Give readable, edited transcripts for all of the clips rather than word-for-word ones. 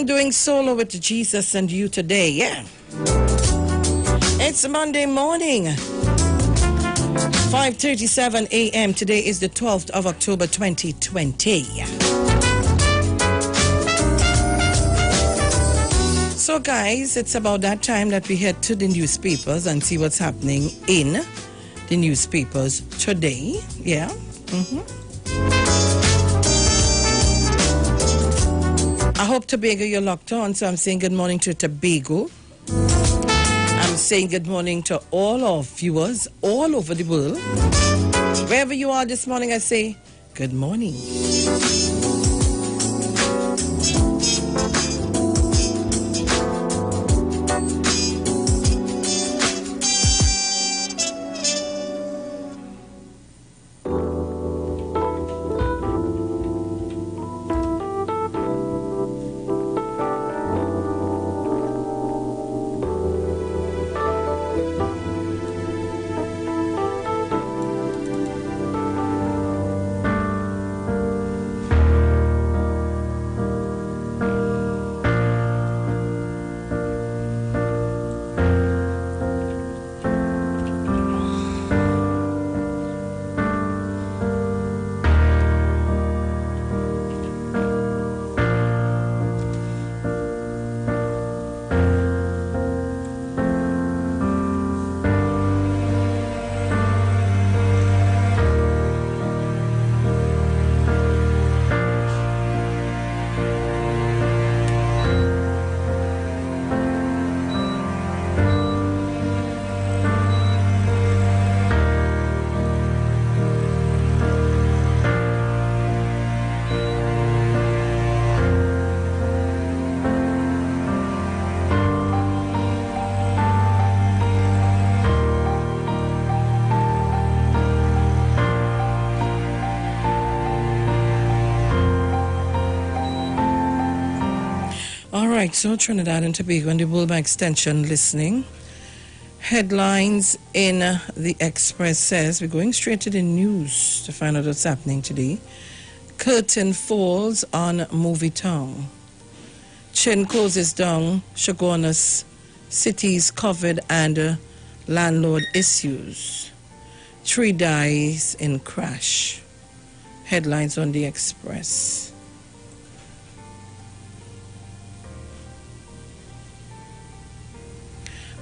I'm doing solo with Jesus and you today, yeah. It's Monday morning, 5:37 a.m. Today is the 12th of October, 2020. So guys, it's about that time that we head to the newspapers and see what's happening in the newspapers today, yeah. I hope Tobago you're locked on, so I'm saying good morning to Tobago. I'm saying good morning to all our viewers all over the world. Wherever you are this morning, I say good morning. Right, so Trinidad and Tobago and the Wilma Extension listening. Headlines in the Express says, we're going straight to the news to find out what's happening today. Curtain falls on Movie Town. Chin closes down Chaguanas cities COVID and landlord issues. 3 dies in crash. Headlines on the Express.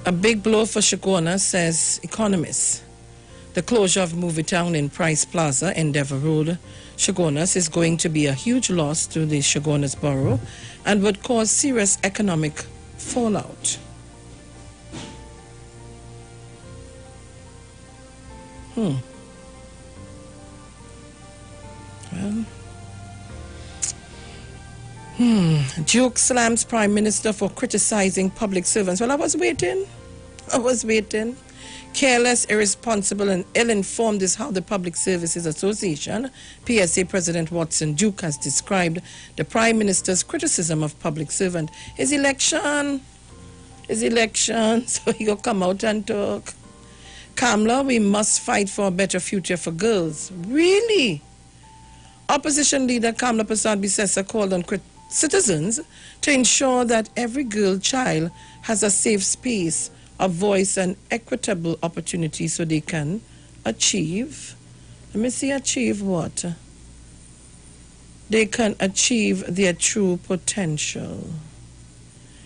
A big blow for Chaguanas, says economists. The closure of Movie Town in Price Plaza, Endeavour Road, Chaguanas, is going to be a huge loss to the Chaguanas borough and would cause serious economic fallout. Duke slams Prime Minister for criticizing public servants. Well, I was waiting. Careless, irresponsible, and ill-informed is how the Public Services Association, PSA President Watson Duke, has described the Prime Minister's criticism of public servant. His election, so he will come out and talk. Kamla, we must fight for a better future for girls. Really? Opposition leader Kamla Persad-Bissessar called on citizens to ensure that every girl child has a safe space, a voice, and equitable opportunity so they can achieve. Let me see, achieve what? They can achieve their true potential.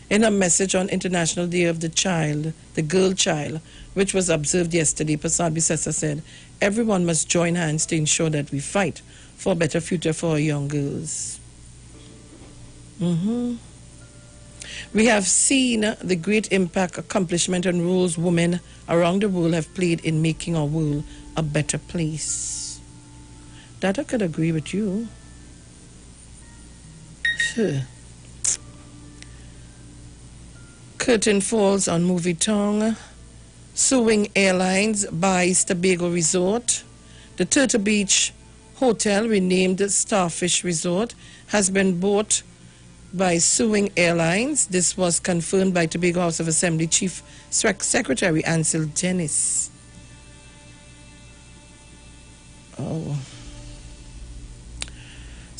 In a message on International Day of the Child, the Girl Child, which was observed yesterday, Persad-Bissessar said, everyone must join hands to ensure that we fight for a better future for our young girls. We have seen the great impact, accomplishment, and roles women around the world have played in making our world a better place. That I could agree with you. Curtain falls on Movie Town. Suing Airlines buys Tobago Resort. The Turtle Beach Hotel, renamed Starfish Resort, has been bought by Suing Airlines. This was confirmed by Tobago House of Assembly Chief Secretary Ansel Dennis.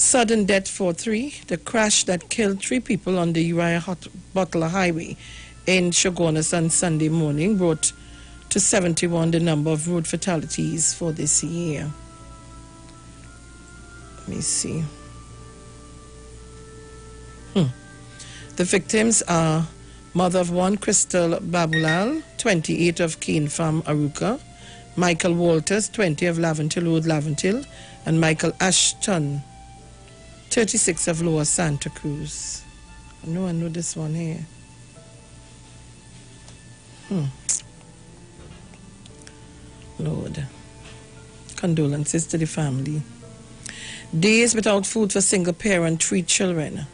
Sudden death for 3. The crash that killed 3 people on the Uriah Butler Highway in Chaguanas on Sunday morning brought to 71 the number of road fatalities for this year. Let me see. The victims are mother of 1, Crystal Babulal, 28 of Cane Farm, Aruca, Michael Walters, 20 of Laventille Road, Laventille, and Michael Ashton, 36 of Lower Santa Cruz. I know this one here. Lord. Condolences to the family. Days without food for single parent, 3 children.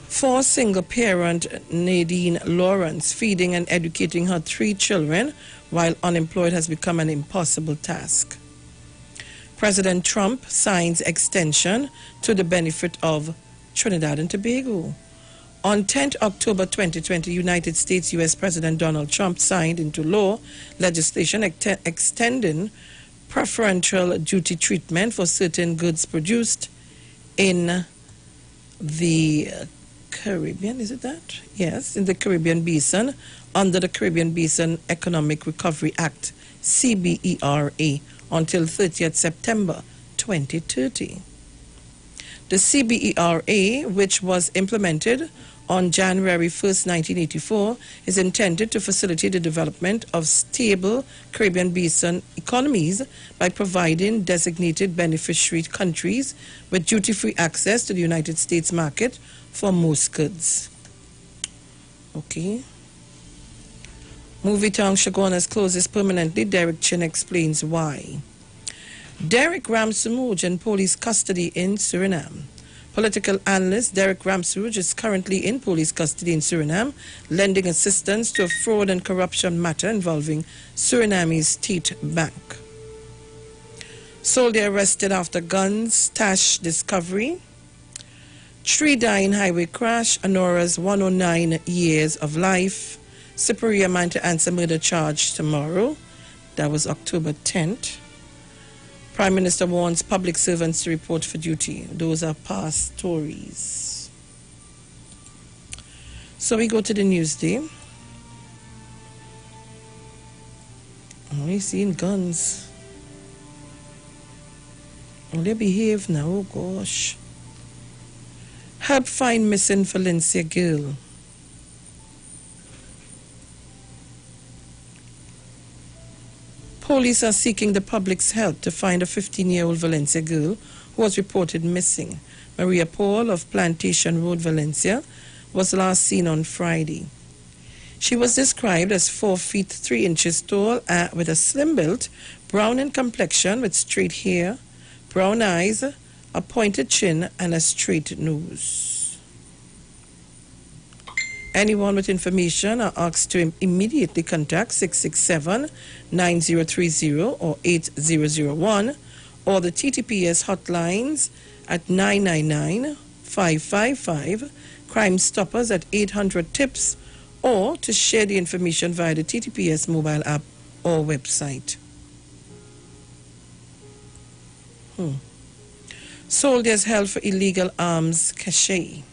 For single parent Nadine Lawrence, feeding and educating her 3 children while unemployed has become an impossible task. President Trump signs extension to the benefit of Trinidad and Tobago. On 10 October 2020, United States U.S. President Donald Trump signed into law legislation extending preferential duty treatment for certain goods produced in the Caribbean, is it that? Yes, in the Caribbean Basin, under the Caribbean Basin Economic Recovery Act, CBERA, until 30th September 2030. The CBERA, which was implemented on January 1st, 1984, is intended to facilitate the development of stable Caribbean Basin economies by providing designated beneficiary countries with duty-free access to the United States market for most goods. Okay. Movie town Chaguanas closes permanently. Derek Chin explains why. Derek Ramsauge in police custody in Suriname. Political analyst Derek Ramsauge is currently in police custody in Suriname, lending assistance to a fraud and corruption matter involving Suriname's State Bank. Soldier arrested after guns stash discovery. 3 die in highway crash. Honora's 109 years of life. Superior man to answer murder charge tomorrow. That was October 10th. Prime Minister warns public servants to report for duty. Those are past stories. So we go to the Newsday. Oh, we're seeing guns. Oh, they behave now, oh gosh. Help find missing Valencia girl. Police are seeking the public's help to find a 15-year-old Valencia girl who was reported missing. Maria Paul of Plantation Road, Valencia, was last seen on Friday. She was described as 4 feet 3 inches tall with a slim build, brown in complexion with straight hair, brown eyes, a pointed chin, and a straight nose. Anyone with information are asked to immediately contact 667-9030 or 8001 or the TTPS hotlines at 999-555, Crime Stoppers at 800-TIPS, or to share the information via the TTPS mobile app or website. Soldiers held for illegal arms cache.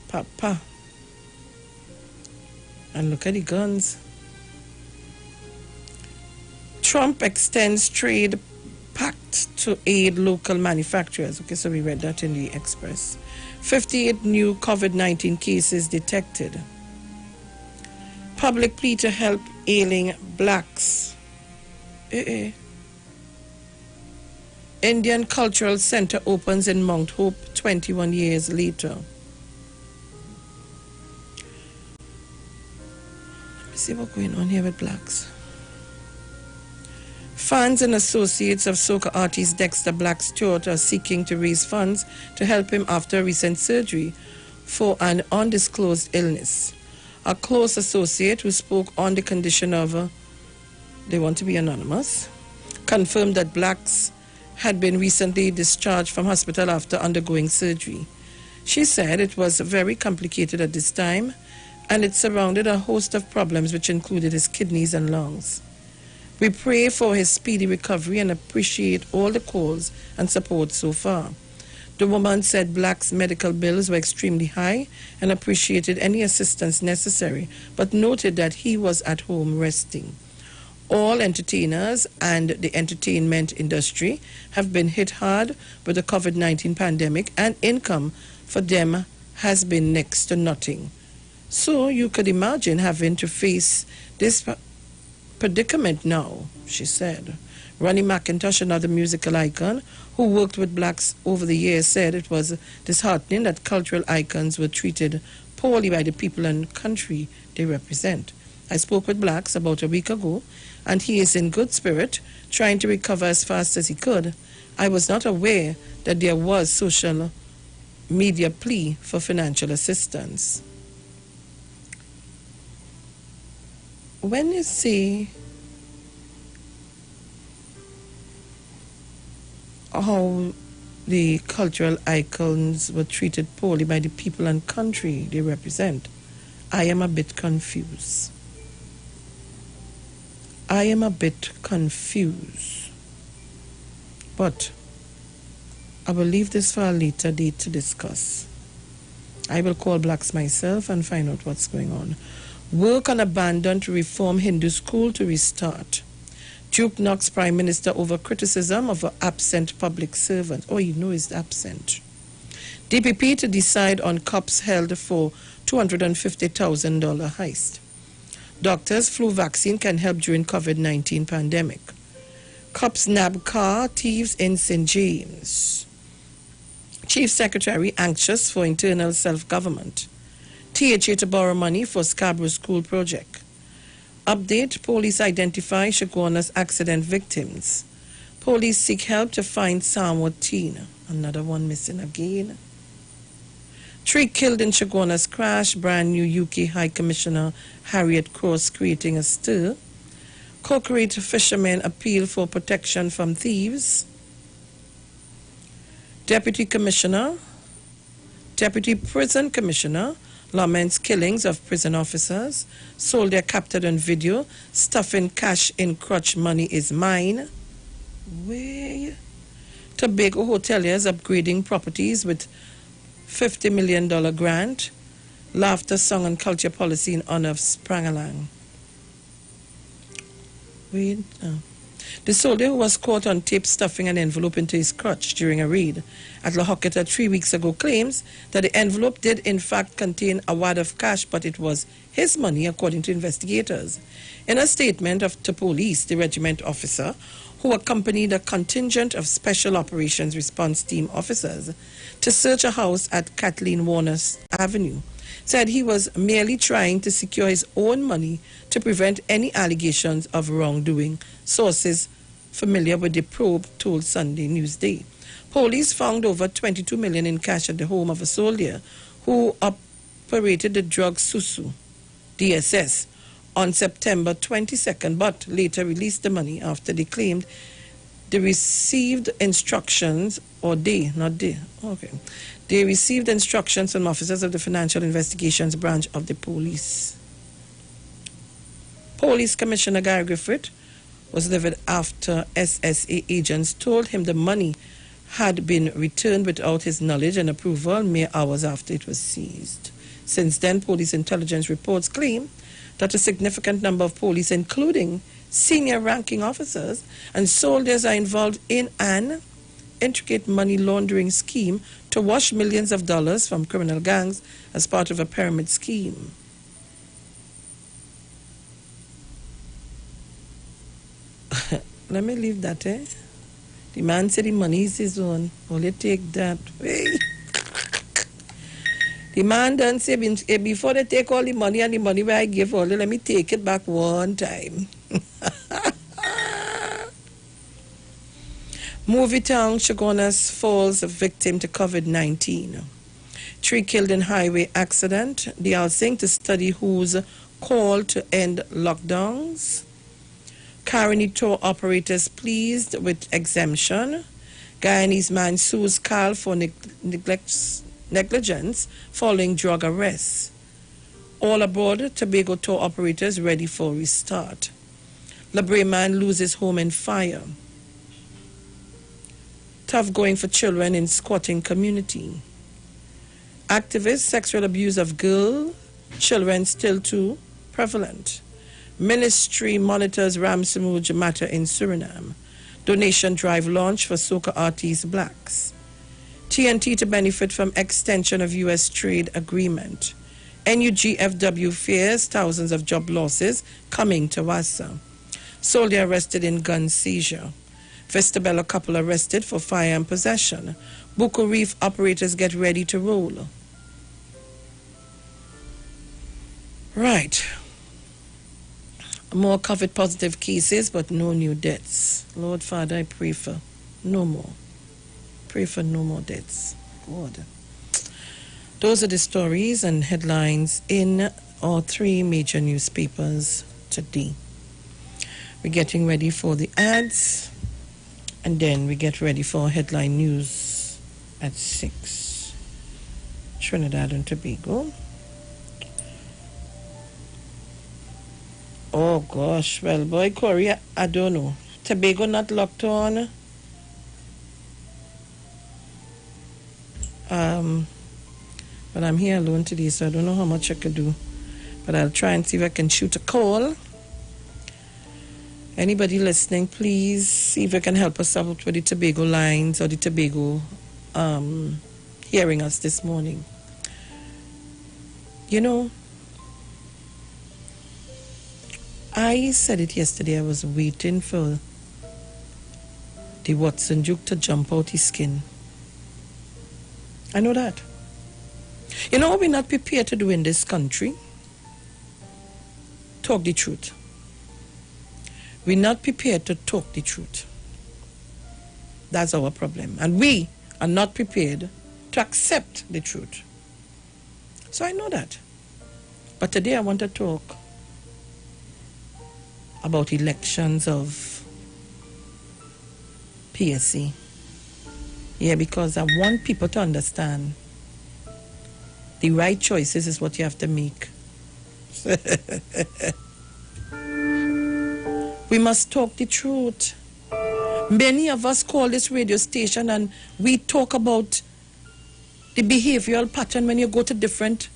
Papa. And look at the guns. Trump extends trade pact to aid local manufacturers. Okay, so we read that in the Express. 58 new COVID-19 cases detected. Public plea to help ailing blacks. Indian Cultural Center opens in Mount Hope 21 years later. See what's going on here with blacks. Fans and associates of soca artist Dexter Black Stewart are seeking to raise funds to help him after recent surgery for an undisclosed illness. A close associate who spoke on the condition of, they want to be anonymous, confirmed that Blacks had been recently discharged from hospital after undergoing surgery. She said it was very complicated at this time, and it surrounded a host of problems which included his kidneys and lungs. We pray for his speedy recovery and appreciate all the calls and support so far. The woman said Black's medical bills were extremely high and appreciated any assistance necessary, but noted that he was at home resting. All entertainers and the entertainment industry have been hit hard with the COVID-19 pandemic, and income for them has been next to nothing. So you could imagine having to face this predicament now, she said. Ronnie McIntosh, another musical icon who worked with Blacks over the years, said it was disheartening that cultural icons were treated poorly by the people and country they represent. I spoke with Blacks about a week ago, and he is in good spirit, trying to recover as fast as he could. I was not aware that there was social media plea for financial assistance. When you see how the cultural icons were treated poorly by the people and country they represent, I am a bit confused. I am a bit confused. But I will leave this for a later date to discuss. I will call Blacks myself and find out what's going on. Work on abandon to reform Hindu school to restart. Duke knocks Prime Minister over criticism of an absent public servant. Oh, you know he's absent. DPP to decide on cops held for $250,000 heist. Doctors, flu vaccine can help during COVID-19 pandemic. Cops nab car thieves in St. James. Chief Secretary anxious for internal self-government. THA to borrow money for Scarborough School project. Update, police identify Chaguanas accident victims. Police seek help to find Samuel Teen. Another one missing again. 3 killed in Chaguanas crash, brand new UK High Commissioner Harriet Cross creating a stir. Cokerate fishermen appeal for protection from thieves. Deputy Prison Commissioner laments killings of prison officers. Soldier captured on video, stuffing cash in crutch, money is mine. Way. Tobago hoteliers upgrading properties with $50 million grant. Laughter, song and culture policy in honor of Sprangalang. Wait. The soldier who was caught on tape stuffing an envelope into his crotch during a raid at La Hoqueta 3 weeks ago claims that the envelope did in fact contain a wad of cash, but it was his money, according to investigators. In a statement to police, the regiment officer, who accompanied a contingent of Special Operations Response Team officers to search a house at Kathleen Warner's Avenue, said he was merely trying to secure his own money to prevent any allegations of wrongdoing. Sources familiar with the probe told Sunday Newsday. Police found over $22 million in cash at the home of a soldier who operated the drug Susu, DSS, on September 22nd, but later released the money after they claimed they received instructions, they received instructions from officers of the Financial Investigations Branch of the police. Police Commissioner Gary Griffith was livid after SSA agents told him the money had been returned without his knowledge and approval mere hours after it was seized. Since then, police intelligence reports claim that a significant number of police, including senior ranking officers and soldiers, are involved in an intricate money laundering scheme to wash millions of dollars from criminal gangs as part of a pyramid scheme. Let me leave that, eh? The man said the money is his own. Only take that. Hey. The man done say, before they take all the money and the money where I give all, let me take it back one time. Movie town Chaguanas falls a victim to COVID-19. 3 killed in highway accident. They are saying to study who's called to end lockdowns. Caroni tour operators pleased with exemption. Guyanese man sues Carl for negligence following drug arrests. All aboard Tobago tour operators ready for restart. Labray man loses home in fire. Tough going for children in squatting community. Activists, sexual abuse of children still too prevalent. Ministry monitors Ramsamuj matter in Suriname. Donation drive launch for soca artist blacks. TNT to benefit from extension of U.S. trade agreement. NUGFW fears thousands of job losses coming to Wassa. Soldier arrested in gun seizure. Vestabella couple arrested for firearm possession. Buko Reef operators get ready to roll. Right. More COVID positive cases, but no new deaths. Lord Father, I pray for no more. Pray for no more deaths. God. Those are the stories and headlines in our 3 major newspapers today. We're getting ready for the ads, and then we get ready for headline news at 6. Trinidad and Tobago. Oh gosh, well boy, Corey, I don't know. Tobago not locked on. But I'm here alone today, so I don't know how much I could do. But I'll try and see if I can shoot a call. Anybody listening, please see if you can help us out with the Tobago lines or the Tobago hearing us this morning. You know, I said it yesterday, I was waiting for the Watson Duke to jump out his skin. I know that. You know what we're not prepared to do in this country? Talk the truth. We're not prepared to talk the truth. That's our problem. And we are not prepared to accept the truth. So I know that. But today I want to talk about elections of PSC. Yeah, because I want people to understand the right choices is what you have to make. We must talk the truth. Many of us call this radio station and we talk about the behavioral pattern when you go to different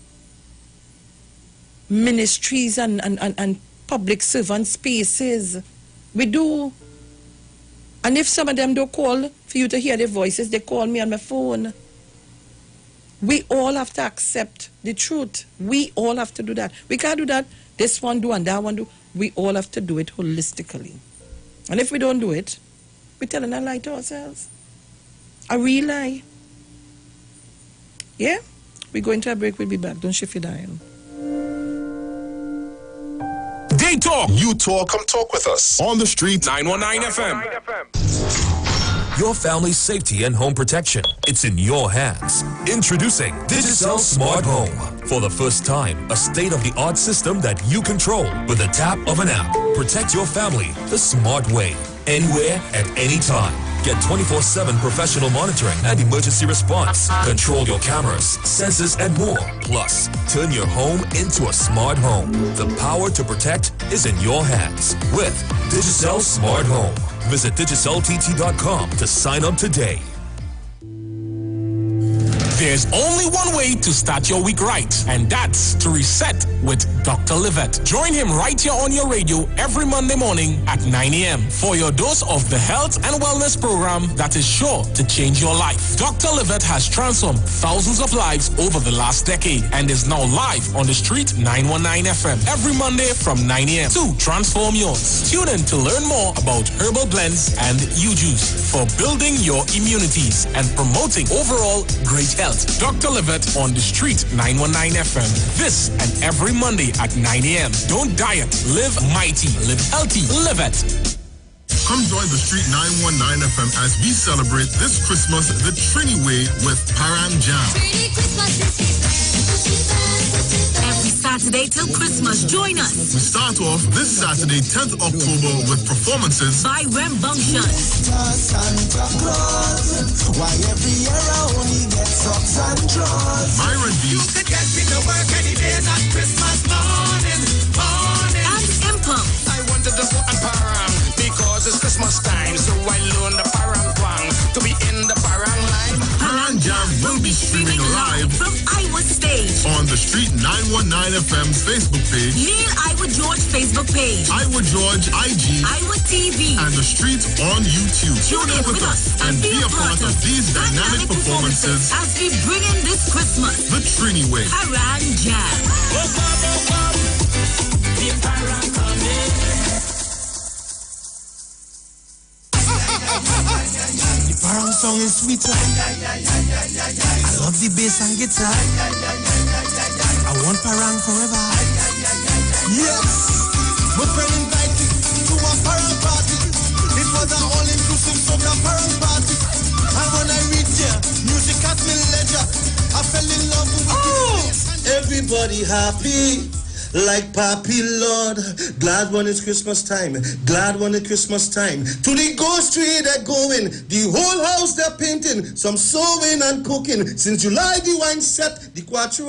ministries and public servant spaces. We do. And if some of them don't call for you to hear their voices, they call me on my phone. We all have to accept the truth. We all have to do that. We can't do that. This one do and that one do. We all have to do it holistically. And if we don't do it, we're telling a lie to ourselves. A real lie. Yeah? We're going to a break. We'll be back. Don't shift your dial. They talk. You talk. Come talk with us. On the street. 919 FM. Your family's safety and home protection. It's in your hands. Introducing Digicel Smart Home. For the first time, a state-of-the-art system that you control with the tap of an app. Protect your family the smart way. Anywhere, at any time. Get 24/7 professional monitoring and emergency response. Control your cameras, sensors, and more. Plus, turn your home into a smart home. The power to protect is in your hands with Digicel Smart Home. Visit digiceltt.com to sign up today. There's only one way to start your week right, and that's to reset with Dr. Livette. Join him right here on your radio every Monday morning at 9 a.m. for your dose of the health and wellness program that is sure to change your life. Dr. Livette has transformed thousands of lives over the last decade and is now live on the street 919 FM every Monday from 9 a.m. to transform yours. Tune in to learn more about herbal blends and U-Juice for building your immunities and promoting overall great health. Dr. Livette on the street 919 FM. This and every Monday at 9 a.m. Don't diet, live mighty, live healthy, Livette. Come join the Street 919 FM as we celebrate this Christmas the Trini way with Paran Jam. Every Saturday till Christmas, join us. We start off this Saturday, 10th October, with performances by Rembunction. Myron D. And Impulse. the foot and parang because it's Christmas time. So I learn the parang twang to be in the parang line. Parang Jam will be streaming live from Iowa Stage on the Street 919 FM's Facebook page, Neil Iowa George Facebook page, Iowa George IG, Iowa TV, and the Street on YouTube. Tune in with us and be a part of these dynamic performances as we bring in this Christmas the Trini way. Parang Jam. The parang song is sweeter. I love the bass and guitar. I want parang forever. Yes, my friend invited me to a parang party. It was an all-inclusive soca parang party. And when I reached here, music at me leisure. I fell in love with the everybody happy. Like Papi Lord, glad when it's Christmas time, glad when it's Christmas time. To the ghost tree they're going, the whole house they're painting, some sewing and cooking. Since July the wine set, the quattro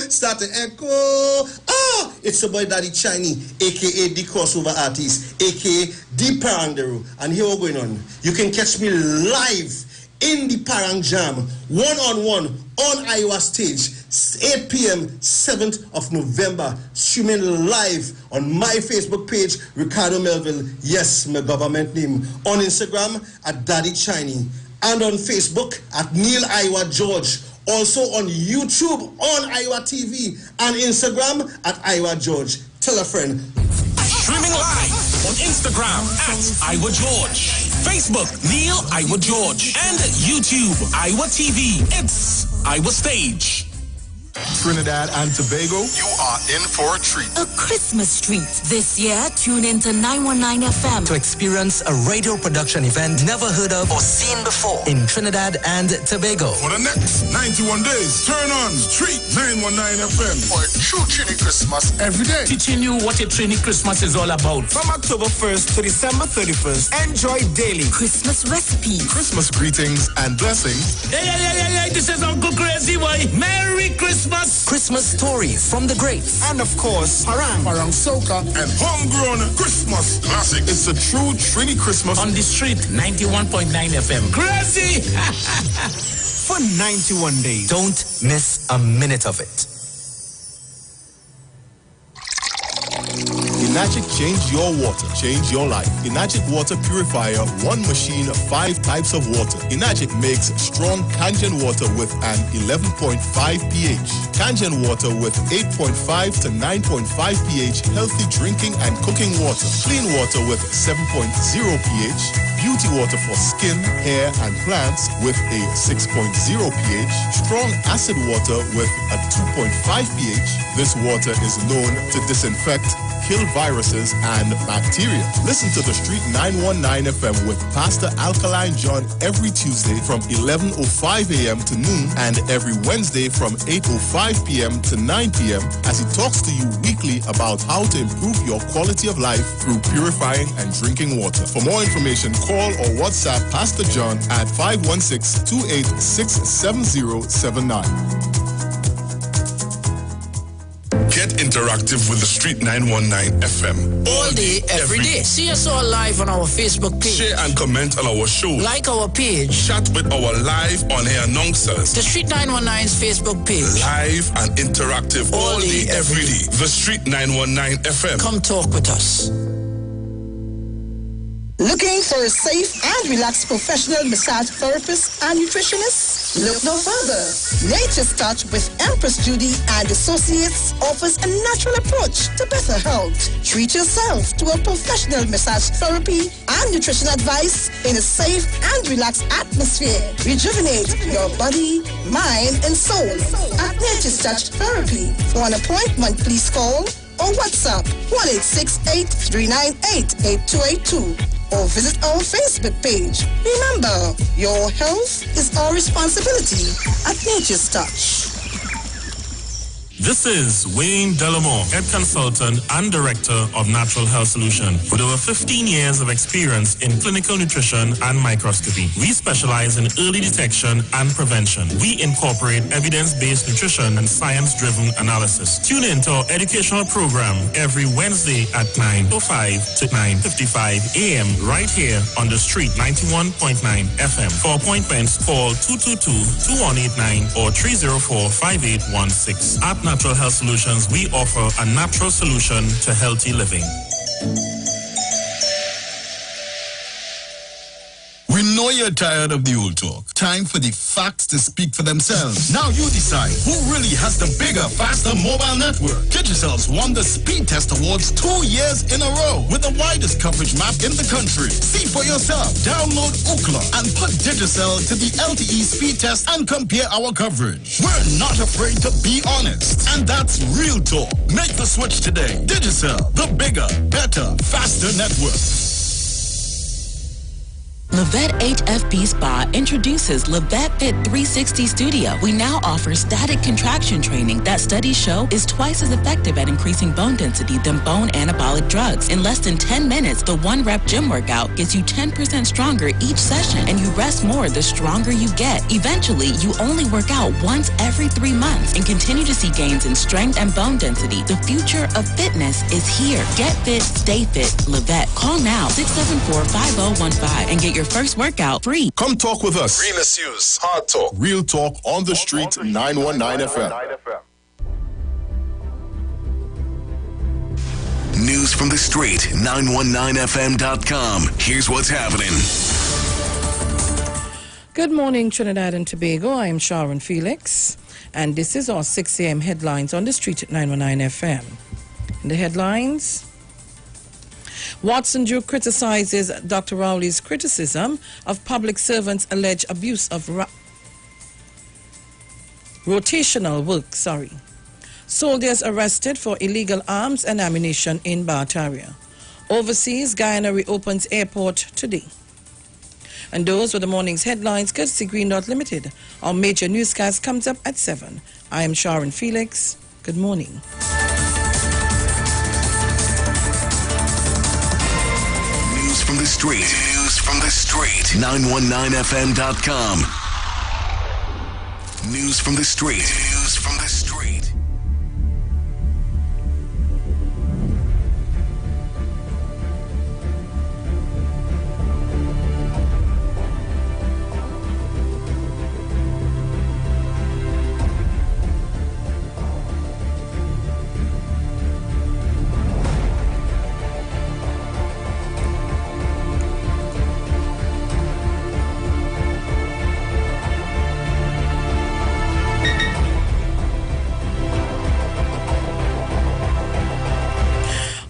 start to echo. Ah, it's a boy Daddy Chiny, aka the crossover artist, aka the Parangderu. And here we're going on. You can catch me live in the Parang Jam, one-on-one on Iowa Stage, 8 p.m., 7th of November, streaming live on my Facebook page, Ricardo Melville, yes, my government name, on Instagram at Daddy Chiny, and on Facebook at Neil Iowa George, also on YouTube on Iowa TV, and Instagram at Iowa George. Tell a friend. Streaming live on Instagram at Iowa George, Facebook Neil Iowa George, and YouTube Iowa TV. It's Iowa Stage. Trinidad and Tobago, you are in for a treat. A Christmas treat. This year, tune into 919 FM to experience a radio production event never heard of or seen before in Trinidad and Tobago. For the next 91 days, turn on Street 919 FM for a true Trini Christmas every day. Teaching you what a Trini Christmas is all about. From October 1st to December 31st, enjoy daily Christmas recipes, Christmas greetings and blessings. Hey, this is Uncle Crazy Boy. Merry Christmas. Christmas stories from the greats. and, of course, Parang Soca, and homegrown Christmas classic. It's a true Trini Christmas On the Street 91.9 FM. Crazy! for 91 days. Don't miss a minute of it. Enagic change your water, change your life. Enagic water purifier, one machine, 5 types of water. Enagic makes strong Kangen water with an 11.5 pH. Kangen water with 8.5 to 9.5 pH, healthy drinking and cooking water. Clean water with 7.0 pH. Beauty water for skin, hair, and plants with a 6.0 pH. Strong acid water with a 2.5 pH. This water is known to disinfect, kill viruses and bacteria. Listen to the Street 919 FM with Pastor Alkaline John every Tuesday from 11:05 a.m. to noon and every Wednesday from 8:05 p.m. to 9 p.m. as he talks to you weekly about how to improve your quality of life through purifying and drinking water. For more information, call or WhatsApp Pastor John at 516-286-7079. Get interactive with the Street 919 FM. All day, every day. See us all live on our Facebook page. Share and comment on our show. Like our page. Chat with our live on-air announcers. The Street 919's Facebook page. Live and interactive all day, every day. The Street 919 FM. Come talk with us. Looking for a safe and relaxed professional massage therapist and nutritionist? Look no further. Nature's Touch with Empress Judy and Associates offers a natural approach to better health. Treat yourself to a professional massage therapy and nutrition advice in a safe and relaxed atmosphere. Rejuvenate your body, mind, and soul at Nature's Touch Therapy. For an appointment, please call or WhatsApp 1-868-398-8282 or visit our Facebook page. Remember, your health is our responsibility at Nature's Touch. This is Wayne Delamore, Head Consultant and Director of Natural Health Solution. With over 15 years of experience in clinical nutrition and microscopy, we specialize in early detection and prevention. We incorporate evidence-based nutrition and science-driven analysis. Tune in to our educational program every Wednesday at 9:05 to 9:55 a.m. right here on the street 91.9 FM. For appointments, call 222-2189 or 304-5816. At Natural Health Solutions, we offer a natural solution to healthy living. We know you're tired of the old talk. Time for the facts to speak for themselves. Now you decide who really has the bigger, faster mobile network. Digicel's won the Speed Test Awards 2 years in a row with the widest coverage map in the country. See for yourself. Download Ookla and put Digicel to the LTE speed test and compare our coverage. We're not afraid to be honest. And that's real talk. Make the switch today. Digicel, the bigger, better, faster network. Levette HFB Spa introduces Levette Fit 360 Studio. We now offer static contraction training that studies show is twice as effective at increasing bone density than bone anabolic drugs. In less than 10 minutes, the 1-rep gym workout gets you 10% stronger each session, and you rest more the stronger you get. Eventually, you only work out once every 3 months and continue to see gains in strength and bone density. The future of fitness is here. Get fit, stay fit. Levette. Call now, 674-5015 and get your first workout free. Come talk with us. Real issues, hard talk. Real talk on the street, 919 FM. News from the street, 919fm.com. Here's what's happening. Good morning, Trinidad and Tobago. I am Sharon Felix, and this is our 6 a.m. headlines on the street at 919 FM. The headlines: Watson Duke criticizes Dr. Rowley's criticism of public servants' alleged abuse of rotational work. Soldiers arrested for illegal arms and ammunition in Bartaria. Overseas, Guyana reopens airport today. And those were the morning's headlines, courtesy Green Dot Limited. Our major newscast comes up at 7. I am Sharon Felix. Good morning. From the street. News from the street. 919fm.com. News from the street. News from the street.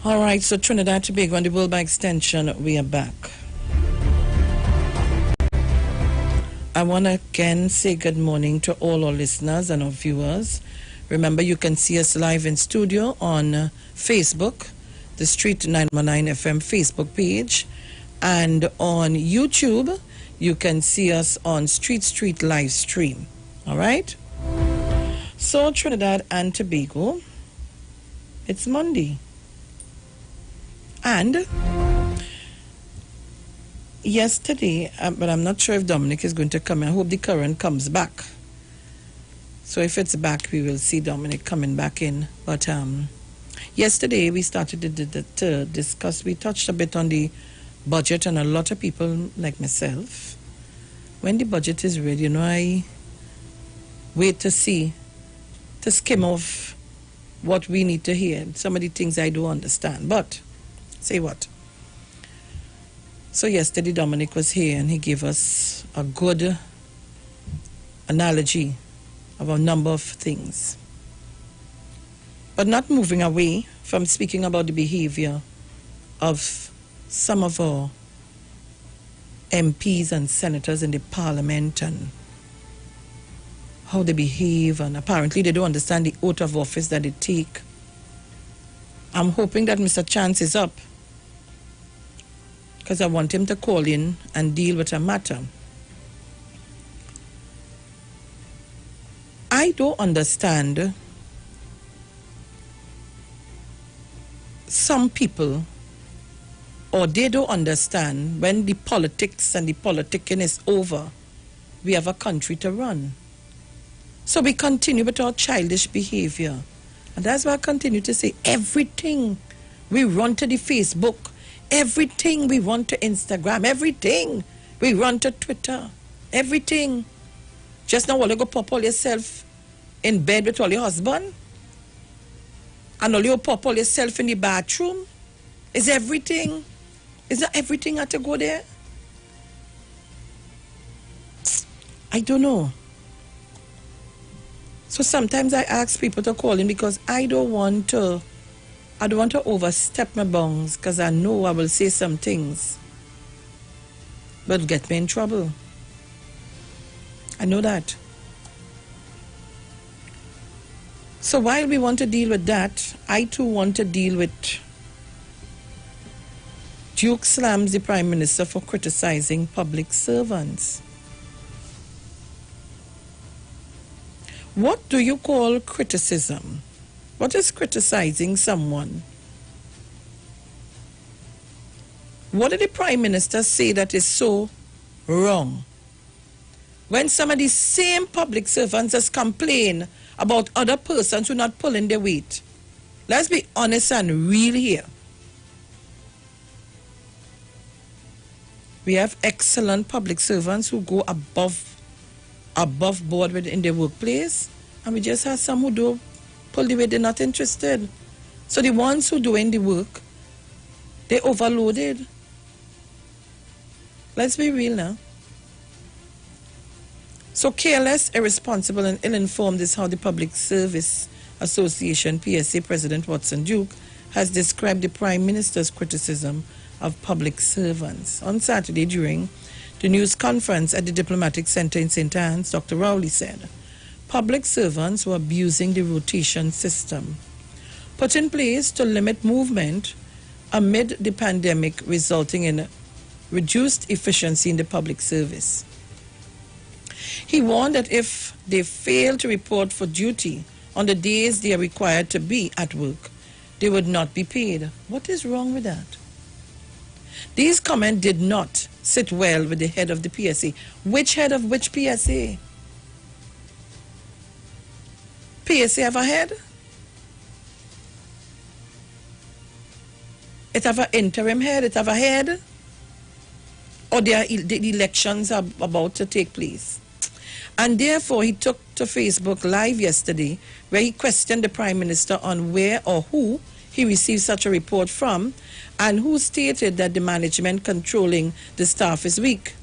All right, so Trinidad Tobago and the World by extension, we are back. I want to again say good morning to all our listeners and our viewers. Remember, you can see us live in studio on Facebook, the Street 919 FM Facebook page, and on YouTube, you can see us on Street live stream. All right? So, Trinidad and Tobago, it's Monday. And yesterday, but I'm not sure if Dominic is going to come. I hope the current comes back. So if it's back, we will see Dominic coming back in. But yesterday, we started to discuss, we touched a bit on the budget, and a lot of people like myself, when the budget is ready, I wait to skim off what we need to hear. Some of the things I do understand, but say what? So yesterday Dominic was here and he gave us a good analogy of a number of things. But not moving away from speaking about the behavior of some of our MPs and senators in the parliament and how they behave, and apparently they don't understand the oath of office that they take. I'm hoping that Mr. Chance is up, because I want him to call in and deal with a matter. I don't understand some people, or they don't understand, when the politics and the politicking is over, we have a country to run. So we continue with our childish behavior. And that's why I continue to say, everything we run to the Facebook, everything we run to Instagram, everything we run to Twitter, everything. Just now, all you go pop all yourself in bed with all your husband, and all you pop all yourself in the bathroom. Is everything? Is that everything had to go there? I don't know. So sometimes I ask people to call in because I don't want to overstep my bounds, because I know I will say some things but get me in trouble. I know that. So while we want to deal with that, I too want to deal with Duke slams the Prime Minister for criticizing public servants. What do you call criticism? What is criticizing someone? What did the Prime Minister say that is so wrong? When some of these same public servants just complain about other persons who are not pulling their weight. Let's be honest and real here. We have excellent public servants who go above board in their workplace, and we just have some who do pull the weight, they're not interested. So the ones who doing the work, they're overloaded. Let's be real now. So careless, irresponsible, and ill-informed is how the Public Service Association, PSA President Watson Duke, has described the Prime Minister's criticism of public servants. On Saturday, during the news conference at the Diplomatic Center in St. Anne's, Dr. Rowley said, public servants were abusing the rotation system put in place to limit movement amid the pandemic, resulting in reduced efficiency in the public service. He warned that if they fail to report for duty on the days they are required to be at work, they would not be paid. What is wrong with that? These comments did not sit well with the head of the PSA. Which head of which PSA? PSA have a head? It have an interim head? It have a head? Or the elections are about to take place? And therefore, he took to Facebook Live yesterday, where he questioned the Prime Minister on where or who he received such a report from, and who stated that the management controlling the staff is weak.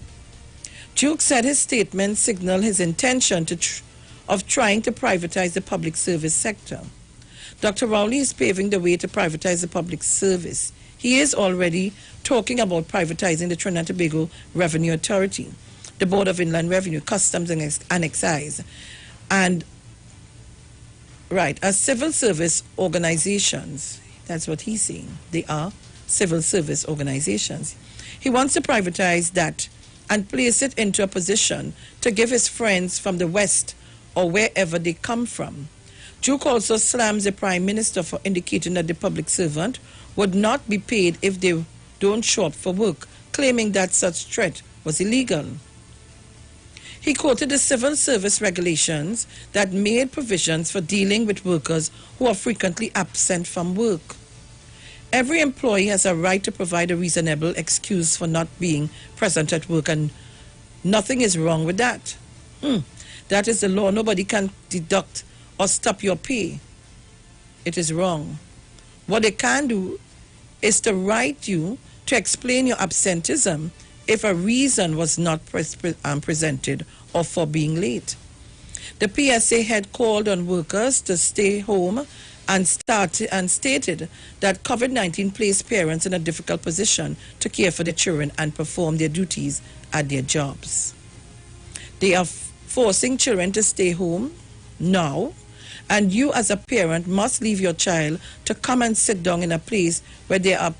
Duke said his statement signaled his intention of trying to privatize the public service sector. Dr. Rowley is paving the way to privatize the public service. He is already talking about privatizing the Trinidad and Tobago Revenue Authority, the Board of Inland Revenue, Customs and Excise, and as civil service organizations. That's what he's saying. They are civil service organizations. He wants to privatize that and place it into a position to give his friends from the West or wherever they come from. Duke also slams the Prime Minister for indicating that the public servant would not be paid if they don't show up for work, claiming that such threat was illegal. He quoted the civil service regulations that made provisions for dealing with workers who are frequently absent from work. Every employee has a right to provide a reasonable excuse for not being present at work, and nothing is wrong with that. That is the law. Nobody can deduct or stop your pay. It is wrong. What they can do is to write you to explain your absenteeism if a reason was not presented or for being late. The PSA had called on workers to stay home and stated that COVID-19 placed parents in a difficult position to care for their children and perform their duties at their jobs. They are forcing children to stay home now, and you as a parent must leave your child to come and sit down in a place where they are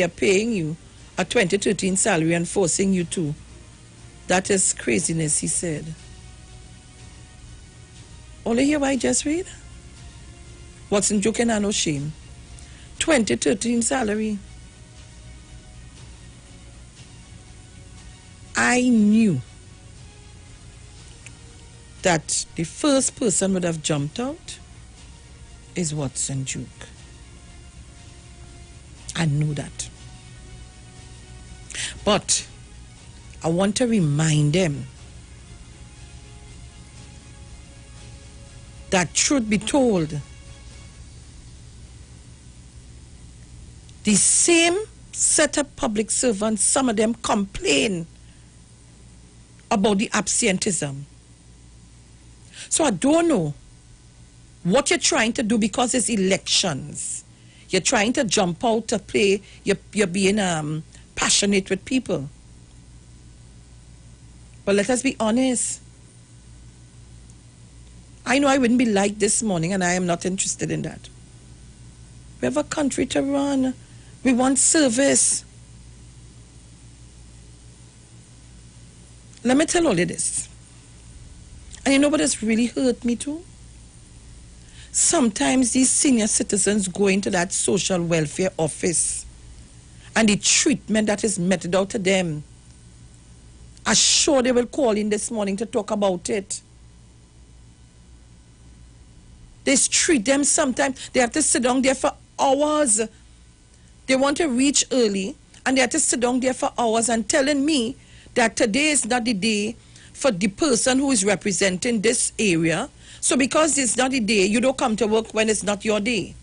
paying you a 2013 salary and forcing you to. That is craziness, he said. Only hear what I just read? Watson Duke and no shame. 2013 salary. I knew that the first person would have jumped out is Watson Duke. I knew that. But I want to remind them that, truth be told, the same set of public servants, some of them complain about the absenteeism. So I don't know what you're trying to do, because it's elections. You're trying to jump out to play. You're being passionate with people. But let us be honest. I know I wouldn't be liked this morning, and I am not interested in that. We have a country to run. We want service. Let me tell all of this. And you know what has really hurt me too? Sometimes these senior citizens go into that social welfare office, and the treatment that is meted out to them, I'm sure they will call in this morning to talk about it. They treat them sometimes. They have to sit down there for hours. They want to reach early, and they have to sit down there for hours and telling me that today is not the day for the person who is representing this area. So because it's not the day, you don't come to work when it's not your day.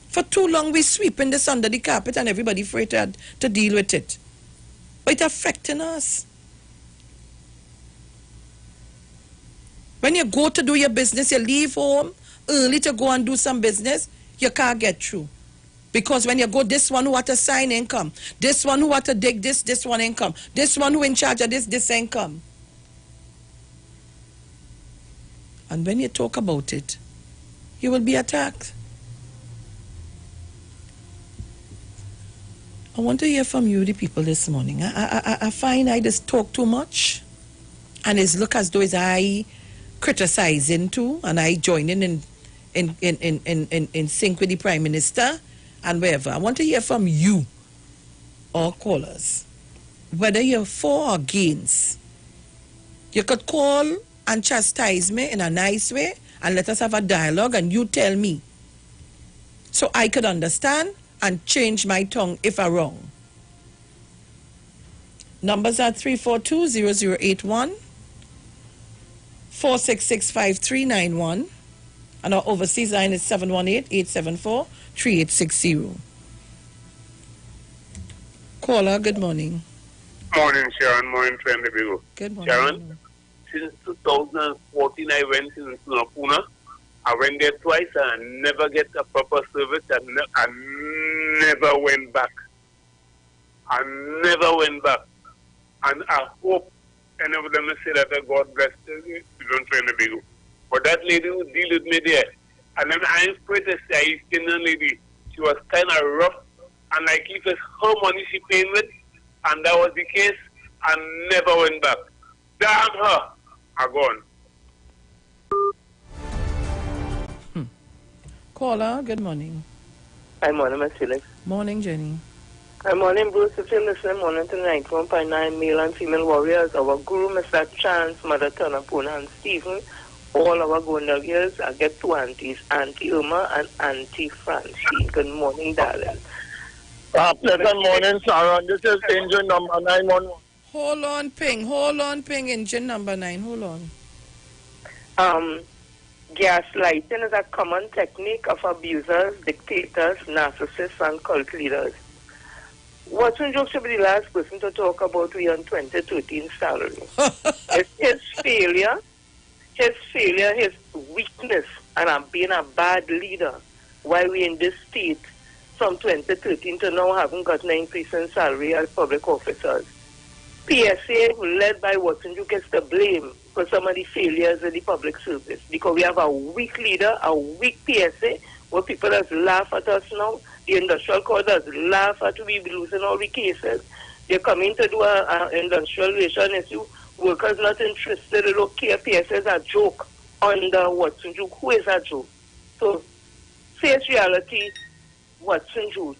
For too long, we're sweeping this under the carpet and everybody afraid to deal with it. But it's affecting us. When you go to do your business, you leave home early to go and do some business, you can't get through. Because when you go, this one who had to sign income, this one who had to dig this one income, this one who in charge of this income. And when you talk about it, you will be attacked. I want to hear from you, the people, this morning. I find I just talk too much, and it's look as though it's I criticizing too, and I joining in sync with the Prime Minister and wherever. I want to hear from you, all callers, whether you're for or against. You could call and chastise me in a nice way, and let us have a dialogue, and you tell me, so I could understand and change my tongue if I'm wrong. Numbers are 342-0081, 466-5391, and our overseas line is 718-874-3860. Caller, good morning. Morning, Sharon. Morning, friend. Good morning. Sharon, since 2014, I went to Pune. I went there twice and never get a proper service, and I never went back. And I hope any of them will say that God bless you, don't train the big. But that lady who deal with me there, and then I prayed to say, East Indian lady, she was kind of rough, and like if it's her money she paying with, and that was the case, and never went back. Damn her, I'm gone. Caller, good morning. Hi, morning, Miss Felix. Morning, Jenny. Hi, morning, Bruce. If you're listening, morning to 91.9 male and female warriors, our guru, Mr. Chance, Mother Turner, Puna, and Stephen, all our Gonda girls, I get two aunties, Auntie Irma and Auntie Francine. Good morning, darling. Pleasant morning, Sharon. This is engine number 911. Hold on, ping, engine number 9, hold on. Gaslighting is a common technique of abusers, dictators, narcissists, and cult leaders. Watson Joke should be the last person to talk about we on 2013 salary. It's his failure, his weakness, and being a bad leader. Why we in this state from 2013 to now haven't gotten an increase in salary as public officers. PSA, led by Watson Duke, gets the blame for some of the failures in the public service, because we have a weak leader, a weak PSA, where people just laugh at us now. The industrial court does laugh at we losing all the cases. They're coming to do an industrial relation issue. Workers not interested. They don't care. PSA is a joke under Watson Duke. Who is a joke? So, face reality, Watson Jude.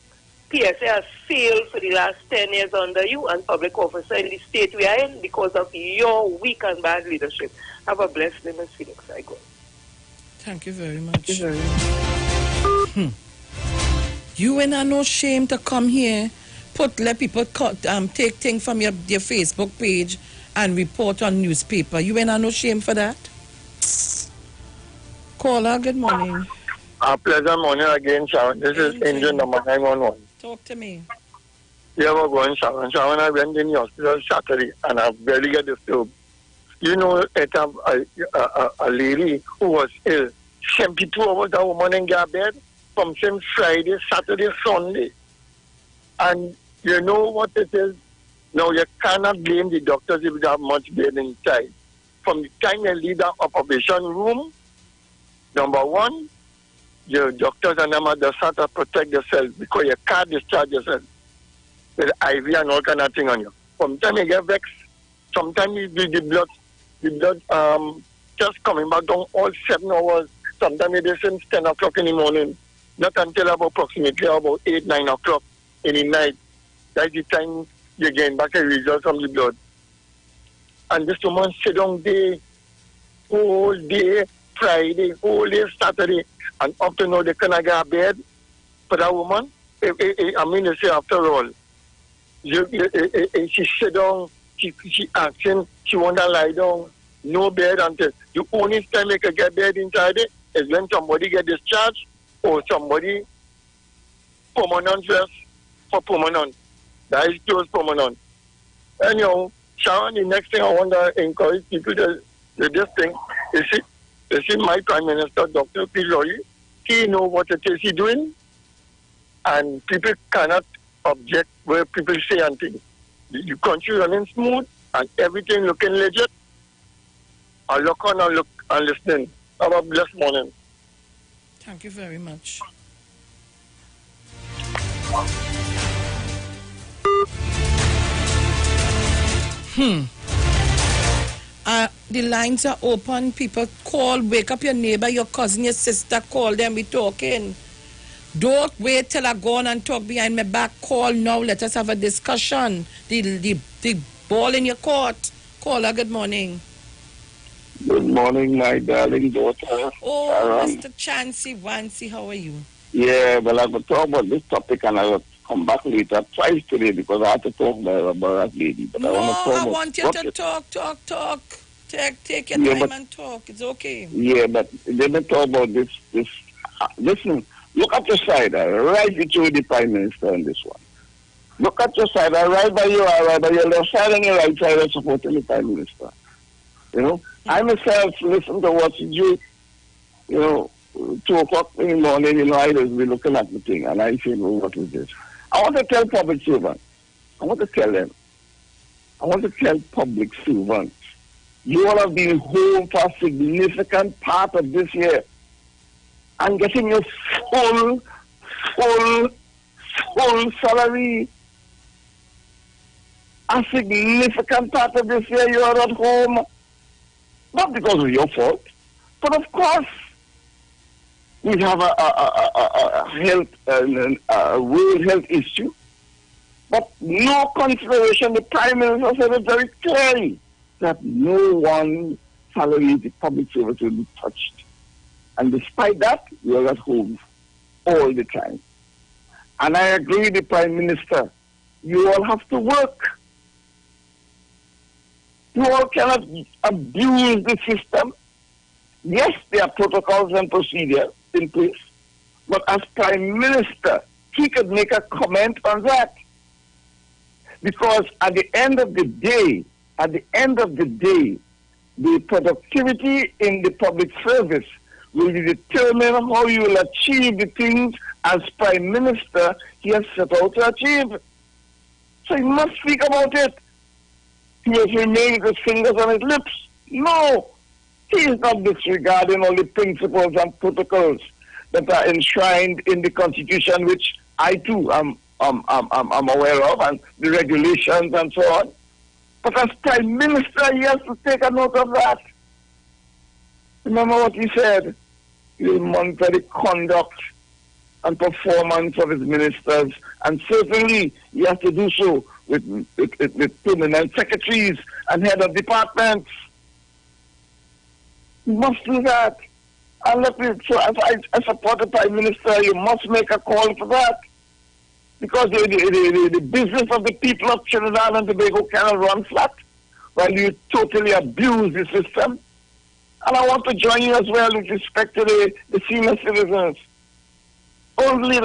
PSA has failed for the last 10 years under you and public officer in the state we are in because of your weak and bad leadership. Have a blessed day, Ms. Felix. I go. Thank you very much. You ain't no shame to come here, let people take things from your Facebook page and report on newspaper. You ain't no shame for that? Caller, good morning. Pleasant morning again, Sharon. This is engine number 911. Talk to me. Yeah, we're going, Sharon. Sharon, I went in the hospital Saturday and I barely get disturbed. You know, a lady who was ill. 72 hours, that woman in her bed from since Friday, Saturday, Sunday. And you know what it is? Now, you cannot blame the doctors if they have much bed inside. From the time they leave the operation room, number one, your doctors and them just have to protect yourself because you can't discharge yourself with IV and all kind of thing on you. Sometimes you get vexed. Sometimes you do the blood just coming back down all 7 hours. Sometimes it is since 10 o'clock in the morning. Not until approximately about 8, 9 o'clock in the night. That's the time you get back a result from the blood. And this woman sit down day, whole day, Friday, whole day, Saturday, and up to now they cannot get a bed for that woman. I mean to say, after all, she sit down, she asking, she want to lie down, no bed until the only time they can get bed inside it is when somebody get discharged or somebody permanent rest for permanent. That is close permanent. Anyhow, Sharon, the next thing I want to encourage people to this thing is see my Prime Minister, Dr. Pillory, he know what it is he doing, and people cannot object where people say and things. The country running smooth and everything looking legit. I look on and look and listening. Have a blessed morning. Thank you very much. The lines are open. People call, wake up your neighbor, your cousin, your sister, call them, we talking. Don't wait till I go on and talk behind my back. Call now, let us have a discussion. The ball in your court. Caller, good morning. Good morning, my darling daughter. Oh, Sharon. Mr. Chancey Wancy, how are you? Yeah, well, I will talk about this topic and I will come back later twice today because I have to talk about that lady. But No, I want you to talk. Take your time and talk. It's okay. Yeah, but let me talk about this. Listen, look at your side. Right between the Prime Minister on this one. Look at your side. Right by you, right by your left side and your right side are supporting the Prime Minister. You know, I myself listen to what you do. 2 o'clock in the morning, I just be looking at the thing and I say, well, what is this? I want to tell public servants. I want to tell them. I want to tell public servants. You all have been home for a significant part of this year and getting your full salary. A significant part of this year you are at home. Not because of your fault, but of course we have a health, a world health issue. But no consideration. The Prime Minister said it very clearly that no one salary the public service will be touched. And despite that, we are at home all the time. And I agree with the Prime Minister. You all have to work. You all cannot abuse the system. Yes, there are protocols and procedures in place. But as Prime Minister, he could make a comment on that. Because at the end of the day, the productivity in the public service will determine how you will achieve the things as Prime Minister he has set out to achieve. So he must speak about it. He has remained with his fingers on his lips. No, he is not disregarding all the principles and protocols that are enshrined in the Constitution, which I too am aware of, and the regulations and so on. But as Prime Minister, he has to take a note of that. Remember what he said. He will monitor the conduct and performance of his ministers, and certainly he has to do so with permanent secretaries and head of departments. You must do that. And so I support the Prime Minister. You must make a call for that. Because the business of the people of Trinidad and Tobago cannot run flat while you totally abuse the system. And I want to join you as well with respect to the senior citizens. Only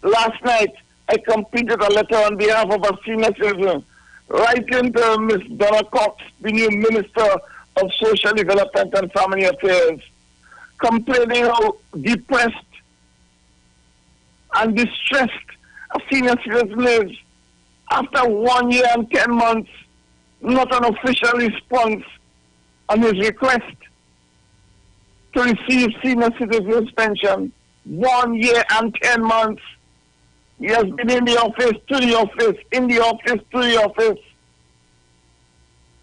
last night, I completed a letter on behalf of a senior citizen, writing to Ms. Donna Cox, the new Minister of Social Development and Family Affairs, complaining how depressed and distressed a senior citizen is. After 1 year and 10 months, not an official response on his request to receive senior citizen's pension. 1 year and 10 months. He has been in the office, to the office, in the office, to the office.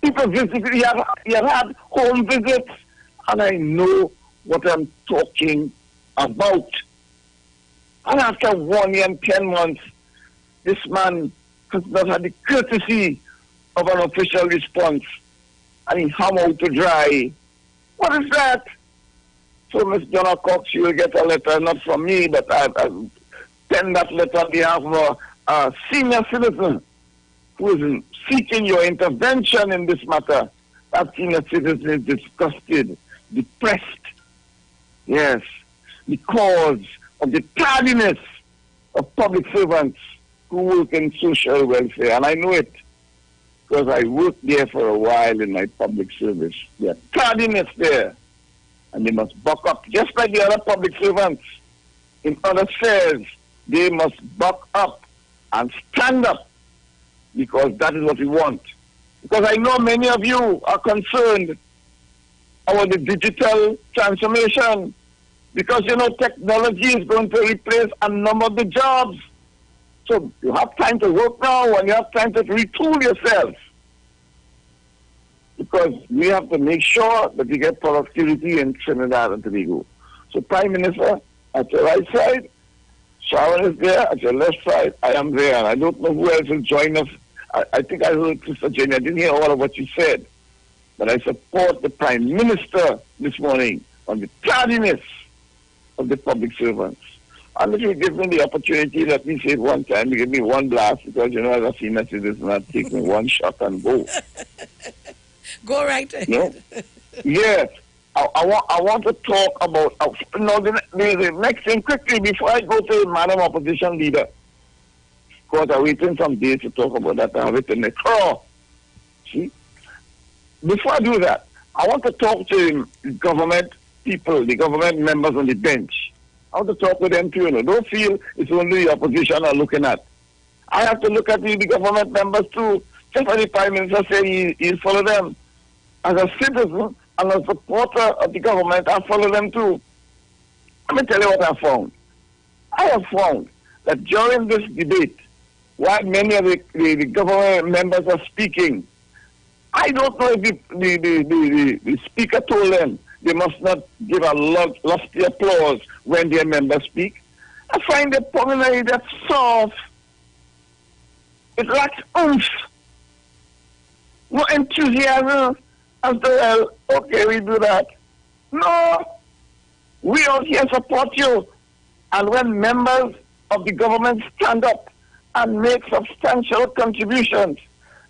People visited, he had home visits, and I know what I'm talking about. And after 1 year and 10 months, this man has not had the courtesy of an official response, and he hung out to dry. What is that? So, Ms. Donna Cox, you will get a letter, not from me, but I've penned that letter on behalf of a senior citizen who is seeking your intervention in this matter. That senior citizen is disgusted, depressed, yes, because of the tardiness of public servants who work in social welfare. And I know it because I worked there for a while in my public service. There's tardiness there. And they must buck up, just like the other public servants in other spheres. They must buck up and stand up, because that is what we want. Because I know many of you are concerned about the digital transformation, because, you know, technology is going to replace a number of the jobs. So you have time to work now, and you have time to retool yourself. Because we have to make sure that we get productivity in Trinidad and Tobago. So, Prime Minister, at your right side, Sharon is there. At your left side, I am there. And I don't know who else will join us. I think I heard Sister Jenny. I didn't hear all of what she said. But I support the Prime Minister this morning on the tardiness of the public servants. And if you give me the opportunity, let me say it one time, you give me one blast, because, you know, as a senior citizen, I'll take me one shot and go. Go right ahead. No? Yes. I want to talk about the next thing quickly before I go to Madam Opposition Leader. Because I'm waiting some days to talk about that. I have it in the crawl. See? Before I do that, I want to talk to the government people, the government members on the bench. I want to talk with them too. You know. Don't feel it's only the opposition are looking at. I have to look at the government members too. Just as the Prime Minister said, he'll follow them. As a citizen and a supporter of the government, I follow them too. Let me tell you what I found. I have found that during this debate, while many of the government members are speaking, I don't know if the speaker told them they must not give a lofty applause when their members speak. I find the pulmonary that soft. It lacks oomph. No enthusiasm. After well, okay, we do that. No. We out here support you. And when members of the government stand up and make substantial contributions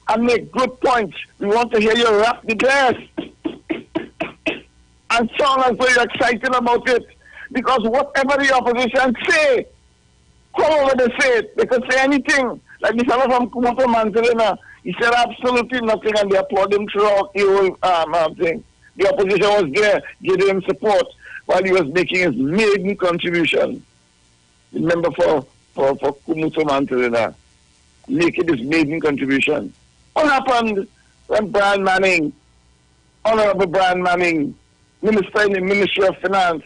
and make good points, we want to hear you rap the glass and sound as though you're excited about it. Because whatever the opposition say, however they say it, they could say anything. Like the fellow from Kumuto Manzarina, he said absolutely nothing, and they applauded him throughout the whole thing. The opposition was there, giving him support while he was making his maiden contribution. Remember for Kumuto Manzarina, making his maiden contribution. What happened when Brian Manning, Honorable Brian Manning, Minister in the Ministry of Finance,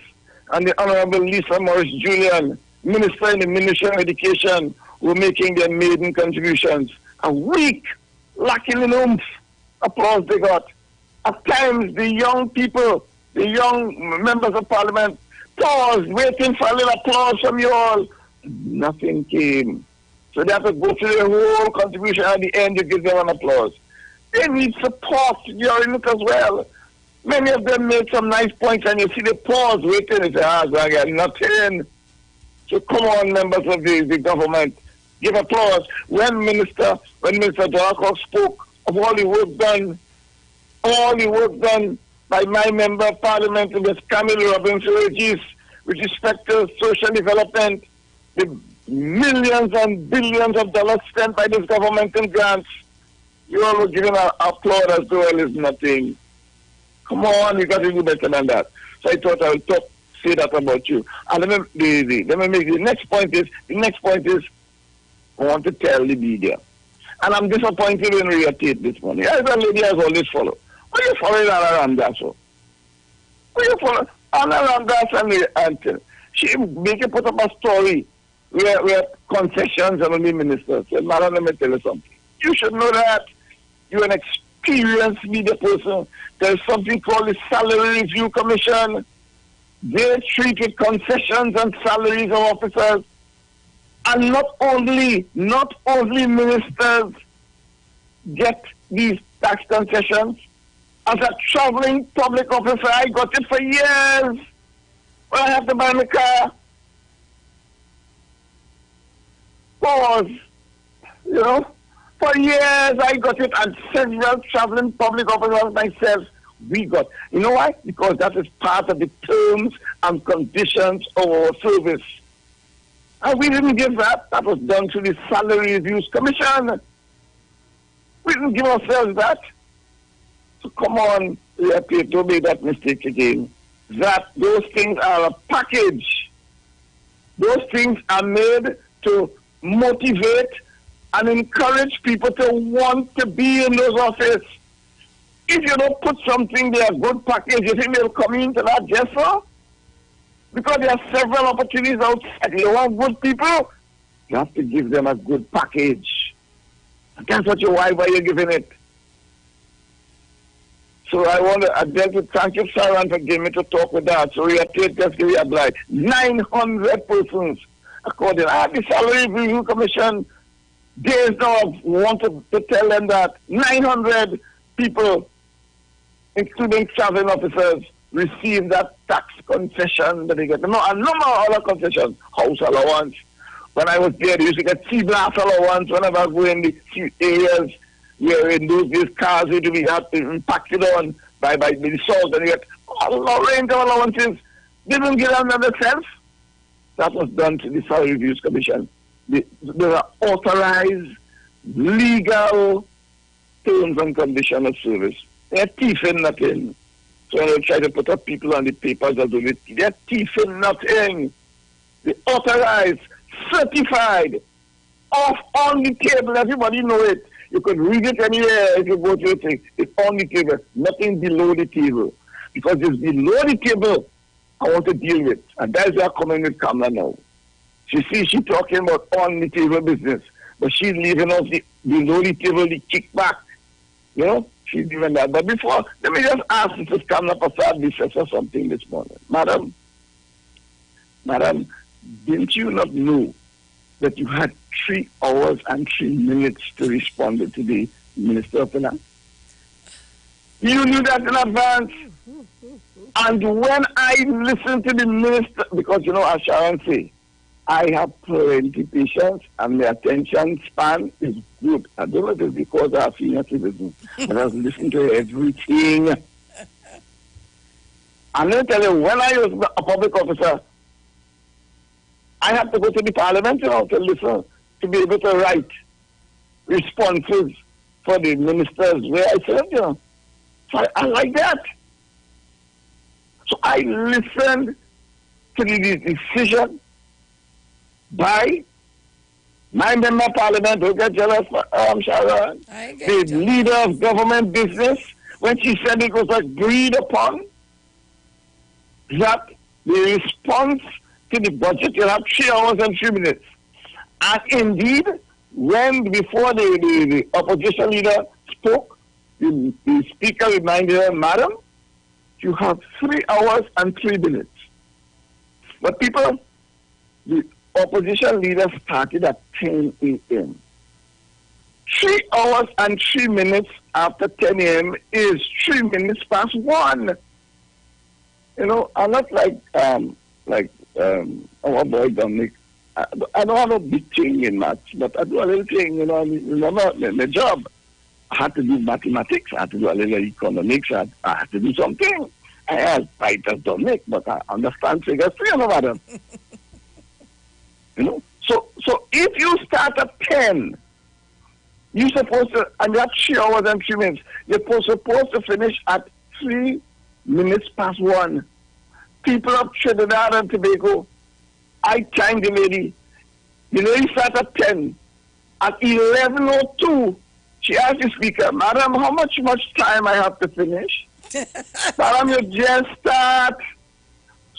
and the Honorable Lisa Morris Julian, Minister in the Ministry of Education, were making their maiden contributions? A weak, lacking in oomph applause they got. At times, the young people, the young members of parliament, Pause, waiting for a little applause from you all. Nothing came. So they have to go through the whole contribution at the end to give them an applause. They need support during it as well. Many of them made some nice points, and you see the pause waiting and say, I got nothing. So come on, members of the government, give applause. When Minister Darkoff spoke of all the work done by my member of parliament, Ms. Camille Robinson-Regis, with respect to social development, the millions and billions of dollars spent by this government in grants, you all were giving an applause as though it is nothing. Come on, you got to do better than that. So I thought I would say that about you. And let me make the next point is I want to tell the media. And I'm disappointed in Ria Tate this morning. As a lady has always followed. Why are you following Anna Ramdas? Why you follow Anna Ramdas and she make you put up a story where concessions and only ministers. So, Madam, let me tell you something. You should know that. You're an experienced media person. There's something called the Salary Review Commission. They treat with concessions and salaries of officers. And not only ministers get these tax concessions. As a traveling public officer, I got it for years. When I have to buy my car. Pause. You know? For years I got it, and several traveling public officers myself, we got. You know why? Because that is part of the terms and conditions of our service. And we didn't give that. That was done through the Salary Reviews Commission. We didn't give ourselves that. So come on, don't make that mistake again. That those things are a package. Those things are made to motivate and encourage people to want to be in those offices. If you don't put something there, a good package, you think they'll come into that just so? Because there are several opportunities outside. You want good people, you have to give them a good package. And that's what why you're giving it. So I want to thank you, Sharon, for giving me to talk with that. So we are just give you a blight. 900 persons, according to the Salary Review Commission. Days now want to tell them that 900 people, including traveling officers, receive that tax concession that they get. No, a number of other concessions, house allowance. When I was there, they used to get C-Blast allowance whenever I go in the areas where in those days cars had to be impacted on by the salt, and you get a range of allowances. They didn't get them themselves. That was done to the Salary Reviews Commission. There are authorized, legal terms and conditions of service. They're teething nothing. So when they try to put up people on the papers that do it, they're teething nothing. They authorized, certified, off on the table. Everybody know it. You could read it anywhere if you go to it. It's on the table. Nothing below the table. Because it's below the table I want to deal with. And that's where I'm coming with Kamala now. She sees she talking about on the table business. But she's leaving us the below the table, the kickback. You know? She's doing that. But before, let me just ask Mrs. Kamala Prasad or something this morning. Madam, didn't you not know that you had 3 hours and 3 minutes to respond to the Minister of Finance? You knew that in advance. And when I listened to the minister, because you know, as Sharon say, I have plenty patience and my attention span is good. I don't know if it's because I'm a senior citizen, but I've listened to everything. And let me tell you, when I was a public officer, I had to go to the parliament, you know, to listen, to be able to write responses for the ministers where I served, you know. So I like that. So I listened to the decision by my member of parliament, who get jealous, Sharon, the leader of government business, when she said it was agreed upon that the response to the budget will have 3 hours and 3 minutes. And indeed, before the opposition leader spoke, the speaker reminded her, Madam, you have 3 hours and 3 minutes. But people, the opposition leader started at 10 a.m. 3 hours and 3 minutes after 10 a.m. is 3 minutes past 1. You know, I'm not like our boy Dominic. I don't have a big thing in maths, but I do a little thing, you know. Remember the job. I had to do mathematics. I had to do a little economics. I had to do something. I had right as Dominic, but I understand figures too, you know, madam. You know, so if you start at 10, you're supposed to, and that's 3 hours and 3 minutes. You're supposed to finish at 3 minutes past 1. People of Trinidad and Tobago, I timed the lady. The lady started at 10. At 11:02, she asked the speaker, "Madam, how much time I have to finish?" "Madam, you just start."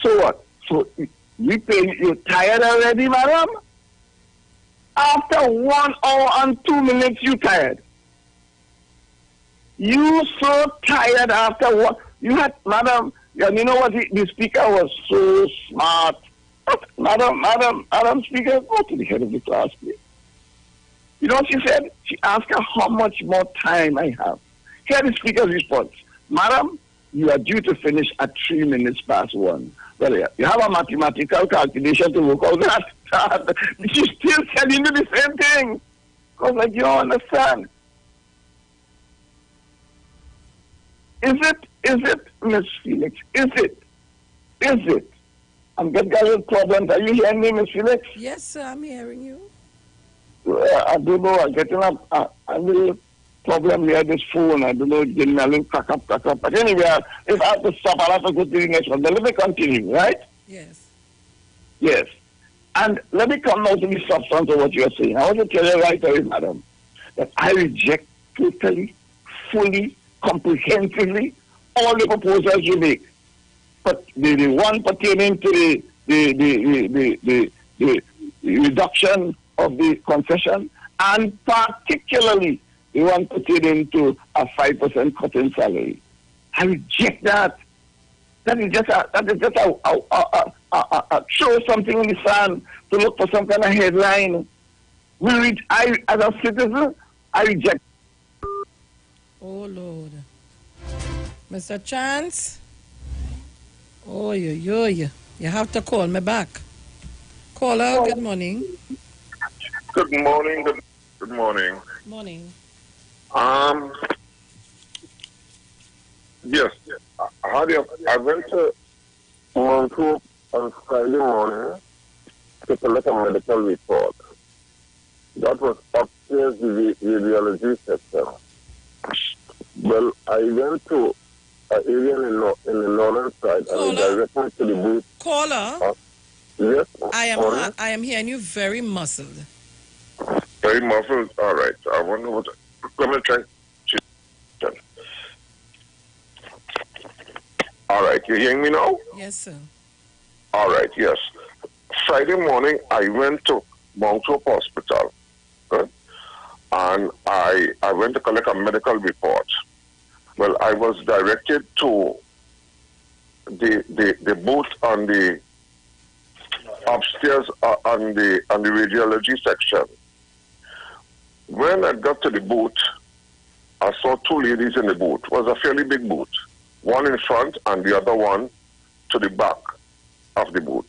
So what? So you're tired already, madam? After 1 hour and 2 minutes, you tired. You so tired after what? You had, madam, and you know what? The speaker was so smart. Madam speaker, go to the head of the class, please. You know what she said? She asked her how much more time I have. Here the speaker's response. "Madam, you are due to finish at 3 minutes past 1. Well, you have a mathematical calculation to work out that. She's still telling you the same thing. Because, like, you don't understand. Is it, Miss Felix? Is it? I'm getting a little problems. Are you hearing me, Miss Felix? Yes, sir, I'm hearing you. I don't know. I'm getting a little problem here, this phone. I don't know, getting a little crack up. But anyway, if I have to stop, I'll have to go to the next one. Then let me continue, right? Yes. Yes. And let me come now to the substance of what you're saying. I want to tell you right away, madam, that I reject totally, fully, comprehensively all the proposals you make. But the one pertaining to the reduction of the concession, and particularly the one pertaining to a 5% cut in salary, I reject that. That is just a throw something in the sand to look for some kind of headline. As a citizen, I reject. Oh Lord, Mr. Chance. Oh, you have to call me back. Caller, good morning. Good morning. Good morning. Morning. Yes, I went to Montreux on Friday morning to collect a medical report. That was upstairs the radiology section. Well, I went to an area in the northern side and directly to the booth. Caller? Yes? I am hearing you very muffled. Very muffled? All right. I wonder what... Let me try. All right. You hearing me now? Yes, sir. All right. Yes. Friday morning, I went to Mount Hope Hospital. Okay? And I went to collect a medical report. Well, I was directed to the booth on the upstairs on the radiology section. When I got to the booth, I saw two ladies in the booth. It was a fairly big booth. One in front and the other one to the back of the booth.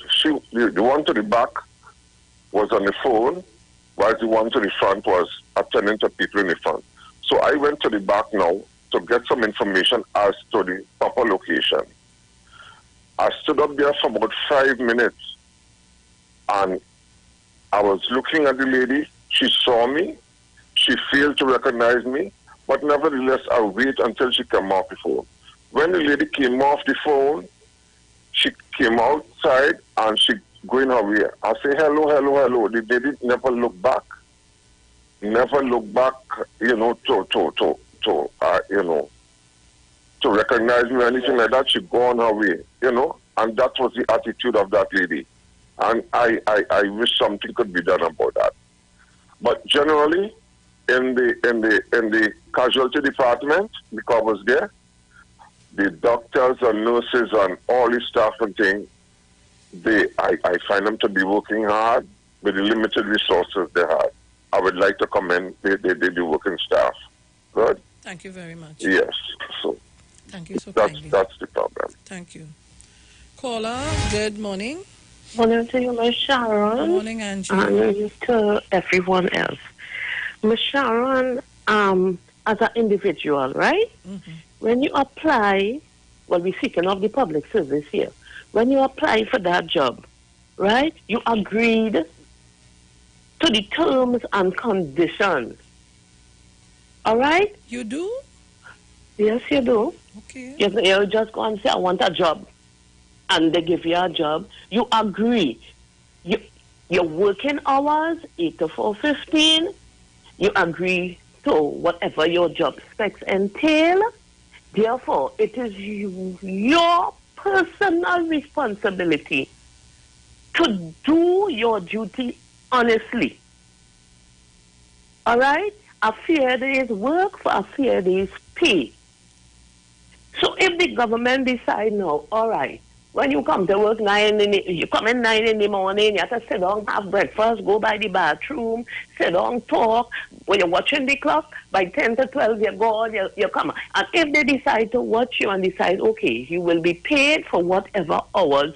The one to the back was on the phone, while the one to the front was attending to people in the front. So I went to the back now to get some information as to the proper location. I stood up there for about 5 minutes and I was looking at the lady. She saw me. She failed to recognize me, but nevertheless, I wait until she came off the phone. When the lady came off the phone, she came outside and she going her way. I say, hello, hello, hello. The lady never looked back. Never looked back, to recognize me or anything like that. She go on her way, and that was the attitude of that lady. And I wish something could be done about that. But generally, in the casualty department, because I was there, the doctors and nurses and all the staff and things, I find them to be working hard with the limited resources they have. I would like to commend the working staff. Good? Thank you very much. Yes. So thank you so kindly. That's the problem. Thank you. Caller, good morning. Morning to you, Miss Sharon. Good morning, Angie. And to everyone else. Miss Sharon, as an individual, right? Mm-hmm. When you apply, well, we're seeking of the public service here. When you apply for that job, right, you agreed to the terms and conditions. All right? You do? Yes, you do. Okay. You just go and say, I want a job. And they give you a job. You agree. Your working hours, 8 to 4:15. You agree to whatever your job specs entail. Therefore, it is your personal responsibility to do your duty honestly. All right? A fair day's work for a fair day's pay. So if the government decide now, all right, when you come to work you come in 9 in the morning, you have to sit down, have breakfast, go by the bathroom, sit down, talk. When you're watching the clock, by 10 to 12, you're gone, you come. And if they decide to watch you and decide, okay, you will be paid for whatever hours,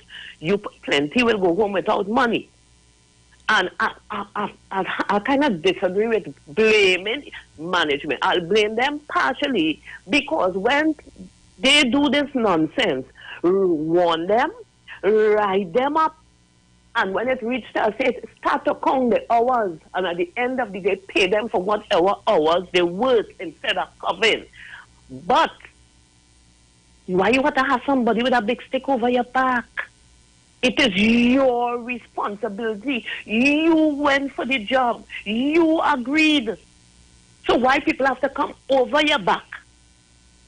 plenty will go home without money. And I kind of disagree with blaming management. I'll blame them partially because when they do this nonsense, warn them, write them up, and when it reaches us, start to count the hours, and at the end of the day, pay them for whatever hours they work instead of covering. But why you want to have somebody with a big stick over your back? It is your responsibility. You went for the job. You agreed. So why people have to come over your back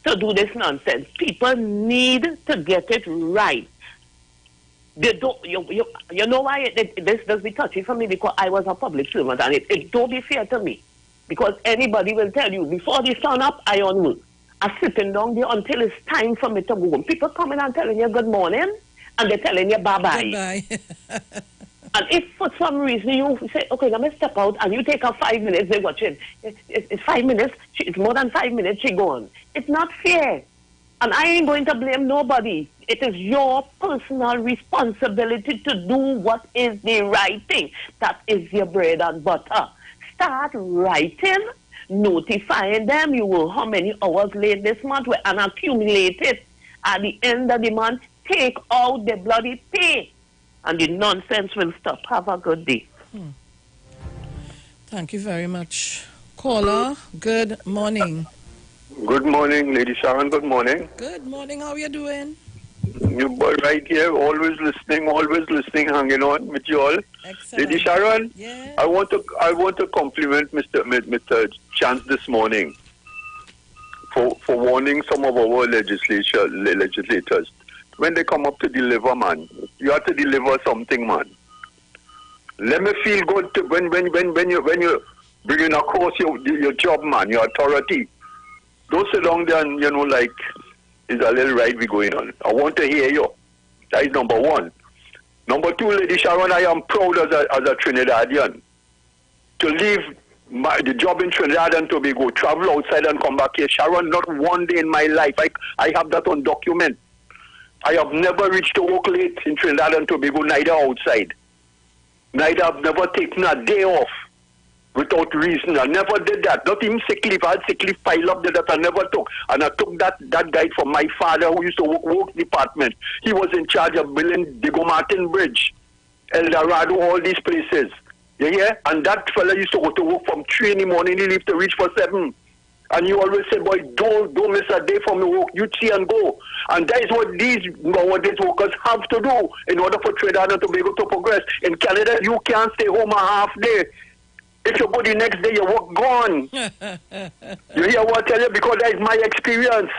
to do this nonsense? People need to get it right. They don't. You know why this does be touchy for me? Because I was a public servant, and it don't be fair to me. Because anybody will tell you, before the sun up, I on work. I'm sitting down there until it's time for me to go home. People coming and telling you good morning, and they're telling you bye-bye. Bye-bye. And if for some reason you say, okay, let me step out, and you take her 5 minutes, they're watching. It's 5 minutes, it's more than 5 minutes, she gone. It's not fair. And I ain't going to blame nobody. It is your personal responsibility to do what is the right thing. That is your bread and butter. Start writing, notifying them you will how many hours late this month and accumulate it. At the end of the month, take out the bloody pay. And the nonsense will stop. Have a good day. Thank you very much. Caller, good morning. Good morning, Lady Sharon. Good morning. Good morning. How are you doing? You boy right here, always listening, hanging on with you all. Excellent. Lady Sharon, yeah. I want to compliment Mr. Chance this morning for warning some of our legislators. When they come up to deliver, man, you have to deliver something, man. Let me feel good when you bringing across your job, man, your authority. Don't sit down there and, like, it's a little ride we going on. I want to hear you. That is number one. Number two, Lady Sharon, I am proud as a Trinidadian to leave the job in Trinidad and Tobago, travel outside and come back here. Sharon, not one day in my life. I have that on document. I have never reached to work late in Trinidad and Tobago, neither outside. Neither I've never taken a day off without reason. I never did that. Not even sick leave. I had sick leave pile up there that I never took. And I took that guide from my father who used to work department. He was in charge of building Diego Martin Bridge, El Dorado, all these places. You hear? And that fella used to go to work from 3 in the morning. He leave to reach for 7. And you always say, boy, don't miss a day from your work. You see and go. And that is what these workers have to do in order for Trinidad and Tobago to progress. In Canada, you can't stay home a half day. If you go the next day, your work gone. You hear what I tell you? Because that is my experience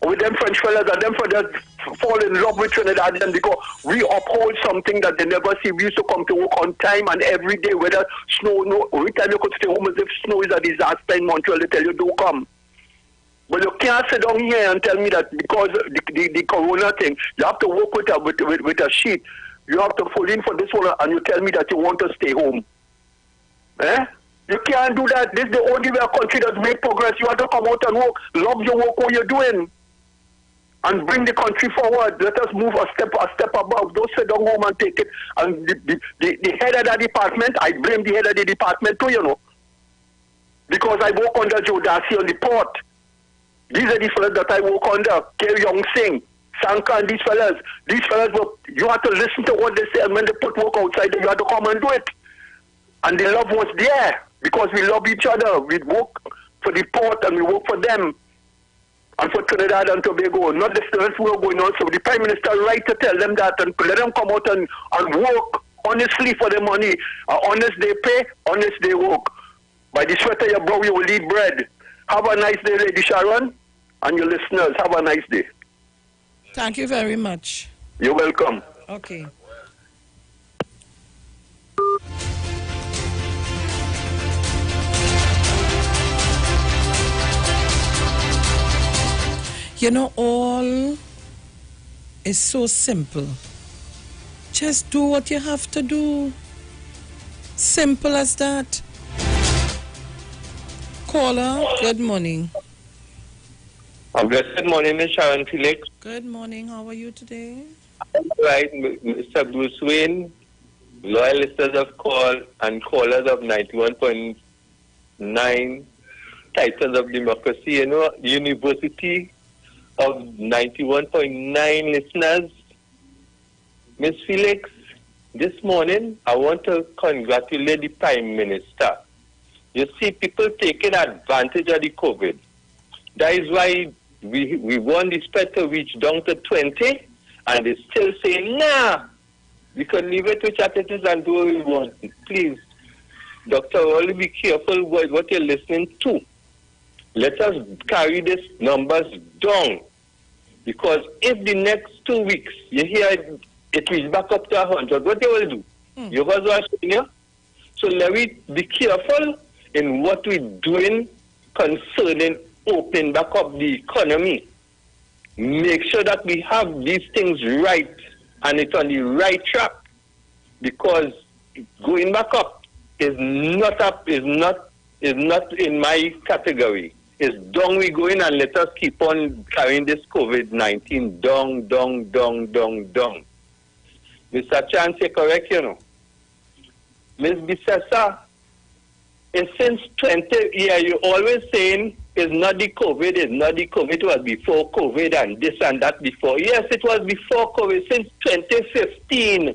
with them French fellas and them fellas fall in love with Trinidadian because we uphold something that they never see. We used to come to work on time and every day, whether snow, no, every time you could stay home as if snow is a disaster in Montreal, they tell you don't come. But you can't sit down here and tell me that because the corona thing, you have to work with a sheet. You have to fill in for this one, and you tell me that you want to stay home. Eh? You can't do that. This is the only way a country does make progress. You have to come out and work. Love your work, what you're doing. And bring the country forward. Let us move a step above. Don't sit down home and take it. And the head of that department, I blame the head of the department too, you know. Because I work under Joe Darcy on the port. These are the fellas that I work under. Kerry Young Singh, Sanka, and these fellas. These fellas, you have to listen to what they say, and when they put work outside, you have to come and do it. And the love was there because we love each other. We work for the port and we work for them. And for Trinidad and Tobago, not the students who are going on. So the Prime Minister right to tell them that and let them come out and work honestly for their money. Honest they pay, honest they work. By the sweat of your brow, you will eat bread. Have a nice day, Lady Sharon, and your listeners. Have a nice day. Thank you very much. You're welcome. Okay. You know, all is so simple. Just do what you have to do. Simple as that. Caller, good morning. Good morning, Ms. Sharon Felix. Good morning. How are you today? Right, Mr. Bruce Wayne, loyal listeners of call and callers of 91.9 Titans of Democracy, you know, University of 91.9 listeners. Ms. Felix, this morning I want to congratulate the Prime Minister. You see, people taking advantage of the COVID. That is why we want the spread to reach down to 20, and they still say, nah, we can leave it to charities and do what we want. Please, Doctor, only be careful with what you're listening to. Let us carry these numbers down. Because if the next 2 weeks you hear it reach back up to 100, what they will do? You guys are saying, so let me be careful in what we're doing concerning opening back up the economy. Make sure that we have these things right and it's on the right track. Because going back up is not in my category. It's down we going, and let us keep on carrying this COVID-19 down. Mr. Chance, you're correct, you know. Ms. Bissessa, since 20 years, you're always saying it's not the COVID, it was before COVID and this and that before. Yes, it was before COVID. Since 2015,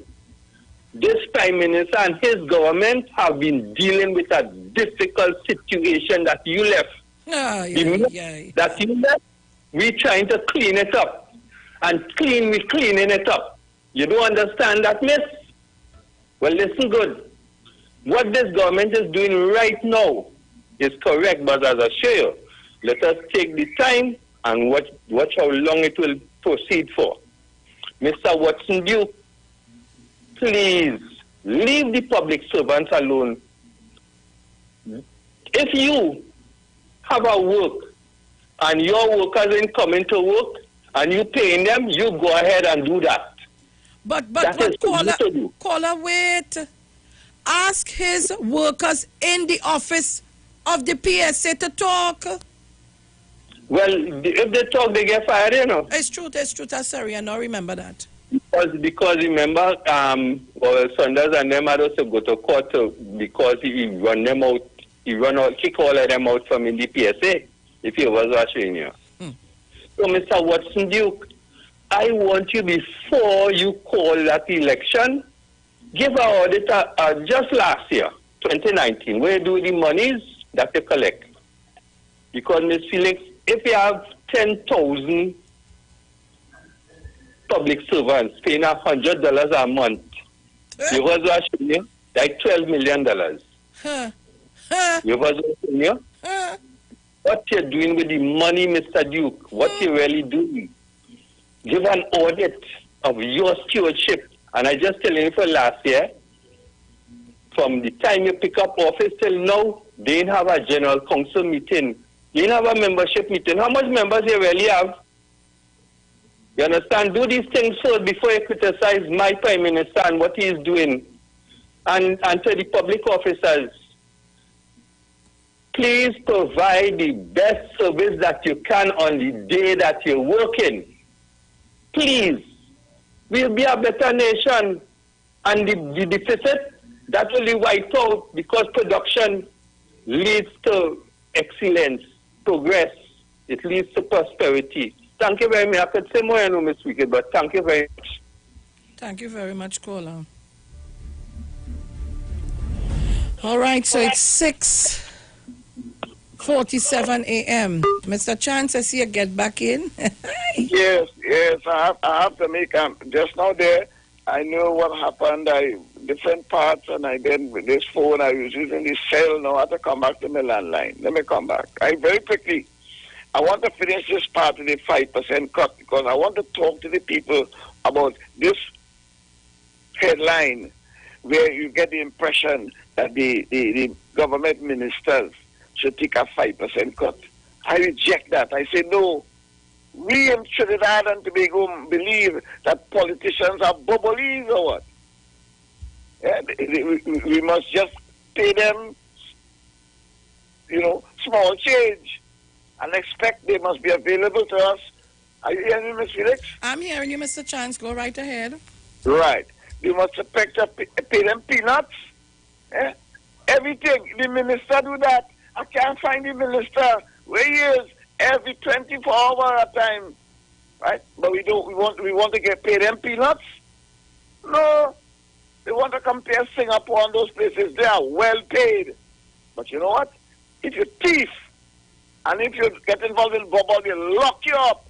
this Prime Minister and his government have been dealing with a difficult situation that you left. That you left, we're trying to clean it up. And we're cleaning it up. You don't understand that, miss? Well, listen good. What this government is doing right now is correct, but as I show you, let us take the time and watch how long it will proceed for. Mr. Watson Duke, please leave the public servants alone. If you have a work and your workers ain't coming to work and you paying them, you go ahead and do that. But caller, wait. Ask his workers in the office of the PSA to talk. Well, if they talk, they get fired, you know. It's true. Sorry, I don't remember that. Because remember, Saunders and them had also go to court because he run them out. He kick all of them out from in the PSA, if you was watching you. So, Mr. Watson Duke, I want you, before you call that election, give our audit just last year, 2019, where do the monies that you collect? Because, Ms. Felix, if you have 10,000 public servants paying $100 a month, you was watching you, like $12 million. You was watching you? What you're doing with the money, Mr. Duke, what you really doing? Give an audit of your stewardship. And I just telling you for last year, from the time you pick up office till now, they didn't have a general council meeting. You have a membership meeting. How much members you really have? You understand? Do these things first before you criticize my Prime Minister and what he is doing. And to the public officers, please provide the best service that you can on the day that you're working. Please. We'll be a better nation. And the deficit, that will be wiped out because production leads to excellence, progress. It leads to prosperity. Thank you very much. I could say more, Miss Wicked, but thank you very much. Thank you very much, caller. All right, so it's 6:47 a.m. Mr. Chance, I see you get back in. Yes, I have to make just now there. I know what happened. Different parts, and then with this phone, I was using this cell. Now I have to come back to my landline. Let me come back. Very quickly, I want to finish this part of the 5% cut because I want to talk to the people about this headline where you get the impression that the government ministers should take a 5% cut. I reject that. I say no. We in Trinidad and Tobago believe that politicians are bubblies or what? Yeah, we must just pay them, small change and expect they must be available to us. Are you hearing me, Ms. Felix? I'm hearing you, Mr. Chance. Go right ahead. Right. We must expect to pay them peanuts. Yeah? Everything. The minister do that. I can't find the minister where he is every 24 hours at a time. Right? But we want to get paid them peanuts? No. They want to compare Singapore and those places. They are well paid. But you know what? If you thief and if you get involved in bubble, they lock you up.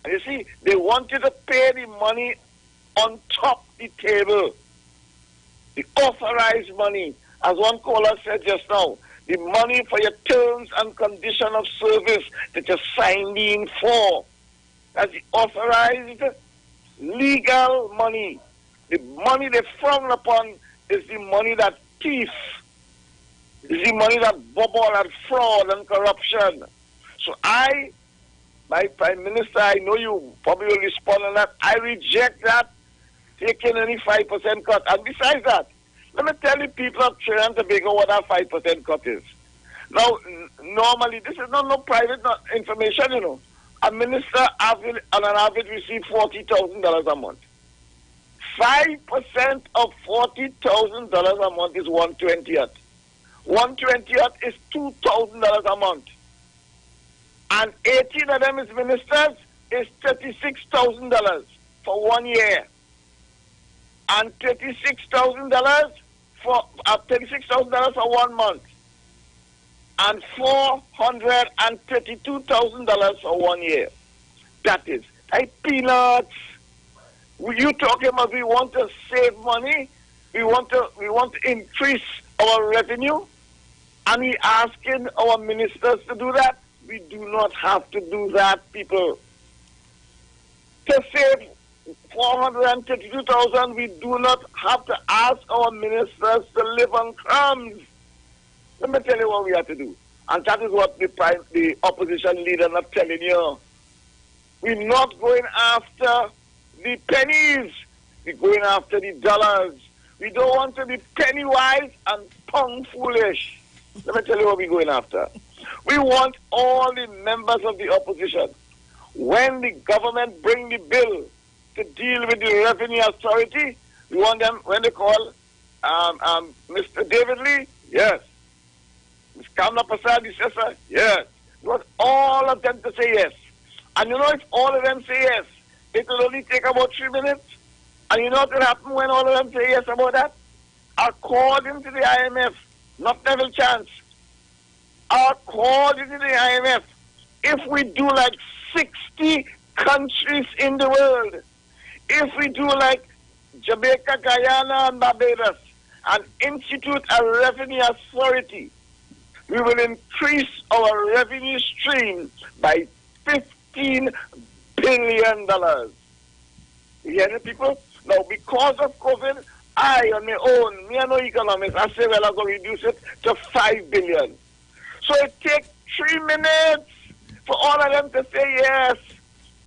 And you see, they want you to pay the money on top the table. The authorized money. As one caller said just now, the money for your terms and condition of service that you're signed in for. That's the authorized, legal money. The money they frown upon is the money that thief. Is the money that bubble and fraud and corruption. So my Prime Minister, I know you probably will respond on that. I reject that, taking any 5% cut. And besides that, let me tell you people of Trinidad and Tobago what that 5% cut is. Now, normally, this is not no private information, A minister on an average receives $40,000 a month. 5% of $40,000 a month is 1/20th. 1/20th is $2,000 a month. And 18 of them is ministers is $36,000 for 1 year. And $36,000 for $1 month. And $432,000 for 1 year. That is peanuts. You talking about we want to save money, we want to increase our revenue, and we asking our ministers to do that. We do not have to do that, people. To save $432,000, we do not have to ask our ministers to live on crumbs. Let me tell you what we have to do. And that is what the opposition leader not telling you. We're not going after the pennies. We're going after the dollars. We don't want to be penny wise and pound foolish. Let me tell you what we're going after. We want all the members of the opposition, when the government bring the bill to deal with the revenue authority, we want them, when they call Mr. David Lee, yes. Ms. Kamla Prasad, yes. We want all of them to say yes. And if all of them say yes, it will only take about 3 minutes. And you know what will happen when all of them say yes about that? According to the IMF, not Neville Chance, according to the IMF, if we do like 60 countries in the world, if we do like Jamaica, Guyana, and Barbados, and institute a revenue authority, we will increase our revenue stream by $15 billion. You hear me, people? Now, because of COVID, I, on my own, me and no economist, I say, well, I'm going to reduce it to $5 billion. So it takes 3 minutes for all of them to say yes,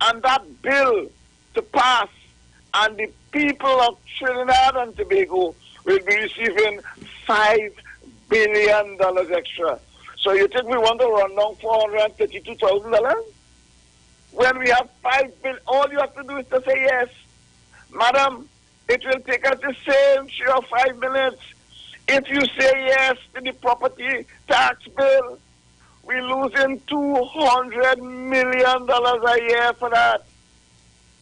and that bill to pass, and the people of Trinidad and Tobago will be receiving $5 billion extra. So you think we want to run down $432,000? When we have $5 billion, all you have to do is to say yes. Madam, it will take us the same share of 5 minutes. If you say yes to the property tax bill, we're losing $200 million a year for that.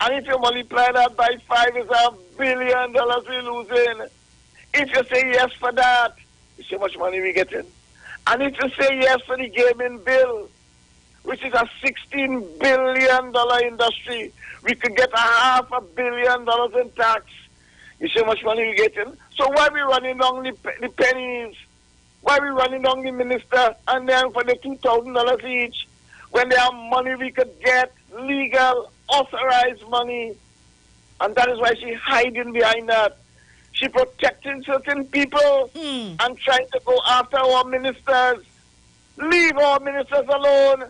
And if you multiply that by 5, it's $1 billion we're losing. If you say yes for that, you see how much money we're getting. And if you say yes for the gaming bill, which is a $16 billion industry, we could get $500 million in tax. You see how much money we're getting? So why are we running down the pennies? Why are we running down the minister and then for the $2,000 each? When there are money we could get, legal, authorized money. And that is why she's hiding behind that. She's protecting certain people and trying to go after our ministers. Leave our ministers alone.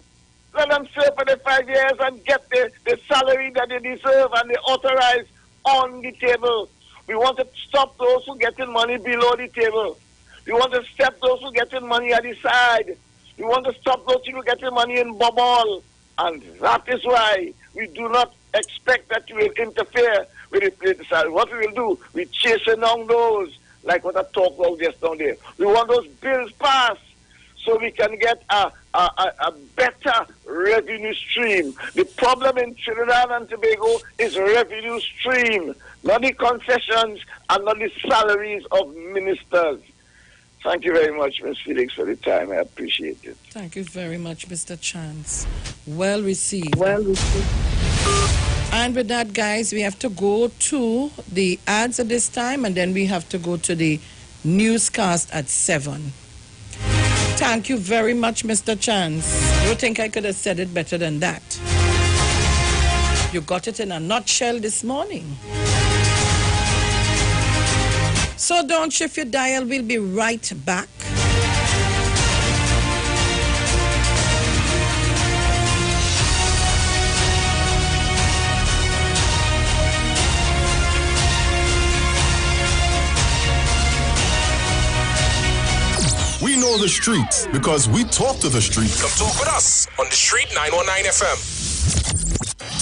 Let them serve for the 5 years and get the salary that they deserve and they authorize on the table. We want to stop those who getting money below the table. We want to stop those who getting money at the side. We want to stop those who getting money in bubble. And that is why we do not expect that you will interfere with the salary. What we will do, we chasing down those, like what I talked about just down there. We want those bills passed so we can get a better revenue stream. The problem in Trinidad and Tobago is revenue stream, not the concessions and not the salaries of ministers. Thank you very much, Ms. Felix, for the time. I appreciate it. Thank you very much, Mr. Chance. Well received. Well received. And with that, guys, we have to go to the ads at this time, and then we have to go to the newscast at 7. Thank you very much, Mr. Chance. You think I could have said it better than that? You got it in a nutshell this morning. So don't shift your dial. We'll be right back. We know the streets because we talk to the streets. Come talk with us on the Street 919 FM.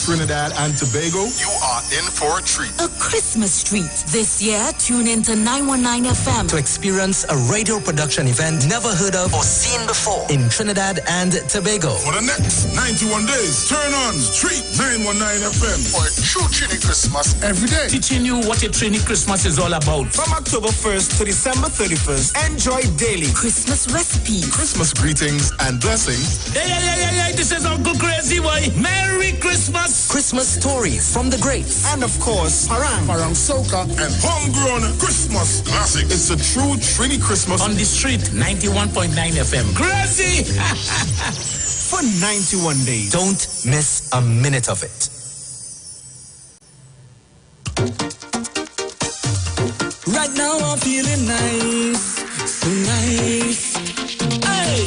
Trinidad and Tobago, you are in for a treat. A Christmas treat. This year, tune in to 919 FM to experience a radio production event never heard of or seen before in Trinidad and Tobago. For the next 91 days, turn on Street 919 FM for a true Trini Christmas every day. Teaching you what a Trini Christmas is all about. From October 1st to December 31st, enjoy daily Christmas recipes, Christmas greetings and blessings. Hey, this is Uncle Crazy Boy. Merry Christmas. Christmas stories from the greats. And of course, Parang Soca, and homegrown Christmas classics. It's a true Trini Christmas on the Street 91.9 FM. Crazy! For 91 days. Don't miss a minute of it. Right now I'm feeling nice, so nice. Hey,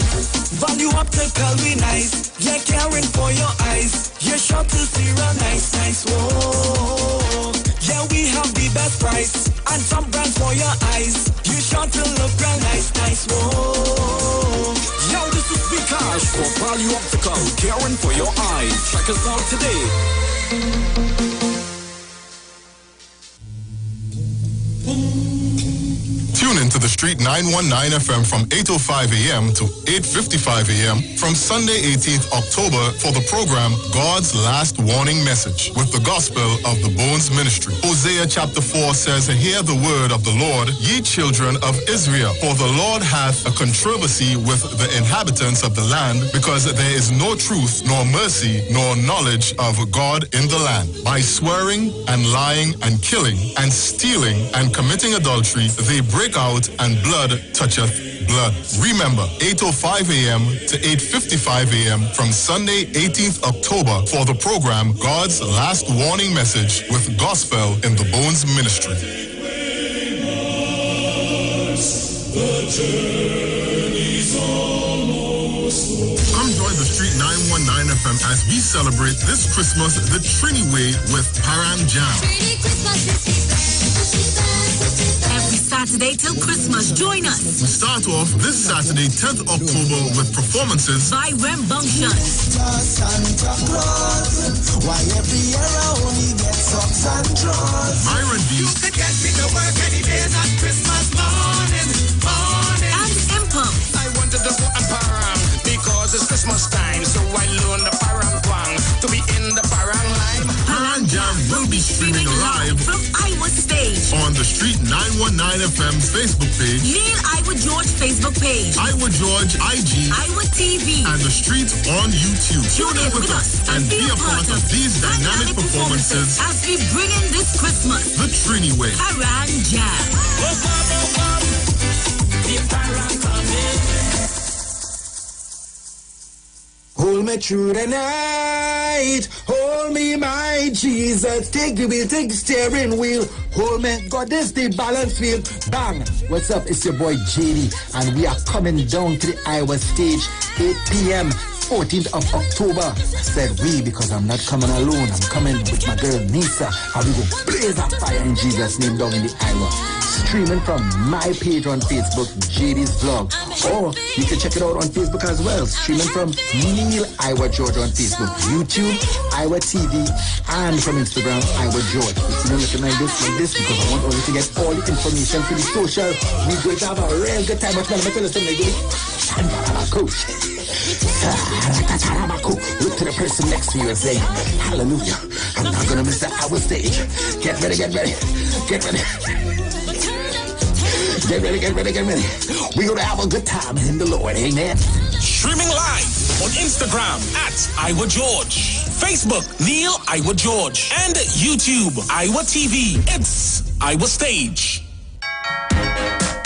value optical, we nice. Yeah, caring for your eyes. You're sure to see real nice, whoa. Yeah, we have the best price and some brands for your eyes. You're sure to look real nice, whoa. Yo, this is Vikash for Value Optical, caring for your eyes. Check us out today. Tune into the Street 919 FM from 8:05 a.m. to 8:55 a.m. from Sunday 18th October for the program God's Last Warning Message with the Gospel of the Bones Ministry. Hosea chapter 4 says, "Hear the word of the Lord, ye children of Israel, for the Lord hath a controversy with the inhabitants of the land, because there is no truth, nor mercy, nor knowledge of God in the land. By swearing and lying and killing and stealing and committing adultery, they break out, and blood toucheth blood." Remember, 8:05 a.m. to 8:55 a.m. from Sunday 18th October for the program God's Last Warning Message with Gospel in the Bones Ministry. The journey's almost over. as we celebrate this Christmas the Trini way with Parang Jam. Every Saturday till Christmas, join us. We start off this Saturday, 10th October, with performances by Rambunctious, Why every year I only get socks and drawers. Myron D. You could get me to work any day that Christmas morning. And Impulse. I wanted to go and parang because it's Christmas time, so I learned the parang twang to be in the parang line. Parang Jam will be streaming live from Iowa Stage on the Street 919 FM Facebook page, Neil Iowa George Facebook page, Iowa George IG, Iowa TV, and the Street on YouTube. Tune in with us and be a part of these dynamic performances as we bring in this Christmas the Trini way. Parang Jam. Hold me through the night. Hold me, my Jesus. Take the wheel, take the steering wheel. Hold me, God, this the balance wheel. Bang. What's up? It's your boy JD, and we are coming down to the Iowa Stage, 8 p.m. 14th of October. I said we because I'm not coming alone. I'm coming with my girl Nisa, and we will blaze up fire in Jesus' name down in the Iowa. Streaming from my page on Facebook, JD's Vlog. Or you can check it out on Facebook as well. Streaming from Neil Iowa George on Facebook, YouTube, Iowa TV, and from Instagram, Iowa George. You know, looking like this because I want all you to get all the information for the social. We're going to have a real good time. What's my Look to the person next to you and say, hallelujah. I'm not going to miss the Iowa Stage. Get ready, get ready. Get ready. Get ready, get ready, get ready. We're going to have a good time in the Lord, amen. Streaming live on Instagram at Iowa George, Facebook Neil Iowa George, and YouTube Iowa TV. It's Iowa Stage.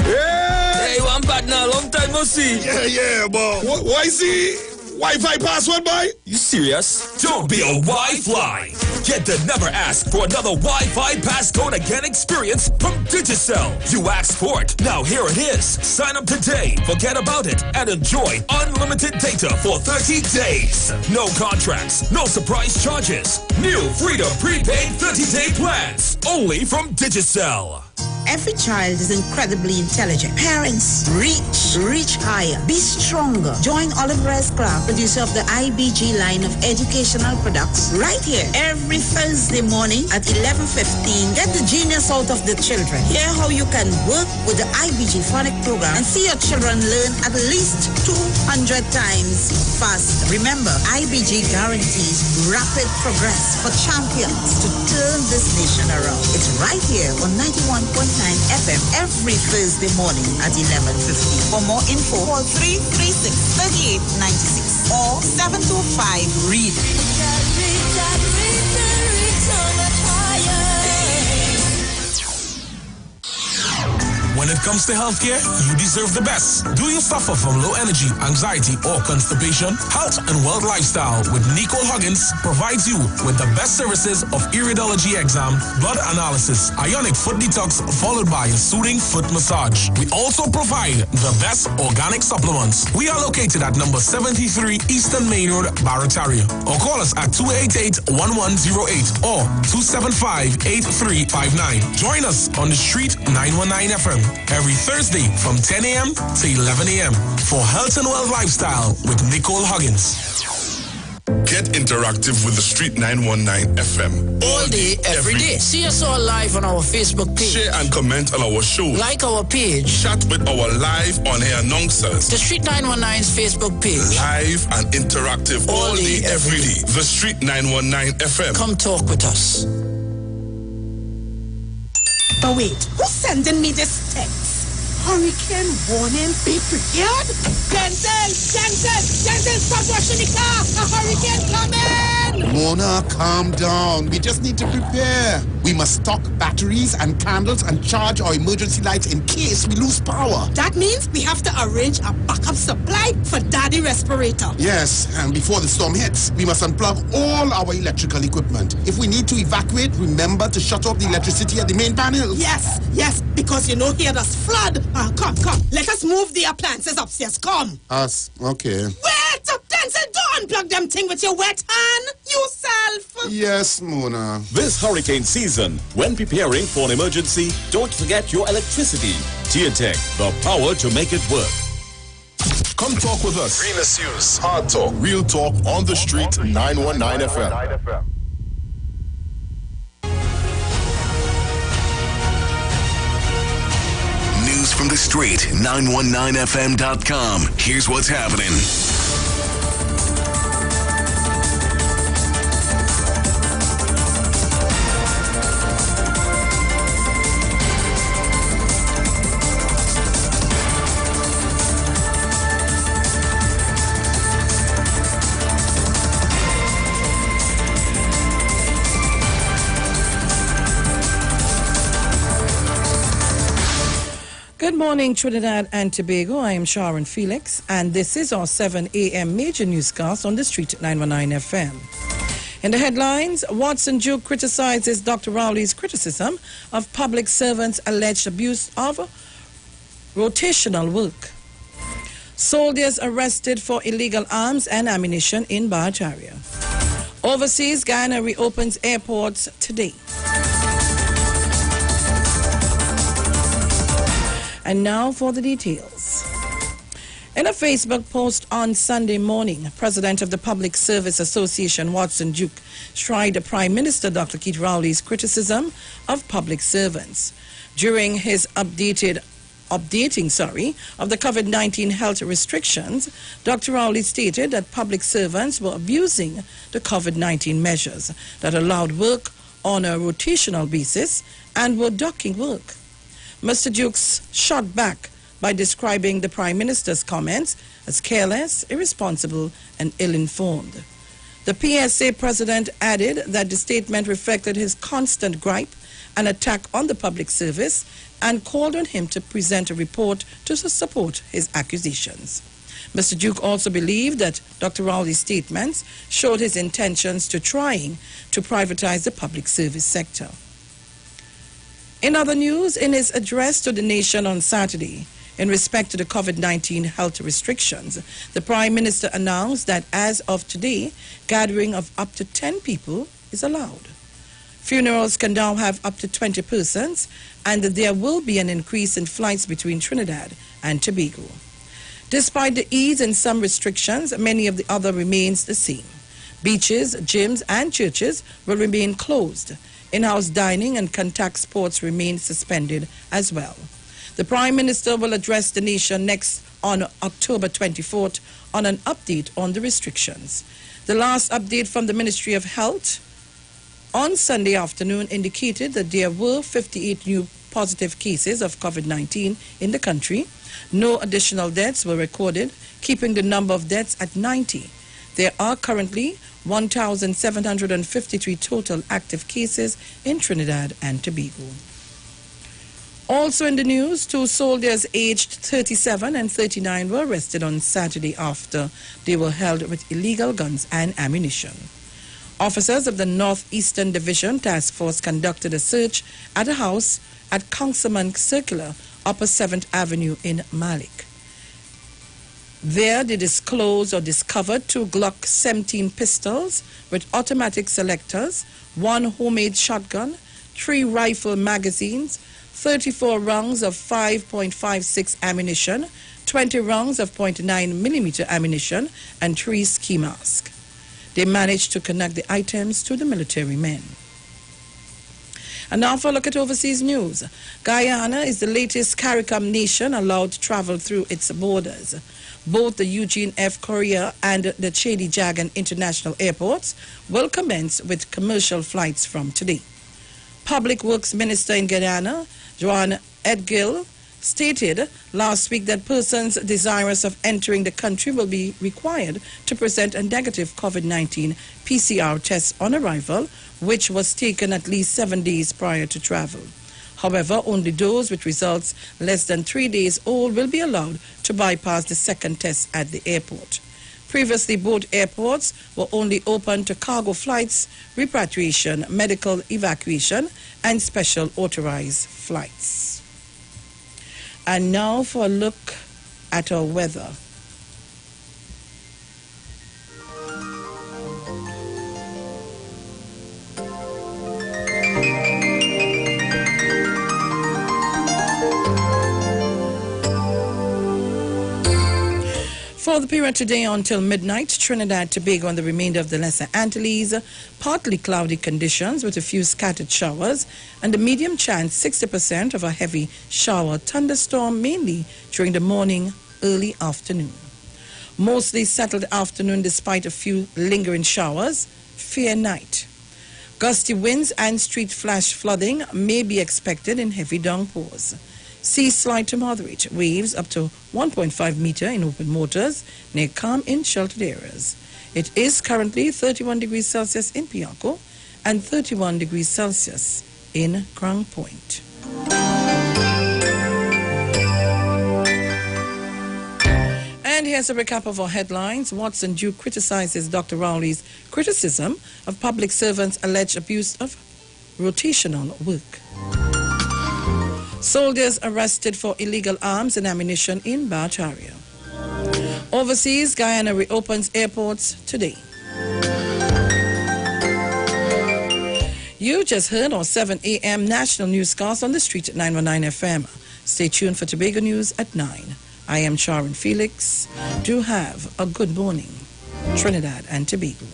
Hey, one partner, long time no see. Yeah, but why see Wi-Fi password, boy? You serious? Don't be a Wi-Fly. Get the never ask for another Wi-Fi passcode again experience from Digicel. You asked for it. Now here it is. Sign up today, forget about it, and enjoy unlimited data for 30 days. No contracts, no surprise charges. New Freedom prepaid 30-day plans. Only from Digicel. Every child is incredibly intelligent. Parents, reach higher. Be stronger. Join Oliver S. Clark, producer of the IBG line of educational products, right here every Thursday morning at 11:15. Get the genius out of the children. Hear how you can work with the IBG phonic program and see your children learn at least 200 times faster. Remember, IBG guarantees rapid progress for champions to turn this nation around. It's right here on 91.9 FM every Thursday morning at 11:15. For more info, call 336-3896 or 725-READ. When it comes to healthcare, you deserve the best. Do you suffer from low energy, anxiety, or constipation? Health and World Lifestyle with Nicole Huggins provides you with the best services of iridology exam, blood analysis, ionic foot detox, followed by a soothing foot massage. We also provide the best organic supplements. We are located at number 73 Eastern Main Road, Barataria. Or call us at 288-1108 or 275-8359. Join us on the Street 919 FM. Every Thursday from 10 a.m. to 11 a.m. for Health and Wealth Lifestyle with Nicole Huggins. Get interactive with the Street 919 FM. All day, every day. See us all live on our Facebook page. Share and comment on our show. Like our page. Chat with our live on-air announcers. The Street 919's Facebook page. Live and interactive all day, every day. The Street 919 FM. Come talk with us. But wait, who's sending me this text? Hurricane warning, be prepared? Denzel, stop rushing the car! A hurricane coming! Mona, calm down. We just need to prepare. We must stock batteries and candles and charge our emergency lights in case we lose power. That means we have to arrange a backup supply for Daddy respirator. Yes, and before the storm hits, we must unplug all our electrical equipment. If we need to evacuate, remember to shut off the electricity at the main panel. Yes, because you know here does flood. Come. Let us move the appliances upstairs. Come. Us, okay. Wait! Denzel, don't! unplug them thing with your wet hand, yourself. Yes, Mona. This hurricane season, when preparing for an emergency, don't forget your electricity. TNTech, the power to make it work. Come talk with us. Venus News. Hard talk, real talk on the street, 919 FM. News from the street, 919fm.com. Here's what's happening. Good morning, Trinidad and Tobago. I am Sharon Felix, and this is our 7 a.m. major newscast on the street at 919 FM. In the headlines, Watson Duke criticizes Dr. Rowley's criticism of public servants' alleged abuse of rotational work. Soldiers arrested for illegal arms and ammunition in Barataria. Overseas, Guyana reopens airports today. And now for the details. In a Facebook post on Sunday morning, President of the Public Service Association, Watson Duke, tried Prime Minister Dr. Keith Rowley's criticism of public servants. During his updating of the COVID-19 health restrictions, Dr. Rowley stated that public servants were abusing the COVID-19 measures that allowed work on a rotational basis and were ducking work. Mr. Dukes shot back by describing the Prime Minister's comments as careless, irresponsible, and ill-informed. The PSA president added that the statement reflected his constant gripe and attack on the public service and called on him to present a report to support his accusations. Mr. Duke also believed that Dr. Rowley's statements showed his intentions to trying to privatize the public service sector. In other news, in his address to the nation on Saturday, in respect to the COVID-19 health restrictions, the Prime Minister announced that as of today, gathering of up to 10 people is allowed. Funerals can now have up to 20 persons, and that there will be an increase in flights between Trinidad and Tobago. Despite the ease in some restrictions, many of the other remains the same. Beaches, gyms, and churches will remain closed. In-house dining and contact sports remain suspended as well. The Prime Minister will address the nation next on October 24th on an update on the restrictions. The last update from the Ministry of Health on Sunday afternoon indicated that there were 58 new positive cases of COVID-19 in the country. No additional deaths were recorded, keeping the number of deaths at 90. There are currently 1,753 total active cases in Trinidad and Tobago. Also in the news, 2 soldiers aged 37 and 39 were arrested on Saturday after they were held with illegal guns and ammunition. Officers of the Northeastern Division Task Force conducted a search at a house at Councilman Circular, Upper 7th Avenue in Malik. There they discovered 2 Glock 17 pistols with automatic selectors, 1 homemade shotgun, 3 rifle magazines, 34 rounds of 5.56 ammunition, 20 rounds of .9mm ammunition, and 3 ski masks. They managed to connect the items to the military men. And now for a look at overseas news. Guyana is the latest CARICOM nation allowed to travel through its borders. Both the Eugene F. Correa and the Chedi Jagan International Airports will commence with commercial flights from today. Public Works Minister in Guyana, Joan Edgill, stated last week that persons desirous of entering the country will be required to present a negative COVID-19 PCR test on arrival, which was taken at least 7 days prior to travel. However, only those with results less than 3 days old will be allowed to bypass the second test at the airport. Previously, both airports were only open to cargo flights, repatriation, medical evacuation, and special authorized flights. And now for a look at our weather. For the period today until midnight, Trinidad, Tobago and the remainder of the Lesser Antilles, partly cloudy conditions with a few scattered showers and a medium chance 60% of a heavy shower thunderstorm mainly during the morning, early afternoon. Mostly settled afternoon despite a few lingering showers, fair night. Gusty winds and street flash flooding may be expected in heavy downpours. Seas slight to moderate, waves up to 1.5 meter in open waters, near calm in sheltered areas. It is currently 31 degrees Celsius in Piarco and 31 degrees Celsius in Crown Point. And here's a recap of our headlines. Watson Duke criticizes Dr. Rowley's criticism of public servants' alleged abuse of rotational work. Soldiers arrested for illegal arms and ammunition in Bataria. Overseas, Guyana reopens airports today. You just heard our 7 a.m. national newscast on the street at 919 FM. Stay tuned for Tobago News at 9. I am Sharon Felix. Do have a good morning, Trinidad and Tobago.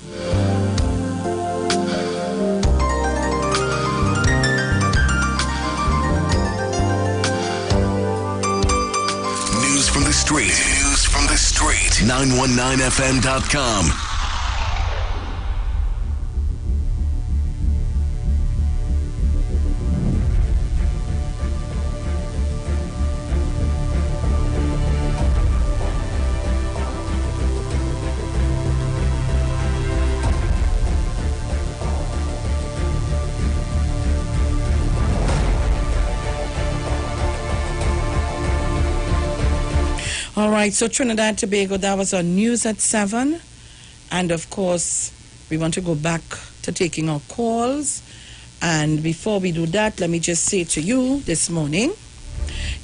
News from the street. News from the street. 919fm.com. All right, so Trinidad Tobago, that was our news at 7. And of course, we want to go back to taking our calls. And before we do that, let me just say to you this morning,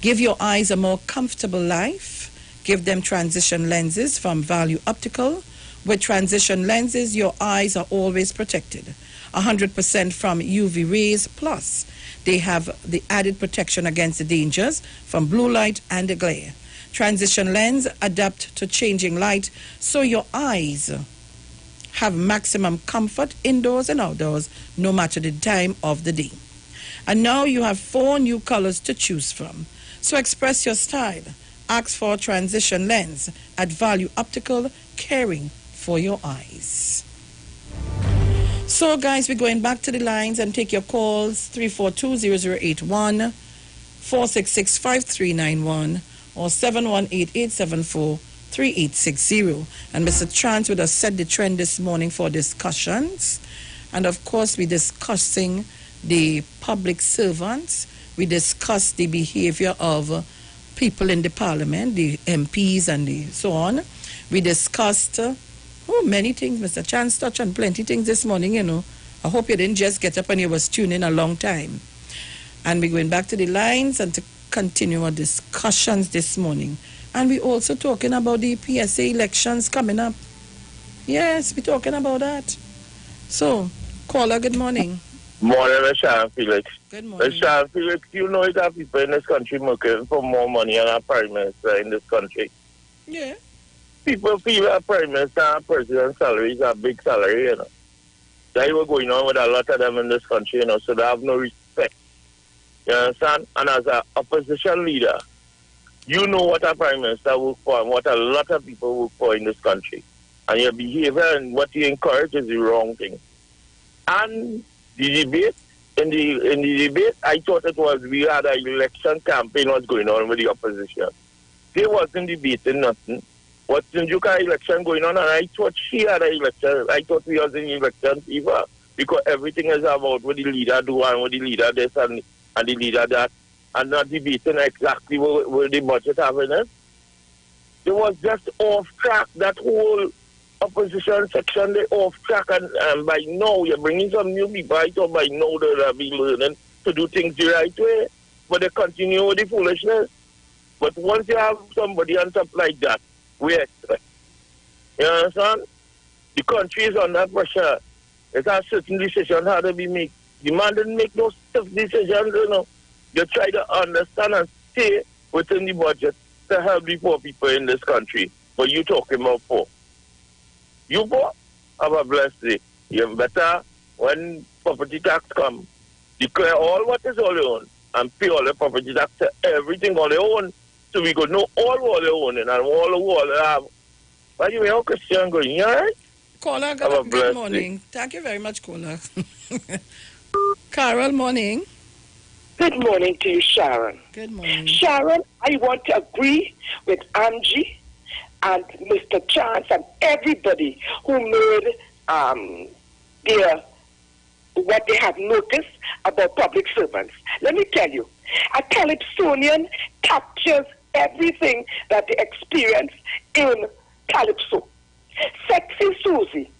give your eyes a more comfortable life. Give them transition lenses from Value Optical. With transition lenses, your eyes are always protected. 100% from UV rays, plus they have the added protection against the dangers from blue light and the glare. Transition lens adapt to changing light, so your eyes have maximum comfort indoors and outdoors, no matter the time of the day. And now you have 4 new colors to choose from. So express your style. Ask for transition lens at Value Optical, caring for your eyes. So guys, we're going back to the lines and take your calls. 342-0081, 466-5391. or 718-874-3860. And Mr. Chance would have set the trend this morning for discussions. And of course, we're discussing the public servants. We discussed the behavior of people in the parliament, the MPs and the so on. We discussed many things. Mr. Chance touched on plenty things this morning, you know. I hope you didn't just get up and you was tuning a long time. And we're going back to the lines and to continue our discussions this morning. And we're also talking about the PSA elections coming up. Yes, we're talking about that. So, caller, good morning. Morning, Sean Felix. Good morning. Sean Felix, you know that people in this country looking for more money than our prime minister in this country. Yeah. People feel our prime minister and president salaries are big salary, you know. That was going on with a lot of them in this country, you know, so they have no respect. You understand? And as an opposition leader, you know what a prime minister works for and what a lot of people work for in this country. And your behavior and what you encourage is the wrong thing. And the debate, in the debate, I thought it was we had an election campaign was going on with the opposition. They wasn't debating nothing. What's in Juka election going on, and I thought she had an election. I thought we was in election fever because everything is about what the leader do and what the leader this and the leader that, and not debating exactly what the budget having it. It was just off track. That whole opposition section, they off track, and by now you're bringing some new people. I thought by now they'll be learning to do things the right way, but they continue with the foolishness. But once you have somebody on top like that, we expect. You understand? The country is under pressure. It's a certain decision how to be made. The man didn't make no stiff decisions, you know. You try to understand and stay within the budget to help the poor people in this country. But you talking about poor. You poor, have a blessed day. You better, when property tax come, declare all what is all your own and pay all the property tax to everything all your own, so we could know all what your own and all the wall have. But you know, Christian going, you all right? Caller, good morning. Thank you very much, caller. Carol, morning. Good morning to you, Sharon. Good morning. Sharon, I want to agree with Angie and Mr. Chance and everybody who made what they have noticed about public servants. Let me tell you, a Calypsonian captures everything that they experience in Calypso. Sexy Susie,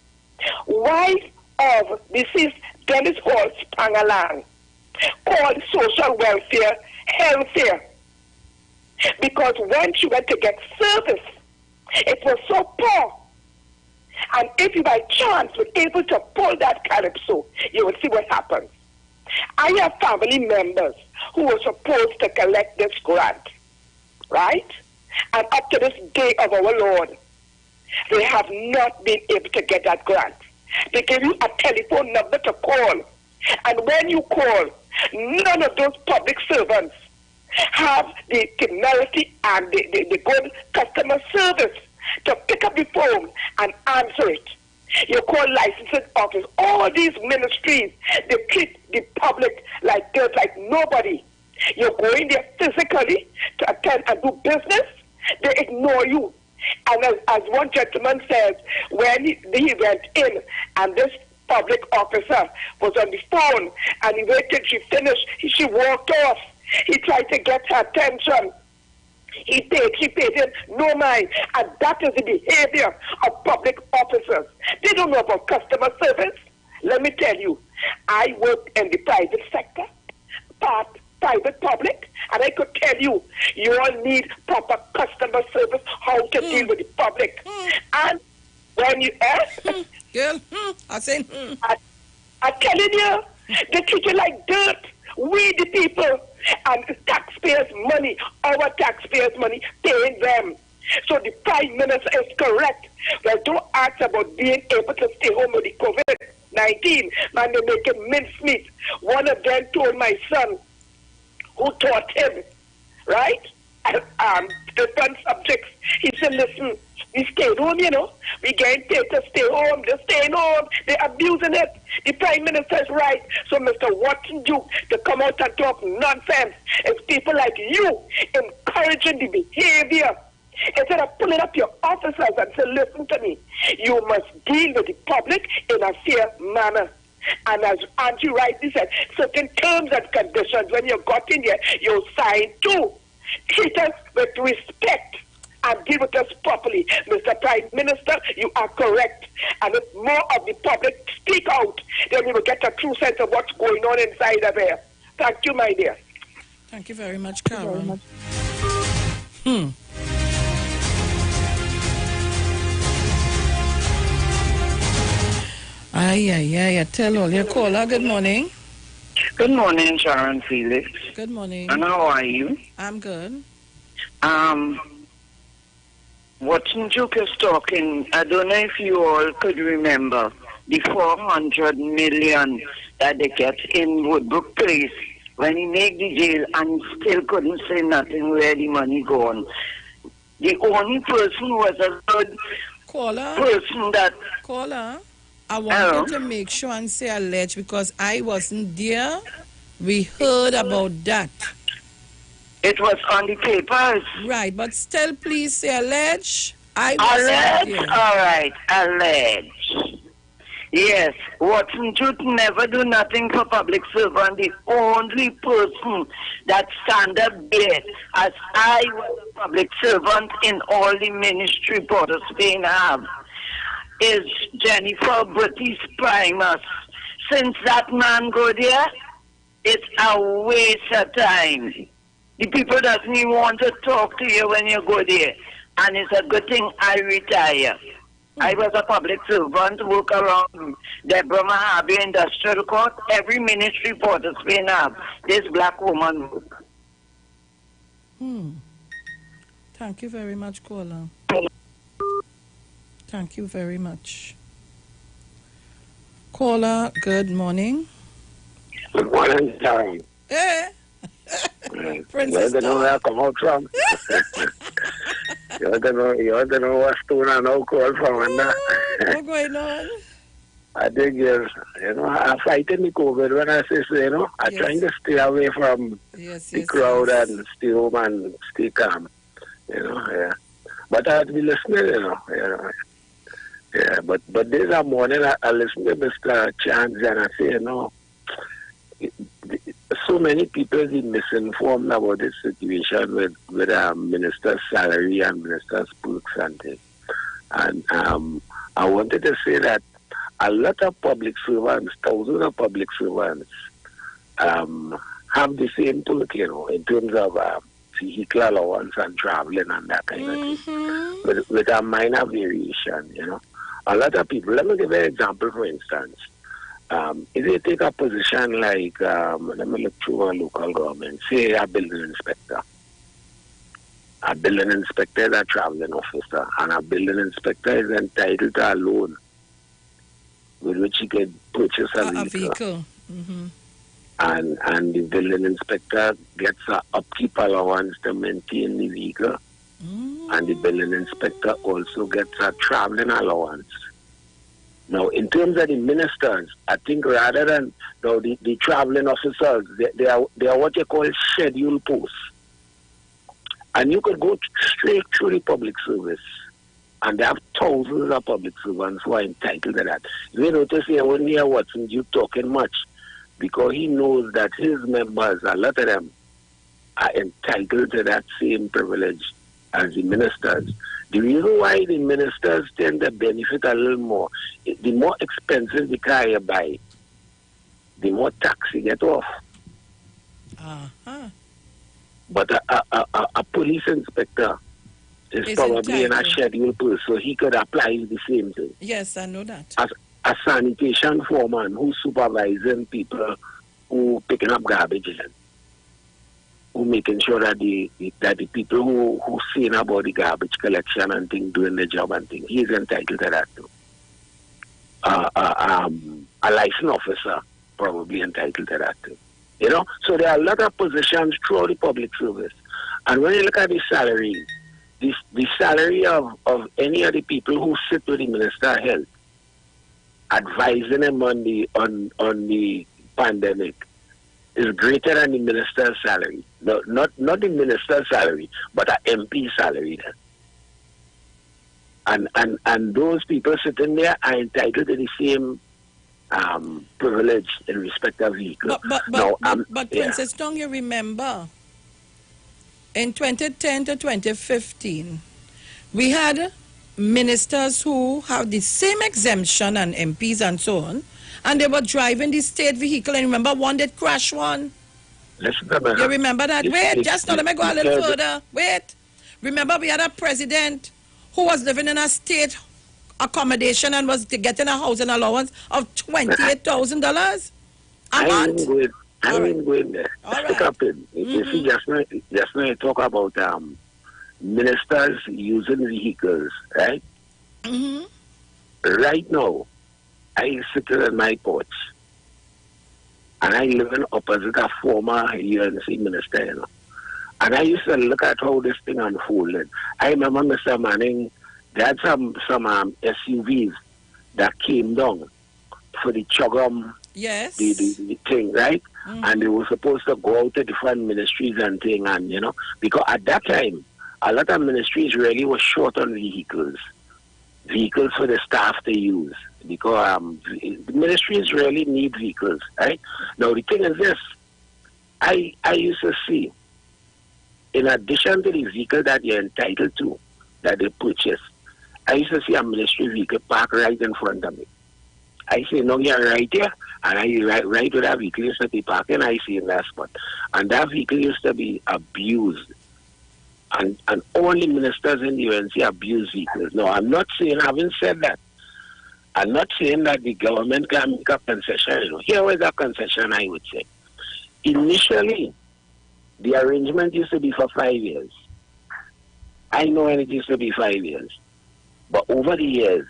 wife of deceased Dennis Hall Spangalang, called social welfare healthcare. Because when she went to get service, it was so poor. And if you by chance were able to pull that Calypso, you will see what happens. I have family members who were supposed to collect this grant, right? And up to this day of our Lord, they have not been able to get that grant. They give you a telephone number to call. And when you call, none of those public servants have the temerity and the good customer service to pick up the phone and answer it. You call licensing office. All these ministries, they treat the public like they're like nobody. You go in there physically to attend and do business, they ignore you. And as one gentleman says, when he went in and this public officer was on the phone and he waited, she finished, she walked off. He tried to get her attention. She paid him no mind. And that is the behavior of public officers. They don't know about customer service. Let me tell you, I work in the private sector, private public, and I could tell you, you all need proper customer service, how to deal with the public. And when you ask, girl, I say, I'm telling you, they treat you like dirt. We the people, and the taxpayers' money, our taxpayers' money, paying them. So the Prime Minister is correct. Well, don't ask about being able to stay home with the COVID-19. Man, they're making mincemeat. One of them told my son, who taught him, right? Different subjects. He said, listen, we stayed home, you know. We getting paid to stay home. They're staying home. They're abusing it. The Prime Minister is right. So Mr. Watson Duke to come out and talk nonsense. It's people like you encouraging the behavior. Instead of pulling up your officers and say, listen to me, you must deal with the public in a fair manner. And as Auntie rightly said, certain terms and conditions, when you got in there, you signed too. Treat us with respect and deal with us properly. Mr. Prime Minister, you are correct. And if more of the public speak out, then we will get a true sense of what's going on inside of there. Thank you, my dear. Thank you very much, Carol. I tell all your caller. Good morning. Good morning, Sharon Felix. Good morning. And how are you? I'm good. Watson Duke is talking. I don't know if you all could remember the 400 million that they get in Woodbrook Place when he made the jail and still couldn't say nothing where the money gone. The only person who was a good person that... Caller, I wanted to make sure and say alleged because I wasn't there. We heard about that. It was on the papers. Right, but still please say alleged. I wasn't there. All right, alleged. Yes, Watson Duke never do nothing for public servant. The only person that stand up there as I was a public servant in all the ministry Port of Spain have is Jennifer British Primus. Since that man go there, it's a waste of time. The people doesn't even want to talk to you when you go there. And it's a good thing I retire. I was a public servant, work around Deborah Mahabi Industrial Court. Every ministry Port of Spain have this black woman work. Thank you very much, caller. Thank you very much. Caller, good morning. Good morning, Tom. Hey. Princess, you don't know where I come out from. You don't know what stone I now call from. What's going on? I think, I'm fighting the COVID when I say so, I'm trying to stay away from the crowd and stay home and stay calm, yeah. But I have to be listening, Yeah, but this morning I listen to Mr. Chance and I say, so many people are misinformed about this situation with minister's salary and minister's perks and things. And I wanted to say that a lot of public servants, thousands of public servants, have the same perk, in terms of vehicle allowance and traveling and that kind of thing, with a minor variation, A lot of people, let me give an example, for instance. If you take a position like, let me look through a local government, say a building inspector. A building inspector is a traveling officer, and a building inspector is entitled to a loan with which he can purchase a vehicle. And the building inspector gets an upkeep allowance to maintain the vehicle. And the building inspector also gets a traveling allowance. Now, in terms of the ministers, I think rather than the traveling officers, they are what you call scheduled posts. And you could go straight through the public service, and they have thousands of public servants who are entitled to that. You notice here when you hear Watson, you talking much, because he knows that his members, a lot of them, are entitled to that same privilege as the ministers. The reason why the ministers tend to benefit a little more, the more expensive the car you buy, the more tax you get off. But a police inspector is probably in a scheduled post, so he could apply the same thing. Yes, I know that. As a sanitation foreman who's supervising people who picking up garbage, who making sure that the people who seen about the garbage collection and things doing the job and things, he's entitled to that too. A license officer probably entitled to that too. So there are a lot of positions throughout the public service. And when you look at the salary, the salary of any of the people who sit with the Minister of Health, advising him on the pandemic, is greater than the minister's salary. No, not the minister's salary, but an MP salary then. And those people sitting there are entitled to the same privilege in respect of vehicle. But Princess Tong, you remember, in 2010 to 2015, we had ministers who have the same exemption and MPs and so on, and they were driving the state vehicle. And remember one that crashed one? Listen to me. You remember that? Wait, just now, let me go a little further. Wait. Remember we had a president who was living in a state accommodation and was getting a housing allowance of $28,000 a month? I ain't going there. Stick up in. You see, just now you talk about ministers using vehicles, right? Right now, I sit in my porch, and I live in opposite a former UNC minister, And I used to look at how this thing unfolded. I remember Mr. Manning, they had some SUVs that came down for the Chogam, the thing, right? And they were supposed to go out to different ministries and thing, and because at that time, a lot of ministries really were short on vehicles for the staff to use, because the ministries really need vehicles, right? Now the thing is this, I used to see, in addition to the vehicle that you're entitled to, that they purchase, I used to see a ministry vehicle parked right in front of me. I say, no, you're right here. And I right to that vehicle used to be parked, and I see in that spot. And that vehicle used to be abused. And only ministers in the UNC abuse vehicles. No, I'm not saying, having said that, I'm not saying that the government can make a concession. Here was a concession, I would say. Initially, the arrangement used to be for 5 years. I know when it used to be 5 years. But over the years,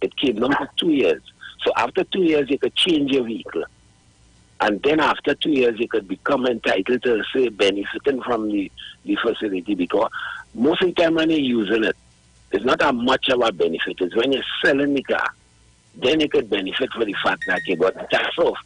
it came down to 2 years. So after 2 years, you could change your vehicle. And then after 2 years, you could become entitled to, say, benefiting from the facility, because most of the time when you're using it, it's not that much of a benefit. It's when you're selling the car, then you could benefit for the fact that you got the tax off,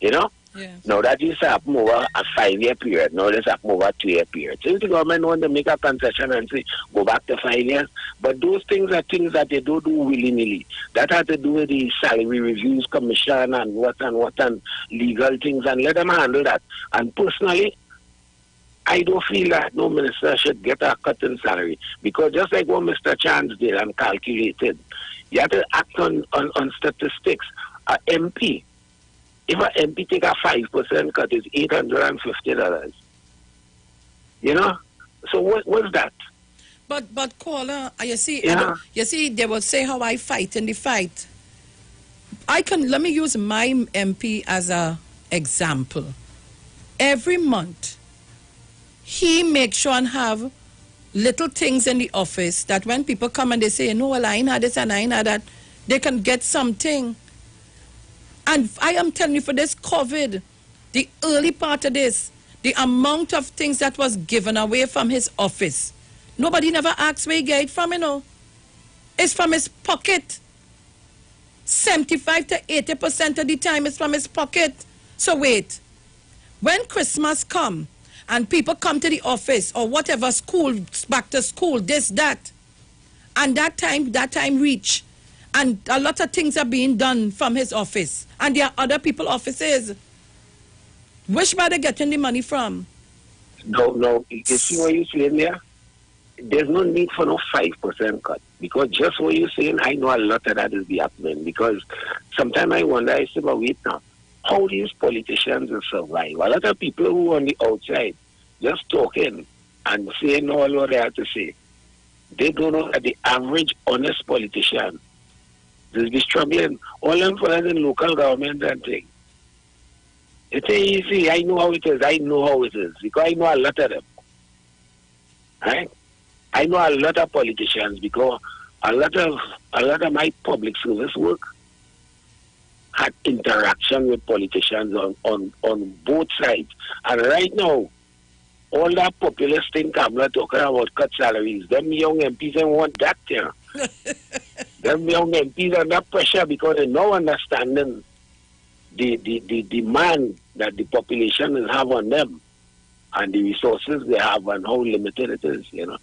you know? Yes. Now that used to happen over a 5-year period. Now this happen over a 2-year period. So if the government want to make a concession and say, go back to 5 years, but those things are things that they don't do willy-nilly. That has to do with the salary reviews commission and what and legal things, and let them handle that. And personally, I don't feel that no minister should get a cut in salary, because just like what Mr. Chance did and calculated, you have to act on statistics. A MP, if an MP take a 5% cut, it's $850. You know? So what's that? But caller, you see, Yeah. you see, they will say how I fight in the fight. Let me use my MP as a example. Every month, he makes sure and have little things in the office that when people come and they say, no, well, I ain't had this and I ain't had that, they can get something. And I am telling you, for this COVID, the early part of this, the amount of things that was given away from his office, nobody never asked where he get it from, you know. It's from his pocket. 75 to 80% of the time it's from his pocket. So wait, when Christmas come and people come to the office or whatever, school, back to school, this, that, and that time reach, and a lot of things are being done from his office, and there are other people's offices. Which where they getting the money from? No, you see what you're saying there? There's no need for no 5% cut, because just what you're saying, I know a lot of that is be happening, because sometimes I wonder, I say, but wait now, how these politicians will survive? A lot of people who are on the outside just talking and saying all what they have to say, they don't know that the average honest politician will be struggling. All them fellas in local government and things. It's easy. I know how it is. Because I know a lot of them. Right? I know a lot of politicians, because a lot of my public service work had interaction with politicians on both sides. And right now, all that populist thing Kamala talking about cut salaries, them young MPs don't want that there. Them young MPs are under pressure because they no understanding the demand that the population will have on them and the resources they have and how limited it is, you know.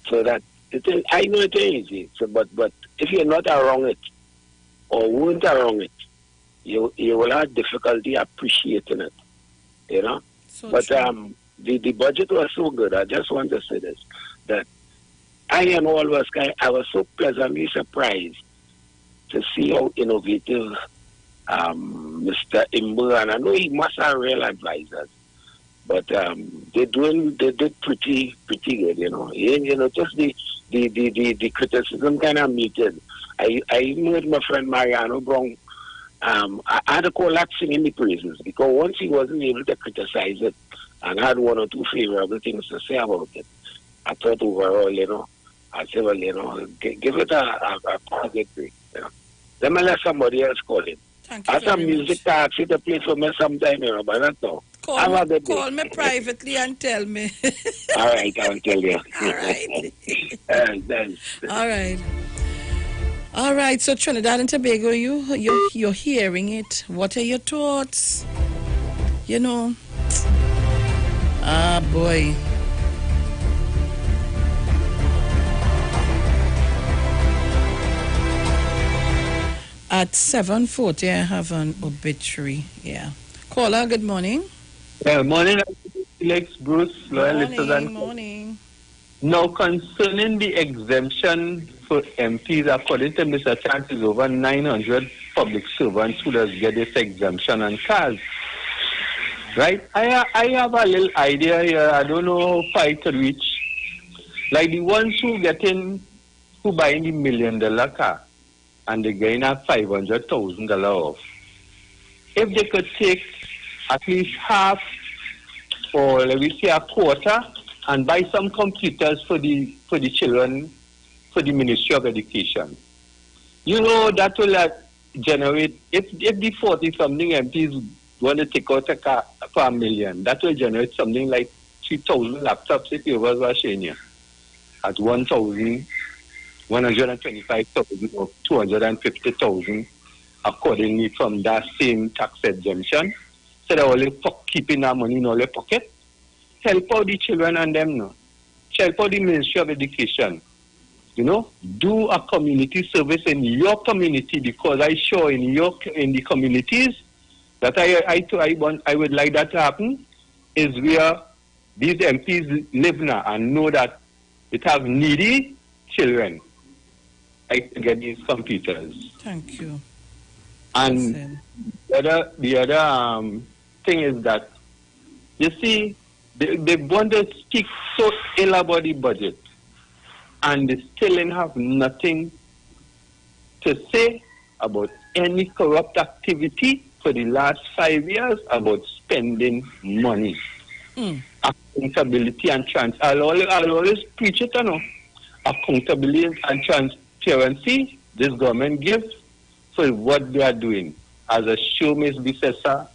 So that I know it ain't easy. So but if you're not around it or weren't around it, you will have difficulty appreciating it, you know. So but true. The budget was so good. I just want to say this, that I and all of us, I was so pleasantly surprised to see how innovative Mr. Imber, and I know he must have real advisors, but they did pretty good, you know. You know, just the criticism kind of muted. I even heard my friend Mariano Brown. I had to call that singing the praises, because once he wasn't able to criticize it and had one or two favorable things to say about it, I thought overall, you know, I said, well, you know, give it a good break, you know. Let me let somebody else call it. Thank you. I have some music to ask you to play for me sometime, you know, but not now. Call me privately and tell me. All right, I'll tell you. All right. Thanks. All right. All right, so Trinidad and Tobago, you're hearing it. What are your thoughts? You know, boy. At 7:40, I have an obituary. Yeah. Caller, good morning. Morning, Alex, Bruce, loyal listeners. Morning. Now, concerning the exemption for MPs, according to Mr. Chance, is over 900 public servants who does get this exemption on cars. Right? I have a little idea here. I don't know how far to reach. Like the ones who buying the $1 million car and they gain a $500,000 off. If they could take at least half, or let me say a quarter, and buy some computers for the children for the Ministry of Education. You know, that will generate, if the 40-something MPs want to take out a car for $1 million, that will generate something like 3,000 laptops if you was Washington at 1,125,000 or 250,000 accordingly from that same tax exemption. So they're only keeping that money in all their pocket. Help out the children and them now. Help out the Ministry of Education. You know, do a community service in your community, because I show in the communities that I would like that to happen is where these MPs live now and know that it have needy children like to get these computers. Thank you. And the other thing is that, you see, they want to speak so ill about the budget, and they still have nothing to say about any corrupt activity for the last 5 years about spending money. Accountability and I'll always preach it, you know. Accountability and transparency this government gives for what they are doing. As a show, Ms. Bissessa,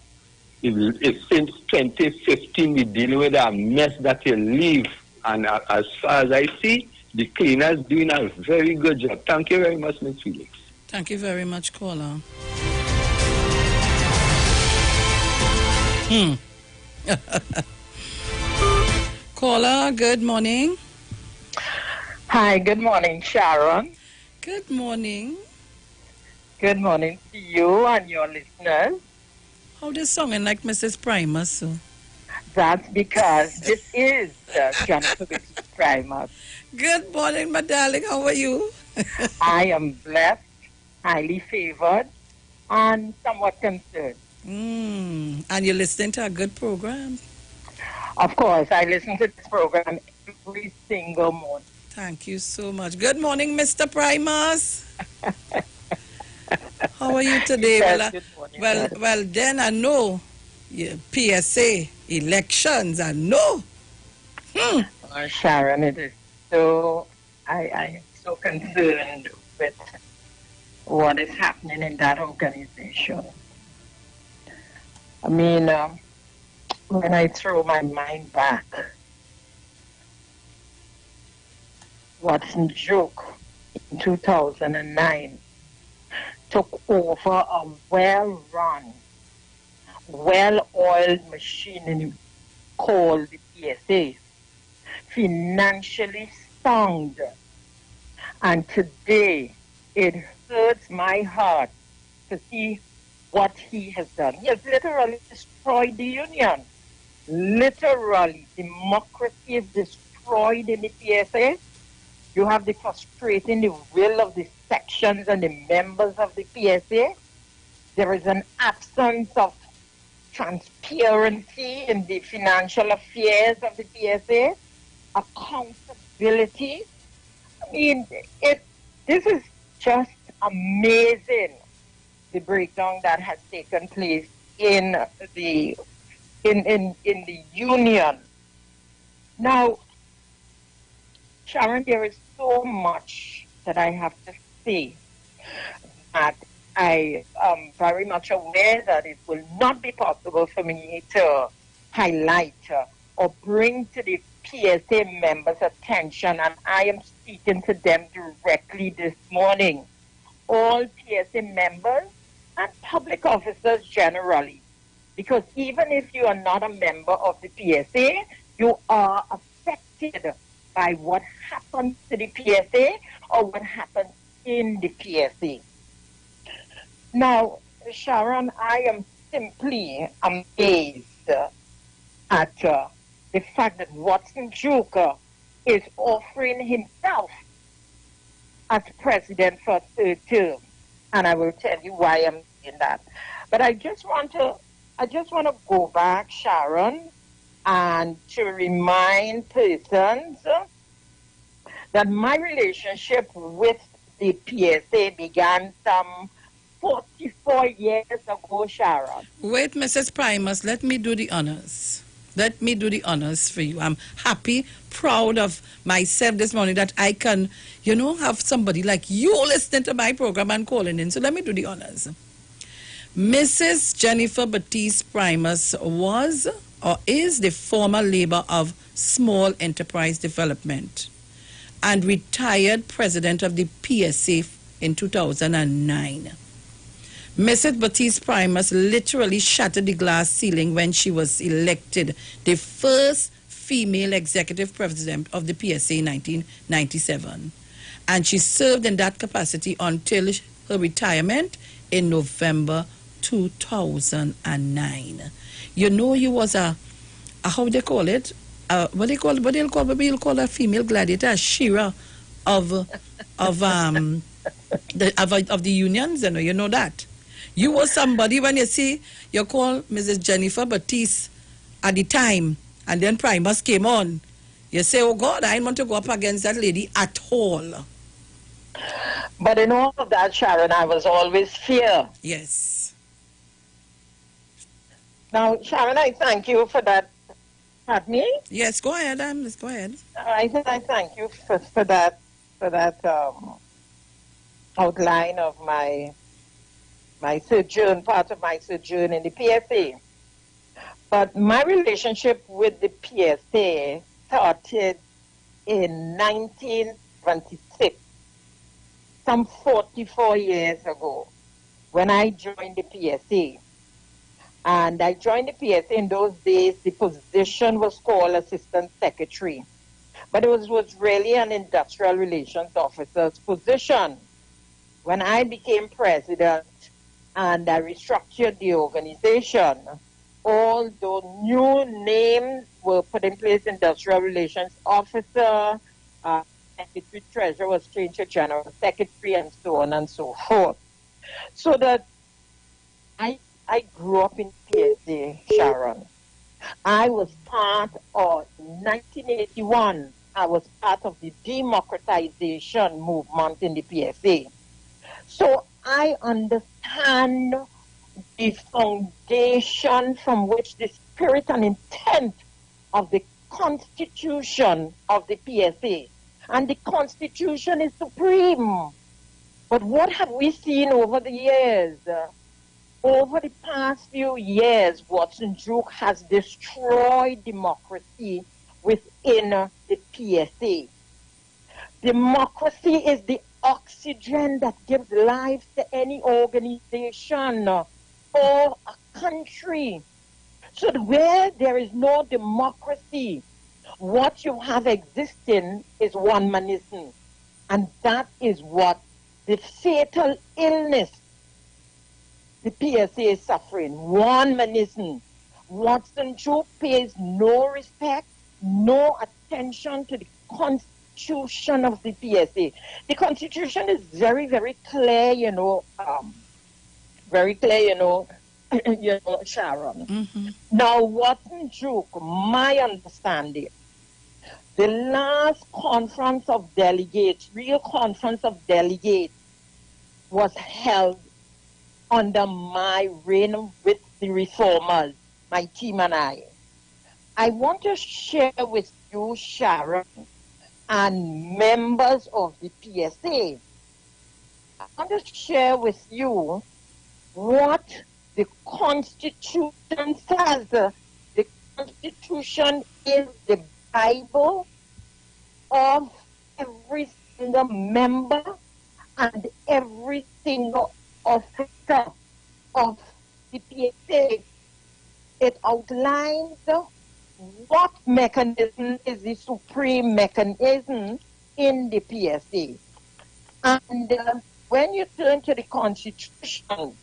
since 2015 we're dealing with a mess that will leave. And as far as I see, the cleaners doing a very good job. Thank you very much, Ms. Felix. Thank you very much, caller. Caller, good morning. Hi, good morning, Sharon. Good morning. Good morning to you and your listeners. How they singing like Mrs. Primus? So? That's because this is Jennifer Primus. Good morning, my darling. How are you? I am blessed, highly favored, and somewhat concerned. And you're listening to a good program? Of course, I listen to this program every single morning. Thank you so much. Good morning, Mr. Primus. How are you today? Yes, well, then I know PSA elections. I know. Oh, Sharon, it is so. I am so concerned with what is happening in that organization. I mean, when I throw my mind back, Watson Joke in 2009 took over a well-run, well-oiled machine called the PSA, financially sound. And today, it hurts my heart to see what he has done. He has literally destroyed the union. Literally, democracy is destroyed in the PSA. You have the frustrating the will of the sections and the members of the PSA. There is an absence of transparency in the financial affairs of the PSA. Accountability. I mean, this is just amazing, the breakdown that has taken place in the union. Now, Sharon, there is so much that I have to say that I am very much aware that it will not be possible for me to highlight or bring to the PSA members' attention, and I am speaking to them directly this morning. All PSA members and public officers generally, because even if you are not a member of the PSA, you are affected by what happens to the PSA or what happens in the PSA. Now, Sharon, I am simply amazed at the fact that Watson Joker is offering himself as president for a third term, and I will tell you why I'm saying that. But I just want to go back, Sharon, and to remind persons that my relationship with the PSA began some 44 years ago, Sharon. Wait, Mrs. Primus, let me do the honors. Let me do the honors for you. I'm happy, proud of myself this morning that I can, have somebody like you listening to my program and calling in. So let me do the honors. Mrs. Jennifer Batiste Primus was or is the former leader of Small Enterprise Development and retired president of the PSA in 2009. Mrs. Batiste Primus literally shattered the glass ceiling when she was elected the first female executive president of the PSA in 1997. And she served in that capacity until her retirement in November 2009. You was a how they call it? What they'll call a female gladiator, a Shira of the unions. You know that. You was somebody when you see you call Mrs. Jennifer Batiste at the time, and then Primus came on. You say, "Oh God, I don't want to go up against that lady at all." But in all of that, Sharon, I was always fear. Yes. Now, Sharon, I thank you for that. Pardon me? Yes, go ahead, let's go ahead. I thank you for that outline of my sojourn, part of my sojourn in the PSA. But my relationship with the PSA started in 1926, some 44 years ago, when I joined the PSA. And I joined the PSA in those days. The position was called Assistant Secretary. But it was really an industrial relations officer's position. When I became president and I restructured the organization, all the new names were put in place. Industrial relations officer, secretary treasurer was changed to general secretary, and so on and so forth. So that I grew up in PSA, Sharon. I was part of 1981. I was part of the democratization movement in the PSA. So I understand the foundation from which the spirit and intent of the Constitution of the PSA. And the Constitution is supreme. But what have we seen over the years? Over the past few years, Watson Duke has destroyed democracy within the PSA. Democracy is the oxygen that gives life to any organization or a country. So where there is no democracy, what you have existing is one-manism. And that is what the fatal illness the PSA is suffering. One-manism. Watson Duke pays no respect, no attention to the Constitution of the PSA. The Constitution is very, very clear, very clear, Sharon. Mm-hmm. Now, Watson Duke, my understanding, the last conference of delegates, real conference of delegates, was held under my reign with the reformers, my team and I. I want to share with you, Sharon, and members of the PSA. I want to share with you what the Constitution says. The Constitution is the Bible of every single member and every single officer of the PSA. It outlines what mechanism is the supreme mechanism in the PSA. And when you turn to the Constitution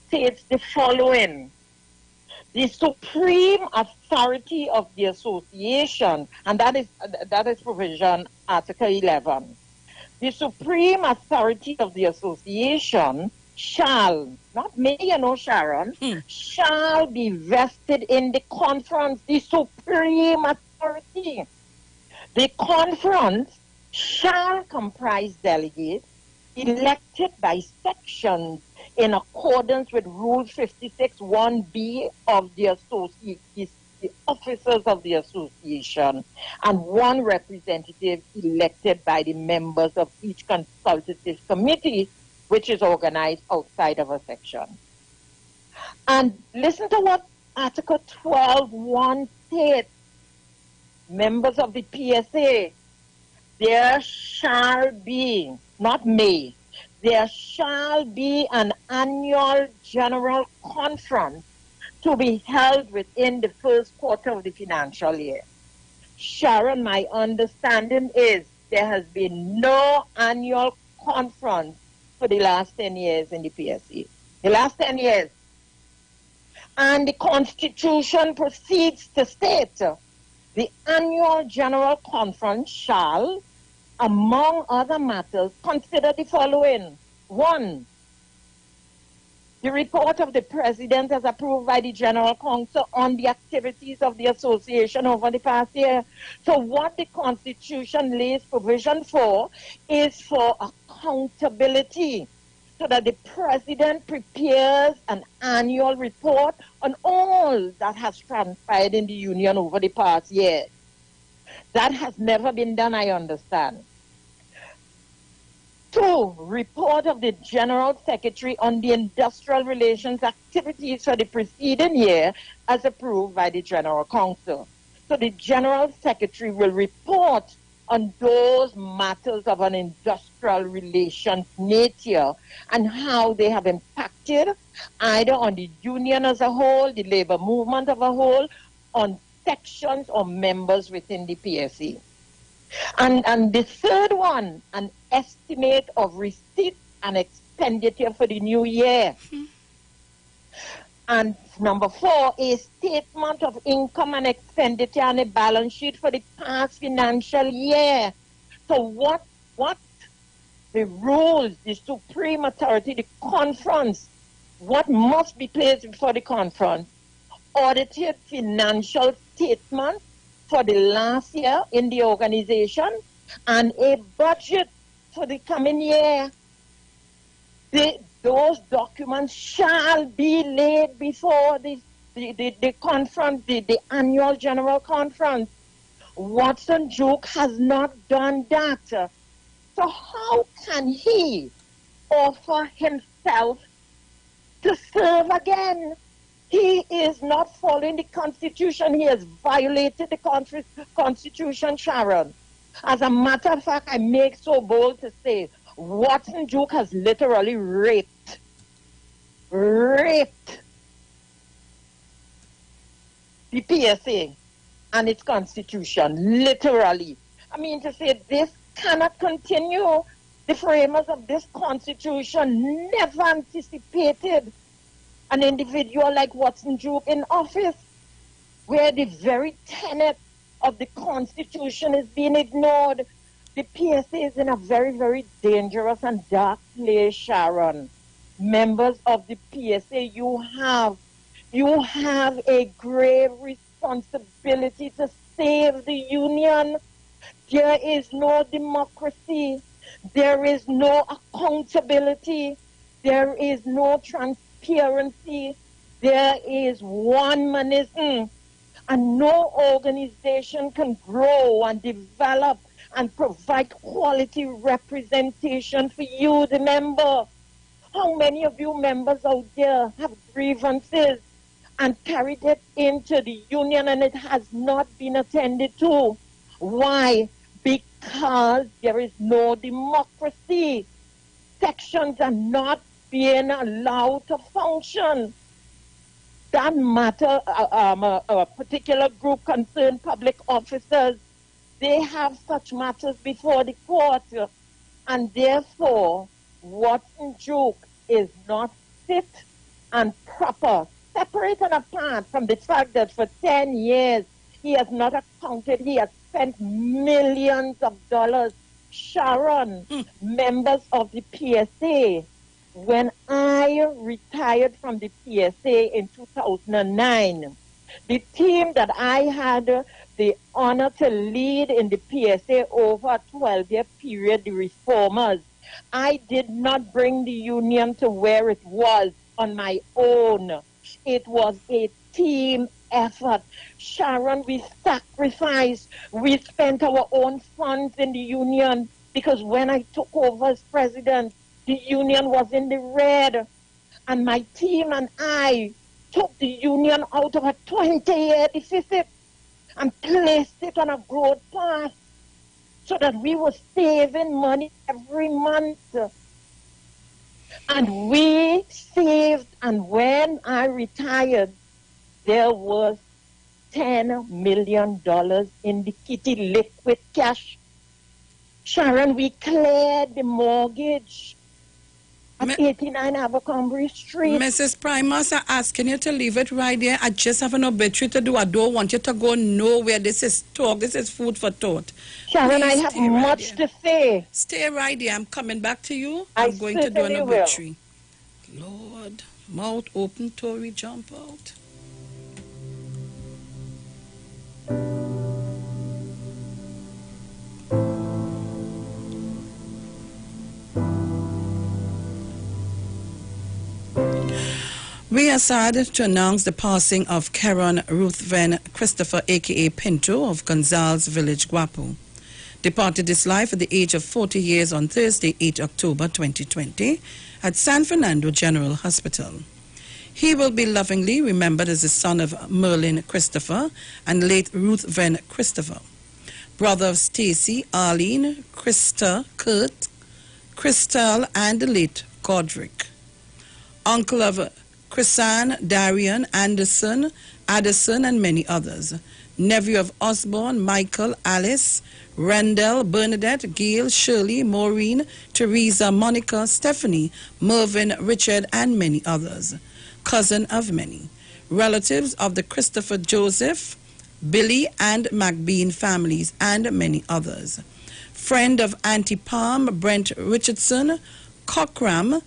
states the following: the supreme authority of the association, and that is provision Article 11. The supreme authority of the association shall, not may, Sharon, shall be vested in the conference, the supreme authority. The conference shall comprise delegates elected by sections in accordance with Rule 56(1)(b) of the the officers of the association, and one representative elected by the members of each consultative committee, which is organized outside of a section. And listen to what Article 12(1) states. Members of the PSA, there shall be, not may, there shall be an annual general conference to be held within the first quarter of the financial year. Sharon, my understanding is there has been no annual conference for the last 10 years in the PSE. The last 10 years. And the Constitution proceeds to state the annual general conference shall, among other matters, consider the following. 1, the report of the President as approved by the General Council on the activities of the association over the past year. So what the Constitution lays provision for is for accountability, so that the President prepares an annual report on all that has transpired in the Union over the past year. That has never been done, I understand. 2, report of the General Secretary on the industrial relations activities for the preceding year as approved by the General Council. So the General Secretary will report on those matters of an industrial relations nature and how they have impacted either on the union as a whole, the labor movement as a whole, on sections or members within the PSE. And the third one, an estimate of receipts and expenditure for the new year. And number 4, a statement of income and expenditure and a balance sheet for the past financial year. So what the rules, the supreme authority, the conference, what must be placed before the conference? Audited financial statements for the last year in the organization and a budget for the coming year. Those documents shall be laid before the conference, the annual general conference. Watson Duke has not done that. So how can he offer himself to serve again? He is not following the Constitution. He has violated the Constitution, Sharon. As a matter of fact, I make so bold to say, Watson Duke has literally raped the PSA and its Constitution, literally. I mean, to say this cannot continue. The framers of this Constitution never anticipated an individual like Watson Duke in office, where the very tenet of the Constitution is being ignored. The PSA is in a very, very dangerous and dark place, Sharon. Members of the PSA, you have a grave responsibility to save the Union. There is no democracy. There is no accountability. There is no transparency. There is one manism. And no organization can grow and develop and provide quality representation for you, the member. How many of you members out there have grievances and carried it into the union and it has not been attended to? Why? Because there is no democracy. Sections are not being allowed to function. That matter, a particular group concerned public officers, they have such matters before the court, and therefore Watson Duke is not fit and proper, separate and apart from the fact that for 10 years he has not accounted, he has spent millions of dollars. Sharon, members of the PSA, when I retired from the PSA in 2009, the team that I had the honor to lead in the PSA over a 12-year period, the reformers, I did not bring the union to where it was on my own. It was a team effort. Sharon, we sacrificed. We spent our own funds in the union because when I took over as president, the union was in the red. And my team and I took the union out of a 20-year deficit and placed it on a growth path so that we were saving money every month. And we saved, and when I retired, there was $10 million in the kitty liquid cash. Sharon, we cleared the mortgage at 89 Abercrombie Street. Mrs. Primus, I'm asking you to leave it right there. I just have an obituary to do. I don't want you to go nowhere. This is talk. This is food for thought. Sharon, Please I have much to say. Stay right there. I'm coming back to you. I'm going to do an obituary. Lord, mouth open, Tory, jump out. We are sad to announce the passing of Karen Ruth Van Christopher, a.k.a. Pinto, of Gonzales Village, Guapo. Departed this life at the age of 40 years on Thursday, 8 October 2020, at San Fernando General Hospital. He will be lovingly remembered as the son of Merlin Christopher and late Ruth Van Christopher, brother of Stacy, Arlene, Krista, Kurt, Crystal, and the late Godric, uncle of Chrisanne, Darian, Anderson, Addison, and many others. Nephew of Osborne, Michael, Alice, Randall, Bernadette, Gail, Shirley, Maureen, Teresa, Monica, Stephanie, Mervyn, Richard, and many others. Cousin of many. Relatives of the Christopher Joseph, Billy, and McBean families, and many others. Friend of Auntie Palm, Brent Richardson, Cockram,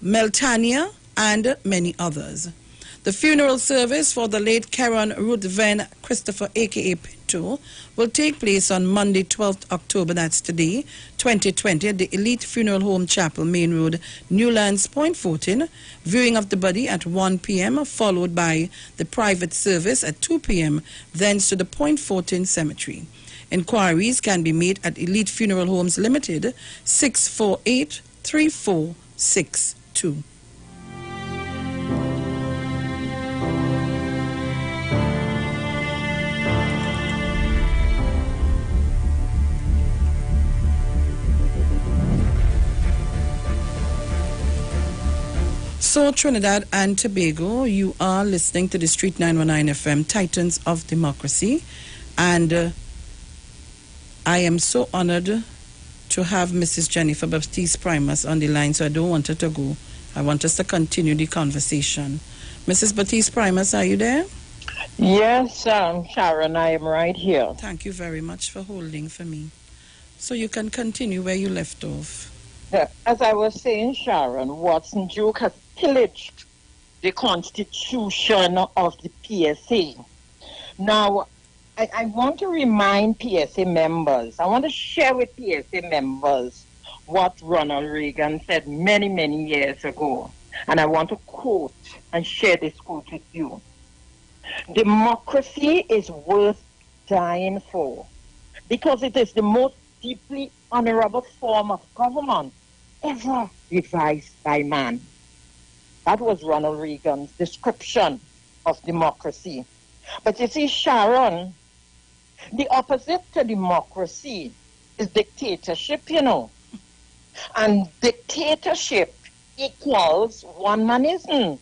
Meltania, and many others. The funeral service for the late Karen Ruth Van Christopher, a.k.a. Pinto, will take place on Monday, 12th October, that's today, 2020, at the Elite Funeral Home Chapel, Main Road, Newlands, Point Fortin. Viewing of the body at 1 p.m., followed by the private service at 2 p.m., thence to the Point Fortin Cemetery. Inquiries can be made at Elite Funeral Homes Limited, 648-3462. So, Trinidad and Tobago, you are listening to the Street 919 FM, Titans of Democracy. And I am so honored to have Mrs. Jennifer Baptiste Primus on the line, so I don't want her to go. I want us to continue the conversation. Mrs. Baptiste Primus, are you there? Yes, Sharon, I am right here. Thank you very much for holding for me. So you can continue where you left off. As I was saying, Sharon, Watson Duke has pillaged the constitution of the PSA. Now, I want to remind PSA members, I want to share with PSA members what Ronald Reagan said many, many years ago. And I want to quote and share this quote with you. Democracy is worth dying for because it is the most deeply honorable form of government ever devised by man. That was Ronald Reagan's description of democracy. But you see, Sharon, the opposite to democracy is dictatorship, you know. And dictatorship equals one-manism.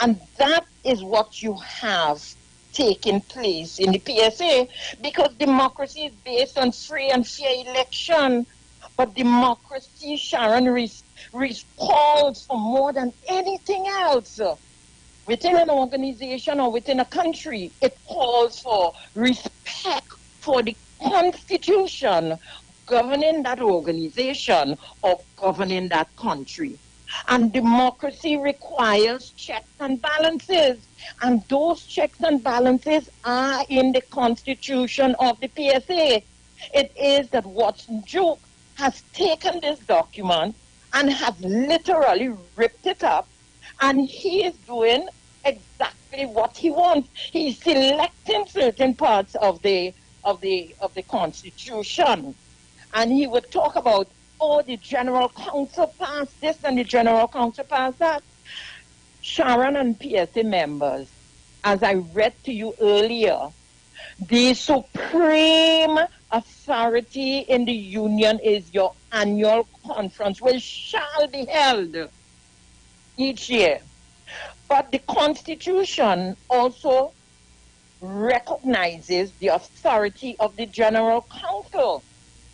And that is what you have taking place in the PSA, because democracy is based on free and fair election. But democracy, Sharon, calls for more than anything else. Within an organization or within a country, it calls for respect for the Constitution governing that organization or governing that country. And democracy requires checks and balances. And those checks and balances are in the Constitution of the PSA. It is that Watson Duke has taken this document and has literally ripped it up, and he is doing exactly what he wants. He's selecting certain parts of the Constitution, and he would talk about, oh, the General Council passed this and the General Council passed that. Sharon and PSA members, as I read to you earlier, the supreme authority in the union is your annual conference, which shall be held each year. But the Constitution also recognizes the authority of the General Council.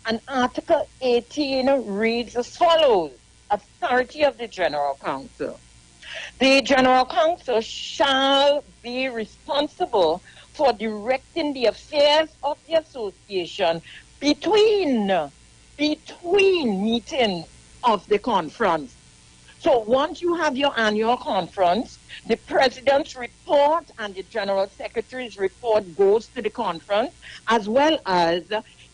And Article 18 reads as follows: authority of the General Council. The General Council shall be responsible for directing the affairs of the association between meetings of the conference. So once you have your annual conference, the president's report and the general secretary's report goes to the conference, as well as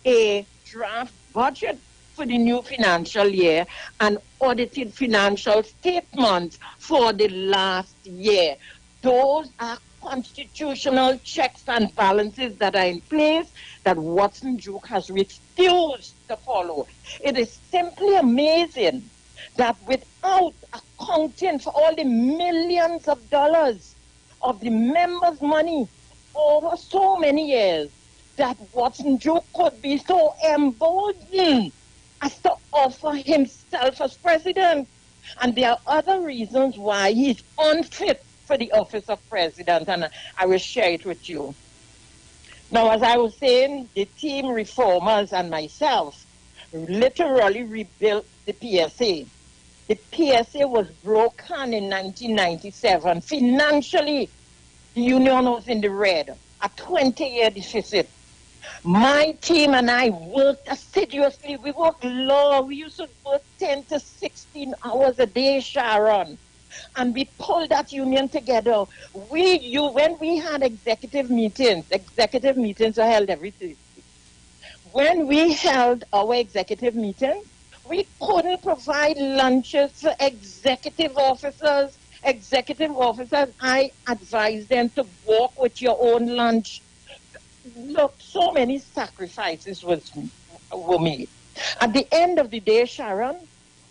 a draft budget for the new financial year and audited financial statements for the last year. Those are constitutional checks and balances that are in place that Watson Duke has refused to follow. It is simply amazing that without accounting for all the millions of dollars of the members' money over so many years, that Watson Duke could be so emboldened as to offer himself as president. And there are other reasons why he's unfit for the office of president, and I will share it with you. Now, as I was saying, the team reformers and myself literally rebuilt the PSA. The PSA was broken in 1997. Financially, the union was in the red, a 20-year deficit. My team and I worked assiduously. We worked long. We used to work 10 to 16 hours a day, Sharon. And we pulled that union together. When we had executive meetings are held every Thursday. When we held our executive meetings, we couldn't provide lunches for executive officers. I advised them to walk with your own lunch. Look, so many sacrifices were made. At the end of the day, Sharon,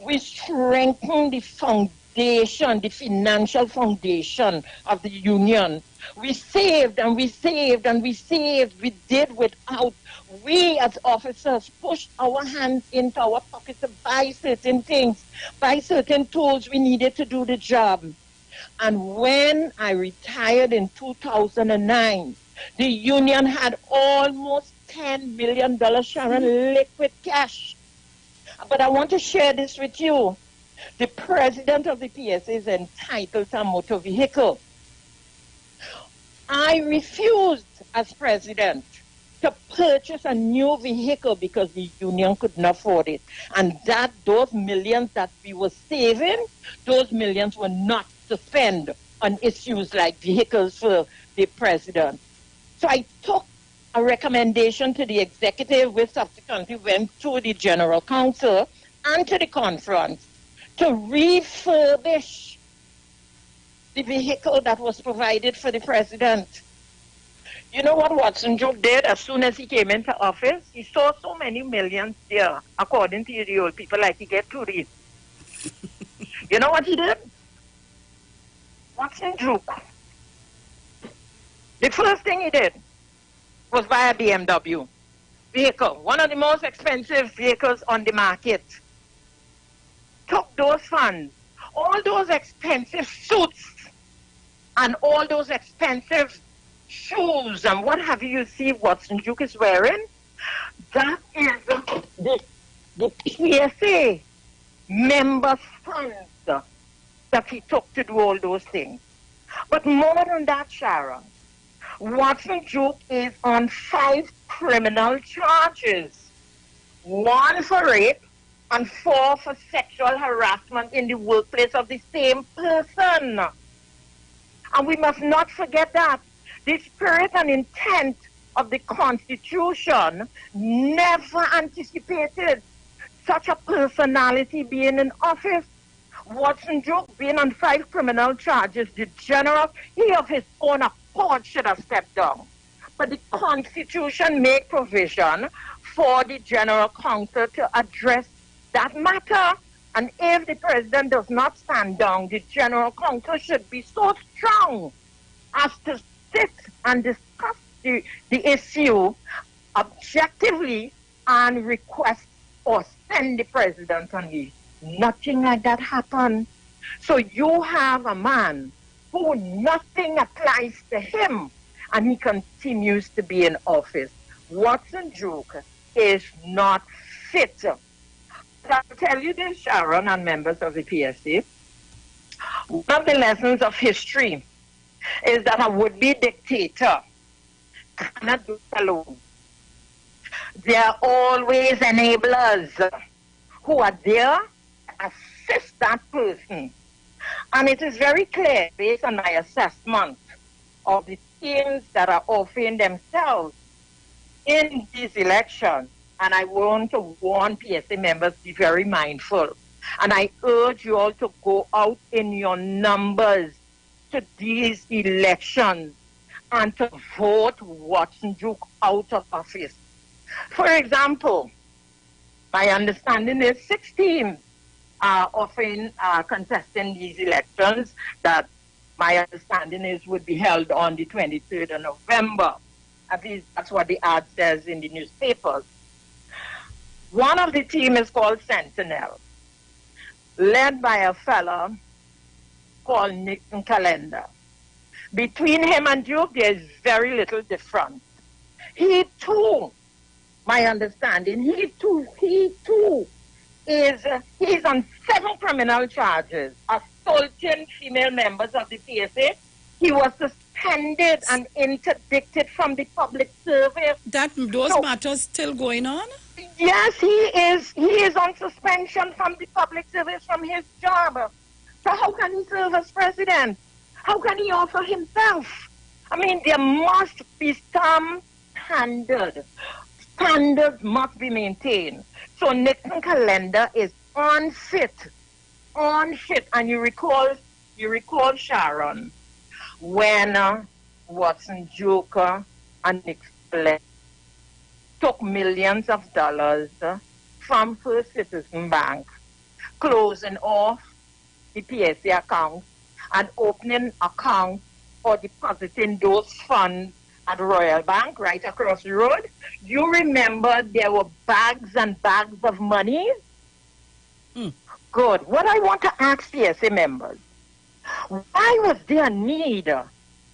we strengthened the foundation, the financial foundation of the union. We saved and we saved and we saved. We did without. We as officers pushed our hands into our pockets to buy certain things, buy certain tools we needed to do the job. And when I retired in 2009, the union had almost $10 million, Sharon, liquid cash. But I want to share this with you. The president of the PSA is entitled to a motor vehicle. I refused, as president, to purchase a new vehicle because the union couldn't afford it. And those millions that we were saving, those millions were not to spend on issues like vehicles for the president. So I took a recommendation to the executive, which subsequently went to the General Council and to the conference to refurbish the vehicle that was provided for the president. You know what Watson Duke did as soon as he came into office? He saw so many millions there, according to the old people, like he get to read. You know what he did? Watson Duke. The first thing he did was buy a BMW vehicle, one of the most expensive vehicles on the market. Took those funds, all those expensive suits, and all those expensive shoes, and what have you see Watson Duke is wearing? That is the PSA members' funds that he took to do all those things. But more than that, Sharon, Watson Duke is on 5 criminal charges. 1 for rape and 4 for sexual harassment in the workplace of the same person. And we must not forget that the spirit and intent of the Constitution never anticipated such a personality being in office. Watson Duke being on 5 criminal charges, the general, he of his own accord should have stepped down. But the Constitution made provision for the General Counsel to address that matter. And if the President does not stand down, the General Counsel should be so strong as to sit and discuss the issue objectively and request or send the President on leave. Nothing like that happened. So you have a man who nothing applies to him, and he continues to be in office. Watson Duke is not fit. I'll tell you this, Sharon and members of the PSA. One of the lessons of history is that a would-be dictator cannot do it alone. There are always enablers who are there to assist that person. And it is very clear, based on my assessment of the teams that are offering themselves in these elections, and I want to warn PSA members, be very mindful. And I urge you all to go out in your numbers to these elections and to vote Watson Duke out of office. For example, my understanding is 6 teams are offering, contesting these elections that my understanding is would be held on the 23rd of November. At least that's what the ad says in the newspapers. One of the team is called Sentinel, led by a fella called Nixon Calendar. Between him and Duke, there is very little difference. He too, my understanding, he too is he's on 7 criminal charges, assaulting female members of the PSA. He was suspended and interdicted from the public service. Those matters still going on? Yes, he is on suspension from the public service from his job. So how can he serve as president? How can he offer himself? I mean, there must be some standard. Standards must be maintained. So Nixon Calendar is unfit. And you recall Sharon, when Watson Duke and Nixon Calendar took millions of dollars from First Citizen Bank, closing off the PSA accounts and opening accounts or depositing those funds at Royal Bank right across the road. You remember there were bags and bags of money? Good. What I want to ask PSA members, why was there a need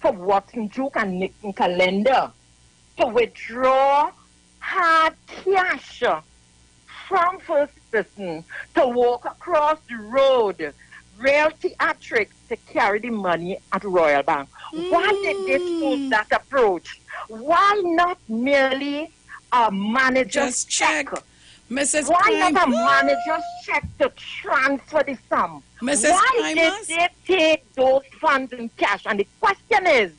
for Watson Duke and Nixon Calendar to withdraw hard cash from First Citizen to walk across the road, real theatrics, to carry the money at Royal Bank? Why did they choose that approach? Why not merely a manager's check? Mrs. Why not a manager's check to transfer the sum? Mrs. Why did they take those funds in cash? And the question is,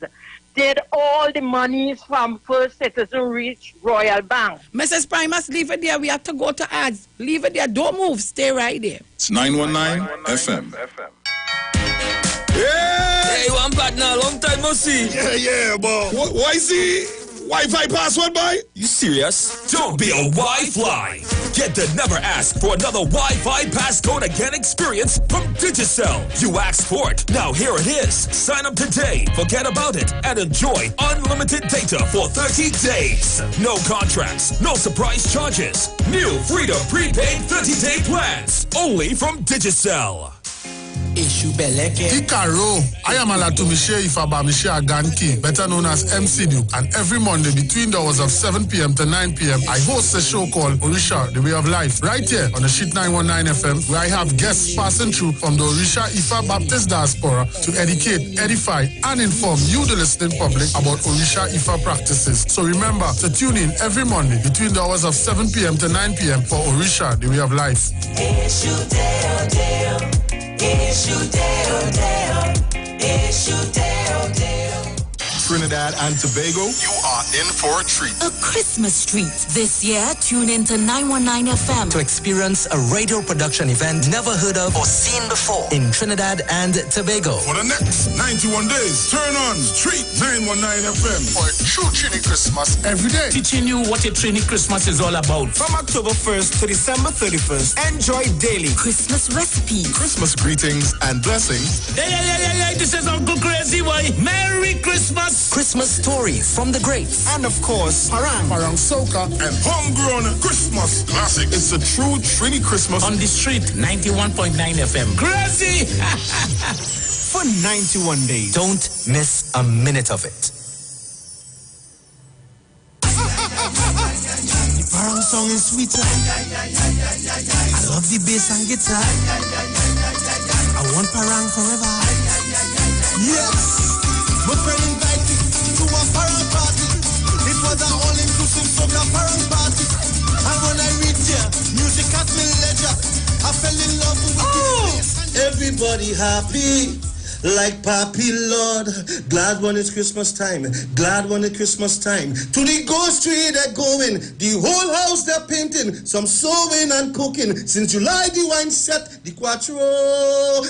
did all the monies from First Citizen reach Royal Bank? Mrs. Primus, leave it there. We have to go to ads. Leave it there. Don't move. Stay right there. It's 919 FM. Yeah! Hey, one partner, long time no see. Yeah, but why see Wi-Fi password, boy? You serious? Don't be a Wi-Fly. Get the never ask for another Wi-Fi passcode again experience from Digicel. You asked for it. Now here it is. Sign up today, forget about it, and enjoy unlimited data for 30 days. No contracts, no surprise charges. New Freedom prepaid 30-day plans. Only from Digicel. Ikaro, I am Alatumishe Ifabamishe Aganki, better known as MC Duke, and every Monday between the hours of 7 p.m. to 9 p.m. I host a show called Orisha, The Way of Life, right here on the Sheet 919 FM, where I have guests passing through from the Orisha Ifa Baptist Diaspora to educate, edify, and inform you, the listening public, about Orisha Ifa practices. So remember to tune in every Monday between the hours of 7 p.m. to 9 p.m. for Orisha, The Way of Life. Trinidad and Tobago, you are in for a treat. A Christmas treat. This year, tune in to 919 FM to experience a radio production event never heard of or seen before in Trinidad and Tobago. For the next 91 days, turn on Street 919 FM for a true Trini Christmas every day. Teaching you what a Trini Christmas is all about. From October 1st to December 31st, enjoy daily Christmas recipes, Christmas greetings and blessings. Hey, this is Uncle Crazy Boy. Merry Christmas. Christmas stories from the greats. and of course, Parang Soca, and homegrown Christmas classic. It's a true Trini Christmas On the street, 91.9 FM. Crazy. for 91 days. Don't miss a minute of it. The Parang song is sweeter. I love the bass and guitar. I want Parang forever. Yes, my friend invited me to a Parang party. It was an all-inclusive soca Parang party. And when I reached there, music has me leisure. I fell in love with the bass. Everybody happy. Like Papi Lord, glad when it's Christmas time, glad when it's Christmas time. To the ghost tree they're going, the whole house they're painting, some sewing and cooking. Since July the wine set, the quattro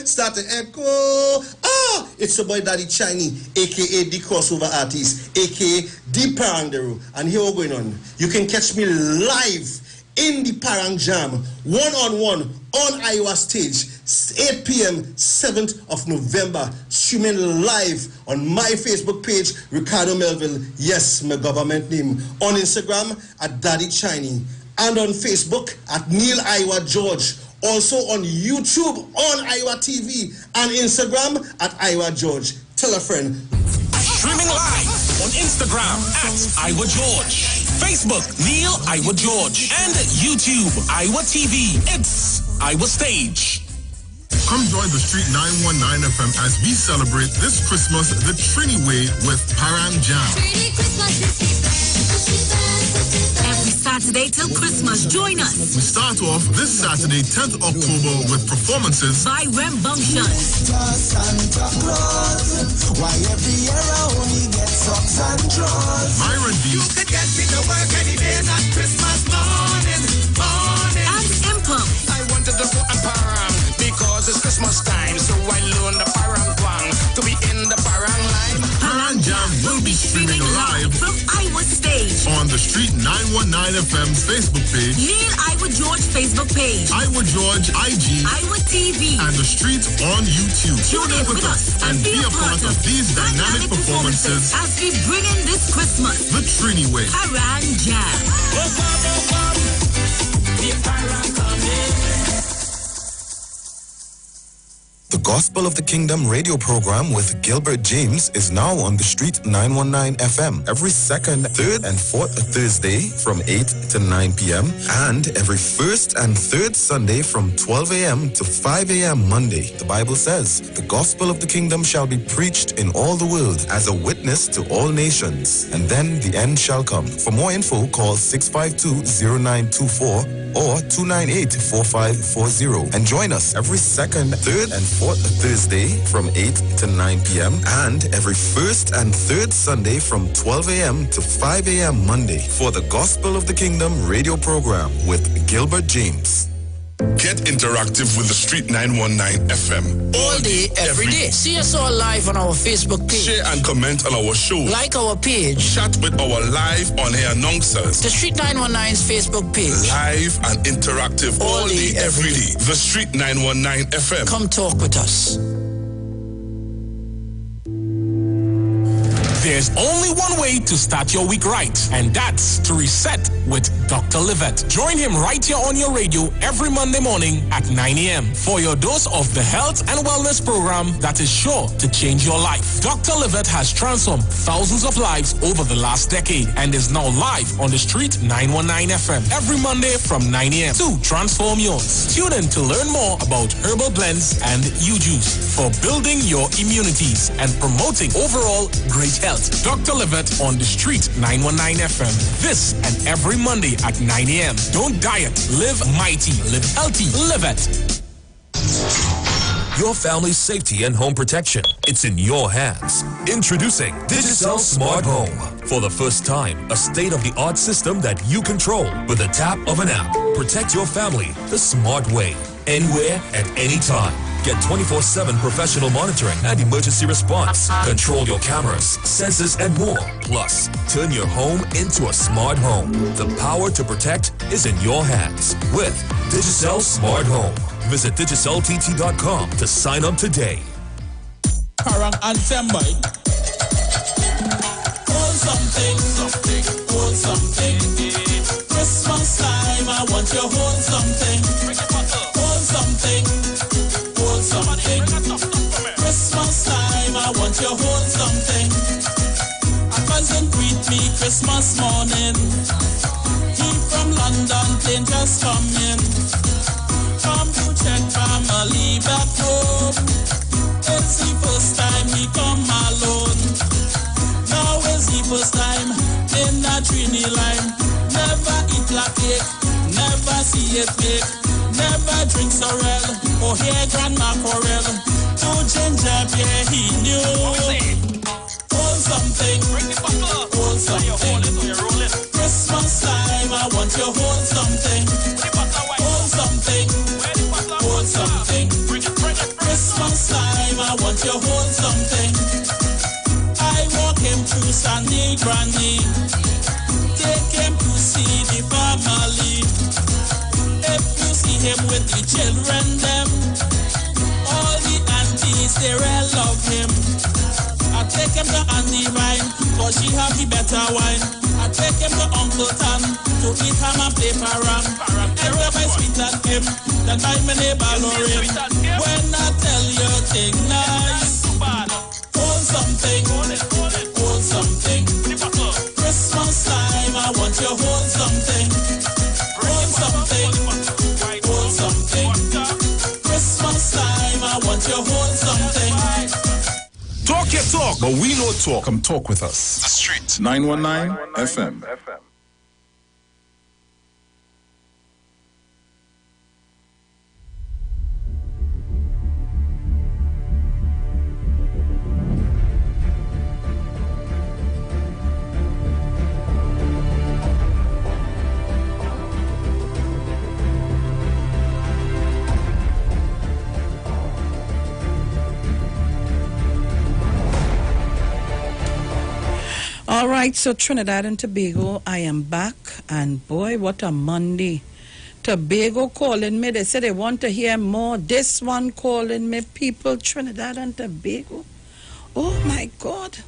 start to echo. Ah, it's your boy Daddy Chiney, aka the crossover artist, aka the Parangderu. And here we're going on. You can catch me live in the Parang Jam, one-on-one on Iowa stage, 8 p.m., 7th of November, streaming live on my Facebook page, Ricardo Melville, yes, my government name, on Instagram at Daddy Chiney, and on Facebook at Neil Iowa George, also on YouTube on Iowa TV, and Instagram at Iowa George. Tell a friend. Streaming live on Instagram at Iowa George, Facebook Neil Iowa George, and YouTube Iowa TV. It's Iowa Stage. Come join the Street 919 FM as we celebrate this Christmas the Trini way with Parang Jam. every Saturday till Christmas. Join us. We start off this Saturday, 10th October, with performances by Rembunction. Santa Claus, why every year I only get socks and drawers. Myron D. You could get me to work any day that Christmas morning. And Impulse. I wanted to go and Parang because it's Christmas time, so I learned the Parang Kwang to be in the Parang line. Parang Jam will be streaming live from Iowa Stage on the Street 919 FM's Facebook page, Neil Iowa George Facebook page, Iowa George IG, Iowa TV, and the Street on YouTube. Tune in with us and be a part of these dynamic performances as we bring in this Christmas the Trini way. Parang Jam. The Gospel of the Kingdom radio program with Gilbert James is now on the Street 919 FM every second, third, and fourth Thursday from 8 to 9 p.m. and every first and third Sunday from 12 a.m. to 5 a.m. Monday. The Bible says, the Gospel of the Kingdom shall be preached in all the world as a witness to all nations, and then the end shall come. For more info, call 652-0924 or 298-4540 and join us every second, third, and fourth Thursday from 8 to 9 p.m. and every first and third Sunday from 12 a.m. to 5 a.m. Monday for the Gospel of the Kingdom radio program with Gilbert James. Get interactive with the Street 919 FM. All day, every day. See us all live on our Facebook page. Share and comment on our show. Like our page. Chat with our live on-air announcers. The Street 919's Facebook page. Live and interactive all day, every day. The Street 919 FM. Come talk with us. There's only one way to start your week right, and that's to reset with Dr. Livette. Join him right here on your radio every Monday morning at 9 a.m. for your dose of the health and wellness program that is sure to change your life. Dr. Livette has transformed thousands of lives over the last decade and is now live on the Street 919 FM every Monday from 9 a.m. to transform yours. Tune in to learn more about herbal blends and U-Juice for building your immunities and promoting overall great health. Dr. Livette on the Street 919 FM. This and every Monday at 9 a.m. Don't diet, live mighty, live healthy, live it. your family's safety and home protection. It's in your hands. Introducing Digicel Smart Home. For the first time, a state-of-the-art system that you control with the tap of an app. Protect your family the smart way. Anywhere, at any time. Get 24/7 professional monitoring and emergency response. Control your cameras, sensors, and more. Plus, turn your home into a smart home. The power to protect is in your hands with Digicel Smart Home. Visit digiceltt.com to sign up today. Parang anthem, boy. Hold something, hold something. Christmas time, I want you to hold something. Hold something, hold something. Christmas time, I want you to hold something. A cousin greet me Christmas morning. He from London, plane just come in. Come to check family back home. It's the first time he come alone. Now is the first time in a Trini line. Never eat black cake, never see it bake. Never drink sorrel or hear grandma quarrel. To ginger beer he knew. Hold something, hold something. Christmas time I want you to hold something. Hold something, hold something. Christmas time I want you to hold something. I walk him through Sandy Granny. Take him to see the family. If you see him with the children, them, all the aunties, they all love him. I take him to Auntie Vine, cause she have the better wine. I take him to Uncle Tan to eat ham and play param. Everybody sweet and him, then my neighbor Lorraine. When I tell you thing nice, hold something, hold something. Christmas time, I want you to hold something. Hold something, hold something. Christmas time, I want you to hold something. Talk your talk, but we don't talk. Come talk with us. The Street 919 FM. All right, so Trinidad and Tobago, I am back, and boy, what a Monday. Tobago calling me, they said they want to hear more. This one calling me, people, Trinidad and Tobago. Oh my God.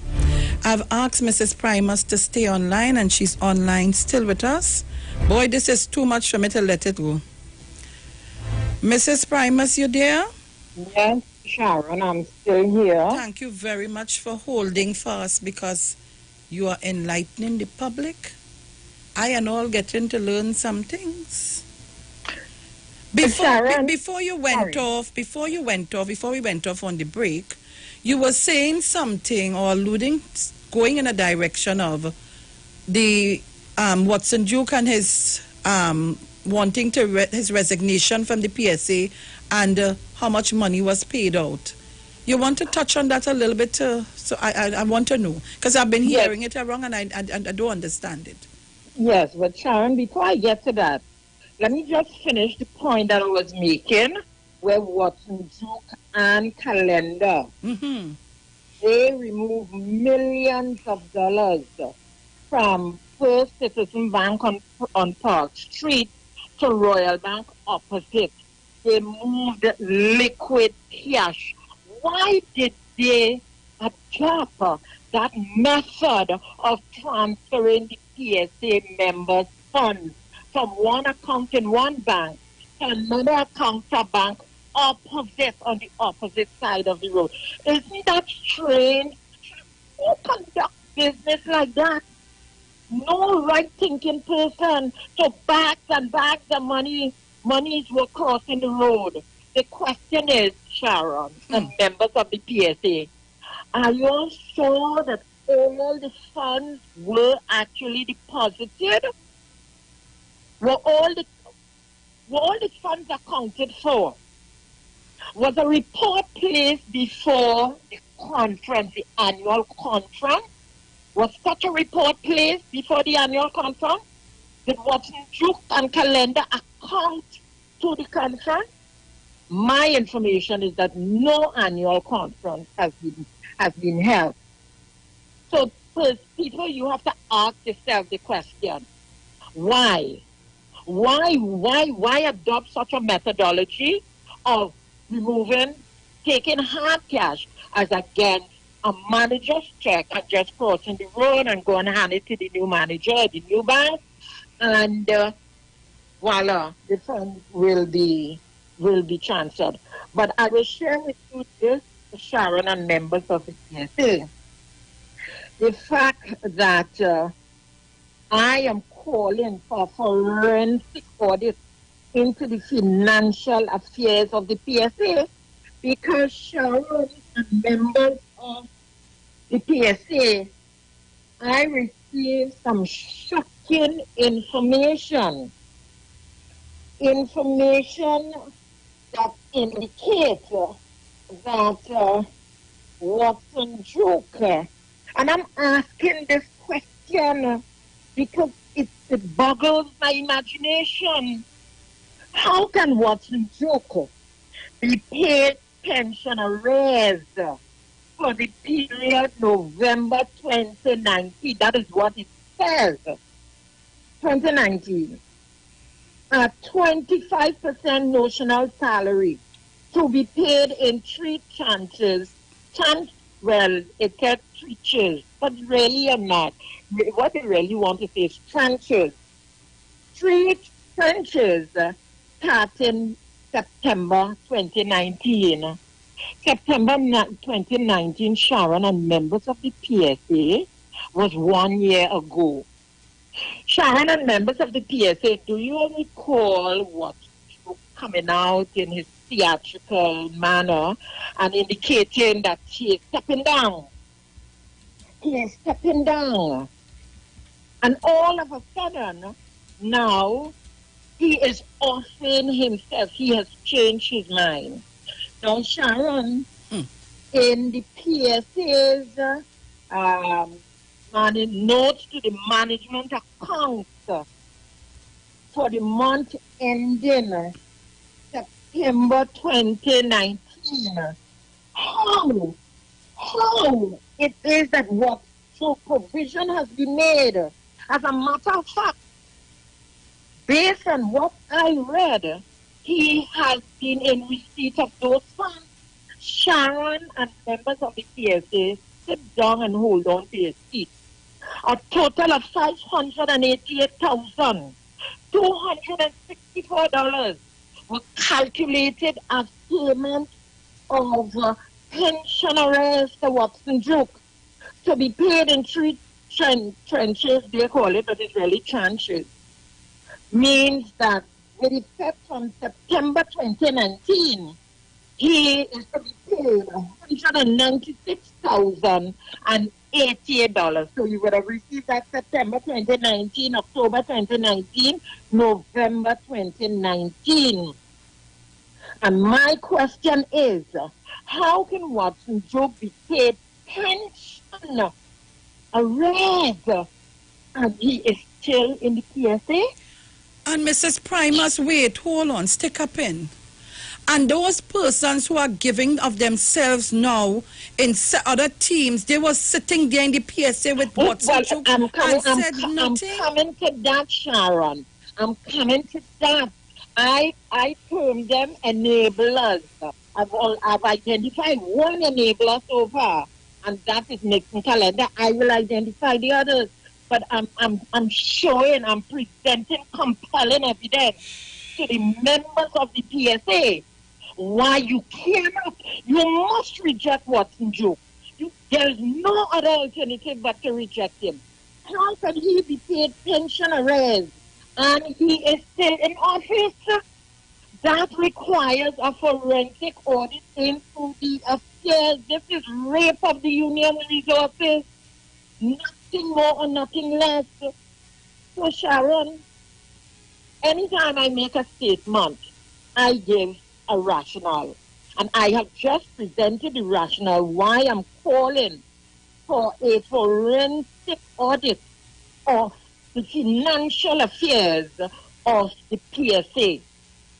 I've asked Mrs. Primus to stay online, and she's online still with us. Boy, this is too much for me to let it go. Mrs. Primus, you there? Yes, Sharon, I'm still here. Thank you very much for holding fast, because you are enlightening the public. I and all getting to learn some things. Before we went off on the break, you were saying something or alluding, going in a direction of the Watson Duke and his wanting to his resignation from the PSA and how much money was paid out. You want to touch on that a little bit, so I want to know, because I've been hearing it wrong and I don't understand it. Yes, but Sharon, before I get to that, let me just finish the point that I was making, where Watson Duke and Calendar, they remove millions of dollars from First Citizen Bank on Park Street to Royal Bank opposite. They moved liquid cash. Why did they adopt that method of transferring the PSA members' funds from one account in one bank to another account or bank opposite, on the opposite side of the road? Isn't that strange? Who conduct business like that? No right-thinking person to bags and bags of monies were crossing the road. The question is, Sharon, and members of the PSA, are you sure that all the funds were actually deposited? Were all the funds accounted for? Was a report placed before the conference, the annual conference? Was such a report placed before the annual conference? Did Watson Duke and Calendar account to the conference? My information is that no annual conference has been held. So first, people, you have to ask yourself the question: why? Why adopt such a methodology of taking hard cash as against a manager's check and just crossing the road and go and hand it to the new manager, the new bank, and voila, the funds will be transferred. But I will share with you this, Sharon and members of the PSA. The fact that I am calling for forensic audit into the financial affairs of the PSA because Sharon and members of the PSA, I received some shocking information that indicates that Watson Duke, and I'm asking this question because it boggles my imagination. How can Watson Duke be paid pension arrears for the period November 2019? That is what it says. 2019. A 25% notional salary to be paid in 3 tranches. Well, it said tranches, but really or not. What it really want to say is tranches. 3 tranches starting September 2019. September 2019, Sharon and members of the PSA was 1 year ago. Sharon and members of the PSA, do you recall what coming out in his theatrical manner and indicating that he is stepping down? He is stepping down. And all of a sudden, now, he is offering himself. He has changed his mind. Now, Sharon, in the PSA's notes to the management accounts for the month ending September 2019, how it is that what so provision has been made. As a matter of fact, based on what I read, he has been in receipt of those funds. Sharon and members of the PSA sit down and hold on to his seat. A total of $588,264 were calculated as payment of pension arrears to Watson Duke to be paid in 3 tranches, they call it, but it's really tranches. Means that with effect from September 2019, he is to be paid $196,088. So you would have received that September 2019, October 2019, November 2019. And my question is, how can Watson Duke be paid pension arrears and he is still in the PSA? And Mrs. Primus, wait, hold on, stick a pin. And those persons who are giving of themselves now in other teams, they were sitting there in the PSA with Watson Duke and said nothing. I'm coming to that, Sharon. I'm coming to that. I term them enablers. I've identified one enabler so far, and that is Nixon Calendar. I will identify the others. But I'm presenting compelling evidence to the members of the PSA why you cannot, you must reject Watson Duke. There is no other alternative but to reject him. How can he be paid pension arrears and he is still in office? That requires a forensic audit into the affairs. This is rape of the union resources. Nothing more or nothing less. So Sharon, anytime I make a statement, I give a rationale. And I have just presented the rationale why I'm calling for a forensic audit of the financial affairs of the PSA.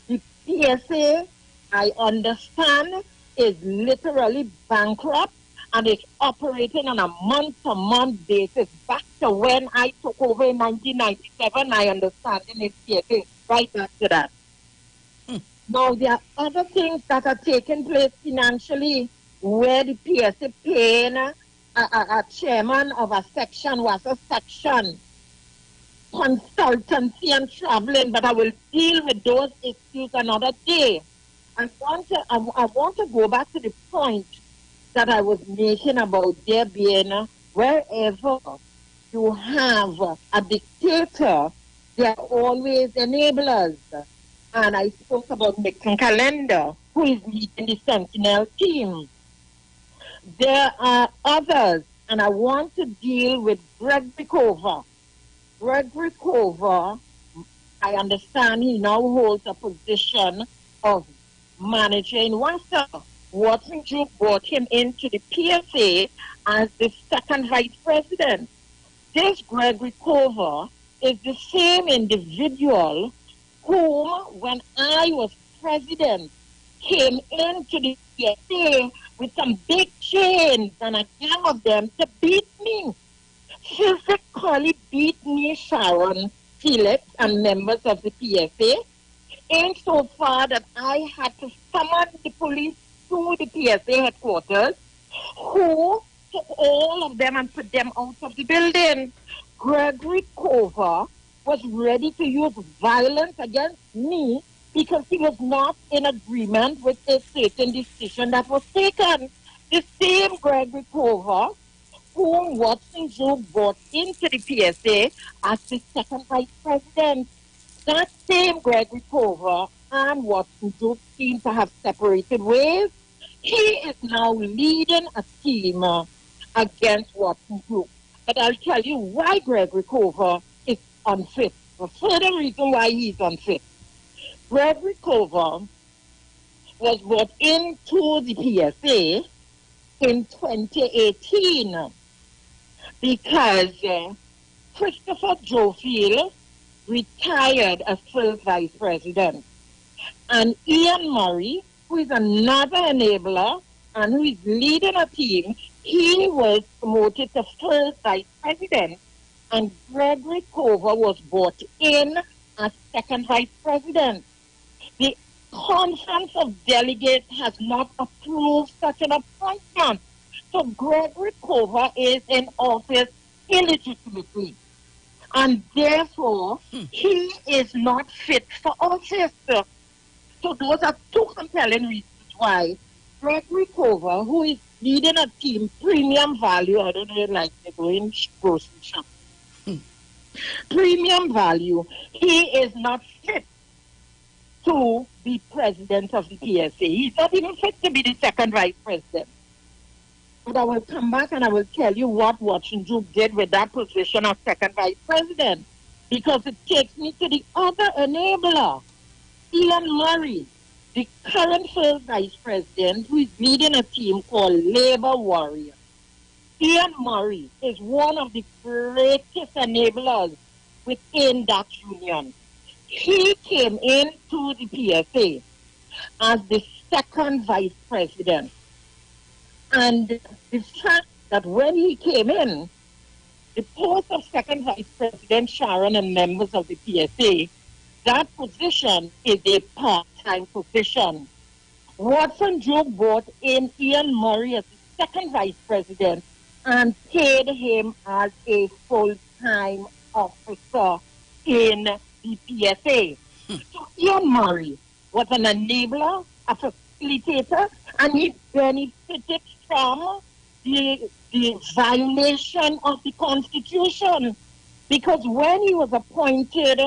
The PSA, I understand, is literally bankrupt and is operating on a month-to-month basis. Back to when I took over in 1997, I understand in PSA, right back to that. Now, there are other things that are taking place financially where the PSA paying a chairman of a section was a section consultancy and traveling, but I will deal with those issues another day. I want to go back to the point that I was making about there being wherever you have a dictator, there are always enablers. And I spoke about Nixon Calendar, who is leading the Sentinel team. There are others, and I want to deal with Gregory Cover. Gregory Cover, I understand he now holds a position of manager in Wassa. Watson Group brought him into the PSA as the second vice president. This Gregory Cover is the same individual whom, when I was president, came into the PSA with some big chains and a gang of them to beat me. Physically beat me, Sharon Phillips, and members of the PSA, insofar that I had to summon the police to the PSA headquarters, who took all of them and put them out of the building. Gregory Cover was ready to use violence against me because he was not in agreement with a certain decision that was taken. The same Gregory Cover whom Watson Group brought into the PSA as the second vice president. That same Gregory Cover and Watson Group seem to have separated ways. He is now leading a team against Watson Group. But I'll tell you why Gregory Cover is unfit. The further reason why he's unfit. Gregory Cover was brought into the PSA in 2018 because Christopher Jofield retired as first vice president. And Ian Murray, who is another enabler and who is leading a team, he was promoted to first vice president. And Gregory Cover was brought in as second vice president. The Conference of Delegates has not approved such an appointment. So Gregory Cover is in office illegitimately. And therefore, he is not fit for office. So those are two compelling reasons why Gregory Cover, who is leading a team, Premium Value, I don't know, like they're going grocery shop. Premium Value, he is not fit to be president of the PSA. He's not even fit to be the second vice president. But I will come back and I will tell you what Watson Group did with that position of second vice president. Because it takes me to the other enabler, Ian Murray, the current first vice president who is leading a team called Labor Warrior. Ian Murray is one of the greatest enablers within that union. He came into the PSA as the second vice president. And the fact that when he came in, the post of second vice president, Sharon, and members of the PSA, that position is a part-time position. Watson Group brought in Ian Murray as the second vice president and paid him as a full-time officer in the PSA. So Ian Murray was an enabler, a facilitator, and he benefited from the violation of the Constitution. Because when he was appointed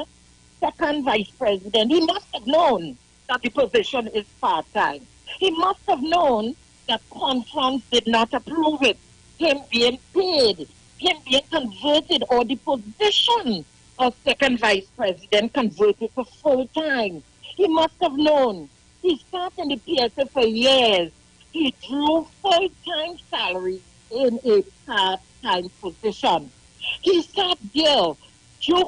second vice president, he must have known that the position is part-time. He must have known that conference did not approve it. Him being paid, him being converted, or the position of second vice president converted to full-time. He must have known He sat in the PSA for years. He drew full-time salary in a part-time position. He sat there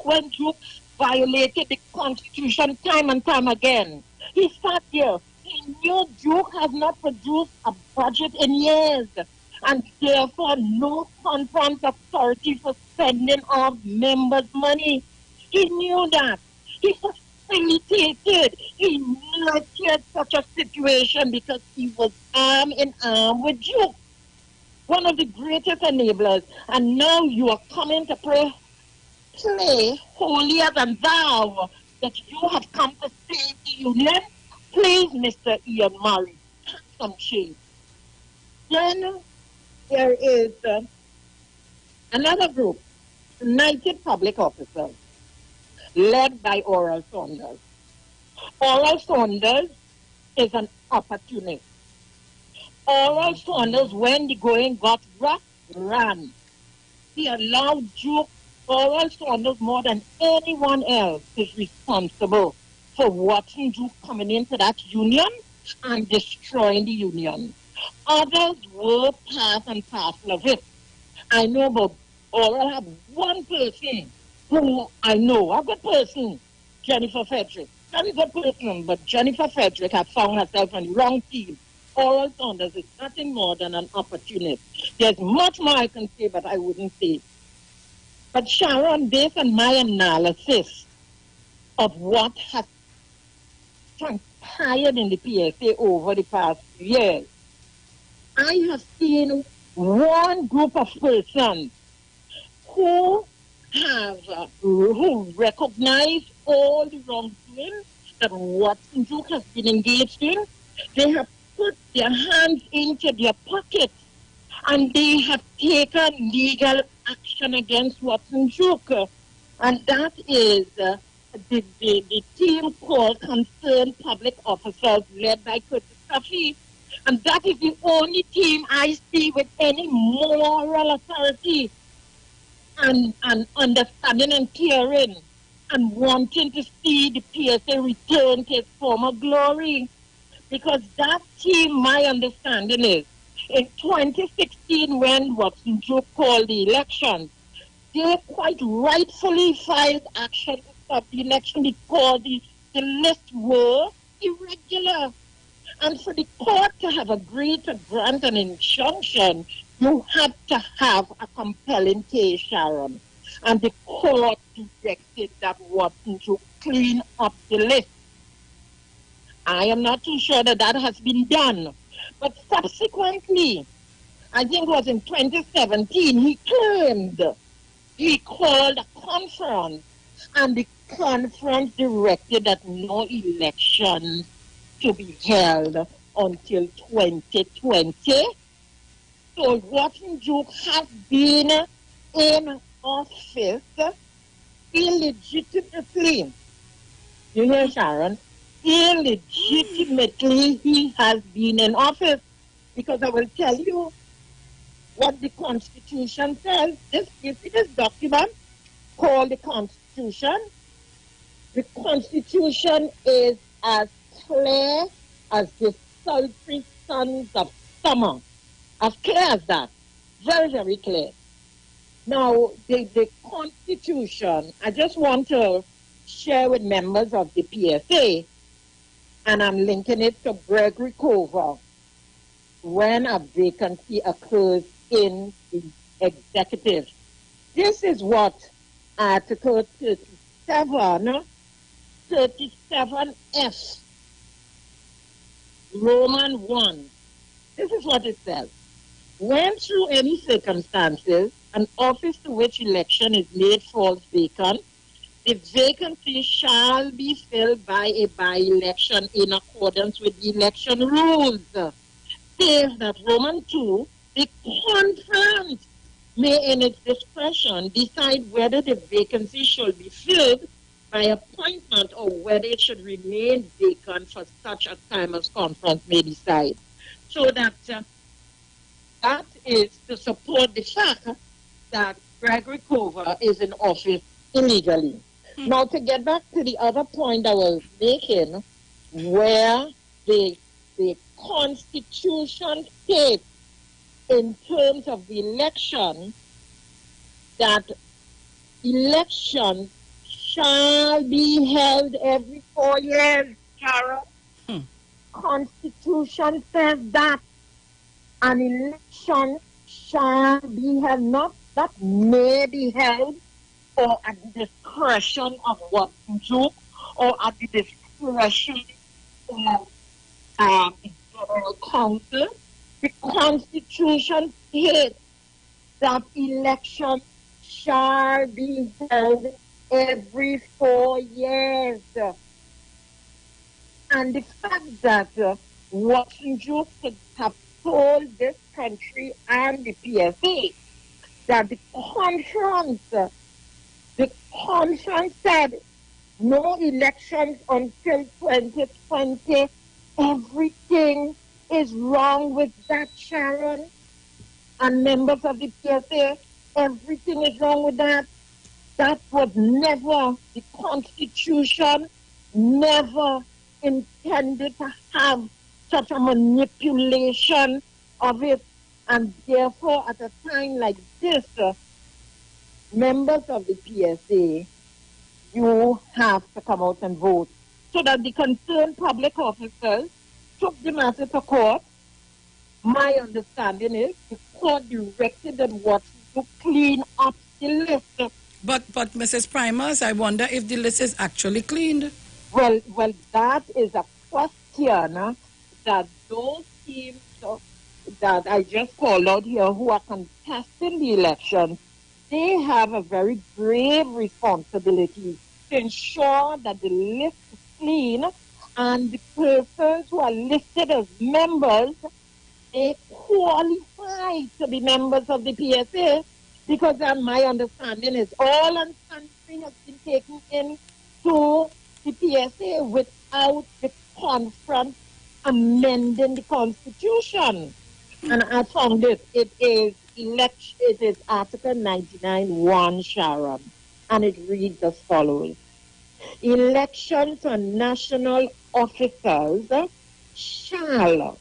when Duke violated the Constitution time and time again. He sat there. He knew Duke has not produced a budget in years, and therefore no conference authority for spending of members' money. He knew that. He facilitated, he nurtured such a situation because he was arm in arm with Duke, one of the greatest enablers. And now you are coming to play holier than thou, that you have come to save the union. Please, Mr. Ian Murray, have some shade. Then there is another group, United Public Officers, led by Oral Saunders. Oral Saunders is an opportunist. Oral Saunders, when the going got rough, ran. He allowed Duke. Oral Saunders, more than anyone else, is responsible for watching Duke coming into that union and destroying the union. Others were part and parcel of it. I know, but Oral have one person who I know, a good person, Jennifer Frederick. Very good person, but Jennifer Frederick has found herself on the wrong team. Oral Saunders is nothing more than an opportunist. There's much more I can say, but I wouldn't say. But Sharon, based on my analysis of what has transpired in the PSA over the past few years, I have seen one group of persons who recognize all the wrongdoing that Watson Duke has been engaged in. They have put their hands into their pockets and they have taken legal action against Watson Duke. And that is the team called Concerned Public Officers, led by Curtis Duffy. And that is the only team I see with any moral authority and understanding and caring and wanting to see the PSA return to its former glory. Because that team, my understanding is, in 2016, when Watson Duke called the election, they quite rightfully filed action to stop the election because the lists were irregular. And for the court to have agreed to grant an injunction, you had to have a compelling case, Sharon. And the court directed that Watson Duke clean up the list. I am not too sure that that has been done. But subsequently, I think it was in 2017, he claimed he called a conference, and the conference directed that no election to be held until 2020. So Watson Duke has been in office illegitimately. You hear, Sharon? Illegitimately he has been in office, because I will tell you what the Constitution says. You see this document called the Constitution? The Constitution is as clear as the sultry suns of summer. As clear as that. Very, very clear. Now, the Constitution, I just want to share with members of the PSA, and I'm linking it to Gregory Cover, when a vacancy occurs in the executive. This is what Article 37F, Roman 1. This is what it says. When through any circumstances an office to which election is made falls vacant, the vacancy shall be filled by a by-election in accordance with the election rules. Says that Roman 2, the conference may in its discretion decide whether the vacancy shall be filled by appointment or whether it should remain vacant for such a time as conference may decide. So that that is to support the fact that Gregory Cover is in office illegally. Now, to get back to the other point I was making, where the Constitution states in terms of the election that elections shall be held every 4 years, Sharon. Constitution says that an election shall be held, not that may be held, or at the discretion of what Duke, or at the discretion of the General Council. The Constitution states that elections shall be held every 4 years. And the fact that Watson Duke could have told this country and the PSA that the conference said no elections until 2020. Everything is wrong with that, Sharon. And members of the PSA, everything is wrong with that. That was never, the Constitution never intended to have such a manipulation of it. And therefore, at a time like this, members of the PSA, you have to come out and vote so that the concerned public officers took the matter to court. My understanding is the court directed them what to clean up the list. But Mrs. Primers, I wonder if the list is actually cleaned. Well, that is a question that those teams that I just called out here who are contesting the election, they have a very grave responsibility to ensure that the list is clean and the persons who are listed as members, they qualify to be members of the PSA, because my understanding is all uncertainty has been taken into the PSA without the conference amending the Constitution. And I found it is Article 99(1), Sharon, and it reads as follows. Elections on national officers shall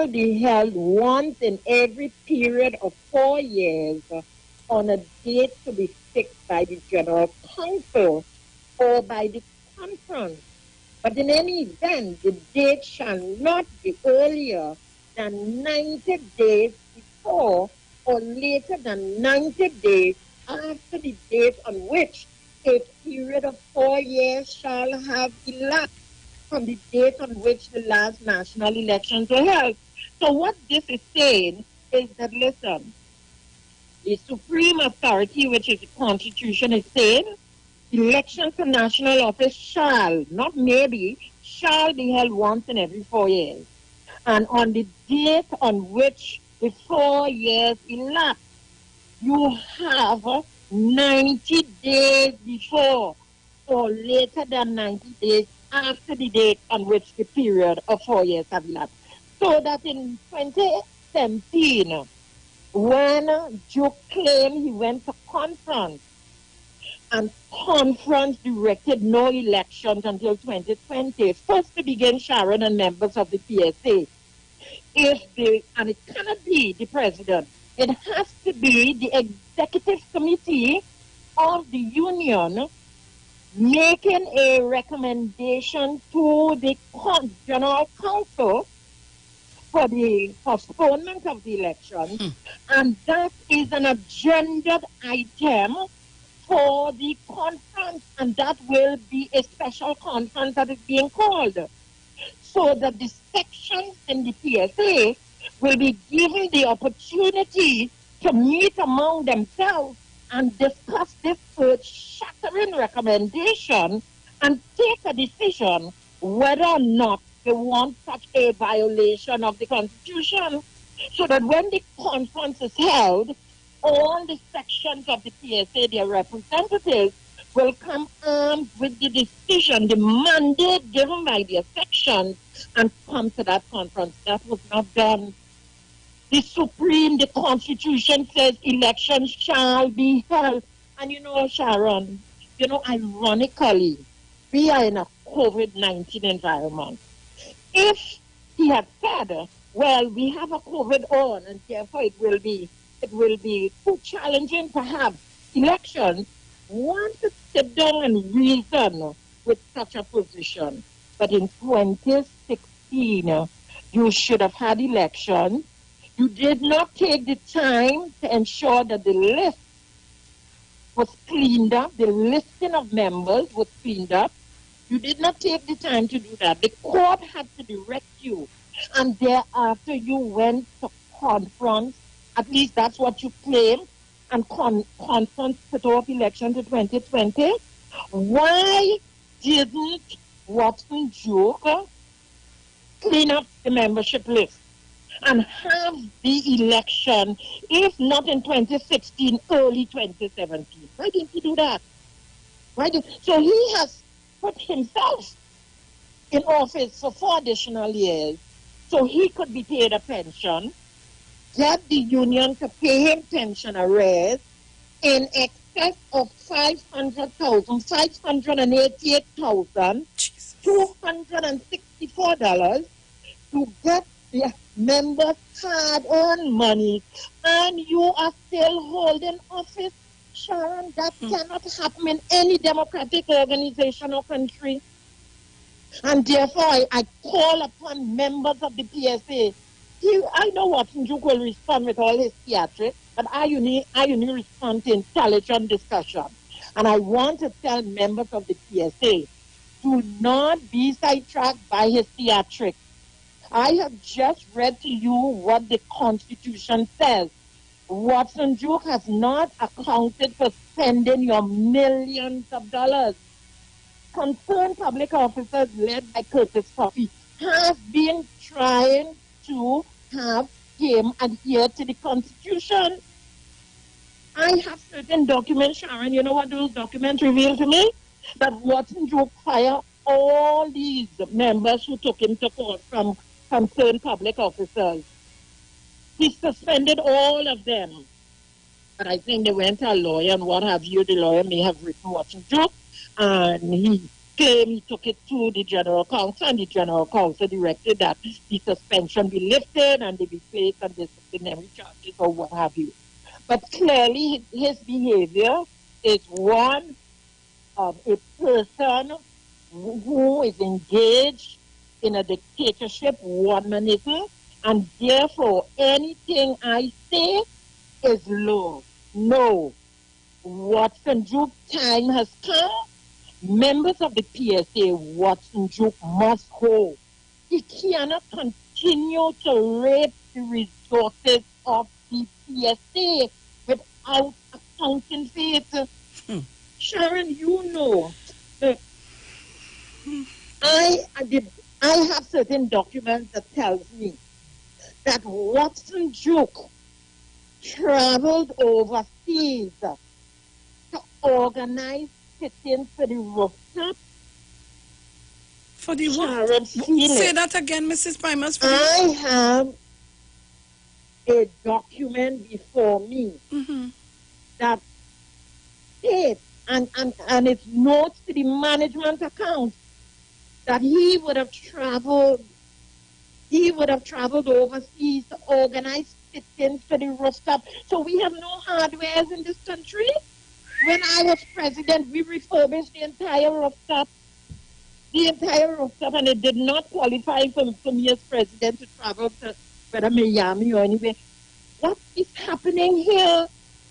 be held once in every period of 4 years on a date to be fixed by the General Council or by the conference. But in any event, the date shall not be earlier than 90 days before or later than 90 days after the date on which a period of 4 years shall have elapsed from the date on which the last national elections were held. So what this is saying is that, listen, the supreme authority, which is the Constitution, is saying elections to national office shall, not maybe, shall be held once in every 4 years. And on the date on which the 4 years elapsed, you have 90 days before or later than 90 days after the date on which the period of 4 years have elapsed. So that in 2017, when Duke claimed he went to conference, and conference directed no elections until 2020, first to begin, Sharon and members of the PSA, and it cannot be the president, it has to be the executive committee of the union making a recommendation to the General Council for the postponement of the election, and that is an agendaed item for the conference, and that will be a special conference that is being called, so that the sections in the PSA will be given the opportunity to meet among themselves and discuss this earth-shattering recommendation and take a decision whether or not they want such a violation of the Constitution, so that when the conference is held, all the sections of the PSA, their representatives, will come armed with the decision, the mandate given by their sections, and come to that conference. That was not done. The Constitution says elections shall be held. And Sharon, ironically, we are in a COVID-19 environment. If he had said, well, we have a COVID on, and therefore it will be too challenging to have elections, one to sit down and reason with such a position. But in 2016, you should have had elections. You did not take the time to ensure that the list was cleaned up, the listing of members was cleaned up. You did not take the time to do that. The court had to direct you, and thereafter you went to conference. At least that's what you claim, and conference put off election to 2020. Why didn't Watson Duke clean up the membership list and have the election, if not in 2016, early 2017? Why didn't he do that? So he has put himself in office for 4 additional years so he could be paid a pension, get the union to pay him pension arrears in excess of $588,264 to get the members' hard-earned money, and you are still holding office, Sharon. That cannot happen in any democratic organization or country. And therefore, I call upon members of the PSA. I know Watson Duke will respond with all his theatrics, but I only respond to intelligent discussion. And I want to tell members of the PSA, do not be sidetracked by his theatrics. I have just read to you what the Constitution says. Watson Duke has not accounted for spending your millions of dollars. Concerned public officers led by Curtis Coffey have been trying to have him adhere to the Constitution. I have certain documents, Sharon. You know what those documents reveal to me? That Watson Duke fired all these members who took him to court from concerned public officers. He suspended all of them. But I think they went to a lawyer and what have you. The lawyer may have written Watson Duke, and he claimed he took it to the General Counsel, and the General Counsel directed that the suspension be lifted and they be placed on disciplinary charges or what have you. But clearly his behavior is one of a person who is engaged in a dictatorship, one-manism, and therefore anything I say is low. No. Watson Duke time has come. Members of the PSA, Watson Duke must go. He cannot continue to rape the resources of the PSA without accounting for it. Sharon, you know that I have certain documents that tells me that Watson Duke traveled overseas to organize sit-ins for the rooftop. For the what? Say that again, Mrs. Primus. I have a document before me that states, and it notes to the management account that he would have traveled overseas to organize sit-ins for the rooftop. So we have no hardwares in this country. When I was president, we refurbished the entire rooftop, and it did not qualify for me as president to travel to whether Miami or anywhere. What is happening here?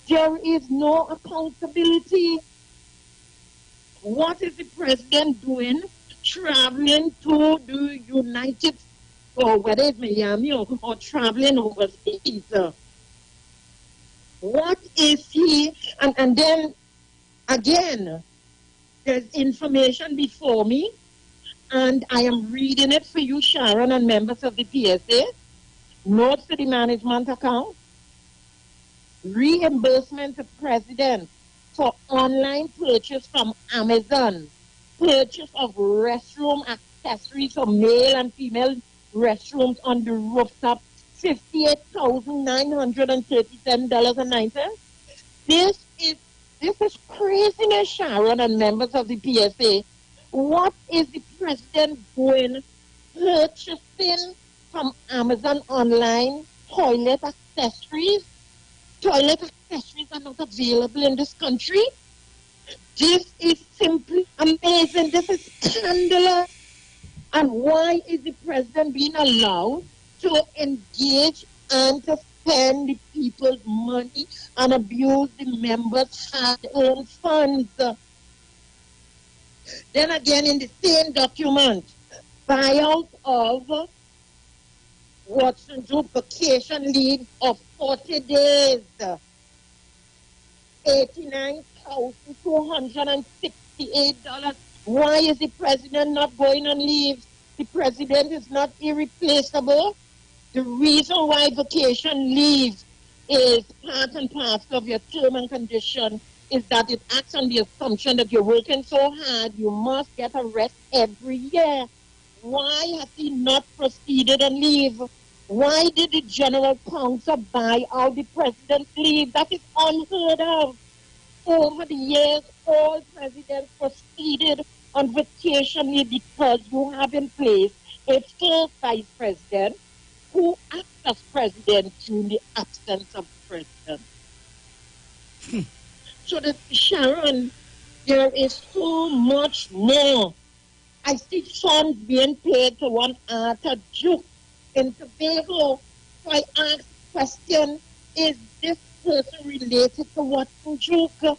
There is no accountability. What is the president doing? Traveling to the United, or whether it's Miami or traveling overseas. What is he? And then again, there's information before me, and I am reading it for you, Sharon, and members of the PSA. Notes to the management account. Reimbursement to president for online purchase from Amazon. Purchase of restroom accessories for male and female restrooms on the rooftop. $58,937.09. This is craziness, Sharon, and members of the PSA. What is the president doing purchasing from Amazon online toilet accessories. Toilet accessories are not available in this country. This is simply amazing. This is scandalous. And why is the president being allowed to engage and to spend the people's money and abuse the members' hard-earned funds? Then again, in the same document, buyout of Watson Group vacation leave of 40 days, $89,268. Why is the president not going on leave? The president is not irreplaceable. The reason why vacation leave is part and parcel of your term and condition is that it acts on the assumption that you're working so hard, you must get a rest every year. Why has he not proceeded on leave? Why did the general counsel buy out the president's leave? That is unheard of. Over the years, all presidents proceeded on vacation leave because you have in place a first vice president who acts as president during the absence of the president. So that, Sharon, there is so much more. I see funds being paid to one Arthur Duke in Tobago. So I ask the question, is this person related to Watson Duke?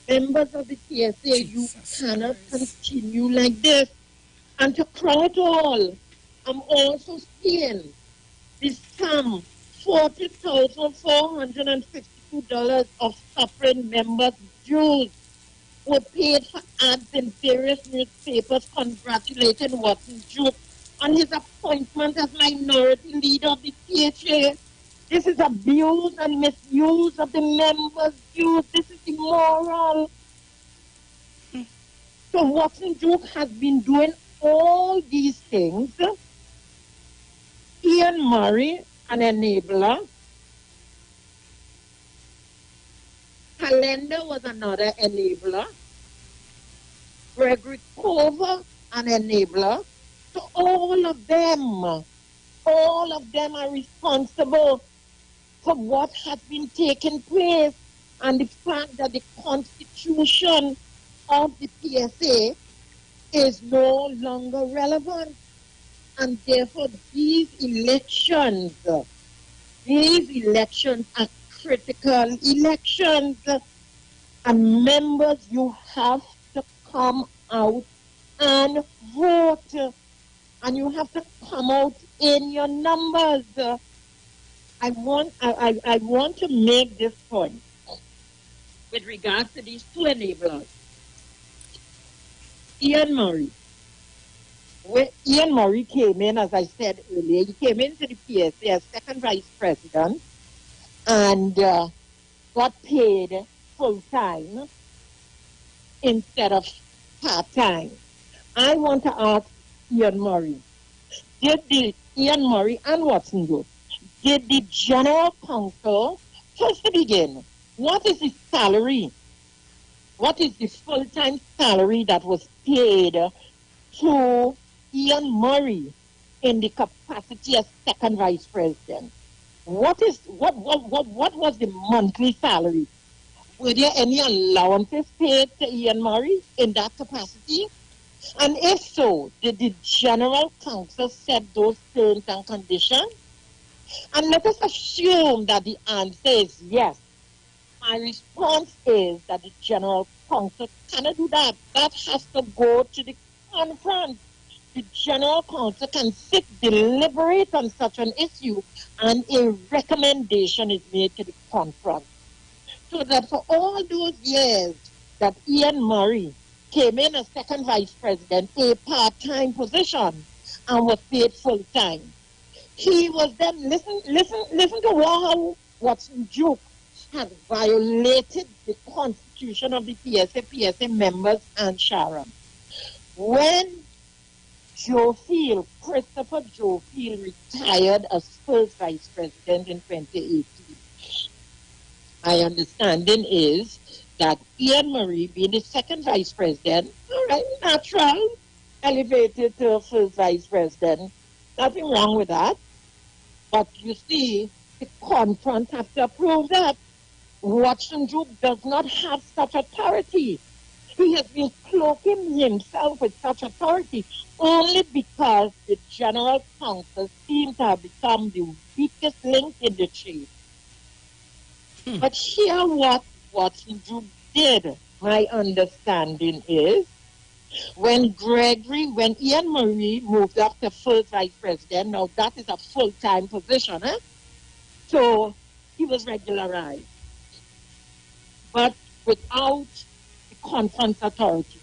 Members of the TSA, you cannot continue like this. And to crown it all, I'm also seeing this sum, $40,452 of suffering members' dues were paid for ads in various newspapers congratulating Watson Duke on his appointment as minority leader of the THA. This is abuse and misuse of the members' dues. This is immoral. So Watson Duke has been doing all these things. Ian Murray, an enabler. Calendar was another enabler. Gregory Cover, an enabler. So all of them are responsible for what has been taking place and the fact that the constitution of the PSA is no longer relevant. And therefore these elections are critical elections. And members, you have to come out and vote. And you have to come out in your numbers. I want to make this point with regards to these two enablers. Ian Murray. When Ian Murray came in, as I said earlier, he came into the PSA as second vice president and got paid full-time instead of part-time. I want to ask Ian Murray, Ian Murray and Watson Group, did the general counsel, first to begin, what is his salary? What is the full-time salary that was paid to Ian Murray in the capacity as second vice president? What was the monthly salary? Were there any allowances paid to Ian Murray in that capacity? And if so, did the general counsel set those terms and conditions? And let us assume that the answer is yes. My response is that the general counsel cannot do that. That has to go to the conference. The general counsel can sit, deliberate on such an issue, and a recommendation is made to the conference. So that for all those years that Ian Murray came in as second vice president, a part-time position, and was paid full-time, he was then, listen to how Watson Duke has violated the constitution of the PSA members and Sharon. When Christopher Joe Field retired as first vice president in 2018, my understanding is that Ian Murray, being the second vice president, all right, natural, elevated to first vice president. Nothing wrong with that. But you see, the conference have to approve that. Watson Duke does not have such authority. He has been cloaking himself with such authority only because the general counsel seems to have become the weakest link in the chain. But here what Watson Duke did, my understanding is, when Ian Marie moved up to first vice president, now that is a full-time position, so he was regularized, but without the conference authority.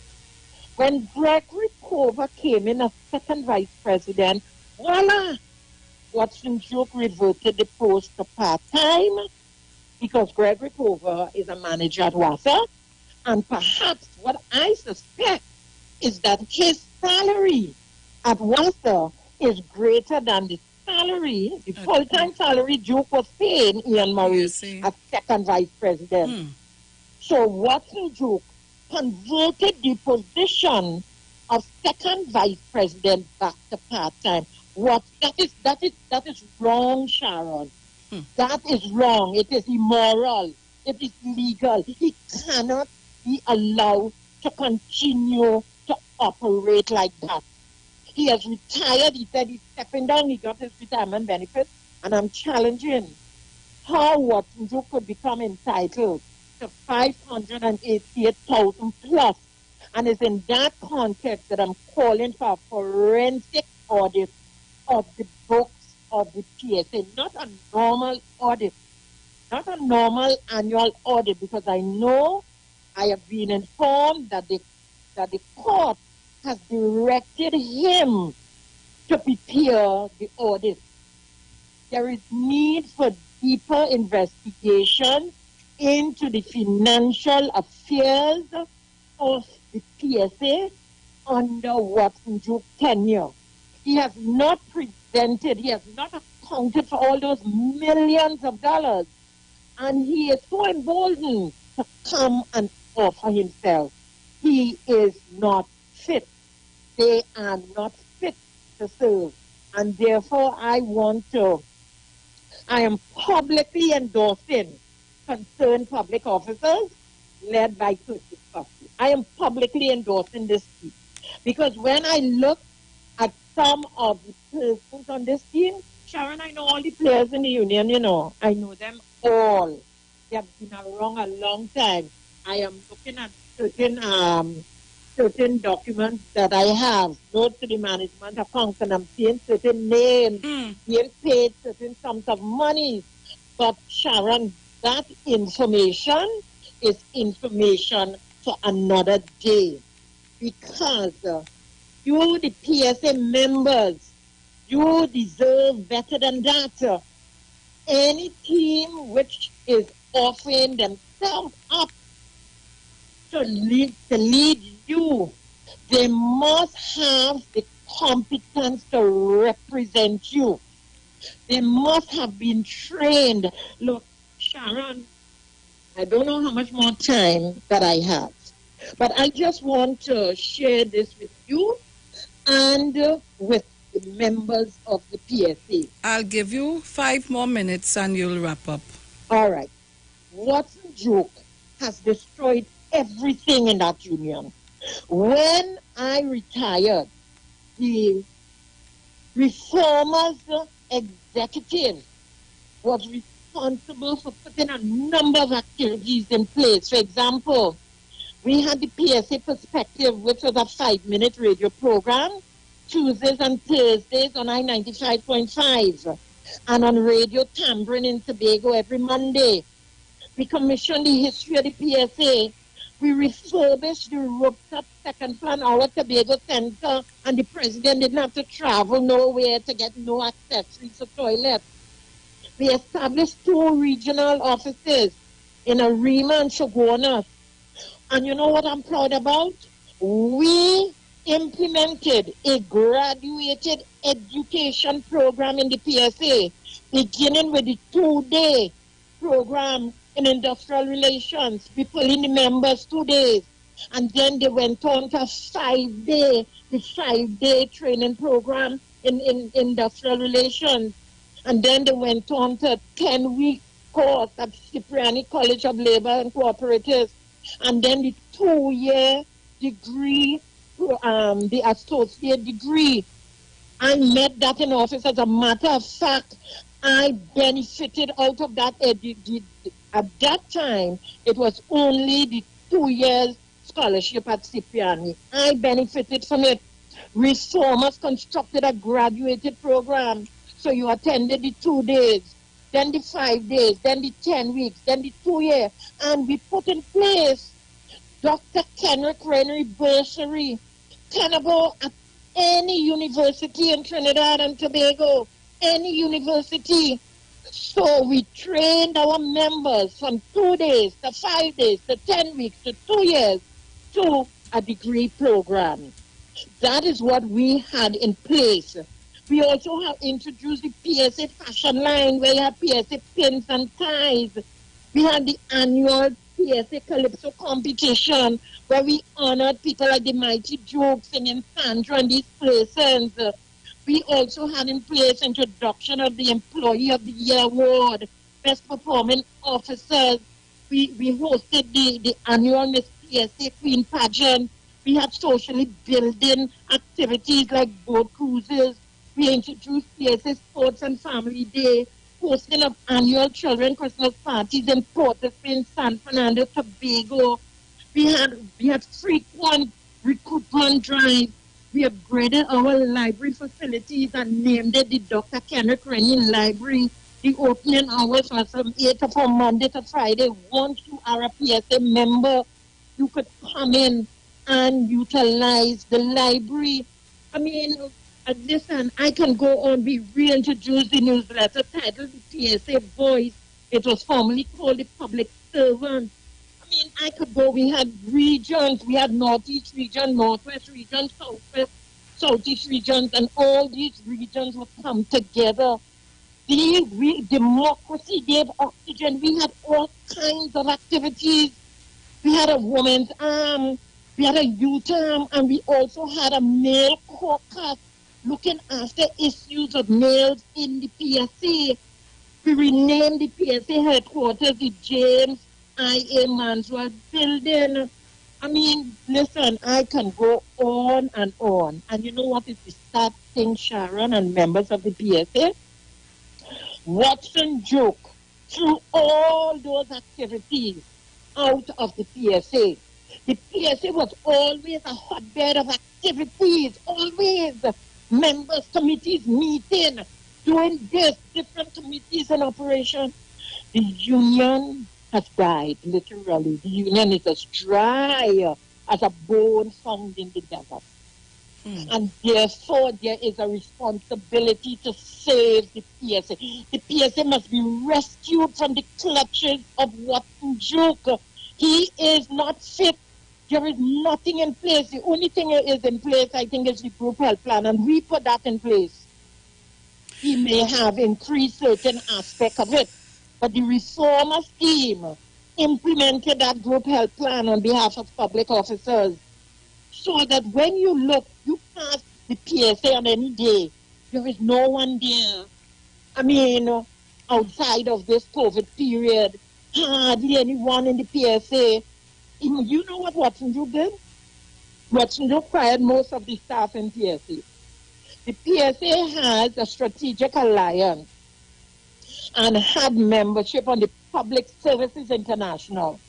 When Gregory Cover came in as second vice president, voila, Watson Duke reverted the post to part-time because Gregory Cover is a manager at WASA, and perhaps what I suspect is that his salary at WASA is greater than the salary, the full-time salary Duke was paying Ian Murray as second vice president. So Watson Duke converted the position of second vice president back to part-time. That is wrong, Sharon. That is wrong. It is immoral. It is illegal. He cannot be allowed to continue to operate like that. He has retired. He said he's stepping down. He got his retirement benefits. And I'm challenging how Watson Duke could become entitled to $588,000 plus. And it's in that context that I'm calling for a forensic audit of the books of the PSA, not a normal audit, not a normal annual audit, because I know I have been informed that the court has directed him to prepare the audit. There is need for deeper investigation into the financial affairs of the PSA under Watson Duke's tenure. He has not presented, he has not accounted for all those millions of dollars. And he is so emboldened to come and offer himself. He is not fit. They are not fit to serve. And therefore, I am publicly endorsing concerned public officers led by Curtis Coffey. I am publicly endorsing this team. Because when I look at some of the persons on this team, Sharon, I know all the players in the union, I know them all. They have been around a long time. I am looking at certain documents that I have, notes to the management accounts, and I'm seeing certain names being paid certain sums of money. But Sharon, that information is information for another day. Because you, the PSA members, you deserve better than that. Any team which is offering themselves up to lead you, they must have the competence to represent you. They must have been trained. Look, Sharon, I don't know how much more time that I have, but I just want to share this with you and with the members of the PSA. I'll give you 5 more minutes and you'll wrap up. All right. Watson Duke has destroyed everything in that union. When I retired, the reformers executive was responsible for putting a number of activities in place. For example, we had the PSA Perspective, which was a 5-minute radio program, Tuesdays and Thursdays on I-95.5, and on Radio Tambourine in Tobago every Monday. We commissioned the history of the PSA. We refurbished the rooftop second floor in our Tobago Center, and the president didn't have to travel nowhere to get no accessories to toilets. We established 2 regional offices in Arima and Shogunas. And you know what I'm proud about? We implemented a graduated education program in the PSA, beginning with the 2-day program in industrial relations. We pull in the members 2 days And then they went on to the 5-day training program in industrial relations. And then they went on to a 10-week course at Cipriani College of Labor and Cooperatives. And then the 2-year degree, the associate degree. I met that in office. As a matter of fact, I benefited out of that. At that time, it was only the 2 years scholarship at Cipriani. I benefited from it. Reformers constructed a graduated program. So you attended the 2 days, then the 5 days, then the 10 weeks, then the 2 years. And we put in place Dr. Kenrick Rennery Bursary, tenable at any university in Trinidad and Tobago, any university. So we trained our members from 2 days to 5 days to 10 weeks to 2 years to a degree program. That is what we had in place. We also have introduced the PSA fashion line where you have PSA pins and ties. We had the annual PSA Calypso competition where we honored people like the Mighty Jokes and Sandra and these places. We also had in place introduction of the Employee of the Year Award, Best Performing Officers. We hosted the annual Miss PSA Queen pageant. We had socially building activities like boat cruises. We introduced PSA Sports and Family Day, hosting of annual children Christmas parties in Port-au-Prince, San Fernando, Tobago. We had frequent recruitment drives. We upgraded our library facilities and named it the Dr. Kenrick Rennery Library. The opening hours was from 8 from Monday to Friday. Once you are a PSA member, you could come in and utilize the library. I mean, listen, I can go on. We reintroduced the newsletter titled the PSA Voice. It was formerly called the Public Servant. I mean, I could go. We had regions. We had Northeast region, Northwest region, Southwest, Southeast regions, and all these regions would come together. Democracy gave oxygen. We had all kinds of activities. We had a women's arm. We had a youth arm. And we also had a male caucus looking after issues of males in the PSA. We renamed the PSA headquarters the James I.A. Manswell building. I mean, listen, I can go on and on. And you know what is the sad thing, Sharon and members of the PSA? Watson Joke through all those activities out of the PSA. The PSA was always a hotbed of activities, always. Members, committees meeting, doing this, different committees in operation. The union has died, literally. The union is as dry as a bone found in the desert. And therefore, there is a responsibility to save the PSA. The PSA must be rescued from the clutches of Watson Joke. He is not fit. There is nothing in place. The only thing that is in place, I think, is the group health plan, and we put that in place. He may have increased certain aspect of it, but the reformer scheme implemented that group health plan on behalf of public officers, so that when you look, you pass the PSA on any day, there is no one there. I mean, outside of this COVID period, hardly anyone in the PSA. You know what Watson Group did? Watson Group fired most of the staff in PSA. The PSA has a strategic alliance and had membership on the Public Services International.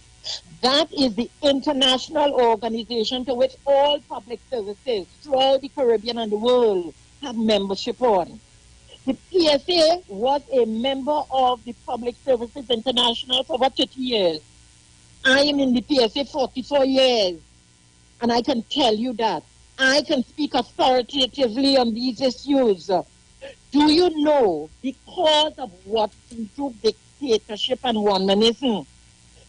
That is the international organization to which all public services throughout the Caribbean and the world have membership on. The PSA was a member of the Public Services International for about 30 years. I am in the PSA 44 years, and I can tell you that. I can speak authoritatively on these issues. Do you know, because of Watson Group dictatorship and one-manism,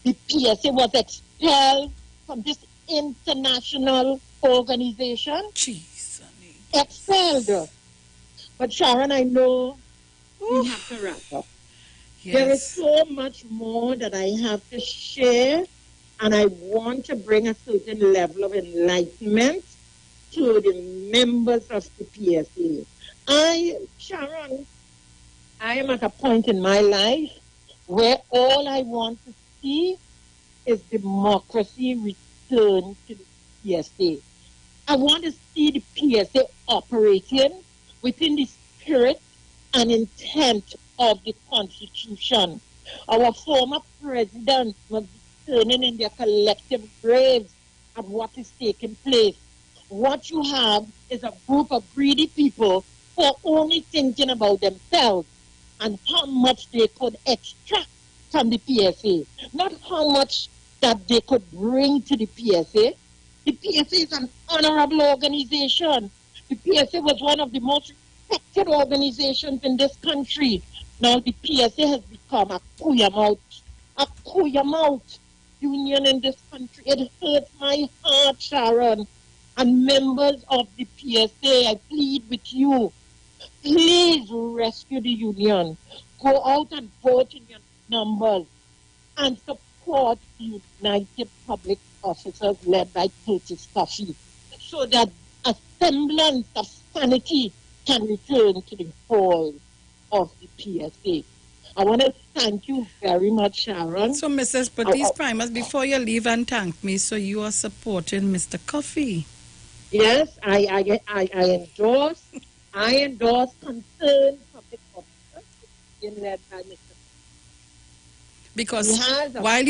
the PSA was expelled from this international organization? Jeez. Expelled. But Sharon, I know we have to wrap up. Yes. There is so much more that I have to share. And I want to bring a certain level of enlightenment to the members of the PSA. Sharon, I am at a point in my life where all I want to see is democracy return to the PSA. I want to see the PSA operating within the spirit and intent of the Constitution. Our former presidents were turning in their collective graves at what is taking place. What you have is a group of greedy people who are only thinking about themselves and how much they could extract from the PSA, not how much that they could bring to the PSA. The PSA is an honorable organization. The PSA was one of the most respected organizations in this country. Now the PSA has become a Kuyamouth union in this country. It hurts my heart, Sharon. And members of the PSA, I plead with you, please rescue the union. Go out and vote in your numbers and support the United Public Officers led by Curtis Coffey so that a semblance of sanity can return to the halls of the PSA. I want to thank you very much, Sharon. So, Mrs. Patis Primus, before you leave and thank me, so you are supporting Mr. Coffey. Yes, I endorse concerned public officers being led by Mr. Because while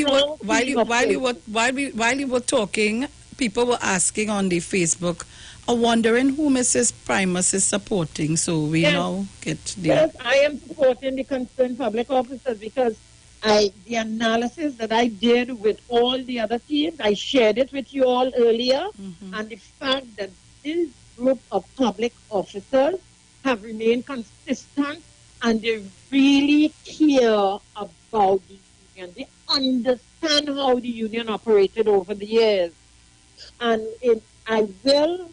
you were talking, people were asking on the Facebook, are wondering who Mrs. Primus is supporting. So we now get the... Yes, I am supporting the concerned public officers because the analysis that I did with all the other teams, I shared it with you all earlier, and the fact that this group of public officers have remained consistent and they really care about the union. They understand how the union operated over the years. And I will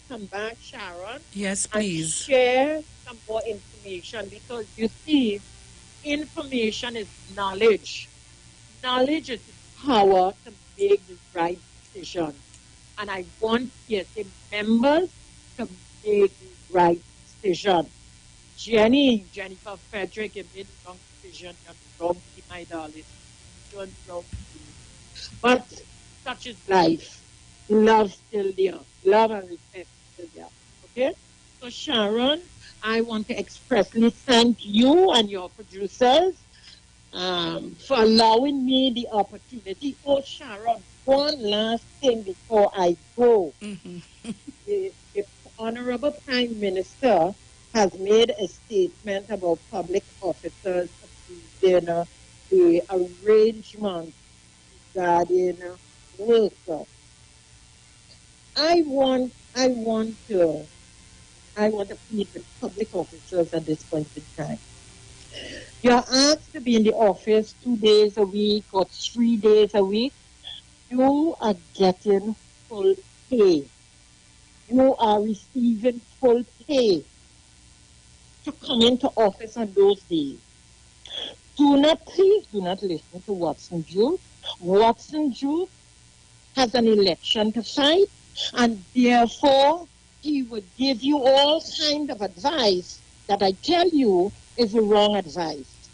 come back, Sharon. Yes, please. And share some more information because you see, information is knowledge. Knowledge is the power to make the right decision. And I want PSA members to make the right decision. Jennifer Frederick, you made the wrong decision. You're wrong to be my darling. You're wrong to be. But such is life. Love still there. Love and respect still there. Okay? So Sharon, I want to expressly thank you and your producers for allowing me the opportunity. Oh, Sharon, one last thing before I go. The Honorable Prime Minister has made a statement about public officers approving the arrangement regarding workers. I want to plead with public officers at this point in time. You are asked to be in the office 2 days a week or 3 days a week. You are getting full pay. You are receiving full pay to come into office on those days. Please do not listen to Watson Jude. Watson Jude has an election to fight, and therefore he would give you all kind of advice that I tell you is the wrong advice.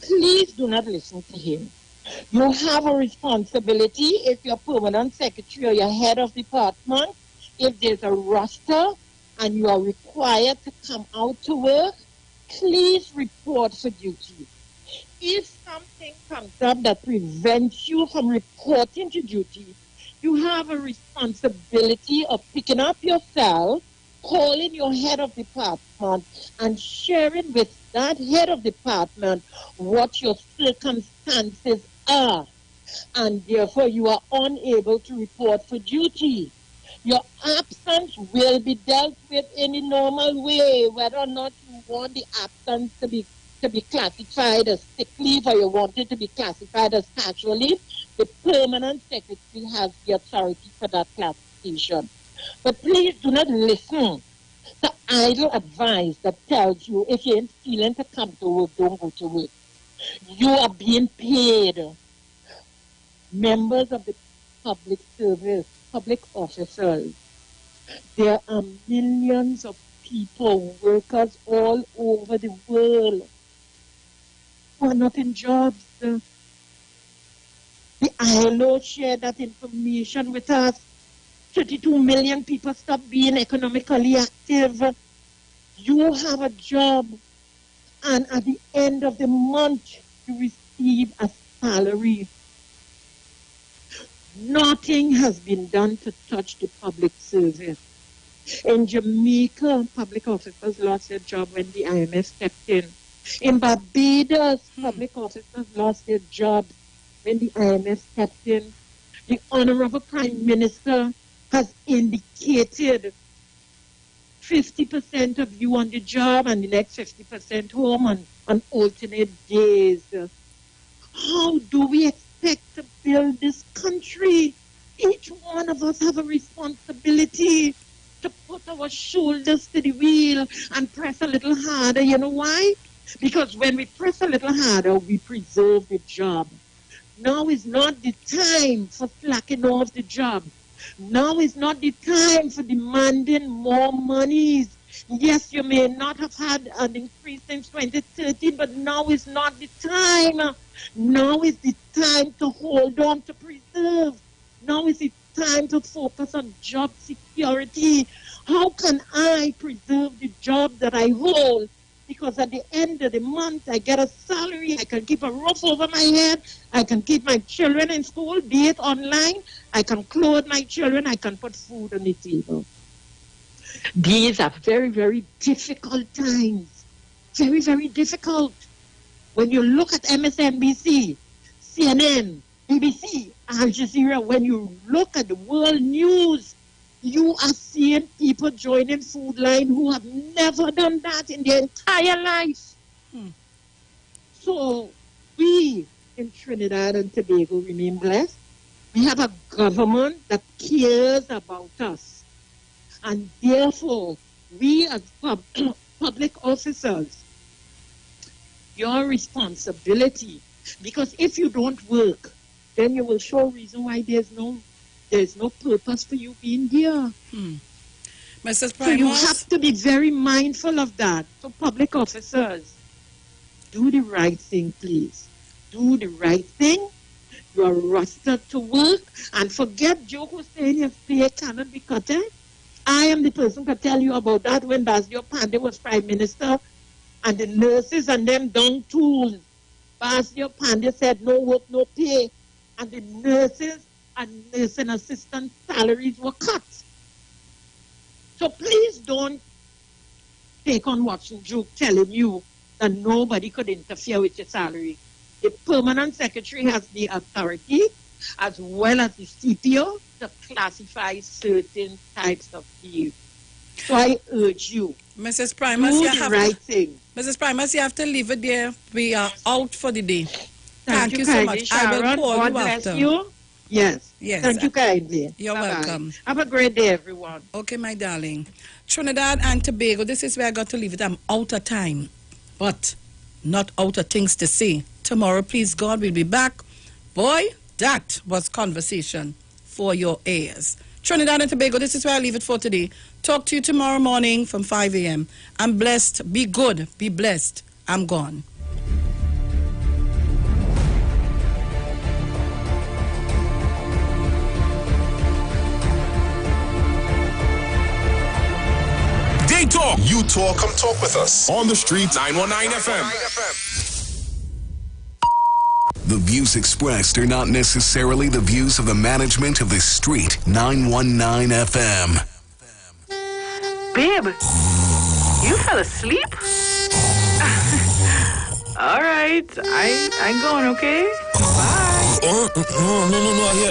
Please do not listen to him. You have a responsibility if you're permanent secretary or you're head of department. If there's a roster and you are required to come out to work, please report for duty. If something comes up that prevents you from reporting to duty, you have a responsibility of picking up yourself, calling your head of department, and sharing with that head of department what your circumstances are. And therefore, you are unable to report for duty. Your absence will be dealt with in the normal way, whether or not you want the absence to be classified as sick leave or you want it to be classified as casual leave. The permanent secretary has the authority for that classification. But please do not listen to idle advice that tells you if you ain't feeling to come to work, don't go to work. You are being paid. members of the public service, public officers. There are millions of people, workers all over the world who are not in jobs. The ILO shared that information with us. 32 million people stopped being economically active. You have a job, and at the end of the month, you receive a salary. Nothing has been done to touch the public service. In Jamaica, public officers lost their job when the IMF stepped in. In Barbados, public officers lost their jobs when the IMF stepped in. The Honorable Prime Minister has indicated 50% of you on the job and the next 50% home on alternate days. How do we expect to build this country? Each one of us have a responsibility to put our shoulders to the wheel and press a little harder. You know why? Because when we press a little harder, we preserve the job. Now is not the time for slacking off the job. Now is not the time for demanding more monies. Yes, you may not have had an increase since 2013, but now is not the time. Now is the time to hold on, to preserve. Now is the time to focus on job security. How can I preserve the job that I hold? Because at the end of the month, I get a salary, I can keep a roof over my head, I can keep my children in school, be it online, I can clothe my children, I can put food on the table. These are very, very difficult times. Very, very difficult. When you look at MSNBC, CNN, BBC, Al Jazeera, when you look at the world news, you are seeing people joining Food Line who have never done that in their entire life. So we in Trinidad and Tobago remain blessed. We have a government that cares about us. And therefore, we as public officers, your responsibility, because if you don't work, then you will show reason why there's no purpose for you being here. Mrs. So you have to be very mindful of that. So public officers, do the right thing, please. Do the right thing. You are rostered to work. And forget Joe who's saying your pay cannot be cut. I am the person who can tell you about that when Basio Pandey was Prime Minister and the nurses and them done tools. Basio Pandey said no work, no pay. And the nurses and nursing assistant salaries were cut. So please don't take on watching Duke telling you that nobody could interfere with your salary. The permanent secretary has the authority, as well as the CPO, to classify certain types of leave. So I urge you, Mrs. Primus, do the right thing. Mrs. Primus, you have to leave it there. We are out for the day. Thank you so kindly, much. Sharon. I will call God you bless after. you. Yes. Yes. Thank you kindly. You're Bye-bye. welcome. Have a great day, everyone. Okay, my darling. Trinidad and Tobago, this is where I got to leave it. I'm out of time, but not out of things to say. Tomorrow, please God, we'll be back. Boy, that was conversation for your ears. Trinidad and Tobago, this is where I leave it for today. Talk to you tomorrow morning from 5 a.m. I'm blessed. Be good. Be blessed. I'm gone. Day Talk. You talk, come talk with us. On the street, 919 FM. The views expressed are not necessarily the views of the management of the street 919 FM. Babe, you fell asleep? All right, I'm going, okay? Bye. No,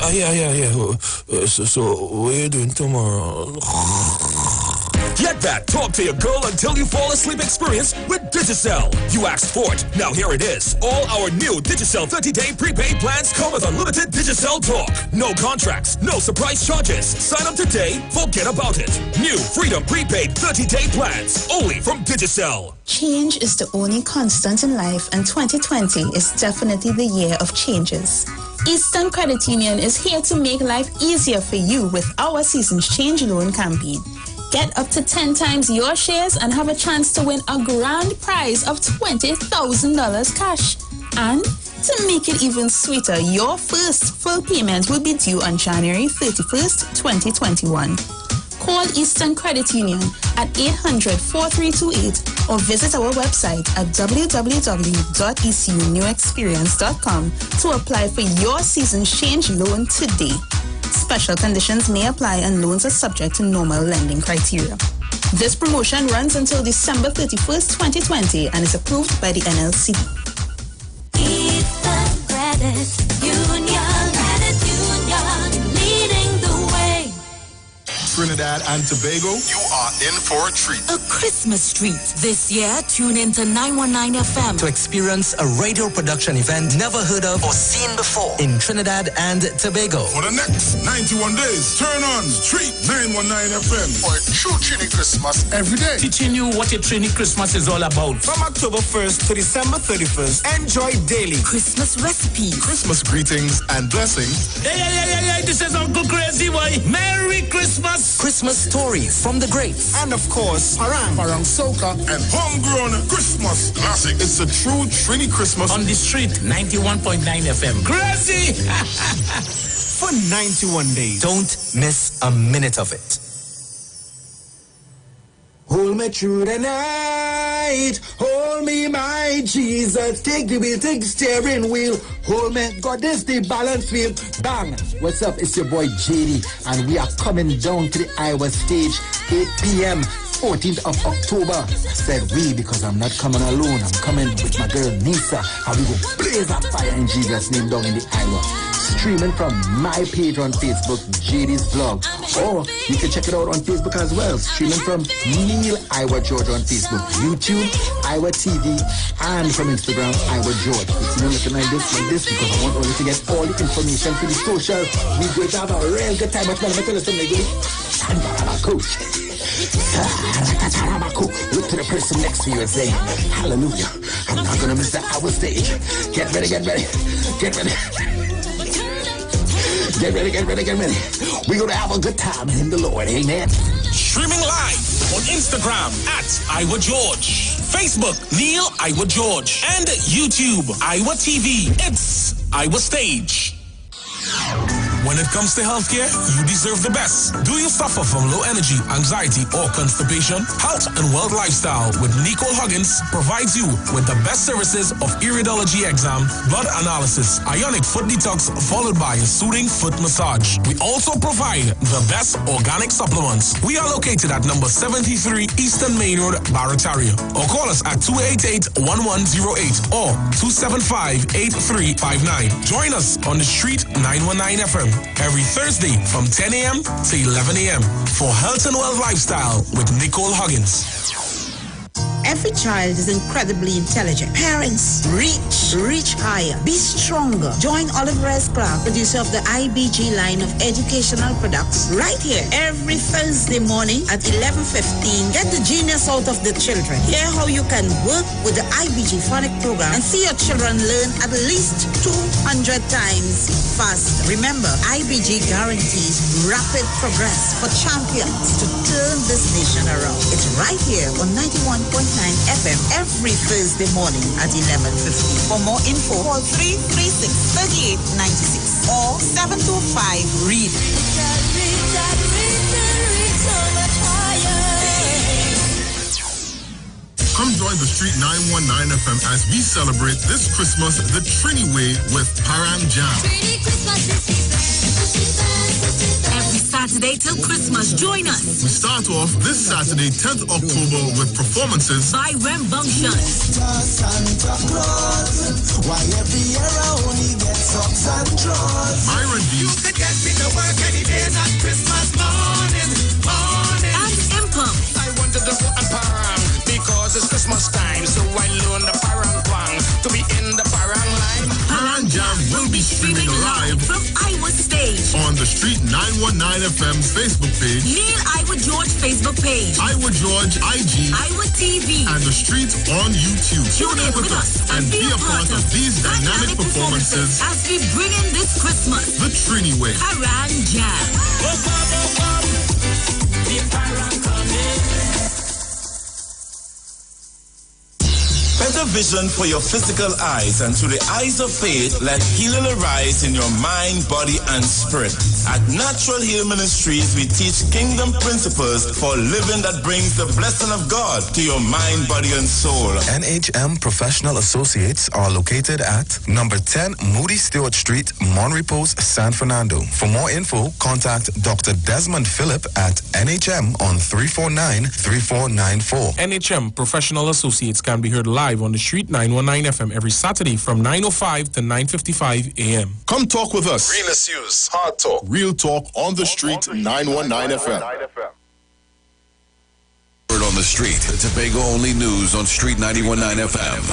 I hear. So what are you doing tomorrow? Get that talk to your girl until you fall asleep experience with Digicel. You asked for it. Now here it is. All our new Digicel 30-day prepaid plans come with unlimited Digicel talk. No contracts, no surprise charges. Sign up today, forget about it. New Freedom prepaid 30-day plans, only from Digicel. Change is the only constant in life, and 2020 is definitely the year of changes. Eastern Credit Union is here to make life easier for you with our Seasons Change Loan campaign. Get up to 10 times your shares and have a chance to win a grand prize of $20,000 cash. And to make it even sweeter, your first full payment will be due on January 31st, 2021. Call Eastern Credit Union at 800-4328 or visit our website at www.ecunewexperience.com to apply for your Seasons Change Loan today. Special conditions may apply and loans are subject to normal lending criteria. This promotion runs until December 31st, 2020 and is approved by the NLCB. Eastern Credit Union, leading the way. Trinidad and Tobago, you are in for a treat. A Christmas treat. This year, tune in to 919 FM to experience a radio production event never heard of or seen before in Trinidad and Tobago. For the next 91 days, turn on Street 919 FM for a true Trini Christmas every day. Teaching you what a Trini Christmas is all about. From October 1st to December 31st, enjoy daily Christmas recipes, Christmas greetings and blessings. Hey, this is Uncle Crazy Boy. Merry Christmas. Christmas stories from the greats. and of course, Parang Soca, and homegrown Christmas classics. It's a true Trini Christmas on the street, 91.9 FM. Crazy! For 91 days. Don't miss a minute of it. Hold me through the night, hold me, my Jesus. Take the wheel, take the steering wheel. Hold me, God, this the balance wheel. Bang! What's up? It's your boy JD, and we are coming down to the Iowa stage, 8 p.m. 14th of October. I said we because I'm not coming alone. I'm coming with my girl Nisa, and we go blaze that fire in Jesus' name down in the Iowa. Streaming from my page on Facebook, JD's Vlog, or you can check it out on Facebook as well. Streaming from Neil Iowa George on Facebook, YouTube, Iowa TV, and from Instagram, Iowa George. If you don't listen like this because I want only to get all the information for the social. We're going to have a real good time. But let me tell you something again. Look to the person next to you and say, hallelujah. I'm not going to miss the Iowa stage. Get ready, get ready, get ready. Get ready, get ready, get ready. We're going to have a good time in the Lord, amen. Streaming live on Instagram at Iowa George, Facebook Neil Iowa George, and YouTube Iowa TV. It's Iowa Stage. When it comes to healthcare, you deserve the best. Do you suffer from low energy, anxiety, or constipation? Health and Wealth Lifestyle with Nicole Huggins provides you with the best services of iridology exam, blood analysis, ionic foot detox, followed by a soothing foot massage. We also provide the best organic supplements. We are located at number 73 Eastern Main Road, Barataria. Or call us at 288-1108 or 275-8359. Join us on the street 919 FM. Every Thursday from 10 a.m. to 11 a.m. for Health and Wealth Lifestyle with Nicole Huggins. Every child is incredibly intelligent. Parents, reach higher. Be stronger. Join Oliver S. Clark, producer of the IBG line of educational products, right here every Thursday morning at 11:15. Get the genius out of the children. Hear how you can work with the IBG phonic program and see your children learn at least 200 times faster. Remember, IBG guarantees rapid progress for champions to turn this nation around. It's right here on 91.9 FM every Thursday morning at 11:15. For more info, call 336-3896 or 725-READ. Come join the Street 919 FM as we celebrate this Christmas the Trini way with Param Jam. Every Saturday till Christmas, join us. We start off this Saturday, 10th October, with performances by Rambunctious, Why every year I only get socks and drawers. Myron D. You could get me to work any day that Christmas morning. And Impum. I wanted to go and Parang because it's Christmas time, so I learned the Parang Twang to be in the Parang line. Parang Jam will be be streaming live from Iowa Stage on the Street 919 FM Facebook page, Neil Iowa George Facebook page, Iowa George IG, Iowa TV, and the Street on YouTube. Tune in with us and be a part of these dynamic performances as we bring in this Christmas the Trini Way. Paran Jam. Better vision for your physical eyes, and through the eyes of faith, let healing arise in your mind, body, and spirit. At Natural Heal Ministries, we teach kingdom principles for living that brings the blessing of God to your mind, body, and soul. NHM Professional Associates are located at number 10 Moody Stewart Street, Monrepos, San Fernando. For more info, contact Dr. Desmond Phillip at NHM on 349-3494. NHM Professional Associates can be heard live on the Street 919 FM every Saturday from 9:05 to 9:55 a.m. Come talk with us. Realest news, hard talk. Real talk on the Street 919 FM. Word on the street, the Tobago only news on Street 919 FM.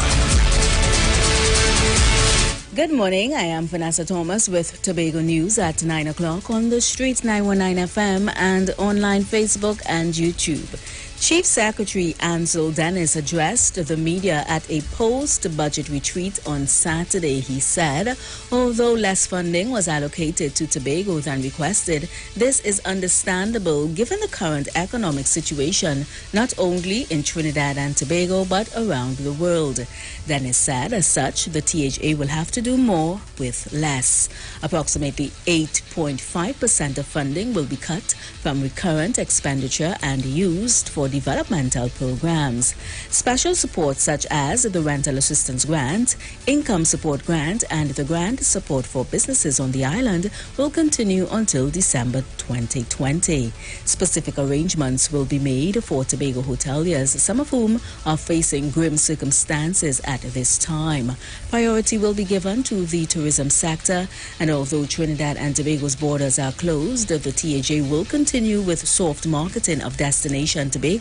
Good morning, I am Vanessa Thomas with Tobago News at 9 o'clock on the Street 919 FM and online Facebook and YouTube. Chief Secretary Ansel Dennis addressed the media at a post-budget retreat on Saturday. He said, although less funding was allocated to Tobago than requested, this is understandable given the current economic situation, not only in Trinidad and Tobago, but around the world. Dennis said, as such, the THA will have to do more with less. Approximately 8.5% of funding will be cut from recurrent expenditure and used for developmental programs. Special support such as the Rental Assistance Grant, Income Support Grant, and the Grant Support for Businesses on the island will continue until December 2020. Specific arrangements will be made for Tobago hoteliers, some of whom are facing grim circumstances at this time. Priority will be given to the tourism sector, and although Trinidad and Tobago's borders are closed, the THA will continue with soft marketing of Destination Tobago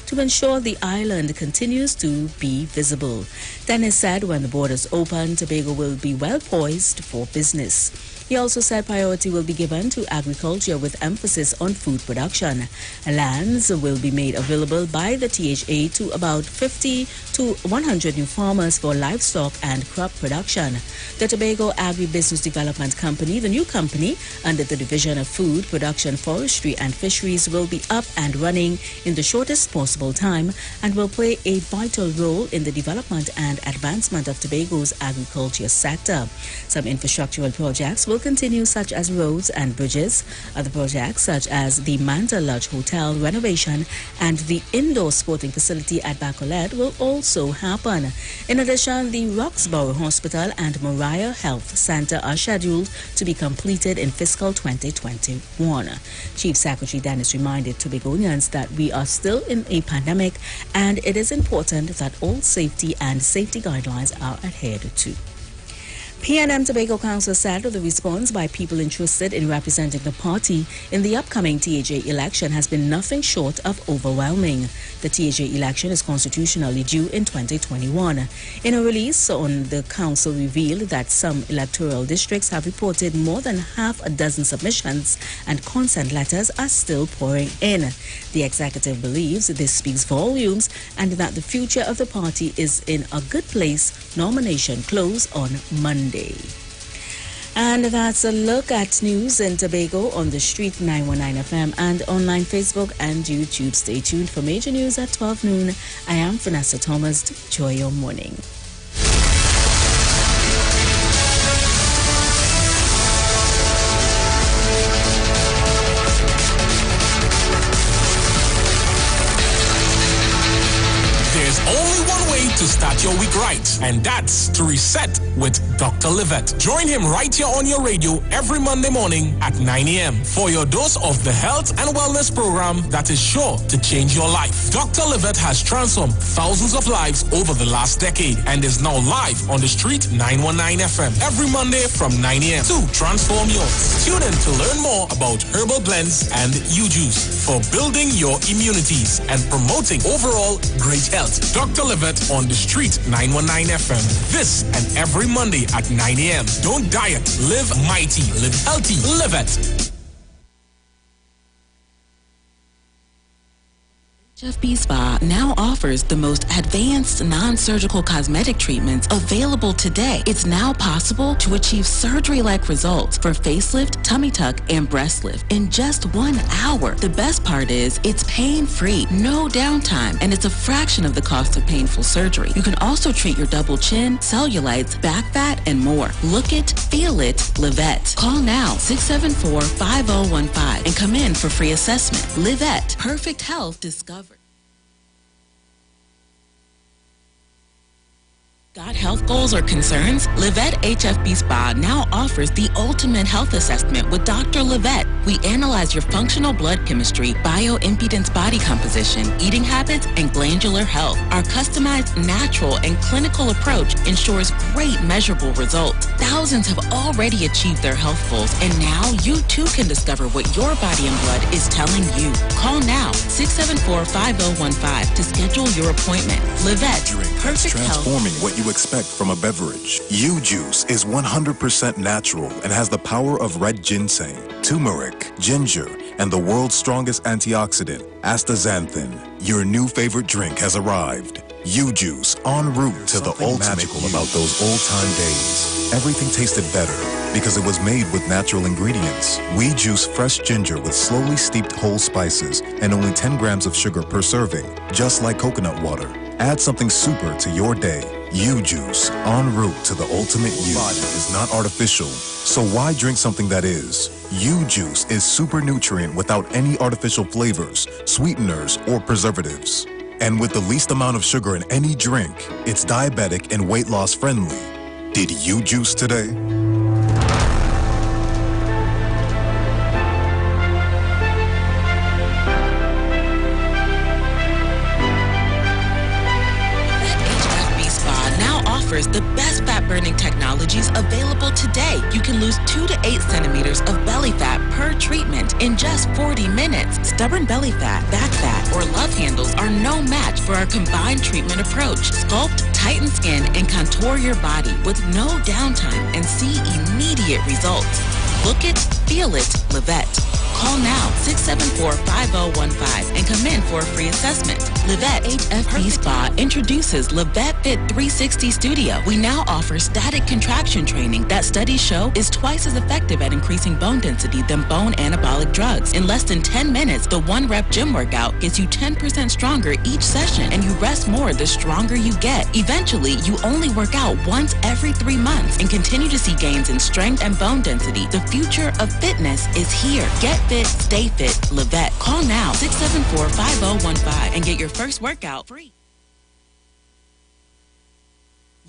to ensure the island continues to be visible. Dennis said when the borders open, Tobago will be well poised for business. He also said priority will be given to agriculture with emphasis on food production. Lands will be made available by the THA to about 50 to 100 new farmers for livestock and crop production. The Tobago Agribusiness Development Company, the new company under the Division of Food, Production, Forestry and Fisheries, will be up and running in the shortest possible time and will play a vital role in the development and advancement of Tobago's agriculture sector. Some infrastructural projects will continue, such as roads and bridges. Other projects, such as the Manta Lodge Hotel renovation and the indoor sporting facility at Bacolet, will also happen. In addition, the Roxborough Hospital and Moriah Health Center are scheduled to be completed in fiscal 2021. Chief Secretary Dennis reminded Tobagonians that we are still in a pandemic and it is important that all safety and safety guidelines are adhered to. PNM Tobago Council said the response by people interested in representing the party in the upcoming THA election has been nothing short of overwhelming. The THA election is constitutionally due in 2021. In a release on the council revealed that some electoral districts have reported more than half a dozen submissions and consent letters are still pouring in. The executive believes this speaks volumes and that the future of the party is in a good place. Nomination close on Monday. And that's a look at news in Tobago on the Street 919 FM and online Facebook and YouTube. Stay tuned for major news at 12 noon. I am Vanessa Thomas. Enjoy your morning. There's only one way to start your week right, and that's to reset with Dr. Livette. Join him right here on your radio every Monday morning at 9 a.m. for your dose of the health and wellness program that is sure to change your life. Dr. Livette has transformed thousands of lives over the last decade and is now live on the Street 919 FM every Monday from 9 a.m. to transform yours. Tune in to learn more about herbal blends and U-Juice for building your immunities and promoting overall great health. Dr. Livette on the Street 919 FM. This and every Monday at 9 a.m. Don't diet. Live mighty. Live healthy. Live it. HFB Spa now offers the most advanced non-surgical cosmetic treatments available today. It's now possible to achieve surgery-like results for facelift, tummy tuck, and breast lift in just 1 hour. The best part is it's pain-free, no downtime, and it's a fraction of the cost of painful surgery. You can also treat your double chin, cellulites, back fat, and more. Look it, feel it, live it. Call now, 674-5015, and come in for free assessment. Live it. Perfect health discovered. Got health goals or concerns? Livette HFB Spa now offers the ultimate health assessment with Dr. Livette. We analyze your functional blood chemistry, bioimpedance body composition, eating habits, and glandular health. Our customized, natural, and clinical approach ensures great measurable results. Thousands have already achieved their health goals, and now you too can discover what your body and blood is telling you. Call now, 674-5015 to schedule your appointment. Livette, perfect health. Transforming what you expect from a beverage. U-Juice is 100% natural and has the power of red ginseng, turmeric, ginger, and the world's strongest antioxidant, astaxanthin. Your new favorite drink has arrived. U-Juice, en route to the ultimate. Magical about those old-time days. Everything tasted better because it was made with natural ingredients. We juice fresh ginger with slowly steeped whole spices and only 10 grams of sugar per serving, just like coconut water. Add something super to your day. U-Juice, en route to the ultimate you. Body is not artificial, so why drink something that is? U-Juice is super nutrient without any artificial flavors, sweeteners, or preservatives. And with the least amount of sugar in any drink, it's diabetic and weight loss friendly. Did you juice today? The best fat-burning technologies available today. You can lose 2 to 8 centimeters of belly fat per treatment in just 40 minutes. Stubborn belly fat, back fat, or love handles are no match for our combined treatment approach. Sculpt, tighten skin, and contour your body with no downtime and see immediate results. Look it, feel it, Livette. Call now, 674-5015, and come in for a free assessment. Livette HFB Spa introduces Livette Fit 360 Studio. We now offer static contraction training that studies show is twice as effective at increasing bone density than bone anabolic drugs. In less than 10 minutes, the 1-rep gym workout gets you 10% stronger each session, and you rest more the stronger you get. Eventually, you only work out once every 3 months and continue to see gains in strength and bone density. The future of fitness is here. Get fit, stay fit, Livette. Call now, 674-5015, and get your first workout free.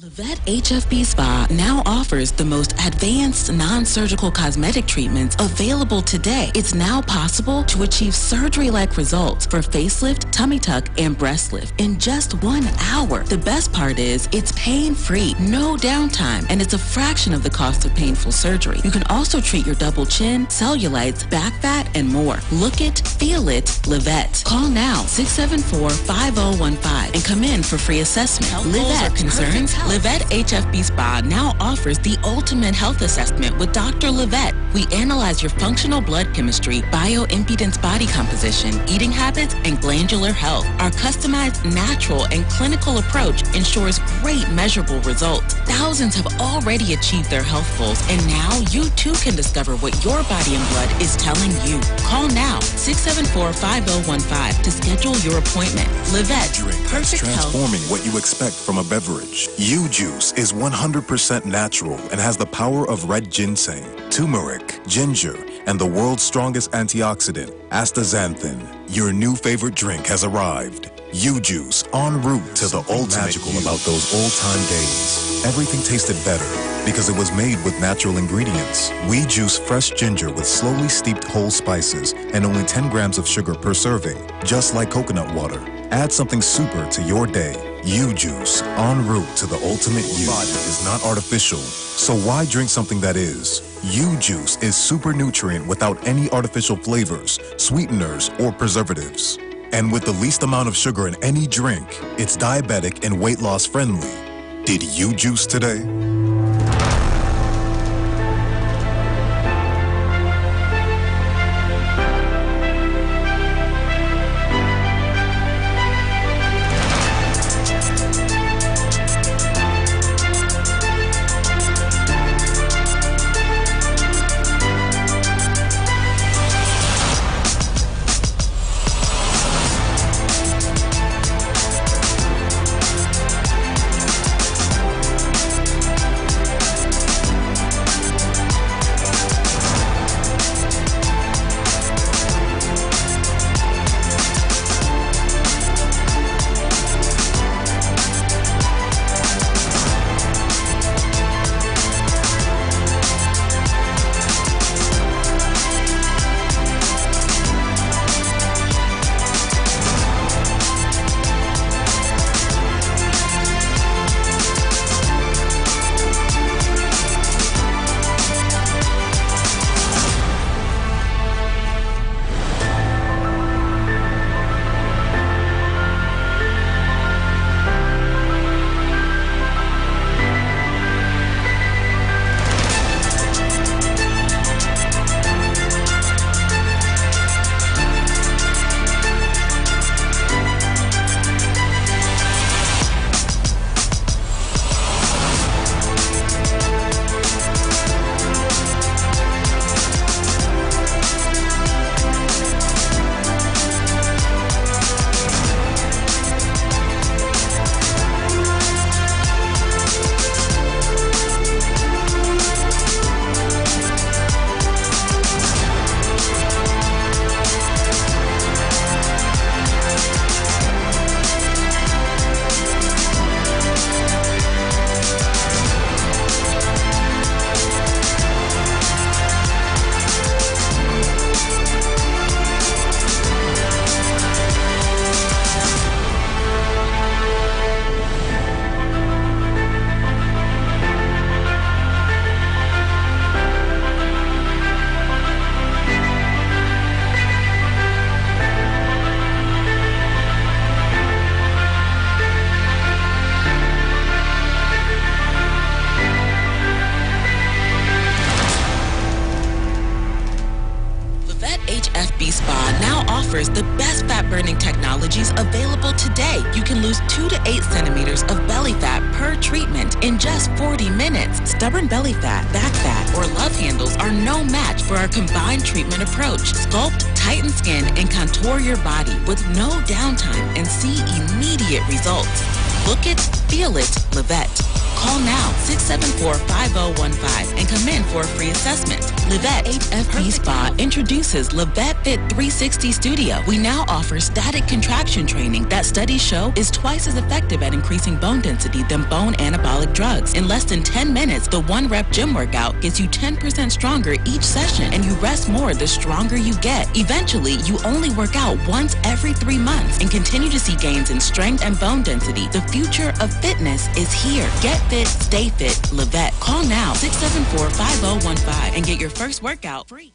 Livette HFB Spa now offers the most advanced non-surgical cosmetic treatments available today. It's now possible to achieve surgery-like results for facelift, tummy tuck, and breast lift in just 1 hour. The best part is it's pain-free, no downtime, and it's a fraction of the cost of painful surgery. You can also treat your double chin, cellulites, back fat, and more. Look it, feel it, Livette. Call now, 674-5015, and come in for free assessment. Livette concerns? Livette HFB Spa now offers the ultimate health assessment with Dr. Livette. We analyze your functional blood chemistry, bioimpedance body composition, eating habits, and glandular health. Our customized, natural, and clinical approach ensures great measurable results. Thousands have already achieved their health goals, and now you too can discover what your body and blood is telling you. Call now, 674-5015 to schedule your appointment. Livette, perfect health. Transforming what you expect from a beverage. U-Juice is 100% natural and has the power of red ginseng, turmeric, ginger, and the world's strongest antioxidant, astaxanthin. Your new favorite drink has arrived. U-Juice, en route to the ultimate. Magical about those old-time days. Everything tasted better because it was made with natural ingredients. We juice fresh ginger with slowly steeped whole spices and only 10 grams of sugar per serving, just like coconut water. Add something super to your day. U-Juice, en route to the ultimate you. Body is not artificial, so why drink something that is? U-Juice is super nutrient without any artificial flavors, sweeteners, or preservatives. And with the least amount of sugar in any drink, it's diabetic and weight loss friendly. Did you juice today? offers the best fat-burning technologies available today. You can lose 2 to 8 centimeters of belly fat per treatment in just 40 minutes. Stubborn belly fat, back fat, or love handles are no match for our combined treatment approach. Sculpt, tighten skin, and contour your body with no downtime and see immediate results. Look it, feel it, Livette. Call now, 674-5015, and come in for a free assessment. Livette HFB Spa introduces Livette Fit 360 Studio. We now offer static contraction training that studies show is twice as effective at increasing bone density than bone anabolic drugs. In less than 10 minutes, the 1-rep gym workout gets you 10% stronger each session, and you rest more the stronger you get. Eventually, you only work out once every 3 months and continue to see gains in strength and bone density. The future of fitness is here. Get fit, stay fit, Livette. Call now, 674-5015, and get your first workout free.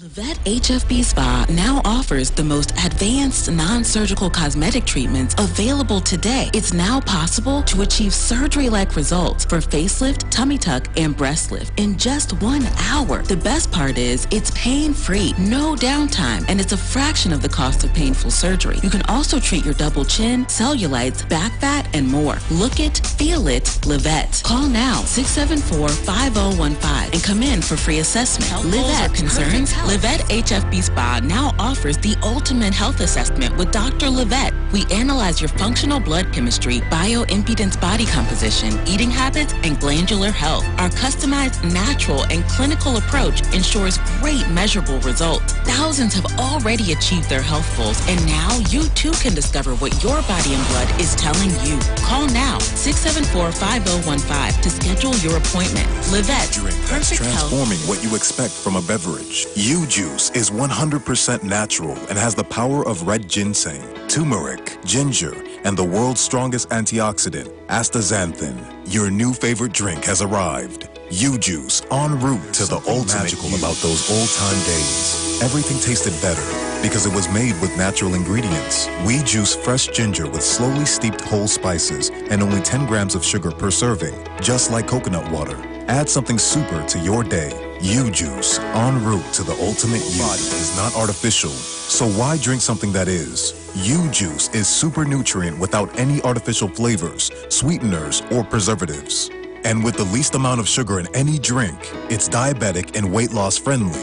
Livette HFB Spa now offers the most advanced non-surgical cosmetic treatments available today. It's now possible to achieve surgery-like results for facelift, tummy tuck, and breast lift in just 1 hour. The best part is it's pain-free, no downtime, and it's a fraction of the cost of painful surgery. You can also treat your double chin, cellulites, back fat, and more. Look it, feel it, Livette. Call now, 674-5015, and come in for free assessment. Livette concerns? Livette HFB Spa now offers the ultimate health assessment with Dr. Livette. We analyze your functional blood chemistry, bioimpedance body composition, eating habits, and glandular health. Our customized, natural, and clinical approach ensures great measurable results. Thousands have already achieved their health goals, and now you too can discover what your body and blood is telling you. Call now, 674-5015 to schedule your appointment. Livette, drink that's perfect transforming health. what you expect from a beverage. U-Juice is 100% natural and has the power of red ginseng, turmeric, ginger, and the world's strongest antioxidant, astaxanthin. Your new favorite drink has arrived. U-Juice, en route to the ultimate. Magical about those old-time days. Everything tasted better because it was made with natural ingredients. We juice fresh ginger with slowly steeped whole spices and only 10 grams of sugar per serving, just like coconut water. Add something super to your day. U-Juice, en route to the ultimate you. Body is not artificial, so why drink something that is? U-Juice is super nutrient without any artificial flavors, sweeteners, or preservatives. And with the least amount of sugar in any drink, it's diabetic and weight loss friendly.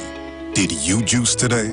Did you juice today?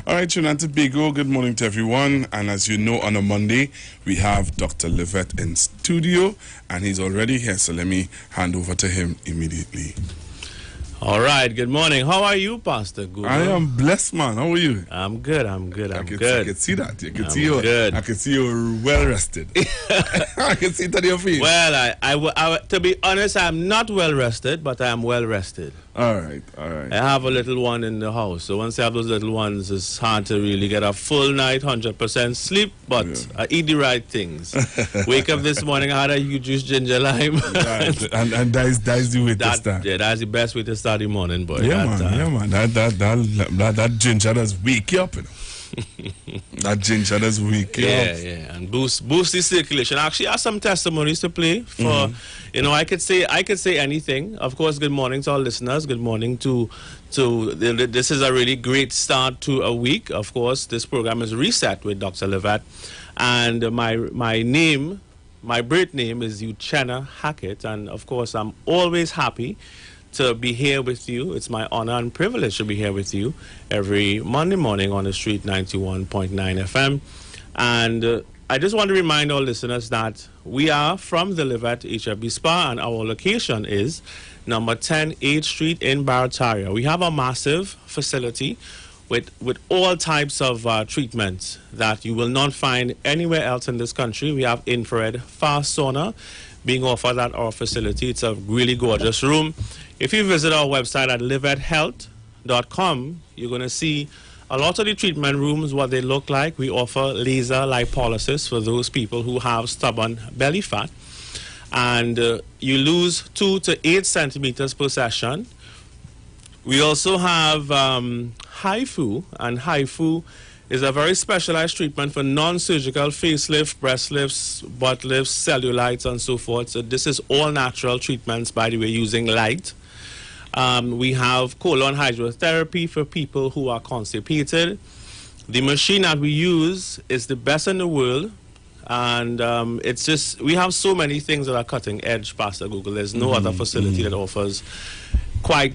All right, Trinidad and Tobago, good morning to everyone. And as you know, on a Monday, we have Dr. Livette in studio, and he's already here, so let me hand over to him immediately. All right, good morning. How are you, Pastor Google? I am blessed, man. How are you? I'm good. I'm good. I can see that. I can see you. Good. I can see you well rested. I can see it on your face. Well, I, to be honest, I'm not well rested, but I am well rested. All right, all right. I have a little one in the house, so once I have those little ones, it's hard to really get a full night, 100% sleep, but I eat the right things. Wake up this morning, I had a huge juice ginger lime. Right. and that's the way to start. Yeah, that's the best way to start the morning, boy. Yeah, man. That ginger does wake you up, you know. That ginger does wake you up. Yeah, and boost the circulation. Actually, I have some testimonies to play for. You know, I could say anything. Of course, good morning to all listeners. Good morning to this is a really great start to a week. Of course, this program is Reset with Dr. Levat, and my birth name is Uchenna Hackett, and of course, I'm always happy to be here with you. It's my honor and privilege to be here with you every Monday morning on the street 91.9 FM. And I just want to remind our listeners that we are from the Levat HFB Spa, and our location is number 10 8th Street in Barataria. We have a massive facility with all types of treatments that you will not find anywhere else in this country. We have infrared fast sauna being offered at our facility. It's a really gorgeous room. If you visit our website at liveathealth.com, you're going to see a lot of the treatment rooms, what they look like. We offer laser lipolysis for those people who have stubborn belly fat. And you lose 2 to 8 centimeters per session. We also have HIFU, and HIFU is a very specialized treatment for non-surgical facelift, breast lifts, butt lifts, cellulites, and so forth. So this is all natural treatments, by the way, using light. We have colon hydrotherapy for people who are constipated. The machine that we use is the best in the world. And it's just, we have so many things that are cutting edge, Pastor Google. There's no other facility that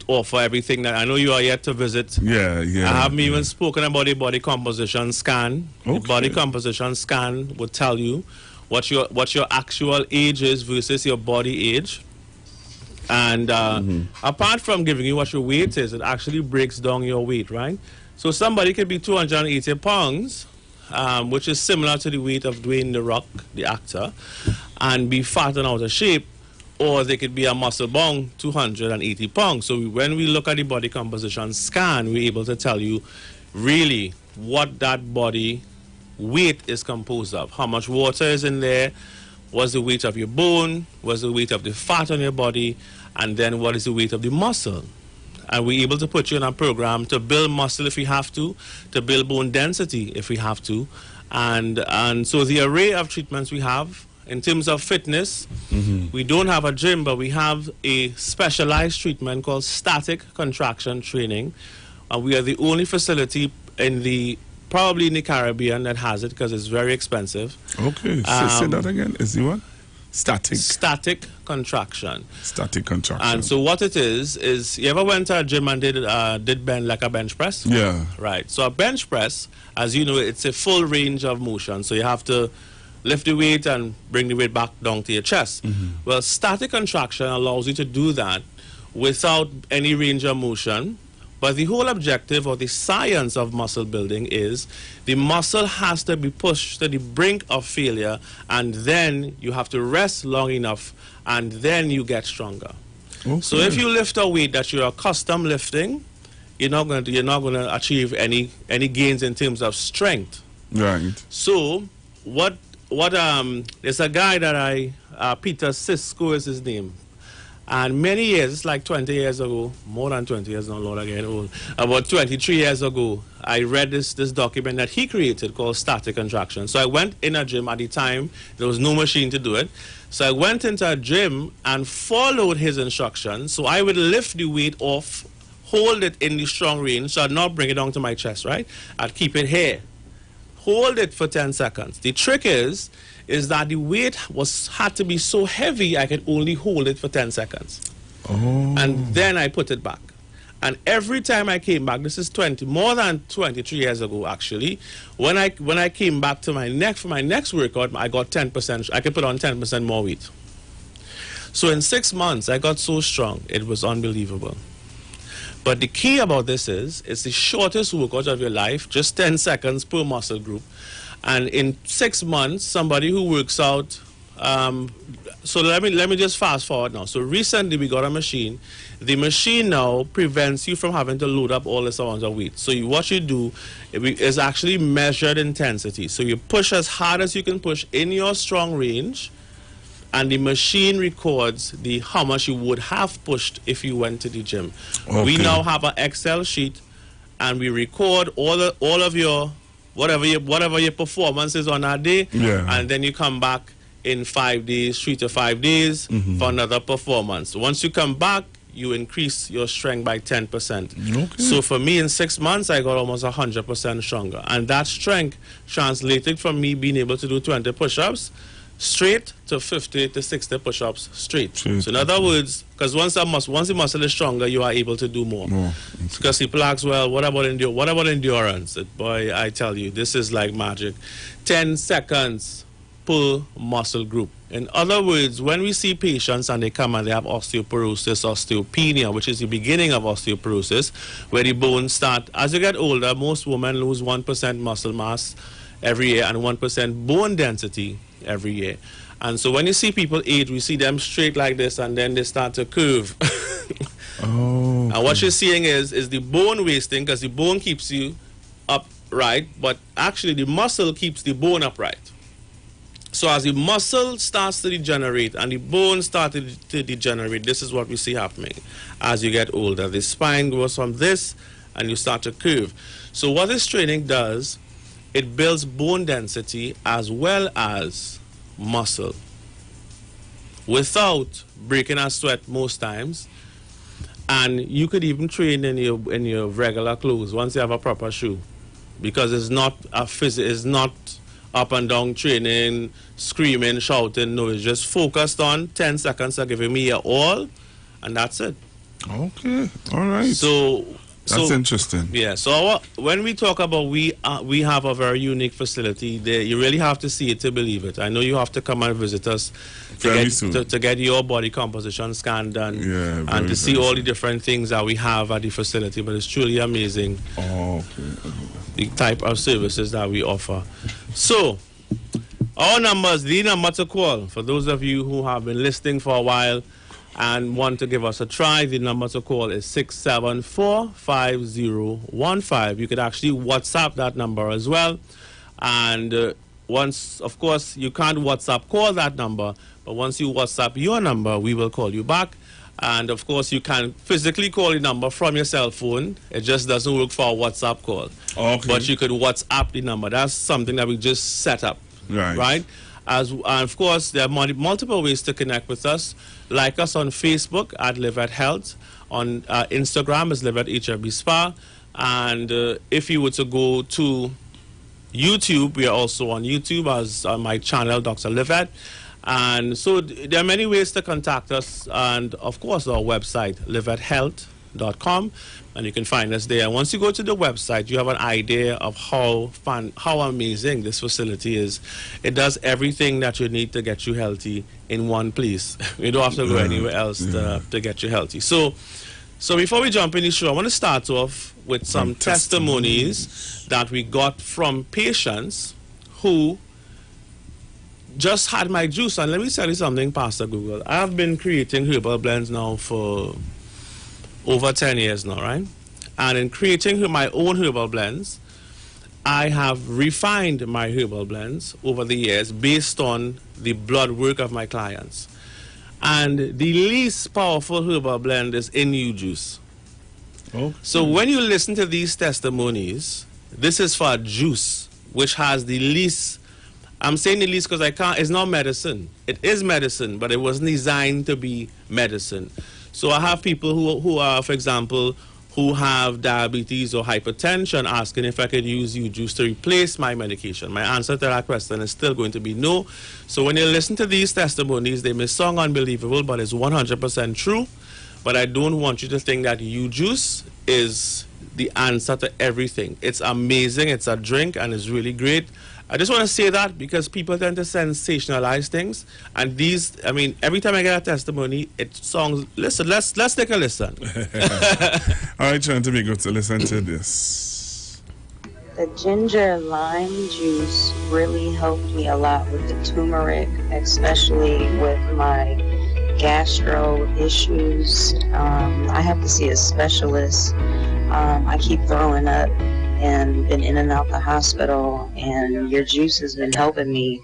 offer everything that I know you are yet to visit. Yeah. I haven't even spoken about the body composition scan. Okay. The body composition scan will tell you what your actual age is versus your body age. And apart from giving you what your weight is, it actually breaks down your weight, right? So somebody could be 280 pounds, which is similar to the weight of Dwayne The Rock, the actor, and be fat and out of shape. Or they could be a muscle bound 280 pounds. So when we look at the body composition scan, we're able to tell you really what that body weight is composed of. How much water is in there, what's the weight of your bone, what's the weight of the fat on your body, and then what is the weight of the muscle. And we're able to put you in a program to build muscle if we have to build bone density if we have to. And so the array of treatments we have. In terms of fitness, we don't have a gym, but we have a specialized treatment called static contraction training. We are the only facility probably in the Caribbean that has it because it's very expensive. Okay, say that again. Is it what? Static contraction. Static contraction. And so what it is you ever went to a gym and did bend like a bench press? Yeah. Right. So a bench press, as you know, it's a full range of motion. So you have to lift the weight and bring the weight back down to your chest. Well, static contraction allows you to do that without any range of motion. But the whole objective or the science of muscle building is the muscle has to be pushed to the brink of failure, and then you have to rest long enough, and then you get stronger. Okay. So if you lift a weight that you're accustomed lifting, you're not going to achieve any gains in terms of strength. Right. So there's a guy that Peter Sisko is his name. And many years, like 20 years ago, more than 20 years, not Lord again old, about 23 years ago, I read this document that he created called static contraction. So I went in a gym at the time, there was no machine to do it. So I went into a gym and followed his instructions. So I would lift the weight off, hold it in the strong range, so I'd not bring it down to my chest, right? I'd keep it here. Hold it for 10 seconds. The trick is that the weight had to be so heavy I could only hold it for 10 seconds. Oh. And then I put it back. And every time I came back, this is more than 23 years ago actually, when I came back to for my next workout, I got 10%, I could put on 10% more weight. So in 6 months, I got so strong, it was unbelievable. But the key about this is, it's the shortest workout of your life, just 10 seconds per muscle group. And in 6 months, somebody who works out, so let me just fast forward now. So recently we got a machine. The machine now prevents you from having to load up all this amount of weight. So what you do is actually measured intensity. So you push as hard as you can push in your strong range, and the machine records how much you would have pushed if you went to the gym. Okay. We now have an Excel sheet, and we record all of your whatever your performance is on that day, and then you come back in 5 days, 3 to 5 days for another performance. Once you come back, you increase your strength by 10%. Okay. So for me, in 6 months, I got almost 100% stronger, and that strength translated from me being able to do 20 push-ups straight to 50 to 60 push-ups straight. So in other words, because once the muscle is stronger, you are able to do more. Because people ask, well, what about endurance? Boy, I tell you, this is like magic. 10 seconds per muscle group. In other words, when we see patients and they come and they have osteoporosis, osteopenia, which is the beginning of osteoporosis, where the bones start, as you get older, most women lose 1% muscle mass every year and 1% bone density every year. And so when you see people age, we see them straight like this, and then they start to curve. And what you're seeing is the bone wasting, because the bone keeps you upright, but actually the muscle keeps the bone upright. So as the muscle starts to degenerate and the bone started to degenerate, this is what we see happening as you get older. The spine goes from this and you start to curve. So what this training does, it builds bone density as well as muscle without breaking a sweat most times. And you could even train in your regular clothes once you have a proper shoe, because it's not it's not up and down training, screaming, shouting. No, it's just focused on 10 seconds of giving me your all, and that's it. Okay, all right. So that's interesting. Yeah. So when we talk about we have a very unique facility, you really have to see it to believe it. I know you have to come and visit us to get your body composition scan done, and to see all the different things that we have at the facility. But it's truly amazing. The type of services that we offer. So our numbers, the number to call for those of you who have been listening for a while and want to give us a try, the number to call is 674-5015. You could actually WhatsApp that number as well. And once, of course, you can't WhatsApp call that number, but once you WhatsApp your number, we will call you back. And of course, you can physically call the number from your cell phone. It just doesn't work for a WhatsApp call. Okay. But you could WhatsApp the number. That's something that we just set up. Right? And of course, there are multiple ways to connect with us. Like us on Facebook at Live at Health. On Instagram is Live at HRB Spa. And if you were to go to YouTube, we are also on YouTube as my channel, Dr. Livet. And so there are many ways to contact us, and of course our website, liveathealth.com, and you can find us there. And once you go to the website, you have an idea of how amazing this facility is. It does everything that you need to get you healthy in one place. You don't have to go anywhere else to get you healthy. So before we jump in the show, I want to start off with some testimonies that we got from patients who just had my juice. And let me tell you something, Pastor Google. I have been creating herbal blends now for over 10 years now, right? And in creating my own herbal blends, I have refined my herbal blends over the years based on the blood work of my clients. And the least powerful herbal blend is Inu juice. So when you listen to these testimonies, this is for a juice which has the least. I'm saying the least because it's not medicine. It is medicine, but it wasn't designed to be medicine. So I have people who are, for example, who have diabetes or hypertension asking if I could use U-Juice to replace my medication. My answer to that question is still going to be no. So when you listen to these testimonies, they may sound unbelievable, but it's 100% true. But I don't want you to think that U-Juice is the answer to everything. It's amazing, it's a drink, and it's really great. I just want to say that because people tend to sensationalize things, and these, I mean, every time I get a testimony, it songs. Listen, let's take a listen. All right, trying to be good to listen to this. The ginger lime juice really helped me a lot with the turmeric, especially with my gastro issues. I have to see a specialist. I keep throwing up and been in and out the hospital, and your juice has been helping me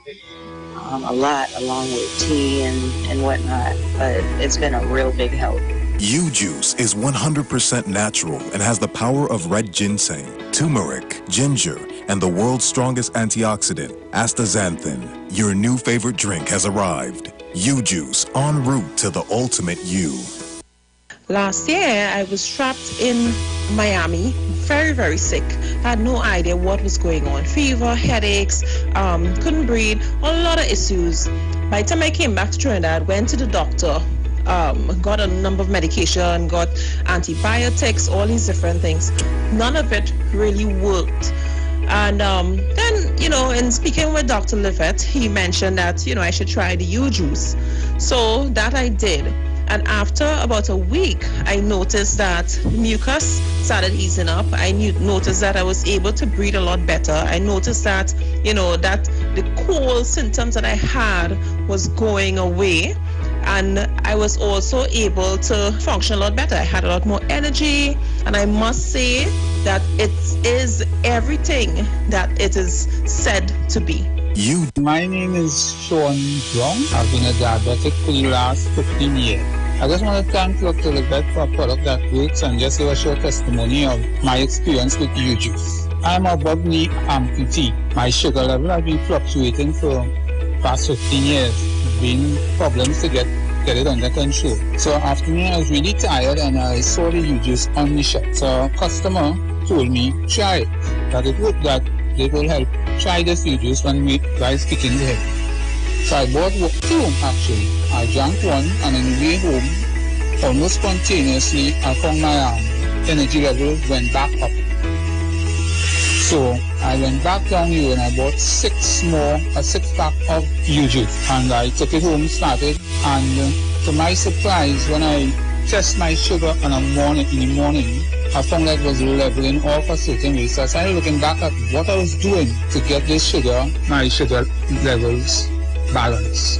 a lot, along with tea and whatnot, but it's been a real big help. U-Juice is 100% natural and has the power of red ginseng, turmeric, ginger, and the world's strongest antioxidant, astaxanthin. Your new favorite drink has arrived. U-Juice, en route to the ultimate you. Last year, I was trapped in Miami, very, very sick. Had no idea what was going on. Fever, headaches, couldn't breathe, a lot of issues. By the time I came back to Trinidad, went to the doctor, got a number of medication, got antibiotics, all these different things. None of it really worked. And then, you know, in speaking with Dr. Livette, he mentioned that, you know, I should try the U-Juice. So that I did. And after about a week, I noticed that mucus started easing up. I noticed that I was able to breathe a lot better. I noticed that, you know, that the cold symptoms that I had was going away. And I was also able to function a lot better. I had a lot more energy. And I must say that it is everything that it is said to be. My name is Sean Brown. I've been a diabetic for the last 15 years. I just want to thank Dr. Livette for a product that works and just give a short testimony of my experience with U-Juice. I'm a knee amputee. My sugar level has been fluctuating for past 15 years. Been problems to get it under control. So after me, I was really tired and I saw the U-Juice on the shelf. So a customer told me, try it, that it would, that it will help. Try this U-Juice when I was speaking to him. So I bought two actually. I drank one and on the way home, almost spontaneously, I found my energy level went back up. So I went back down here and I bought a 6-pack of U-Juice. And I took it home, started, and to my surprise, when I test my sugar in the morning, I found that it was leveling off a certain way. So I started looking back at what I was doing to get my sugar levels balanced.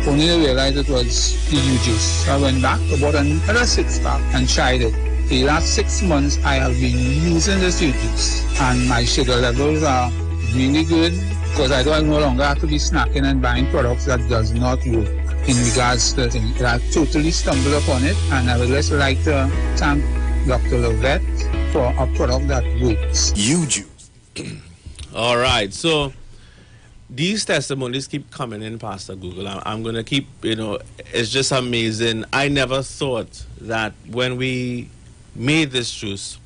Only to realize it was the U-Juice. So I went back, bought another 6-pack and tried it. The last 6 months I have been using this U-Juice and my sugar levels are really good because I no longer have to be snacking and buying products that does not work in regards to things. I totally stumbled upon it, and I would just like to thank Dr. Livette for a product that works. U-Juice. All right, so these testimonies keep coming in, Pastor Google. I'm going to keep, you know, it's just amazing. I never thought that when we made this juice,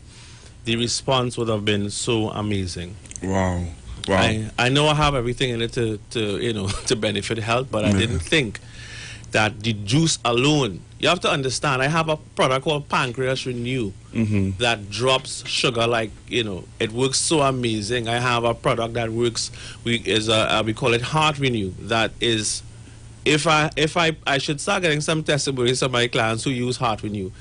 the response would have been so amazing. Wow. Wow. I know I have everything in it to you know, to benefit health, but I didn't think that the juice alone, you have to understand, I have a product called Pancreas Renew that drops sugar like, you know, it works so amazing. I have a product that works, we call it Heart Renew, that is, if I should start getting some testimonies of my clients who use Heart Renew.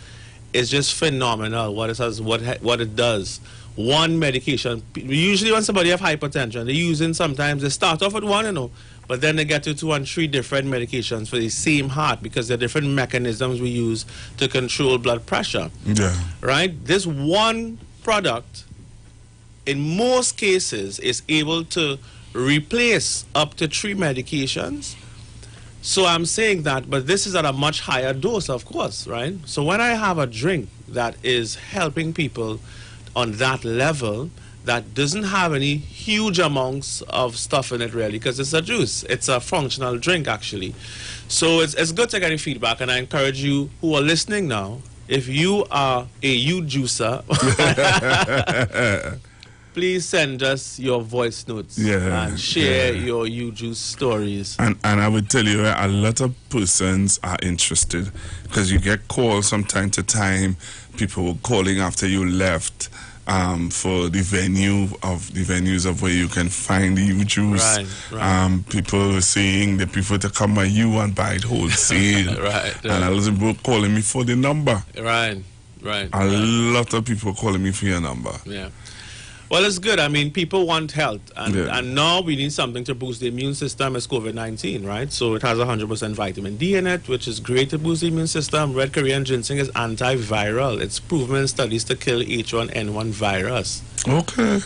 It's just phenomenal what it does. One medication, usually when somebody have hypertension, they're using sometimes, they start off with one, you know, but then they get to 2 and 3 different medications for the same heart because there are different mechanisms we use to control blood pressure. Yeah. Right? This one product, in most cases, is able to replace up to 3 medications. So I'm saying that, but this is at a much higher dose, of course, right? So when I have a drink that is helping people on that level, that doesn't have any huge amounts of stuff in it really, because it's a juice. It's a functional drink, actually. So it's good to get your feedback, and I encourage you who are listening now, if you are a U-juicer, please send us your voice notes and share your U-Juice stories. And I would tell you, a lot of persons are interested because you get calls from time to time, people calling after you left for the venues of where you can find the juice. Right. People saying they prefer to come by you and buy it wholesale. Right. And a lot of people calling me for the number. Right. A lot of people calling me for your number. Yeah. Well, it's good. I mean, people want health, and now we need something to boost the immune system as COVID-19, right? So it has 100% vitamin D in it, which is great to boost the immune system. Red Korean ginseng is antiviral. It's proven in studies to kill H1N1 virus. Okay.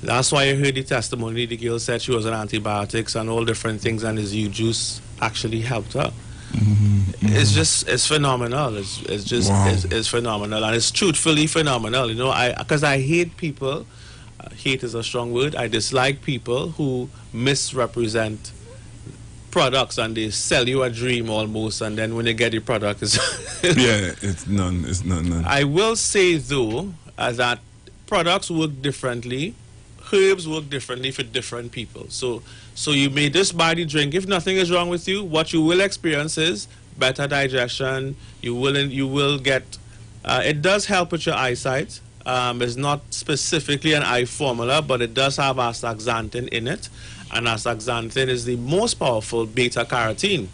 That's why I heard the testimony. The girl said she was on antibiotics and all different things, and his juice actually helped her. It's phenomenal. It's just it's phenomenal, and it's truthfully phenomenal. You know, because I hate people. Hate is a strong word. I dislike people who misrepresent products and they sell you a dream almost, and then when they get the product, it's it's none. I will say though that products work differently. Herbs work differently for different people. So you may just buy the drink. If nothing is wrong with you, what you will experience is better digestion. You will get. It does help with your eyesight. It's not specifically an eye formula, but it does have astaxanthin in it, and astaxanthin is the most powerful beta carotene.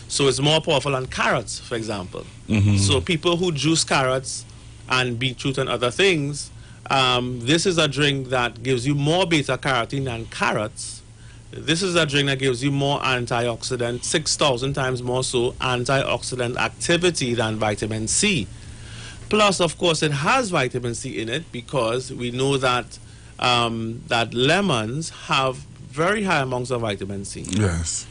So it's more powerful than carrots, for example. So people who juice carrots and beetroot and other things, this is a drink that gives you more beta carotene than carrots. This is a drink that gives you more antioxidant, 6,000 times more so antioxidant activity than vitamin C. Plus, of course, it has vitamin C in it because we know that that lemons have very high amounts of vitamin C. Yes.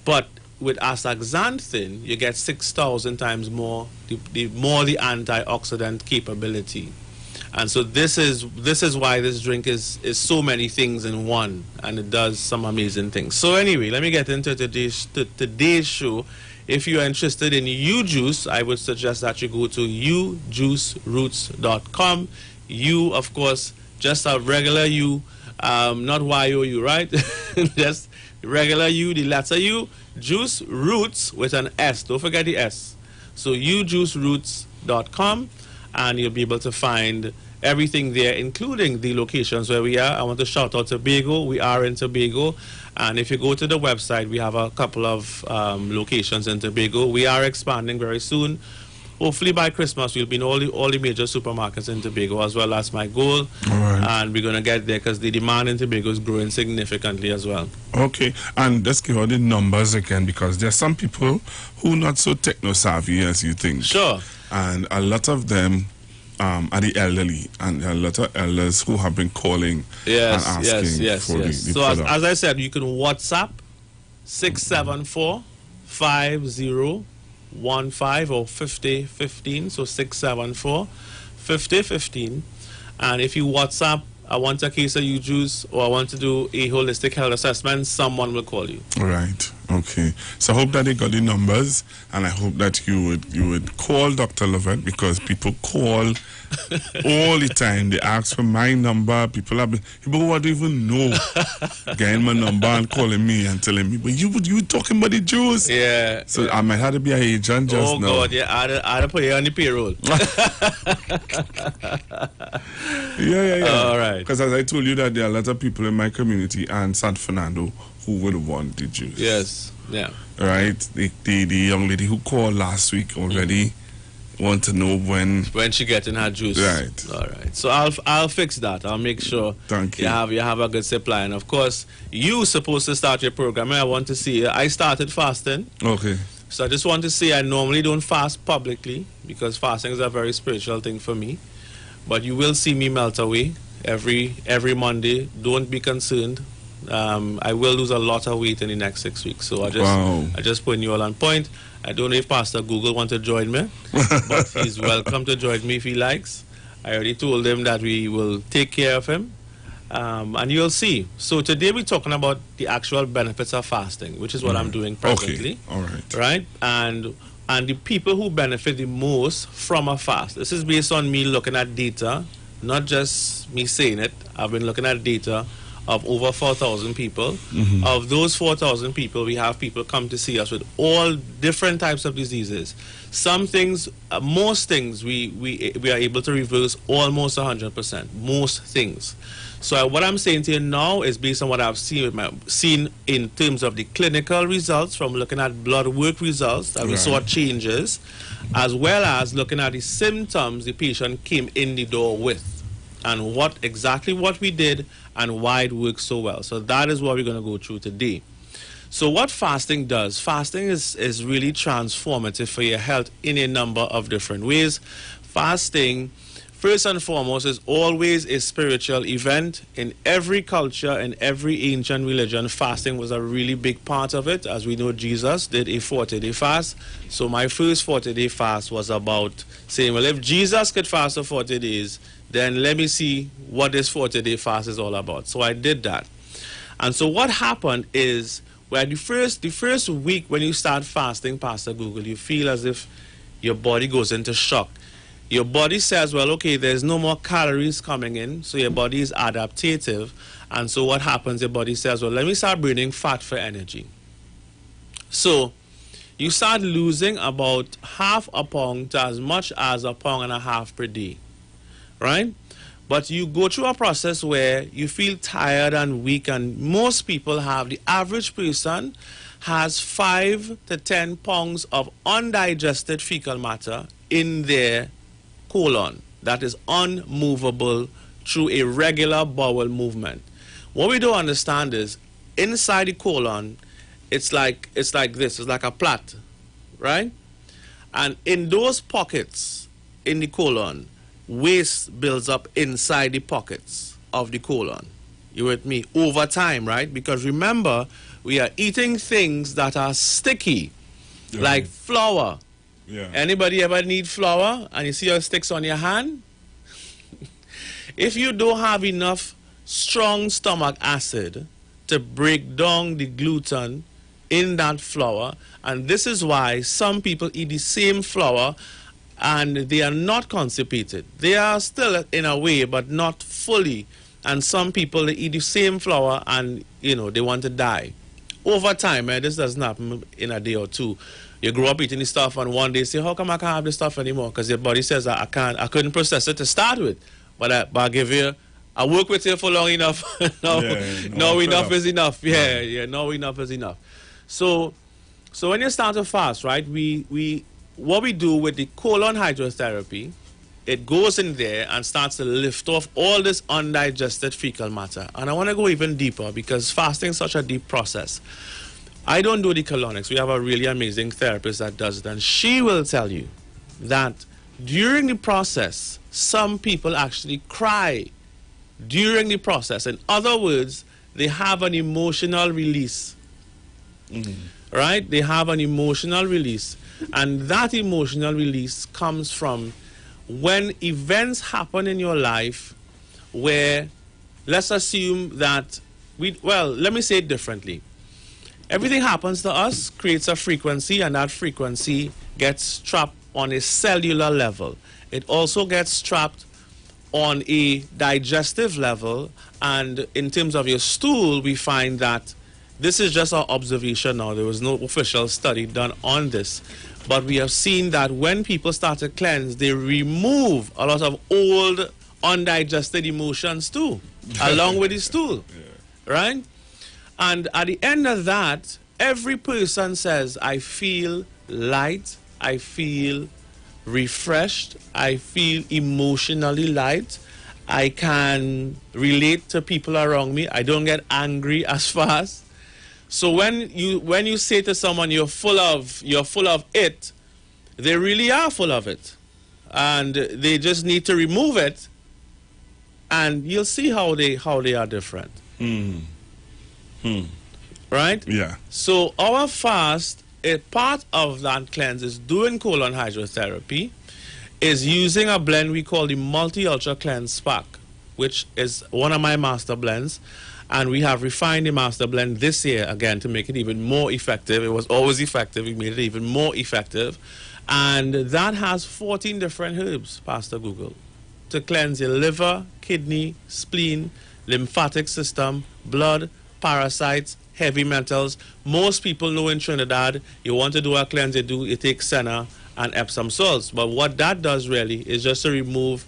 But with astaxanthin, you get 6,000 times more the antioxidant capability. And so this is why this drink is so many things in one, and it does some amazing things. So anyway, let me get into today's show. If you are interested in U-Juice, I would suggest that you go to ujuiceroots.com. U, of course, just a regular U, not Y-O-U, right? Just regular U, the letter U. Juice Roots with an S. Don't forget the S. So ujuiceroots.com, and you'll be able to find everything there, including the locations where we are. I want to shout out Tobago. We are in Tobago. And if you go to the website, we have a couple of locations in Tobago. We are expanding very soon. Hopefully by Christmas, we'll be in all the major supermarkets in Tobago as well. That's my goal. All right. And we're going to get there because the demand in Tobago is growing significantly as well. Okay. And let's give out the numbers again, because there's some people who are not so techno-savvy as you think. Sure. And a lot of them are the elderly, and a lot of elders who have been calling and asking for the So product. as I said, you can WhatsApp 674-5015 or 5015. So 674-5015. And if you WhatsApp, I want a case of U-Juice, or I want to do a holistic health assessment, someone will call you. Right. Okay. So I hope that they got the numbers, and I hope that you would call Dr. Lovett, because people call all the time. They ask for my number. People who don't even know getting my number and calling me and telling me, but you talking about the juice? Yeah. So I might have to be an agent just now. Oh God, yeah. I had to put you on the payroll. Yeah. All right. Because as I told you, that there are a lot of people in my community and San Fernando who would want the juice. Yes. Yeah. Right. The young lady who called last week already want to know when she getting her juice. Right. All right. So I'll fix that. I'll make sure Thank you. you have a good supply. And of course, you supposed to start your program. I want to see. I started fasting. Okay. So I just want to say I normally don't fast publicly because fasting is a very spiritual thing for me. But you will see me melt away every Monday. Don't be concerned. I will lose a lot of weight in the next 6 weeks. So I just putting you all on point. I don't know if Pastor Google wants to join me, but he's welcome to join me if he likes. I already told him that we will take care of him, and you'll see. So today we're talking about the actual benefits of fasting, which is what I'm doing presently. Okay. All right. Right? And the people who benefit the most from a fast. This is based on me looking at data, not just me saying it. I've been looking at data of over 4,000 people. Mhm. Of those 4,000 people, we have people come to see us with all different types of diseases. Some things, most things, we are able to reverse almost 100%. Most things. So what I'm saying to you now is based on what I've seen in terms of the clinical results from looking at blood work results that we saw changes, as well as looking at the symptoms the patient came in the door with, and exactly what we did and why it works so well. So that is what we're going to go through today. So what fasting does, fasting is really transformative for your health in a number of different ways. Fasting, first and foremost, is always a spiritual event. In every culture, in every ancient religion, fasting was a really big part of it. As we know, Jesus did a 40-day fast. So my first 40-day fast was about saying, well, if Jesus could fast for 40 days, then let me see what this 40-day fast is all about. So I did that. And so what happened is, where the first week when you start fasting, Pastor Google, you feel as if your body goes into shock. Your body says, well, okay, there's no more calories coming in, so your body is adaptive. And so what happens, your body says, well, let me start burning fat for energy. So you start losing about half a pound to as much as 1.5 pounds per day, right? But you go through a process where you feel tired and weak, and most people have, the average person has 5 to 10 pounds of undigested fecal matter in their colon that is unmovable through a regular bowel movement. What we don't understand is, inside the colon, it's like this, it's like a plait, right? And in those pockets in the colon, waste builds up inside the pockets of the colon. You with me? Over time, right? Because remember, we are eating things that are sticky, like flour. Yeah. Anybody ever need flour and you see how it sticks on your hand? If you don't have enough strong stomach acid to break down the gluten in that flour, and this is why some people eat the same flour and they are not constipated. They are still in a way, but not fully. And some people, they eat the same flour and, you know, they want to die. Over time, this doesn't happen in a day or two. You grow up eating this stuff and one day say, how come I can't have this stuff anymore? Because your body says, I couldn't process it to start with. But I give you, I work with you for long enough. Now enough is enough. Yeah, now enough is enough. So when you start to fast, right, what we do with the colon hydrotherapy, it goes in there and starts to lift off all this undigested fecal matter. And I want to go even deeper because fasting is such a deep process. I don't do the colonics. We have a really amazing therapist that does it. And she will tell you that during the process, some people actually cry during the process. In other words, they have an emotional release. Right? They have an emotional release. And that emotional release comes from when events happen in your life where, let's assume that let me say it differently. Everything happens to us, creates a frequency, and that frequency gets trapped on a cellular level. It also gets trapped on a digestive level, and in terms of your stool, we find that this is just our observation now. There was no official study done on this. But we have seen that when people start to cleanse, they remove a lot of old, undigested emotions too, along with the stool, right? And at the end of that, every person says, I feel light, I feel refreshed, I feel emotionally light, I can relate to people around me, I don't get angry as fast. So when you say to someone you're full of it, they really are full of it, and they just need to remove it, and you'll see how they are different. Right? Yeah. So our fast, a part of that cleanse is doing colon hydrotherapy, is using a blend we call the Multi Ultra Cleanse Spark, which is one of my master blends. And we have refined the master blend this year, again, to make it even more effective. It was always effective. We made it even more effective. And that has 14 different herbs, Pastor Google, to cleanse your liver, kidney, spleen, lymphatic system, blood, parasites, heavy metals. Most people know in Trinidad, you want to do a cleanse, you take senna and Epsom salts. But what that does really is just to remove,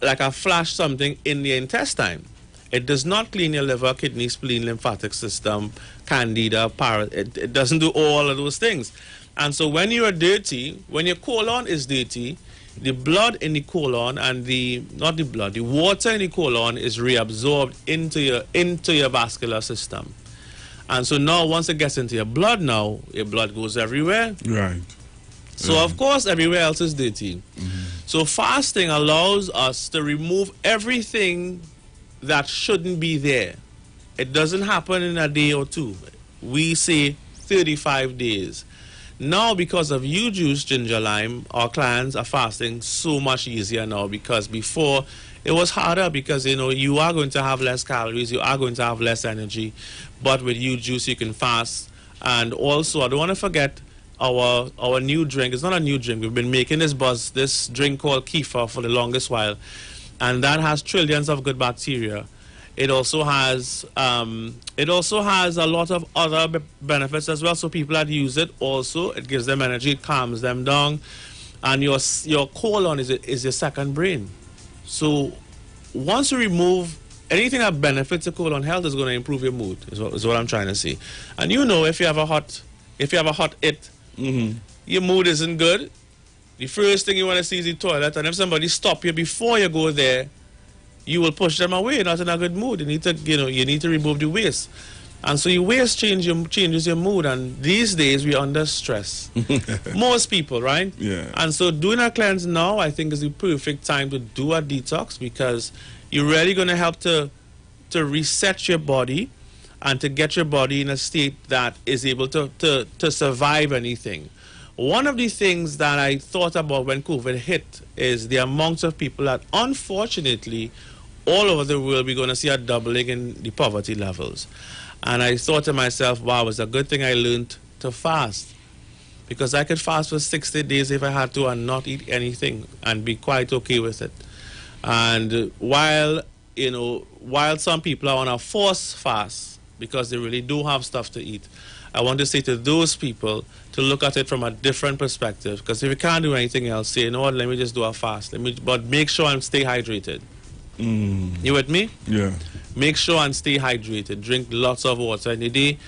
like a flash something in the intestine. It does not clean your liver, kidney, spleen, lymphatic system, candida, it doesn't do all of those things. And so when you are dirty, when your colon is dirty, the blood in the colon and the water in the colon is reabsorbed into your vascular system. And so now once it gets into your blood now, your blood goes everywhere. Right. So of course everywhere else is dirty. So fasting allows us to remove everything that shouldn't be there. It doesn't happen in a day or two. We say 35 days. Now, because of U-Juice Ginger Lime, our clients are fasting so much easier now, because before it was harder, because you are going to have less calories, you are going to have less energy, but with U-Juice you can fast. And also, I don't want to forget our new drink. It's not a new drink. We've been making this drink called Kefir for the longest while, and that has trillions of good bacteria. It also has a lot of other benefits as well. So people that use it also, it gives them energy, it calms them down, and your colon is your second brain. So once you remove anything that benefits your colon health, is going to improve your mood. Is what I'm trying to say. And if you have a hot your mood isn't good. The first thing you want to see is the toilet, and if somebody stop you before you go there, you will push them away. You're not in a good mood. You need to remove the waste. And so your waste changes your mood. And these days we're under stress. Most people, right? Yeah. And so doing a cleanse now, I think, is the perfect time to do a detox, because you're really going to help to reset your body and to get your body in a state that is able to survive anything. One of the things that I thought about when COVID hit is the amount of people that, unfortunately, all over the world, we're going to see a doubling in the poverty levels. And I thought to myself, wow, it's a good thing I learned to fast, because I could fast for 60 days if I had to and not eat anything and be quite okay with it. And while some people are on a forced fast because they really do have stuff to eat, I want to say to those people to look at it from a different perspective, because if you can't do anything else, say, you know what, let me just do a fast. But make sure I stay hydrated. You with me? Yeah. Make sure and stay hydrated. Drink lots of water in a day,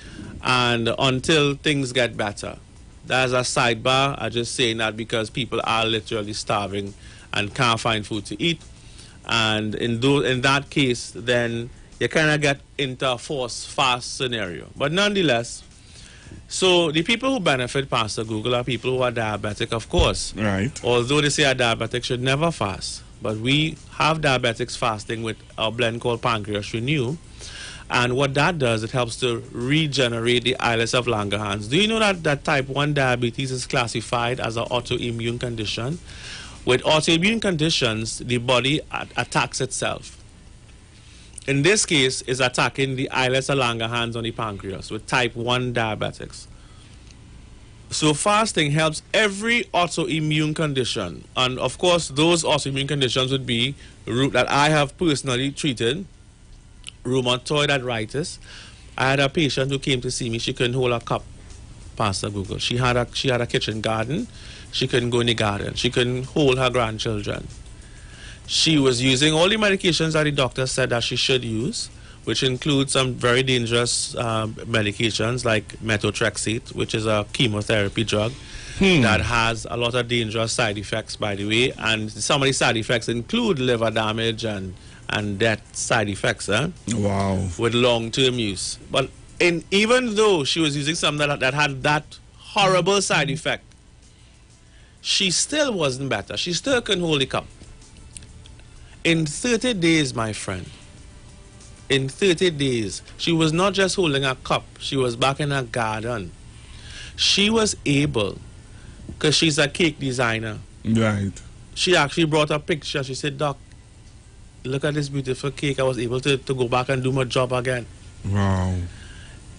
and until things get better. That's a sidebar. I'm just saying that because people are literally starving and can't find food to eat. And in that case, then you kind of get into a forced fast scenario. But nonetheless, so the people who benefit, Pastor Google, are people who are diabetic, of course. Right. Although they say a diabetic should never fast. But we have diabetics fasting with a blend called Pancreas Renew. And what that does, it helps to regenerate the islets of Langerhans. Do you know that type 1 diabetes is classified as an autoimmune condition? With autoimmune conditions, the body attacks itself. In this case, is attacking the islets of Langerhans on the pancreas with type 1 diabetics. So fasting helps every autoimmune condition. And of course, those autoimmune conditions would be that I have personally treated: rheumatoid arthritis. I had a patient who came to see me. She couldn't hold a cup, Pastor Google. She had a kitchen garden. She couldn't go in the garden. She couldn't hold her grandchildren. She was using all the medications that the doctor said that she should use, which includes some very dangerous medications like methotrexate, which is a chemotherapy drug that has a lot of dangerous side effects, by the way. And some of the side effects include liver damage and death side effects. Wow. With long-term use. But even though she was using something that had that horrible side effect, she still wasn't better. She still couldn't hold the cup. In 30 days, my friend, in 30 days, she was not just holding a cup, she was back in her garden. She was able, because she's a cake designer. Right. She actually brought a picture. She said, "Doc, look at this beautiful cake. I was able to go back and do my job again." Wow.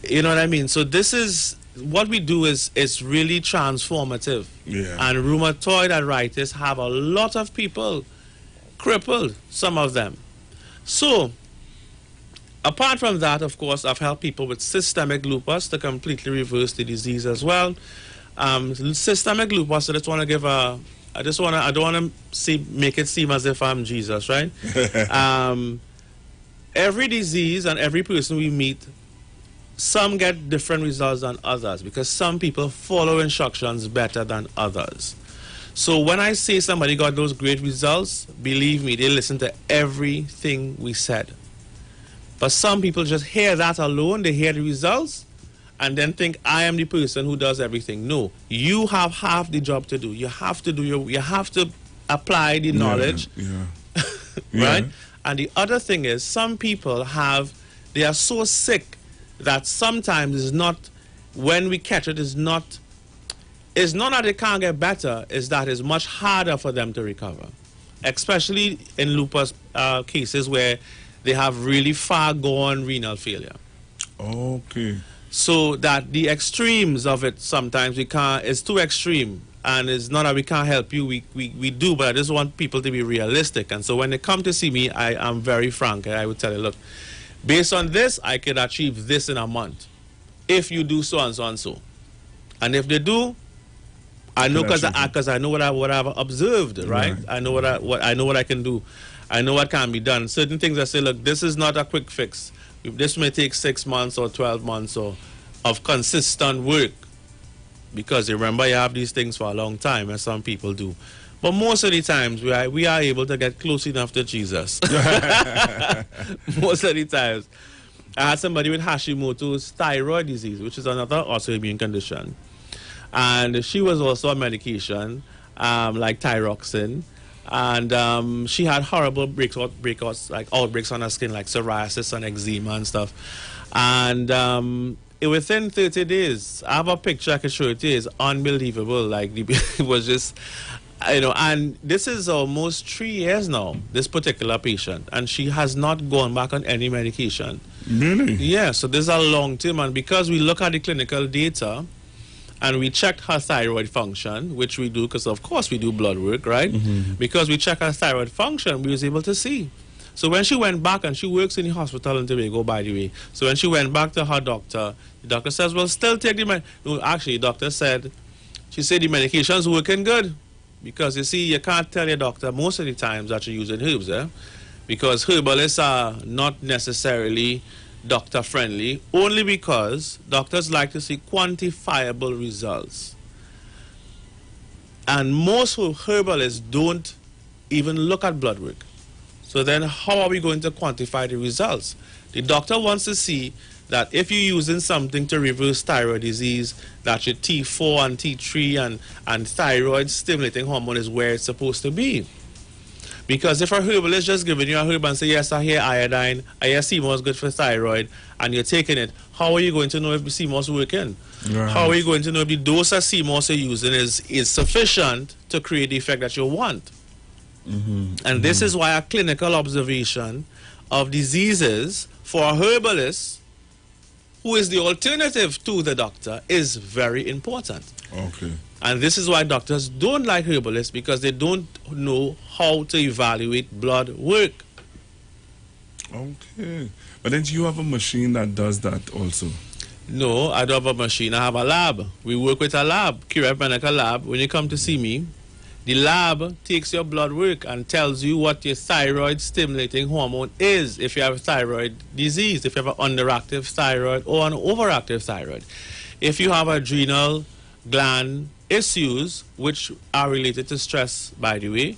You know what I mean? So this is, what we do is really transformative. Yeah. And rheumatoid arthritis have a lot of people crippled, some of them. So Apart from that, of course, I've helped people with systemic lupus to completely reverse the disease as well. Systemic lupus, I don't want to make it seem as if I'm Jesus, right? Every disease and every person we meet, some get different results than others because some people follow instructions better than others. So when I say somebody got those great results, believe me, they listen to everything we said. But some people just hear that alone, they hear the results, and then think I am the person who does everything. No, you have half the job to do. You have to you have to apply the knowledge, right? And the other thing is, some people they are so sick that sometimes it's not, when we catch it, it's not that they can't get better, it's that it's much harder for them to recover, especially in lupus cases where they have really far gone renal failure. Okay. So that the extremes of it sometimes it's too extreme, and it's not that we can't help you, we do, but I just want people to be realistic. And so when they come to see me, I am very frank. I would tell you, look, based on this, I could achieve this in a month if you do so and so and so. And if they do, I know because I know what I've observed, right? I know what I can do. I know what can be done. Certain things I say, look, this is not a quick fix. This may take 6 months or 12 months of consistent work, because remember, you have these things for a long time, as some people do. But most of the times, we are able to get close enough to Jesus. Most of the times. I had somebody with Hashimoto's thyroid disease, which is another autoimmune condition. And she was also on medication, like thyroxine. And she had horrible breakouts, like outbreaks on her skin, like psoriasis and eczema and stuff. And within 30 days, I have a picture I can show it to you. It's unbelievable. Like, it was just, and this is almost 3 years now, this particular patient. And she has not gone back on any medication. Really? Yeah, so this is a long term. And because we look at the clinical data, and we checked her thyroid function, which we do because, of course, we do blood work, right? Because we check her thyroid function, we was able to see. So when she went back, and she works in the hospital in Tobago, by the way. So when she went back to her doctor, the doctor says, well, still take the medication. No, actually, the doctor said, she said the medication's working good. Because, you see, you can't tell your doctor most of the times that you're using herbs, because herbalists are not necessarily doctor friendly, only because doctors like to see quantifiable results, and most herbalists don't even look at blood work. So then how are we going to quantify the results? The doctor wants to see that if you're using something to reverse thyroid disease, that your T4 and T3 and thyroid stimulating hormone is where it's supposed to be. Because if a herbalist just giving you a herb and say, yes, I hear iodine, I hear CMOS is good for thyroid, and you're taking it, how are you going to know if the CMOS is working? Right. How are you going to know if the dose of CMOS you're using is sufficient to create the effect that you want? And this is why a clinical observation of diseases for a herbalist, who is the alternative to the doctor, is very important. Okay. And this is why doctors don't like herbalists, because they don't know how to evaluate blood work. Okay. But then you have a machine that does that also? No, I don't have a machine. I have a lab. We work with a lab, QF Medical Lab. When you come to see me, the lab takes your blood work and tells you what your thyroid stimulating hormone is, if you have thyroid disease, if you have an underactive thyroid or an overactive thyroid. If you have adrenal gland issues, which are related to stress, by the way,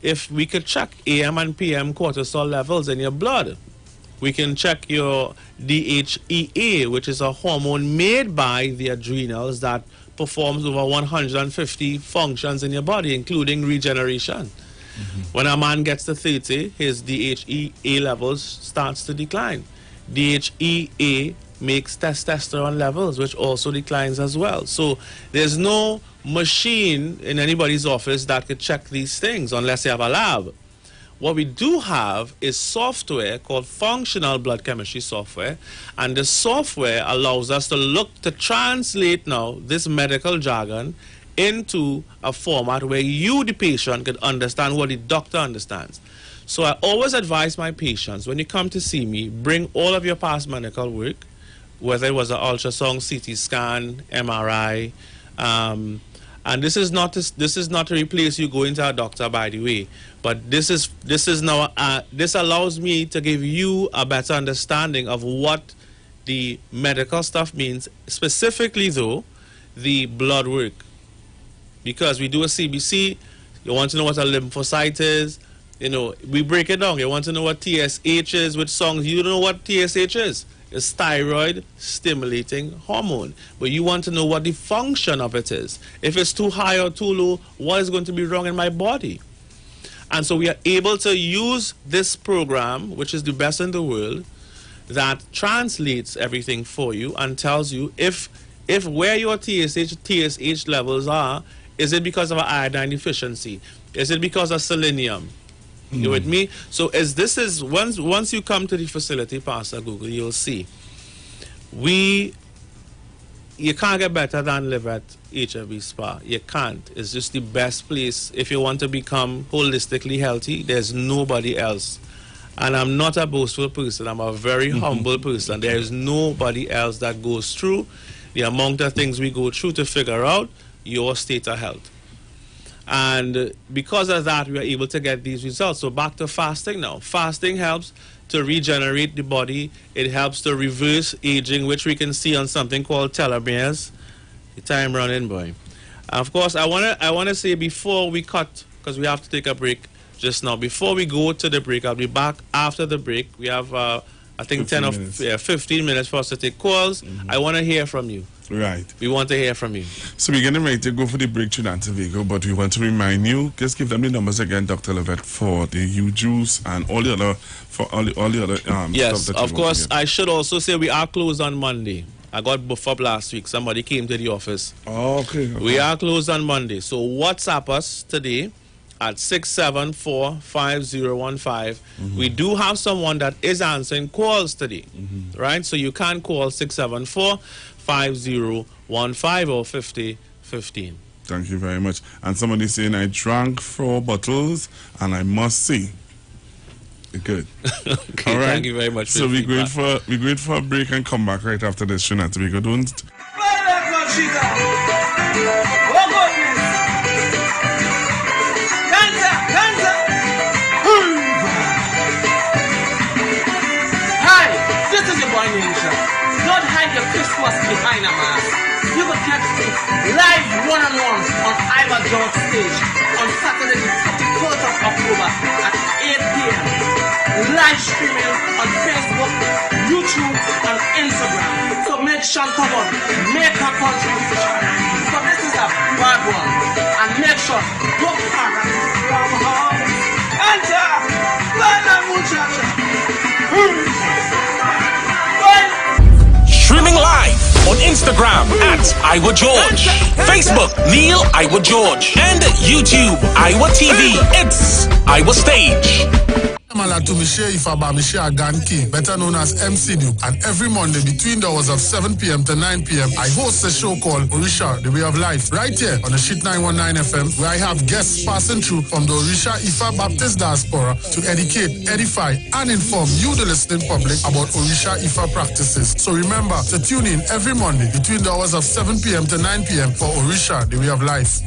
if we could check AM and PM cortisol levels in your blood, we can check your DHEA, which is a hormone made by the adrenals that performs over 150 functions in your body, including regeneration. When a man gets to 30, his DHEA levels starts to decline. DHEA makes testosterone levels, which also declines as well. So there's no machine in anybody's office that could check these things unless you have a lab. What we do have is software called functional blood chemistry software, and the software allows us to translate now this medical jargon into a format where you, the patient, can understand what the doctor understands. So I always advise my patients, when you come to see me, bring all of your past medical work, whether it was an ultrasound, CT scan, MRI, and this is not to replace you going to a doctor, by the way, but this allows me to give you a better understanding of what the medical stuff means, specifically though the blood work, because we do a CBC. You want to know what a lymphocyte is, you know, we break it down. You want to know what TSH is, which songs. You don't know what TSH is. It's thyroid stimulating hormone, but you want to know what the function of it is. If it's too high or too low, what is going to be wrong in my body? And so we are able to use this program, which is the best in the world, that translates everything for you and tells you if where your TSH levels are, is it because of an iodine deficiency? Is it because of selenium? You with me? So once you come to the facility, Pastor Google, you'll see you can't get better than live at HIV Spa. You can't. It's just the best place. If you want to become holistically healthy, there's nobody else. And I'm not a boastful person. I'm a very humble person. There is nobody else that goes through the amount of things we go through to figure out your state of health. And because of that, we are able to get these results. So back to fasting now. Fasting helps to regenerate the body. It helps to reverse aging, which we can see on something called telomeres. The time running, boy. Of course, I wanna say before we cut, because we have to take a break just now. Before we go to the break, I'll be back after the break. We have I think 15 minutes for us to take calls. I want to hear from you. Right. We want to hear from you. So we're getting ready to go for the break, Trinidad and Tobago, but we want to remind you, just give them the numbers again, Dr. Levette, for the U-Juice and all the other, for all the other yes, stuff that of course. I should also say we are closed on Monday. I got buffed up last week. Somebody came to the office. Oh, okay. We are closed on Monday. So WhatsApp us today at 674-5015. We do have someone that is answering calls today, right? So you can call 674-5015 or 5015. Thank you very much. And somebody saying I drank 4 bottles and I must say, good. Okay, all right. Thank you very much. So we're going for a break and come back right after this. Trinidad and Tobago, don't. Don't hide your Christmas behind a mask. You will catch me live one-on-one on Ivor George stage on Saturday the 24th of October at 8 p.m. Live streaming on Facebook, YouTube, and Instagram. So make sure come on, make a contribution. So this is a bad one. And make sure don't para from home. Enter! Lana Muchacha! Streaming live on Instagram at Iowa George, Facebook Neil Iowa George, and YouTube Iowa TV. It's Iowa Stage. Malatumishe Ifabamishe Aganki, better known as MC Duke, and every Monday between the hours of 7 p.m. to 9 p.m. I host a show called Orisha, The Way of Life, right here on the Shit 919 FM, where I have guests passing through from the Orisha Ifa Baptist Diaspora to educate, edify, and inform you, the listening public, about Orisha Ifa practices. So remember to tune in every Monday between the hours of 7 p.m. to 9 p.m. for Orisha, The Way of Life.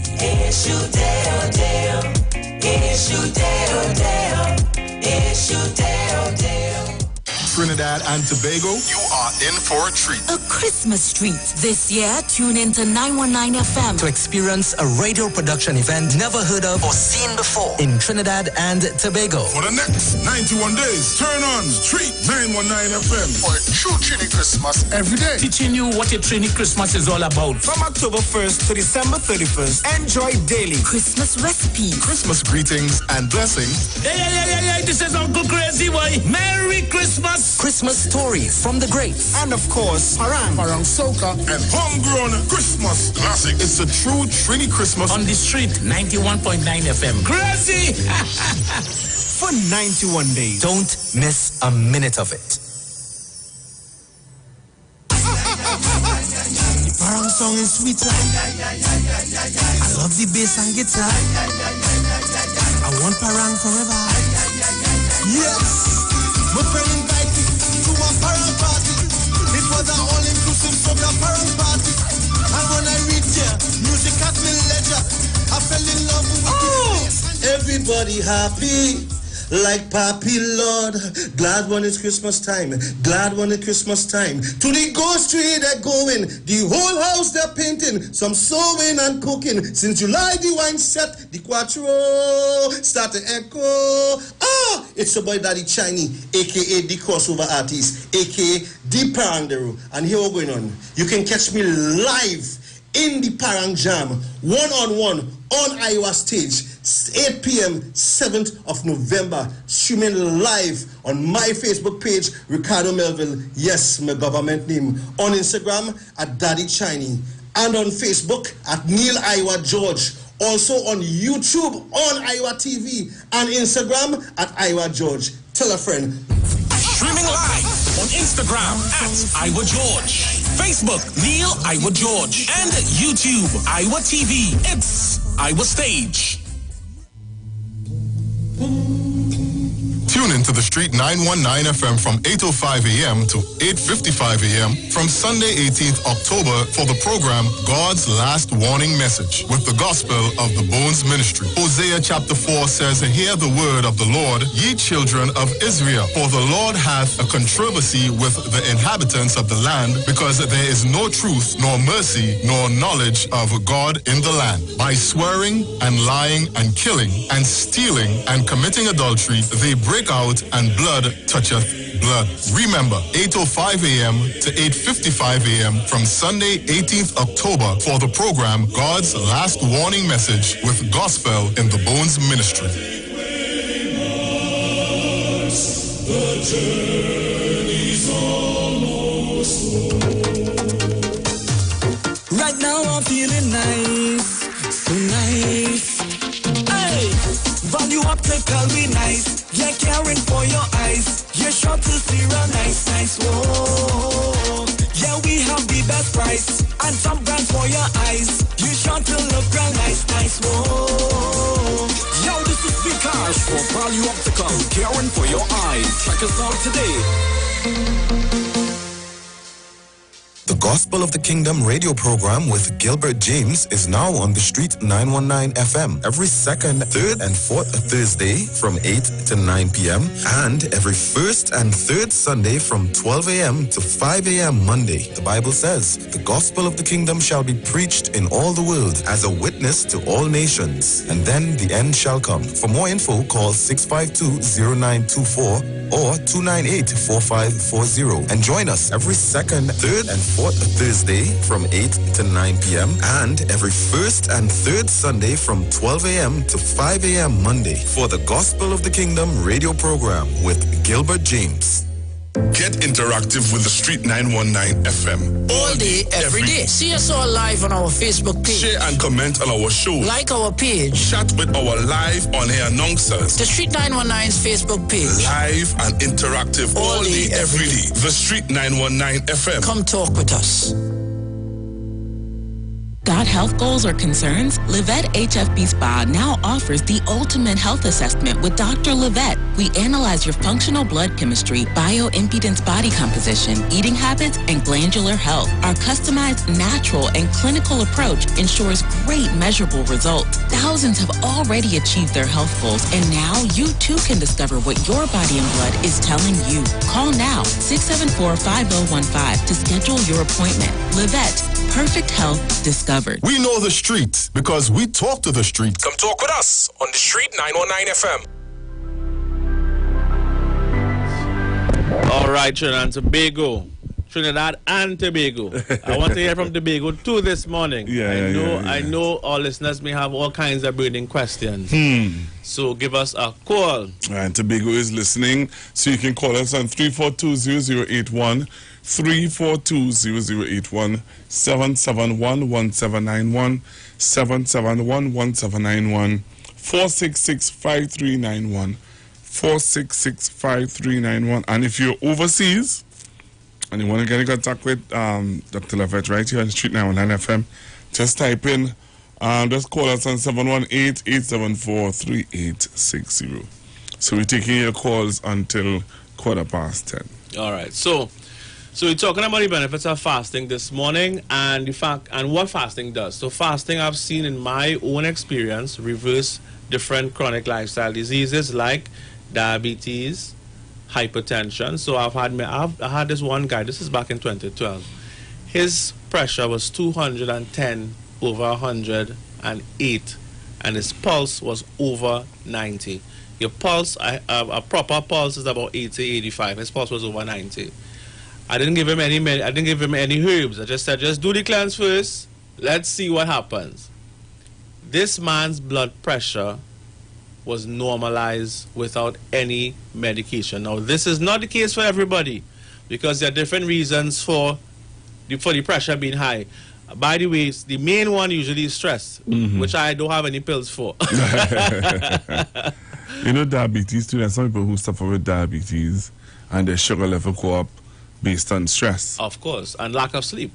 Trinidad and Tobago, you are in for a treat. A Christmas treat. This year, tune in to 919 FM to experience a radio production event never heard of or seen before in Trinidad and Tobago. For the next 91 days, turn on Street 919 FM for a true Trini Christmas every day. Teaching you what your Trini Christmas is all about. From October 1st to December 31st, enjoy daily Christmas recipes, Christmas greetings and blessings. Hey, this is Uncle Crazy Boy. Merry Christmas. Christmas stories from the greats. And of course, Parang Soca, and homegrown Christmas classics. It's a true Trini Christmas on the street 91.9 FM. Crazy! For 91 days. Don't miss a minute of it. The Parang song is sweeter. I love the bass and guitar. I want Parang forever. Yes, my friend invited me to a party party. It was an all-inclusive soca party. And when I reached there, music at me leisure. I fell in love with the everybody happy. Like Papi Lord, glad when it's Christmas time, glad when it's Christmas time. To the ghost tree they're going, the whole house they're painting, some sewing and cooking. Since July the wine set, the quattro start to echo. Ah, it's your boy Daddy Chiney, aka the crossover artist, aka the Parangderu. And here we're going on. You can catch me live in the Parang Jam, one-on-one on Iowa stage. 8 p.m. 7th of November, streaming live on my Facebook page, Ricardo Melville, yes, my government name, on Instagram at Daddy Chiney, and on Facebook at Neil Iowa George, also on YouTube on Iowa TV, and Instagram at Iowa George. Tell a friend. Streaming live on Instagram at Iowa George, Facebook Neil Iowa George, and YouTube Iowa TV. It's Iowa Stage. Tune into the Street 919 FM from 8:05 a.m. to 8:55 a.m. from Sunday 18th October for the program God's Last Warning Message with the Gospel of the Bones Ministry. Hosea chapter 4 says, "Hear the word of the Lord, ye children of Israel, for the Lord hath a controversy with the inhabitants of the land, because there is no truth, nor mercy, nor knowledge of God in the land. By swearing and lying and killing and stealing and committing adultery, they break out, and blood toucheth blood." Remember, 8:05 a.m. to 8:55 a.m. from Sunday 18th October for the program God's Last Warning Message with Gospel in the Bones Ministry. The journey's almost over. Right now I'm feeling nice, so nice. Hey, value optical be nice. Yeah, caring for your eyes. You're sure to see real nice, whoa. Yeah, we have the best price and some brands for your eyes. You're sure to look real nice, whoa. Yo, this is Vikash for Value Optical, caring for your eyes. Check us out today. The Gospel of the Kingdom radio program with Gilbert James is now on the Street 919 FM every second, third, and fourth Thursday from 8 to 9 p.m. and every first and third Sunday from 12 a.m. to 5 a.m. Monday. The Bible says, "The Gospel of the Kingdom shall be preached in all the world as a witness to all nations, and then the end shall come." For more info, call 652-0924 or 298-4540 and join us every second, third, and fourth Thursday from 8 to 9 p.m. and every first and third Sunday from 12 a.m. to 5 a.m. Monday for the Gospel of the Kingdom radio program with Gilbert James. Get interactive with the Street 919 FM. All day, every day. See us all live on our Facebook page. Share and comment on our show. Like our page. Chat with our live on-air announcers. The Street 919's Facebook page. Live and interactive all day, every day. The Street 919 FM. Come talk with us. Got health goals or concerns? Livette HFB Spa now offers the ultimate health assessment with Dr. Livette. We analyze your functional blood chemistry, bioimpedance body composition, eating habits, and glandular health. Our customized, natural, and clinical approach ensures great measurable results. Thousands have already achieved their health goals, and now you too can discover what your body and blood is telling you. Call now, 674-5015 to schedule your appointment. Livette, perfect health discovered. We know the street because we talk to the street. Come talk with us on the Street 919 FM. All right, Trinidad and Tobago. I want to hear from Tobago too this morning. I know our listeners may have all kinds of burning questions. So give us a call. And Tobago is listening, so you can call us on 342-0081, 342-0081, 771-1791, 771-1791, 466-5391, 466-5391. And if you're overseas and you want to get in contact with Dr. Livette right here on Street 919 FM, just type in, just call us on 718-874-3860. So we're taking your calls until 10:15. All right. So we're talking about the benefits of fasting this morning and the fact and what fasting does. So fasting, I've seen in my own experience, reverse different chronic lifestyle diseases like diabetes, hypertension. So I had this one guy. This is back in 2012. His pressure was 210 over 108, and his pulse was over 90. Your pulse, a proper pulse is about 80, 85. His pulse was over 90. I didn't give him any herbs. I just said, just do the cleanse first. Let's see what happens. This man's blood pressure was normalized without any medication. Now, this is not the case for everybody because there are different reasons for the pressure being high. By the way, the main one usually is stress, which I don't have any pills for. You know, diabetes too. There's some people who suffer with diabetes and their sugar level go up based on stress. Of course, and lack of sleep.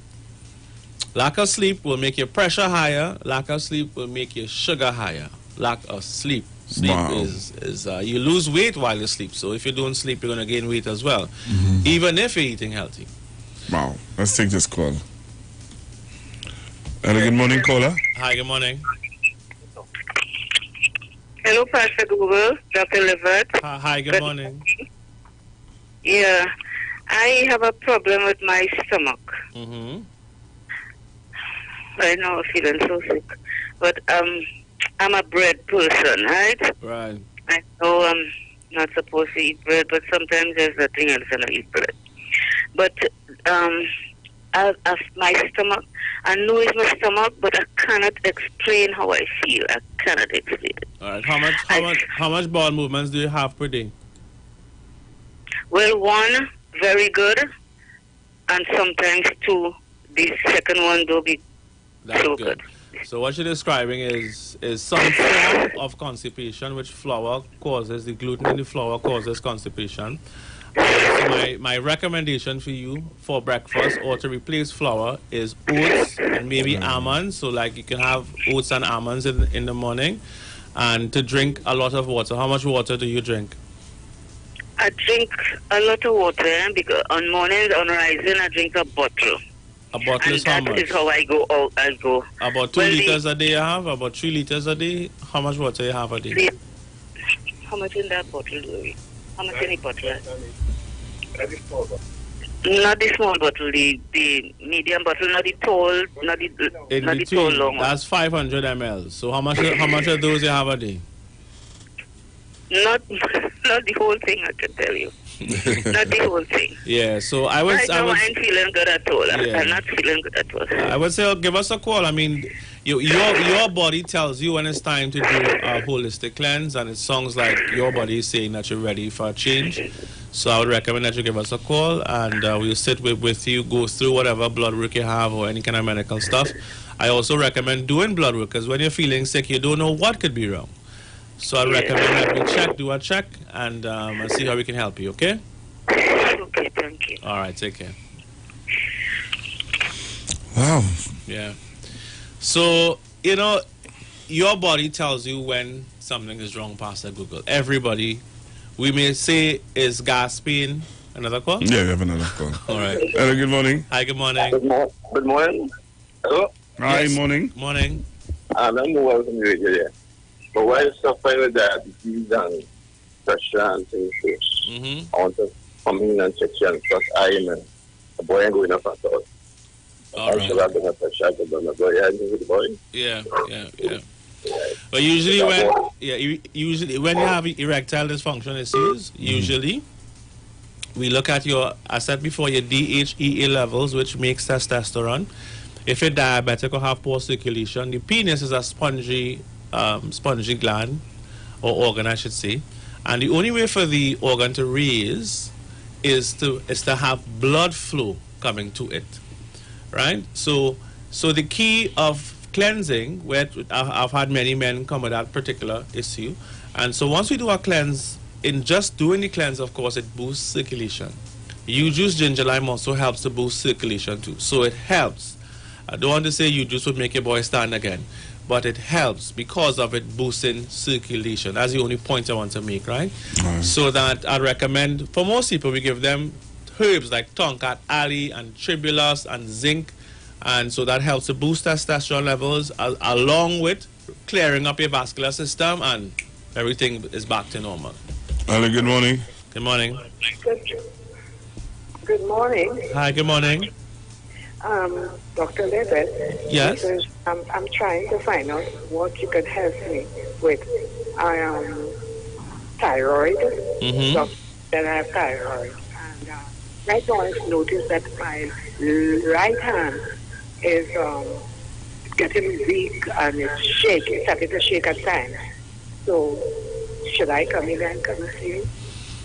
Lack of sleep will make your pressure higher. Lack of sleep will make your sugar higher. Lack of sleep. Sleep is you lose weight while you sleep. So if you don't sleep, you're going to gain weight as well, even if you're eating healthy. Wow. Let's take this call. Hello, good morning, caller. Hi, good morning. Hello, Pastor Google, Dr. Levert. Hi, good morning. Yeah, I have a problem with my stomach. Right now I'm feeling so sick. But I'm a bread person, right? Right. I know I'm not supposed to eat bread, but sometimes there's nothing else and I eat bread. But my stomach, I know it's my stomach, but I cannot explain how I feel. I cannot explain it. All right. How much bowel movements do you have per day? Well, one, very good, and sometimes two. The second one don't be so good. So what you're describing is some form of constipation, which flour causes. The gluten in the flour causes constipation. So my recommendation for you for breakfast or to replace flour is oats and maybe almonds. So like you can have oats and almonds in the morning, and to drink a lot of water. How much water do you drink? I drink a lot of water because on mornings on rising I drink a bottle. A bottle is how much? That is how I go out. I go about 2 liters a day. You have about 3 liters a day. How much water you have a day? How much in that bottle do we? How much in the bottle? Not the small bottle, the medium bottle, not the tall, not the tall long one. That's 500 ml. So how much of those you have a day? Not the whole thing, I can tell you. Not the whole thing. Yeah, so I ain't feeling good at all. Yeah. I'm not feeling good at all. I would say give us a call. I mean, your body tells you when it's time to do a holistic cleanse, and it sounds like your body is saying that you're ready for a change. So I would recommend that you give us a call, and we'll sit with you, go through whatever blood work you have or any kind of medical stuff. I also recommend doing blood work because when you're feeling sick, you don't know what could be wrong. So I recommend that we do a check, and see how we can help you, okay? Okay, thank you. All right, take care. Wow. Yeah. So, your body tells you when something is wrong, Pastor Google. Everybody, we may say, is gasping. Another call? Yeah, we have another call. All right. Hello, good morning. Hi, good morning. Good morning. Hello? Hi, Yes. morning. Morning. I'm Noel from the radio there. But while suffering with diabetes and pressure and things, I want to come in and check you because I am a boy and going up at all. All right. I have pressure, I go down the boy and with the boy. Yeah. But usually when you have erectile dysfunction issues, usually we look at I said before, your DHEA levels, which makes testosterone. If you're diabetic or have poor circulation, the penis is a spongy gland or organ, I should say, and the only way for the organ to raise is to have blood flow coming to it, right? So the key of cleansing, where I've had many men come with that particular issue, and so once we do our cleanse, in just doing the cleanse, of course, it boosts circulation. You juice ginger lime also helps to boost circulation too, so it helps. I don't want to say you juice would make your boy stand again, but it helps because of it boosting circulation. That's the only point I want to make, right? So that I recommend, for most people, we give them herbs like Tonkat Ali and Tribulus and zinc, and so that helps to boost testosterone levels along with clearing up your vascular system, and everything is back to normal. Hello, good morning. Good morning. Good morning. Hi, good morning. Dr. Levitt. Yes? Because I'm trying to find out what you could help me with. I am thyroid. That I have thyroid. And right now I've noticed that my right hand is getting weak and it's shaking. It's starting to shake at times. So should I come in and come and see you?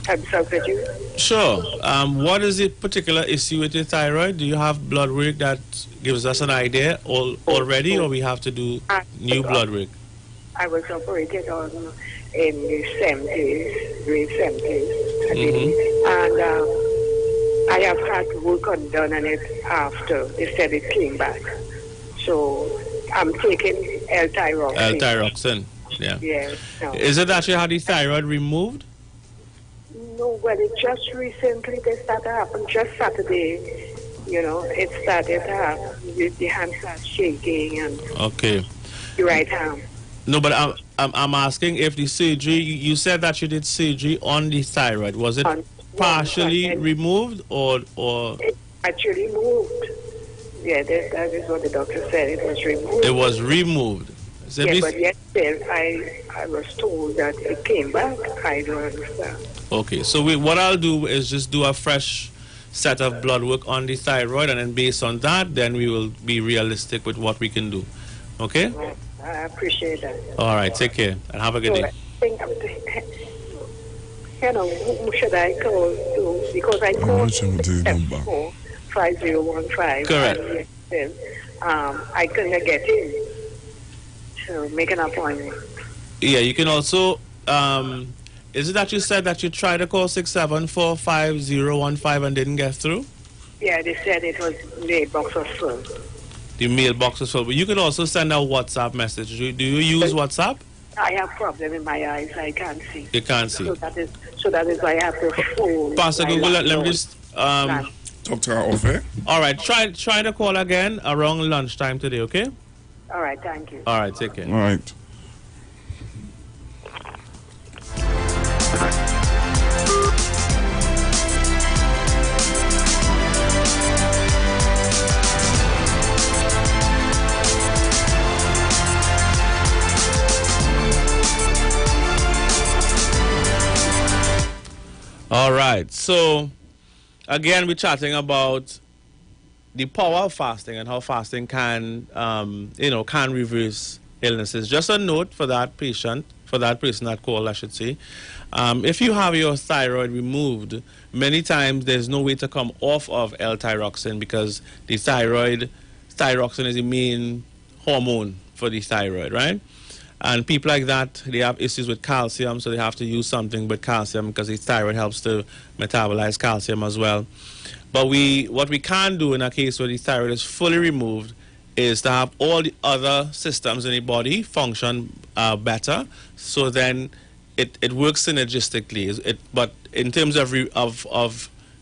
Consult with you? Sure. What is the particular issue with your thyroid? Do you have blood work that gives us an idea already, or we have to do new blood work? I was operated on in the 70s, late 70s, I believe. And I have had work done on it after. They said it came back. So I'm taking L-thyroxine. L-thyroxine, yeah. Yes. No. Is it that you had the thyroid removed? No, well, it just recently, they started to happen, just Saturday, you know, it started to happen, the hands start shaking and Okay. the right hand. No, but I'm asking if the surgery, you said that you did surgery on the thyroid. Was it partially removed or? It actually moved. Yeah, that is what the doctor said, it was removed. It was removed. Yeah, but yet still, I was told that it came back. I don't understand. Okay, so what I'll do is just do a fresh set of blood work on the thyroid, and then based on that, then we will be realistic with what we can do. Okay? I appreciate that. All right, take care and have a good day. I think you know, who should I call to? Because I called 5015. Correct. And, I couldn't get in. So make an appointment. Yeah, you can also, is it that you said that you tried to call 6745015 and didn't get through? Yeah, they said it was mailbox was full. The mailbox is full. But you can also send a WhatsApp message. Do you use WhatsApp? I have problem in my eyes. I can't see. You can't see. So that is why I have to phone. Pastor Google, let me just... Dr. Ove? All right, try to call again around lunchtime today, okay? All right, thank you. All right, take care. All right. All right, so again, we're chatting about the power of fasting and how fasting can, can reverse illnesses. Just a note for that patient, for that person that called, I should say. If you have your thyroid removed, many times there's no way to come off of L-thyroxine because the thyroxine is the main hormone for the thyroid, right? And people like that, they have issues with calcium, so they have to use something with calcium because the thyroid helps to metabolize calcium as well. But what we can do in a case where the thyroid is fully removed is to have all the other systems in the body function better, so then it works synergistically. But in terms of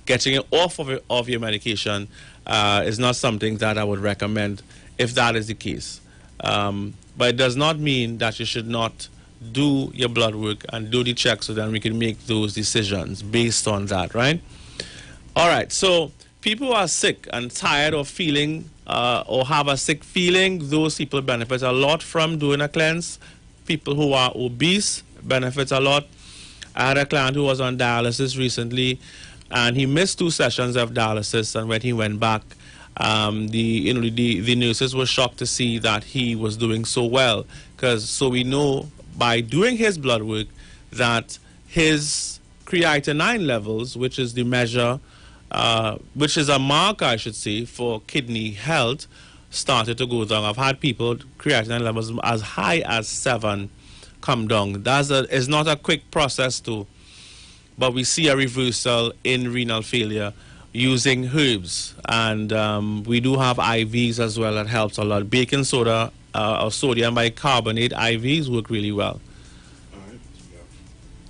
getting it off of your medication is not something that I would recommend if that is the case. But it does not mean that you should not do your blood work and do the checks so then we can make those decisions based on that, right? All right, so people who are sick and tired of feeling or have a sick feeling, those people benefit a lot from doing a cleanse. People who are obese benefit a lot. I had a client who was on dialysis recently, and he missed 2 sessions of dialysis, and when he went back, the nurses were shocked to see that he was doing so well, so we know by doing his blood work that his creatinine levels, which is the measure, which is a marker, I should say, for kidney health, started to go down. I've had people creatinine levels as high as 7 come down. It's not a quick process but we see a reversal in renal failure using herbs, and we do have IVs as well that helps a lot. Baking soda or sodium bicarbonate IVs work really well.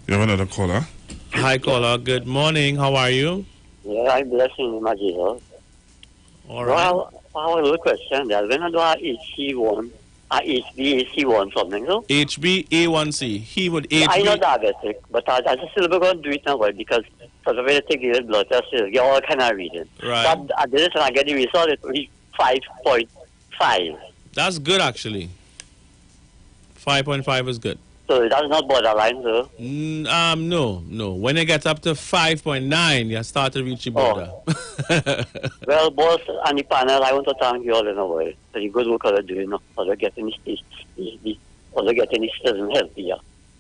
You have another caller? Hi, caller. Good morning. How are you? Yeah, I'm blessing my Jesus. All right. Well, I have a question that when I do a HC1, HbA1 something, so? HbA1c. He would I'm not diabetic, but I just still going to do it now because when I take the blood test, you get all kind of reading. Right. So I did it and I get the result, it was 5.5. That's good, actually. 5.5 is good. So that's not borderline, though? No. When it gets up to 5.9, you start to reach the border. Well, boss and the panel, I want to thank you all in a way for the good work you're doing. For getting this citizen healthier.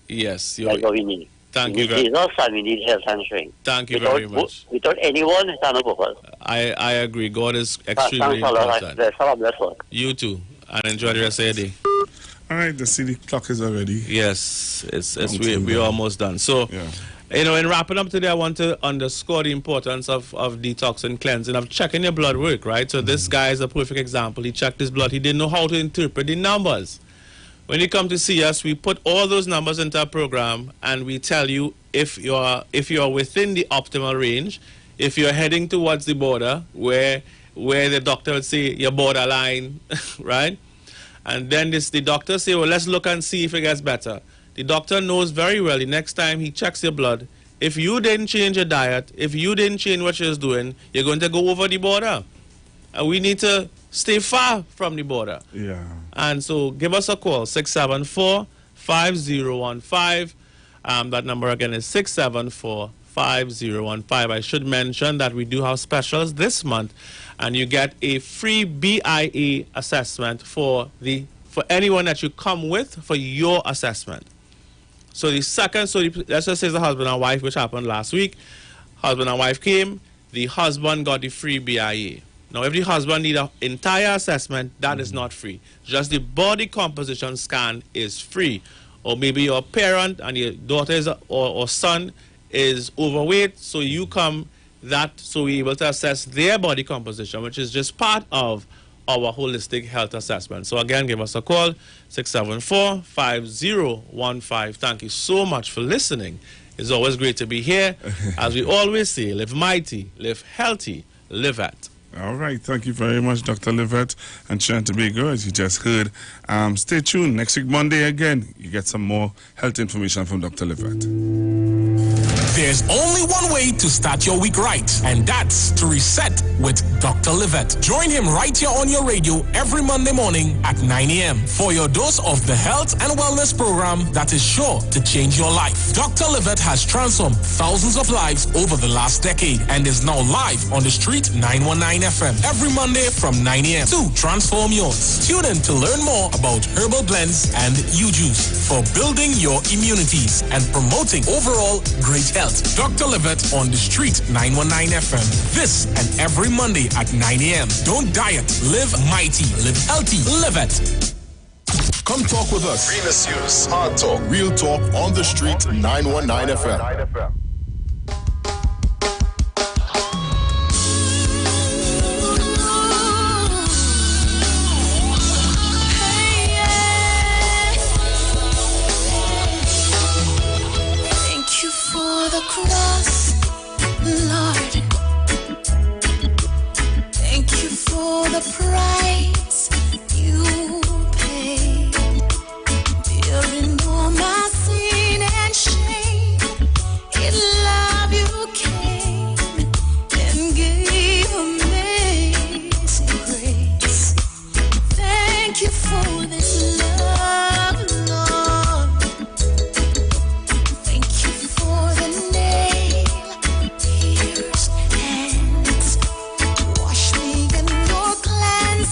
Yes. That's what we need. Thank we you need Jesus and we need health and strength. Thank you very much. Without anyone, it's not a purpose. I agree. God is extremely Thanks a lot. important. Bless you. You too. And enjoy the rest of your day. All right, the city clock is already. Yes, we're almost done. So, in wrapping up today, I want to underscore the importance of detox and cleansing, of checking your blood work, right? So this guy is a perfect example. He checked his blood. He didn't know how to interpret the numbers. When you come to see us, we put all those numbers into our program, and we tell you if you're within the optimal range, if you're heading towards the border, where the doctor would say you're borderline, right? And then the doctor say, well, let's look and see if it gets better. The doctor knows very well the next time he checks your blood, if you didn't change your diet, if you didn't change what you're doing, you're going to go over the border. And we need to stay far from the border. Yeah. And so give us a call, 674-5015. That number again is 674-5015. I should mention that we do have specials this month, and you get a free BIA assessment for anyone that you come with for your assessment. So let's just say it's a husband and wife, which happened last week. Husband and wife came, the husband got the free BIA. Now, if the husband need an entire assessment, that is not free. Just the body composition scan is free. Or maybe your parent and your daughter or son is overweight, so you come so we're able to assess their body composition, which is just part of our holistic health assessment. So again, give us a call, 674-5015. Thank you so much for listening. It's always great to be here. As we always say, live mighty, live healthy, live at. All right. Thank you very much, Dr. Livette and Trinidad and Tobago, as you just heard. Stay tuned. Next week, Monday, again, you get some more health information from Dr. Livette. There's only one way to start your week right, and that's to reset with Dr. Livette. Join him right here on your radio every Monday morning at 9 a.m. for your dose of the health and wellness program that is sure to change your life. Dr. Livette has transformed thousands of lives over the last decade and is now live on the street 919 FM every Monday from 9 a.m. to transform yours. Tune in to learn more about herbal blends and U-Juice for building your immunities and promoting overall great health. Dr. Livette on the street 919 FM. This and every Monday at 9 a.m. Don't diet, live mighty, live healthy, live it. Come talk with us. Venus News, Hard Talk, Real Talk on the street 919 FM. The cross, Lord. Thank you for the price you paid, bearing all my sin and shame. In love you came and gave amazing grace. Thank you for this love, Lord. Thank you for the nail-pierced hands. Wash me in your cleansing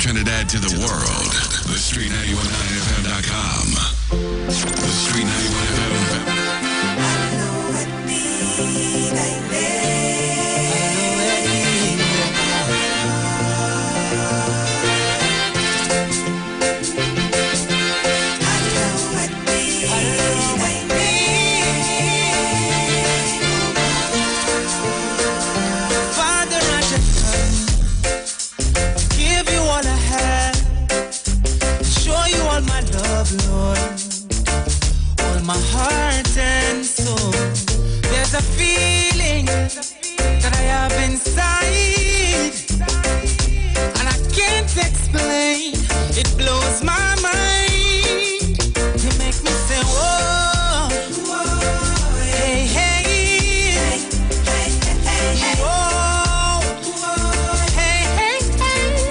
Trinidad to the world. The Street 919FM.com. The Street 91FM. My heart and soul. There's a feeling that I have inside, and I can't explain. It blows my mind. You make me say, whoa, hey, hey, whoa, hey, hey, hey,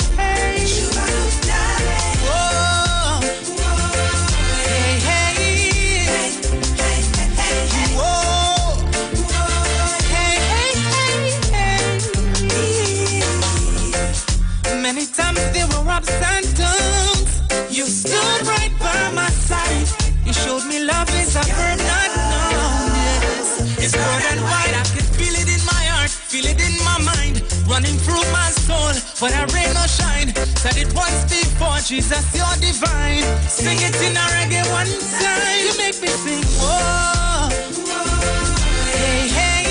whoa, hey, hey. Many times there were ups and downs. You stood right by my side. You showed me love is a verb not known. Yes, it's more than white. I can feel it in my heart, feel it in my mind, running through my soul. When I rain or shine, said it once before. Jesus, you're divine. Sing it in a reggae one time. You make me sing. Whoa, hey, hey.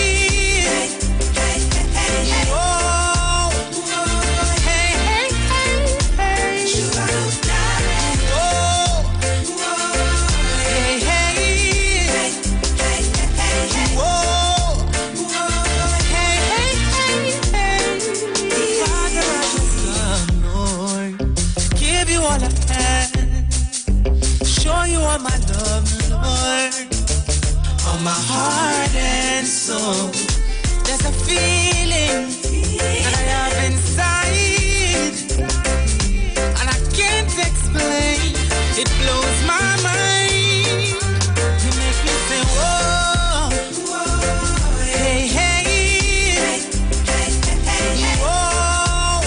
You are my love, Lord, on my heart and soul. There's a feeling that I have inside, and I can't explain. It blows my mind. You make me say, whoa, hey, hey, whoa,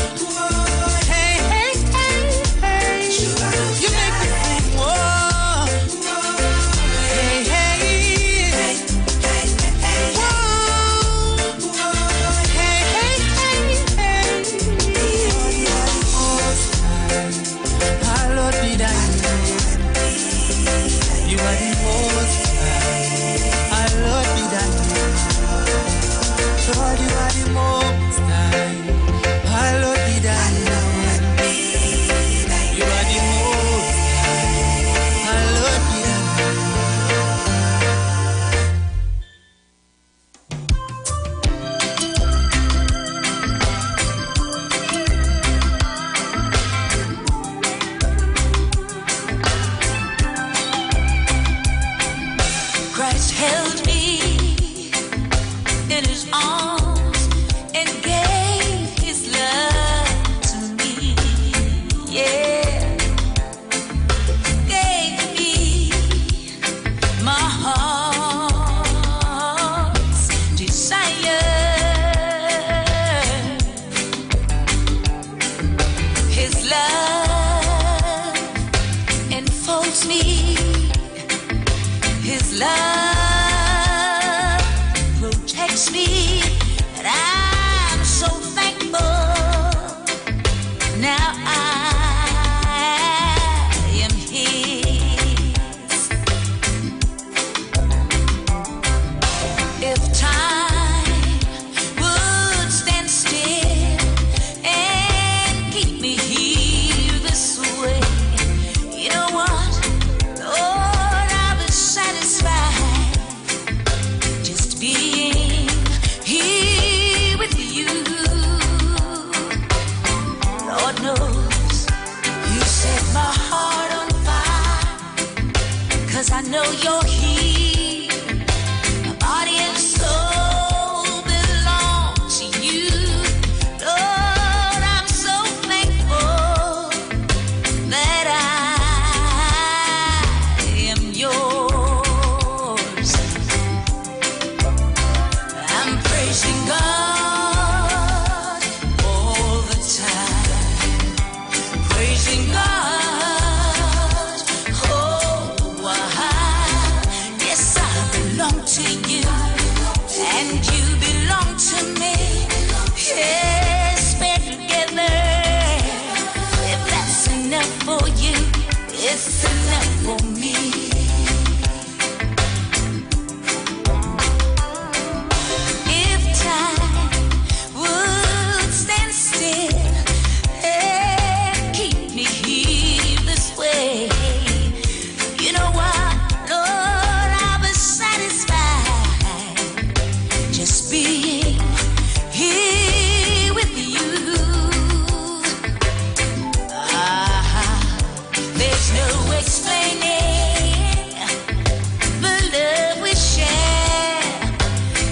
hey, hey, hey. You make me sing, whoa.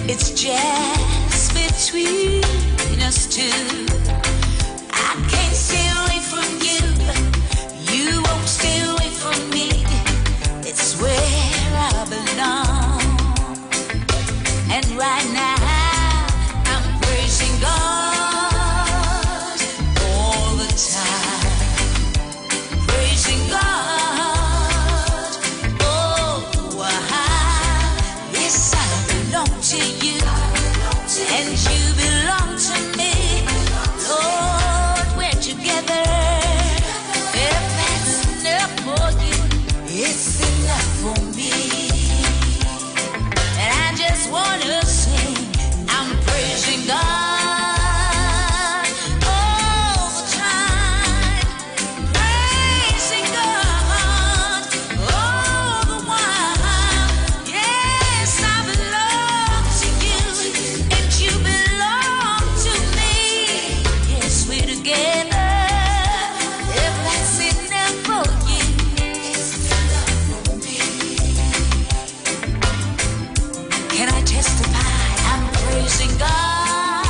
It's just between us two. I can't stay away from you. You won't stay away from me. It's where I belong. And right now I'm praising God all the time. Praising God. Oh, yes, I belong to you. And you belong to me. Lord, we're together. If that's enough for you, it's enough for me. And I just wanna sing, I'm praising God all the time. Praising God all the while. Yes, I belong to you, and you belong to me. Yes, we're together. If that's enough for you, it's enough for me. Can I testify? I'm praising God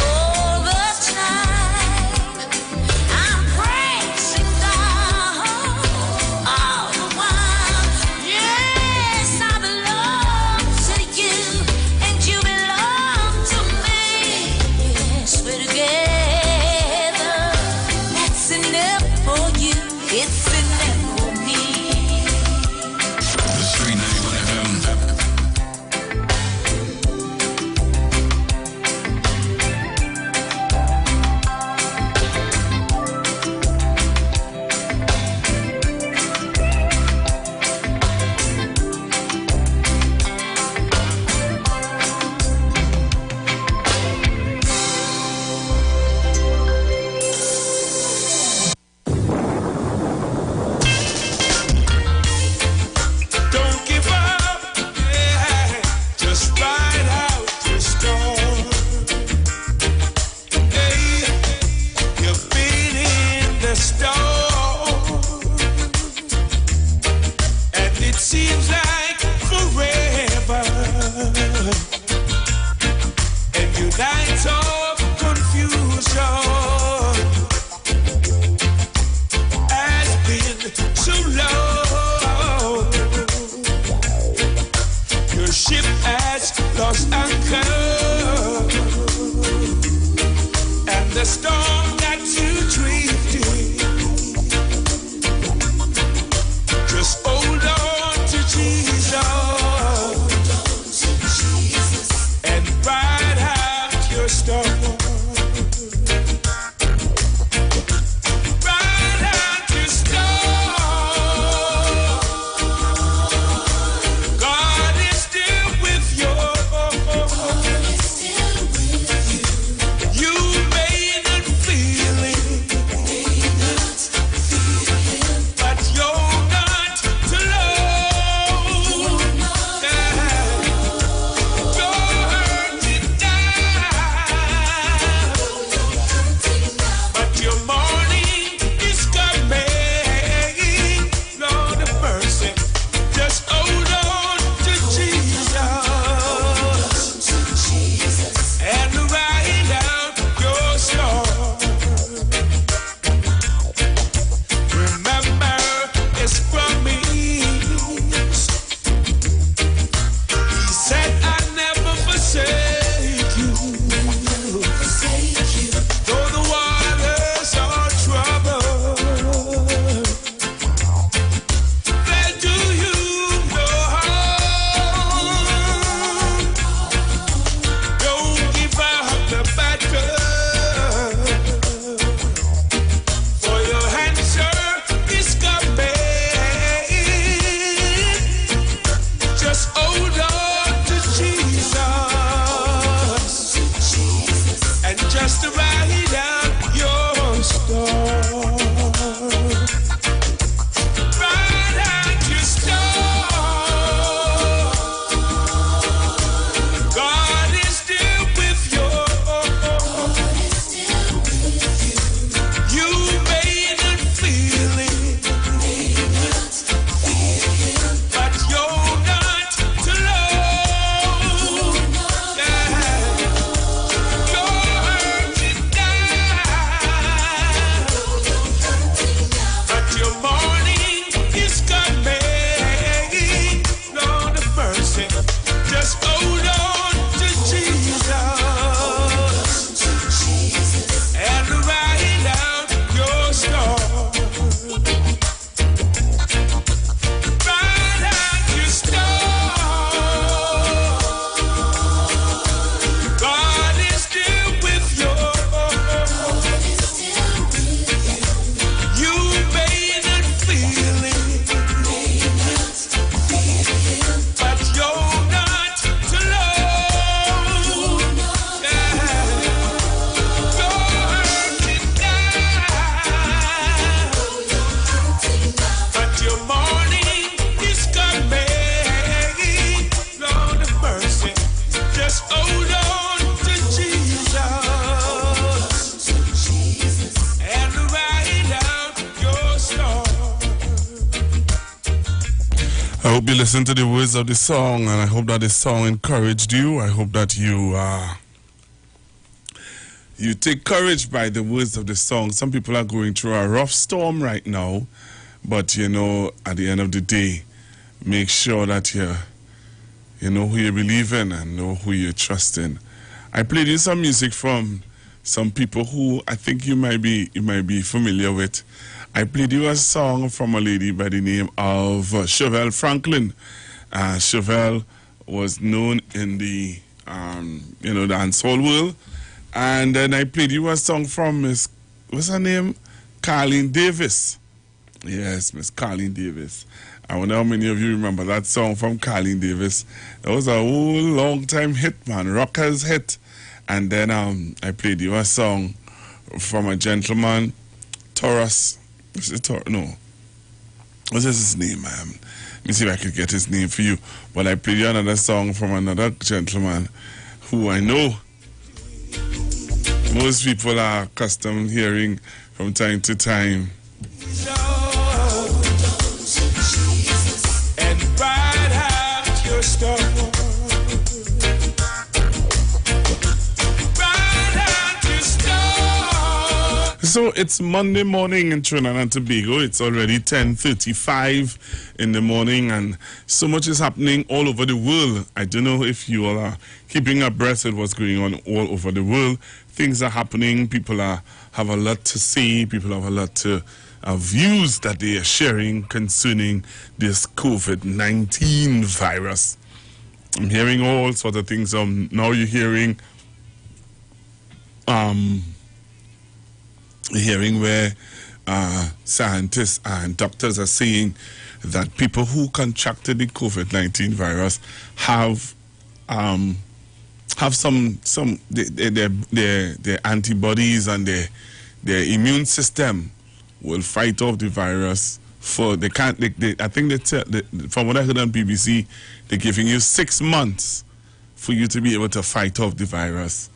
all the time. I'm praising God all the while. Yes, I belong to you, and you belong to me. Yes, we're together. That's enough for you. It's enough for me. The Street 91 FM. Don't give up, yeah. Just ride out the storm. Hey, you've been in the storm, and it seems like forever. And your nights of confusion has been so long. Your ship has lost anchor, and the storm that you drifted. Just hold on to Jesus. I hope you listened to the words of the song, and I hope that the song encouraged you. I hope that you take courage by the words of the song. Some people are going through a rough storm right now, but you know, at the end of the day, make sure that you know who you believe in and know who you trust in. I played you some music from some people who I think you might be familiar with. I played you a song from a lady by the name of Chevelle Franklin. Chevelle was known in the dancehall world. And then I played you a song from Miss, what's her name? Carleen Davis. Yes, Miss Carleen Davis. I wonder how many of you remember that song from Carleen Davis. That was a whole long time hit, man. Rockers hit. And then I played you a song from a gentleman, Taurus. Is it Taurus? No. What's his name? Let me see if I could get his name for you. But I played you another song from another gentleman who I know most people are accustomed hearing from time to time. And ride out your storm. So it's Monday morning in Trinidad and Tobago. It's already 10:35 in the morning, and so much is happening all over the world. I don't know if you all are keeping abreast with what's going on all over the world. Things are happening. People have a lot to say. People have a lot to views that they are sharing concerning this COVID-19 virus. I'm hearing all sorts of things. Now you're hearing where scientists and doctors are saying that people who contracted the COVID-19 virus have some their antibodies and their immune system will fight off the virus. I think from what I heard on BBC, they're giving you 6 months for you to be able to fight off the virus.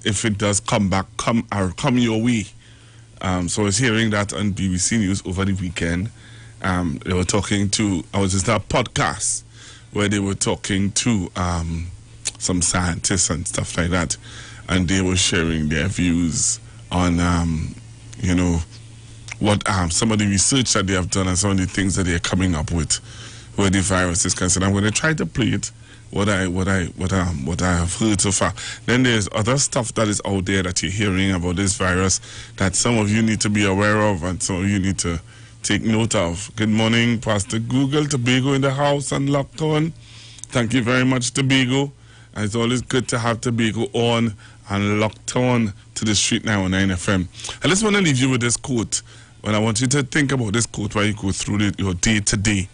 If it does come your way. So I was hearing that on BBC News over the weekend. They were talking to, I was just a podcast where they were talking to some scientists and stuff like that, and they were sharing their views on, what some of the research that they have done and some of the things that they're coming up with where the virus is concerned. I'm going to try to play it. What I have heard so far. Then there's other stuff that is out there that you're hearing about this virus that some of you need to be aware of and some of you need to take note of. Good morning, Pastor Google, Tobago in the house and locked on. Thank you very much, Tobago. And it's always good to have Tobago on and locked on to the Street 919 FM. I just want to leave you with this quote. And I want you to think about this quote while you go through your day to day.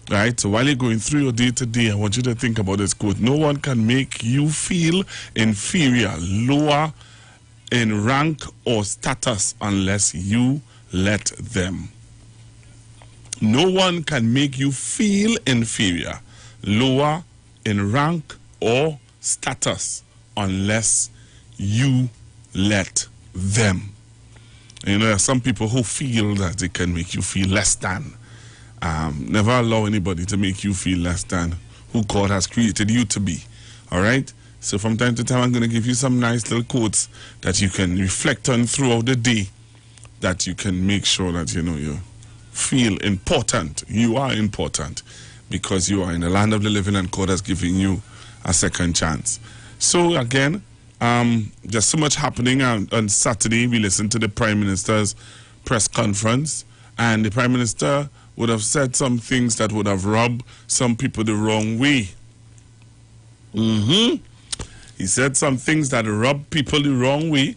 Right, so while you're going through your day-to-day, I want you to think about this quote. No one can make you feel inferior, lower in rank or status unless you let them. No one can make you feel inferior, lower in rank or status unless you let them. You know, there are some people who feel that they can make you feel less than. Never allow anybody to make you feel less than who God has created you to be. All right? So from time to time, I'm going to give you some nice little quotes that you can reflect on throughout the day, that you can make sure that, you feel important. You are important because you are in the land of the living and God has given you a second chance. So again, there's so much happening on Saturday. We listened to the Prime Minister's press conference, and the Prime Minister would have said some things that would have rubbed some people the wrong way. He said some things that rubbed people the wrong way,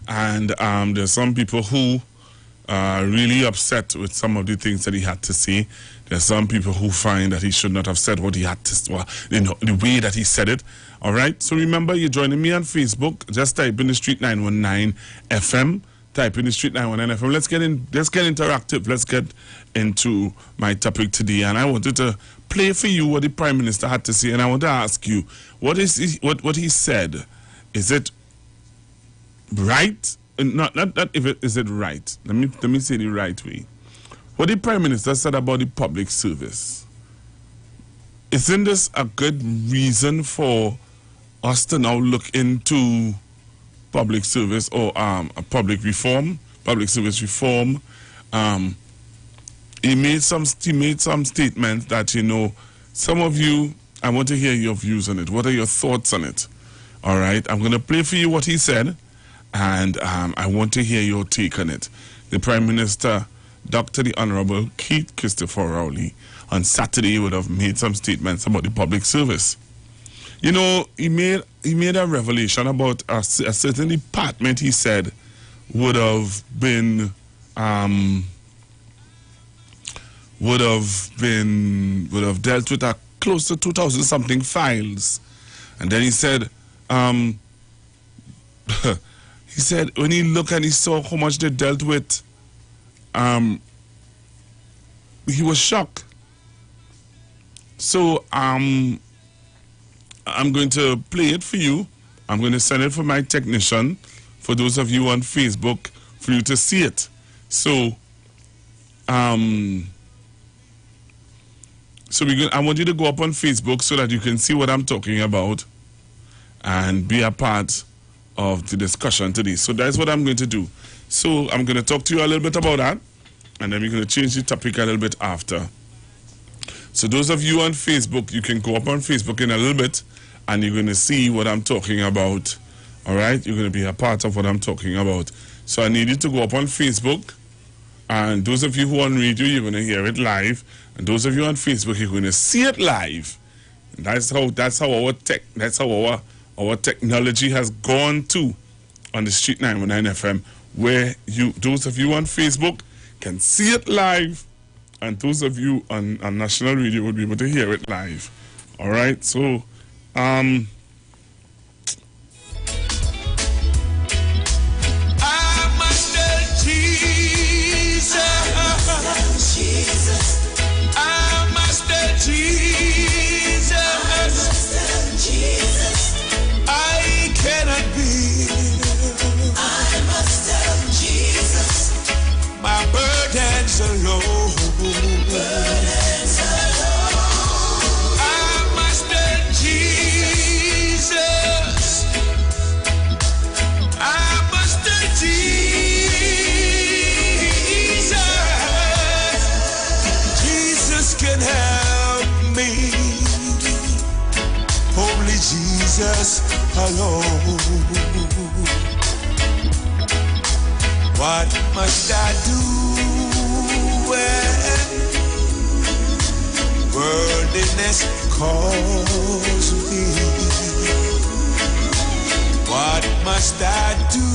and there's some people who are really upset with some of the things that he had to say. There's some people who find that he should not have said what he had to, the way that he said it. All right, so remember, you're joining me on Facebook. Just type in the Street 919 FM. Type in the Street 919 FM. Let's get interactive. Let's get into my topic today. And I wanted to play for you what the Prime Minister had to say. And I want to ask you, what he said, is it right? Not if it is it right. Let me say the right way. what the Prime Minister said about the public service, isn't this a good reason for us to now look into public service or a public service reform? He made some statements that, you know, some of you, I want to hear your views on it. What are your thoughts on it? All right, I'm going to play for you what he said, and I want to hear your take on it. The Prime Minister, Dr. the Honorable Keith Christopher Rowley, on Saturday would have made some statements about the public service. You know, he made a revelation about a certain department he said would have dealt with a close to 2,000 something files, and then he said, he said when he looked and he saw how much they dealt with, he was shocked. So I'm going to play it for you. I'm going to send it for my technician, for those of you on Facebook, for you to see it. So I want you to go up on Facebook so that you can see what I'm talking about and be a part of the discussion today. So that's what I'm going to do. So I'm going to talk to you a little bit about that, and then we're going to change the topic a little bit after. So those of you on Facebook, you can go up on Facebook in a little bit, and you're going to see what I'm talking about. All right? You're going to be a part of what I'm talking about. So I need you to go up on Facebook, and those of you who are on radio, you're going to hear it live, and those of you on Facebook, you're going to see it live. And that's how our technology has gone to on the Street 919 FM, where those of you on Facebook can see it live, and those of you on national radio will be able to hear it live. All right, so I must tell Jesus. I must tell Jesus. I cannot be. I must tell Jesus. My burdens alone. Burdens alone. I must tell Jesus. I must tell Jesus. Jesus can help me. Only Jesus alone. What must I do when worldliness calls me? What must I do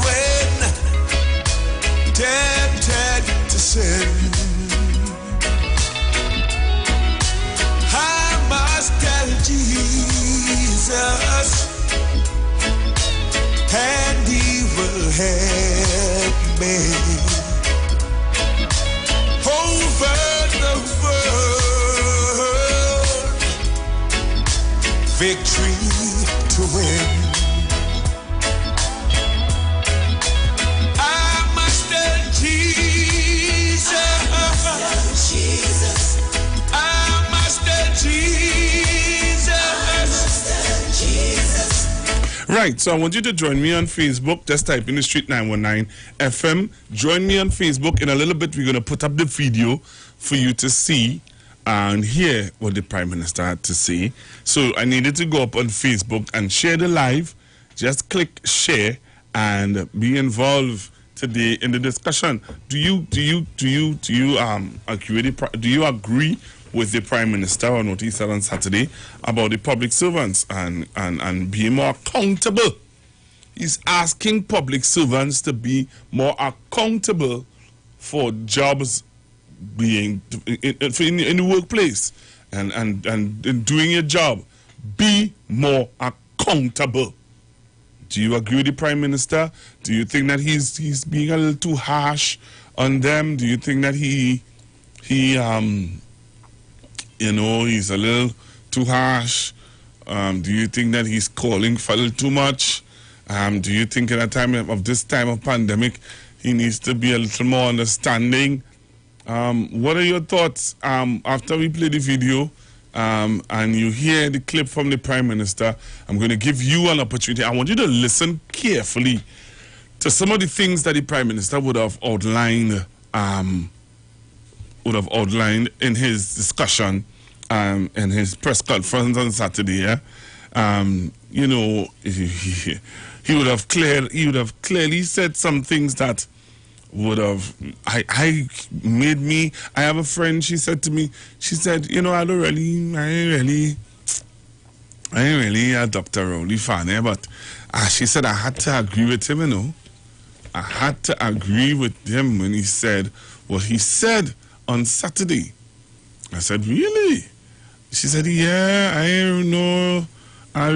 when tempted to sin? I must tell Jesus, and He will help me over the world, victory to win. I must tell Jesus. I must tell Jesus. right, so I want you to join me on Facebook. Just type in the Street 919 FM. Join me on Facebook. In a little bit, we're going to put up the video for you to see and hear what the Prime Minister had to say. So I needed to go up on Facebook and share the live. Just click share and be involved today in the discussion. Do you agree with the Prime Minister on what he said on Saturday about the public servants and being more accountable? He's asking public servants to be more accountable for jobs being in the workplace and doing your job. Be more accountable. Do you agree with the Prime Minister? Do you think that he's being a little too harsh on them? Do you think that he's a little too harsh? Do you think that he's calling for a little too much? Do you think at a time of this time of pandemic, He needs to be a little more understanding. What are your thoughts after we play the video and you hear the clip from the Prime Minister? I'm going to give you an opportunity. I want you to listen carefully to some of the things that the Prime Minister would have outlined in his discussion in his press conference on Saturday. You know, he would have clearly said some things that would have I have a friend, she said to me, she said, you know, I ain't really a Dr. Rowley fan, but she said I had to agree with him, you know. I had to agree with him when he said what he said on Saturday. I said, really? She said, yeah, I know. I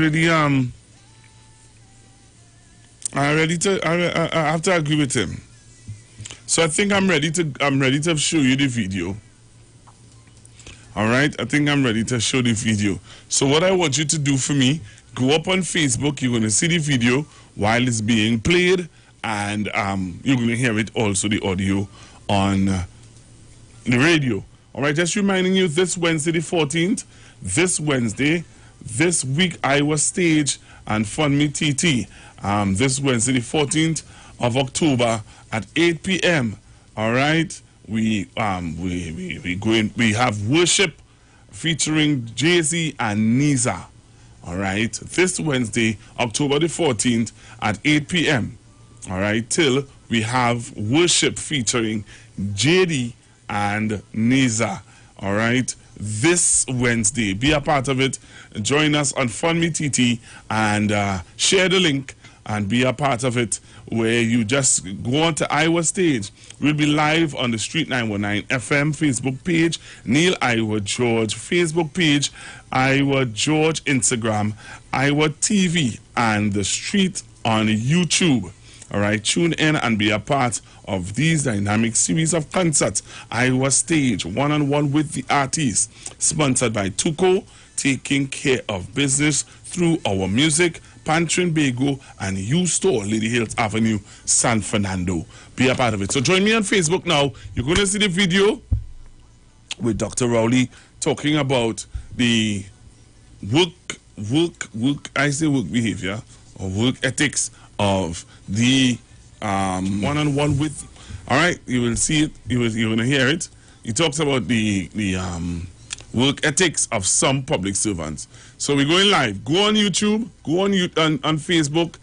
have to agree with him. So I think I'm ready to show you the video. All right, I think I'm ready to show the video. So what I want you to do for me, go up on Facebook. You're going to see the video while it's being played, and you're going to hear it also, the audio on the radio. All right, just reminding you, this Wednesday the 14th, this Wednesday, this week Iowa Stage and Fund Me TT. This Wednesday the 14th of October at 8 p.m. All right, we have worship featuring Jay-Z and Niza. All right, this Wednesday, October the 14th at 8 p.m. All right, till we have worship featuring JD and Niza. All right, this Wednesday, be a part of it. Join us on Fund Me TT and share the link and be a part of it, where you just go on to Iowa Stage. We'll be live on the Street 919 FM Facebook page, Neil Iowa George Facebook page, Iowa George Instagram, Iowa TV, and the Street on YouTube. All right, tune in and be a part of these dynamic series of concerts. Iowa Stage, one-on-one with the artists, sponsored by Tuco, taking care of business through our music, Pantry Bago, and U-Store, Lady Hills Avenue, San Fernando. Be a part of it. So join me on Facebook now. You're going to see the video with Dr. Rowley talking about the work behavior or work ethics of the one-on-one with. All right, you will see it. You're going to hear it. He talks about the work ethics of some public servants. So we're going live. Go on YouTube, go on Facebook,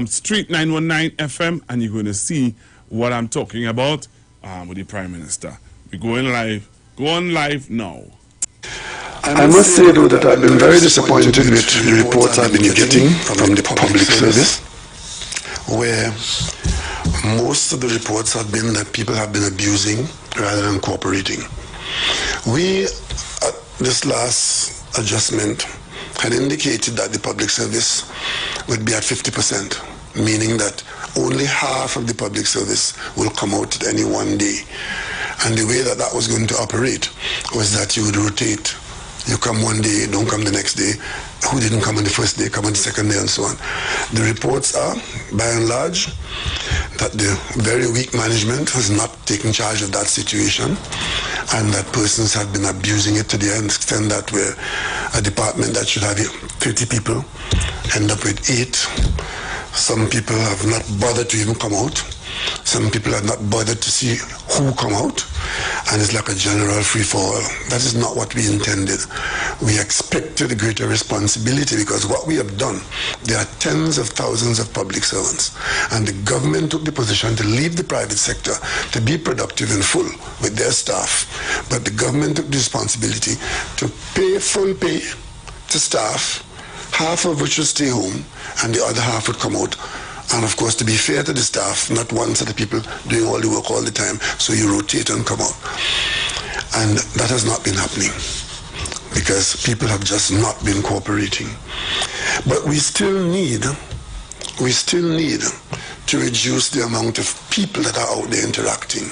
Street 919 FM, and you're going to see what I'm talking about with the Prime Minister. We're going live. Go on live now. I must say, though, that I've been very disappointed with the reports I've been getting from the public service, where most of the reports have been that people have been abusing rather than cooperating. We, at this last adjustment, had indicated that the public service would be at 50%, meaning that only half of the public service will come out at any one day. And the way that that was going to operate was that you would rotate. You come one day, don't come the next day. Who didn't come on the first day, come on the second day, and so on. The reports are, by and large, that the very weak management has not taken charge of that situation, and that persons have been abusing it to the extent that where a department that should have 30 people end up with 8. Some people have not bothered to even come out. Some people have not bothered to see who come out, and it's like a general free-for-all. That is not what we intended. We expected a greater responsibility, because what we have done, there are tens of thousands of public servants, and the government took the position to leave the private sector to be productive and full with their staff. But the government took the responsibility to pay full pay to staff, half of which would stay home, and the other half would come out. And of course, to be fair to the staff, not one set of people doing all the work all the time, so you rotate and come out. And that has not been happening, because people have just not been cooperating. But we still need to reduce the amount of people that are out there interacting.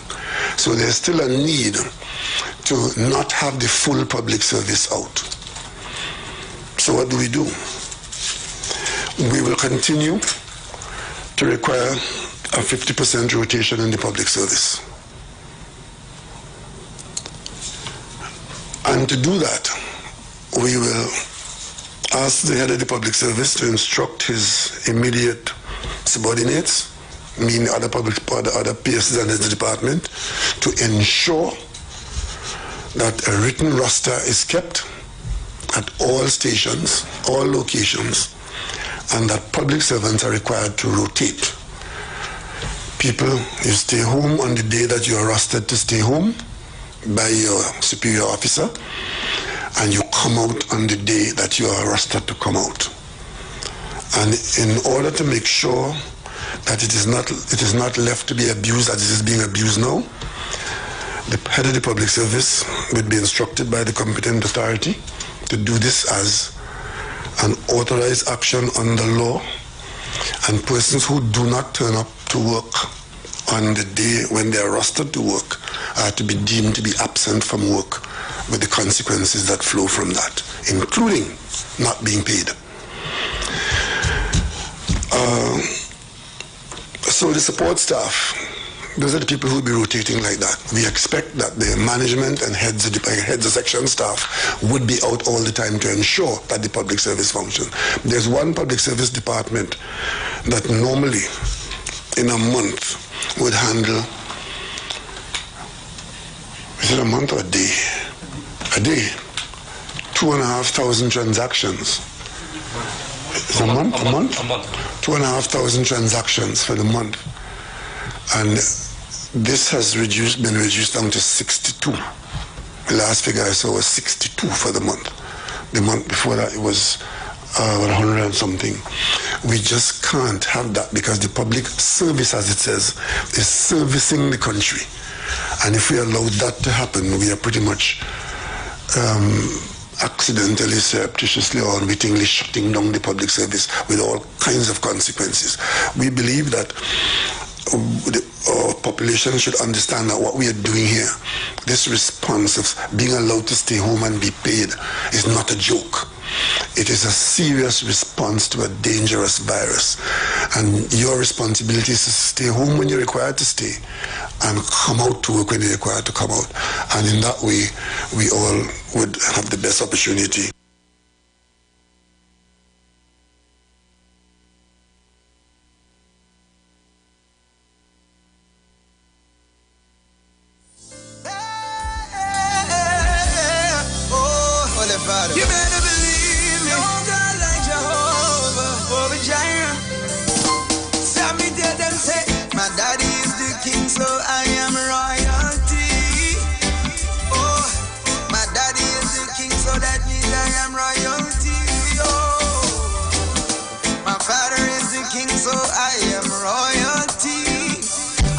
So there's still a need to not have the full public service out. So what do? We will continue to require a 50% rotation in the public service. And to do that, we will ask the head of the public service to instruct his immediate subordinates, meaning other PSs and the department, to ensure that a written roster is kept at all stations, all locations, and that public servants are required to rotate. People, you stay home on the day that you are rostered to stay home by your superior officer, and you come out on the day that you are rostered to come out. And in order to make sure that it is not left to be abused as it is being abused now, the head of the public service would be instructed by the competent authority to do this as an authorized action under law, and persons who do not turn up to work on the day when they are rostered to work are to be deemed to be absent from work, with the consequences that flow from that, including not being paid. So the support staff, those are the people who will be rotating like that. We expect that the management and heads of section staff would be out all the time to ensure that the public service function. There's one public service department that normally in a month would handle, is it a month or a day? A day, 2,500 transactions. It's a month? 2,500 transactions for the month. And this has been reduced down to 62. The last figure I saw was 62 for the month. The month before that it was 100 and something. We just can't have that because the public service, as it says, is servicing the country. And if we allow that to happen, we are pretty much accidentally, surreptitiously, or unwittingly shutting down the public service with all kinds of consequences. We believe that our population should understand that what we are doing here, this response of being allowed to stay home and be paid, is not a joke. It is a serious response to a dangerous virus. And your responsibility is to stay home when you're required to stay and come out to work when you're required to come out. And in that way, we all would have the best opportunity. You better believe me. No God like Jehovah, over Jireh. Saw me tell them say, my daddy is the king, so I am royalty. Oh, my daddy is the king, so that means I am royalty. Oh, my father is the king, so I am royalty.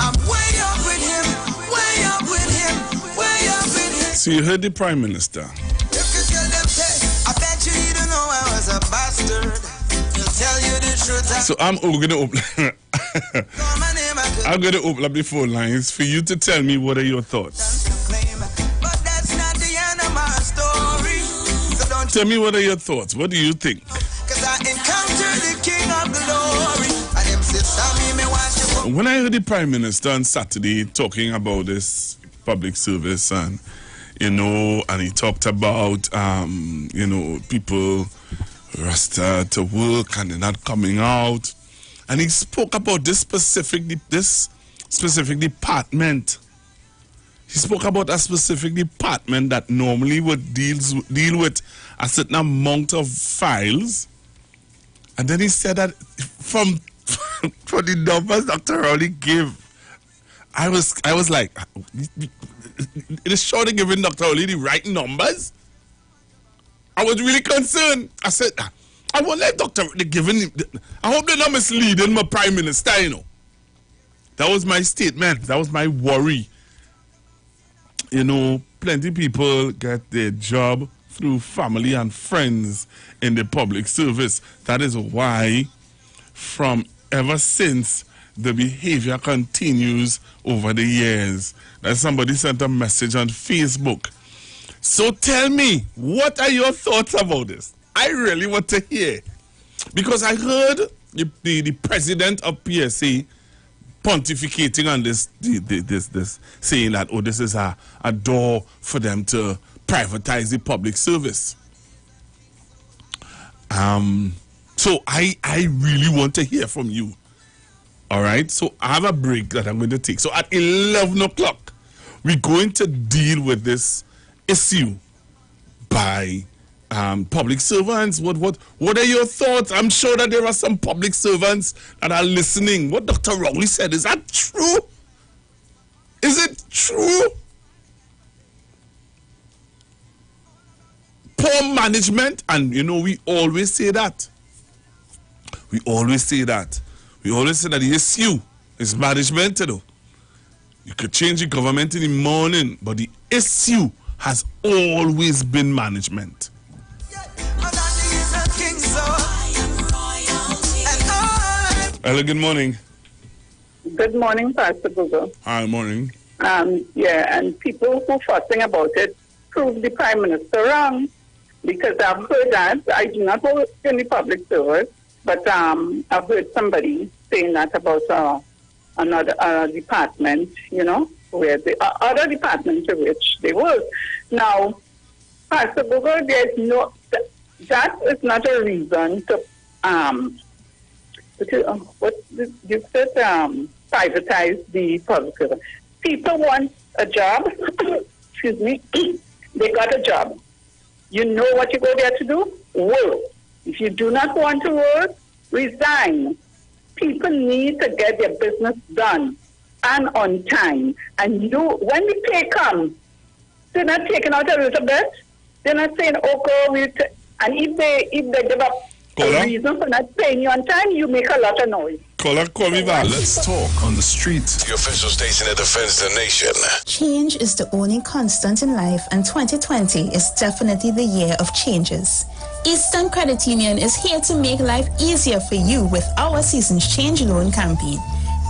I'm way up with him, way up with him, way up with him. So you heard the Prime Minister. So I'm going to open I'm going to open up the phone lines for you to tell me what are your thoughts. Tell me what are your thoughts. What do you think? When I heard the Prime Minister on Saturday talking about this public service and and he talked about people rostered to work and they're not coming out, and he spoke about this specific department. He spoke about a specific department that normally would deal with a certain amount of files, and then he said that from for the numbers Dr. Rowley gave, I was like, it is sure they're giving Dr. Rowley the right numbers. I was really concerned. I said, I won't let Dr. Rowley giving him. I hope they're not misleading my Prime Minister, That was my statement. That was my worry. Plenty people get their job through family and friends in the public service. That is why, from ever since, the behavior continues over the years. That somebody sent a message on Facebook. So tell me, what are your thoughts about this? I really want to hear. Because I heard the president of PSA pontificating on this saying that, oh, this is a door for them to privatize the public service. So I really want to hear from you. All right, so I have a break that I'm going to take. So at 11 o'clock, we're going to deal with this issue by public servants. What are your thoughts? I'm sure that there are some public servants that are listening. What Dr. Rowley said, is that true? Is it true? Poor management, and you know, we always say that. We always say that the issue is management, you know. You could change the government in the morning, but the issue has always been management. Hello, good morning. Good morning, Pastor Google. Hi, morning. And people who fussing about it prove the Prime Minister wrong, because I've heard that. I do not work in the public service, but I've heard somebody saying that about another department, you know, where the other department to which they work. Now, Pastor Google, that is not a reason to privatize the public service. People want a job. Excuse me. They got a job. You know what you go there to do? Work. If you do not want to work, resign. People need to get their business done and on time. And when the pay comes, they're not taking out a little bit. They're not saying, okay, and if they give up a reason for not paying you on time, you make a lot of noise. Call me back. Let's talk on the streets. The official station that defends the nation. Change is the only constant in life, and 2020 is definitely the year of changes. Eastern Credit Union is here to make life easier for you with our Seasons Change Loan campaign.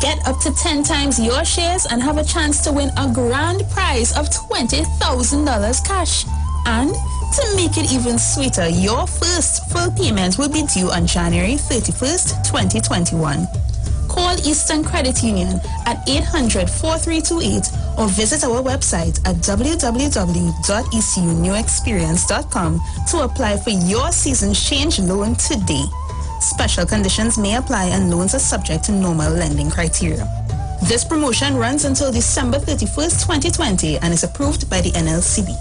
Get up to 10 times your shares and have a chance to win a grand prize of $20,000 cash. And to make it even sweeter, your first full payment will be due on January 31st, 2021. Call Eastern Credit Union at 800-4328 or visit our website at www.ecunewexperience.com to apply for your Seasons Change loan today. Special conditions may apply and loans are subject to normal lending criteria. This promotion runs until December 31st, 2020 and is approved by the NLCB.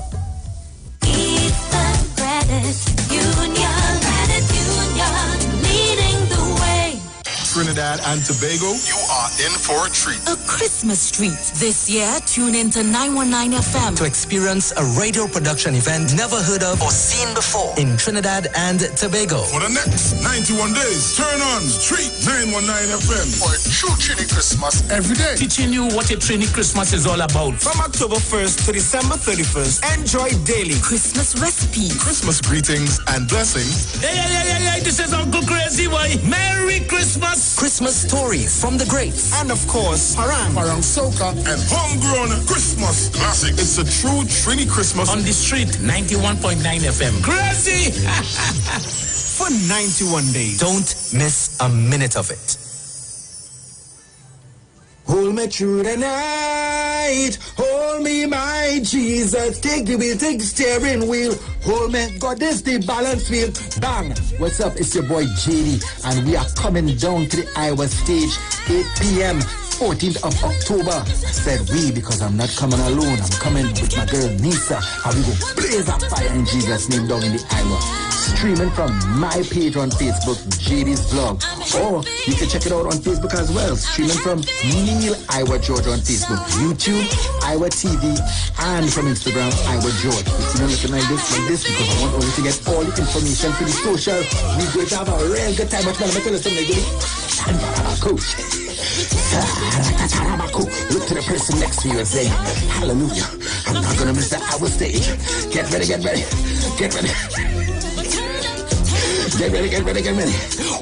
Trinidad and Tobago, you are in for a treat. A Christmas treat. This year, tune in to 919 FM to experience a radio production event never heard of or seen before in Trinidad and Tobago. For the next 91 days, turn on Street 919 FM for a true Trini Christmas every day. Teaching you what a Trini Christmas is all about. From October 1st to December 31st, enjoy daily Christmas recipes, Christmas greetings and blessings. Hey, this is Uncle Crazy Boy. Merry Christmas. Christmas stories from the greats. And of course, Parang Soca, and homegrown Christmas classics. It's a true Trini Christmas on the street 91.9 FM. Crazy! For 91 days. Don't miss a minute of it. Hold me through the night, hold me, my Jesus. Take the wheel, take the steering wheel. Hold me, God, this the balance wheel. Bang! What's up? It's your boy JD, and we are coming down to the Iowa stage, 8 p.m. 14th of October. I said we because I'm not coming alone. I'm coming with my girl Nisa, and we go blaze up fire in Jesus' name down in the Iowa. Streaming from my page on Facebook, JD's Vlog. Or you can check it out on Facebook as well. Streaming from Neil Iowa George on Facebook, YouTube, Iowa TV, and from Instagram, Iowa George. It's not looking like this because I want only to get all the information for the social. We're going to have a real good time. But I'm going to tell you something. Look to the person next to you and say, hallelujah. I'm not going to miss the Iowa stage. Get ready, get ready. Get ready. Get ready, get ready, get ready.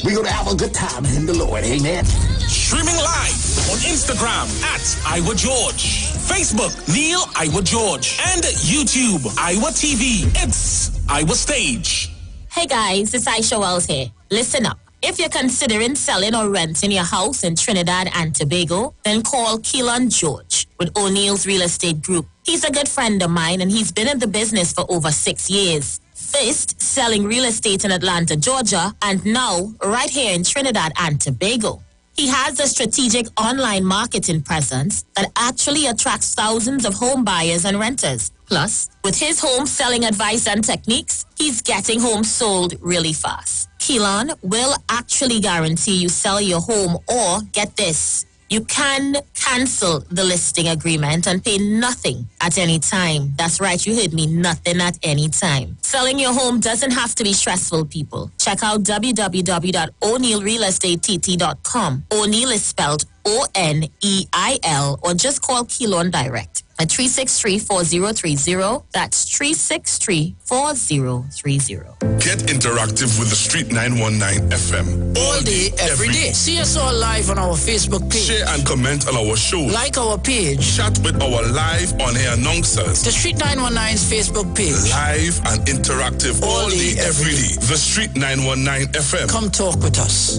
We're going to have a good time in the Lord, amen. Streaming live on Instagram at Iowa George, Facebook Neil Iowa George, and YouTube Iowa TV. It's Iowa Stage. Hey guys, it's Aisha Wells here. Listen up. If you're considering selling or renting your house in Trinidad and Tobago, then call Keelan George with O'Neill's Real Estate Group. He's a good friend of mine and he's been in the business for over 6 years. First, selling real estate in Atlanta, Georgia, and now right here in Trinidad and Tobago. He has a strategic online marketing presence that actually attracts thousands of home buyers and renters. Plus, with his home selling advice and techniques, he's getting homes sold really fast. Keelan will actually guarantee you sell your home, or get this, you can cancel the listing agreement and pay nothing at any time. That's right, you heard me, nothing at any time. Selling your home doesn't have to be stressful, people. Check out www.o'neillrealestatetT.com. O'Neill is spelled O-N-E-I-L, or just call Keelan direct at 363-4030. That's 363-4030. Get interactive with the Street 919 FM. All day, every day. See us all live on our Facebook page. Share and comment on our show. Like our page. Chat with our live on-air announcers. The Street 919's Facebook page. Live and interactive all day, every day. The Street 919 FM. Come talk with us.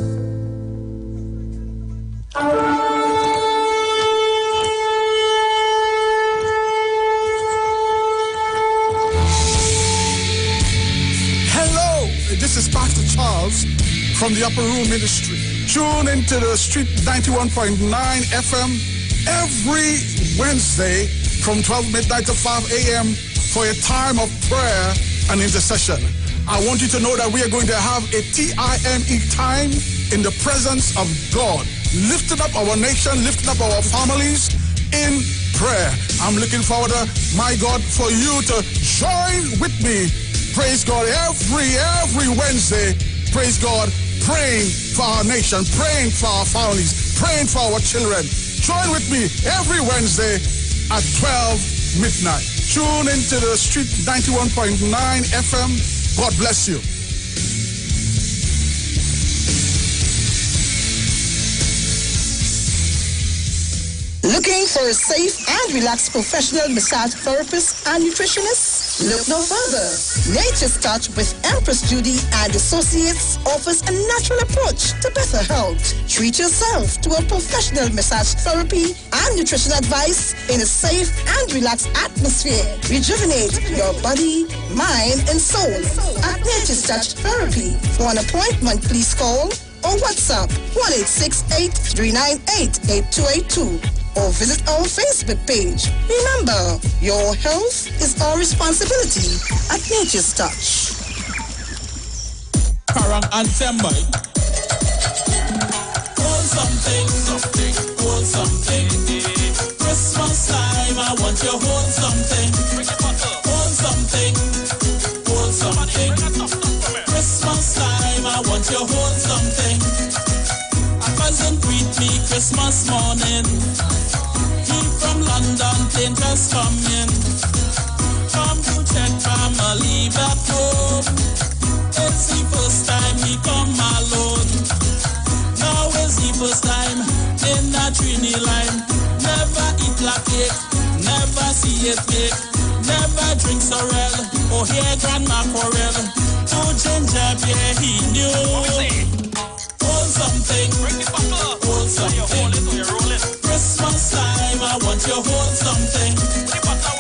This is Pastor Charles from the Upper Room Ministry. Tune into the Street 91.9 FM every Wednesday from 12 midnight to 5 a.m. for a time of prayer and intercession. I want you to know that we are going to have a TIME time in the presence of God, lifting up our nation, lifting up our families in prayer. I'm looking forward, my God, for you to join with me. Praise God, every Wednesday, praise God, praying for our nation, praying for our families, praying for our children. Join with me every Wednesday at 12 midnight. Tune into the Street 91.9 FM. God bless you. Looking for a safe and relaxed professional massage therapist and nutritionist? Look no further. Nature's Touch with Empress Judy and Associates offers a natural approach to better health. Treat yourself to a professional massage therapy and nutrition advice in a safe and relaxed atmosphere. Rejuvenate your body, mind, and soul at Nature's Touch Therapy. For an appointment, please call or WhatsApp 1-868-398-8282. or visit our Facebook page. Remember, your health is our responsibility at Nature's Touch. Parang and Sembai. Hold something, hold something. Christmas time, I want you to hold something. Hold something, hold something. Christmas time, I want you to hold something. A cousin greet me Christmas morning. He from London, plane just come in. Come to check family back home. It's the first time he come alone. Now is the first time in a Trini line. Never eat black cake, never see it bake. Never drink sorrel or hear grandma quarrel. To ginger beer he knew. Hold something, hold something. Christmas time, I want you to hold something.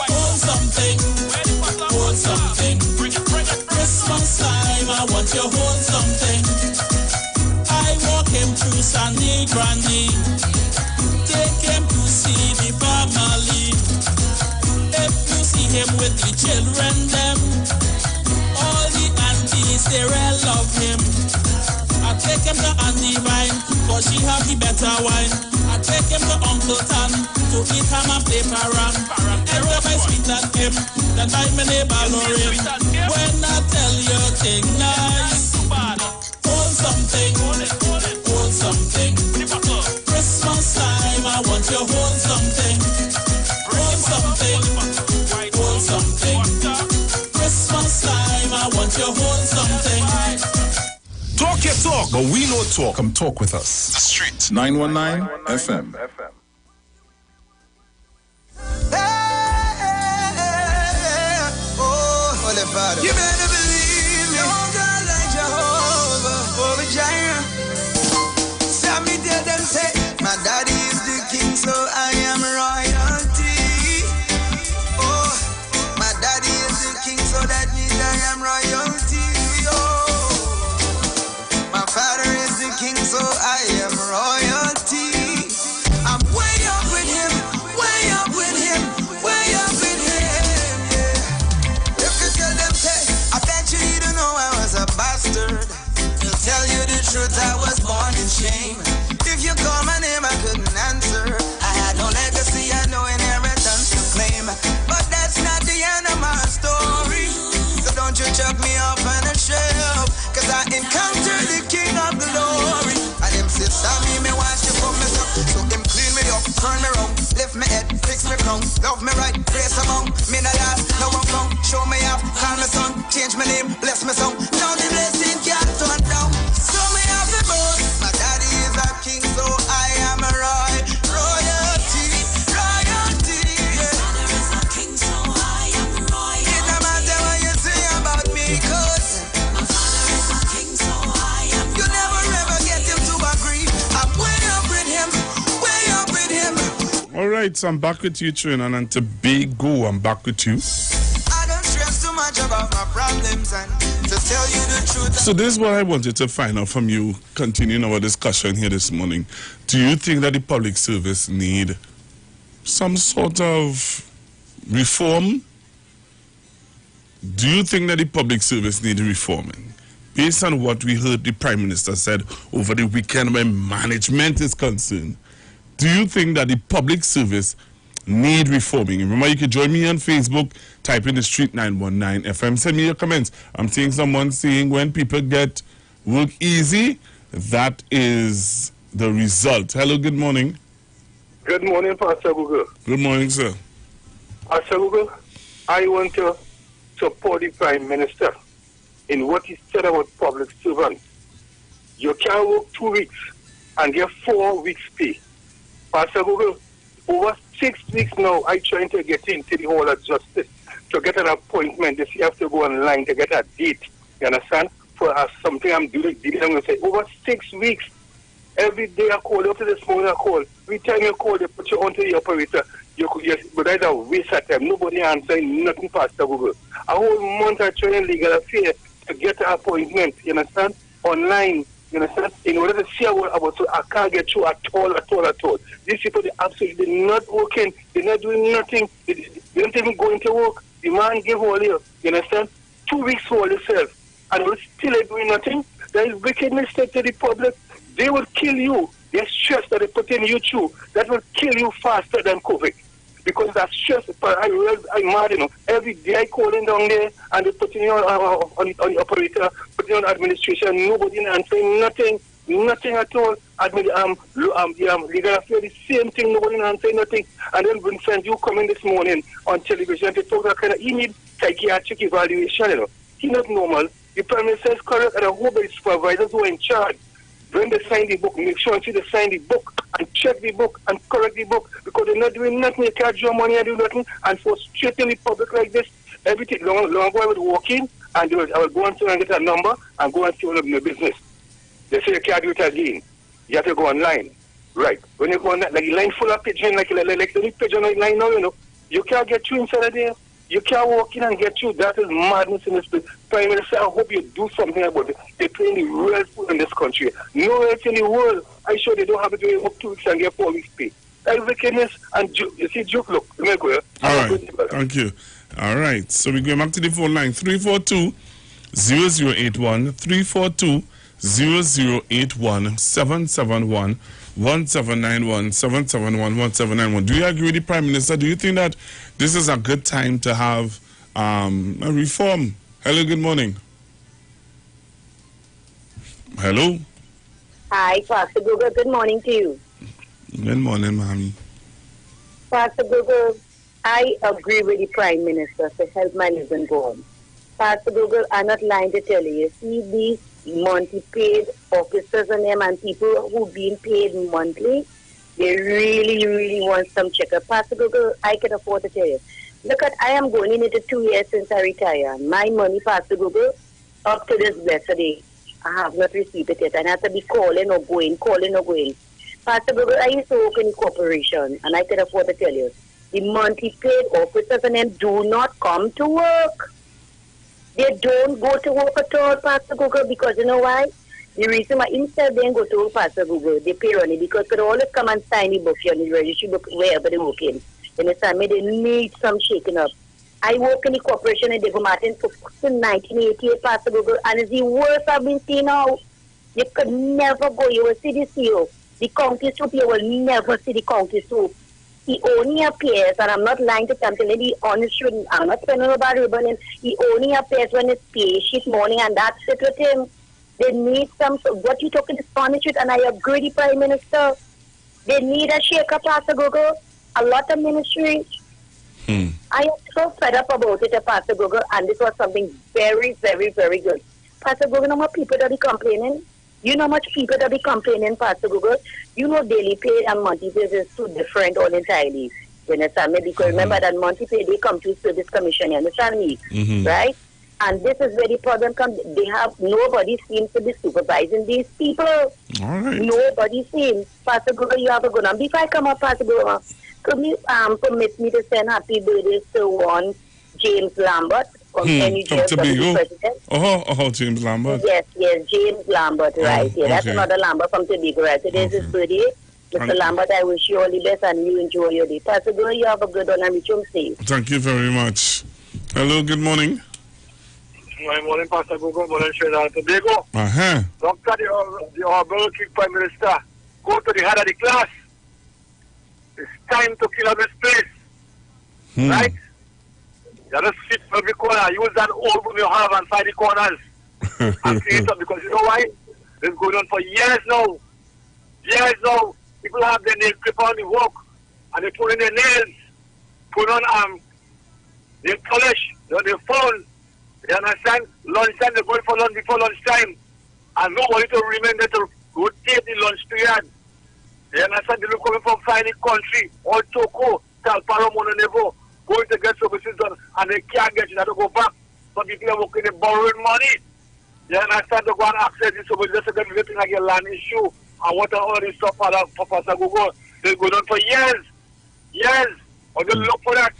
Hold something, hold something. Christmas time, I want you to hold something. I walk him through Sandy Grandy. Take him to see the family. If you see him with the children, them, all the aunties, they all love him. I take him to Auntie Vine, cause she have the better wine. I take him to Uncle Tan, to eat ham and play parang. Everybody sweet and him, then I my neighbor Lorraine. When I tell you thing nice, hold something, hold something. Christmas time, I want you to hold something. Hold something, hold something. Christmas time, I want you to hold something. Talk your talk, but we know talk. Come talk with us. The Street 919 FM. You better believe me. Oh God, like Jehovah, over Jireh. chuck me off on a shelf, cause I encountered the King of Glory. And him say, Sammy, me watch you for me, so him clean me up, turn me round, lift me head, fix me crown, love me right, grace among, me no last, no one come, show me off, call me son, change my name, bless me son, now the blessing can't turn down, so me have the boat, my daddy is a king, so I am a royalty, yeah. My father is a king, so I am royalty. It no matter what you say about me, cause my father is a king, so I am royalty. You never ever get him to agree, I'm way up with him, way up with him. All right, so I'm back with you, Trinidad and Tobago. I'm back with you. I don't stress too much about my problems, and to tell you the truth. So this is what I wanted to find out from you, continuing our discussion here this morning. Do you think that the public service need some sort of reform? Do you think that the public service need reforming? Based on what we heard the Prime Minister said over the weekend when management is concerned, do you think that the public service need reforming? Remember, you can join me on Facebook, type in the Street 919 FM. Send me your comments. I'm seeing someone saying when people get work easy, that is the result. Hello, good morning. Good morning, Pastor Google. Good morning, sir. Pastor Google, I want to support the Prime Minister in what he said about public servants. You can work 2 weeks and get 4 weeks pay. Pastor Google, over 6 weeks now, I'm trying to get into the Hall of Justice to get an appointment. If you have to go online to get a date, you understand? For something I'm doing, I'm going to say, over 6 weeks, every day I call, up to this morning I call. Every time you call, they put you onto the operator. But that's a waste of time. Nobody answering nothing, Pastor Google. A whole month I try in legal affairs to get an appointment, you understand? Online. You understand? In order to see about so I can't get through at all. These people, they're absolutely not working. They're not doing nothing. They don't even go into work. The man give all you. You understand? 2 weeks for all yourself. And we're still doing nothing. There is wickedness to the public. They will kill you. There's stress that they put in you through. That will kill you faster than COVID. Because that stress, I'm mad, you know. Every day I call in down there and they put in on the operator, put in on administration, nobody answering nothing at all. Legal affairs, the same thing, nobody answering nothing. And then Vincent, you come in this morning on television to talk that kind of, he need psychiatric evaluation, you know. He's not normal. The Prime Minister is correct, and I hope the supervisors who are in charge, when they sign the book, make sure they sign the book and check the book and correct the book, because they're not doing nothing. They can't draw money and do nothing, and frustrating the public like this. Everything long ago I would walk in and I would go and get a number and go and see all of your business. They say you can't do it again. You have to go online. Right. When you go on, like the line full of pigeon, like the pigeon line now, you know, you can't get through inside of there. You can't walk in and get through. That is madness in this place. Prime Minister, I hope you do something about it. They're playing the real fool in this country. Nowhere else in the world, I'm sure they don't have to do it 2 weeks and get 4 weeks pay. That is wickedness and you see, joke, look. Let me go here. All right. Thank you. All right. So we go back to the phone line. 342-0081. 342-0081. 771-1791. Do you agree with the Prime Minister? Do you think that this is a good time to have a reform? Hello, good morning. Hello. Hi, Pastor Google. Good morning to you. Good morning, Mommy. Pastor Google, I agree with the Prime Minister to help my living go on. Pastor Google, I'm not lying to tell you. You see these monthly paid officers and them and people who being paid monthly, they really want some checkup. Pastor Google, I can afford to tell you. Look at, I am going into 2 years since I retired. My money, Pastor Google, up to this blessed day, I have not received it yet. And I have to be calling or going. Pastor Google, I used to work in a corporation, and I can afford to tell you, the monthly paid officers and them do not come to work. They don't go to work at all, Pastor Google, because you know why? The reason why instead they go to work, Pastor Google, they pay on it because they always come and sign the book on the registry book wherever they work in. You understand me? They need some shaking up. I work in the corporation in Devon Martin since 1988, Pastor Google, and it's the worst I've been seeing now. You could never go. You will see the CEO. The county soup, you will never see the county soup. He only appears, and I'm not lying to come to the honest truth, I'm not spending about ribbon, he only appears when it's pay sheet morning, and that's it with him. They need some, what you talking is honest truth, and I agree with the Prime Minister. They need a shake-up, Pastor Google. A lot of ministries. I am so fed up about it, Pastor Google, and this was something very, very, very good. Pastor Google, how much people that be complaining? You know how much people that be complaining, Pastor Google? You know daily pay and monthly pay is two different all entirely. You understand me? Because remember that monthly pay, they come to service commission, you understand me? Right? And this is where the problem comes. They have, nobody seems to be supervising these people. All right. Nobody seems. Pastor Google, you have a good one. Before I come up, Pastor Google, could you permit me to send happy birthday to one James Lambert from NUJ president? Oh, James Lambert. Yes, James Lambert, right. Yeah, that's another Lambert from Tobago, right. Today's his birthday. Mr. Lambert, I wish you all the best and you enjoy your day. Pastor Google, you have a good one and reach home safe. Thank you very much. Hello, good morning. Good morning, Pastor Google. Morning, Trinidad and Tobago. Doctor, the Honorable King Prime Minister, go to the head of the class. It's time to kill up this place. Right? You just sit for every corner. Use that old room you have and find the corners. And clean it up because you know why? It's going on for years now. Years now. People have their nail clip on the work and they put in their nails, put on their polish, their phone. You understand? Lunchtime, they're going for lunch before lunchtime. And nobody to remember to rotate the lunch period. You understand? They look coming from finding country, all Toko, Talparo, Mononevo, going to get services done, and they can't get it, they have to go back. Some people are working, they're borrowing money. You understand? They go and access this services just to get everything like a land issue, and what all this stuff for Pastor Google. They go on for years. Years. Or they look for that.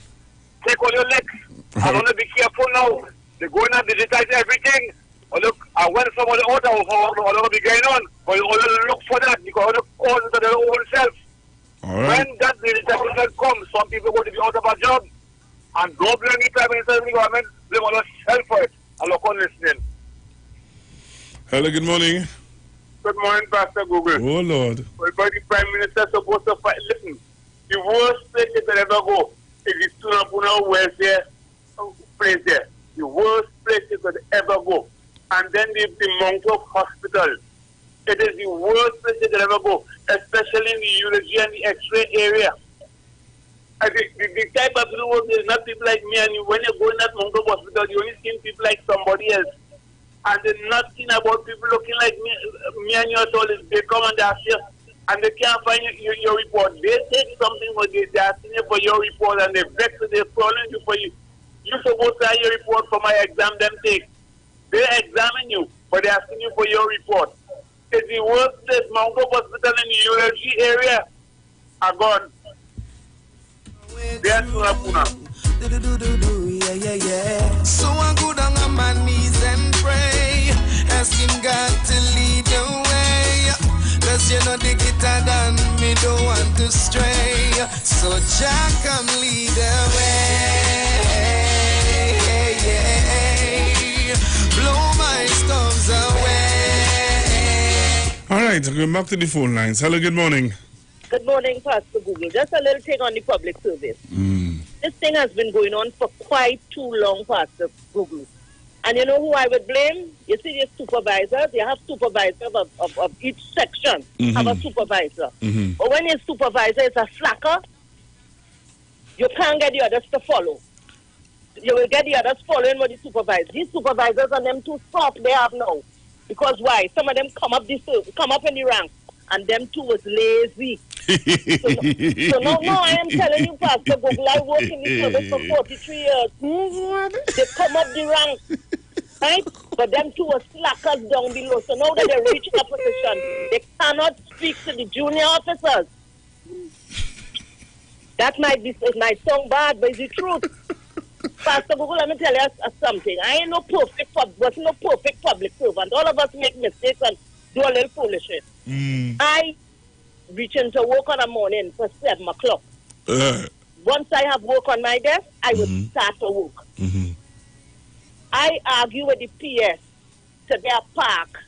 Take all your legs. And only be careful now. They're going to digitize everything. Or look, and when somebody order will be going on, but you only look for that because they call to their own self. Right. When that digitization comes, some people going to be out of a job. And don't blame the Prime Minister and the government, blame on yourself for it. And look on listening. Hello, good morning. Good morning, Pastor Google. Oh, Lord. Well, but the Prime Minister supposed to fight. Listen, the worst place you can ever go is the Tunapuna welfare place there. The worst place you could ever go. And then the Montauk Hospital. It is the worst place you could ever go, especially in the urology and the X-ray area. And the type of people who is not people like me and you. When you go in that Montauk Hospital, you only see people like somebody else. And they're not thinking about people looking like me and you at all. They come and they ask you, and they can't find your report. They take something for this, they're asking you for your report, and they vex you, they're calling you for you. You're supposed to have your report for my exam, them take. They examine you, but they're asking you for your report. It's the worst place, Mount Hope Hospital in the urology area are gone. They're Tunapuna. So I go down on my knees and pray, asking God to lead the way. Cause you know the guitar than me don't want to stray. So Jah come lead the way. Blow my storms away. All right, going back to the phone lines. Hello, good morning. Good morning, Pastor Google. Just a little thing on the public service. This thing has been going on for quite too long, Pastor Google. And you know who I would blame? You see these supervisors, you have supervisors of each section have a supervisor. But when your supervisor is a slacker, you can't get the others to follow. You will get the others following what the supervisors. These supervisors and them too soft they have now. Because why? Some of them come up in the rank. And them too was lazy. So now I am telling you, Pastor Google, I work in the service for 43 years. They come up the rank, right? But them two were slackers down below. So now that they reach a position, they cannot speak to the junior officers. That might sound bad, but it's the truth. Pastor Google, let me tell you something. I ain't no perfect public servant. All of us make mistakes and do a little foolishness. I reach into work on a morning for 7 o'clock. Once I have work on my desk, I will start to work. I argue with the PS to their park,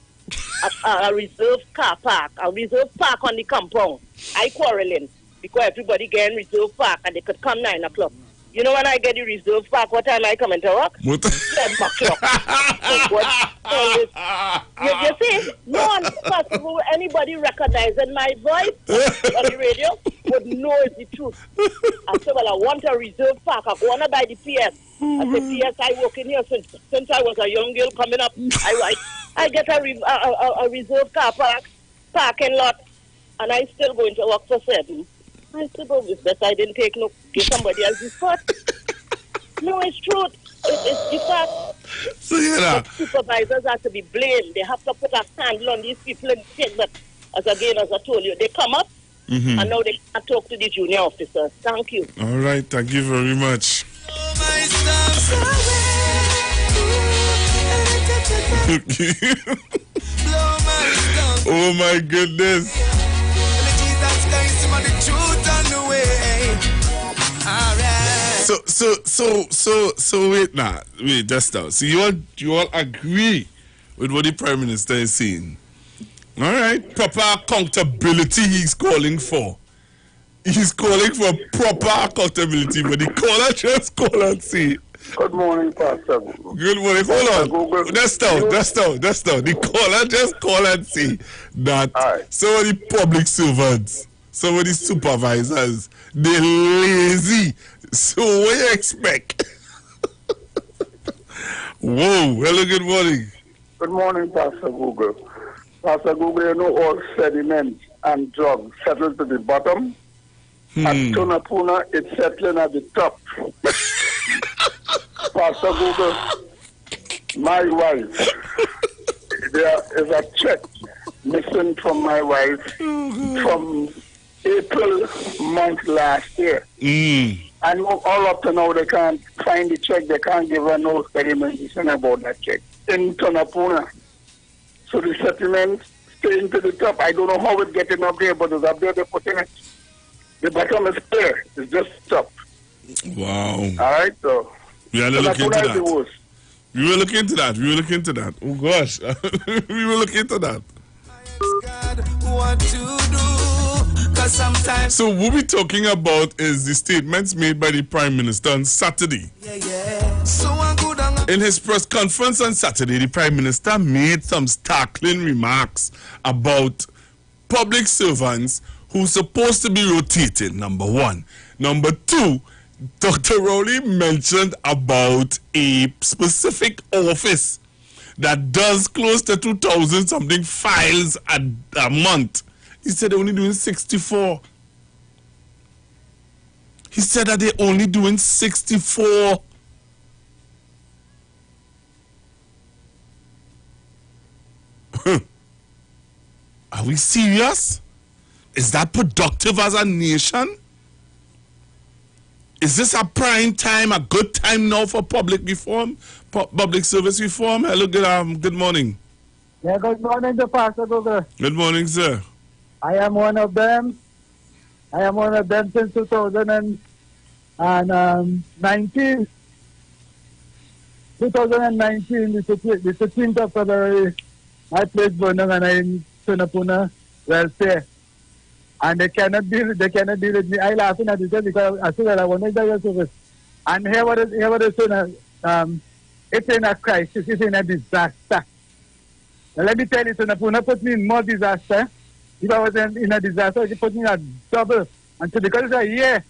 a reserved car park, a reserved park on the compound. I quarreling because everybody get in reserve park and they could come 9 o'clock. You know when I get the reserve park, what time I come into work? 7 o'clock. You see, no one possible anybody recognizing my voice on the radio would know it's the truth. I said, well, I want a reserve park. I want to buy the PS. I said, PS, I work in here since I was a young girl coming up. I get a reserve car parking lot, and I still going to work for 7. I said, oh, it's better I didn't give somebody else the spot. No, it's truth. It's the fact. So, yeah. Supervisors have to be blamed. They have to put a handle on these people and take that. As I told you, they come up and now they can't talk to the junior officers. Thank you. All right, thank you very much. Oh my goodness. So wait now. Wait, just now. So you all agree with what the Prime Minister is saying? All right. Proper accountability he's calling for. He's calling for proper accountability, but the caller just call and see. Good morning, Pastor. Good morning. Hold on. That's down. The caller just call and see that some of the public servants, some of the supervisors, they're lazy. So what do you expect? Whoa. Hello, good morning. Good morning, Pastor Google. Pastor Google, you know all sediment and drugs settle to the bottom. At Tunapuna, it's settling at the top. Pastor Google, my wife, there is a check missing from my wife from April month last year. And all up to now, they can't find the check. They can't give her no explanation about that check in Tunapuna. So the settlement staying to the top. I don't know how it's getting up there, but it's up there. They're putting it. The bottom is clear. It's just top. Wow. All right, so. We are looking into that. We will look into that. Oh gosh. We will look into that. So what we're talking about is the statements made by the Prime Minister on Saturday. In his press conference on Saturday, the Prime Minister made some startling remarks about public servants who's supposed to be rotating, number one. Number two, Dr. Rowley mentioned about a specific office that does close to 2,000 something files a month. He said they're only doing 64. He said that they're only doing 64. Are we serious? Is that productive as a nation? Is this a prime time, a good time now for public reform, public service reform? Hello, good morning. Yeah, good morning to Pastor Google. Good morning, sir. I am one of them. Since 2019. 2019, the 15th of February, I played Bonang and I'm in Tunapuna welfare. And they cannot deal with me. I laughing at it because I said I wanted to service. And here what is saying, it's in a crisis, it's in a disaster. Now let me tell you, Tunapuna put me in more disaster. If I was in a disaster, it put me in a double. And so because it's a year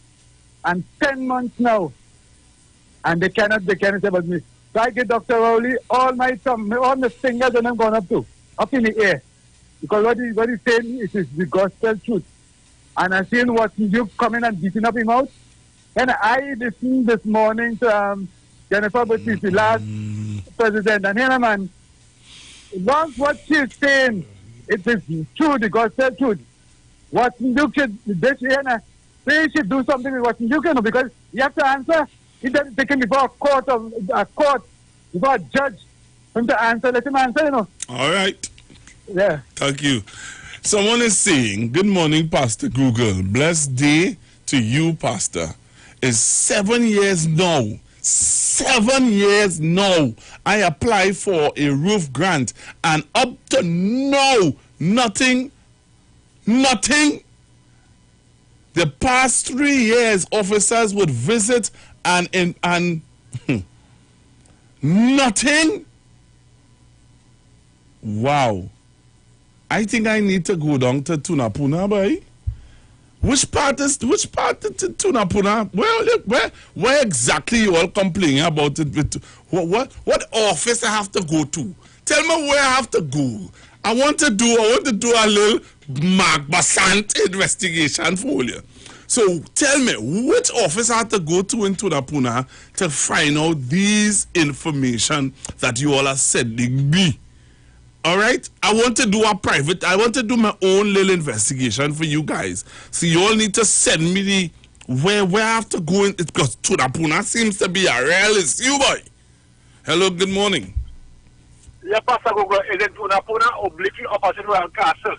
and 10 months now, and they cannot say about me. So I get Dr. Rowley, all my fingers and I'm going up in the air. Because what he's saying is the gospel truth. And I seen what you coming and beating up him out. And I listened this morning to Jennifer Baptiste, the last president. And here, man, once what she's saying, it is true, the gospel truth. What you should, they should do something with what you can, because you have to answer. He doesn't take him before a court, before a judge, for him to answer. Let him answer, you know. All right. Yeah. Thank you. Someone is saying, good morning, Pastor Google. Blessed day to you, Pastor. It's 7 years now. 7 years now. I applied for a roof grant, and up to now, nothing. The The past 3 years, officers would visit and nothing. Wow. I think I need to go down to Tunapuna, boy. Which part is Tunapuna? Where exactly you all complaining about it? What office I have to go to? Tell me where I have to go. I want to do a little Basant investigation for you. So tell me, which office I have to go to in Tunapuna to find out these information that you all are sending me? All right? I want to do my own little investigation for you guys. So you all need to send me the where I have to go in, because Tunapuna seems to be a real issue, boy. Hello, good morning. Yeah, Pastor Google, is it Tunapuna obliquely opposite Royal Castle,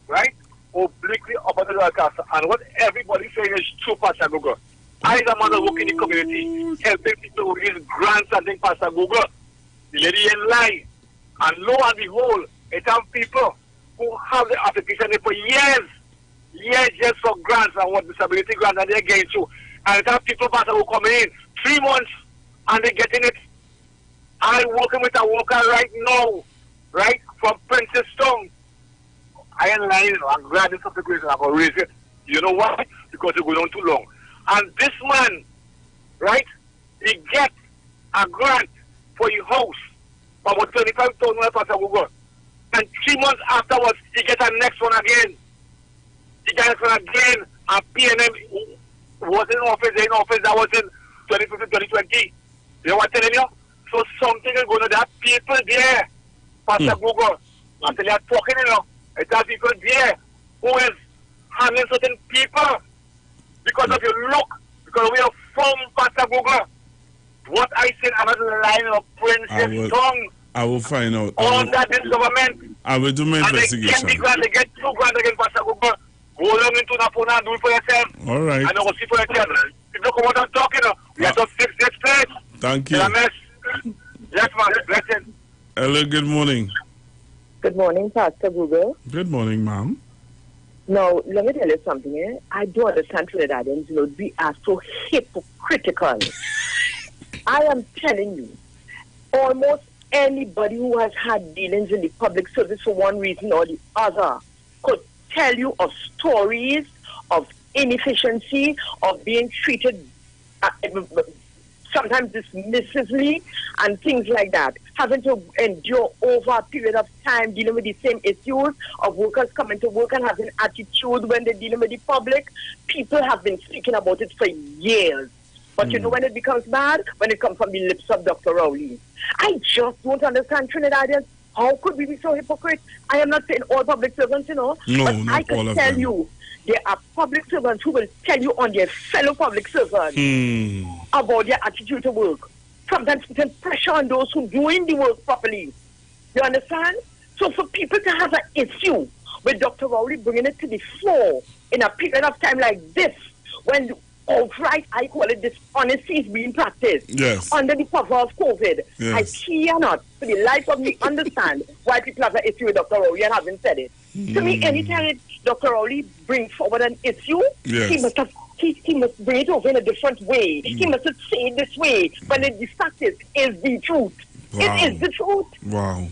right? Obliquely opposite Royal Castle. And what everybody saying is true, Pastor Google. I, as a mother, work in the community, helping people with these grants and things, Pastor Google. The lady in line. And lo and behold, it have people who have the application for years just for grants and what disability grants, and they're getting through. And it have people, Pastor, who come in 3 months and they're getting it. I'm working with a worker right now, right, from Princess Town. I am lying, I'm glad this of the grace I'm going to raise it. You know why? Because it goes on too long. And this man, right, he get a grant for his house for about 25,000 Pastor Google. And 3 months afterwards, he get a next one again. He got next one again, and PNM was in office, that was in 2015, 2020. You know what I'm telling you? So something is going on. There are people there, Pastor Google, until you're talking, you know, there are people there who is handling certain people because of your look, because we are from Pastor Google. What I said, I'm not lying of Princess tongue. I will find out. Under this government. I will do my investigation. They get 2 grand again, Pastor Google. Go along into Napuna and do it for yourself. All right. And I will see for yourself. If you come out and talk, you know, we have to fix this place. Thank you. Yes, man. Blessing. Hello, good morning. Good morning, Pastor Google. Good morning, ma'am. Now, let me tell you something, eh? I do understand Trinidadians, you know, we are so hypocritical. I am telling you, almost anybody who has had dealings in the public service for one reason or the other could tell you of stories of inefficiency, of being treated sometimes dismissively and things like that, having to endure over a period of time dealing with the same issues of workers coming to work and having attitude when they're dealing with the public. People have been speaking about it for years. But you know when it becomes bad? When it comes from the lips of Dr. Rowley. I just don't understand Trinidadians. How could we be so hypocrite? I am not saying all public servants, you know. No, but not I can all of tell them. you, there are public servants who will tell you on their fellow public servants about their attitude to work. Sometimes putting pressure on those who are doing the work properly. You understand? So for people to have an issue with Dr. Rowley bringing it to the floor in a period of time like this, when outright, I call it dishonesty is being practiced under the cover of COVID. I cannot, for the life of me, understand why people have an issue with Dr. Rowley and haven't said it. To me, anytime Dr. Rowley brings forward an issue, he must bring it over in a different way. He must say it this way. But the fact is the truth. Wow. It is the truth. Wow.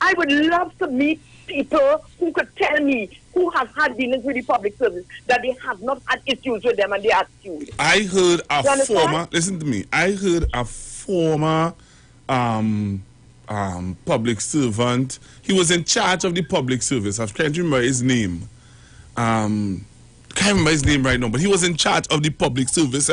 I would love to meet people who could tell me who have had dealings with the public service that they have not had issues with them and their attitude. I heard a former, listen to me, I heard a former public servant. He was in charge of the public service. I can't remember his name. Can't remember his name right now, but he was in charge of the public service.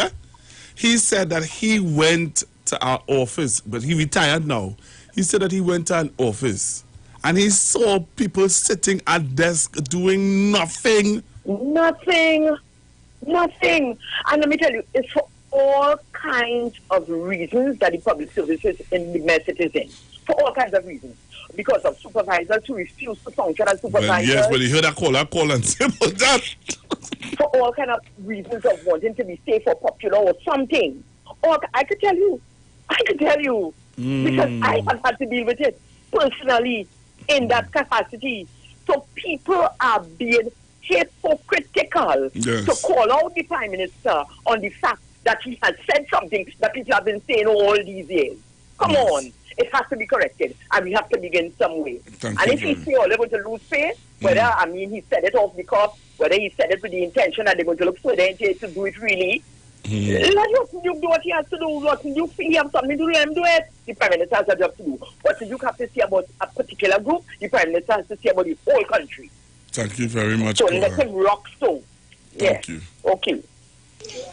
He said that he went to our office, but he retired now. He said that he went to an office and he saw people sitting at desk doing nothing. Nothing. And let me tell you, it's for all kinds of reasons that the public service is in the mess it is in. For all kinds of reasons. Because of supervisors who refuse to function as supervisors. Well, yes, but you heard that call and say about that. For all kinds of reasons of wanting to be safe or popular or something. Or I could tell you. Because I have had to deal with it personally in that capacity. So people are being hypocritical Yes. to call out the Prime Minister on the fact that he has said something that people have been saying all these years. Come on. It has to be corrected, and we have to begin some way. Thank and you if he very say, oh, they're going to lose faith, whether, I mean, he said it off the cuff, whether he said it with the intention that they're going to look further into it to do it really, let you do what he has to do. What you feel you have something to do, let him do it. The Prime Minister has a job to do. What the Duke have to say about a particular group, the Prime Minister has to say about the whole country. Thank you very much, So Cora. let him rock so. Thank you. Okay.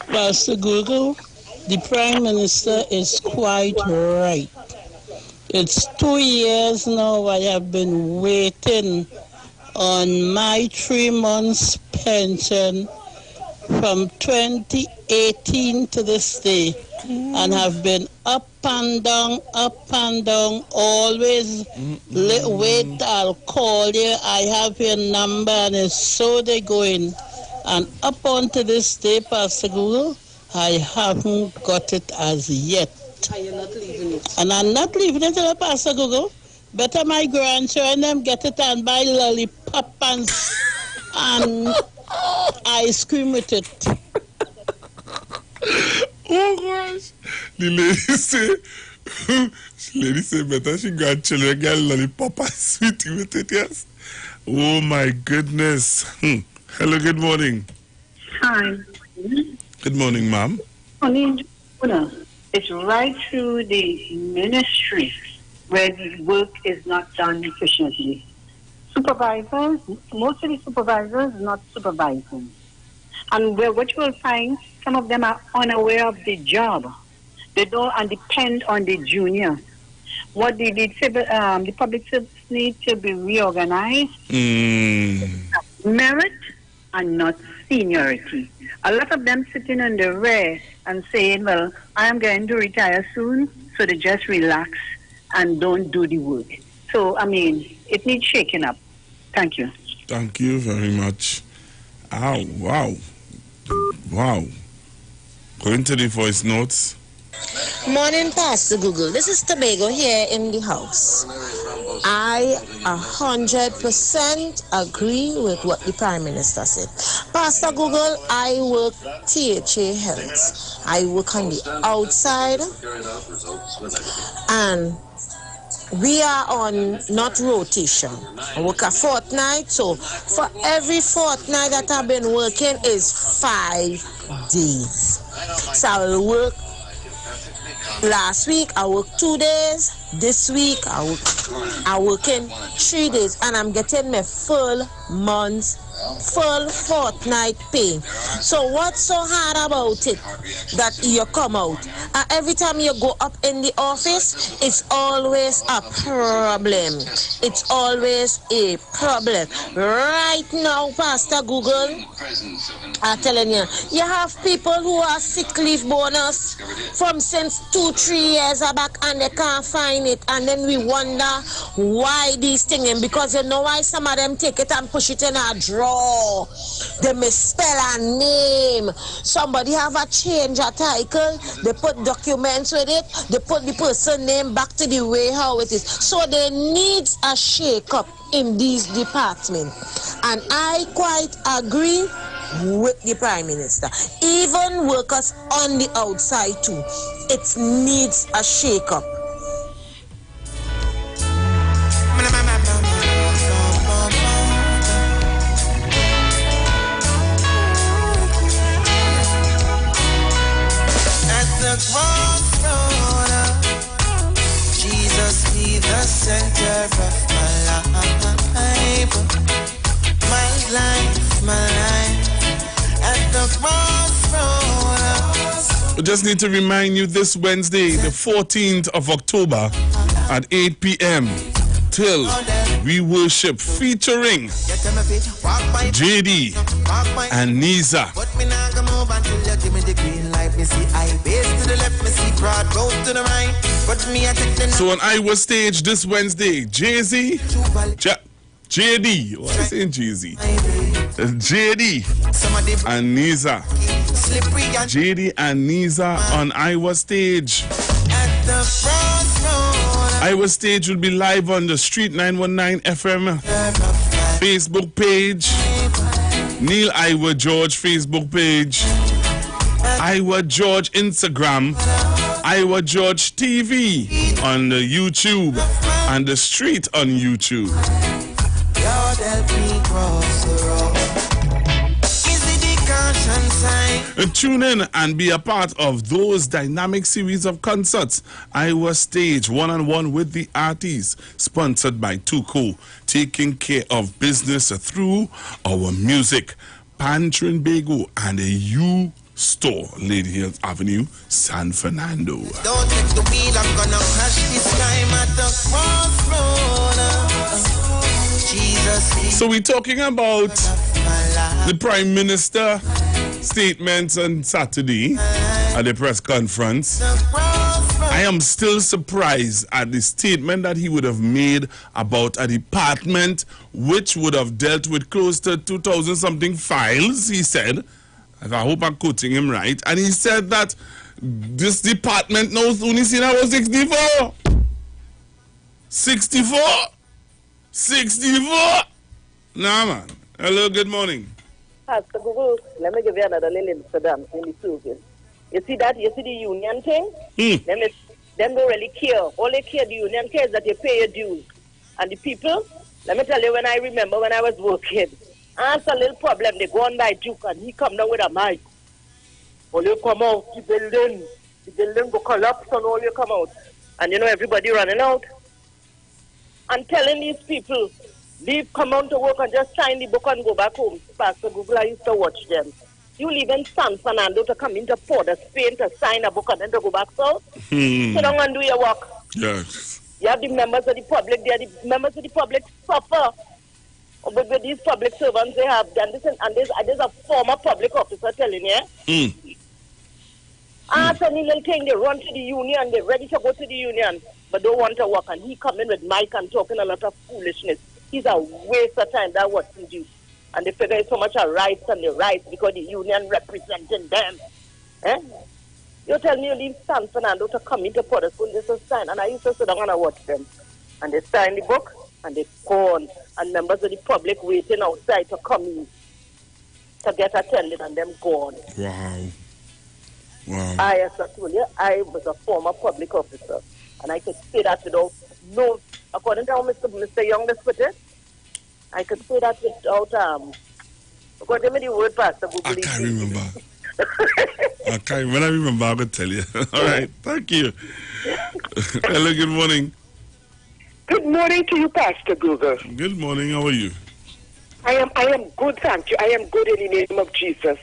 Pastor Google, the Prime Minister is quite right. It's 2 years now I have been waiting on my 3 months pension from 2018 to this day, and have been up and down, always wait, I'll call you, I have your number, and it's so they going. And up onto this day, Pastor Google, I haven't got it as yet. And you're not leaving it. And I'm not leaving it to the Pastor Google. Better my grandchildren them get it and buy lollipop and ice cream with it. Oh gosh. The lady say better she grandchildren get lollipop and sweetie with it, yes. Oh my goodness. Hello, good morning. Hi. Good morning, ma'am. It's right through the ministry where the work is not done efficiently. Supervisors, most of the supervisors not supervising. And what you will find, some of them are unaware of the job. They don't and depend on the junior. What the public service need to be reorganized. Merit and not seniority. A lot of them sitting on the rear and saying, well, I am going to retire soon, so they just relax and don't do the work. So, I mean, it needs shaking up. Thank you. Thank you very much. Ow, wow. Wow. Going to the voice notes. Morning, Pastor Google. This is Tobago here in the house. I 100% agree with what the Prime Minister said. Pastor Google, I work THA Health. I work on the outside, and we are on not rotation. I work a fortnight, so for every fortnight that I've been working is 5 days. So I will work. Last week I worked 2 days. This week I work in 3 days, and I'm getting my full fortnight pay. So what's so hard about it that you come out? And every time you go up in the office, it's always a problem. It's always a problem. Right now, Pastor Google, I'm telling you, you have people who are sick leave bonus from since 2-3 years back, and they can't find it, and then we wonder why these things, because you know why some of them take it and push it in a drawer. They misspell a name. Somebody have a change a title. They put documents with it. They put the person name back to the way how it is. So there needs a shake-up in these departments. And I quite agree with the Prime Minister. Even workers on the outside too. It needs a shake-up. Jesus be the center of my life. My life. At the crossroads. We just need to remind you this Wednesday, the 14th of October at 8 p.m. till We Worship featuring JD and Niza. So on Iowa stage this Wednesday, JD, what am I saying Jay-Z? JD and Niza. JD and Niza on Iowa stage. Iowa stage will be live on the Street 919 FM Facebook page Neil Iowa George Facebook page, Iowa George Instagram, Iowa George TV on the YouTube, and The Street on YouTube. Lord help me cross the road. Is it the caution sign? Tune in and be a part of those dynamic series of concerts. Iowa Stage, one-on-one with the artists, sponsored by Tuco, taking care of business through our music. Pan Trinbago and a U Store, Lady Hills Avenue, San Fernando. Don't take the wheel, I'm gonna crash this time at the crossroad. Jesus. So we're talking about the Prime Minister statements on Saturday at the press conference. I am still surprised at the statement that he would have made about a department which would have dealt with close to 2,000 something files, he said. I hope I'm quoting him right. And he said that this department knows only seen I was 64. 64? 64? Nah, man. Hello, good morning. Pastor Google, let me give you another little incident in the service. You see the union thing? Them don't really care. All they care, the union cares that you pay your dues. And the people, let me tell you, when I remember when I was working, that's a little problem. They go on by Duke and he come down with a mic. All you come out, the building go collapse and all you come out. And you know, everybody running out. And telling these people, leave, come out to work and just sign the book and go back home. Pastor Google, I used to watch them. You leave in San Fernando to come into Port of Spain to sign a book and then to go back south. Sit down and do your work. Yes. You have the members of the public, they are the members of the public suffer. But with these public servants they have done this, and there's a former public officer telling you. After any little thing, they run to the union, they're ready to go to the union, but don't want to work. And he come in with mic and talking a lot of foolishness. He's a waste of time, that's what he do. And they figure it's so much of rights and the rights because the union representing them. You tell me you leave San Fernando to come into Port of Spain, they just sign. And I used to sit down and watch them. And they sign the book and they gone. And members of the public waiting outside to come in to get attended and them gone. Wow. As I told you, I was a former public officer. And I could say that without no, according to how Mr. Young just put it, I could say that without, according to the word Pastor Google. I can't remember. When I remember, I will tell you. All right, thank you. Hello, good morning. Good morning to you, Pastor Google. Good morning, how are you? I am good, thank you. I am good in the name of Jesus.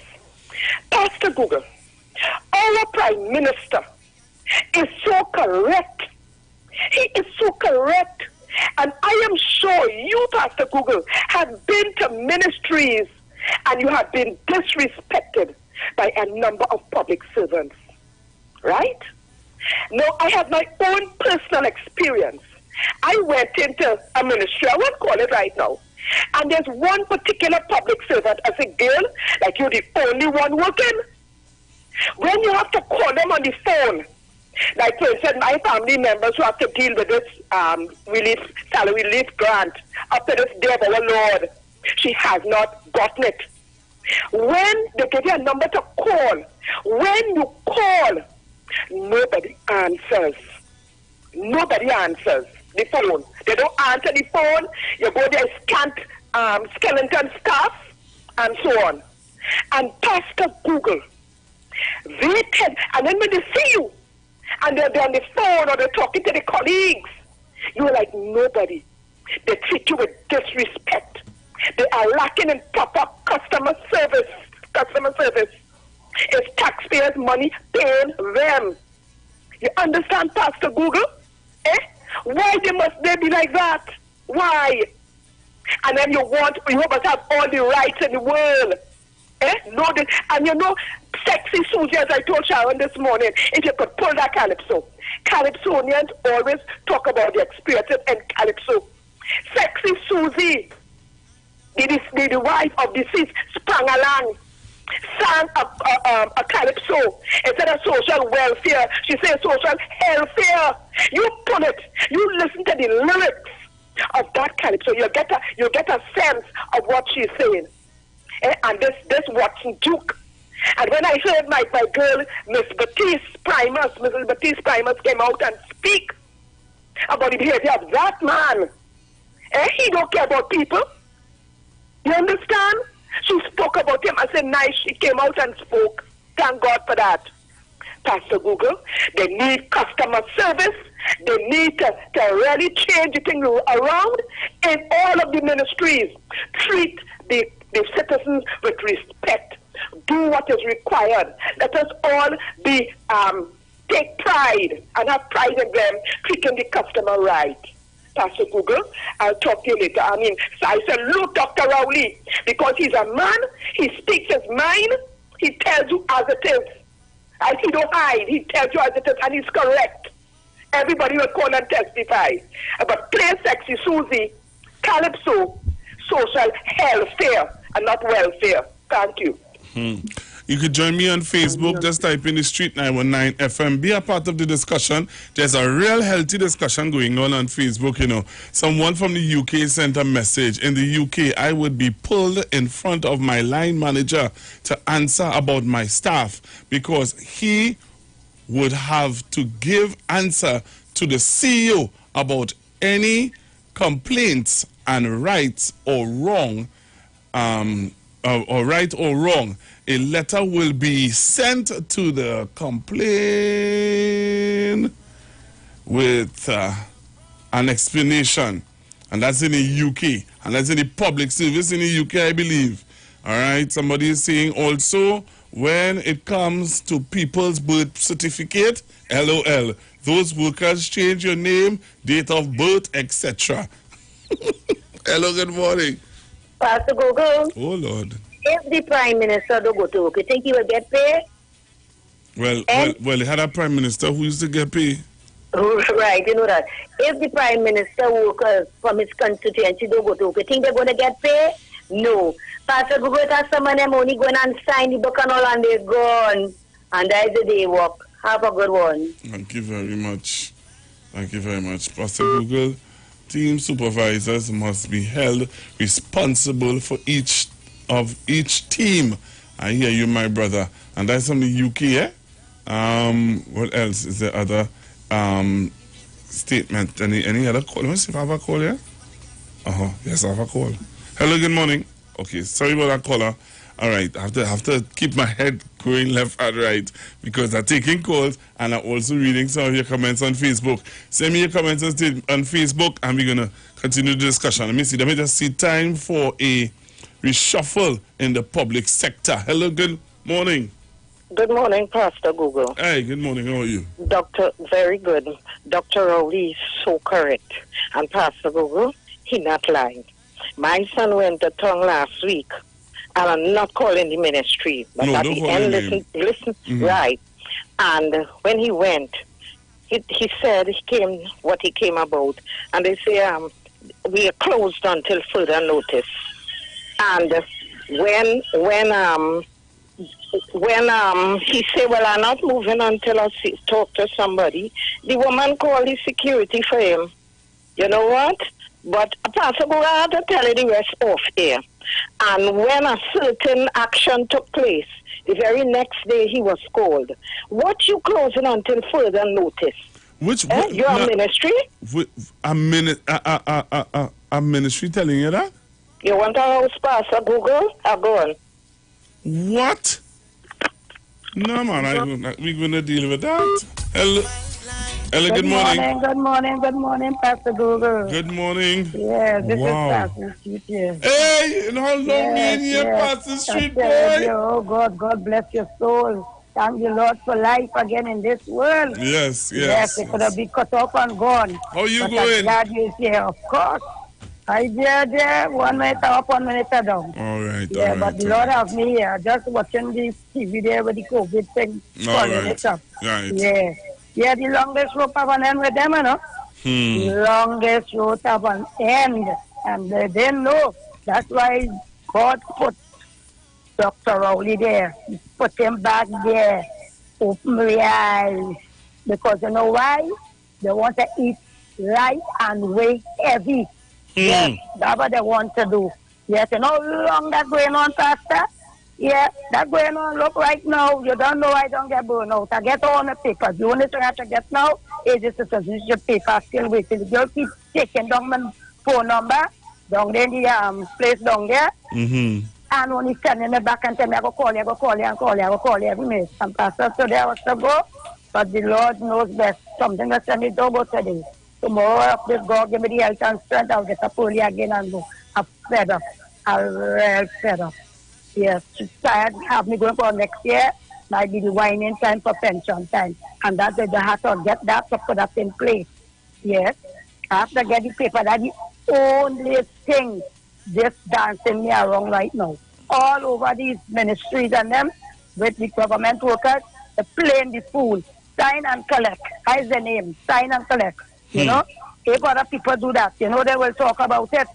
Pastor Google, our Prime Minister is so correct. He is so correct. And I am sure you, Pastor Google, have been to ministries and you have been disrespected by a number of public servants. Right? Now, I have my own personal experience. I went into a ministry, I won't call it right now, and there's one particular public servant as a girl, like you're the only one working. When you have to call them on the phone, like for instance, my family members who have to deal with this salary relief grant up to this day of our Lord, she has not gotten it. When they give you a number to call, when you call, nobody answers. Nobody answers the phone. They don't answer the phone. You go there, skeleton staff, and so on. And Pastor Google, they tell, and then when they see you, and they're on the phone or they're talking to the colleagues, you're like nobody. They treat you with disrespect. They are lacking in proper customer service. It's taxpayers' money paying them. You understand, Pastor Google? Why must they be like that? Why? And then you must have all the rights in the world. No, and you know, Sexy Susie, as I told Sharon this morning, if you could pull that Calypso. Calypsonians always talk about the experiences in Calypso. Sexy Susie, the wife of deceased, sprang along, sang a Calypso. Instead of social welfare, she says social welfare. You pull it, you listen to the lyrics of that Calypso, you get a sense of what she's saying. and this Watson Duke. And when I heard my girl, Mrs. Baptiste Primus came out and speak about the behavior of that man. He don't care about people. You understand? She spoke about him. I said, nice. She came out and spoke. Thank God for that. Pastor Google, they need customer service. They need to really change the thing around in all of the ministries. Treat the citizens with respect. Do what is required. Let us all take pride and have pride in them treating the customer right. Pastor Google, I'll talk to you later. So I salute Dr. Rowley because he's a man. He speaks his mind. He tells you as it is. He don't hide. He tells you as it is, and he's correct. Everybody will call and testify. But play sexy Susie, calypso, social welfare and not welfare. Thank you. You could join me on Facebook. Just type in the Street 919 FM. Be a part of the discussion. There's a real healthy discussion going on Facebook, you know. Someone from the UK sent a message. In the UK, I would be pulled in front of my line manager to answer about my staff because he would have to give answer to the CEO about any complaints and rights or wrong, or right or wrong. A letter will be sent to the complaint with an explanation. And that's in the UK. And that's in the public service in the UK, I believe. All right. Somebody is saying also, when it comes to people's birth certificate, LOL, those workers change your name, date of birth, etc. Hello, good morning. Pastor Google. Oh, Lord. If the Prime Minister don't go to work, you think he will get paid? Well, he had a Prime Minister who used to get paid. Right, you know that. If the Prime Minister workers from his constituency don't go to work, you think they're going to get paid? No. Pastor Google, that's some of them only going and sign the book and all and they're gone. And that's the day work. Have a good one. Thank you very much. Thank you very much. Pastor Google, team supervisors must be held responsible for each team. I hear you, my brother. And that's from the UK, eh? What else is the other statement? Any other call? Let me see if I have a call here. Yes, I have a call. Hello, good morning. Okay, sorry about that caller. All right, I have to keep my head going left and right because I'm taking calls and I'm also reading some of your comments on Facebook. Send me your comments on Facebook and we're going to continue the discussion. Let me just see time for a reshuffle in the public sector. Hello, good morning. Good morning, Pastor Google. Hey, good morning. How are you? Very good. Dr. Rowley is so correct. And Pastor Google, he not lying. My son went to tongue last week, and I'm not calling the ministry, but at the end, listen, right. And when he went, he said what he came about, and they say we are closed until further notice. And when he said, well, I'm not moving until I talk to somebody, the woman called the security for him. You know what? But Pastor Google, I have to tell you the rest off here. And when a certain action took place, the very next day he was called. What you closing until further notice? Your ministry? A ministry telling you that? You want a house, Pastor Google? Go on. What? No, man, we're going to deal with that. Hello, good morning. Good morning, Pastor Google. Good morning. Yeah, this is Pastor Street here. Hey, and how long in here, Pastor Street boy? Oh, God bless your soul. Thank you, Lord, for life again in this world. Yes. They could have been cut off and gone. How you going? I'm glad you're here, of course. I there, 1 minute up, 1 minute down. All right. But the Lord have me here, just watching the TV there with the COVID thing. All right. Yeah, the longest rope have an end with them, you know. The longest rope have an end. And they didn't know. That's why God put Dr. Rowley there. He put him back there. Open my eyes. Because you know why? They want to eat light and weight heavy. Yes, that's what they want to do. Yes, you know how long that going on, Pastor? Yeah, that going on. Look, right now, you don't know I don't get burned out. I get all my papers. The only thing I have to get now is the citizenship paper. Still waiting. The girl keep taking down my phone number down there in the place down there. Mm-hmm. And when he's sending me back and tell me, I go call you every minute. And Pastor, so there was to go. But the Lord knows best. Something that send me to go today. Tomorrow, if God give me the health and strength, I'll get a polio again and go. I'm fed up. I'm real fed up. Yes, she's tired. Have me going for next year. Might be the whining time for pension time. And that's why they have to get that to put that in place. Yes. I have to get the paper. That's the only thing just dancing me around right now. All over these ministries and them, with the government workers, they're playing the fool. Sign and collect. How's the name? Sign and collect. You know? If other people do that, you know they will talk about it.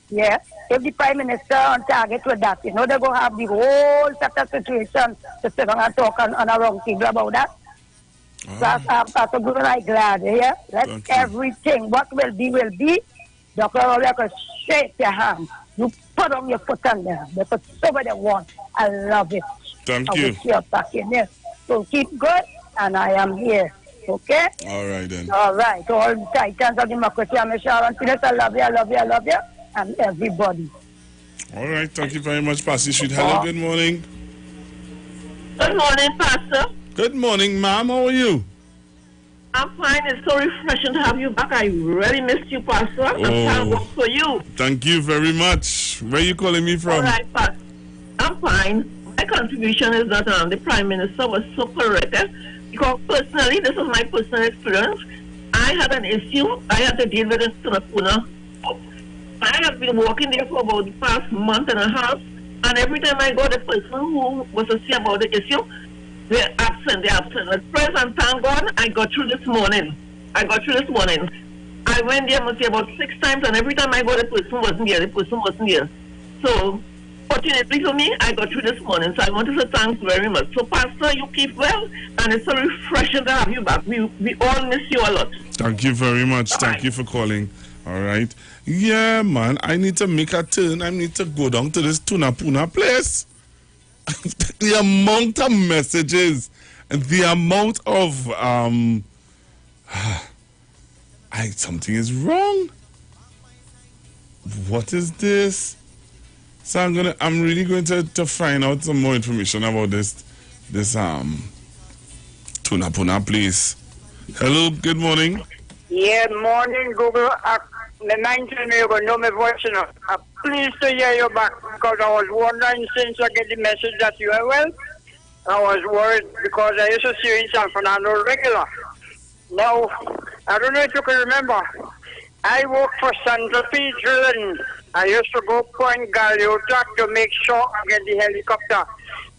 Yeah. If the Prime Minister on target with that, you know they go have the whole set of situation to sit down and talk on a round table about that. Pastor Guru, I'm glad. Yeah? Let everything, what will be. Dr. Rowley can shake your hand. You put on your foot on there. Because somebody want. I love it. Thank I you. will see you back in there. So keep good, and I am here. Okay? All right, then. All right. To all the titans of democracy, I'm Sharon Phillips. I love you. And everybody. All right. Thank you very much, Pastor Street. Hello, good morning. Good morning, Pastor. Good morning, ma'am. How are you? I'm fine. It's so refreshing to have you back. I really missed you, Pastor. I'm trying to work for you. Thank you very much. Where are you calling me from? All right, Pastor. I'm fine. My contribution is that the Prime Minister was so correct. Because personally, this is my personal experience. I had an issue I had to deal with in Sunapuna. I have been working there for about the past month and a half, and every time I go, the person who was to see about the issue, they're absent. At present, thank God, I got through this morning. I went there, must say, about 6 times, and every time I go, the person wasn't there. So, fortunately for me, I got through this morning, so I want to say thanks very much. So, Pastor, you keep well, and it's so refreshing to have you back. We all miss you a lot. Thank you very much. Thank you for calling. All right. Yeah, man, I need to make a turn. I need to go down to this Tunapuna place. The amount of messages and the amount of something is wrong. What is this? So I'm really going to find out some more information about this Tunapuna place. Hello, good morning. Yeah, morning, Google. The 19 you're going to know my voice, you know. I'm pleased to hear you back because I was wondering since I get the message that you are well. I was worried because I used to see you in San Fernando regular. Now, I don't know if you can remember. I worked for Santa Fe Drilling. I used to go Point Galeota to make sure I get the helicopter.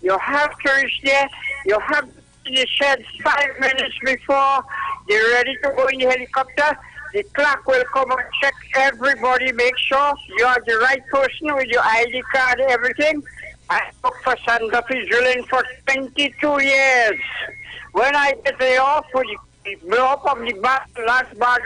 You have to reach there. You have to be in the shed 5 minutes before they're ready to go in the helicopter. The clerk will come and check everybody, make sure you are the right person with your ID card and everything. I worked for Santa Fe Drilling for 22 years. When I get the off with the blow up of the last bar,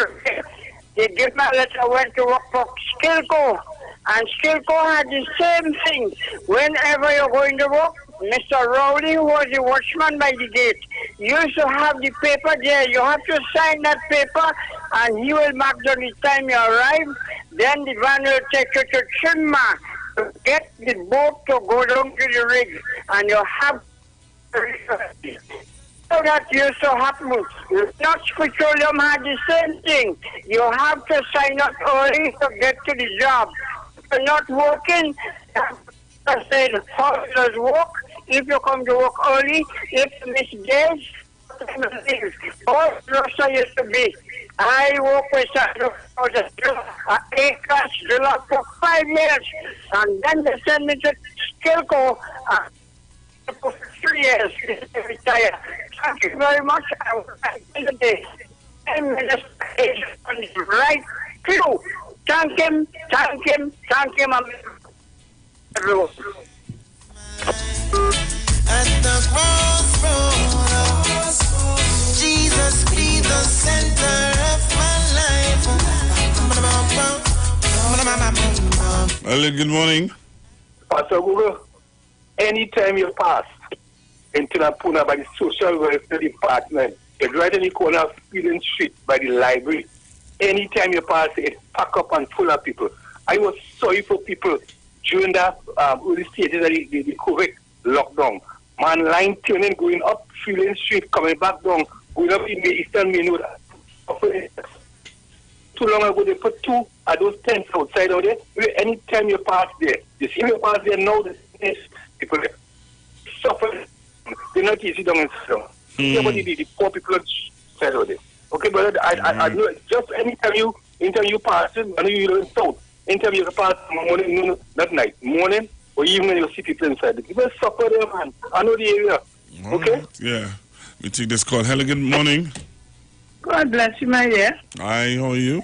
they give me a letter. I went to work for Skilco. And Skilco had the same thing. Whenever you're going to work, Mr. Rowley, who was the watchman by the gate, used to have the paper there. You have to sign that paper, and he will mark down the time you arrive. Then the van will take you to Chimma to get the boat to go down to the rig. And you have so that used to happen. Dutch Petroleum had the same thing. You have to sign up early to get to the job. If you're not working, I said, how does work? If you come to work early, if you miss days, all Russia used to be. I work with an A-class driller for 5 years, and then they sent me to Skilco for 3 years to retire. Thank you very much. I will the day. 10 minutes right through. Thank him. At the crossroads, Jesus be the center of my life. Hello, good morning. Pastor Google, anytime you pass into Napuna by the social welfare department, it's right in the corner of Freedom Street by the library. Anytime you pass, it pack up and full of people. I was sorry for people during that early stages of the COVID lockdown. Man, line turning, going up Freedom Street, coming back down, going up in the Eastern Main Road. Too long ago, they put 2 of those tents outside out there. Anytime you pass there, you see you pass there now, the people suffer. They're not easy down in Song. The poor people outside out there. Okay, brother, I know just anytime you pass it, I know you don't south. Anytime you pass morning, noon, not night, morning or evening, you see people inside. The people suffer there, man. I know the area. Okay? Yeah. We take this call. Hello, good morning. God bless you, my dear. Hi, how are you?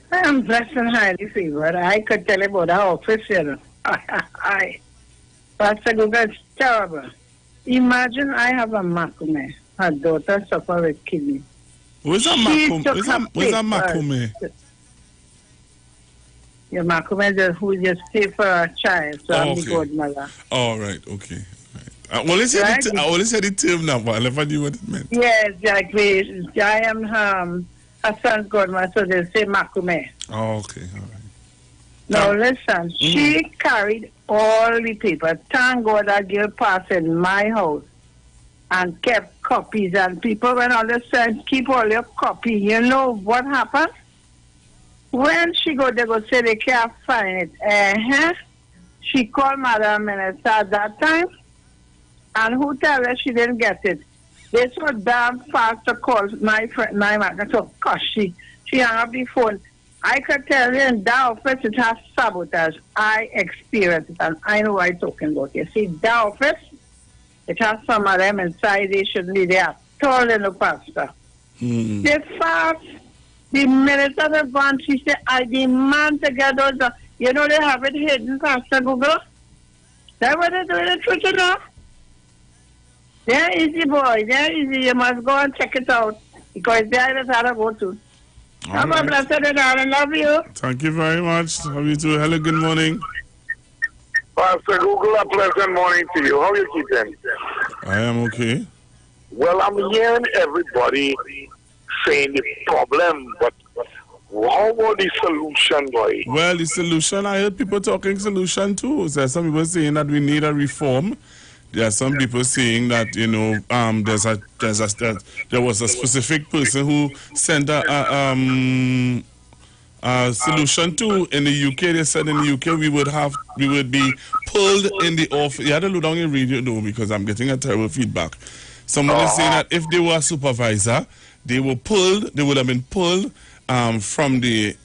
I am blessed and highly favored. I could tell you about our office here. Pastor Google, it's terrible. Imagine I have a Makume. Her daughter suffered with kidney. Where's that Makume? Where's that Makume? Your Makume who just paid for a child, so I'm the godmother. All right, okay. I only said the term now, but I never knew what it meant. Yes, exactly. I am her son's godmother, so they say Makume. Oh, okay, all right. Now listen, she carried all the papers. Thank God that girl passed in my house and kept copies, and people went on the side, keep all your copies. You know what happened? When she go, they go say they can't find it. She called Madam Minister at that time, and who tell her she didn't get it? They so damn fast to call my friend, my mother. So, gosh, she hung up the phone. I could tell you in that office it has sabotage. I experienced it, and I know what I'm talking about. You see, that office, it has some of them inside. They shouldn't be there at all in the pastor. They fast. The minister of the branch, she said, I demand to get those. You know, they have it hidden, Pastor Google. That's what they're doing in Twitter now. They're easy, boy. They're easy. You must go and check it out. Because there is how to go to. Have a blessed day, darling. Love you. Thank you very much. Love you too. Hello, good morning. Pastor Google, a pleasant morning to you. How are you keeping? I am okay. Well, I'm hearing everybody saying the problem, but how about the solution, boy? Well, the solution, I heard people talking solution too. There's some people saying that we need a reform. There are some people saying that, you know, there was a specific person who sent a solution to in the UK. They said in the UK we would be pulled in the office. You had to look down your radio though, because I'm getting a terrible feedback. Someone is saying that if they were a supervisor, they would have been pulled from the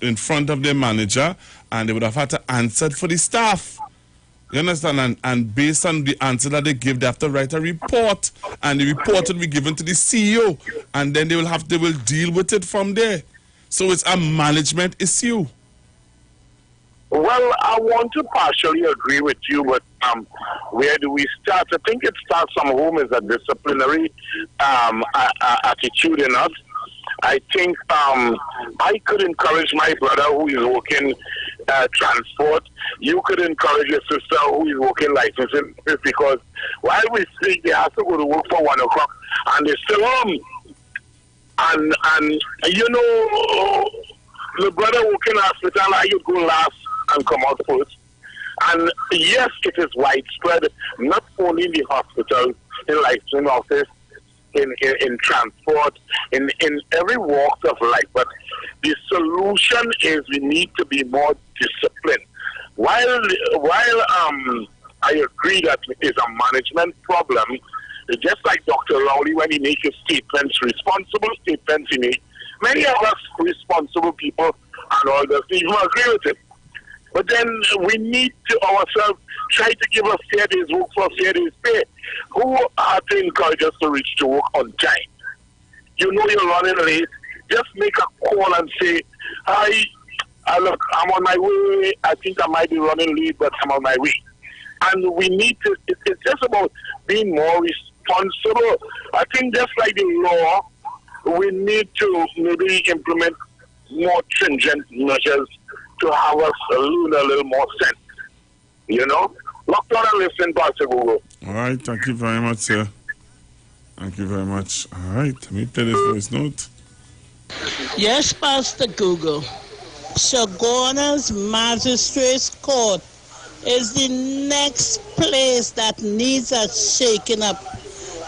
in front of their manager, and they would have had to answer for the staff. You understand? And based on the answer that they give, they have to write a report, and the report will be given to the CEO, and then they will deal with it from there. So it's a management issue. Well, I want to partially agree with you, but where do we start? I think it starts from home as a disciplinary attitude in us. I think I could encourage my brother who is working transport. You could encourage your sister who is working licensing, because while we speak, they have to go to work for 1 o'clock and they're still home. And you know, the brother working in hospital, I could go last and come out first. And yes, it is widespread, not only in the hospitals, in licensing office, in transport, in every walk of life. But the solution is we need to be more disciplined. While I agree that it is a management problem, just like Dr. Rowley, when he makes his statements, responsible statements he makes, many of us responsible people and all doesn't even agree with it. But then we need to ourselves try to give a fair day's work for a fair day's pay. Who are to encourage us to reach to work on time? You know you're running late, just make a call and say, hi, look, I'm on my way. I think I might be running late, but I'm on my way. And we need to, it's just about being more responsible. I think just like the law, we need to maybe implement more stringent measures to have us learn a little more sense. You know? Lock down and listen, Pastor Google. All right, thank you very much, sir. Thank you very much. All right, let me play this voice note. Yes, Pastor Google. Chaguanas Magistrates Court is the next place that needs a shaking up.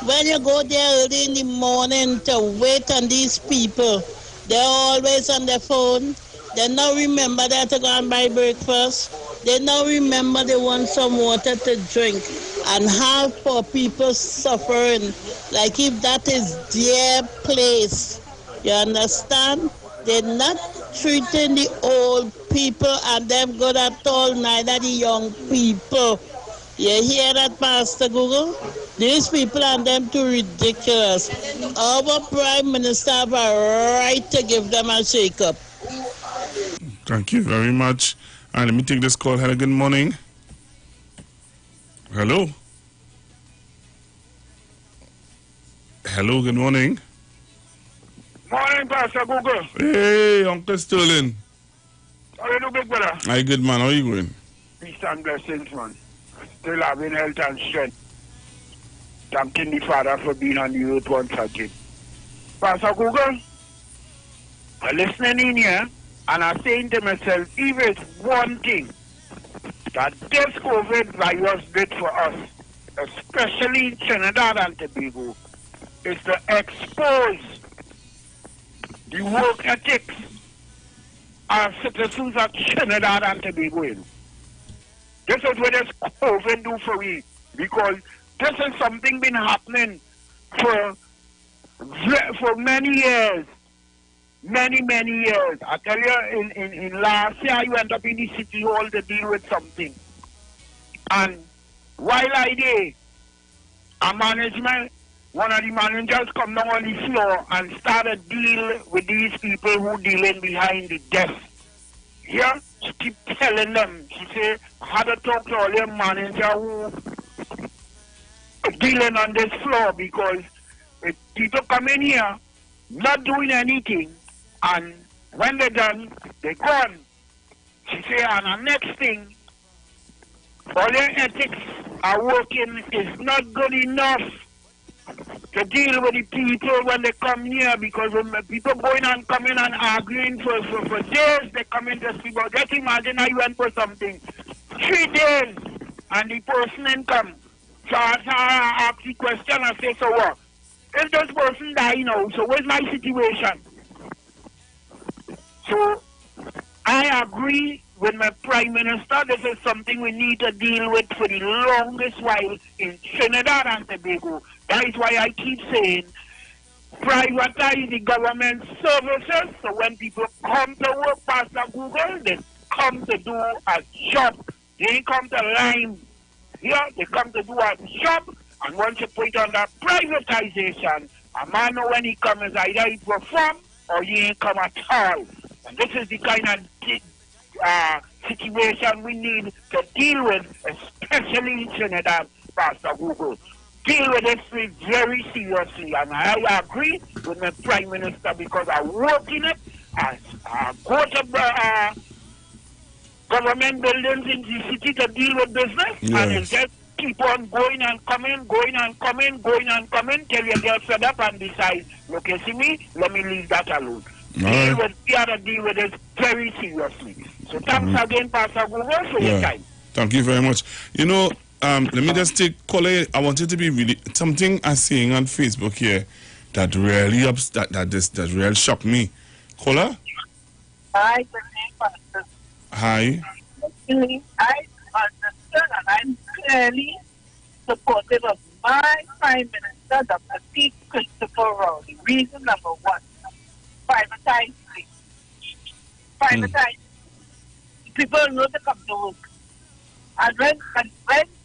When you go there early in the morning to wait on these people, they're always on their phone. They now remember that to go and buy breakfast. They now remember they want some water to drink. And how poor people suffering, like if that is their place. You understand? They're not treating the old people and them good at all, neither the young people. You hear that, Pastor Google? These people and them too ridiculous. Our Prime Minister have a right to give them a shake-up. Thank you very much. And let me take this call. Hello, good morning. Hello. Hello, good morning. Morning, Pastor Google. Hey, Uncle Sterling. How you do, big brother? Hi, good man. How are you going? Peace and blessings, man. Still having health and strength. Thanking the Father for being on the earth once again. Pastor Google, I'm listening in here and I'm saying to myself, if it's one thing that this COVID virus did for us, especially in Trinidad and Tobago, is to expose the work ethics of citizens of Trinidad and Tobago. This is what this COVID do for me, because this is something been happening for many years. Many years. I tell you, in last year, I went up in the city hall to deal with something. And while I did, one of the managers come down on the floor and started deal with these people who dealing behind the desk. Yeah? She keep telling them. She say, I had to talk to all your manager who dealing on this floor, because if people come in here not doing anything, and when they're done, they're gone. She say, and the next thing, all your ethics are working is not good enough to deal with the people when they come here, because when people going and coming and arguing for days, they come in to speak. But just imagine I went for something 3 days and the person didn't come. So I ask the question, I say, so what? If this person die now, so what's my situation? So I agree with my Prime Minister. This is something we need to deal with for the longest while in Trinidad and Tobago. That is why I keep saying privatize the government services, so when people come to work, Pastor Google, they come to do a job. They ain't come to line here, they come to do a job. And once you put on that privatization, a man know when he comes is either he perform or he ain't come at all. And this is the kind of situation we need to deal with, especially in Trinidad, Pastor Google. Deal with this very seriously, and I agree with my Prime Minister, because I work in it. I go to government buildings in the city to deal with business, and it just keep on going and coming till you get fed up and decide, look, you see me, let me leave that alone. We have to deal with this very seriously. So thanks again, Pastor Google, for your time. Thank you very much. You know, let me just take caller. I want you to be really something I'm seeing on Facebook here that really that really shocked me. Caller? Hi, good day, Pastor. Hi. I understand, and I'm clearly supportive of my Prime Minister, Dr. P. Christopher Rowley. Reason number one, privatize. People know to come to work. And when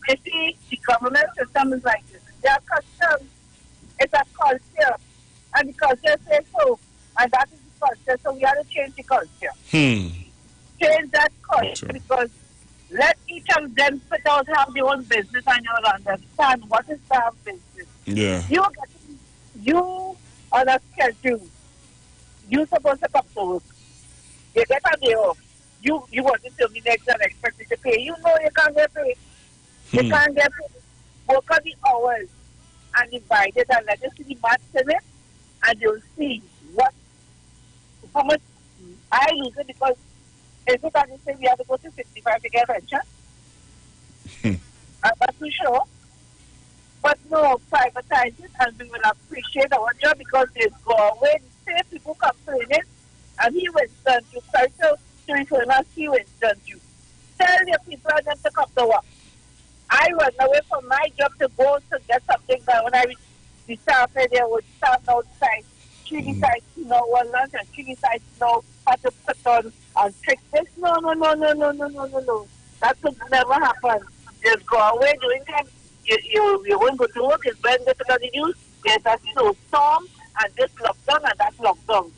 they see the government system is like this, their custom, it's a culture. And the culture says so. And that is the culture. So we have to change the culture. Change that culture, because let each of them put out have their own business, and you'll understand what is to have business. Yeah. You on a schedule. You're supposed to come to work. You get a day off. you want to tell me next and expect me to pay. You know you can't get paid. You can't get paid. Work on the hours and divide it and let us see the math in it, and you'll see how much I lose it, because if you can say we have to go to 65 to get pension, I'm not too sure. But no, privatize it and we will appreciate our job, because they go away, say people complaining, and he went done you. Try to refer us, he went done you. Tell your people and them to come to work. I run away from my job to go to get something done. When I reach the staff, they would stand outside. She decides to know one lunch, and she decides to know how to put on and trick this. No. That would never happen. Just go away doing time. You won't go to work. It's when they put on the news. There's a snowstorm, and this lockdown, and that lockdown.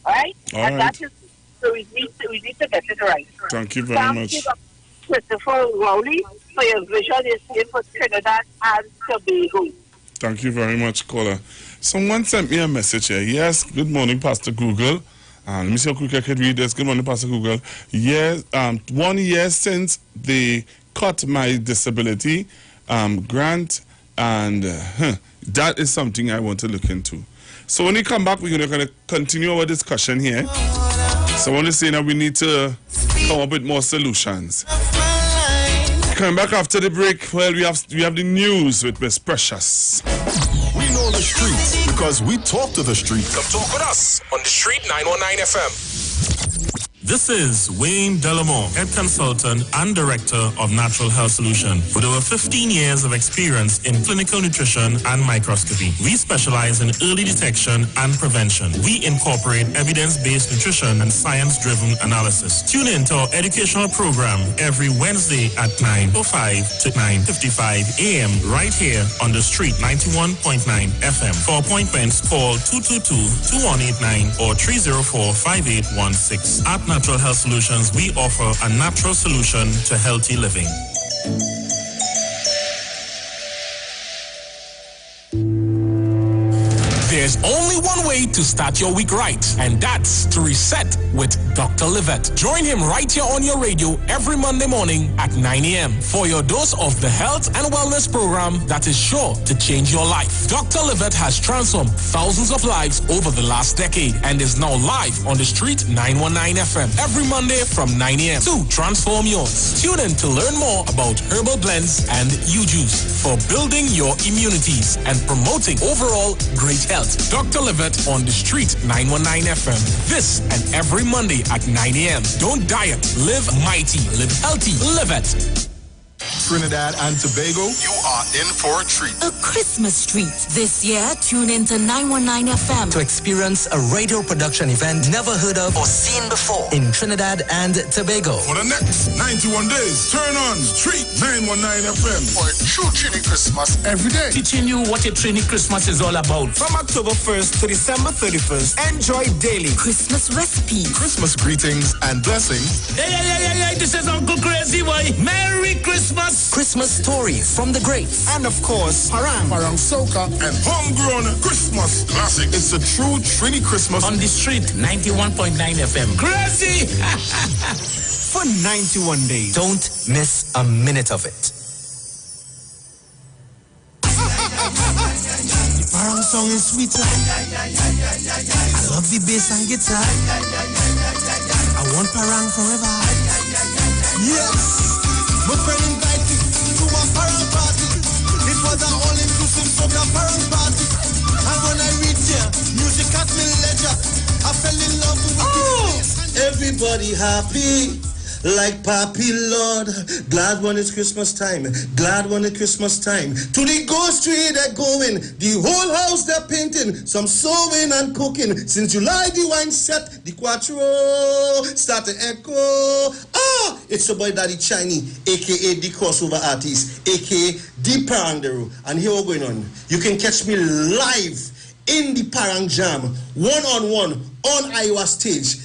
Right? And that is, so we need to get it right. Thank you very much. Christopher Rowley, for your vision is here for Trinidad and Tobago. Thank you very much, caller. Someone sent me a message here. Yes, good morning, Pastor Google. Let me see how quick I can read this. Good morning, Pastor Google. Yes, 1 year since they cut my disability grant, and that is something I want to look into. So when we come back, we're going to continue our discussion here. So I want to say that we need to come up with more solutions. Coming back after the break, well, we have the news with Miss Precious. We know the streets because we talk to the streets. Come talk with us on the Street 919 FM. This is Wayne Delamore, Head Consultant and Director of Natural Health Solution. With over 15 years of experience in clinical nutrition and microscopy, we specialize in early detection and prevention. We incorporate evidence-based nutrition and science-driven analysis. Tune in to our educational program every Wednesday at 9:05 to 9:55 a.m. right here on the Street 91.9 FM. For appointments, call 222-2189 or 304-5816. At Natural Health Solutions, we offer a natural solution to healthy living. There's only one way to start your week right, and that's to reset with Dr. Livette. Join him right here on your radio every Monday morning at 9 a.m. for your dose of the health and wellness program that is sure to change your life. Dr. Livette has transformed thousands of lives over the last decade and is now live on the Street 919 FM every Monday from 9 a.m. to transform yours. Tune in to learn more about herbal blends and U-Juice for building your immunities and promoting overall great health. Dr. Livette on the Street 919 FM. This and every Monday at 9 a.m. Don't diet, live mighty, live healthy, live it. Trinidad and Tobago, you are in for a treat. A Christmas treat. This year, tune into 919 FM to experience a radio production event never heard of or seen before in Trinidad and Tobago. For the next 91 days, turn on Street 919 FM for a true Trini Christmas every day. Teaching you what a Trini Christmas is all about. From October 1st to December 31st, enjoy daily Christmas recipes, Christmas greetings and blessings. Hey, this is Uncle Crazy Boy. Merry Christmas. Christmas stories from the greats. And of course, Parang Soca, and homegrown Christmas classics. It's a true Trini Christmas on the Street 91.9 FM. Crazy! For 91 days. Don't miss a minute of it. The Parang song is sweeter. I love the bass and guitar. I want Parang forever. Yes! My friend invited me to a Parang party. It was an all-inclusive soca Parang party. And when I reached here, music at me leisure. I fell in love with the place. Everybody happy, like Papi Lord. Glad when it's Christmas time. Glad when it's Christmas time. To the ghost tree they're going. The whole house they're painting. Some sewing and cooking. Since July the wine set, the quattro start to echo. It's your boy Daddy Chiney, aka the crossover artist, aka the Parangero. And here we're going on. You can catch me live in the Parang Jam, one-on-one on Iowa stage,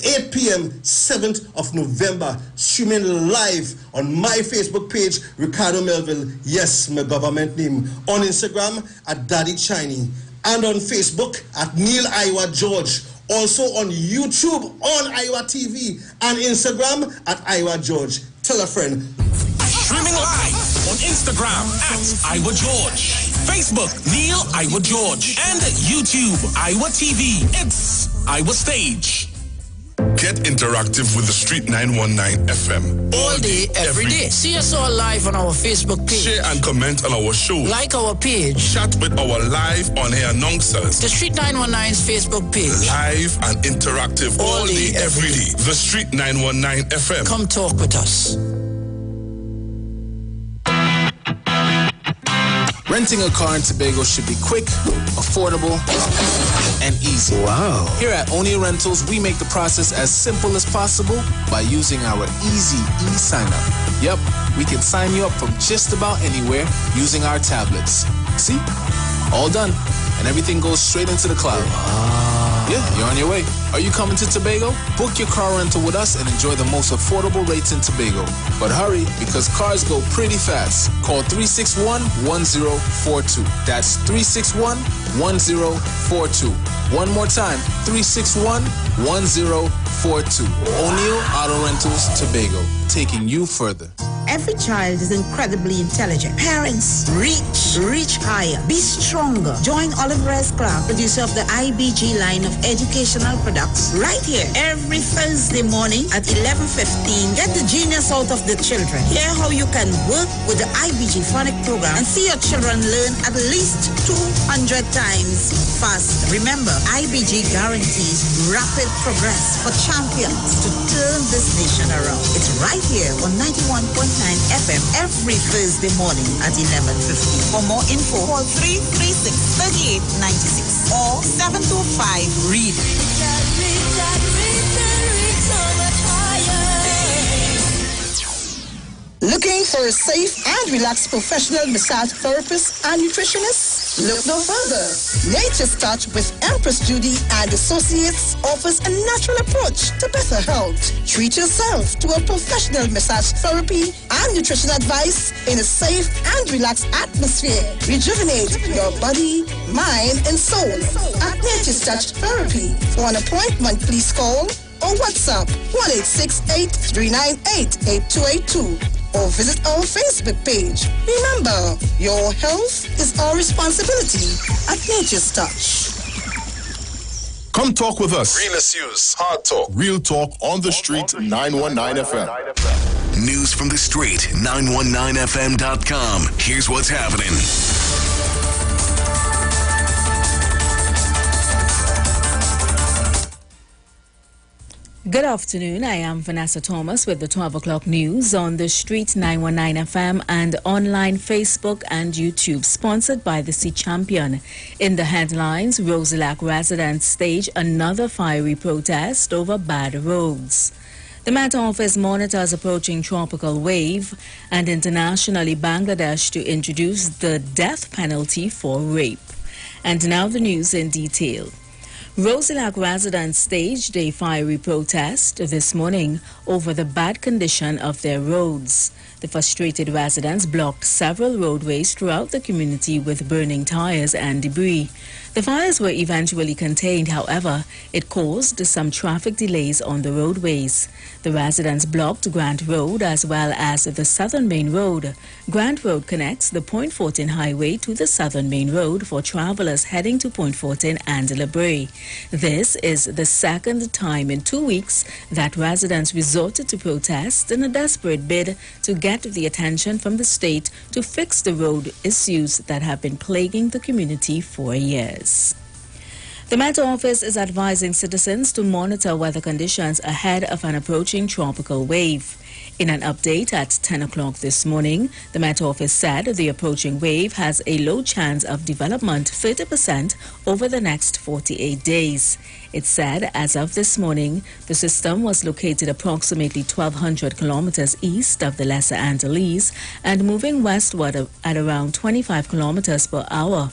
8 p.m., 7th of November, streaming live on my Facebook page, Ricardo Melville, yes, my government name, on Instagram at Daddy Chiney, and on Facebook at Neil Iowa George. Also on YouTube on Iowa TV and Instagram at Iowa George. Tell a friend. Streaming live on Instagram at Iowa George, Facebook Neil Iowa George, and YouTube Iowa TV. It's Iowa Stage. Get interactive with the Street 919 FM. All day, every day. See us all live on our Facebook page. Share and comment on our show. Like our page. Chat with our live on-air announcers. The Street 919's Facebook page. Live and interactive all day, every day. The Street 919 FM. Come talk with us. Renting a car in Tobago should be quick, affordable, and easy. Wow. Here at O'Neill Rentals, we make the process as simple as possible by using our easy e-sign-up. Yep, we can sign you up from just about anywhere using our tablets. See? All done. And everything goes straight into the cloud. Yeah, you're on your way. Are you coming to Tobago? Book your car rental with us and enjoy the most affordable rates in Tobago. But hurry, because cars go pretty fast. Call 361-1042. That's 361-1042. One more time, 361-1042. O'Neill Auto Rentals, Tobago, taking you further. Every child is incredibly intelligent. Parents, reach higher. Be stronger. Join Olive Rice Club, producer of the IBG line of educational products, right here every Thursday morning at 11:15. Get the genius out of the children. Hear how you can work with the IBG phonic program and see your children learn at least 200 times faster. Remember, IBG guarantees rapid progress for champions to turn this nation around. It's right here on 91.9 FM every Thursday morning at 11:15. For more info, call 336-3896 or 725-READ. Looking for a safe and relaxed professional massage therapist and nutritionist? Look no further. Nature's Touch with Empress Judy and Associates offers a natural approach to better health. Treat yourself to a professional massage therapy and nutrition advice in a safe and relaxed atmosphere. Rejuvenate your body, mind, and soul at Nature's Touch Therapy. For an appointment, please call or WhatsApp 1-868-398-8282. Or visit our Facebook page. Remember, your health is our responsibility at Nature's Touch. Come talk with us. Real issues, hard talk, real talk on the street, 919 FM. News from the street, 919fm.com. Here's what's happening. Good afternoon. I am Vanessa Thomas with the 12 o'clock news on the street 919 FM and online Facebook and YouTube, sponsored by the Sea Champion. In the headlines, Rosilac residents stage another fiery protest over bad roads. The Met Office monitors approaching tropical wave, and internationally Bangladesh to introduce the death penalty for rape. And now the news in detail. Rosilac residents staged a fiery protest this morning over the bad condition of their roads. The frustrated residents blocked several roadways throughout the community with burning tires and debris. The fires were eventually contained, however, it caused some traffic delays on the roadways. The residents blocked Grant Road as well as the Southern Main Road. Grant Road connects the Point Fortin Highway to the Southern Main Road for travelers heading to Point Fortin and La Brea. This is the second time in 2 weeks that residents resorted to protest in a desperate bid to get the attention from the state to fix the road issues that have been plaguing the community for years. The Met Office is advising citizens to monitor weather conditions ahead of an approaching tropical wave. In an update at 10 o'clock this morning, the Met Office said the approaching wave has a low chance of development, 30% over the next 48 days. It said as of this morning, the system was located approximately 1,200 kilometers east of the Lesser Antilles and moving westward at around 25 kilometers per hour.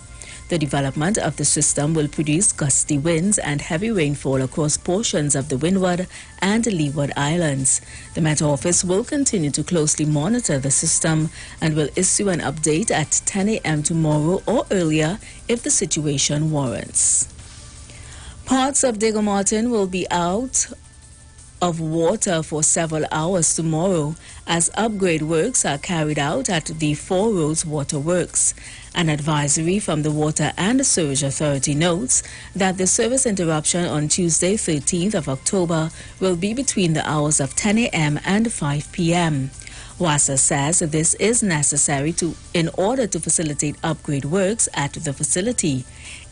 The development of the system will produce gusty winds and heavy rainfall across portions of the Windward and Leeward Islands. The Met Office will continue to closely monitor the system and will issue an update at 10 a.m. tomorrow or earlier if the situation warrants. Parts of Diego Martin will be out of water for several hours tomorrow as upgrade works are carried out at the Four Roads Waterworks. An advisory from the Water and Sewage Authority notes that the service interruption on Tuesday, 13th of October, will be between the hours of 10 a.m. and 5 p.m. WASA says this is necessary in order to facilitate upgrade works at the facility.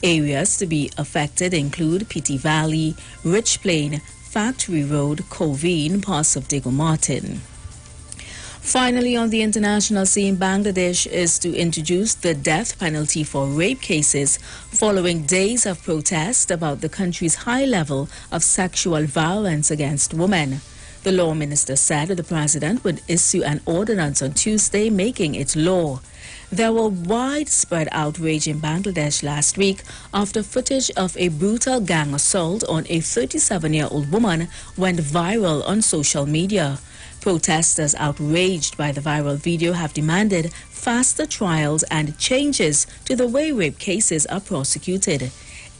Areas to be affected include Petite Valley, Rich Plain, Factory Road, Covine, parts of Diego Martin. Finally, on the international scene, Bangladesh is to introduce the death penalty for rape cases following days of protest about the country's high level of sexual violence against women. The law minister said the president would issue an ordinance on Tuesday making it law. There were widespread outrage in Bangladesh last week after footage of a brutal gang assault on a 37-year-old woman went viral on social media. Protesters outraged by the viral video have demanded faster trials and changes to the way rape cases are prosecuted.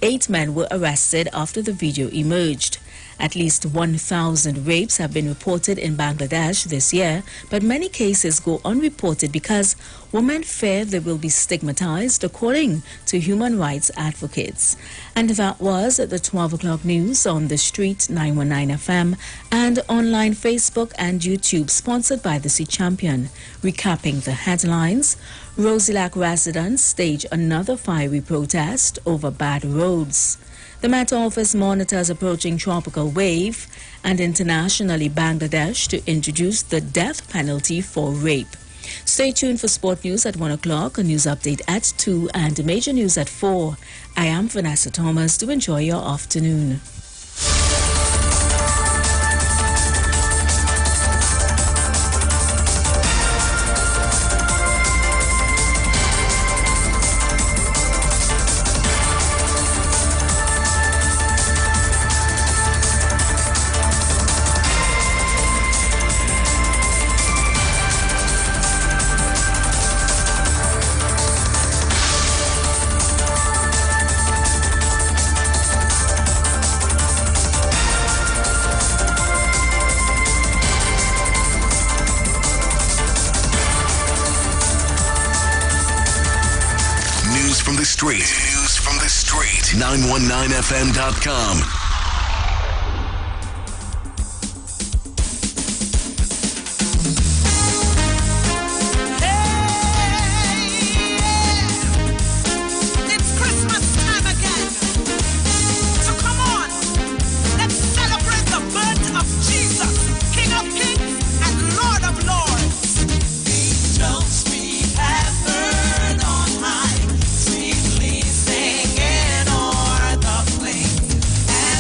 8 men were arrested after the video emerged. At least 1,000 rapes have been reported in Bangladesh this year, but many cases go unreported because women fear they will be stigmatized, according to human rights advocates. And that was the 12 o'clock news on the Street 919 FM and online Facebook and YouTube, sponsored by the Sea Champion. Recapping the headlines, Rosilac residents stage another fiery protest over bad roads. The Met Office monitors approaching tropical wave, and internationally Bangladesh to introduce the death penalty for rape. Stay tuned for sport news at 1 o'clock, a news update at 2, and major news at 4. I am Vanessa Thomas. Do enjoy your afternoon. News from the street. 919fm.com. Singing o'er the plains.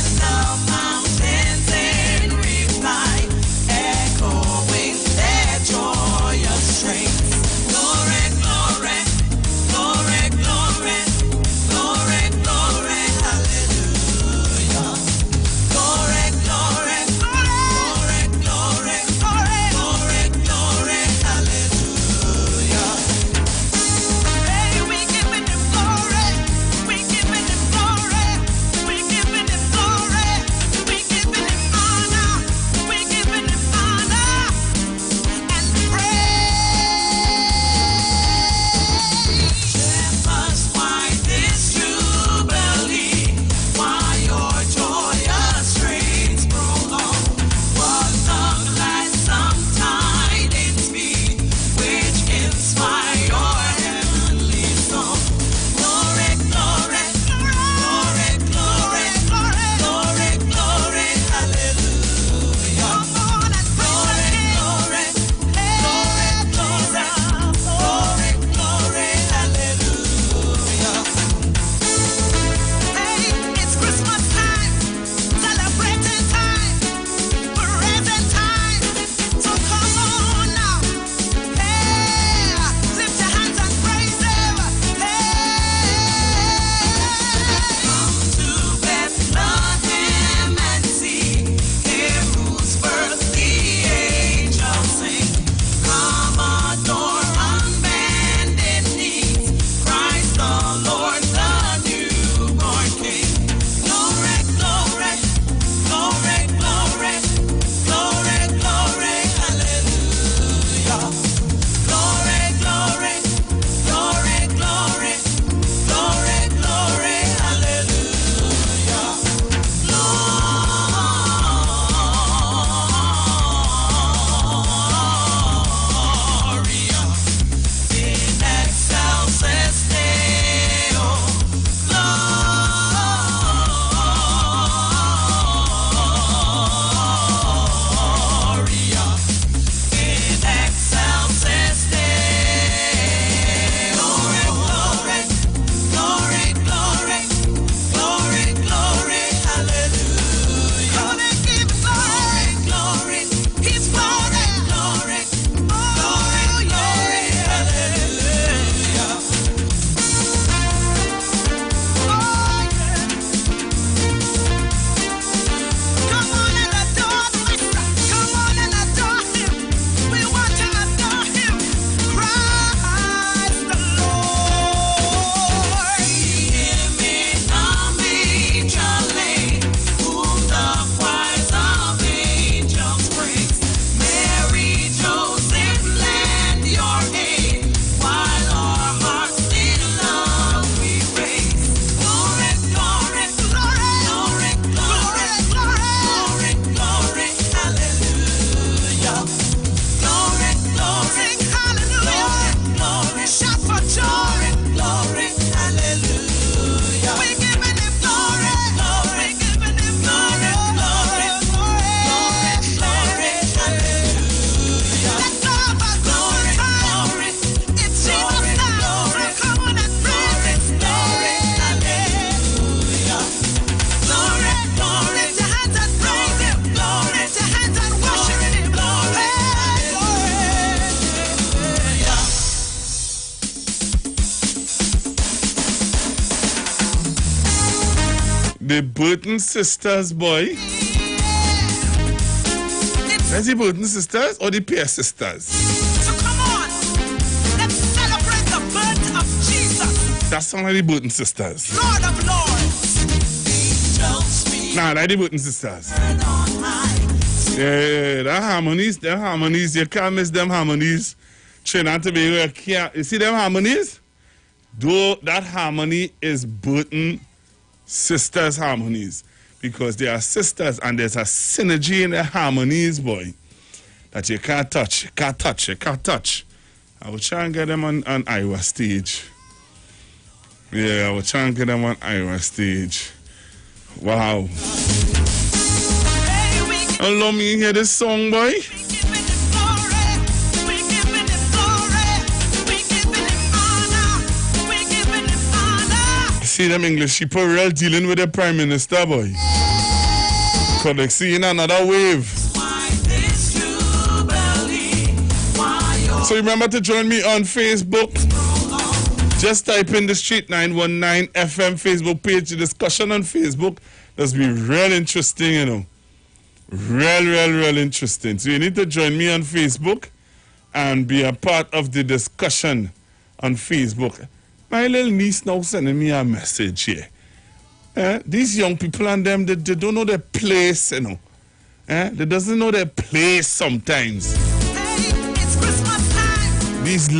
The Burton sisters, boy. Is the Burton sisters or the Pierce sisters? So come on, let's celebrate the birth of Jesus, That sound like the Burton sisters. Lord of Lords. Nah, like the Burton sisters. Yeah, the harmonies, you can't miss them harmonies. Trinidad and Tobago, you can't. You see them harmonies? Though that harmony is Burton sisters harmonies, because they are sisters and there's a synergy in their harmonies, boy, that you can't touch, you can't touch. I will try and get them on Iowa stage. Yeah, I will try and get them on Iowa stage. Wow. Allow me to hear this song, boy. See them English people real dealing with the Prime Minister, boy. Because they're seeing another wave. So remember to join me on Facebook. Just type in the Street 919 FM Facebook page. The discussion on Facebook does be real interesting, you know. Real interesting. So you need to join me on Facebook and be a part of the discussion on Facebook. My little niece now sending me a message here. These young people and them, they don't know their place, you know. They doesn't know their place sometimes. It's Christmas time. These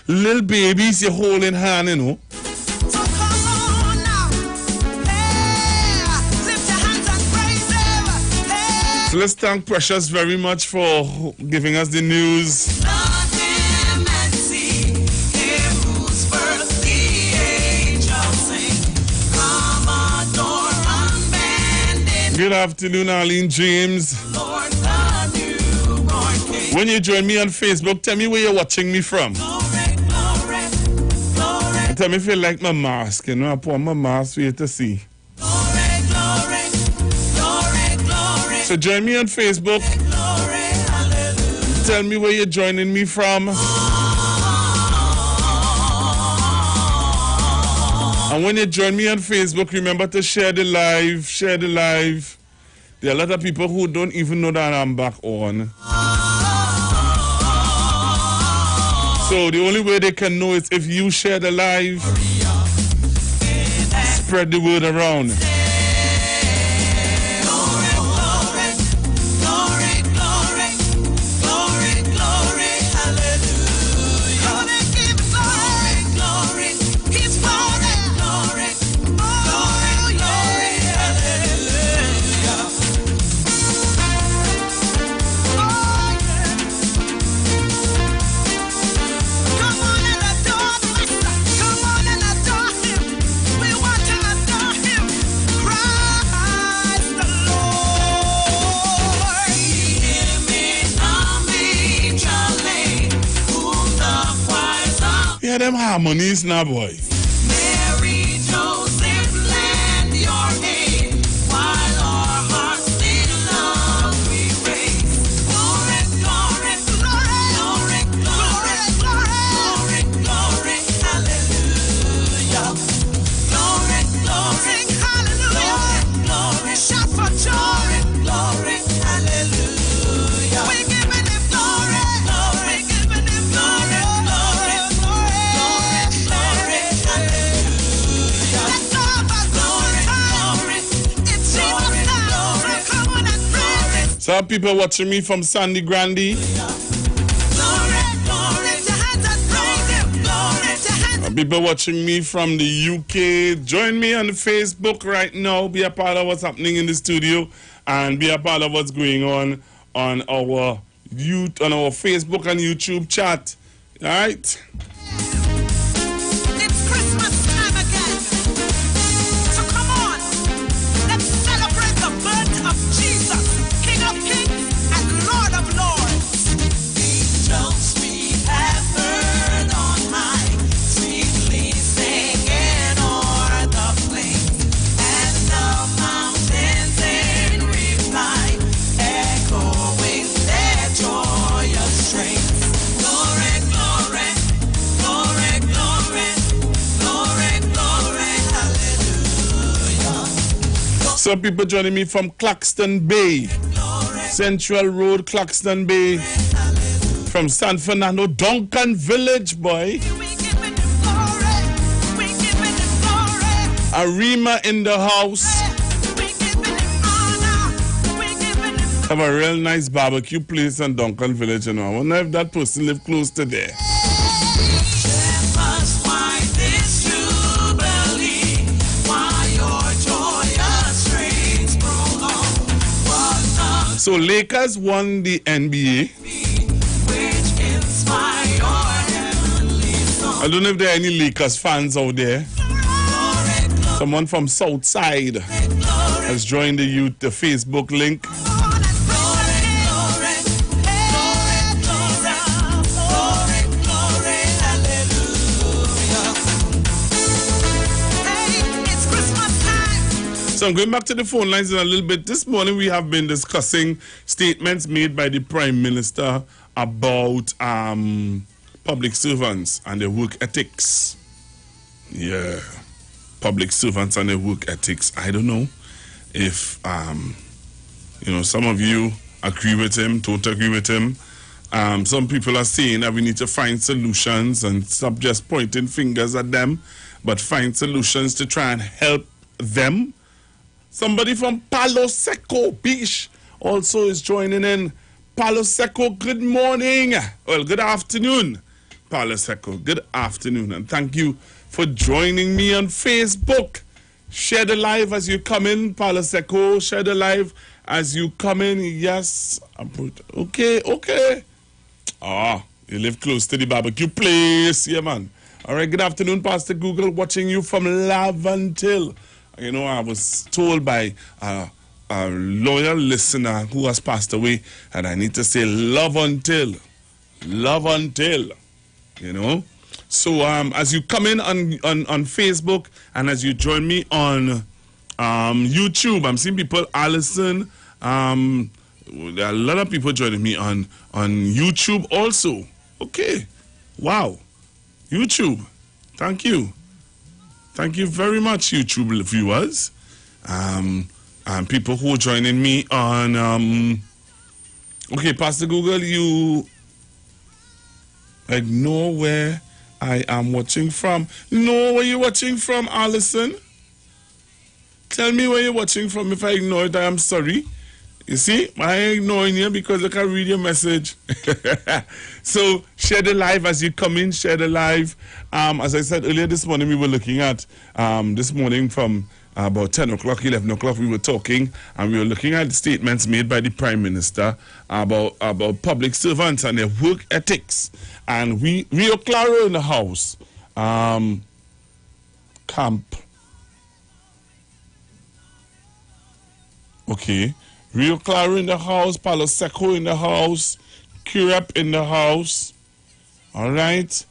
little babies you hold in hand, you know. So come on now. Hey, lift your hands and praise Him. Hey. So let's thank Precious very much for giving us the news. Good afternoon, Arlene James. When you join me on Facebook, tell me where you're watching me from. Tell me if you like my mask. You know, I put my mask for you to see. So join me on Facebook. Tell me where you're joining me from. And when you join me on Facebook, remember to share the live, There are a lot of people who don't even know that I'm back on. So the only way they can know is if you share the live, spread the word around. Them harmonies now, boy. Mary, Joseph, lend your aid while our hearts in love we raise. Glory, glory, glory, glory, glory, glory, glory, hallelujah. Glory, glory, hallelujah. Glory, shout for joy. Glory, hallelujah. We giving Him glory, glory, giving Him glory, glory. Some people watching me from Sandy Grande. People watching me from the UK. Join me on Facebook right now. Be a part of what's happening in the studio and be a part of what's going on our Facebook and YouTube chat. All right? It's Christmas time again. So come on, let's celebrate the birth of Jesus, King of Kings and Lord of Lords. Angels we have heard on high, sweetly singing o'er the plains, and the mountains in reply, echoing their joyous strains. Glory, glory, Some people joining me from Claxton Bay, Central Road, Claxton Bay. From San Fernando, Duncan Village, boy. Arima in the house. Have a real nice barbecue place in Duncan Village, you know. I wonder if that person live close to there. So Lakers won the NBA. I don't know if there are any Lakers fans out there. Someone from Southside has joined the Facebook link. So I'm going back to the phone lines in a little bit. This morning we have been discussing statements made by the Prime Minister about public servants and their work ethics. Yeah, public servants and their work ethics. I don't know if, some of you agree with him, don't agree with him. Some people are saying that we need to find solutions and stop just pointing fingers at them, but find solutions to try and help them. Somebody from Palo Seco Beach also is joining in. Palo Seco, good morning. Well, good afternoon. Palo Seco, good afternoon. And thank you for joining me on Facebook. Share the live as you come in, Palo Seco. Share the live as you come in. Yes. Okay. You live close to the barbecue place. Yeah, man. All right, good afternoon, Pastor Google, watching you from Laventille. You know, I was told by a loyal listener who has passed away, and I need to say love until, you know. So as you come in on Facebook and as you join me on YouTube, I'm seeing people, Allison, there are a lot of people joining me on YouTube also. Okay, wow, YouTube, thank you. Thank you very much, YouTube viewers. And people who are joining me on... okay, Pastor Google, you know where I am watching from. Know where you're watching from, Allison? Tell me where you're watching from. If I ignore it, I am sorry. You see, I ain't ignoring you because I can't read your message. So share the live as you come in. Share the live. As I said earlier this morning, we were looking at this morning from about 10 o'clock, 11 o'clock, we were talking and we were looking at the statements made by the Prime Minister about public servants and their work ethics. And Rio Claro in the house. Camp. Okay. Rio Claro in the house, Palo Seco in the house, Curep in the house. All right.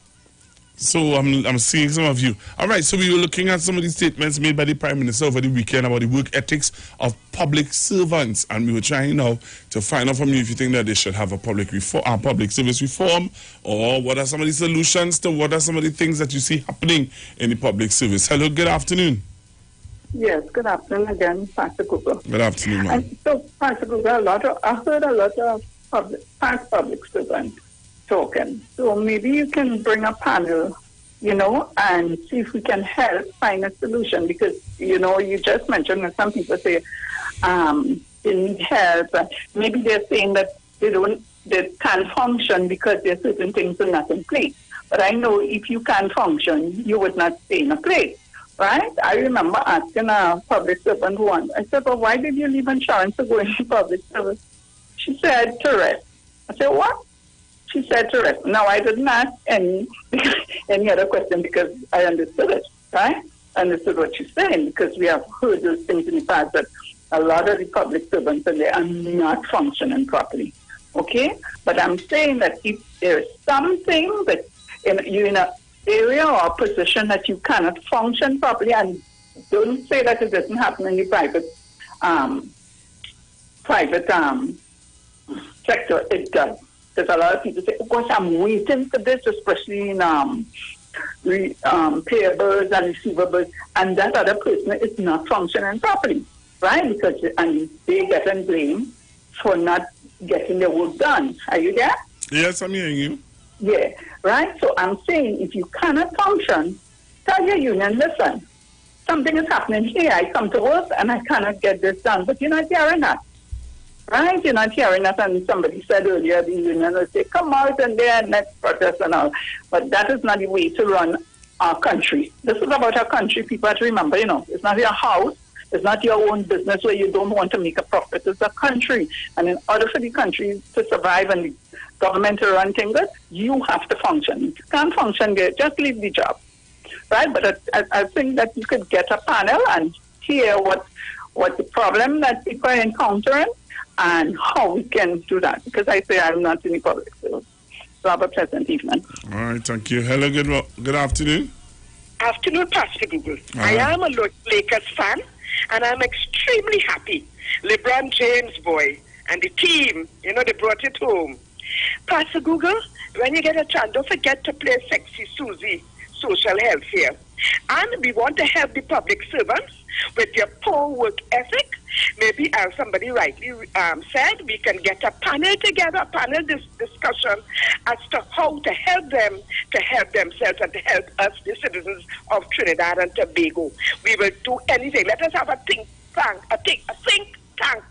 So I'm seeing some of you. All right. So we were looking at some of these statements made by the Prime Minister over the weekend about the work ethics of public servants, and we were trying now to find out from you if you think that they should have a public service reform, or what are some of the solutions to what are some of the things that you see happening in the public service. Hello. Good afternoon. Yes, good afternoon again, Pastor Google. Good afternoon, ma'am. So, Pastor Google, I heard a lot of past public servants talking. So maybe you can bring a panel, and see if we can help find a solution. Because, you just mentioned that some people say they need help. Maybe they're saying that they can't function because there are certain things are not in place. But I know if you can't function, you would not stay in a place. Right? I remember asking a public servant once, I said, well, why did you leave insurance to go into public service? She said, to rest. I said, what? She said, to rest. Now, I didn't ask any other question because I understood it, right? I understood what she's saying because we have heard those things in the past that a lot of the public servants and they are not functioning properly, okay? But I'm saying that if there's something that you're in a area or position that you cannot function properly, and don't say that it doesn't happen in the private sector, it does. There's a lot of people say, oh gosh, I'm waiting for this, especially in payables and receivables, and that other person is not functioning properly. right? Because and they get blamed for not getting the work done. Are you there? Yes, I'm hearing you. Yeah, right? So I'm saying if you cannot function, tell your union, listen, something is happening here. I come to work and I cannot get this done. But you're not hearing us, right? You're not hearing us. And somebody said earlier, the union will say, come out and there, let's protest and all. But that is not the way to run our country. This is about our country. People have to remember, it's not your house. It's not your own business where you don't want to make a profit. It's a country. And in order for the country to survive and the government to run things, you have to function. If you can't function, just leave the job. Right? But I think that you could get a panel and hear what the problem that people are encountering and how we can do that. Because I say I'm not in the public. So have a pleasant evening. All right, thank you. Hello, good afternoon. Afternoon, Pastor Google. I am a Lakers fan, and I'm extremely happy. LeBron James, boy, and the team, they brought it home. Pastor Google, when you get a chance, don't forget to play Sexy Susie, social health here. And we want to help the public servants with your poor work ethic. Maybe, as somebody rightly said, we can get a panel together, a panel discussion as to how to help them, to help themselves, and to help us, the citizens of Trinidad and Tobago. We will do anything. Let us have a think tank,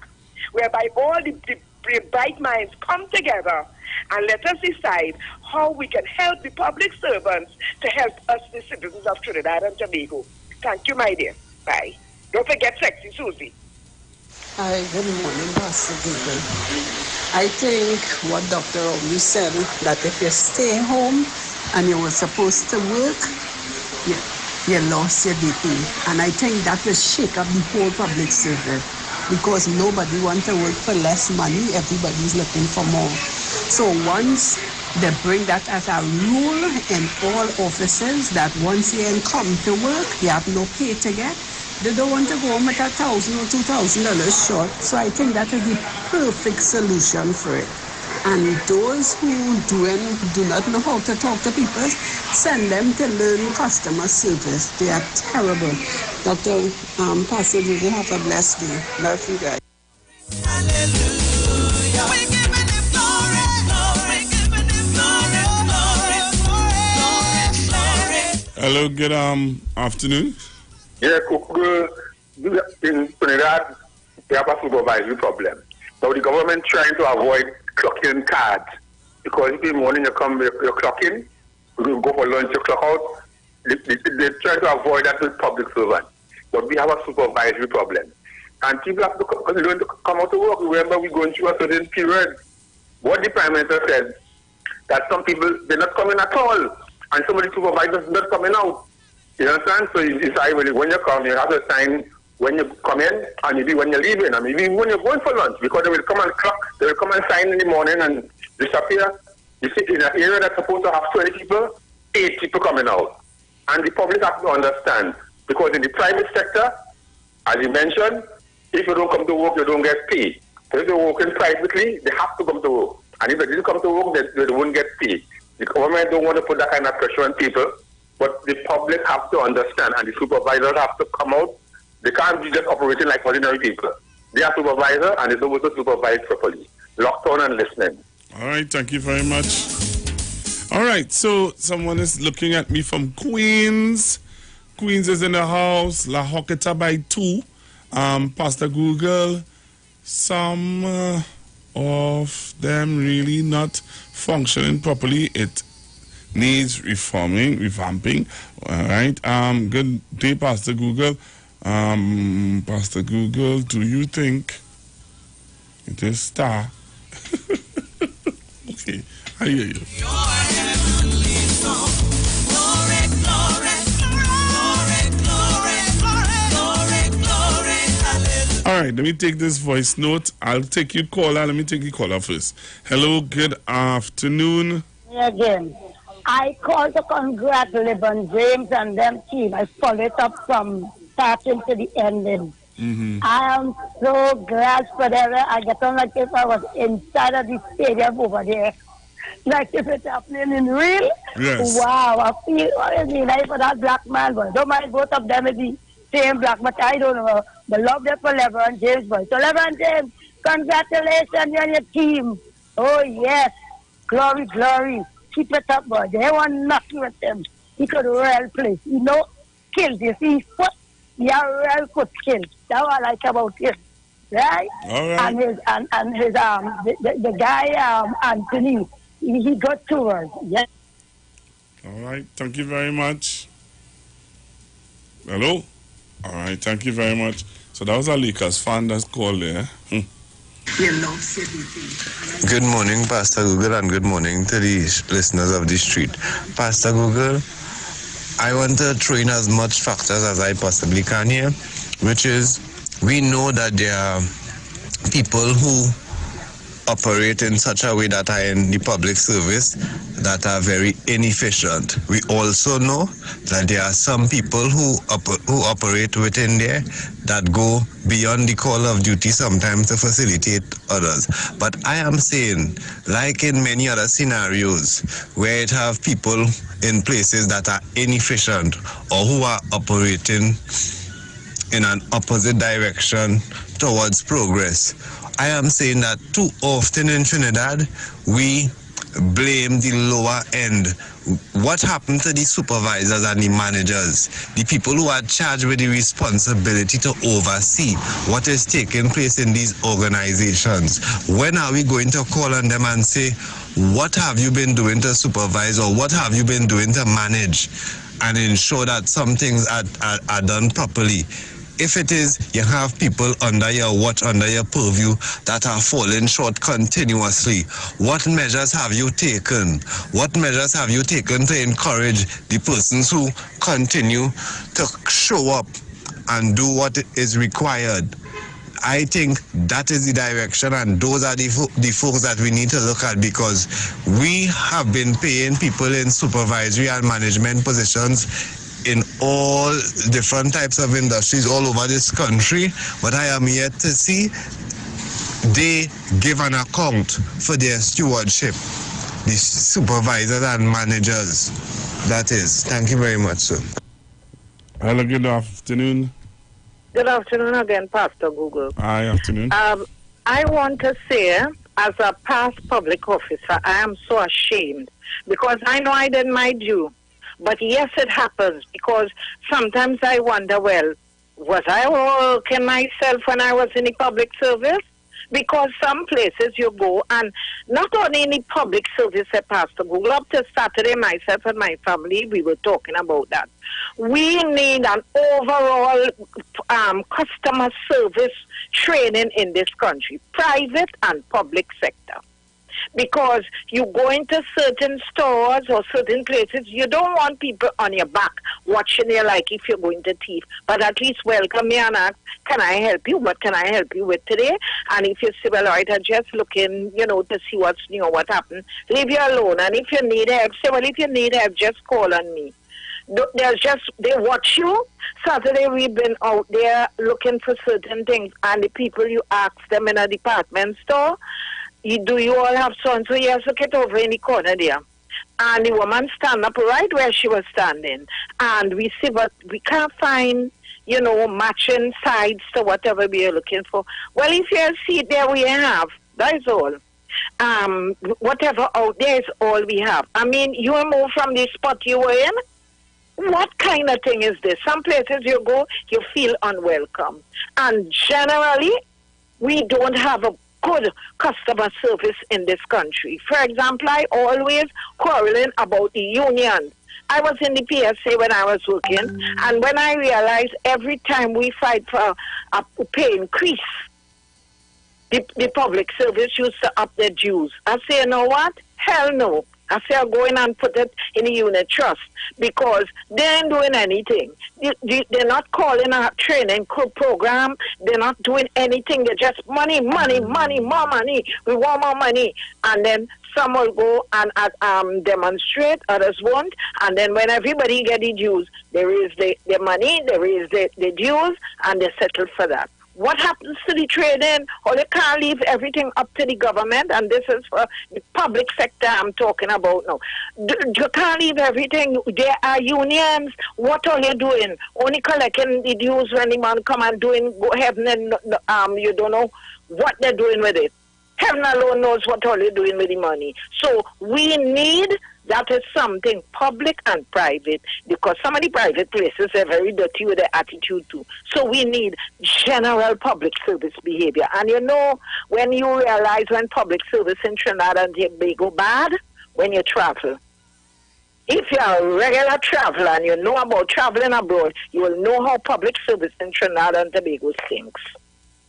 whereby all the bright minds come together and let us decide how we can help the public servants to help us, the citizens of Trinidad and Tobago. Thank you, my dear. Bye. Don't forget Sexy Susie. Hi, good morning, Pastor Google. I think what Dr. Rowley said, that if you stay home and you were supposed to work, you lost your DP. And I think that will shake up the whole public service because nobody wants to work for less money. Everybody's looking for more. So once they bring that as a rule in all offices, that once you come to work, you have no pay to get, they don't want to go home with $1,000 or $2,000 short. So I think that is the perfect solution for it. And those who do not know how to talk to people, send them to learn customer service. They are terrible. Dr. Pastor, you have a blessed day. Love you guys. Hello, good afternoon. Yeah, in Trinidad, we have a supervisory problem. So the government trying to avoid clocking cards because if in the morning you come, you're clocking, you go for lunch, you clock out. They try to avoid that with public servants. But we have a supervisory problem. And people have to come out to work. Remember, we're going through a certain period. What the Prime Minister said, that some people, they're not coming at all. And some of the supervisors not coming out. You understand? So you decide when you come, you have to sign when you come in and maybe when you're leaving, and maybe when you're going for lunch, because they will come and clock, they will come and sign in the morning and disappear. You see, in an area that's supposed to have 20 people, 8 people coming out. And the public have to understand, because in the private sector, as you mentioned, if you don't come to work, you don't get paid. So if they're working privately, they have to come to work. And if they didn't come to work, they won't get paid. The government don't want to put that kind of pressure on people, but the public have to understand, and the supervisors have to come out. They can't be just operating like ordinary people. They are supervisors, and they're supposed to supervise properly. Locked on and listening. All right, thank you very much. All right, so someone is looking at me from Queens. Queens is in the house. La Hoqueta by 2. Pastor Google, some of them really not functioning properly. It needs revamping. All right. Good day, Pastor Google. Pastor Google, do you think it is star? Okay, I hear you. All right, let me take this voice note. I'll take your caller. Let me take your caller first. Hello, good afternoon. Again, I called to congratulate LeBron James and them team. I followed it up from starting to the ending. Mm-hmm. I am so glad for them. I get on like if I was inside of the stadium over there. Like if it's happening in real. Yes. Wow, I feel honestly like for that black man, but don't mind both of them if he same black, but I don't know. But love them for LeBron James, boy. So LeBron James, congratulations on your team. Oh, yes. Glory, glory. Keep it up, boy. They want nothing with them. He could well play. You know, skills. You see, foot, he has real foot skills. That's what I like about him. Right? All right. And his the guy Anthony, he got two words. Yes. All right. Thank you very much. Hello? All right. Thank you very much. So that was a Lakers fan that's called there. Good morning, Pastor Google, and good morning to the listeners of the street. Pastor Google, I want to throw in as much factors as I possibly can here, which is we know that there are people who operate in such a way that are in the public service that are very inefficient. We also know that there are some people who operate within there that go beyond the call of duty sometimes to facilitate others. But I am saying, like in many other scenarios where it have people in places that are inefficient or who are operating in an opposite direction towards progress, I am saying that too often in Trinidad, we blame the lower end. What happened to the supervisors and the managers, the people who are charged with the responsibility to oversee what is taking place in these organizations? When are we going to call on them and say, what have you been doing to supervise, or what have you been doing to manage and ensure that some things are done properly? If it is, you have people under your watch, under your purview that are falling short continuously, what measures have you taken? What measures have you taken to encourage the persons who continue to show up and do what is required? I think that is the direction, and those are the folks that we need to look at, because we have been paying people in supervisory and management positions in all different types of industries all over this country, but I am yet to see they give an account for their stewardship, the supervisors and managers. That is. Thank you very much, sir. Hello, good afternoon. Good afternoon again, Pastor Google. Hi, afternoon. I want to say, as a past public officer, I am so ashamed, because I know I did my due. But yes, it happens, because sometimes I wonder, well, was I working myself when I was in the public service? Because some places you go, and not only in the public service, Pastor Google, up to Saturday, myself and my family, we were talking about that. We need an overall customer service training in this country, private and public sector. Because you go into certain stores or certain places, you don't want people on your back watching you like if you're going to thief. But at least welcome me and ask, can I help you? What can I help you with today? And if you say, well, all right, I'm just looking, to see what's new, what happened, leave you alone. And if you need help, say, well, if you need help, just call on me. They watch you. Saturday we've been out there looking for certain things, and the people you ask them in a department store, do you all have so-and-so? Yes, look it over in the corner there. And the woman stand up right where she was standing. And we see, but we can't find, matching sides to whatever we are looking for. Well, if you see there, we have. That is all. Whatever out there is all we have. I mean, you move from the spot you were in. What kind of thing is this? Some places you go, you feel unwelcome. And generally, we don't have a good customer service in this country. For example, I always quarreling about the union. I was in the PSA when I was working, and when I realized every time we fight for a pay increase, the public service used to up their dues. I say, you know what? Hell no. I say, I'll go in and put it in the unit trust, because they ain't doing anything. They're not calling a training program. They're not doing anything. They're just money, money, money, more money. We want more money. And then some will go and demonstrate, others won't. And then when everybody get the dues, there is the money, there is the dues, and they settle for that. What happens to the trading? Or you can't leave everything up to the government, and this is for the public sector I'm talking about now. You can't leave everything. There are unions. What are you doing? Only collecting the dues when the man come and doing go heaven and you don't know what they're doing with it. Heaven alone knows what all you're doing with the money. So we need, that is something public and private, because some of the private places are very dirty with their attitude too. So we need general public service behavior. And you know, when you realize when public service in Trinidad and Tobago bad, when you travel. If you're a regular traveler and you know about traveling abroad, you will know how public service in Trinidad and Tobago stinks.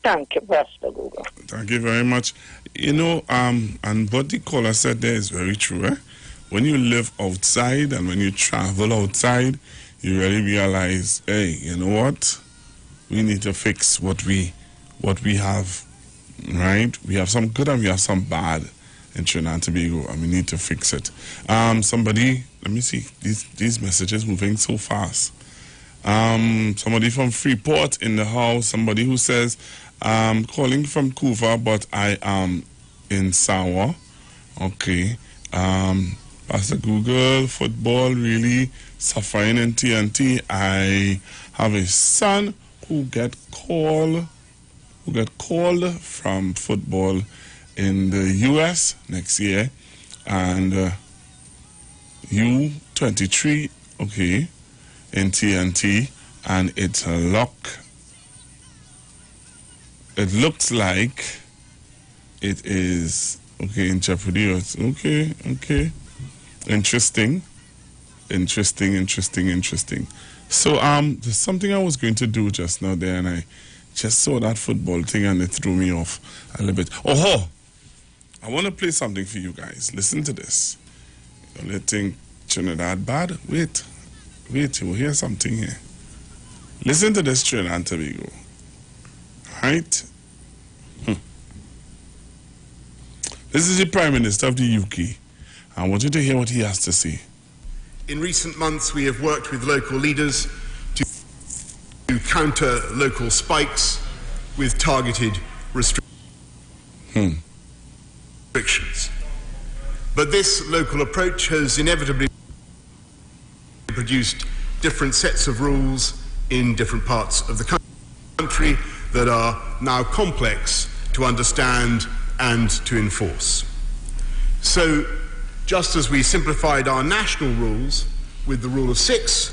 Thank you, Pastor Google. Thank you very much. You know, and what the caller said there is very true. Eh? When you live outside and when you travel outside, you really realize, hey, you know what? We need to fix what we have, right? We have some good and we have some bad in Trinidad and Tobago, and we need to fix it. Somebody, let me see, these messages moving so fast. Somebody from Freeport in the house, somebody who says, calling from Couva, but I am in Sawa. Okay. Pastor Google, football really suffering in TNT. I have a son who get called from football in the US next year, and U23, okay, in TNT, and it's a lock. It looks like it is okay in jeopardy. Okay. Interesting. So there's something I was going to do just now there, and I just saw that football thing and it threw me off a little bit. Oh, I want to play something for you guys. Listen to this. You think Trinidad bad? Wait, you will hear something here. Listen to this, Trinidad and Tobago. Right? This is the Prime Minister of the UK. I want you to hear what he has to say. In recent months, we have worked with local leaders to counter local spikes with targeted restrictions. But this local approach has inevitably produced different sets of rules in different parts of the country that are now complex to understand and to enforce. So, just as we simplified our national rules with the rule of 6,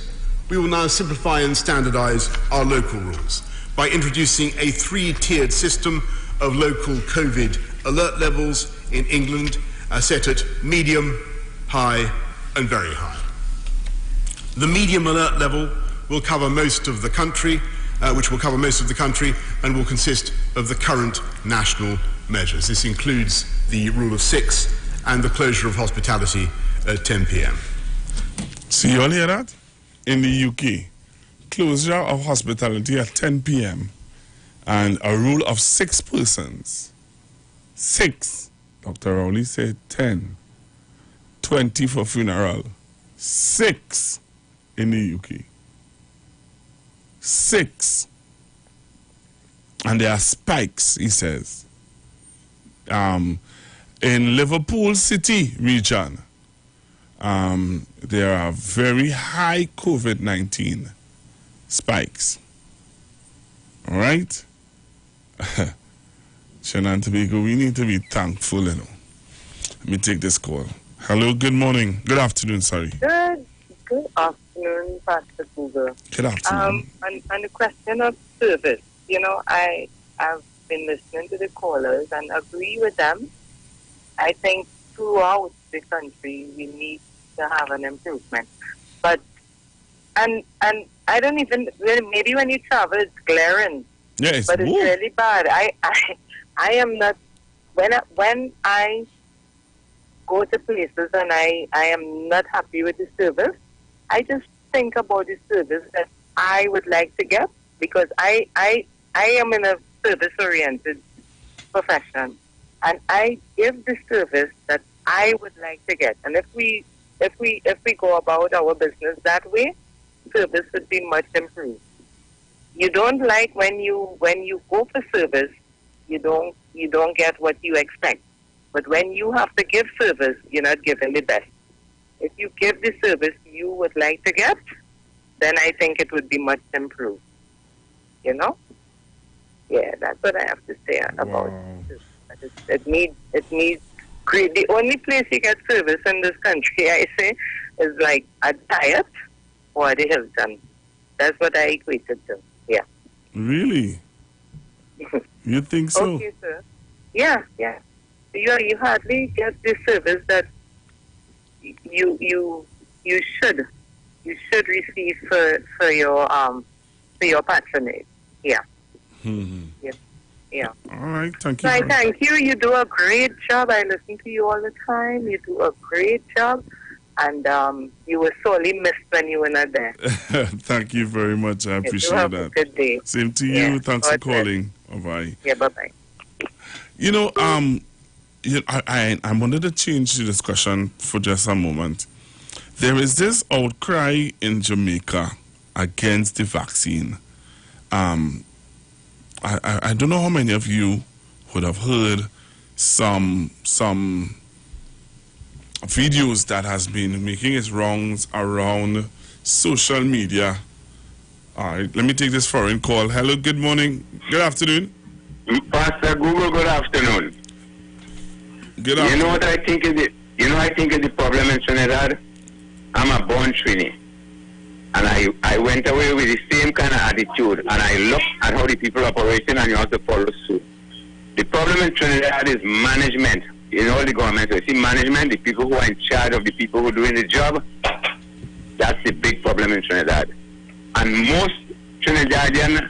we will now simplify and standardize our local rules by introducing a 3-tiered system of local COVID alert levels in England, set at medium, high, and very high. The medium alert level will cover most of the country, and will consist of the current national measures. This includes the rule of 6 and the closure of hospitality at 10 p.m. See, you all hear that? In the UK, closure of hospitality at 10 p.m. and a rule of 6 persons. 6. Dr. Rowley said 10. 20 for funeral. 6 in the UK. 6. And there are spikes, he says. In Liverpool City region, there are very high COVID-19 spikes. All right? Trinidad and Tobago, we need to be thankful, you know. Let me take this call. Hello, good morning. Good afternoon, sorry. Good afternoon, Pastor Google. Good afternoon. On the question of service, you know, I have been listening to the callers and agree with them. I think throughout the country we need to have an improvement. But and I don't even maybe when you travel it's glaring. Yes. But it's really bad. I am not when I go to places and I am not happy with the service, I just think about the service that I would like to get, because I am in a service oriented profession. And I give the service that I would like to get. And if we go about our business that way, service would be much improved. you don't like when you go for service, you don't get what you expect. But when you have to give service, you're not giving the best. If you give the service you would like to get, then I think it would be much improved. You know? Yeah, that's what I have to say about it. It needs great. The only place you get service in this country, I say, is like a diet or the Hilton. That's what I equate it to. Yeah. Really? You think so? Okay, sir. Yeah. You hardly get the service that you should receive for your patronage. Yeah. Mm-hmm. Yeah. All right, thank you. So I thank you. You do a great job. I listen to you all the time. You do a great job. And you were sorely missed when you were not there. Thank you very much. I appreciate have that. A good day. Same to you. Yeah. Thanks for calling. Bye-bye. Yeah, bye-bye. You know, I wanted to change the discussion for just a moment. There is this outcry in Jamaica against the vaccine. I don't know how many of you would have heard some videos that has been making its rounds around social media. All right, let me take this foreign call. Hello, good morning. Good afternoon. Pastor Google, good afternoon. Good afternoon. You know what I think is the problem in Trinidad? I'm a born Trini. And I went away with the same kind of attitude, and I looked at how the people operating, and you have to follow suit. The problem in Trinidad is management in all the governments. So you see, management, the people who are in charge of the people who are doing the job, that's the big problem in Trinidad. And most Trinidadians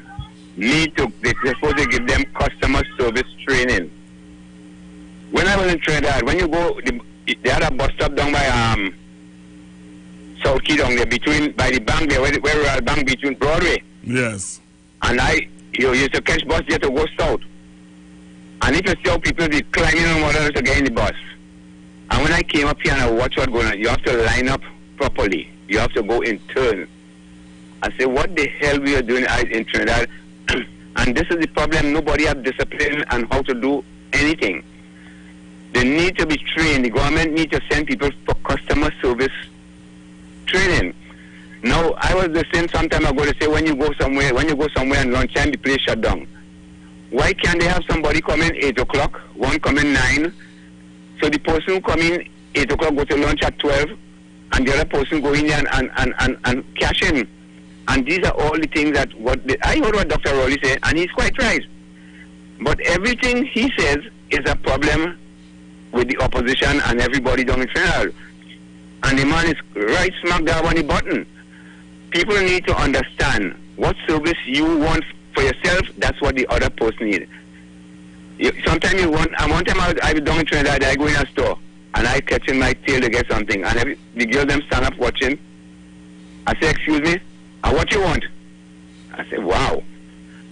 they're supposed to give them customer service training. When I was in Trinidad, when you go, they had a bus stop down by South Key down there by the bank there, where Royal Bank between Broadway. Yes. And you used to catch bus there to go south. And if you see how people be climbing on water to get in the bus. And when I came up here and I watched what's going on, you have to line up properly. You have to go in turn. I say, what the hell we are doing in Trinidad? And this is the problem. Nobody have discipline on how to do anything. They need to be trained. The government needs to send people for customer service training. Now, I was listening some time ago to say when you go somewhere and lunchtime, the place shut down. Why can't they have somebody come in 8 o'clock, one come in 9, so the person who come in 8 o'clock go to lunch at 12, and the other person go in there and cash in. And these are all the things that I heard what Dr. Rowley said, and he's quite right. But everything he says is a problem with the opposition and everybody down in Trinidad. And the man is right smack dab on the button. People need to understand what service you want for yourself, that's what the other person needs. Sometimes you want, and one time I was down in Trinidad, I go in a store, and I catching my tail to get something, and the girls them stand up watching. I say, excuse me, what you want? I say, wow.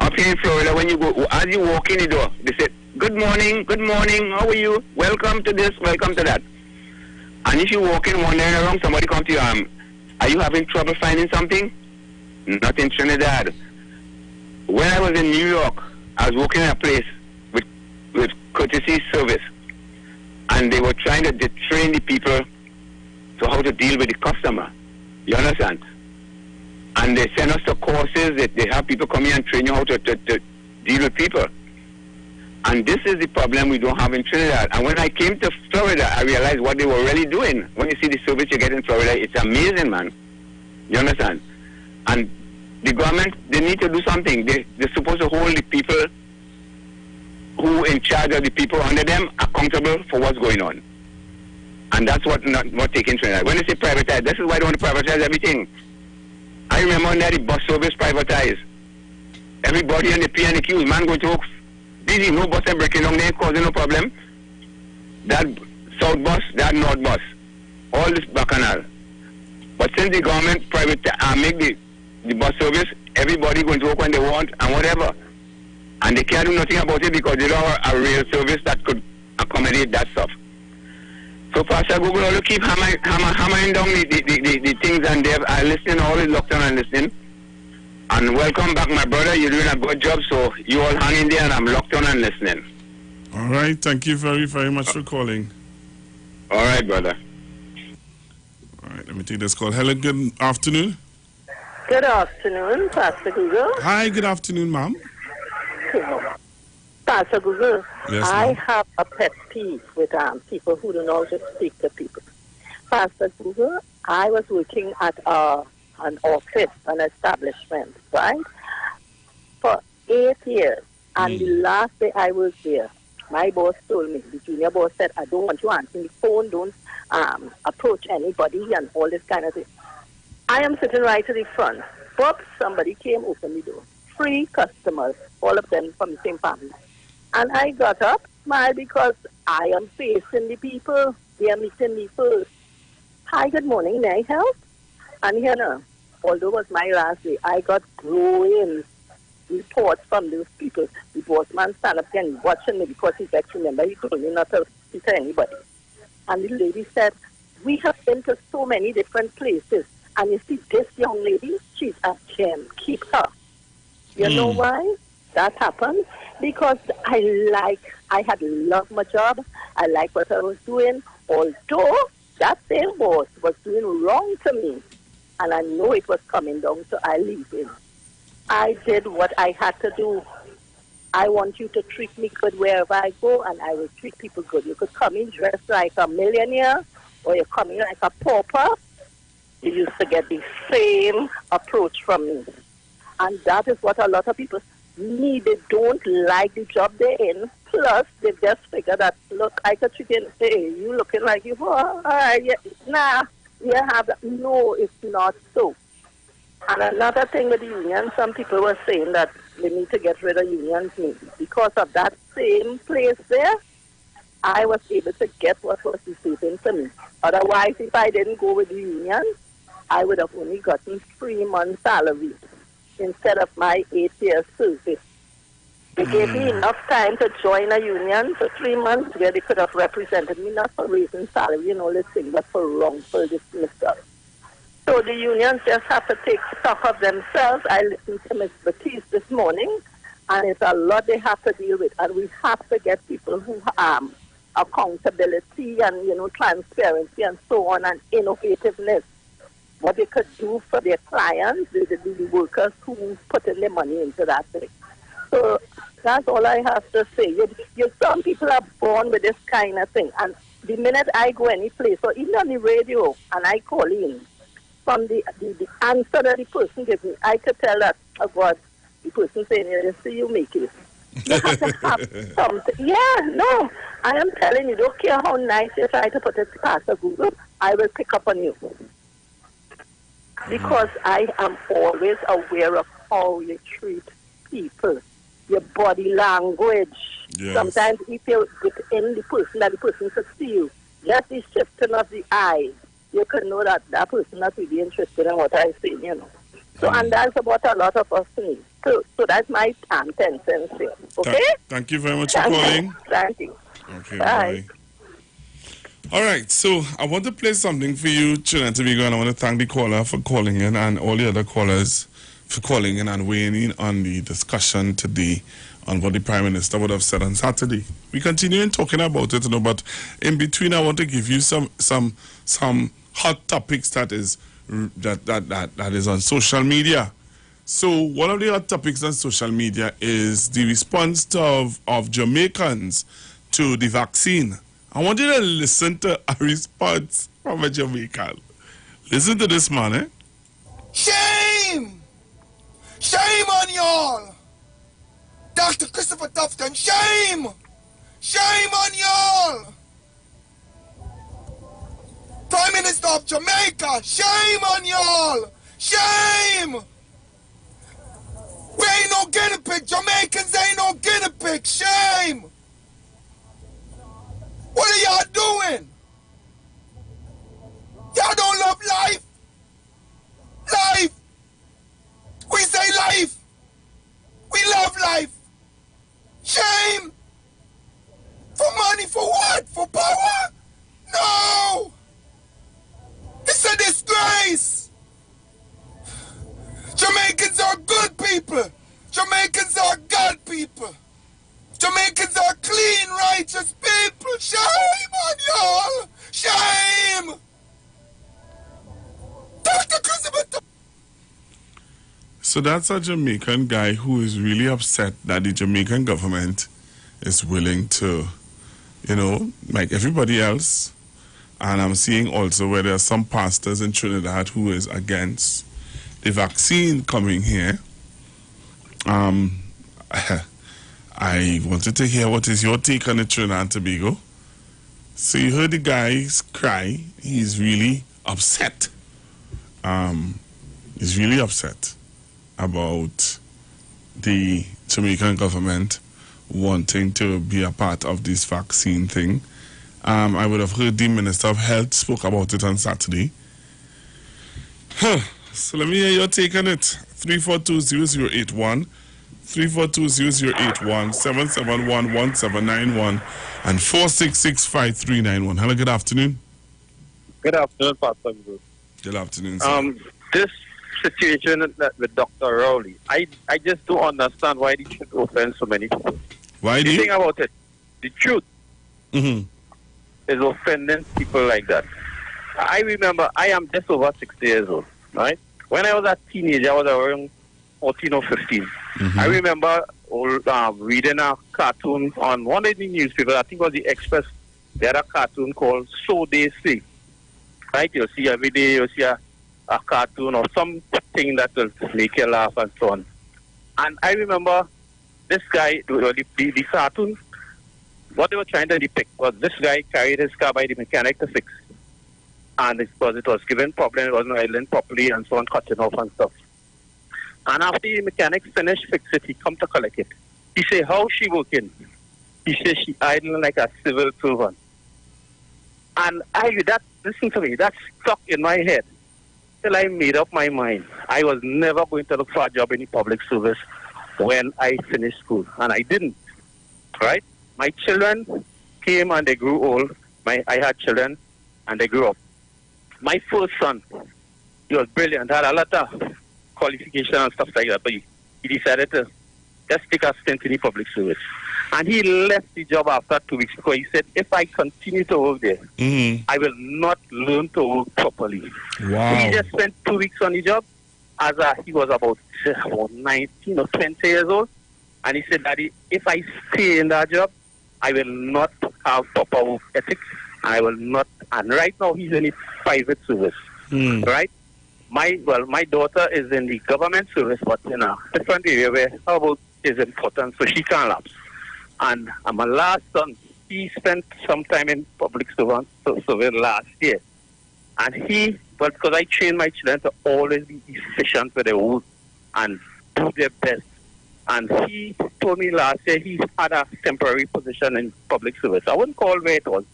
Up here in Florida, when you go, as you walk in the door, they say, good morning, how are you? Welcome to this, welcome to that. And if you walk in wandering around, somebody comes to you, are you having trouble finding something? Not in Trinidad. When I was in New York, I was working in a place with courtesy service, and they were trying to train the people to how to deal with the customer. You understand? And they send us to courses that they have people come in and train you how to deal with people. And this is the problem we don't have in Trinidad. And when I came to Florida, I realized what they were really doing. When you see the service you get in Florida, it's amazing, man. You understand? And the government, they need to do something. They're supposed to hold the people who in charge of the people under them accountable for what's going on. And that's what not taking Trinidad. When they say privatize, this is why they want to privatize everything. I remember when the bus service privatized. Everybody on the P and the Q, man going to work busy, no bus breaking down there, causing no problem. That south bus, that north bus, all this bacchanal. But since the government make the bus service, everybody going to work when they want and whatever. And they can't do nothing about it because they don't have a real service that could accommodate that stuff. So Pastor Google, all you keep hammering down the things, and I listen, always locked on and listening. And welcome back, my brother. You're doing a good job, so you all hang in there, and I'm locked on and listening. All right. Thank you very, very much for calling. All right, brother. All right. Let me take this call. Hello. Good afternoon. Good afternoon, Pastor Google. Hi. Good afternoon, ma'am. Pastor Google, Yes, I ma'am. have a pet peeve with people who do not just speak to people. Pastor Google, I was working at an office, an establishment, right, for 8 years. And the last day I was there, my boss told me, the junior boss said, I don't want you answering the phone, don't approach anybody and all this kind of thing. I am sitting right to the front. But somebody came, opened the door. 3 customers, all of them from the same family. And I got up, smiled, because I am facing the people. They are meeting me first. Hi, good morning, may I help? And here now, although it was my last day, I got glowing reports from those people. The boss man stand up and watching me because he got to remember he told me not to speak to anybody. And the lady said, we have been to so many different places. And you see, this young lady, she's a gem. Keep her. You know why that happened? Because I had loved my job. I liked what I was doing. Although that same boss was doing wrong to me. And I know it was coming down, so I leave him. I did what I had to do. I want you to treat me good wherever I go, and I will treat people good. You could come in dressed like a millionaire, or you come in like a pauper. You used to get the same approach from me. And that is what a lot of people need. They don't like the job they're in. Plus, they just figure that, look, I could treat you and say, hey, you looking like you, nah, you have that. No, it's not so. And another thing with the union, some people were saying that they need to get rid of unions. Because of that same place there, I was able to get what was receiving to me. Otherwise, if I didn't go with the union, I would have only gotten 3 months' salary instead of my 8 years service. They gave me enough time to join a union for 3 months where they could have represented me, not for raising salary and all this thing, but for wrongful dismissal. So the unions just have to take stock of themselves. I listened to Ms. Batiste this morning, and it's a lot they have to deal with. And we have to get people who accountability and, transparency and so on, and innovativeness. What they could do for their clients, the workers who put in their money into that thing. So that's all I have to say. Some people are born with this kind of thing. And the minute I go any place, or even on the radio, and I call in, from the answer that the person gives me, I could tell that, oh God, the person saying, you see, you make it. You have to have something. Yeah, no, I am telling you, don't care how nice you try to put it past a Google, I will pick up on you. Because I am always aware of how you treat people, your body language. Yes. Sometimes if you're within the person, that the person could see you, just the shifting of the eye, you can know that that person not really interested in what I'm saying, So, and that's what a lot of us need. So that's my 10 cents here. Okay? Thank you very much for calling. Thank you. Okay, Bye. bye. All right, so I want to play something for you, Trinidad and Tobago, and I want to thank the caller for calling in and all the other callers for calling in and weighing in on the discussion today on what the Prime Minister would have said on Saturday. We continue talking about it, but in between, I want to give you some hot topics that is on social media. So one of the hot topics on social media is the response of Jamaicans to the vaccine. I want you to listen to a response from a Jamaican. Listen to this man, eh? Shame! Shame on y'all! Dr. Christopher Tufton, shame! Shame on y'all! Prime Minister of Jamaica, shame on y'all! Shame! We ain't no guinea pig. Jamaicans ain't no guinea pig. Shame! What are y'all doing? Y'all don't love life? Life! We say life! We love life! Shame! For money, for what? For power? No! It's a disgrace! Jamaicans are good So that's a Jamaican guy who is really upset that the Jamaican government is willing to, like everybody else. And I'm seeing also where there are some pastors in Trinidad who is against the vaccine coming here. I wanted to hear what is your take on it, Trinidad and Tobago. So you heard the guys cry. He's really upset. He's really upset about the Jamaican government wanting to be a part of this vaccine thing. I would have heard the Minister of Health spoke about it on Saturday. So let me hear your take on it. 3420081, 3420081, 7711791, and 4665391. Hello, good afternoon. Good afternoon, Pastor. Good afternoon, sir. This situation with Dr. Rowley, I just don't understand why they should offend so many people. Why do you think about it? The truth is offending people like that. I remember I am just over 60 years old, right? When I was a teenager, I was around 14 or 15. I remember reading a cartoon on one of the newspapers, I think it was the Express. They had a cartoon called So They Say. Right? You'll see every day, you'll see a cartoon or something that will make you laugh and so on. And I remember this guy, the cartoon, what they were trying to depict was this guy carried his car by the mechanic to fix. And because it was given problem, it wasn't idling properly and so on, cutting off and stuff. And after the mechanic finished fix it, he come to collect it. He say, how she working? He says she idling like a civil servant. And listen to me, that stuck in my head till I made up my mind. I was never going to look for a job in the public service when I finished school. And I didn't, right? My children came and they grew old. I had children and they grew up. My first son, he was brilliant, had a lot of qualification and stuff like that, but he decided to just take a stint in the public service. And he left the job after 2 weeks because he said, if I continue to work there, I will not learn to work properly. Wow. He just spent 2 weeks on the job he was about 19 or 20 years old. And he said, Daddy, if I stay in that job, I will not have proper work ethics. I will not. And right now he's in the private service, right? My daughter is in the government service, but in a different area where her work is important, so she can't lapse. And my last son, he spent some time in public service last year. And because I train my children to always be efficient with their work and do their best. And he told me last year he had a temporary position in public service. I wouldn't call where it was.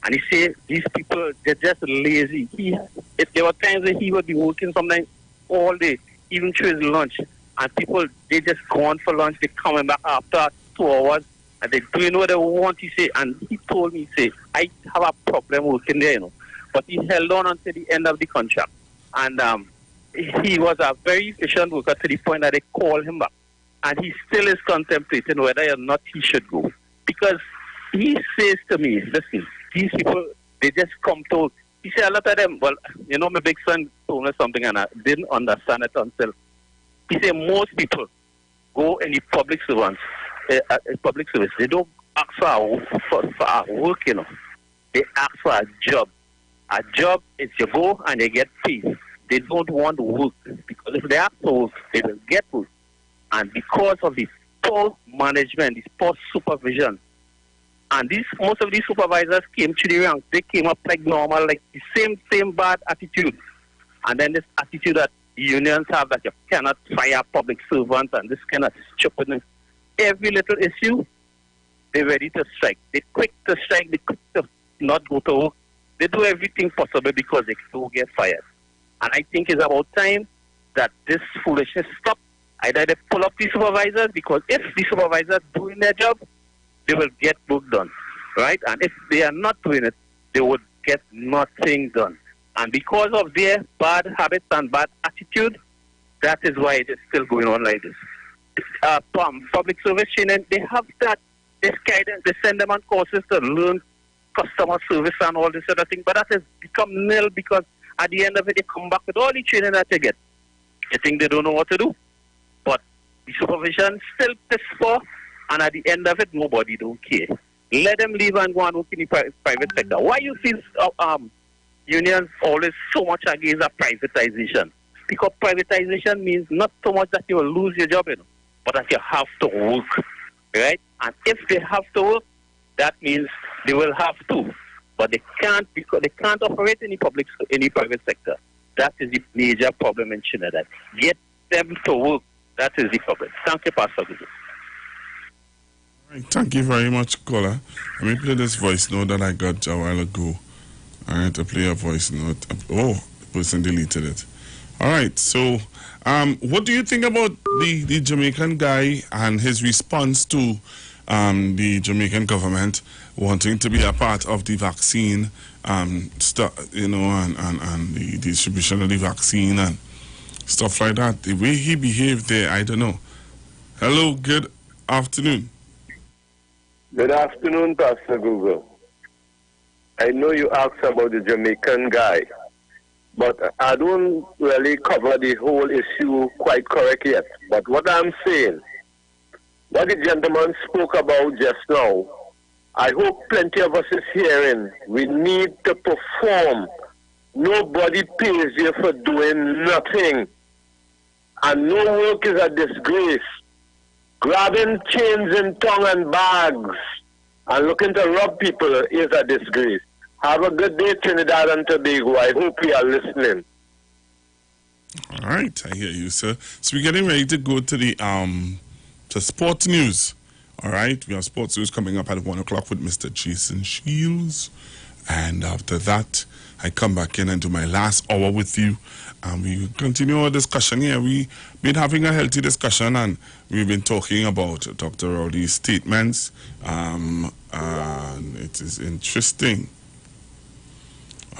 And he said, these people, they're just lazy. If there were times that he would be working sometimes all day, even through his lunch. And people, they just go on for lunch, they coming back after 2 hours, and they doing what they want, he say. And he told me, he say, I have a problem working there, But he held on until the end of the contract. And he was a very efficient worker to the point that they called him back. And he still is contemplating whether or not he should go. Because he says to me, listen, these people, they just come to, he said a lot of them, well, my big son told me something and I didn't understand it until, he said most people go in the public service, they don't ask for a work, They ask for a job. A job is you go and you get paid. They don't want work, because if they ask for work, they will get work. And because of the poor management, this poor supervision, and most of these supervisors came to the ranks. They came up like normal, like the same bad attitude. And then this attitude that the unions have that you cannot fire public servants and this kind of stupidness. Every little issue, they're ready to strike. They're quick to strike. They're quick to not go to work. They do everything possible because they don't get fired. And I think it's about time that this foolishness stop. Either they pull up the supervisors, because if the supervisors are doing their job, they will get work done, right? And if they are not doing it, they would get nothing done. And because of their bad habits and bad attitude, that is why it is still going on like this. Public service training, they have that, this guidance, they send them on courses to learn customer service and all this other thing, but that has become nil because at the end of it, they come back with all the training that they get. You think they don't know what to do? But the supervision still piss poor, and at the end of it, nobody don't care. Let them leave and go and work in the private sector. Why you see unions always so much against a privatization? Because privatization means not so much that you will lose your job, but that you have to work, right? And if they have to work, that means they will have to, but they can't because they can't operate in the private sector. That is the major problem in Trinidad. Get them to work. That is the problem. Thank you, Pastor Gugu. Right, thank you very much, caller. Let me play this voice note that I got a while ago. All right, to play a voice note. Oh, the person deleted it. All right, so what do you think about the Jamaican guy and his response to the Jamaican government wanting to be a part of the vaccine, and the distribution of the vaccine and stuff like that? The way he behaved there, I don't know. Hello, good afternoon. Good afternoon, Pastor Google. I know you asked about the Jamaican guy, but I don't really cover the whole issue quite correct yet. But what I'm saying, what the gentleman spoke about just now, I hope plenty of us is hearing. We need to perform. Nobody pays you for doing nothing. And no work is a disgrace. Grabbing chains in tongue and bags and looking to rob people is a disgrace. Have a good day, Trinidad and Tobago. I hope you are listening. All right, I hear you, sir. So we're getting ready to go to the to sports news. All right, we have sports news coming up at 1 o'clock with Mr. Jason Shields. And after that, I come back in and do my last hour with you. And we continue our discussion here. We've been having a healthy discussion, and we've been talking about Dr. Rowley's statements. And it is interesting.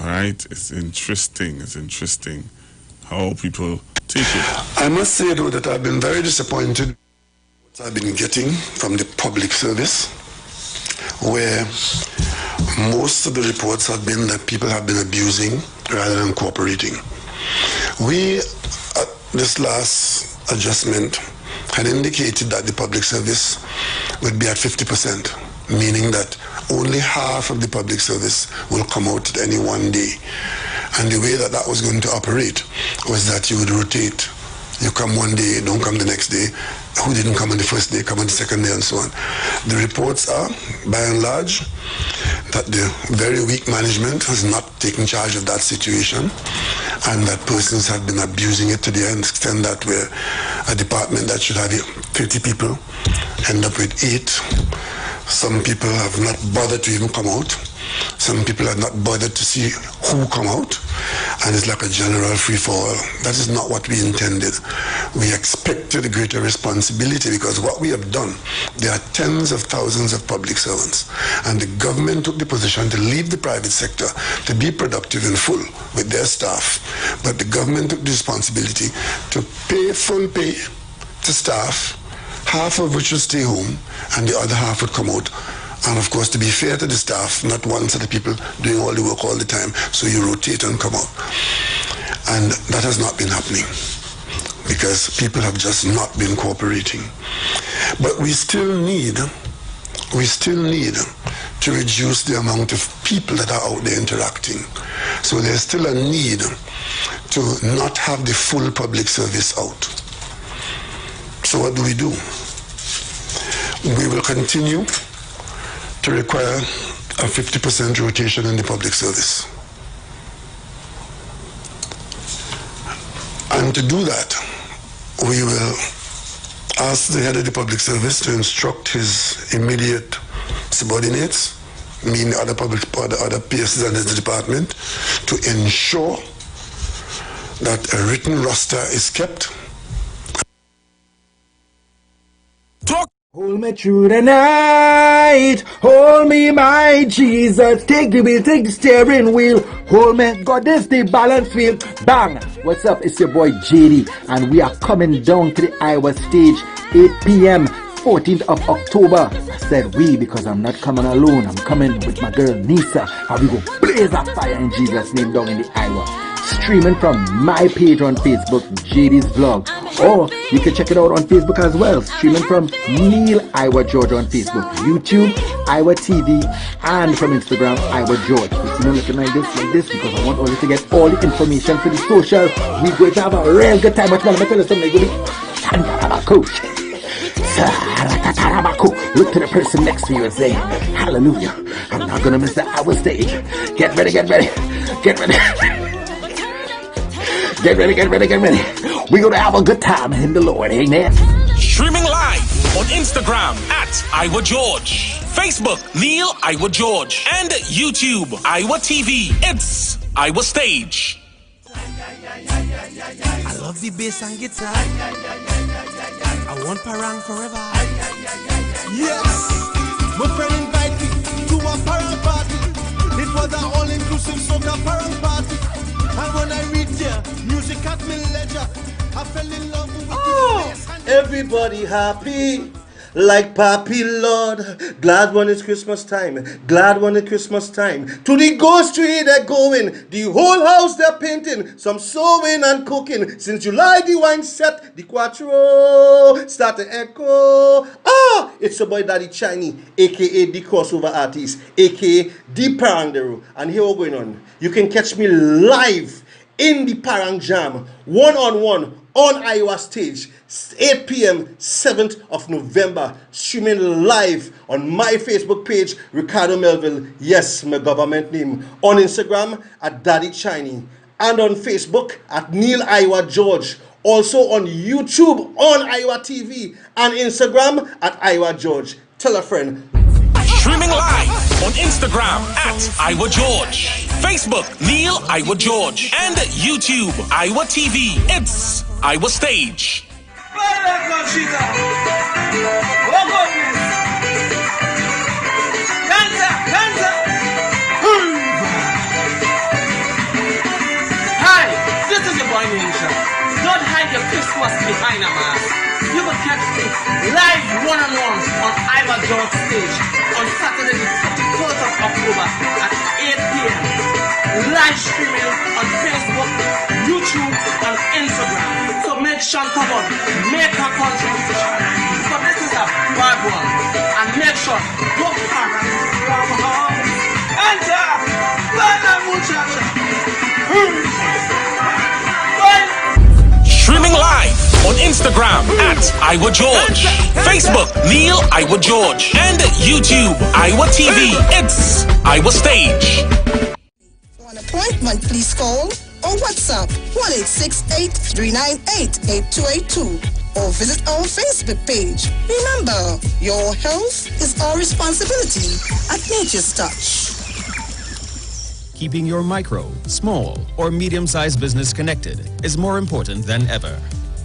All right, it's interesting. It's interesting how people take it. I must say, though, that I've been very disappointed what I've been getting from the public service, where most of the reports have been that people have been abusing rather than cooperating. We, at this last adjustment, had indicated that the public service would be at 50%, meaning that only half of the public service will come out at any one day. And the way that that was going to operate was that you would rotate. You come one day, don't come the next day. Who didn't come on the first day, come on the second day, and so on. The reports are, by and large, that the very weak management has not taken charge of that situation, and that persons have been abusing it to the extent that where a department that should have 30 people end up with 8. Some people have not bothered to even come out. Some people have not bothered to see who come out, and it's like a general free-for-all. That is not what we intended. We expected a greater responsibility, because what we have done, there are tens of thousands of public servants, and the government took the position to leave the private sector to be productive and full with their staff, but the government took the responsibility to pay full pay to staff, half of which would stay home, and the other half would come out. And of course, to be fair to the staff, not one set of people doing all the work all the time, so you rotate and come out. And that has not been happening, because people have just not been cooperating. But we still need to reduce the amount of people that are out there interacting. So there's still a need to not have the full public service out. So what do? We will continue to require a 50% rotation in the public service. And to do that, we will ask the head of the public service to instruct his immediate subordinates, meaning other PSs and his department, to ensure that a written roster is kept. Hold me through the night, hold me, my Jesus, take the wheel, take the steering wheel, hold me, God, this the balance wheel, bang! What's up, it's your boy JD, and we are coming down to the Iowa stage, 8 p.m., 14th of October. I said we because I'm not coming alone, I'm coming with my girl Nisa, and we go blaze a fire in Jesus' name down in the Iowa streaming from my page on Facebook, JD's Vlog. Or you can check it out on Facebook as well, streaming from Neil Iowa George on Facebook, YouTube, Iowa TV, and from Instagram, Iowa George. You know, looking like this, because I want all you to get all the information for the social. We're going to have a real good time. But I'm going to tell you something, it's going to be look to the person next to you and say, hallelujah, I'm not going to miss the hour stage. Get ready. Get ready. We're going to have a good time in the Lord. Amen. Streaming live on Instagram at Iowa George, Facebook Neil Iowa George, and YouTube Iowa TV. It's Iowa Stage. I love the bass and guitar. I want parang forever. Yes, my friend invited me to a parang party. It was an all-inclusive soca parang party. And when I reached here, music at me leisure. I fell in love with the bass. Everybody happy, like Papi Lord. Glad when it's Christmas time. Glad when it's Christmas time. To the ghost tree they're going. The whole house they're painting. Some sewing and cooking. Since July the wine set, the quattro start to echo. It's your boy Daddy Chiny, aka the crossover artist, aka the Parangero. And here we're going on. You can catch me live in the Parang Jam, one-on-one on Iowa Stage, 8 p.m. 7th of November, streaming live on my Facebook page, Ricardo Melville, yes, my government name, on Instagram at Daddy Chiny, and on Facebook at Neil Iowa George, also on YouTube on Iowa TV, and Instagram at Iowa George. Tell a friend. Streaming live on Instagram at Iowa George, Facebook Neil Iowa George, and YouTube Iowa TV. It's Iowa Stage. Hi, this is your boy Ninja. Don't hide your Christmas behind a mask. You can catch me live one-on-one on Iowa George Stage on Saturday the 31st of October at 8 p.m. Live streaming on Facebook, YouTube, and Instagram. So make sure to come on, make a contribution. So this is a bad one. And make sure, go para from home. Enter, Bana Muchacha. Streaming live on Instagram at Iowa George, Facebook Neil Iowa George, and YouTube Iowa TV. It's Iowa Stage. For an appointment, please call or WhatsApp 1-868-398-8282 or visit our Facebook page. Remember, your health is our responsibility at Nature's Touch. Keeping your micro, small, or medium-sized business connected is more important than ever.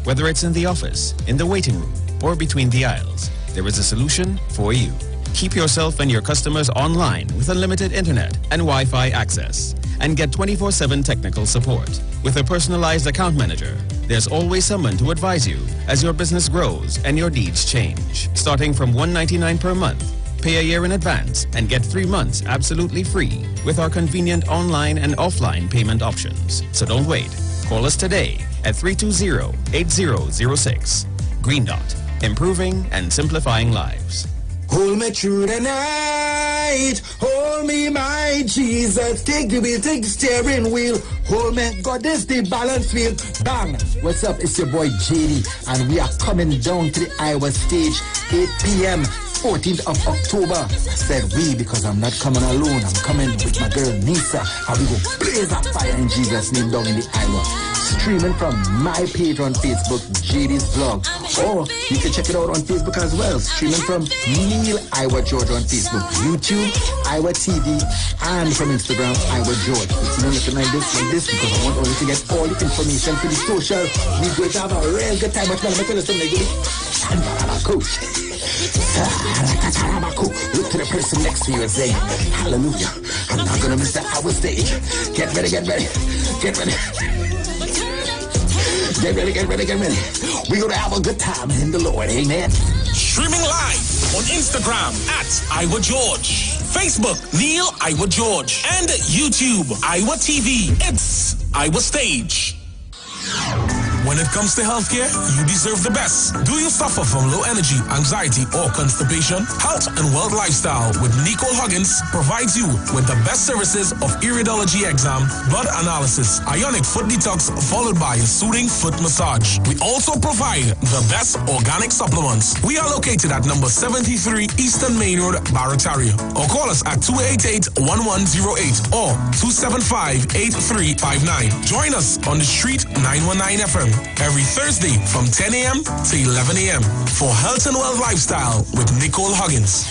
Whether it's in the office, in the waiting room, or between the aisles, there is a solution for you. Keep yourself and your customers online with unlimited internet and Wi-Fi access, and get 24/7 technical support. With a personalized account manager, there's always someone to advise you as your business grows and your needs change. Starting from $199 per month, pay a year in advance and get 3 months absolutely free with our convenient online and offline payment options. So don't wait. Call us today at 320-8006. Green Dot, improving and simplifying lives. Hold me through the night, hold me, my Jesus. Take the wheel, take the steering wheel. Hold me, God, this the balance wheel. Bang! What's up? It's your boy JD, and we are coming down to the Iowa Stage, 8 p.m. 14th of October. I said we because I'm not coming alone. I'm coming with my girl Nisa, and we go blaze that fire in Jesus' name down in the Iowa. Streaming from my page on Facebook, JD's Vlog. Or you can check it out on Facebook as well. Streaming from Neil Iowa George on Facebook, YouTube, Iowa TV, and from Instagram, Iowa George. It's not looking like this because I want all you to get all the information for the social. We're going to have a real good time. But I'm going to tell you something. Look to the person next to you and say, hallelujah, I'm not going to miss the Iowa Stage. Get ready, get ready, get ready. Get ready, get ready, get ready. We're going to have a good time in the Lord, amen. Streaming live on Instagram at Iowa George, Facebook Neil Iowa George, and YouTube Iowa TV. It's Iowa Stage. When it comes to healthcare, you deserve the best. Do you suffer from low energy, anxiety, or constipation? Health and Wealth Lifestyle with Nicole Huggins provides you with the best services of iridology exam, blood analysis, ionic foot detox, followed by a soothing foot massage. We also provide the best organic supplements. We are located at number 73 Eastern Main Road, Barataria. Or call us at 288-1108 or 275-8359. Join us on the street 919 FM. Every Thursday from 10 a.m. to 11 a.m. for Health and Wealth Lifestyle with Nicole Huggins.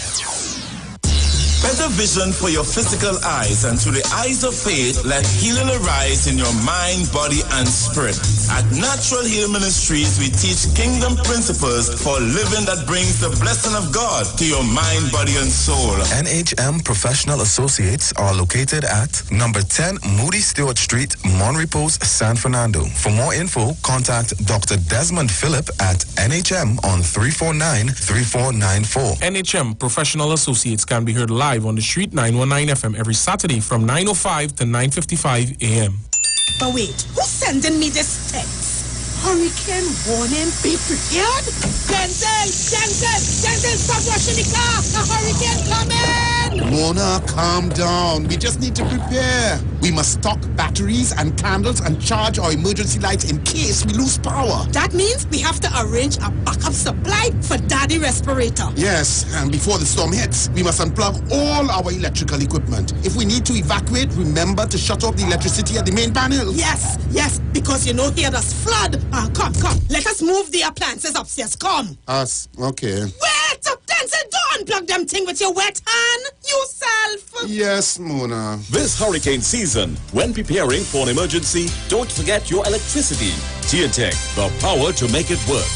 Better vision for your physical eyes, and through the eyes of faith, let healing arise in your mind, body, and spirit. At Natural Heal Ministries, we teach kingdom principles for living that brings the blessing of God to your mind, body, and soul. NHM Professional Associates are located at number 10 Moody Stewart Street, Monrepos, San Fernando. For more info, contact Dr. Desmond Phillip at NHM on 349-3494. NHM Professional Associates can be heard live on the street 919 FM every Saturday from 9:05 to 9:55 a.m. But wait, who's sending me this text? Hurricane warning, be prepared? Denzel, stop rushing the car! A hurricane coming! Mona, calm down. We just need to prepare. We must stock batteries and candles and charge our emergency lights in case we lose power. That means we have to arrange a backup supply for Daddy respirator. Yes, and before the storm hits, we must unplug all our electrical equipment. If we need to evacuate, remember to shut off the electricity at the main panel. Yes, because you know here does flood. Come, let us move the appliances upstairs, come. Us, okay. Wait, Denzel, don't unplug them thing with your wet hand, yourself. Yes, Mona. This hurricane season, when preparing for an emergency, don't forget your electricity. TNTech, the power to make it work.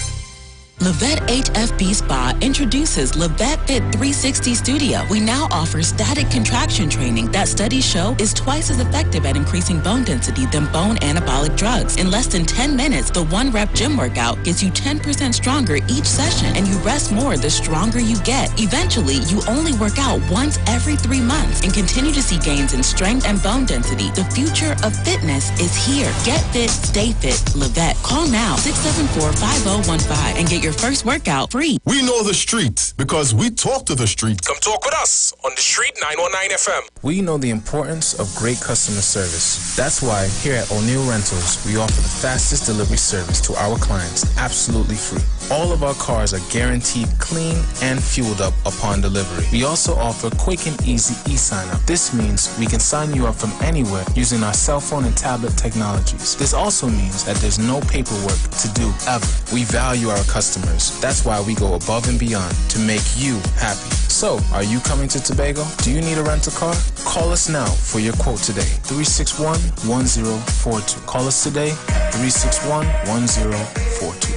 Levette HFB Spa introduces Levette Fit 360 Studio. We now offer static contraction training that studies show is twice as effective at increasing bone density than bone anabolic drugs. In less than 10 minutes, the 1-rep gym workout gets you 10% stronger each session, and you rest more the stronger you get. Eventually, you only work out once every 3 months and continue to see gains in strength and bone density. The future of fitness is here. Get fit, stay fit. Levette. Call now, 674-5015 and get your first workout free. We know the street because we talk to the street. Come talk with us on the street 919 FM. We know the importance of great customer service. That's why here at O'Neill Rentals, we offer the fastest delivery service to our clients absolutely free. All of our cars are guaranteed clean and fueled up upon delivery. We also offer quick and easy e-sign-up. This means we can sign you up from anywhere using our cell phone and tablet technologies. This also means that there's no paperwork to do ever. We value our customers. That's why we go above and beyond to make you happy. So, are you coming to Tobago? Do you need a rental car? Call us now for your quote today. 361-1042. Call us today, 361-1042.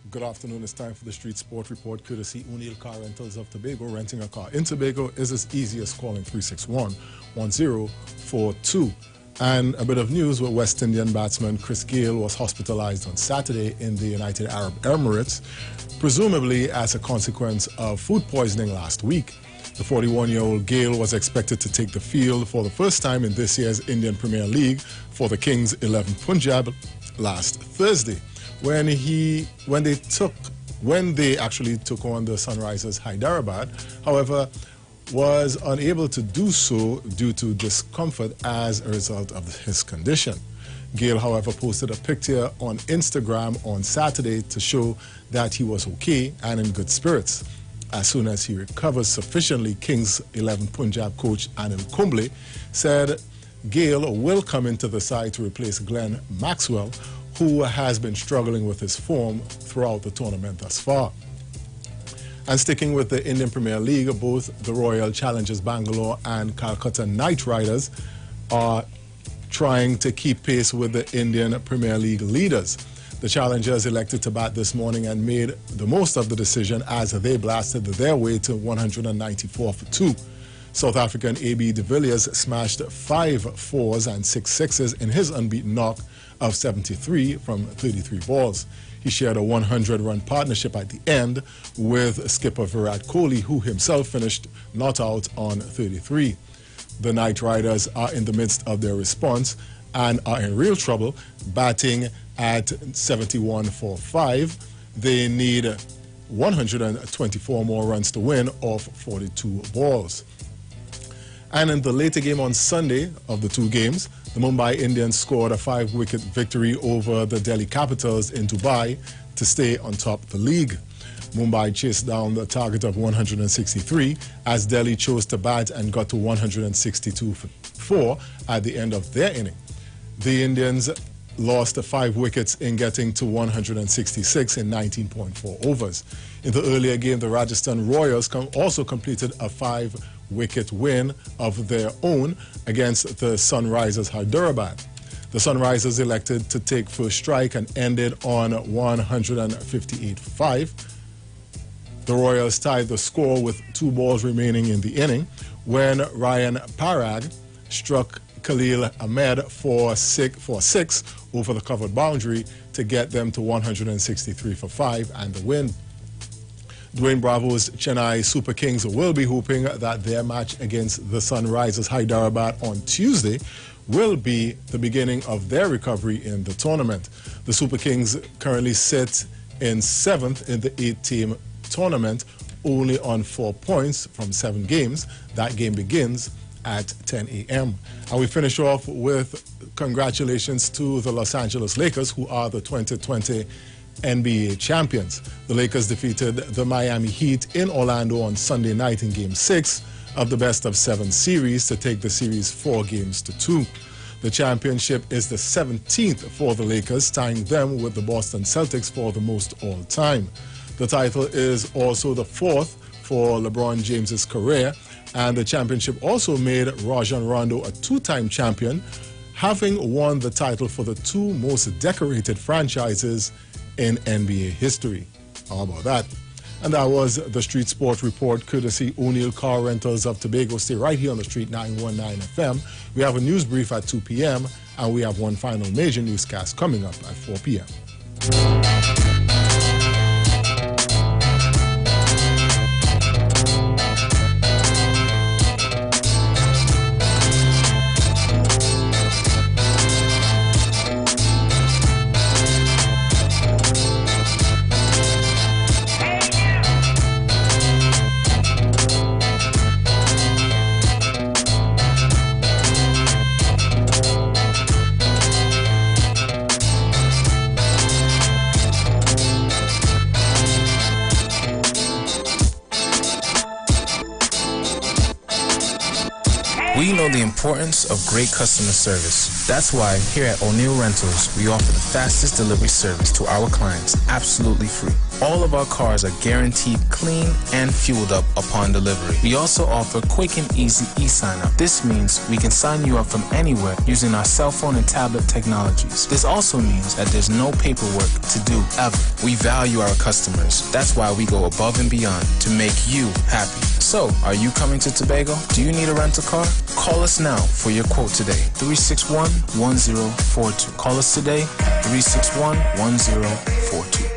Good afternoon. It's time for the Street Sport Report, courtesy O'Neill Car Rentals of Tobago. Renting a car in Tobago is as easy as calling 361-1042. And a bit of news with West Indian batsman Chris Gayle was hospitalized on Saturday in the United Arab Emirates, presumably as a consequence of food poisoning last week. The 41-year-old Gayle was expected to take the field for the first time in this year's Indian Premier League for the Kings 11 Punjab last Thursday, when they actually took on the Sunrisers Hyderabad. However, was unable to do so due to discomfort as a result of his condition. Gayle, however, posted a picture on Instagram on Saturday to show that he was okay and in good spirits. As soon as he recovers sufficiently, Kings 11 Punjab coach Anil Kumble said Gayle will come into the side to replace Glenn Maxwell, who has been struggling with his form throughout the tournament thus far. And sticking with the Indian Premier League, both the Royal Challengers Bangalore and Calcutta Knight Riders are trying to keep pace with the Indian Premier League leaders. The Challengers elected to bat this morning and made the most of the decision as they blasted their way to 194 for 2. South African AB de Villiers smashed 5 4s and 6 6s in his unbeaten knock of 73 from 33 balls. He shared a 100-run partnership at the end with skipper Virat Kohli, who himself finished not out on 33. The Knight Riders are in the midst of their response and are in real trouble, batting at 71 for 5. They need 124 more runs to win off 42 balls. And in the later game on Sunday of the two games, the Mumbai Indians scored a 5-wicket victory over the Delhi Capitals in Dubai to stay on top of the league. Mumbai chased down the target of 163 as Delhi chose to bat and got to 162 for 4 at the end of their inning. The Indians lost 5 wickets in getting to 166 in 19.4 overs. In the earlier game, the Rajasthan Royals also completed a 5-wicket win of their own against the Sunrisers Hyderabad. The Sunrisers elected to take first strike and ended on 158 for 5. The Royals tied the score with 2 balls remaining in the inning when Ryan Parag struck Khalil Ahmed for 6 over the covered boundary to get them to 163 for 5 and the win. Dwayne Bravo's Chennai Super Kings will be hoping that their match against the Sunrisers Hyderabad on Tuesday will be the beginning of their recovery in the tournament. The Super Kings currently sit in 7th in the 8-team tournament, only on 4 points from 7 games. That game begins at 10 a.m. And we finish off with congratulations to the Los Angeles Lakers, who are the 2020 NBA champions. The Lakers defeated the Miami Heat in Orlando on Sunday night in Game 6 of the best-of-7 series to take the series 4 games to 2. The championship is the 17th for the Lakers, tying them with the Boston Celtics for the most all-time. The title is also the 4th for LeBron James's career, and the championship also made Rajon Rondo a 2-time champion, having won the title for the 2 most decorated franchises in NBA history. How about that? And that was the Street Sport Report, courtesy O'Neill Car Rentals of Tobago. Stay right here on the Street 919 FM. We have a news brief at 2 p.m., and we have one final major newscast coming up at 4 p.m. We know the importance of great customer service. That's why here at O'Neill Rentals, we offer the fastest delivery service to our clients absolutely free. All of our cars are guaranteed clean and fueled up upon delivery. We also offer quick and easy e-sign-up. This means we can sign you up from anywhere using our cell phone and tablet technologies. This also means that there's no paperwork to do ever. We value our customers. That's why we go above and beyond to make you happy. So, are you coming to Tobago? Do you need a rental car? Call us now for your quote today. 361-1042. Call us today, 361-1042.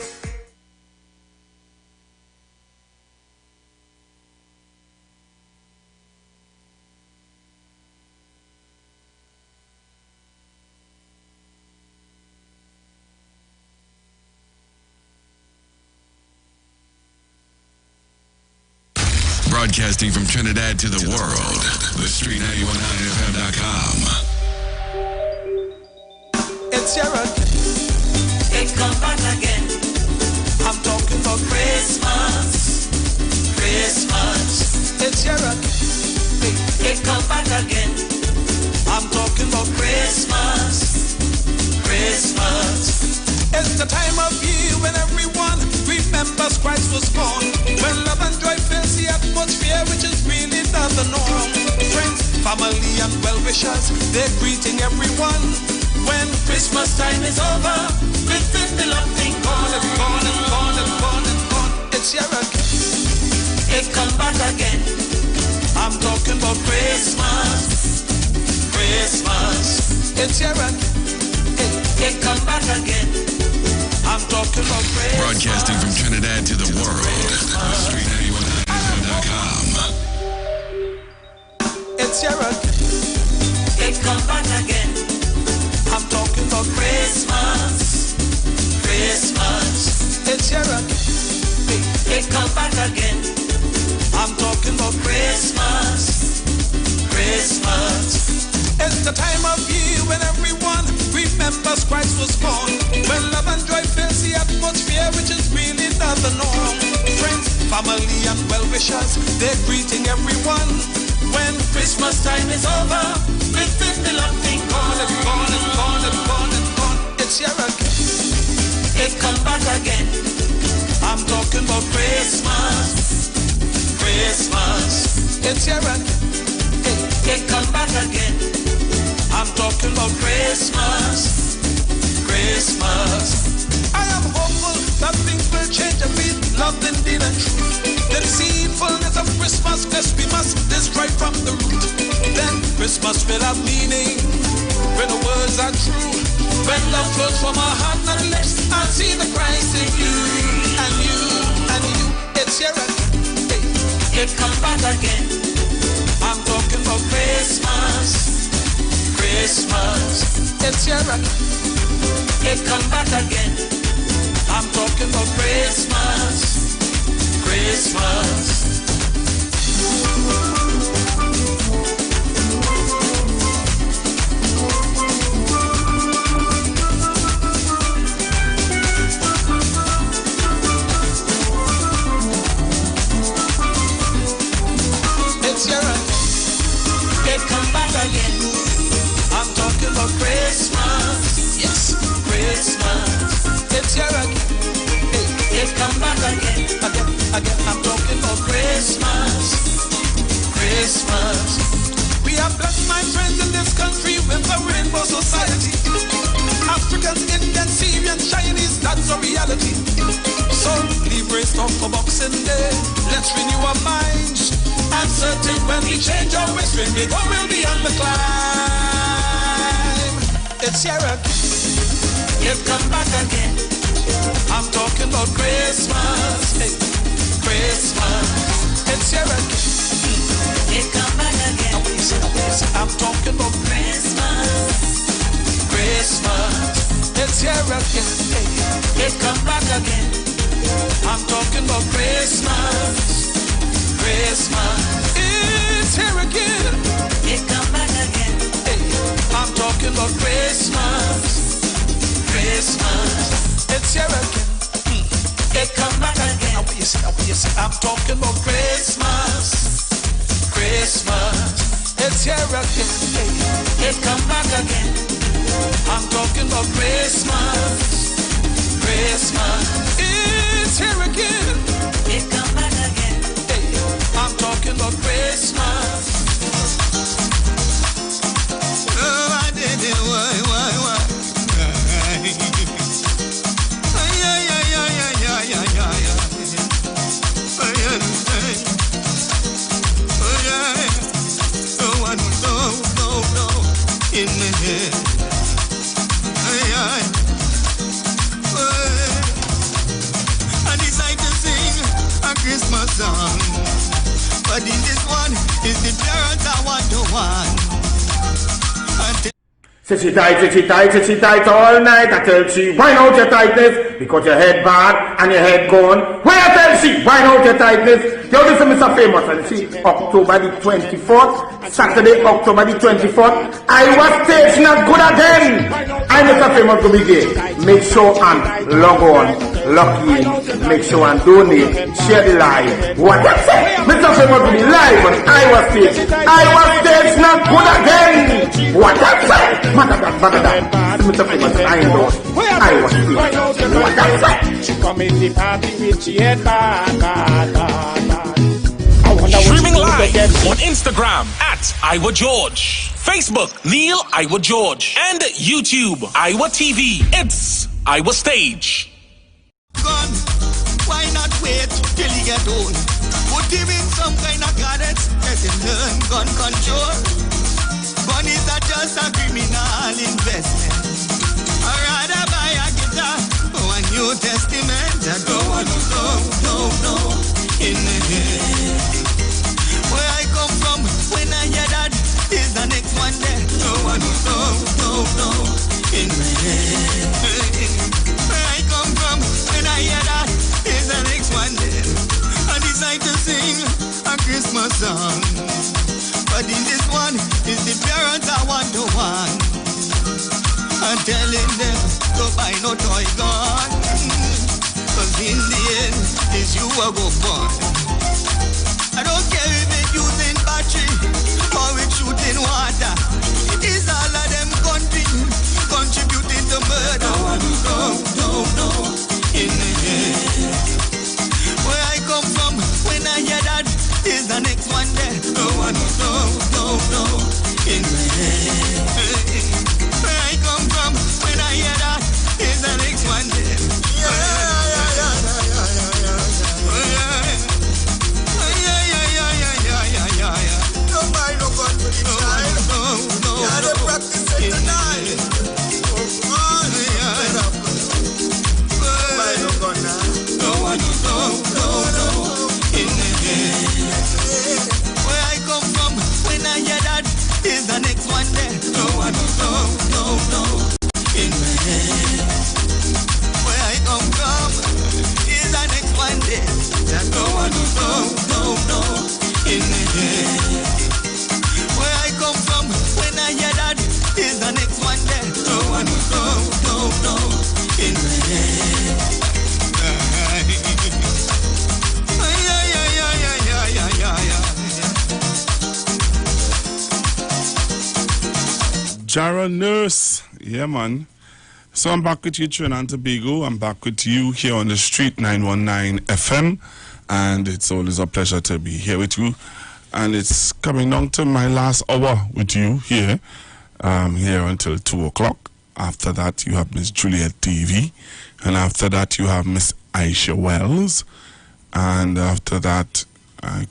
Broadcasting from Trinidad to the world, the Street919FM.com. It's your it come back again. I'm talking about Christmas. It's your it come back again. I'm talking about Christmas. It's the time of year when everyone remembers Christ was born. When love and joy fills the atmosphere, which is really not the norm. Friends, family, and well-wishers, they're greeting everyone. When Christmas time is over, with the beloved thing gone. It's your it come back again. I'm talking about Christmas. It's your it Broadcasting from Trinidad to the world. Street919FM.com. It's your rock. It come back again. I'm talking about Christmas. Christmas. It's your rock. It come back again. I'm talking about Christmas. Christmas. It's the time of year when everyone remembers Christ was born. When love and joy fills the atmosphere, which is really not the norm. Friends, family, and well-wishers, they're greeting everyone. When Christmas time is over, within the loving gone, it's gone, it's gone, it's gone, it's gone. It's here again. It come back again. I'm talking about Christmas. Christmas. It's here again. It come back again. I'm talking about Christmas. Christmas. I am hopeful that things will change and be loved indeed and true. The deceitfulness of Christmas, yes, we must destroy from the root. Then Christmas will have meaning when the words are true. When love flows from our heart and lips, I see the Christ in you and you and you. It's here again. It come back again. I'm talking about Christmas. Christmas. It's here again. It come back again. I'm talking about Christmas. Christmas. It's here again. It come back again. I'm talking about Christmas. Yes, Christmas. It's here again. It come back again. Again. I'm talking about Christmas. Christmas. We have blessed my friends in this country with a rainbow society. Africans, Indians, Syrians, Chinese, that's a reality. So leave race off for Boxing Day. Let's renew our minds. I'm certain when we change our ways, when we go, we'll be on the climb. It's here again. It come back again. I'm talking about Christmas. Hey, Christmas. It's here again. It come back again. I'm talking about Christmas. Christmas. It's here again. Hey, it come back again. I'm talking about Christmas. Christmas. It's here again. It come back again. Hey, I'm talking about Christmas. Christmas. It's here again. It come back again. What you say? I'm talking about Christmas. Christmas. It's here again. Hey, it come back again. I'm talking about Christmas. Christmas. It's here again. It come back again. I'm talking about Christmas. Oh, I did it. Why? No, in my head. I decide to sing a Christmas song. But in this one, it's the parents I want to want. Sit tight all night. I tell she, wind out your tightness, because your head bad and your head gone. Where I tell she, wind out your tightness. Yo, this is Mr. Famous, and see, October the 24th, Saturday, October the 24th, Iowa State's not good again. I'm Mr. Famous to be gay. Make sure and log on, log in, make sure and donate, share the live. What that's it? Mr. Famous to be live on Iowa State. Iowa State's not good again. What that's it? Madadan. Mr. Famous, I know. Iowa State. What that's it? She come in the party with she head back. Streaming live on Instagram at Iowa George, Facebook Neil Iowa George, and YouTube Iowa TV. It's Iowa Stage. Gun, why not wait till he get old? Put him in some kind of cadets, let him learn gun control. Gun is not just a criminal investment. I'd rather buy a guitar or a new New Testament, I go on, no, in the head. Where I come from, when I hear that, is the next one there. No, in my head. Where I come from, when I hear that, is the next one there. I decide to sing a Christmas song. But in this one, is the parents I want to want. I'm telling them to buy no toy gun. Cause in the end, it's you who go born. I don't care if it's using battery or it's shooting water. It is all of them contributing to murder. No, in the head. Where I come from, when I hear that, is the next one there. No, in the head. Where I come from, when I hear that, is the next one there. Don't buy no gun for the child. Yeah, they practice it tonight. Buy no gun now. No, in the head. Where I come from, when I hear that, is the next one there. No, in the head. Where I come from, is the next one there. No, in the head. Where I come from, when I hear that, is the next one there. No, in the head. Jara Nurse, yeah man. So I'm back with you, Trinidad and Tobago. I'm back with you here on the street, 919 FM. And it's always a pleasure to be here with you. And it's coming down to my last hour with you here. Here until 2 o'clock. After that, you have Miss Juliet TV. And after that, you have Miss Aisha Wells. And after that, I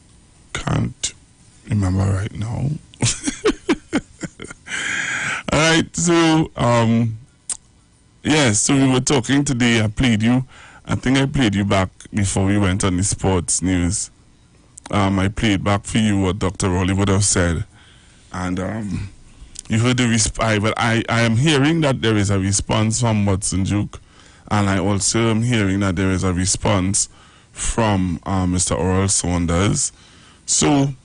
can't remember right now. All right, so, so we were talking today. I think I played you back before we went on the sports news. I played back for you what Dr. Rowley would have said. And you heard the response. But I am hearing that there is a response from Watson Duke. And I also am hearing that there is a response from Mr. Oral Saunders. So,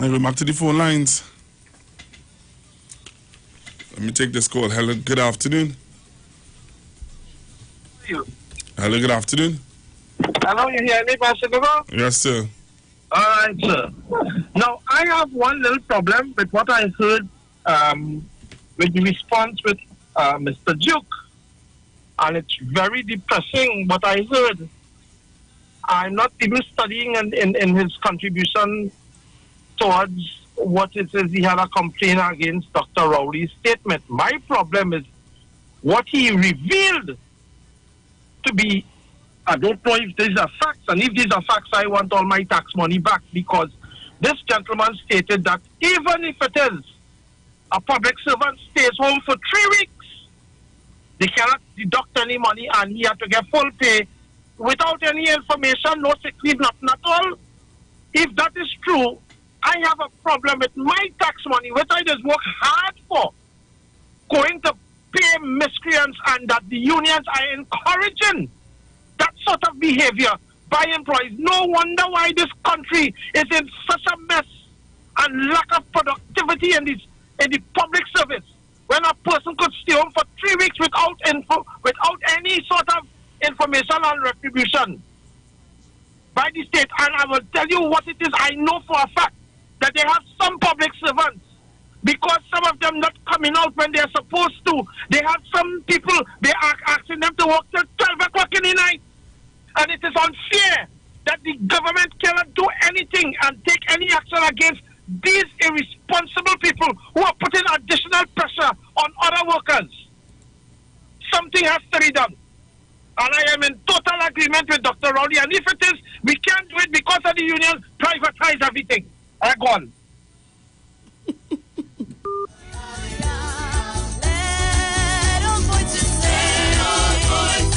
I go back to the phone lines. Let me take this call. Hello, good afternoon. Hello, good afternoon. Hello, you hear me, Pastor Gogo? Yes, sir. All right, sir. Now, I have one little problem with what I heard with the response with Mr. Duke. And it's very depressing what I heard. I'm not even studying in his contribution towards what it is he had a complaint against Dr. Rowley's statement. My problem is what he revealed to be, I don't know if these are facts, and if these are facts, I want all my tax money back, because this gentleman stated that even if it is a public servant stays home for 3 weeks, they cannot deduct any money and he had to get full pay without any information, no sick leave, nothing at all. If that is true, I have a problem with my tax money, which I just work hard for, going to pay miscreants, and that the unions are encouraging that sort of behavior by employees. No wonder why this country is in such a mess and lack of productivity in the public service. When a person could stay home for 3 weeks without any sort of information on retribution by the state. And I will tell you what it is. I know for a fact that they have some public servants, because some of them not coming out when they're supposed to. They have some people, they are asking them to work till 12 o'clock in the night. And it is unfair that the government cannot do anything and take any action against these irresponsible people who are putting additional pressure on other workers. Something has to be done. And I am in total agreement with Dr. Rowley. And if it is, we can't do it because of the union, privatize everything. I go on. Let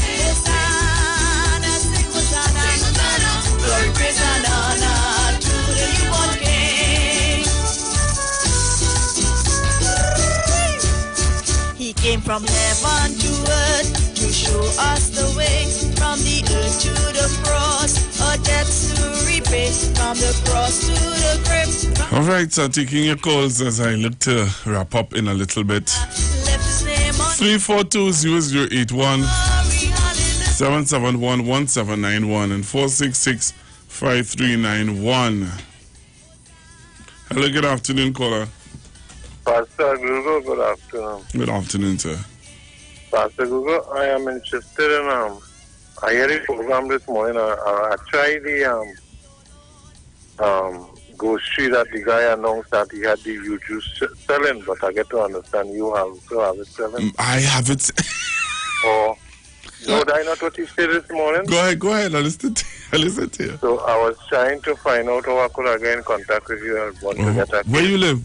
from heaven to earth to show us the way, from the earth to the cross, our debts to repay, from the cross to the grave. All right, so taking your calls as I look to wrap up in a little bit. 342-0081, 771-1791, and 466-5391. Hello, good afternoon, caller. Pastor Google, good afternoon. Good afternoon, sir. Pastor Google, I am interested in I heard a program this morning. I tried the grocery that the guy announced that he had the you juice selling, but I get to understand you have it selling. I have it. Oh, no, that not what he said this morning. Go ahead. I listen to you. So I was trying to find out how I could get in contact with you. I want to get that. Where you live?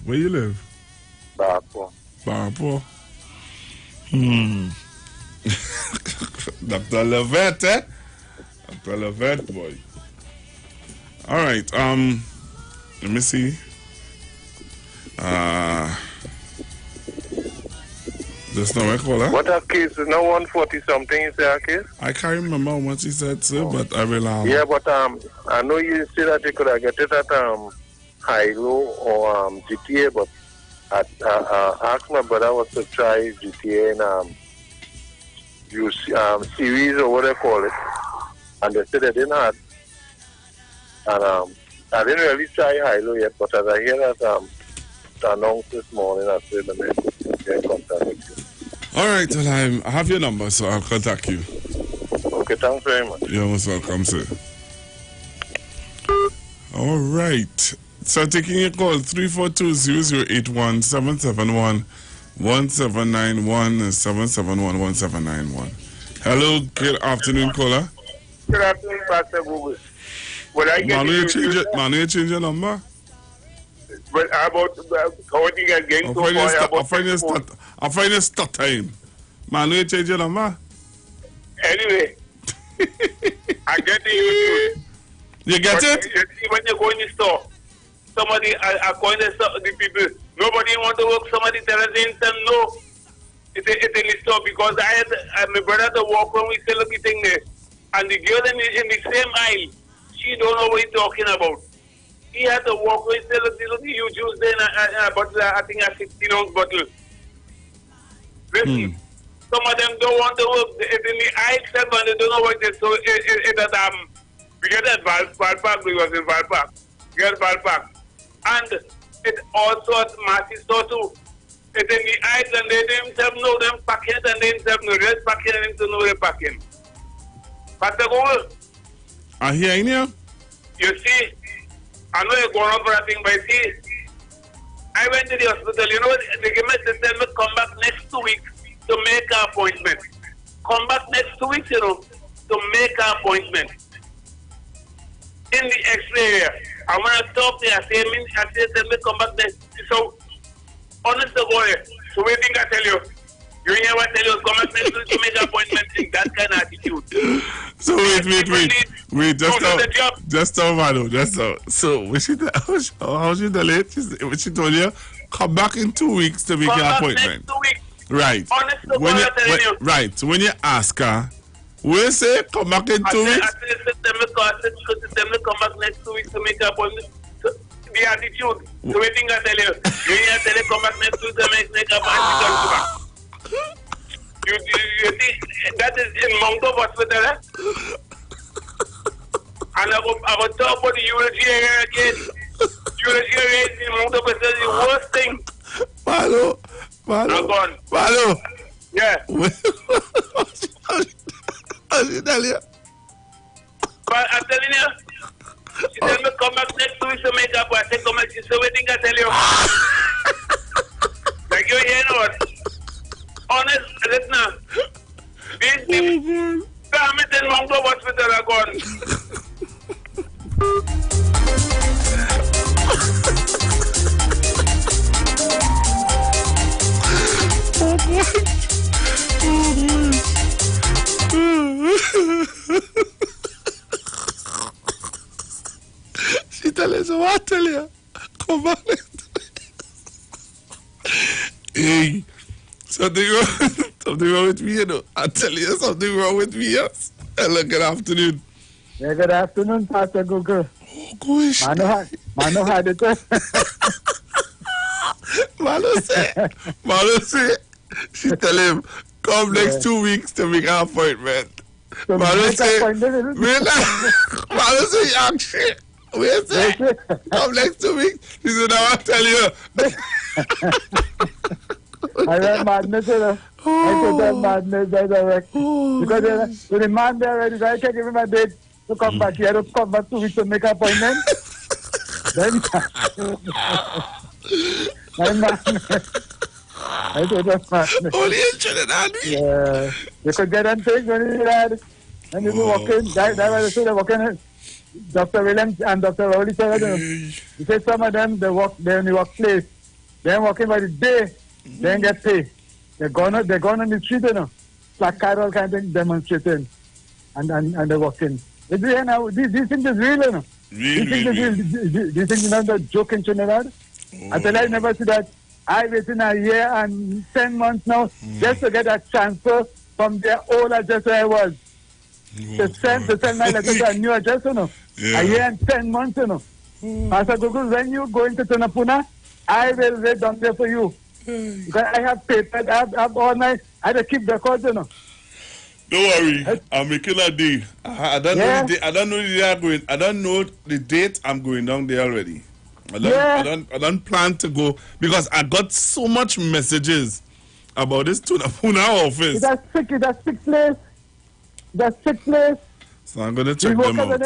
Barapo. Dr. Levette, eh? Dr. Levette, boy. All right, let me see. There's no way, caller. What a case? No 140 something is there a case? I can't remember how much he said, sir, but I will. Yeah, but I know you say that you could have get it at Hilo or GTA, but I asked my brother was to try GTA and series or what they call it, and they said they didn't have. And I didn't really try Hilo yet, but as I hear that announced this morning, I said let me get in contact with you. All right, well, I have your number, so I'll contact you. Okay, thanks very much. You're most welcome, sir. All right. So taking your call, 342-0081, 771-1791, and 771-1791. Hello, good afternoon, caller. Good afternoon, Pastor Google. Manu, you change your number? But about how you get getting so far I find you stuttering. Manu, you change your number? Anyway, I get the YouTube. You get it? When you go in the store, somebody, I call the people, nobody want to work, somebody tells them no. It's in the store because I had my brother to walk when we sell everything there. And the girl in the same aisle, she don't know what he's talking about. He had to walk when he sell you juice there in a bottle, I think a 16-ounce bottle. Listen, some of them don't want to work. It's in the aisle itself and they don't know what it is. So we get that Valpark, we was in Valpark. We get Valpark. And it also at Massey store too. It's in the eyes and they themselves know them packing it and they themselves know they're packing and to know they're packing. Pastor Google. I hear you. You see, I know you're going on for a thing, but see, I went to the hospital, you know, they give me to tell me come back next 2 weeks to make an appointment. Come back next 2 weeks, you know, to make an appointment. In the X-ray area. I want to talk there. I say, tell me come back there. So, honest to God, so we think I tell you. You hear what I tell you? Come back next week to make an appointment. Think that kind of attitude. So wait, just tell Manu, So, how she tell it? She told you, come back in 2 weeks to make your appointment. Next 2 weeks. Right. Honest to God, I'm telling you. Right. So when you ask her, we say come back in 2 weeks. I said, them to come back next 2 weeks to make an appointment. So, the attitude. So we think I tell you. You hear tell you come back next week to make an appointment. You think that is in Mount of Hospital, eh? And I will talk about the urology area again. Urology area in Mount of Hospital is the worst thing. Malo. Yeah. How's she tell you? But I'm telling you, she tell me come back next week to make up. I say come back. She said, wait, think I tell you. Like you hear what? Honest, listen. These people, damn it, in Mount of Hospital are gone. She tell us what tell you? Come on. Hey. Something wrong with me, you know. I tell you, something wrong with me, yes. Hello, good afternoon. Yeah, good afternoon, Pastor Google. Oh, gosh. Mano had it. Mano say, she tell him, come next 2 weeks to make an appointment. So Mano say, actually, wait say, come next 2 weeks. He said, I want to tell you. I read madness, you know. I said that madness, that's direct. Because when the man there already, I can't give him a date to come back. He had to come back 2 weeks to make an appointment. Then, my man, I said that's madness. Only in Trinidad. Yeah. You could get them things when you had, and you be walking, that was the walking. Dr. Williams and Dr. Rowley said, he said some of them, they only work place. They're working by the day, they don't get paid. They're going on the street, you know, placard, all kind of things, demonstrating, and they're working. These things is real, you know. These things is not a joke in Trinidad. I tell you, I never see that. I waited a year and 10 months now just to get a transfer from their old address where I was. To send my letter to a new address, you know. Yeah. A year and 10 months, you know. Pastor Google, when you go into Tunapuna, I will wait down there for you. Because I have papers, I have all my, I have to keep records, you know. Don't worry, I'm making a day. I don't know the day. I don't know the day I'm going. I don't know the date I'm going down there already. I don't plan to go because I got so much messages about this Tunapuna office. That's sick place. That's sick place. So I'm gonna check them out.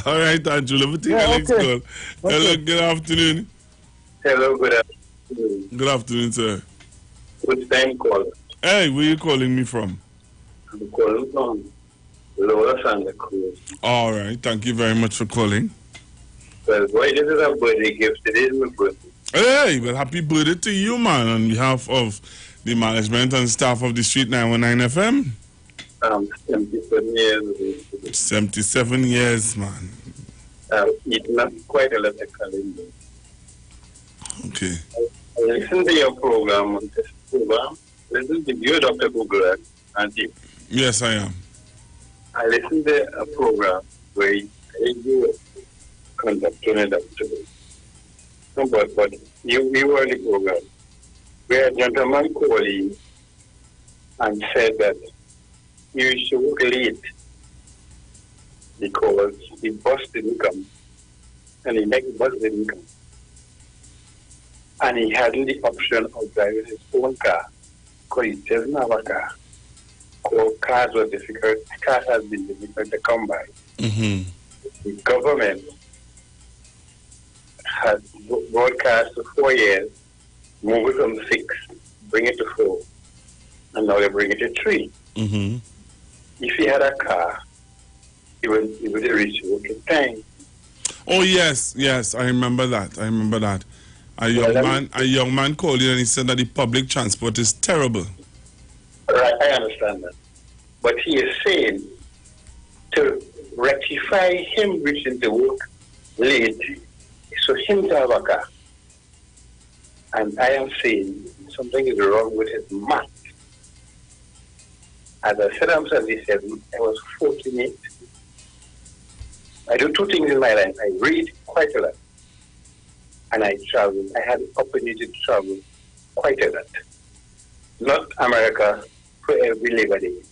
All right, Andrew. Let me take the next call. Hello, good afternoon. Hello, good afternoon. Good afternoon, sir. Which time call? Hey, where you calling me from? I'm calling from Lower Santa Cruz. All right, thank you very much for calling. Well, boy, this is a birthday gift. Today is my birthday. Hey, well, happy birthday to you, man, on behalf of the management and staff of the Street 919 FM. 77 years. 77 years, man. Eating up quite a lot of calendar. Okay. I listen to your program on this program. Listen to you, Dr. Google, aren't you? Yes, I am. I listened to a program where you conducted a doctor. No, but you were in the program where a gentleman called you and said that you should work late because the bus didn't come and the next bus didn't come. And he hadn't the option of driving his own car because he doesn't have a car. So cars were difficult. Cars have been difficult to come by. Mm-hmm. The government has broadcast to 4 years, move it from 6, bring it to 4, and now they bring it to 3. Mm-hmm. If he had a car, he would reach work in time. Oh yes, I remember that. A young man called you and he said that the public transport is terrible. Right, I understand that. But he is saying to rectify him reaching the work late, so him to have a car. And I am saying something is wrong with his math. As I said, I'm 77. I was 48. I do 2 things in my life. I read quite a lot. And I travel. I had the opportunity to travel quite a lot. Not America for every Labor Day.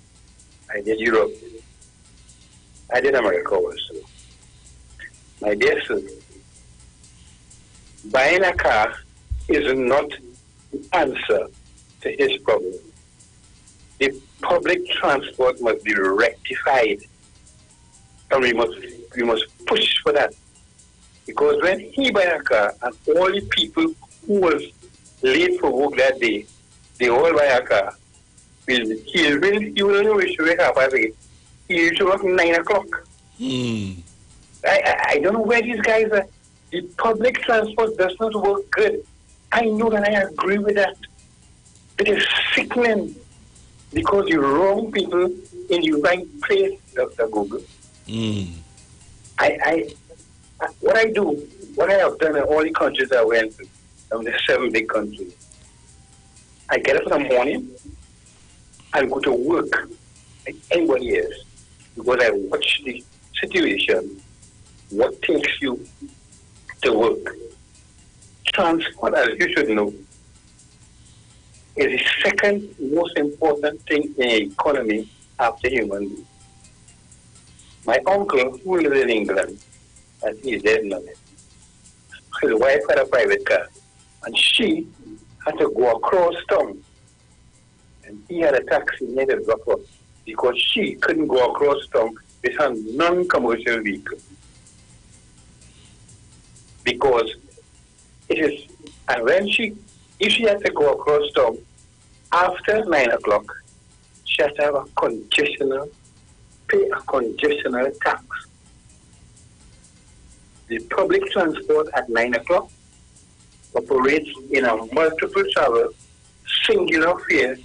I did Europe. I did America also. My dear son, buying a car is not the answer to his problem. The public transport must be rectified. And we must push for that. Because when he buy a car and all the people who was late for work that day, they all buy a car, he will only wish to wake up at 8. He used to work 9 o'clock. I don't know where these guys are. The public transport does not work good. I know that I agree with that. It is sickening because the wrong people in the right place, Dr. Google. What I have done in all the countries I went to, the 7 big countries, I get up in the morning and go to work like anybody else because I watch the situation, what takes you to work. Transport, as you should know, is the second most important thing in the economy after human beings. My uncle, who lives in England, and he's dead now, his wife had a private car, and she had to go across town, and he had a taxi near the drop off because she couldn't go across town with her non-commercial vehicle. Because it is, and when if she had to go across town after 9 o'clock, she has to have pay a congestional tax. The public transport at 9 o'clock operates in a multiple travel, singular fare,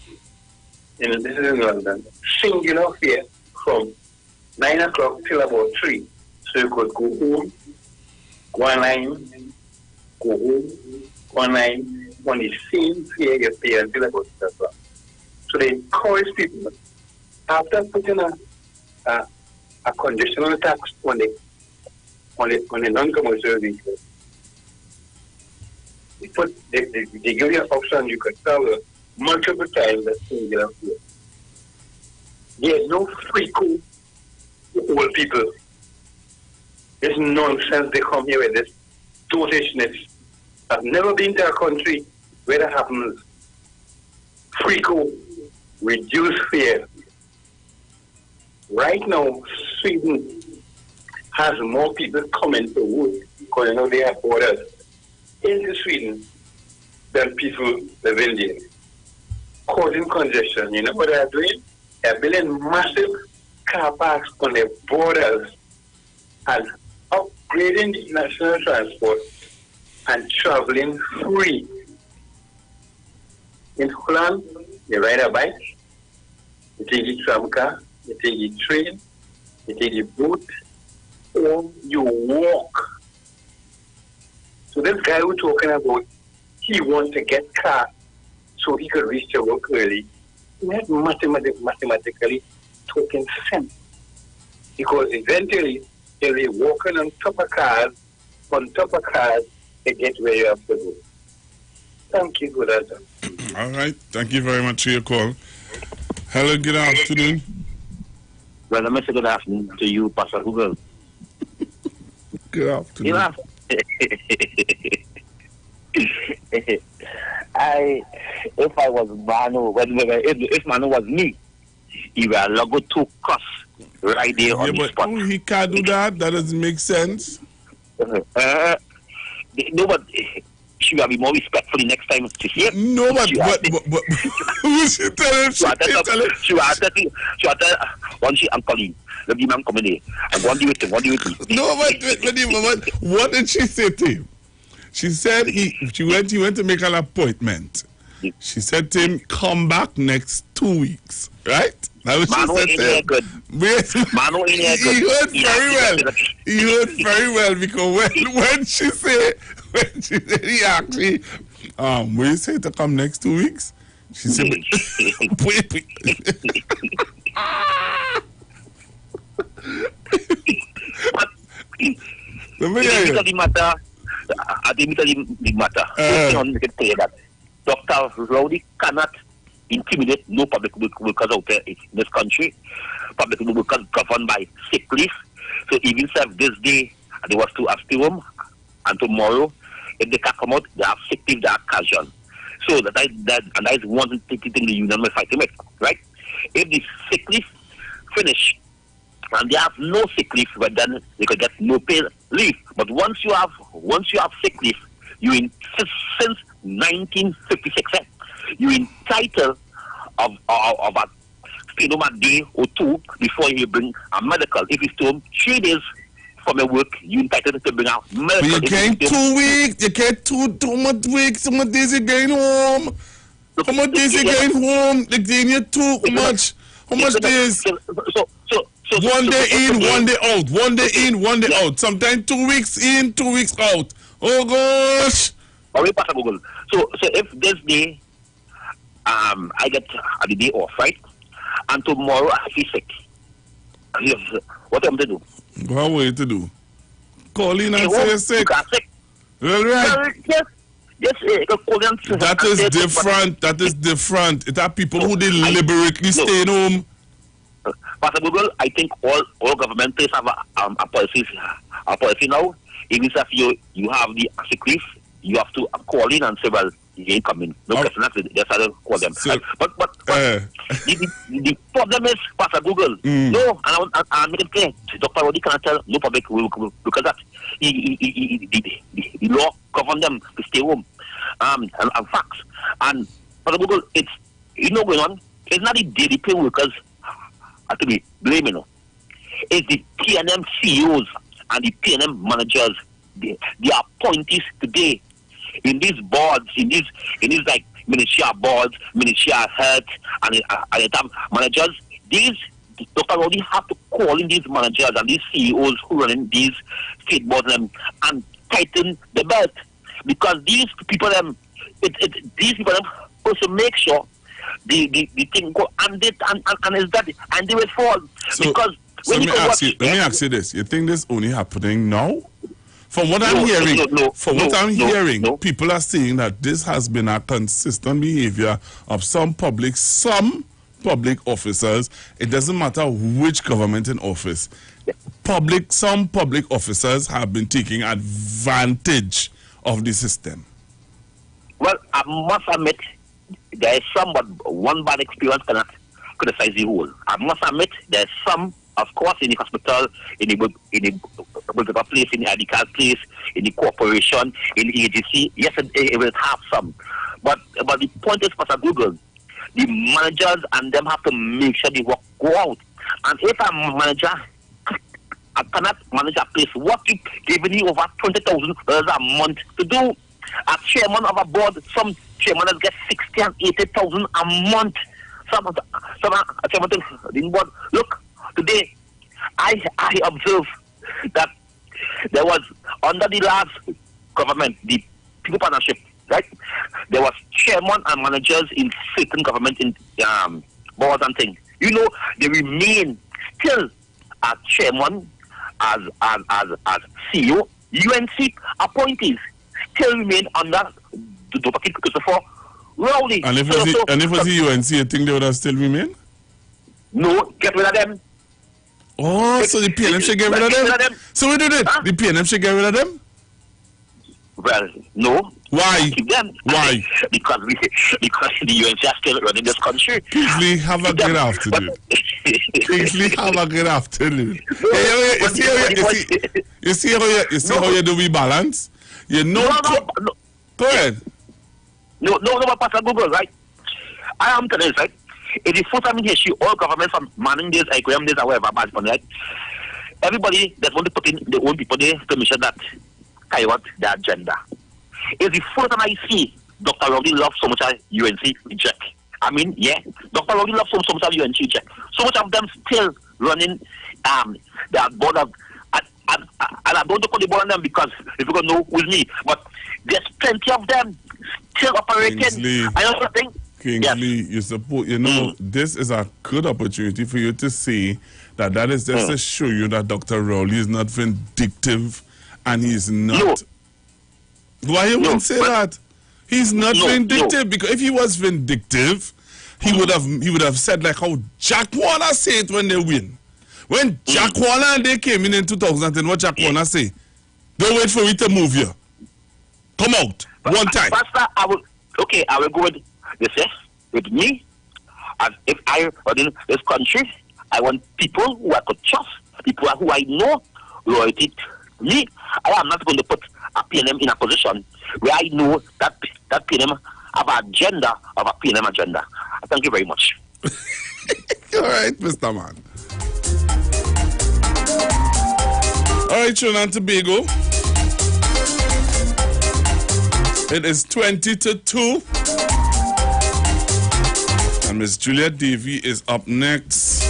this is in London, singular fare from 9 o'clock till about 3. So you could go home, go online, go home, go online, on the same fare you pay until about 6 o'clock. So they encourage people, after putting a conditional tax on the non-commercial vehicle, they give you an option you could travel multiple times the singular fare. There's no free cool to old people. This nonsense they come here with, this dotishness. I've never been to a country where that happens. Free cool, reduced fare. Right now, Sweden has more people coming to work because they have borders into Sweden than people living there, causing congestion. You know what they're doing? They're building massive car parks on their borders and upgrading the national transport and traveling free. In Holland, you ride a bike, you take the tram car, you take the train, you take the boat, or you walk. So this guy we're talking about, he wants to get car so he could reach to work early. He had mathematically talking sense. Because eventually, they'll be walking on top of cars, to get where you have to go. Thank you, good answer. All right. Thank you very much for your call. Hello, good afternoon. Well, I say good afternoon to you, Pastor Google. Good afternoon. If I was Manu, if Manu was me, he would have logged to cuss right there on the spot. He can't do that. That doesn't make sense. No, but she will be more respectful next time to see it. No, but who should tell him? She will tell one she Uncle Lee. The man coming there. And what do you think? No, but what did she say to him? She said he went to make an appointment. She said to him, come back next 2 weeks. Right? That was what she said to him. He heard very well. He heard very well because when she said he actually will you say to come next 2 weeks? She said wait. Let me tell you the matter. The matter. Make it clear that Dr. Rowley cannot intimidate no public workers out there in this country. Public workers governed by sick leave. So even if this day they was to assume and tomorrow, if they can come out, they have sick leave, they are casual. So that is one thing the union will fight to make, right? If the sick leave finish and they have no sick leave, but then they could get no pay leave. But once you have sick leave, since 1956, you entitled of a day or two before you bring a medical. If it's to 3 days from your work, you entitled to bring a medical. But you can't 2 weeks. You can't too much weeks. How much days you going home? How much days you going home? They giving you too much. How much days? One day in, one day out. One day in, one day out. Sometimes 2 weeks in, 2 weeks out. Oh gosh. So if this day I get the day off, right? And tomorrow I feel sick. What am I to do? What are you to do? Call in and say you're sick. Well, right. Yes, that is different. That is different. It are people who deliberately stay home. Pastor Google, I think all government places have a policy now. Even if you have the sick leave, you have to call in and say, well, you ain't coming. No question. That's how they call them. So, but the problem is, Pastor Google, no, and I'm making it clear, Dr. Rowdy cannot tell no public will because that the law govern them to stay home. And facts. And Pastor Google, it's going on. It's not the daily pay workers to be blaming. It's the PNM CEOs and the PNM managers, the appointees today in these boards, in these like ministerial boards, ministerial heads, and the top managers. These Dr. Rowdy have to call in these managers and these CEOs who run in these state boards and tighten the belt, because these people these people supposed to make sure the thing go and is that and they will fall. So, because let me ask you this: you think this only happening now? From what I'm hearing, people are saying that this has been a consistent behavior of some public officers. It doesn't matter which government in office. Some public officers have been taking advantage of the system. Well, I must admit, there is some, but one bad experience cannot criticize the whole. I must admit, there is some, of course, in the hospital, in the place, in the medical place, in the corporation, in the agency. Yes, it will have some. But the point is, Pastor Google, the managers and them have to make sure the work go out. And if a manager cannot manage a place, what you giving you over $20,000 a month to do? A chairman of a board, some chairmen get $60,000 and $80,000 a month. Some chairman didn't board. Look, today I observe that there was under the last government, the people partnership, right? There was chairman and managers in certain government in boards and things. You know, they remain still as chairman, as CEO. UNC appointees still remain under Dr. Christopher Rowdy. And if it was the UNC, you think they would have still remain? No, get rid of them. Oh, so the PNM should get rid of them? So we did it. Huh? The PNM should get rid of them? Well, no. Why? Keep them. Why? Because the UNC are still running this country. Kingsley, have a good afternoon. Kingsley, have a good afternoon. You see how you do we balance? You know. No. Go ahead. No, Pastor Google, right? I am telling you, right? It's the first time in history, all governments from Manning days, IQM days, or whatever, bad fun, right? Everybody that want to put in their own people there to make sure that carry out their agenda. It's the first time I see Dr. Rowdy love so much of UNC reject. I mean, yeah, Dr. Rowdy love so much of UNC reject. So much of them still running their board of, and I don't put the board on them because if you don't know who's me, but there's plenty of them still operating. Kingsley, I know something. Kingsley, yes. This is a good opportunity for you to see that is just to show you that Dr. Rowdy is not vindictive and he's not. No. Why you wouldn't say that? He's not vindictive, because if he was vindictive, he would have said like how Jack Warner said it when they win. When Jack Warner and they came in 2010, what Jack Warner say? Don't wait for me to move here. Come out one time. Pastor, I will go with this. Yes, with me, as if I run in this country, I want people who I could trust, people who I know loyalty to me. I am not going to put a PNM in a position where I know that PNM have an agenda of a PNM agenda. Thank you very much. All right, Mr. Man. All right, Trinidad and Tobago. It is 20-2. And Miss Juliet Davy is up next.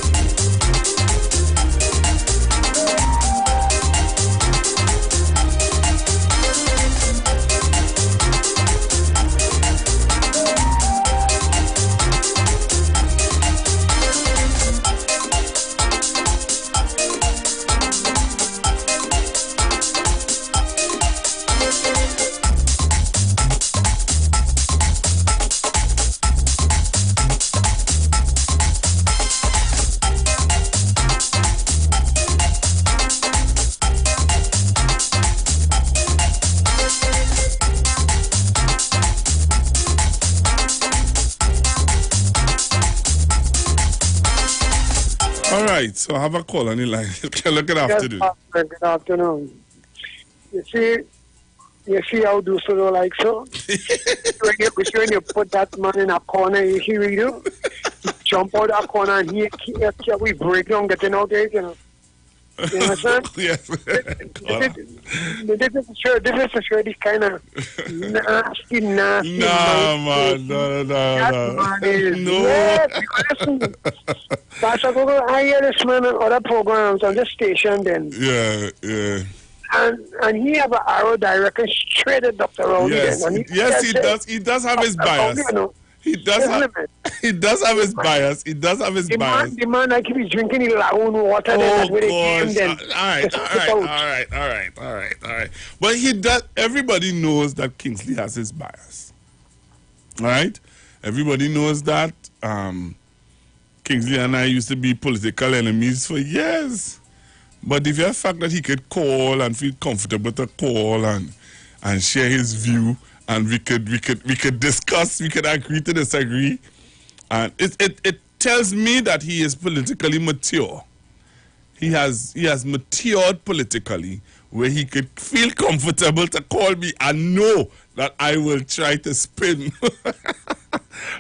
All right, so I have a call on the line. Good afternoon. Yes, good afternoon. You see how do so like so? when you put that man in a corner, you hear you jump out that corner and we break down getting out there, you know. You understand? Yes. This is sure this kind of nasty. Nah, man, no. Yeah, listen, Pastor Google, I hear this man on other programs on this station then. Yeah. And he have an arrow direction straight at Dr. Rowley. Yes, he does. He does have his bias. He does have his bias. The man like he be drinking his own water. Oh, gosh. All right. But he does. Everybody knows that Kingsley has his bias. All right? Everybody knows that. Kingsley and I used to be political enemies for years. But the very fact that he could call and feel comfortable to call and share his view, and we could discuss, we could agree to disagree, and it tells me that he is politically mature. He has matured politically, where he could feel comfortable to call me and know that I will try to spin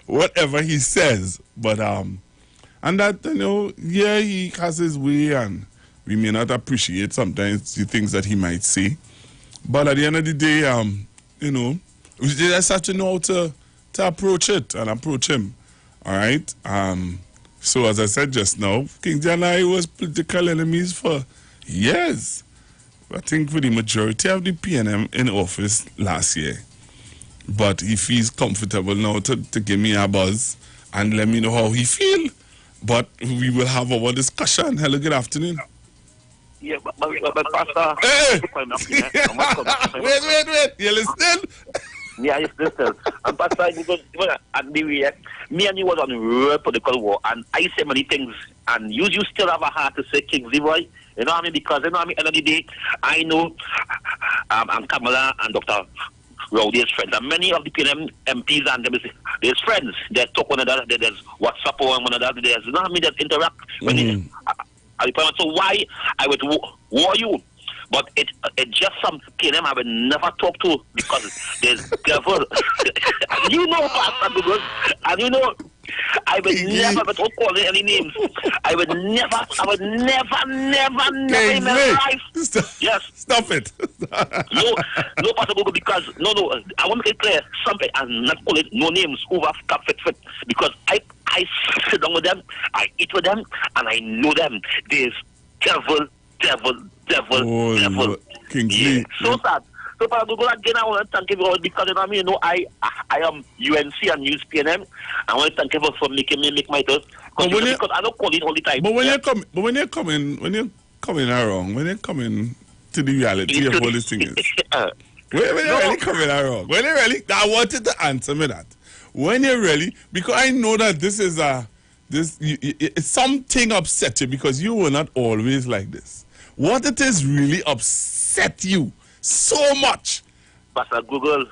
whatever he says. But and that, he has his way, and we may not appreciate sometimes the things that he might say. But at the end of the day, we just have to know how to approach it and approach him. All right? So as I said just now, Kingsley and I was political enemies for years. I think for the majority of the PNM in office last year. But he feels comfortable now to give me a buzz and let me know how he feel. But we will have our discussion. Hello, good afternoon. Yeah, but Pastor. Hey! Wait. You listening? Yeah, I listen. And Pastor, because at the way, me and you was on real political war, and I say many things, and you still have a heart to say Kingsley boy. You know what I mean? Because you know what I mean. End of the day, I know, and Kamala and Dr. Rowley is friends, and many of the PNM MPs and them there's friends. They talk one another. There's WhatsApp on one another. There's you know what I mean. There's interact when so why I would war you? But it just some PNM I would never talk to because there's devil. You know, Pastor Douglas, and you know, I would never, but don't call it any names. I would never in my life. Yes. Stop it. No, Pastor Douglas, because no, I want to make it clear something and not call it no names who have fit because I sit down with them, I eat with them, and I know them. There's devil. Kingsley. Yeah. So sad. So, again, I want to thank you because you know I am UNC and use PNM. I want to thank you for making me make my thoughts because I don't call it all the time. But when you're coming around, when you're coming to the reality of all these things, when you're really coming around, when you really, I wanted to answer me that. When you really, because I know that this is something upset you because you were not always like this. What it is really upset you so much? Pastor Google,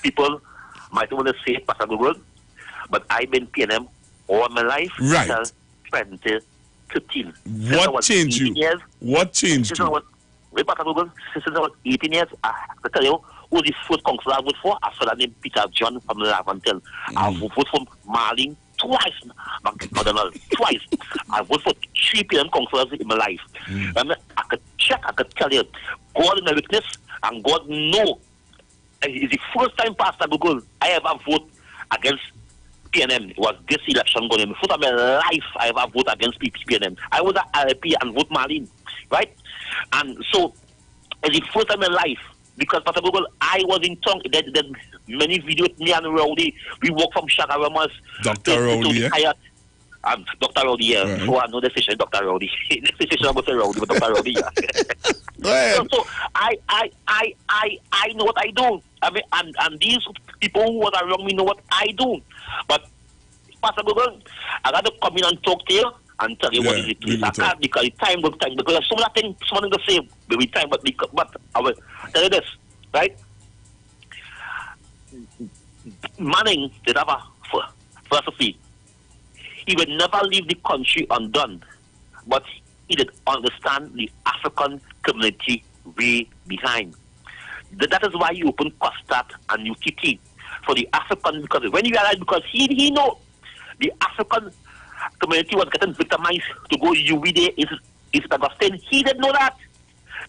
people might want to say Pastor Google, but I've been PNM all my life. Right. 2013. What changed you? What changed you? Pastor Google, since I was 18 years, I tell you, who the first councillor I voted for, I saw that name Peter John from Lavantel. I voted for Marlene twice, twice. I voted for 3 PNM councillors in my life. I could check, I could tell you, God in my witness, and God know. It's the first time, Pastor Google, I ever voted against PNM. It was this election going on. First time in my life, I ever voted against PNM. I was at RP and vote Marlene, right? And so, it's the first time in my life. Because Pastor Google, I was in town. There's many videos, me and Rowley. We walk from Shagaramas. Dr. Rowley, yeah? Dr. Rowley, yeah. Right. Before I know the station, Dr. Rowley. Next station, I'm going to say Rowley, but Dr. Rowley, yeah. Go ahead. So I know what I do. I mean, and these people who are around me know what I do. But, Pastor Google, I got to come in and talk to you and tell you what is it. I can't because the time will time. Because there's so many things, someone to say, maybe time, but I will tell you this, right? Manning did have a philosophy. He would never leave the country undone but he did understand the African community way behind. That is why he opened COSTAT and UTT for the African, because when he realized, because he know the African community was getting victimized to go UWI in St. Augustine. He didn't know that.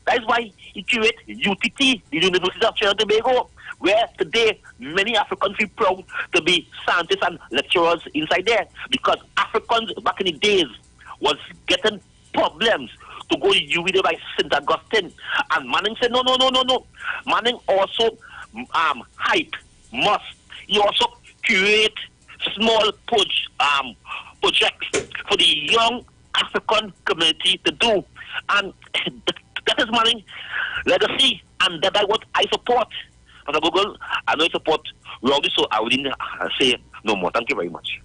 That is why he created UTT, the University of Trinidad and Tobago, where today many Africans feel proud to be scientists and lecturers inside there, because Africans back in the days was getting problems to go to UWI by St. Augustine. And Manning said, no. Manning also hype, must. He also create small projects for the young African community to do. And that is Manning legacy, and that is what I support. But Google, I know I support Rowdy, so I wouldn't say no more. Thank you very much.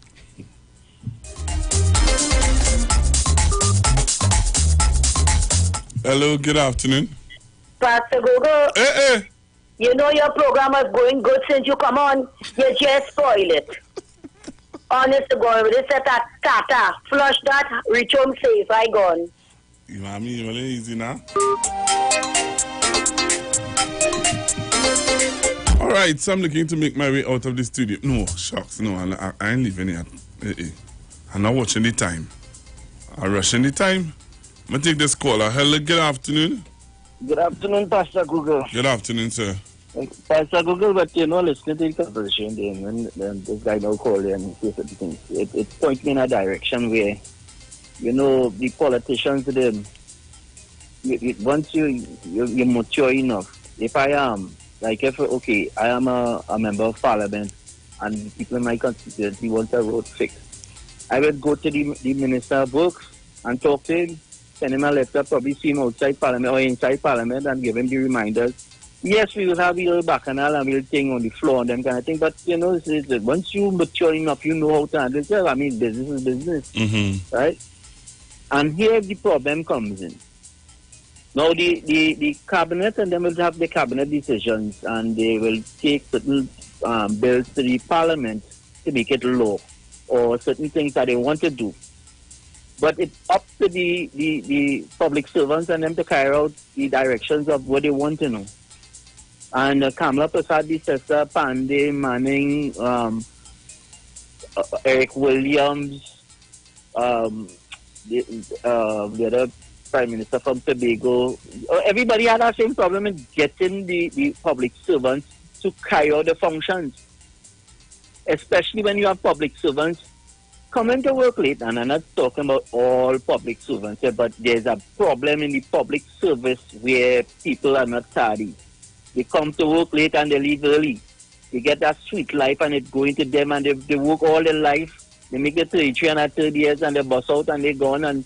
Hello, good afternoon. Pastor Google. Hey. You know your program is going good since you come on. You just spoil it. Honest to God, this is a tata. Flush that, reach home safe. I gone. You want me? You want easy now? All right, so I'm looking to make my way out of the studio. No, shucks, no, I ain't leaving yet. I'm not watching the time. I'm rushing the time. I'm going to take this caller. Hello, good afternoon. Good afternoon, Pastor Google. Good afternoon, sir. Pastor Google, but listening to the conversation then this guy now called in and says certain things. It points me in a direction where, the politicians, once you're mature enough, if I am, I am a member of parliament and people in my constituency want a road fixed, I would go to the Minister of Works and talk to him, send him a letter, probably see him outside parliament or inside parliament and give him the reminders. Yes, we will have a little bacchanal and a little thing on the floor and them kind of thing, but once you mature enough, you know how to handle it. I mean, business is business, right? And here the problem comes in. Now, the cabinet, and then will have the cabinet decisions, and they will take certain bills to the parliament to make it law, or certain things that they want to do. But it's up to the public servants and them to carry out the directions of what they want to know. And Kamala Prasad, Sessa, Pandey, Manning, Eric Williams, the other Prime Minister from Tobago, everybody had that same problem in getting the public servants to carry out the functions. Especially when you have public servants coming to work late, and I'm not talking about all public servants here, but there's a problem in the public service where people are not tardy. They come to work late and they leave early. They get that sweet life and it's going to them, and they work all their life. They make it 33 and 30 years and they bust out and they're gone, and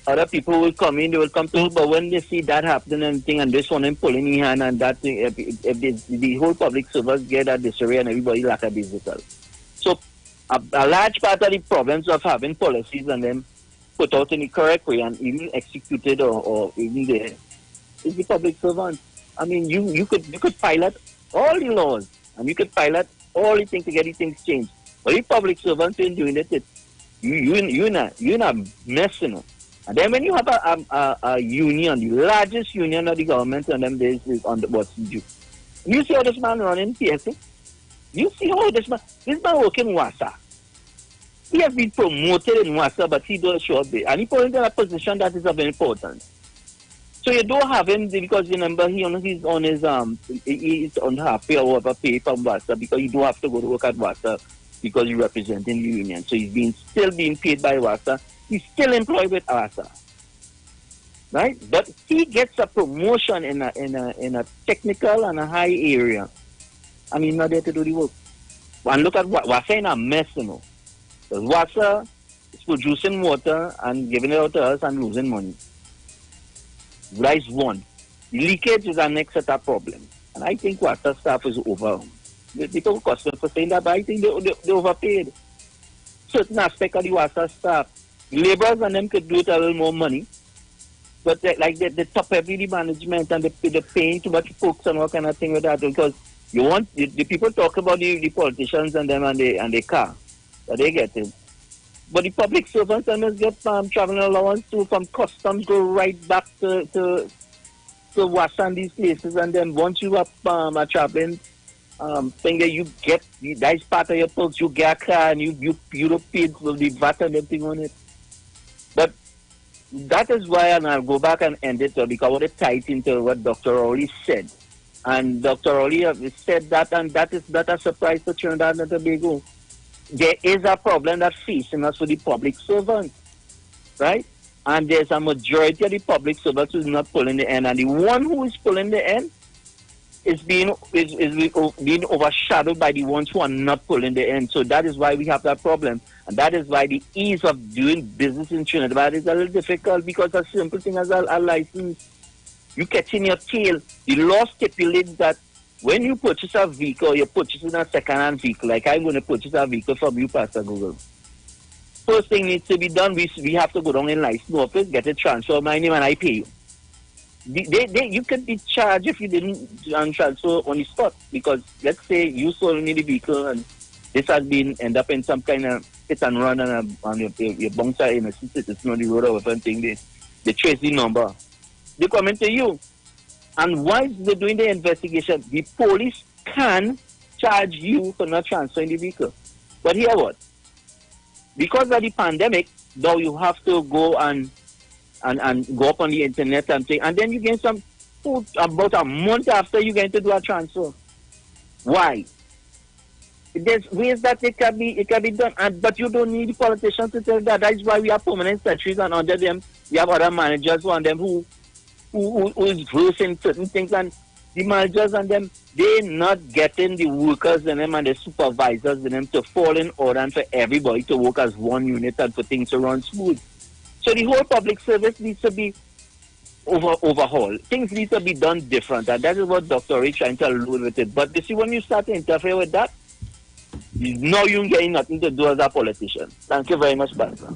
other people will come in, they will come to work, but when they see that happening and thing, and this one and pulling in hand and that thing, if the whole public service get that disarray and everybody like a digital. So a large part of the problems of having policies and them put out in the correct way and even executed or even there is the public servants. I mean, you could pilot all the laws and you could pilot all the things to get the things changed. But the public servants ain't doing it. You're in a mess, you know. And then when you have a union, the largest union of the government, and then this is on the what's due. You see how this man running PSA? You see how this man working in WASA. He has been promoted in WASA, but he does show up there. And he put into a position that is of importance. So you don't have him, because remember he's on half pay or whatever pay from WASA, because you don't have to go to work at WASA because you're representing the union. So he's still being paid by WASA. He's still employed with WASA. Right? But he gets a promotion in a technical and a high area. And he's not there to do the work. And look at WASA in a mess, you know. Because WASA is producing water and giving it out to us and losing money. That is one. The leakage is our next set of problem. And I think WASA staff is over. People question for saying that, but I think they overpaid. Certain aspect of the WASA staff. Laborers and them could do it a little more money. But the top heavy the management and the paying too much folks and all kind of thing with that, because you want the people talk about the politicians and them and the car that they get in. But the public servants must get traveling allowance too, from customs go right back to Wasan, these places, and then once you are traveling, finger, you get that's part of your perks. You get a car and you don't pay for the VAT and everything on it. But that is why, and I'll go back and end it because I want to tie it into what Dr. Rowley said. And Dr. Rowley said that, and that is not a surprise to Trinidad and Tobago. There is a problem that's facing us for the public servants, right? And there's a majority of the public servants who's not pulling the end, and the one who is pulling the end is being overshadowed by the ones who are not pulling the end. So that is why we have that problem, and that is why the ease of doing business in Trinidad is a little difficult, because a simple thing as a license, you catch in your tail. The law stipulates that when you purchase a vehicle, you're purchasing a second-hand vehicle. Like I'm going to purchase a vehicle from you, Pastor Google. First thing needs to be done, we have to go down in license office, get it transferred my name, and I pay you. You could be charged if you didn't transfer on the spot, because let's say you sold me the vehicle and this has been end up in some kind of hit and run and your bouncer in a it's not the road or something. They trace the number. They come into you. And while they're doing the investigation, the police can charge you for not transferring the vehicle. But here what? Because of the pandemic, now you have to go and go up on the internet and say, and then you get some food about a month after you get to do a transfer. Why? There's ways that it can be done, but you don't need the politicians to tell that. That's why we have permanent secretaries, and under them we have other managers on them who is versed in certain things, and the managers and them, they're not getting the workers in them and the supervisors in them to fall in order and for everybody to work as one unit and for things to run smooth. So the whole public service needs to be overhauled. Things need to be done different, and that is what Dr. Ray trying to allude with it. But you see, when you start to interfere with that, now you're getting nothing to do as a politician. Thank you very much, Pastor.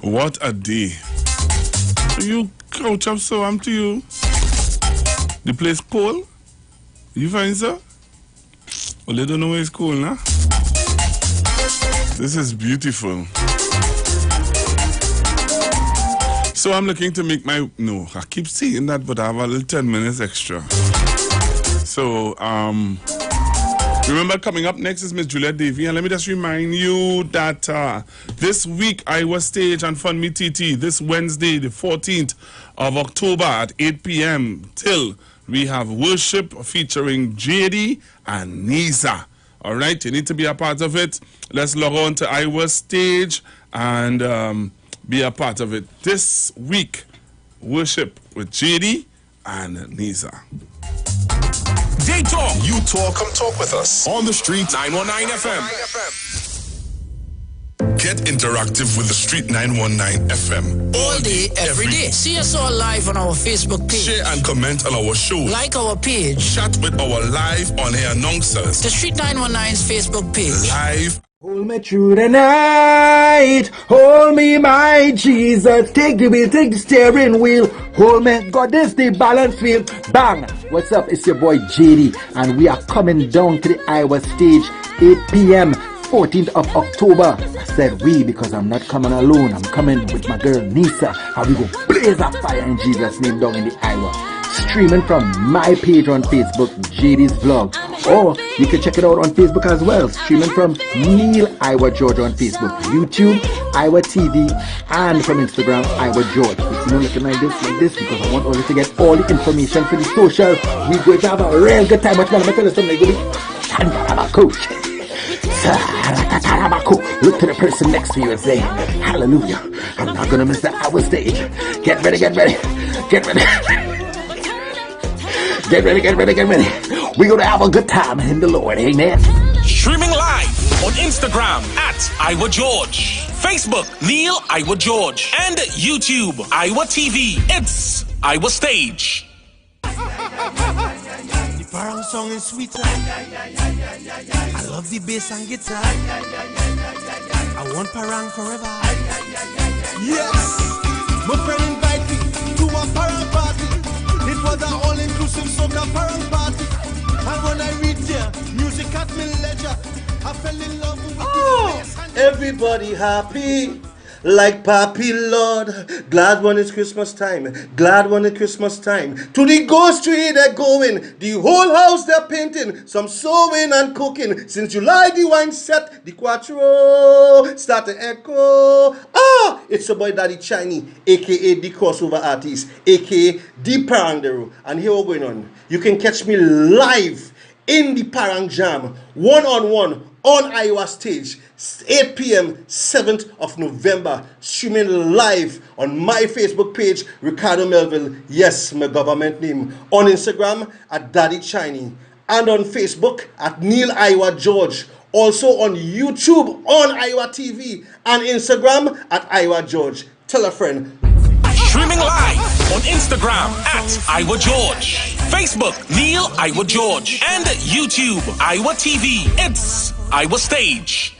What a day. You couch up so I'm to you. The place cold? You find so? Well, they don't know where it's cold now. This is beautiful. So I'm looking to make my, no, I keep saying that, but I have a little 10 minutes extra. So, remember, coming up next is Miss Juliet Davy, and let me just remind you that this week, Iowa Stage and Fund Me TT, this Wednesday, the 14th of October at 8 p.m. till we have worship featuring JD and Nisa. All right, you need to be a part of it. Let's log on to Iowa Stage and be a part of it. This week, worship with JD and Nisa. They talk. You talk. Come talk with us. On the street. 919 FM. Get interactive with the Street 919 FM. All day, every day. See us all live on our Facebook page. Share and comment on our show. Like our page. Chat with our live on-air announcers. The Street 919's Facebook page. Live. Hold me through the night. Hold me, my Jesus. Take the wheel, take the steering wheel. Hold me, God, this the balance wheel. Bang! What's up? It's your boy JD, and we are coming down to the Iowa Stage, 8 p.m. 14th of October. I said we because I'm not coming alone. I'm coming with my girl Nisa, and we go blaze up fire in Jesus' name down in the Iowa. Streaming from my page on Facebook, JD's Vlog, or you can check it out on Facebook as well. Streaming from Neil Iowa George on Facebook, YouTube Iowa TV, and from Instagram Iowa George. It's looking like this because I want all you to get all the information for the social. We're going to have a real good time. But man, I'm going to tell you something. We're going to be coach. Look to the person next to you and say, hallelujah. I'm not going to miss the hour stage. Get ready, get ready. Get ready. Get ready, get ready, get ready. We're going to have a good time in the Lord. Amen. Streaming live on Instagram at Iowa George, Facebook Neil Iowa George, and YouTube Iowa TV. It's Iowa Stage. The parang song is sweeter. I love the bass and guitar. I want parang forever. Yes, my friend invited me to a parang party. It was an all-inclusive soca parang party. And when I reached there, music at me leisure. I fell in love with the bass. Everybody happy. Like Papi Lord, glad when it's Christmas time, glad when it's Christmas time. To the ghost tree they're going, the whole house they're painting, some sewing and cooking. Since July the wine set, the quattro start to echo. Ah, it's your boy Daddy Chinese, aka the crossover artist, aka the Parangdero. And here we're going on. You can catch me live in the Parang Jam, one-on-one on Iowa Stage, 8 p.m. 7th of November, streaming live on my Facebook page, Ricardo Melville, yes, my government name, on Instagram at Daddy Chinese, and on Facebook at Neil Iowa George, also on YouTube on Iowa TV, and Instagram at Iowa George. Tell a friend. Streaming live on Instagram at Iowa George, Facebook Neil Iowa George, and YouTube Iowa TV. It's Iowa Stage.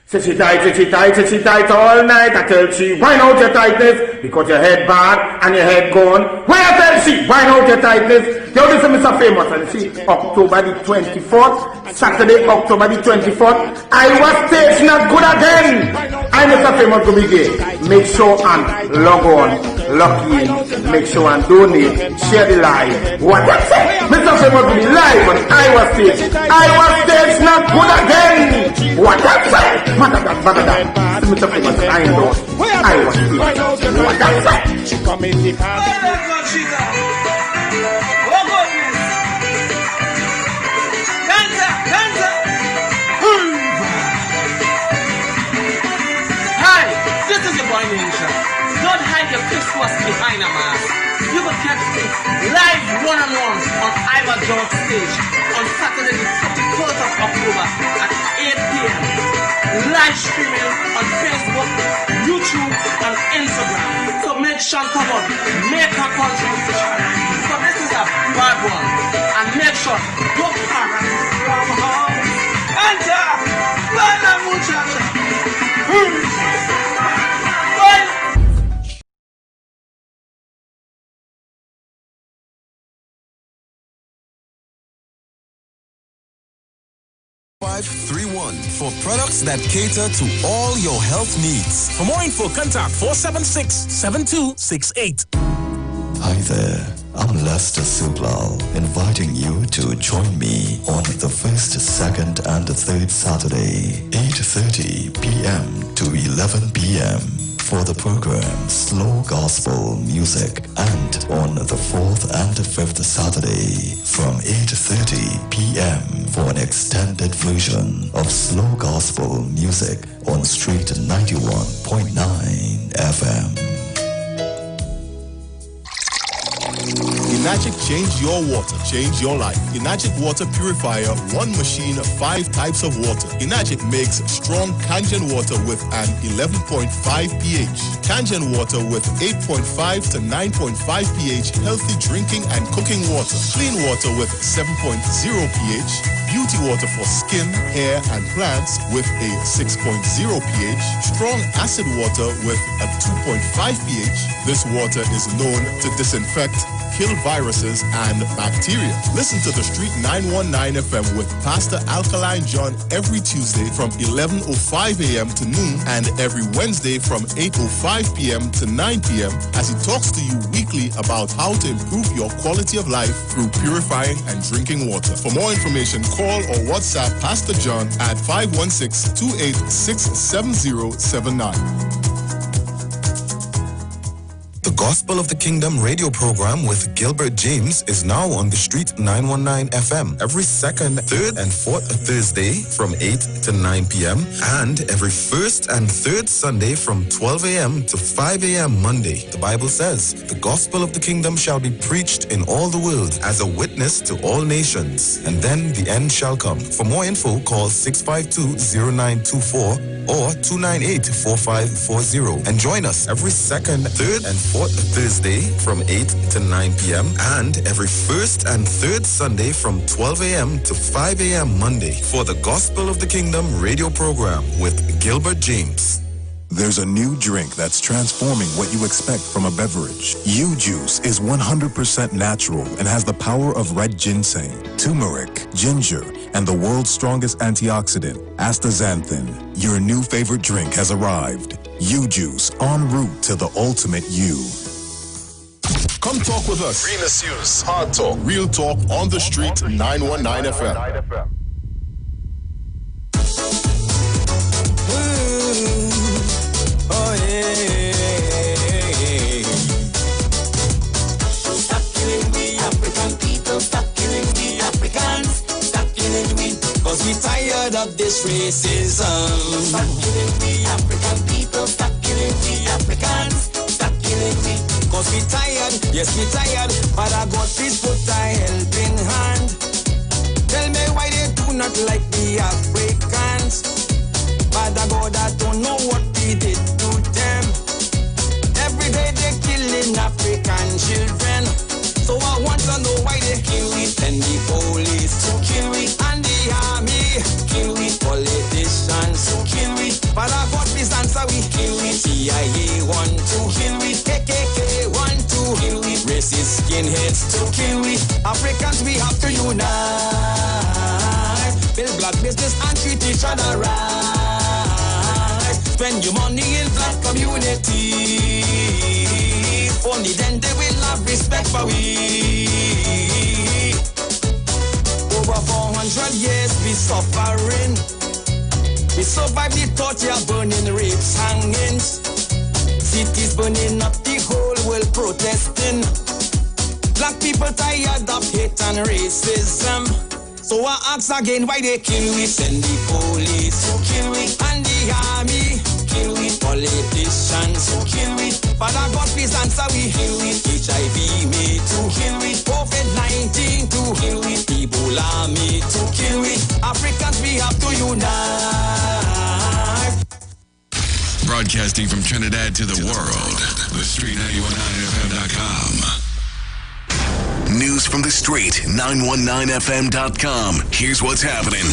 Sit tight all night. I tell she, wind out your tightness, because your head bad and your head gone. Where I tell she, wind out your tightness. Yo, this is Mr. Famous, and see, October the 24th, Saturday, October the 24th, Iowa Stage not good again. I'm Mr. Famous to be gay. Make sure and log on, log in, make sure and donate, share the live. What that's it? Mr. Famous to be live on Iowa Stage. Iowa Stage not good again. What that's it? Mother that. Mr. Famous, I know. Iowa Stage. What that's it? She come in the car. This is your boy Ninja. Don't hide your Christmas behind a mask. You will catch me live one-on-one on Iowa George Stage on Saturday the 31st of October at 8 p.m. Live streaming on Facebook, YouTube, and Instagram. So make sure to come on, make a contribution. So this is a bad one. And make sure, go para from home. Enter! Bana muchacha! For products that cater to all your health needs. For more info, contact 476-7268. Hi there, I'm Lester Sublal, inviting you to join me on the 1st, 2nd, and 3rd Saturday, 8:30 p.m. to 11 p.m. for the program Slow Gospel Music, and on the 4th and 5th Saturday from 8:30 p.m. for an extended version of Slow Gospel Music on Street 91.9 FM. Enagic change your water, change your life. Enagic water purifier, one machine, 5 types of water. Enagic makes strong Kangen water with an 11.5 pH. Kangen water with 8.5 to 9.5 pH, healthy drinking and cooking water. Clean water with 7.0 pH. Beauty water for skin, hair, and plants with a 6.0 pH. Strong acid water with a 2.5 pH. This water is known to disinfect, kill viruses and bacteria. Listen to the Street 919 FM with Pastor Alkaline John every Tuesday from 11:05 a.m. to noon, and every Wednesday from 8:05 p.m. to 9 p.m. as he talks to you weekly about how to improve your quality of life through purifying and drinking water. For more information, call or WhatsApp Pastor John at 516-286-7079. The Gospel of the Kingdom radio program with Gilbert James is now on the Street 919 FM every second, third, and fourth Thursday from 8 to 9 p.m. and every first and third Sunday from 12 a.m. to 5 a.m. Monday. The Bible says, the gospel of the kingdom shall be preached in all the world as a witness to all nations, and then the end shall come. For more info, call 652-0924 or 298-4540 and join us every second, third, and fourth Thursday from 8 to 9 p.m. and every first and third Sunday from 12 a.m. to 5 a.m. Monday for the Gospel of the Kingdom radio program with Gilbert James. There's a new drink that's transforming what you expect from a beverage. U-Juice is 100% natural and has the power of red ginseng, turmeric, ginger, and the world's strongest antioxidant, astaxanthin. Your new favorite drink has arrived. U-Juice, en route to the ultimate you. Come talk with us. Real issues, hard talk, real talk on the street, 919 FM. Oh yeah. Stop killing we African people, stop killing we Africans, stop killing we, cause we tired of this racism. Stop killing we African people, stop killing we Africans, stop killing we, cause we tired, yes we tired, but I God please put a helping hand. Tell me why they do not like the Africans. Father God, I don't know what we did to them. Every day they killing African children. So I want to know why they kill we. And the police to kill we. And the army kill we. Politicians to kill we. Father God, please answer we. Kill we. CIA want to kill we. KKK want to kill we. Racist skinheads to kill we. Africans, we have to unite. Build black business and treat each other right. Spend your money in black community. Only then they will have respect for we. Over 400 years we suffering. We survived the torture, burning, rapes, hangings. Cities burning up, the whole world protesting. Black people tired of hate and racism. So I ask again why they kill we. Send the police to kill we. And the army kill we. Politicians to kill we. Father God please answer we. Kill we. HIV me to kill we. COVID-19 to kill we. Ebola me to kill we. Africans we have to unite. Broadcasting from Trinidad to the world. The Street919FM.com. News from the street, 919fm.com. Here's what's happening.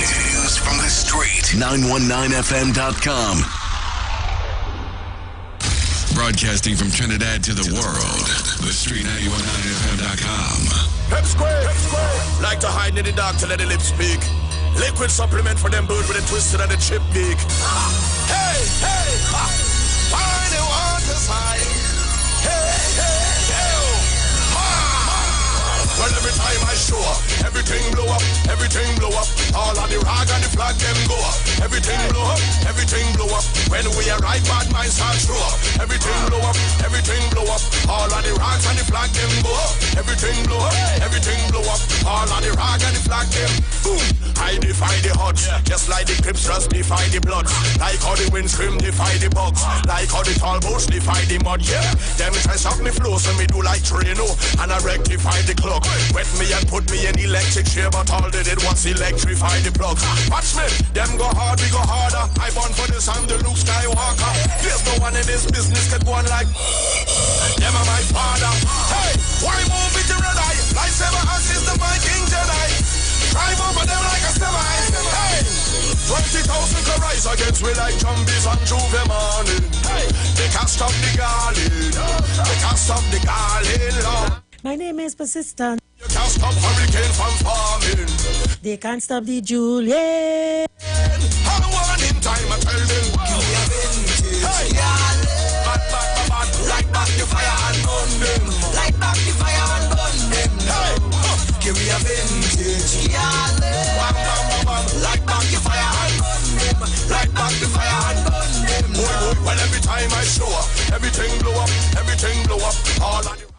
News from the street. 919fm.com. Broadcasting from Trinidad to the world. The street 919fm.com. Pep square. Like to hide in the dark to let the lips speak. Liquid supplement for them bird with a twisted and a chip beak. Hey, find the water's high. Hey, well, every time I show up, everything blow up. All of the rag and the flag them go up. Everything blow up. When we arrive, bad minds start show up. Everything blow up. All of the rags and the flag them go up. Everything blow up. All of the rag and the flag them boom. I defy the odds, just like the Crips just defy the bloods. Like how the wind scream defy the bugs. Like how the tall boats defy the mud. Yeah, them try up me flow so me do like Trino and I rectify the clock. Wet me and put me in electric chair, but all they did was electrify the plugs. Watch me, them go hard, we go harder. I born for this, I'm the Luke Skywalker. There's no one in this business that go on like them are my father. Hey, why move it to red eye? Lightsaber assist the Viking Jedi. Drive over them like a semi. Hey, 20,000 can rise against we like zombies on Juve morning. Hey, they can't stop the garland. Lord. My name is Persistent. You can't stop hurricane from forming. They can't stop the Juliet. How one in time I tell them. Give me a vintage. Hey, bad. Light back the fire and burn them. Light back the fire and burn them. Hey, give me a vintage. Bam. Light back the fire and burn them. Light back the fire and burn them. Boy, well every time I show up, everything blow up. All of the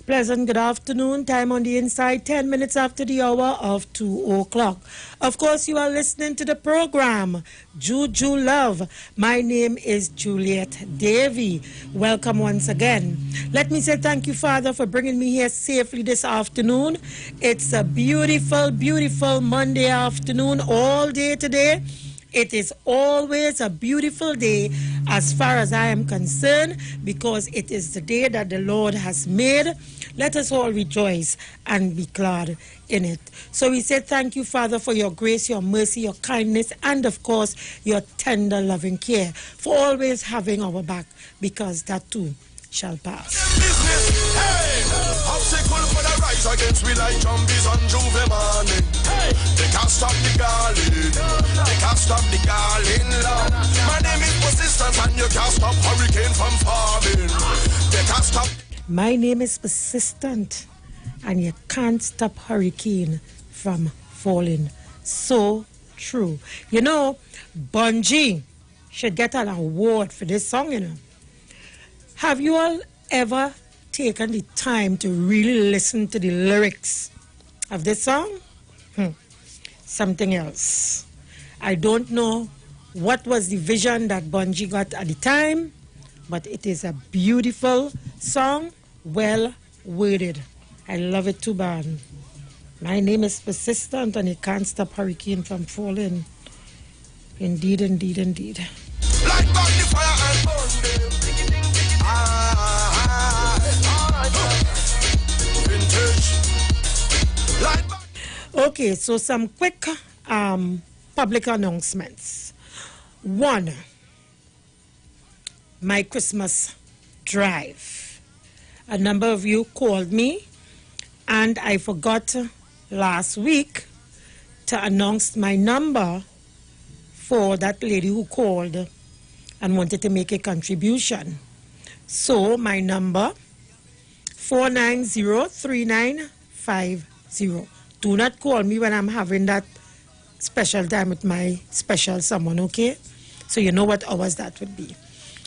Pleasant good afternoon. Time on the inside, 10 minutes after the hour of 2 o'clock. Of course, you are listening to the program, Juju Love. My name is Juliet Davy. Welcome once again. Let me say thank you, Father, for bringing me here safely this afternoon. It's a beautiful, beautiful Monday afternoon, all day today. It is always a beautiful day as far as I am concerned because it is the day that the Lord has made. Let us all rejoice and be glad in it. So we say thank you, Father, for your grace, your mercy, your kindness, and of course, your tender loving care for always having our back because that too shall pass. Obstacle for the rise against we like zombies on Juve morning. Hey, they can't stop the garland. Lord. My name is Persistence and you can't stop hurricane from forming. They can't stop. My name is Persistent and you can't stop hurricane from falling. So true. You know, Bungie should get an award for this song, you know. Have you all ever taken the time to really listen to the lyrics of this song? Something else. I don't know what was the vision that Bungie got at the time, but it is a beautiful song, well worded. I love it too bad. My name is Persistent and it can't stop hurricane from falling. Indeed. Light back the fire and burn them. Vintage. Light back. Okay, so some quick public announcements. One, my Christmas drive. A number of you called me and I forgot last week to announce my number for that lady who called and wanted to make a contribution. So my number, 490-3950. Do not call me when I'm having that special time with my special someone, okay? So you know what hours that would be.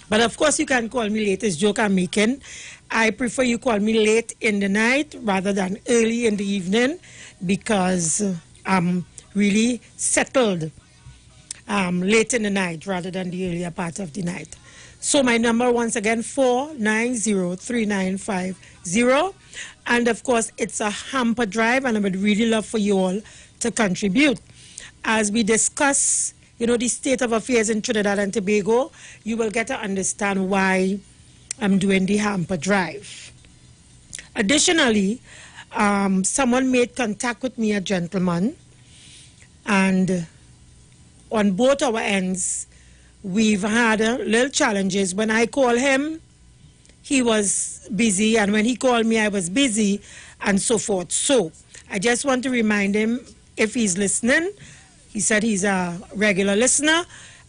But of course you can call me late. It's joke I'm making. I prefer you call me late in the night rather than early in the evening because I'm really settled late in the night rather than the earlier part of the night. So my number once again, 490-3950. And of course it's a hamper drive and I would really love for you all to contribute. As we discuss, you know, the state of affairs in Trinidad and Tobago, you will get to understand why I'm doing the hamper drive. Additionally, someone made contact with me, a gentleman, And on both our ends, we've had little challenges. When I call him, he was busy, and when he called me, I was busy, and so forth. So I just want to remind him, if he's listening, he said he's a regular listener,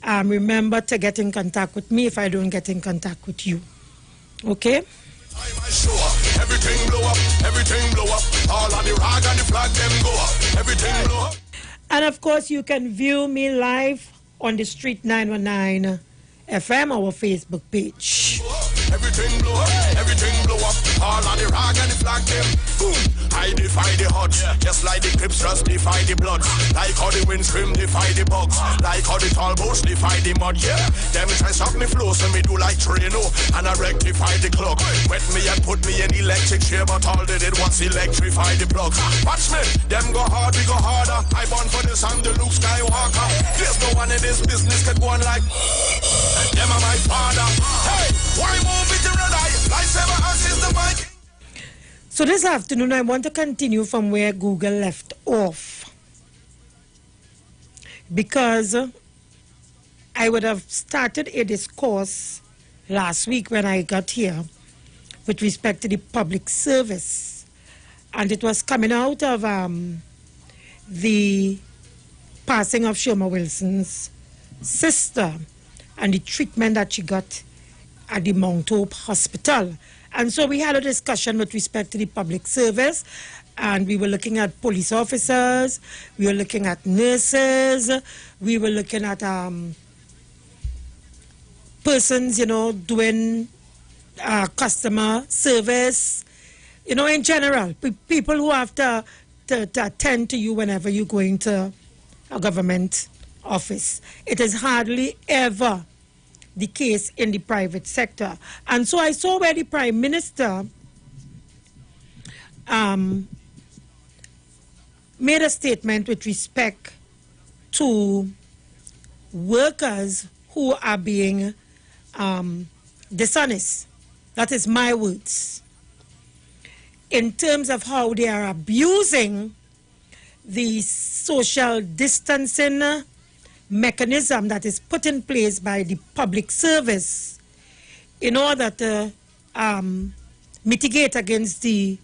remember to get in contact with me if I don't get in contact with you. Okay? Everything blow up, everything blow up. All of the rag and the flag, them go up. Everything blow up. And of course, you can view me live on the Street 919 FM, our Facebook page. Everything blow up, everything blow up. All of the rag and the flag, them boom. I defy the odds, just like the Crips just defy the bloods. Like how the wind scream defy the bugs. Like how the tall boats defy the mud, yeah. Them try suck me flow, so me do like Trino. And I rectify the clock. Wet me and put me in electric chair, but all they did was electrify the plugs. Watch me, them go hard, we go harder. I born for this, I'm the Luke Skywalker. There's no one in this business could go on like them are my father. Hey, why move it to red eye? Lightsaber is the mic. So this afternoon, I want to continue from where Google left off, because I would have started a discourse last week when I got here with respect to the public service, and it was coming out of the passing of Shoma Wilson's sister and the treatment that she got at the Mount Hope Hospital. And so we had a discussion with respect to the public service, and we were looking at police officers, we were looking at nurses, we were looking at persons, you know, doing customer service, you know, in general, people who have to attend to you whenever you're going to a government office. It is hardly ever the case in the private sector. And so I saw where the Prime Minister made a statement with respect to workers who are being dishonest. That is my words. In terms of how they are abusing the social distancing mechanism that is put in place by the public service in order to mitigate against the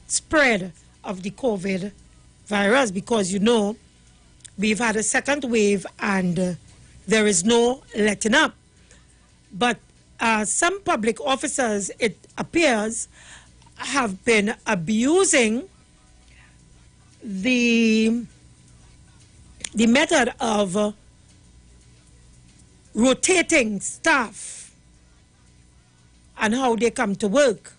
spread of the COVID virus, because, you know, we've had a second wave and there is no letting up. But some public officers, it appears, have been abusing the method of rotating staff and how they come to work.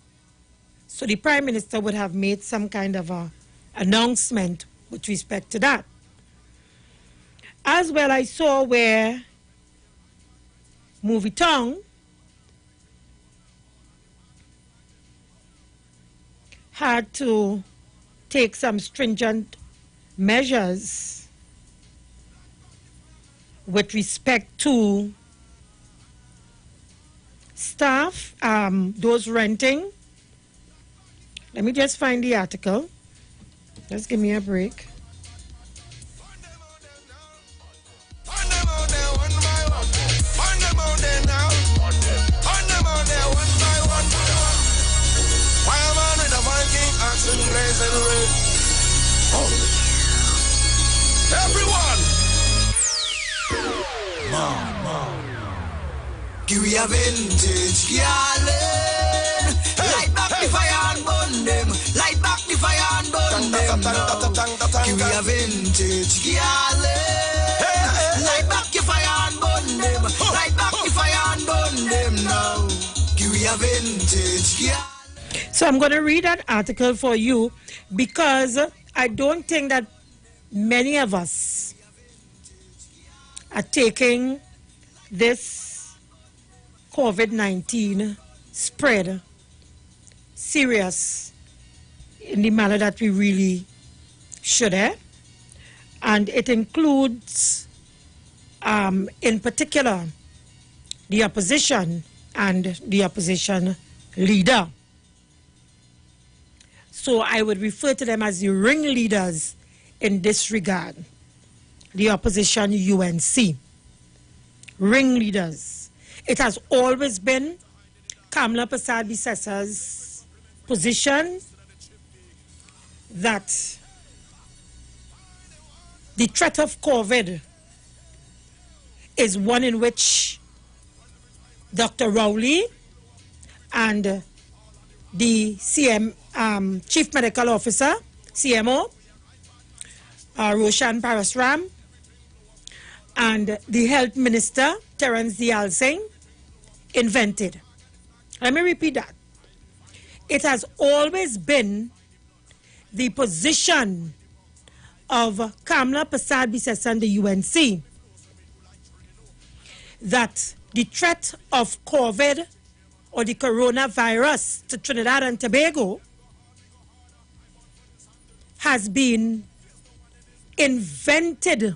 So the Prime Minister would have made some kind of a announcement with respect to that. As well, I saw where Movie Tongue had to take some stringent measures with respect to staff, those renting. Let me just find the article. Just give me a break. Everyone! Give me a vintage, darling. Light back the fire and burn them. Light back the fire and burn them now. Give me a vintage, darling. Light back your fire and burn them. Light back the fire and burn them now. Give me a vintage, darling. So I'm going to read that article for you, because I don't think that many of us are taking this COVID-19 spread serious in the manner that we really should have. And it includes, in particular, the opposition and the opposition leader. So I would refer to them as the ringleaders in this regard. the opposition UNC. Ringleaders. It has always been Kamla Persad-Bissessa's position that the threat of COVID is one in which Dr. Rowley and the Chief Medical Officer, CMO, Roshan Parasram, and the Health Minister, Terence Dial Singh, invented. Let me repeat that. It has always been the position of Kamla Persad-Bissessa and the UNC that the threat of COVID or the coronavirus to Trinidad and Tobago has been invented,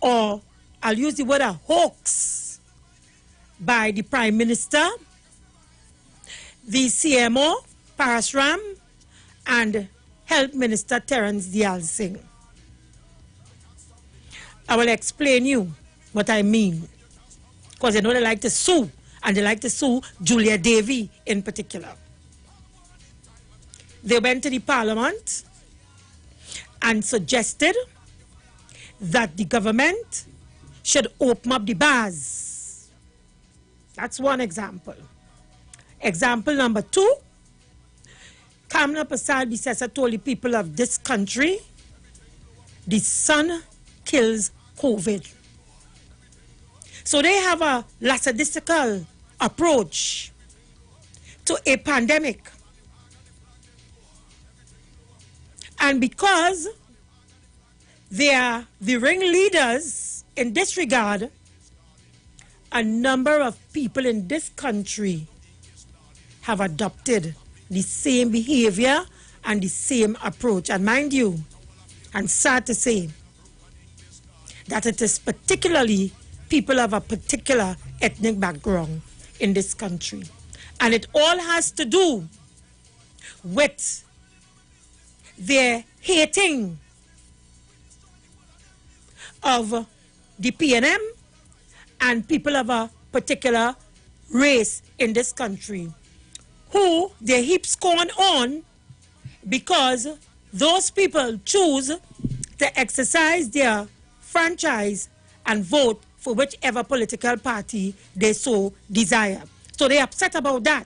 or I'll use the word a hoax, by the Prime Minister, the CMO, Parasram, and Health Minister Terence Dial Singh. I will explain you what I mean, because they know they like to sue, and they like to sue Julia Davy in particular. They went to the Parliament and suggested that the government should open up the bars. That's one example. Example number two, Kamla Persad-Bissessa told the people of this country, the sun kills COVID. So they have a lackadaisical approach to a pandemic. And because they are the ringleaders in this regard, a number of people in this country have adopted the same behavior and the same approach. And mind you, I'm sad to say that it is particularly people of a particular ethnic background in this country. And it all has to do with their hating of the PNM and people of a particular race in this country, who they heap scorn on because those people choose to exercise their franchise and vote for whichever political party they so desire. So they're upset about that.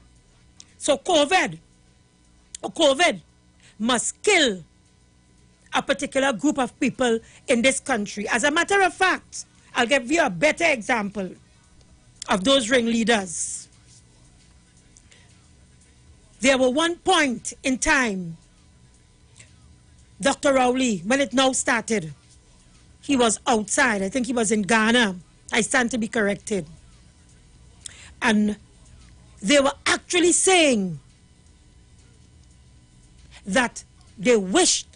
So COVID must kill a particular group of people in this country. As a matter of fact, I'll give you a better example of those ringleaders. There was one point in time, Dr. Rowley, when it now started, he was outside. I think he was in Ghana. I stand to be corrected. And they were actually saying that they wished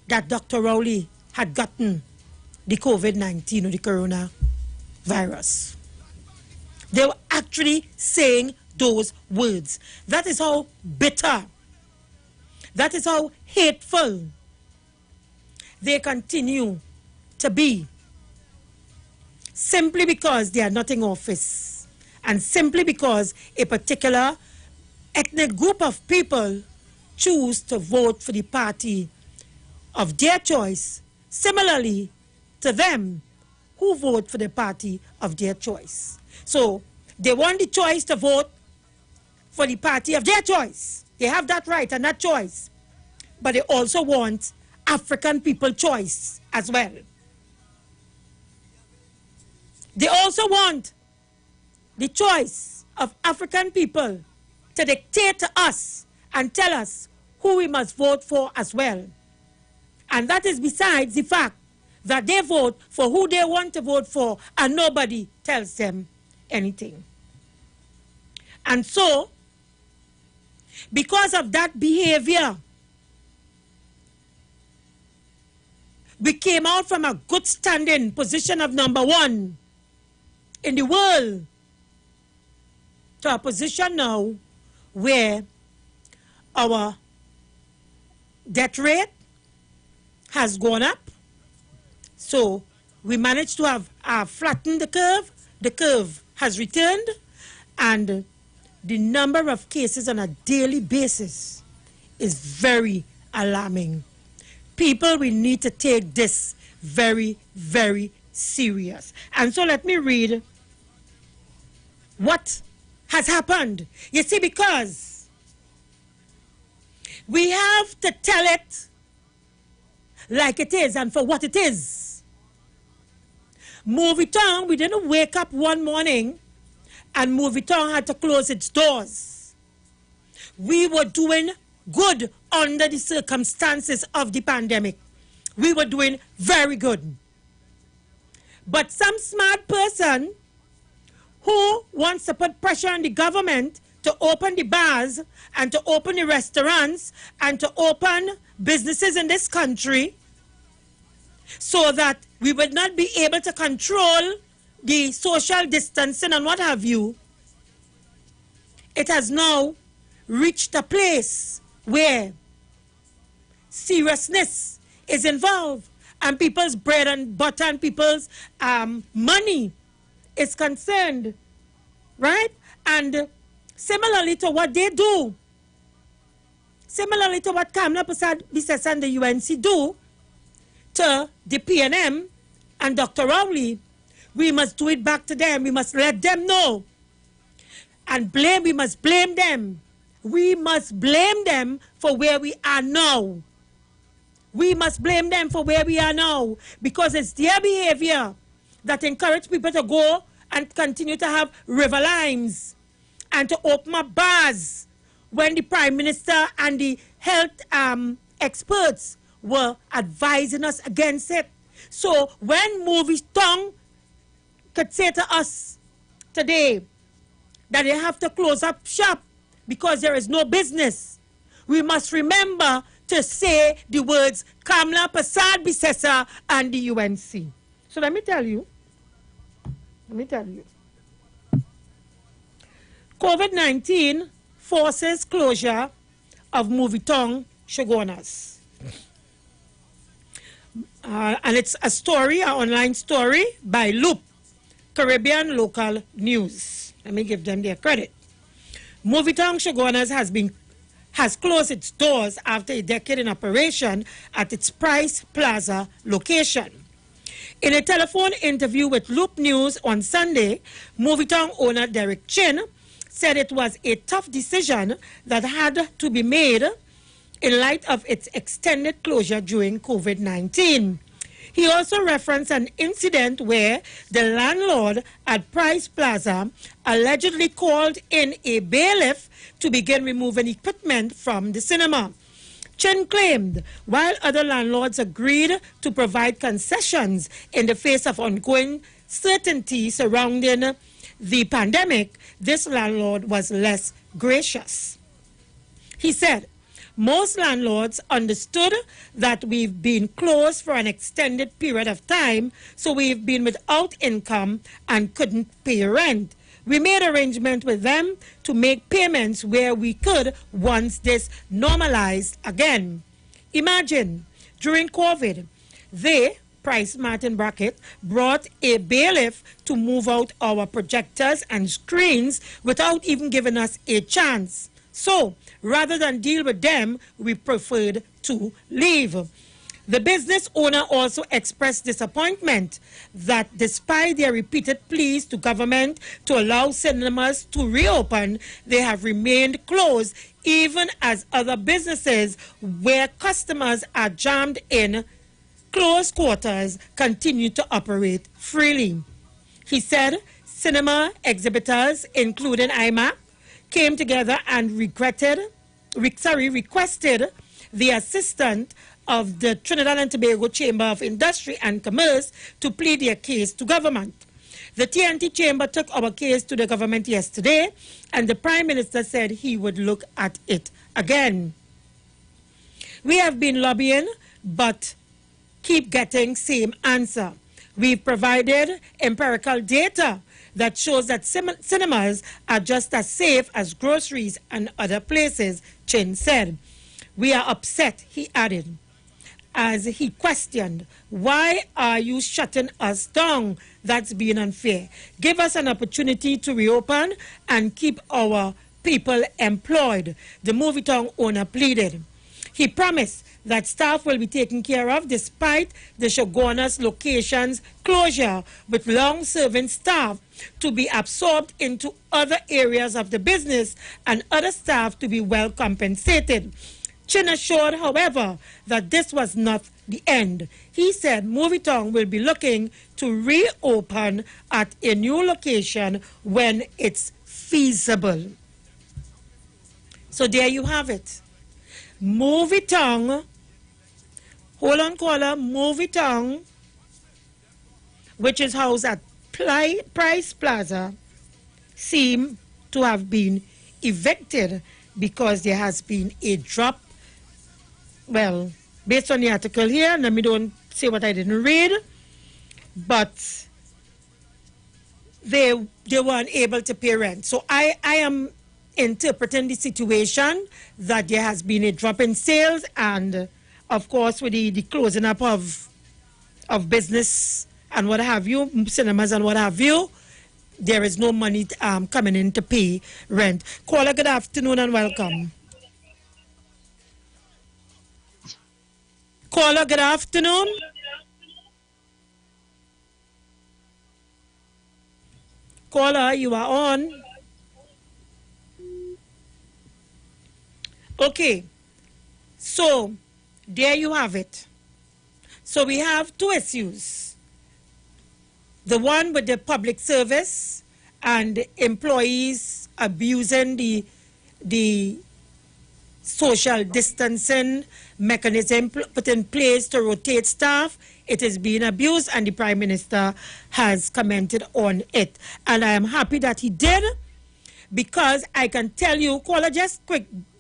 that Dr. Rowley had gotten the COVID-19 or the coronavirus. They were actually saying those words. That is how bitter, that is how hateful they continue to be, simply because they are not in office and simply because a particular ethnic group of people choose to vote for the party of their choice, similarly to them who vote for the party of their choice. So they want the choice to vote for the party of their choice. They have that right and that choice. But they also want African people choice as well. They also want the choice of African people to dictate to us and tell us who we must vote for as well. And that is besides the fact that they vote for who they want to vote for and nobody tells them anything. And so, because of that behavior, we came out from a good standing position of number one in the world to a position now where our death rate has gone up. So we managed to have flattened the curve. The curve has returned, and the number of cases on a daily basis is very alarming. People, we need to take this very, very serious. And so let me read what has happened. You see, because we have to tell it like it is and for what it is. Movietone, we didn't wake up one morning and Movietone had to close its doors. We were doing good under the circumstances of the pandemic. We were doing very good. But some smart person who wants to put pressure on the government to open the bars and to open the restaurants and to open businesses in this country so that we would not be able to control the social distancing and what have you, it has now reached a place where seriousness is involved and people's bread and butter and people's money is concerned, right? And similarly to what they do, similarly to what Kamla Persad-Bissessar and the UNC do to the PNM and Dr. Rowley, we must do it back to them. We must let them know. And we must blame them. We must blame them for where we are now. We must blame them for where we are now, because it's their behavior that encourage people to go and continue to have river lines and to open up bars when the Prime Minister and the health experts were advising us against it. So when Movietone could say to us today that they have to close up shop because there is no business, we must remember to say the words Kamla Persad-Bissessar and the UNC. So let me tell you, COVID-19 forces closure of Movietone Shogunas. And it's a story, an online story by Loop, Caribbean Local News. Let me give them their credit. Movietone Shogunas has closed its doors after a decade in operation at its Price Plaza location. In a telephone interview with Loop News on Sunday, Movietone owner Derek Chin said it was a tough decision that had to be made in light of its extended closure during COVID-19. He also referenced an incident where the landlord at Price Plaza allegedly called in a bailiff to begin removing equipment from the cinema. Chin claimed while other landlords agreed to provide concessions in the face of ongoing certainty surrounding the pandemic, this landlord was less gracious. He said, most landlords understood that we've been closed for an extended period of time, so we've been without income and couldn't pay rent. We made arrangements with them to make payments where we could once this normalized again. Imagine, during COVID, they, Price Martin Brackett, brought a bailiff to move out our projectors and screens without even giving us a chance. So, rather than deal with them, we preferred to leave. The business owner also expressed disappointment that despite their repeated pleas to government to allow cinemas to reopen, they have remained closed even as other businesses where customers are jammed in close quarters continue to operate freely. He said cinema exhibitors, including IMAC, came together and requested the assistant of the Trinidad and Tobago Chamber of Industry and Commerce to plead their case to government. The TNT Chamber took our case to the government yesterday, and the Prime Minister said he would look at it again. We have been lobbying, but keep getting same answer. We've provided empirical data that shows that cinemas are just as safe as groceries and other places, Chin said. We are upset, he added. as he questioned, why are you shutting us down? That's being unfair. Give us an opportunity to reopen and keep our people employed, the Movie Town owner pleaded. He promised that staff will be taken care of despite the Shogunas location's closure, with long-serving staff to be absorbed into other areas of the business and other staff to be well compensated. Chin assured, however, that this was not the end. He said Movie Town will be looking to reopen at a new location when it's feasible. So there you have it. Movie Town, hold on caller, Movie Town, which is housed at Price Plaza, seem to have been evicted because there has been a drop. Well, based on the article here, let me don't say what I didn't read, but they weren't able to pay rent. So I am interpreting the situation that there has been a drop in sales, and of course with the closing up of business and what have you, cinemas and what have you, there is no money coming in to pay rent. Caller, good afternoon and welcome. Caller, good afternoon. Caller, you are on. Okay, so there you have it. So we have two issues. The one with the public service and employees abusing the social distancing mechanism put in place to rotate staff. It is being abused, and the Prime Minister has commented on it. And I am happy that he did, because I can tell you, caller, just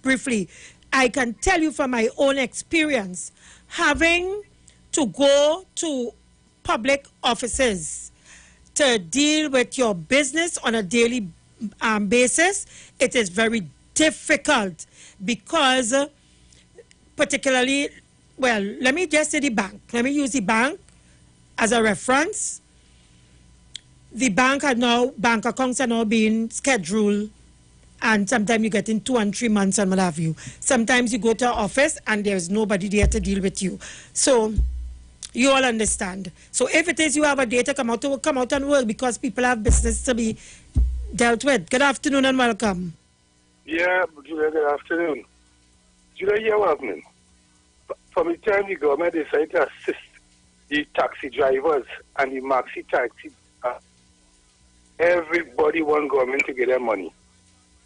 briefly, I can tell you from my own experience, having to go to public offices to deal with your business on a daily basis, it is very difficult, because particularly, well, let me just say the bank. Let me use the bank as a reference. The bank accounts are now being scheduled, and sometimes you get in 2 and 3 months and what have you. Sometimes you go to an office and there's nobody there to deal with you. So you all understand. So if it is you have a day to come out and work, because people have business to be dealt with. Good afternoon and welcome. Yeah, Julia, good afternoon. Julia, you what's happening? From the time the government decided to assist the taxi drivers and the maxi taxi, everybody want government to get their money.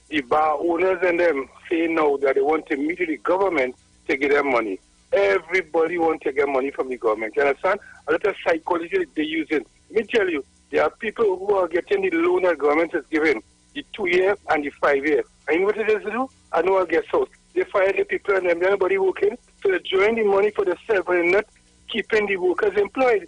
The bar owners and them say now that they want to meet with the government to get their money. Everybody want to get money from the government. You understand? A lot of psychology they're using. Let me tell you, there are people who are getting the loan that the government is giving, the 2-year and the 5-year. And you know what it is to do? I know I guess so. They fire the people and them, everybody working, so they're drawing the money for themselves, but they're not keeping the workers employed.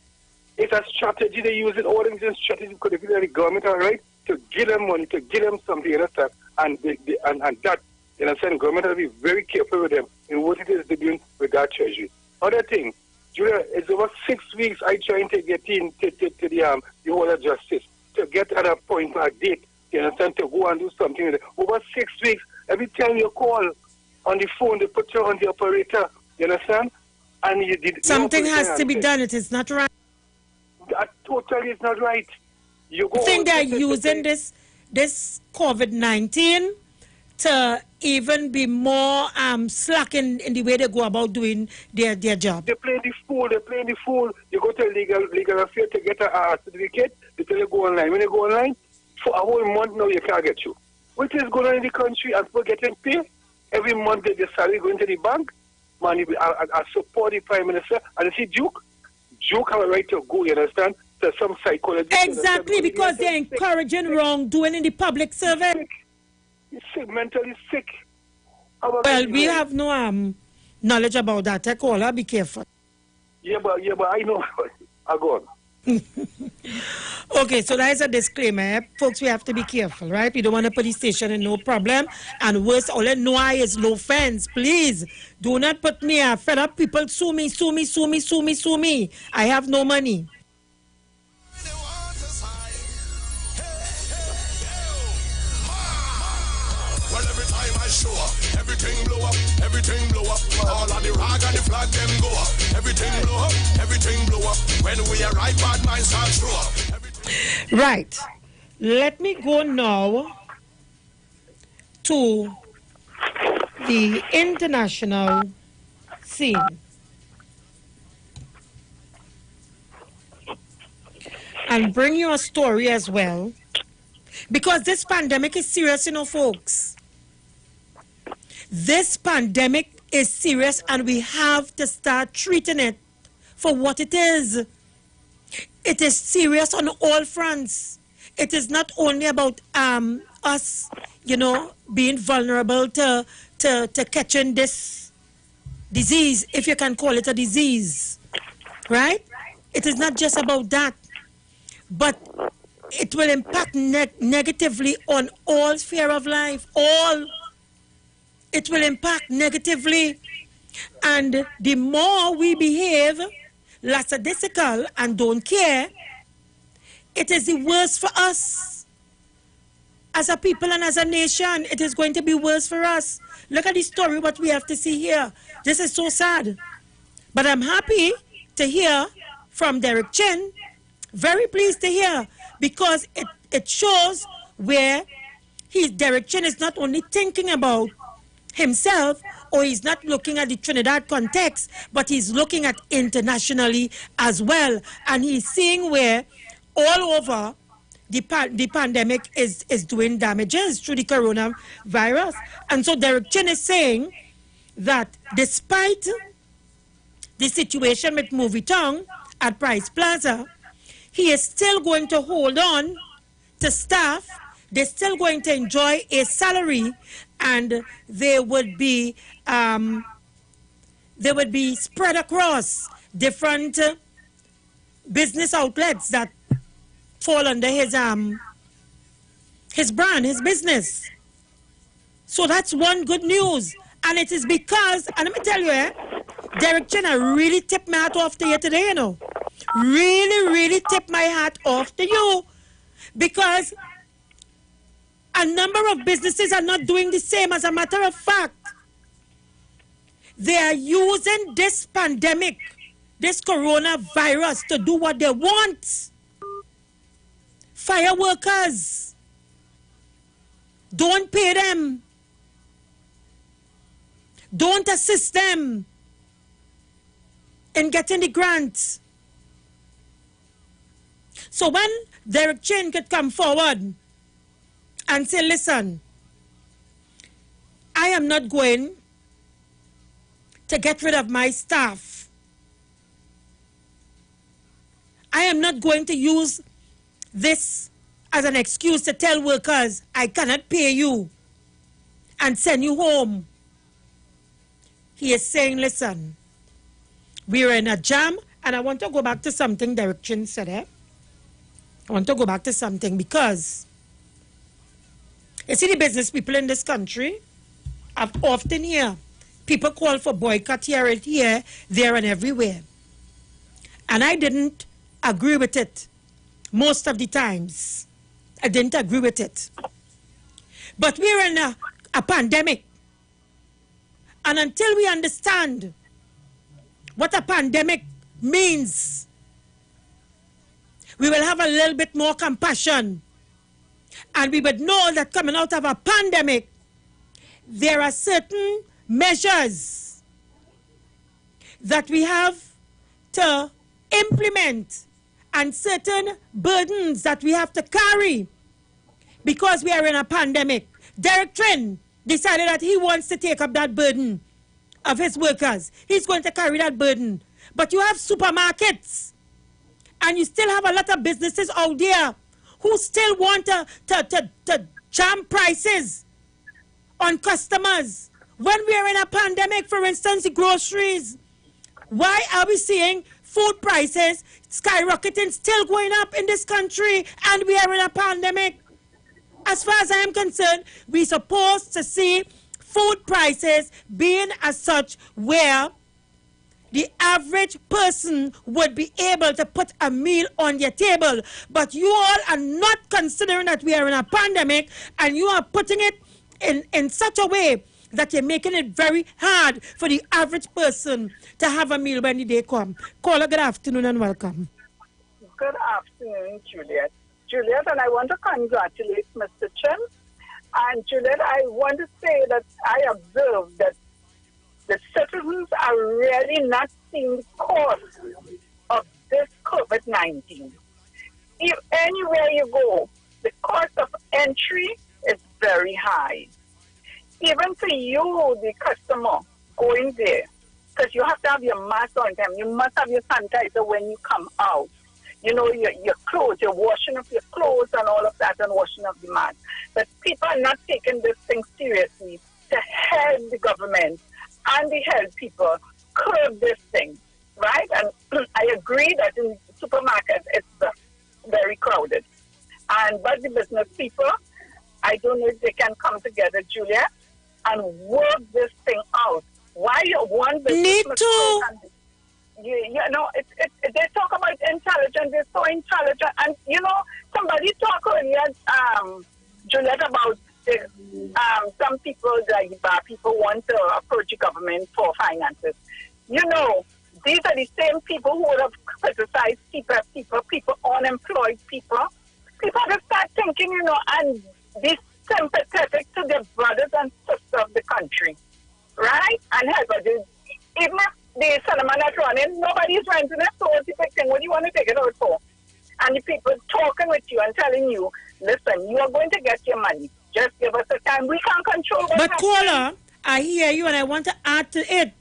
It's a strategy they use it, all of them strategy, because they feel that the government are right to give them money, to give them something, you understand? And that, you understand, the government has to be very careful with them in what it is they're doing with that treasury. Other thing, Julia, it's over 6 weeks I trying to get in to the whole of justice, to get at a point, a date, you understand, to go and do something with it. Over 6 weeks, every time you call on the phone, they put you on the operator, you understand? And you did something has to be done. It is not right. That totally is not right. You go. I think they're using this COVID-19 to even be more slack in the way they go about doing their job. They play the fool. You go to legal affairs to get a certificate. They tell you go online. When you go online, for a whole month now you can't get you. What is going on in the country? And people getting paid every month. They get salary going to the bank. Man, I support the Prime Minister. And you see Duke have a right to go, you understand? To some psychologist. Exactly, because they're encouraging wrongdoing in the public service. He's sick, mentally sick. Well, we have no knowledge about that. Caller, be careful. Yeah, but I know. I go on. Okay, so that is a disclaimer. Folks, we have to be careful, right? We don't want to put the station in no problem. And worse, all I know is no offense. Please, do not put me fed up people. Sue me, sue me, sue me, sue me, sue me. I have no money. Well, every time I show up, everything blow up, everything blow up. All of the rag and the flag, them go up. Everything blow up, everything blow up. When we arrive, bad minds start show up. Right. Let me go now to the international scene. And bring you a story as well. Because this pandemic is serious, you know, folks. This pandemic is serious and we have to start treating it for what it is. It is serious on all fronts. It is not only about us, you know, being vulnerable to catching this disease, if you can call it a disease, right? It is not just about that, but it will impact negatively on all sphere of life, all. It will impact negatively. And the more we behave lackadaisical and don't care, it is the worse for us. As a people and as a nation, it is going to be worse for us. Look at the story, what we have to see here. This is so sad. But I'm happy to hear from Derek Chin. Very pleased to hear, because it shows where Derek Chin is not only thinking about himself, or he's not looking at the Trinidad context, but he's looking at internationally as well. And he's seeing where all over the pandemic is doing damages through the coronavirus. And so Derek Chin is saying that despite the situation with Movie Tongue at Price Plaza, he is still going to hold on to staff. They're still going to enjoy a salary, and they would be spread across different business outlets that fall under his brand, his business. So that's one good news, and it is because, and let me tell you, Derek Chin, I really tipped my hat off to you today, you know. Really tip my hat off to you, because a number of businesses are not doing the same. As a matter of fact, they are using this pandemic, this coronavirus, to do what they want. Fire workers. Don't pay them. Don't assist them in getting the grants. So when Derek Chin could come forward and say, listen, I am not going to get rid of my staff. I am not going to use this as an excuse to tell workers I cannot pay you and send you home. He is saying, listen, we're in a jam. And I want to go back to something Derek Chin said, I want to go back to something, because you see, the business people in this country, I've often hear people call for boycott here, there, and everywhere. And I didn't agree with it most of the times. I didn't agree with it. But we're in a pandemic. And until we understand what a pandemic means, we will have a little bit more compassion. And we would know that coming out of a pandemic, there are certain measures that we have to implement and certain burdens that we have to carry because we are in a pandemic. Derek Chin decided that he wants to take up that burden of his workers. He's going to carry that burden. But you have supermarkets, and you still have a lot of businesses out there who still want to jam prices on customers. When we are in a pandemic, for instance, the groceries, why are we seeing food prices skyrocketing, still going up in this country, and we are in a pandemic. As far as I am concerned, we're supposed to see food prices being as such where the average person would be able to put a meal on their table. But you all are not considering that we are in a pandemic, and you are putting it in such a way that you're making it very hard for the average person to have a meal when the day comes. Caller, good afternoon and welcome. Good afternoon, Juliet. Juliet, and I want to congratulate Mr. Chen. And Juliet, I want to say that I observed that the citizens are really not seeing the cost of this COVID-19. If anywhere you go, the cost of entry is very high. Even for you, the customer, going there, because you have to have your mask on them. You must have your sanitizer when you come out. You know, your clothes, you're washing up your clothes and all of that and washing up the mask. But people are not taking this thing seriously to help the government and the health people curb this thing, right? And I agree that in supermarkets it's very crowded. But the business people, I don't know if they can come together, Julia, and work this thing out. Why one business need to? You know, they talk about intelligence. They're so intelligent, and you know, somebody talked earlier, Juliet, about some people, the people want to approach the government for finances. You know, these are the same people who would have criticized people, unemployed people. People have to start thinking, you know, and be sympathetic to their brothers and sisters of the country, right? And help us. Even if the cinema not running, nobody's renting it, so what's the big thing? What do you want to take it out for? And the people talking with you and telling you, listen, you are going to get your money. Just give us a time. We can't control what But happens. caller, I hear you, and I want to add to it,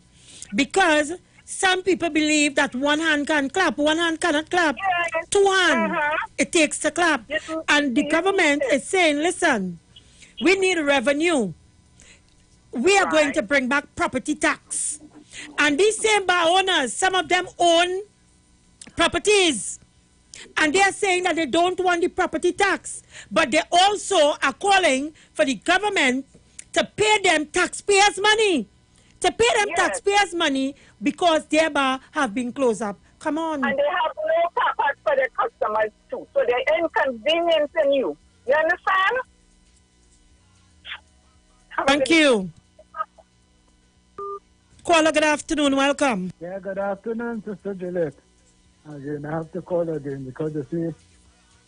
because some people believe that one hand can clap, one hand cannot clap. Yes. Two hands, it takes to clap. Yes. And the government is saying, listen, we need revenue. We are going to bring back property tax. And these same bar owners, some of them own properties. And they are saying that they don't want the property tax. But they also are calling for the government to pay them taxpayers' money. To pay them taxpayers' money because their bar have been closed up. Come on. And they have no purpose for their customers too. So they're inconveniencing you. You understand? Thank you. Caller, good afternoon. Welcome. Yeah, good afternoon, Sister Juliet. Again, I have to call again because you see,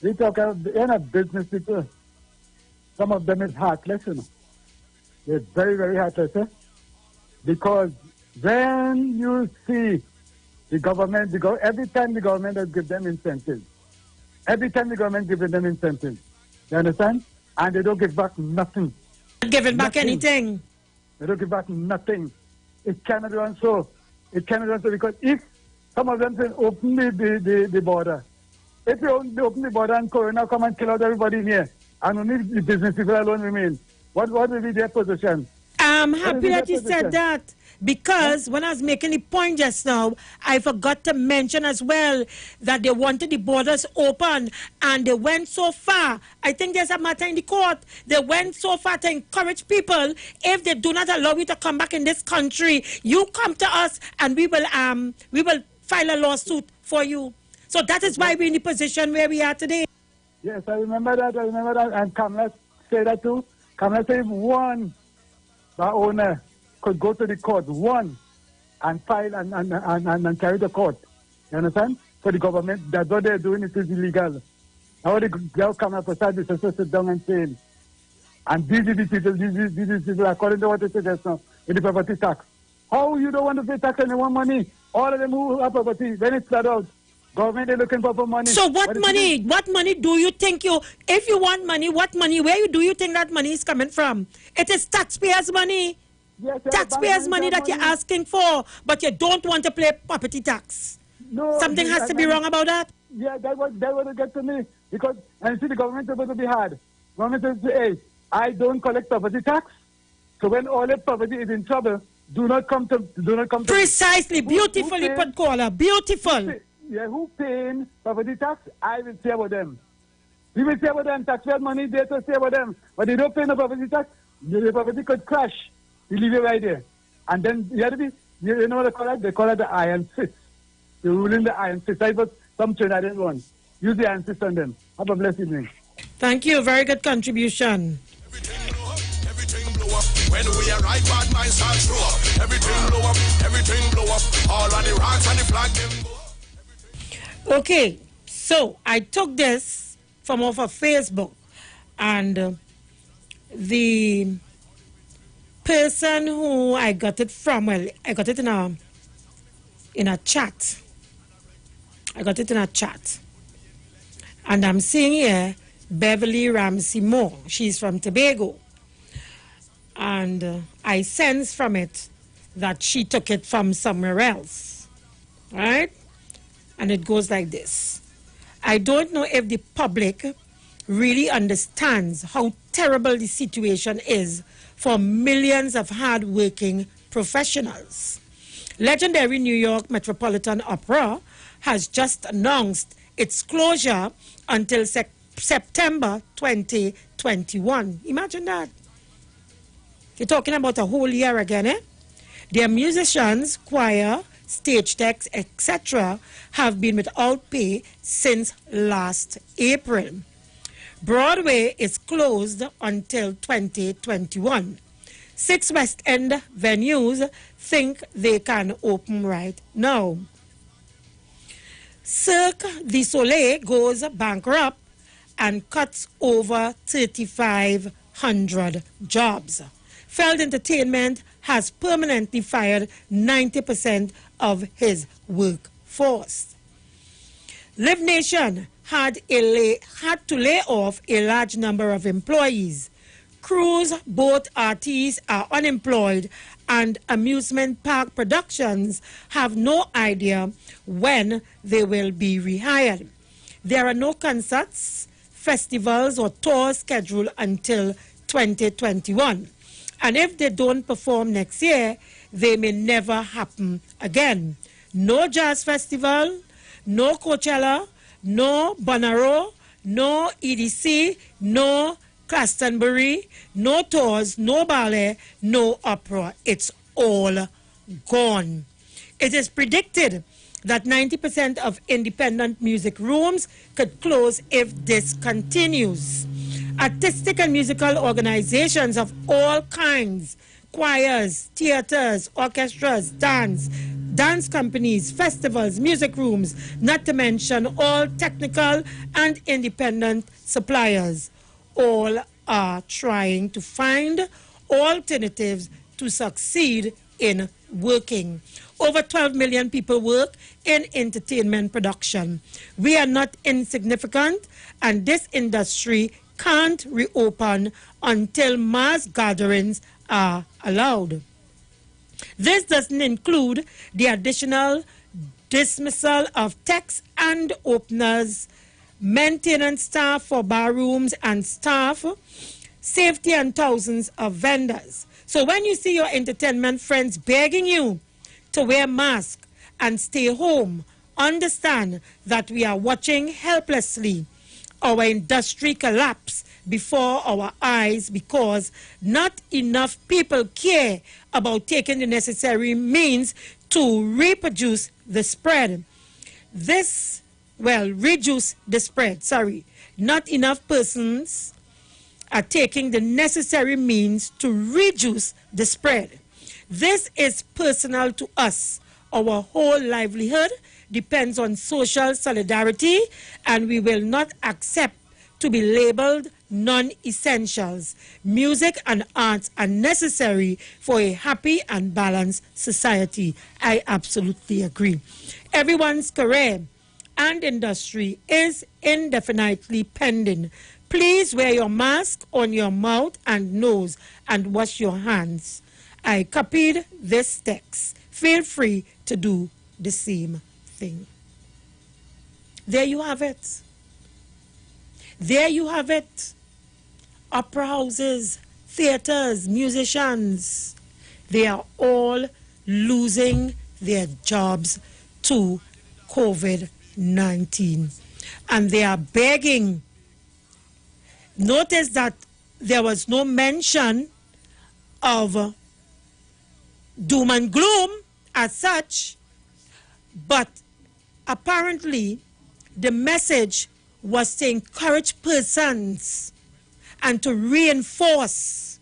we talk about business people. Some of them is heartless, you know. They're very, very heartless, eh? Because when you see the government, every time the government has given them incentives, you understand? And they don't give back nothing. Giving back anything. They don't give back nothing. It cannot be done so. It cannot be done so because if some of them say open the border, if they open the border and Corona come and kill out everybody in here, and only the business people alone remain, what will be their position? I'm happy that you said that, because when I was making the point just now, I forgot to mention as well that they wanted the borders open, and they went so far. I think there's a matter in the court. They went so far to encourage people, if they do not allow you to come back in this country, you come to us and we will file a lawsuit for you. So that is why we're in the position where we are today. Yes, I remember that. And Kamala say that too. Kamala say if one owner could go to the court, one, and file and carry the court. You understand? For the government, that's what they're doing, it is illegal. Now the girl Kamala Prasad is supposed to sit down and say, and these people, according to what they say just now, in the property tax. How you don't want to pay tax and they want money? All of them who have property, when it's flat out, government is looking for money. So what money do you think if you want money, where do you think that money is coming from? It is taxpayers' money. Yes, taxpayers' money that you're asking for, but you don't want to pay property tax. No, something has to be wrong about that. Yeah, that would get to me. Because, and you see, the government is supposed to be hard. Government says, hey, I don't collect property tax. So when all the property is in trouble, Do not come to. Precisely, beautifully put, caller. Beautiful. Yeah, who paying property tax? I will say about them. We will say about them. Taxpayer money there to say about them. But they don't pay no property tax. The property could crash. We leave it right there. And then you have to be. You know what they call it? They call it the iron fist. You're ruling the iron fist. I put some Trinidadian one. Use the iron fist on them. Have a blessed evening. Thank you. Very good contribution. When we arrive, bad minds start throw up. Everything blow up, everything blow up. All of the rocks and the flag them go up. Okay, so I took this from off of Facebook, and the person who I got it from, well, I got it in a chat. I got it in a chat. And I'm seeing here Beverly Ramsey Moore. She's from Tobago. And I sense from it that she took it from somewhere else, right? And it goes like this. I don't know if the public really understands how terrible the situation is for millions of hard-working professionals. Legendary New York Metropolitan Opera has just announced its closure until September 2021. Imagine that. You're talking about a whole year again, eh? Their musicians, choir, stage techs, etc. have been without pay since last April. Broadway is closed until 2021. 6 West End venues think they can open right now. Cirque du Soleil goes bankrupt and cuts over 3,500 jobs. Feld Entertainment has permanently fired 90% of his workforce. Live Nation had to lay off a large number of employees. Cruise boat artists are unemployed, and amusement park productions have no idea when they will be rehired. There are no concerts, festivals, or tours scheduled until 2021. And if they don't perform next year, they may never happen again. No jazz festival, no Coachella, no Bonnaroo, no EDC, no Glastonbury, no tours, no ballet, no opera. It's all gone. It is predicted that 90% of independent music rooms could close if this continues. Artistic and musical organizations of all kinds, choirs, theaters, orchestras, dance companies, festivals, music rooms, not to mention all technical and independent suppliers, all are trying to find alternatives to succeed in working. Over 12 million people work in entertainment production. We are not insignificant, and this industry can't reopen until mass gatherings are allowed. This doesn't include the additional dismissal of techs and openers, maintenance staff for bar rooms and staff, safety, and thousands of vendors. So when you see your entertainment friends begging you to wear masks and stay home, understand that we are watching helplessly our industry collapse before our eyes because not enough people care about taking the necessary means to reduce the spread. Reduce the spread, sorry. Not enough persons are taking the necessary means to reduce the spread. This is personal to us. Our whole livelihood depends on social solidarity, and we will not accept to be labeled non-essentials. Music and arts are necessary for a happy and balanced society. I absolutely agree. Everyone's career and industry is indefinitely pending. Please wear your mask on your mouth and nose and wash your hands. I copied this text. Feel free to do the same thing. There you have it. There you have it. Opera houses, theaters, musicians, They are all losing their jobs to COVID-19. And they are begging. Notice that there was no mention of doom and gloom as such, but apparently the message was to encourage persons and to reinforce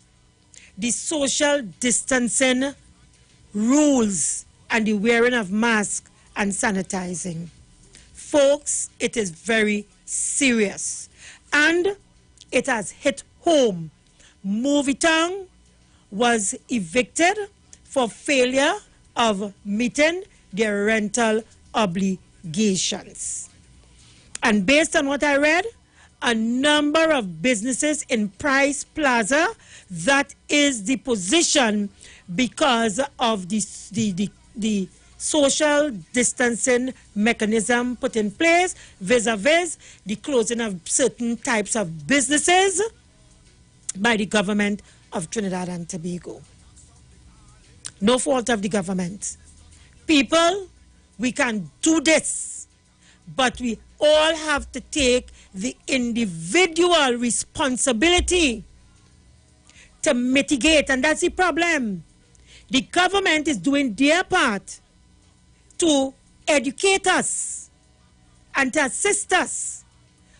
the social distancing rules and the wearing of masks and sanitizing. Folks, it is very serious and it has hit home. Movietown was evicted for failure of meeting their rental obligations. And based on what I read, a number of businesses in Price Plaza, that is the position because of the social distancing mechanism put in place vis-a-vis the closing of certain types of businesses by the government of Trinidad and Tobago. No fault of the government. People, we can do this, but we all have to take the individual responsibility to mitigate, and that's the problem. The government is doing their part to educate us and to assist us.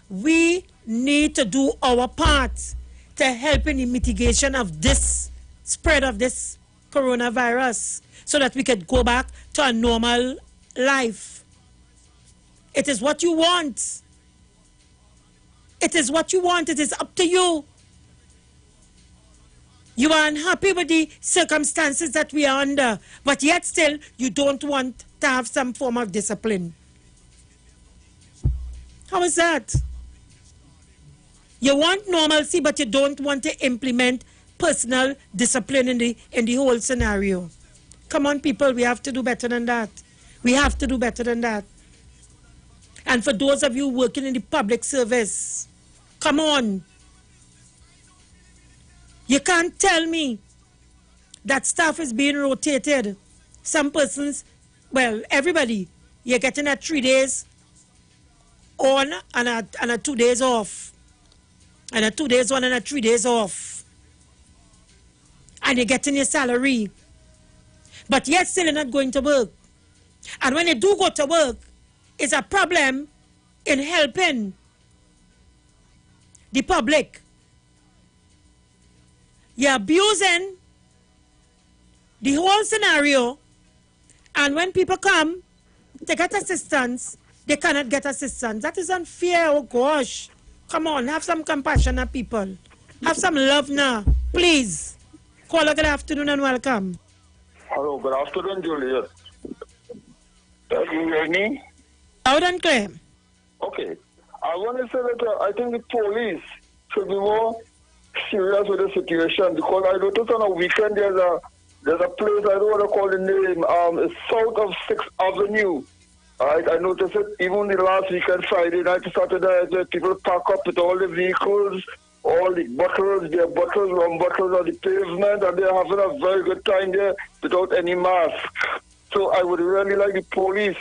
We need to do our part to help in the mitigation of this spread of this coronavirus so that we can go back to a normal life. It is what you want. It is what you want. It is up to you. You are unhappy with the circumstances that we are under, but yet still you don't want to have some form of discipline. How is that? You want normalcy, but you don't want to implement personal discipline in the whole scenario. Come on, people, we have to do better than that. We have to do better than that. And for those of you working in the public service, come on. You can't tell me that staff is being rotated. Some persons, well, everybody, you're getting a 3 days on and a 2 days off. And a 2 days on and a 3 days off. And you're getting your salary. But yet still you're not going to work. And when you do go to work, it's a problem in helping the public. You're abusing the whole scenario, and when people come to get assistance, they cannot get assistance. That is unfair. Oh gosh. Come on, have some compassion on people. Have some love now. Please. Caller, good afternoon and welcome. Hello, good afternoon, Juliet. You hear me? Loud and clear. Okay. I want to say that I think the police should be more serious with the situation, because I noticed on a weekend there's a place, I don't want to call the name, it's south of 6th Avenue. I noticed it even the last weekend, Friday night to Saturday, where people park up with all the vehicles, all the bottles, their bottles, rum bottles on the pavement, and they're having a very good time there without any mask. So I would really like the police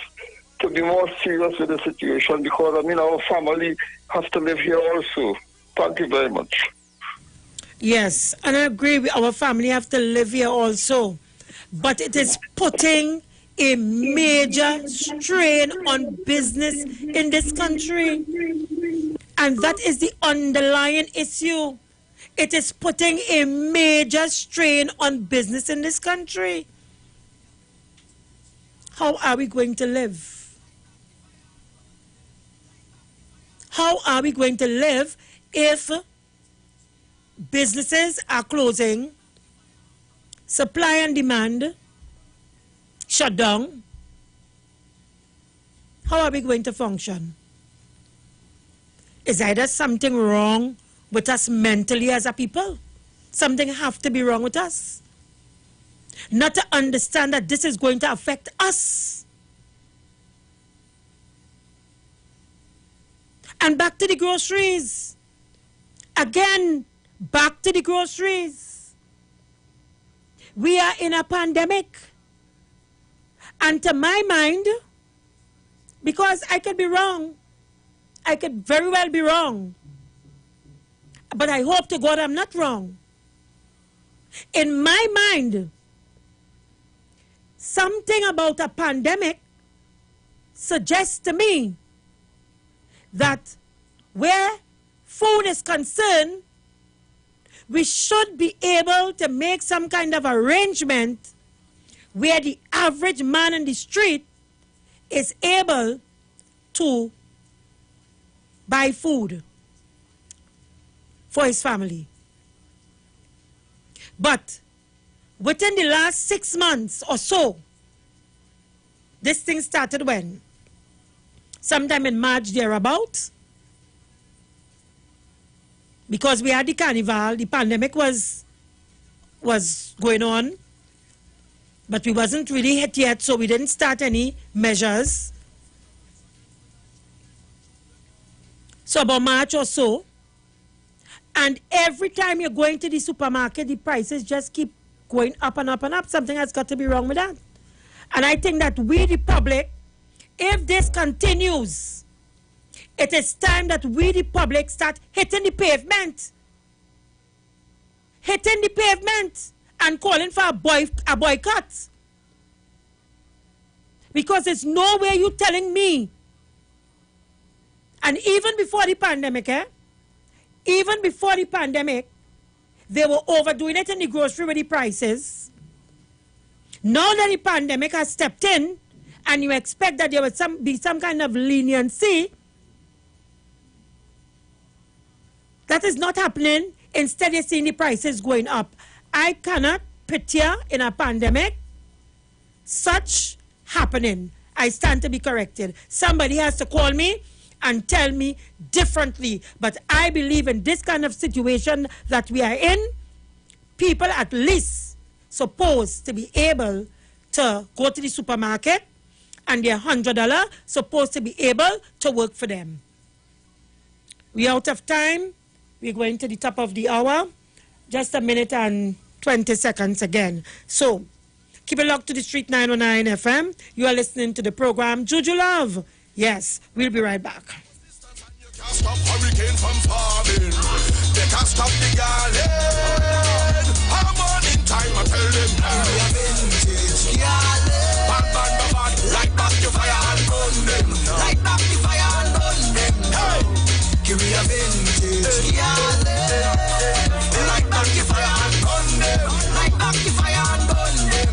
to be more serious with the situation, because, I mean, our family has to live here also. Thank you very much. Yes, and I agree, our family have to live here also. But it is putting a major strain on business in this country. And that is the underlying issue. It is putting a major strain on business in this country. How are we going to live? How are we going to live if businesses are closing, supply and demand shut down? How are we going to function? Is either something wrong with us mentally as a people? Something have to be wrong with us. Not to understand that this is going to affect us. And back to the groceries. Again, back to the groceries. we are in a pandemic. And to my mind, because I could be wrong, I could very well be wrong, but I hope to God I'm not wrong. In my mind, something about a pandemic suggests to me that where food is concerned, we should be able to make some kind of arrangement where the average man in the street is able to buy food for his family. But within the last 6 months or so, this thing started when? Sometime in March thereabout. Because we had the carnival, the pandemic was going on, but we wasn't really hit yet, so we didn't start any measures. So about March or so, and every time you're going to the supermarket, the prices just keep going up and up and up. Something has got to be wrong with that. And I think that we, the public, if this continues, it is time that we, the public, start hitting the pavement. Hitting the pavement and calling for a boycott. Because there's no way you telling me. And even before the pandemic, even before the pandemic, they were overdoing it in the grocery with the prices. Now that the pandemic has stepped in, and you expect that there will be some kind of leniency, that is not happening. Instead, you're seeing the prices going up. I cannot picture in a pandemic such happening. I stand to be corrected. Somebody has to call me and tell me differently. But I believe in this kind of situation that we are in, people at least supposed to be able to go to the supermarket and their $100 supposed to be able to work for them. We're out of time. We're going to the top of the hour. Just a minute and 20 seconds again. So, keep it locked to the Street 919 FM. You are listening to the program Juju Love. Yes, we'll be right back. Can't stop hurricane from farming. They can't stop the garland. I'm on in time, I tell them. Light back the fire and burn them. Light back the fire and burn them. Hey, give me a vintage garland. Light back the fire and burn them. Light back the fire and burn them.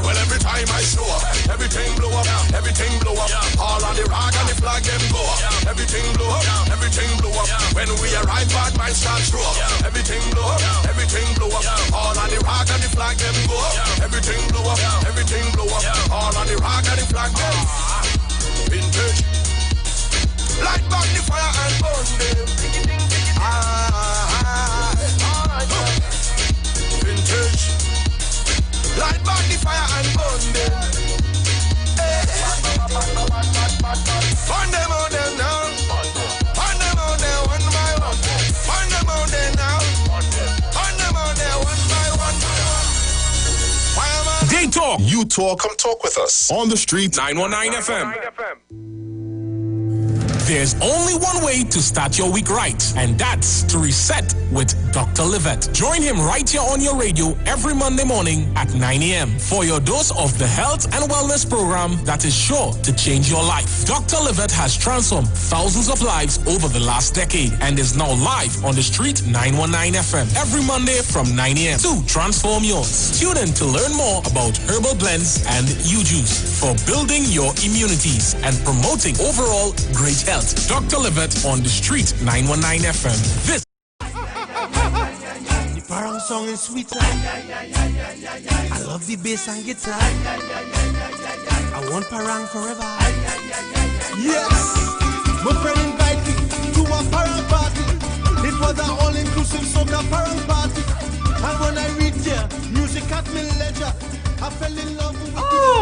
Well, every time I show up, everything blow up, everything blow up. All on the rag and the flag them go up. Everything blow up, everything blow up. When we arrive, bad minds start show up. Everything blow up, everything blow up. All on the rag and the flag them go up. Everything blow up, everything blow up. All on the rag and the flag them. Vintage. Light back the fire and burn them. Vintage. Light back the fire and burn them. Burn them out there now. Burn them out there one by one. Burn them out there now. Burn them out there one by one. They talk. You talk. Come talk with us. On the Street 919 FM. There's only one way to start your week right, and that's to reset with Dr. Livette. Join him right here on your radio every Monday morning at 9 a.m. for your dose of the health and wellness program that is sure to change your life. Dr. Livette has transformed thousands of lives over the last decade and is now live on the Street 919 FM every Monday from 9 a.m. to transform yours. Tune in to learn more about herbal blends and U-Juice for building your immunities and promoting overall great health. Dr. Livette on the Street 919 FM. This The Parang song is sweet. I love the bass and guitar. I want Parang forever. Yes, my friend invited me to a Parang party. It was an all-inclusive soca Parang party. And when I reached here, music at me leisure. I fell in love with the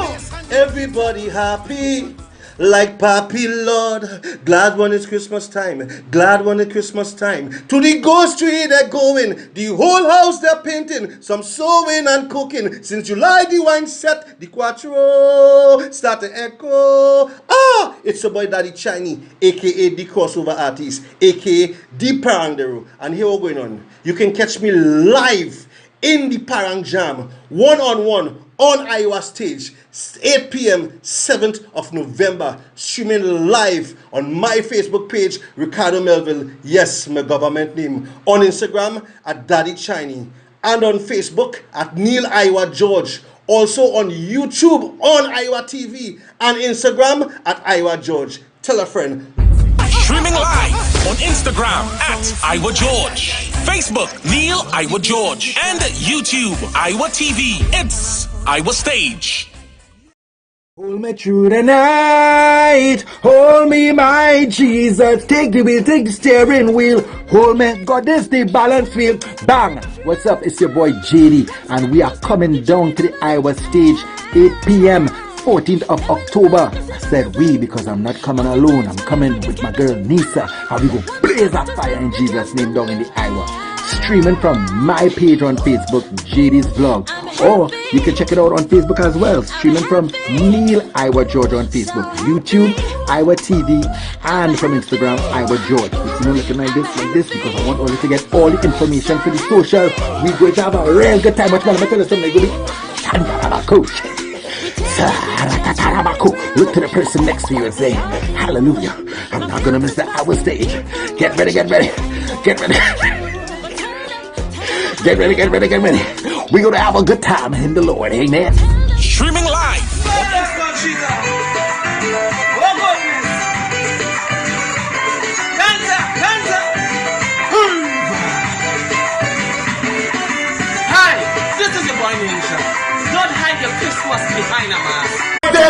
bass and everybody happy. like Papi Lord. Glad when it's Christmas time, glad when it's Christmas time. To the ghost tree they're going, the whole house they're painting, some sewing and cooking. Since July the wine set, the quattro start to echo. Ah, it's your boy Daddy Chinese, aka the crossover artist, aka the Parangdero. And here we're going on. You can catch me live in the Parang Jam, one-on-one on Iowa stage, 8 p.m., 7th of November, streaming live on my Facebook page, Ricardo Melville, yes, my government name, on Instagram at Daddy Chinese, and on Facebook at Neil Iowa George, also on YouTube on Iowa TV, and Instagram at Iowa George. Tell a friend. Streaming live on Instagram at Iowa George, Facebook Neil Iowa George, and YouTube Iowa TV. It's Iowa Stage. Hold me through the night, hold me my Jesus, take the wheel, take the steering wheel, hold me, God this the balance field, bang. What's up, it's your boy JD, and we are coming down to the Iowa stage, 8 p.m. 14th of October. I said we because I'm not coming alone. I'm coming with my girl Nisa, and we go blaze that fire in Jesus' name down in the Iowa. Streaming from my page on Facebook, JD's Vlog, or you can check it out on Facebook as well. Streaming from Neil Iowa George on Facebook, YouTube Iowa TV, and from Instagram Iowa George. It's looking like this because I want all you to get all the information for the social. We're going to have a real good time. But man, I'm gonna tell you something. It's going to be look to the person next to you and say, hallelujah, I'm not gonna miss the Iowa stage. Get ready, get ready, get ready. Get ready, get ready, get ready. We're gonna have a good time in the Lord, amen. Streaming live. Hi, this is your boy Ninja. Don't hide your Christmas behind a mask.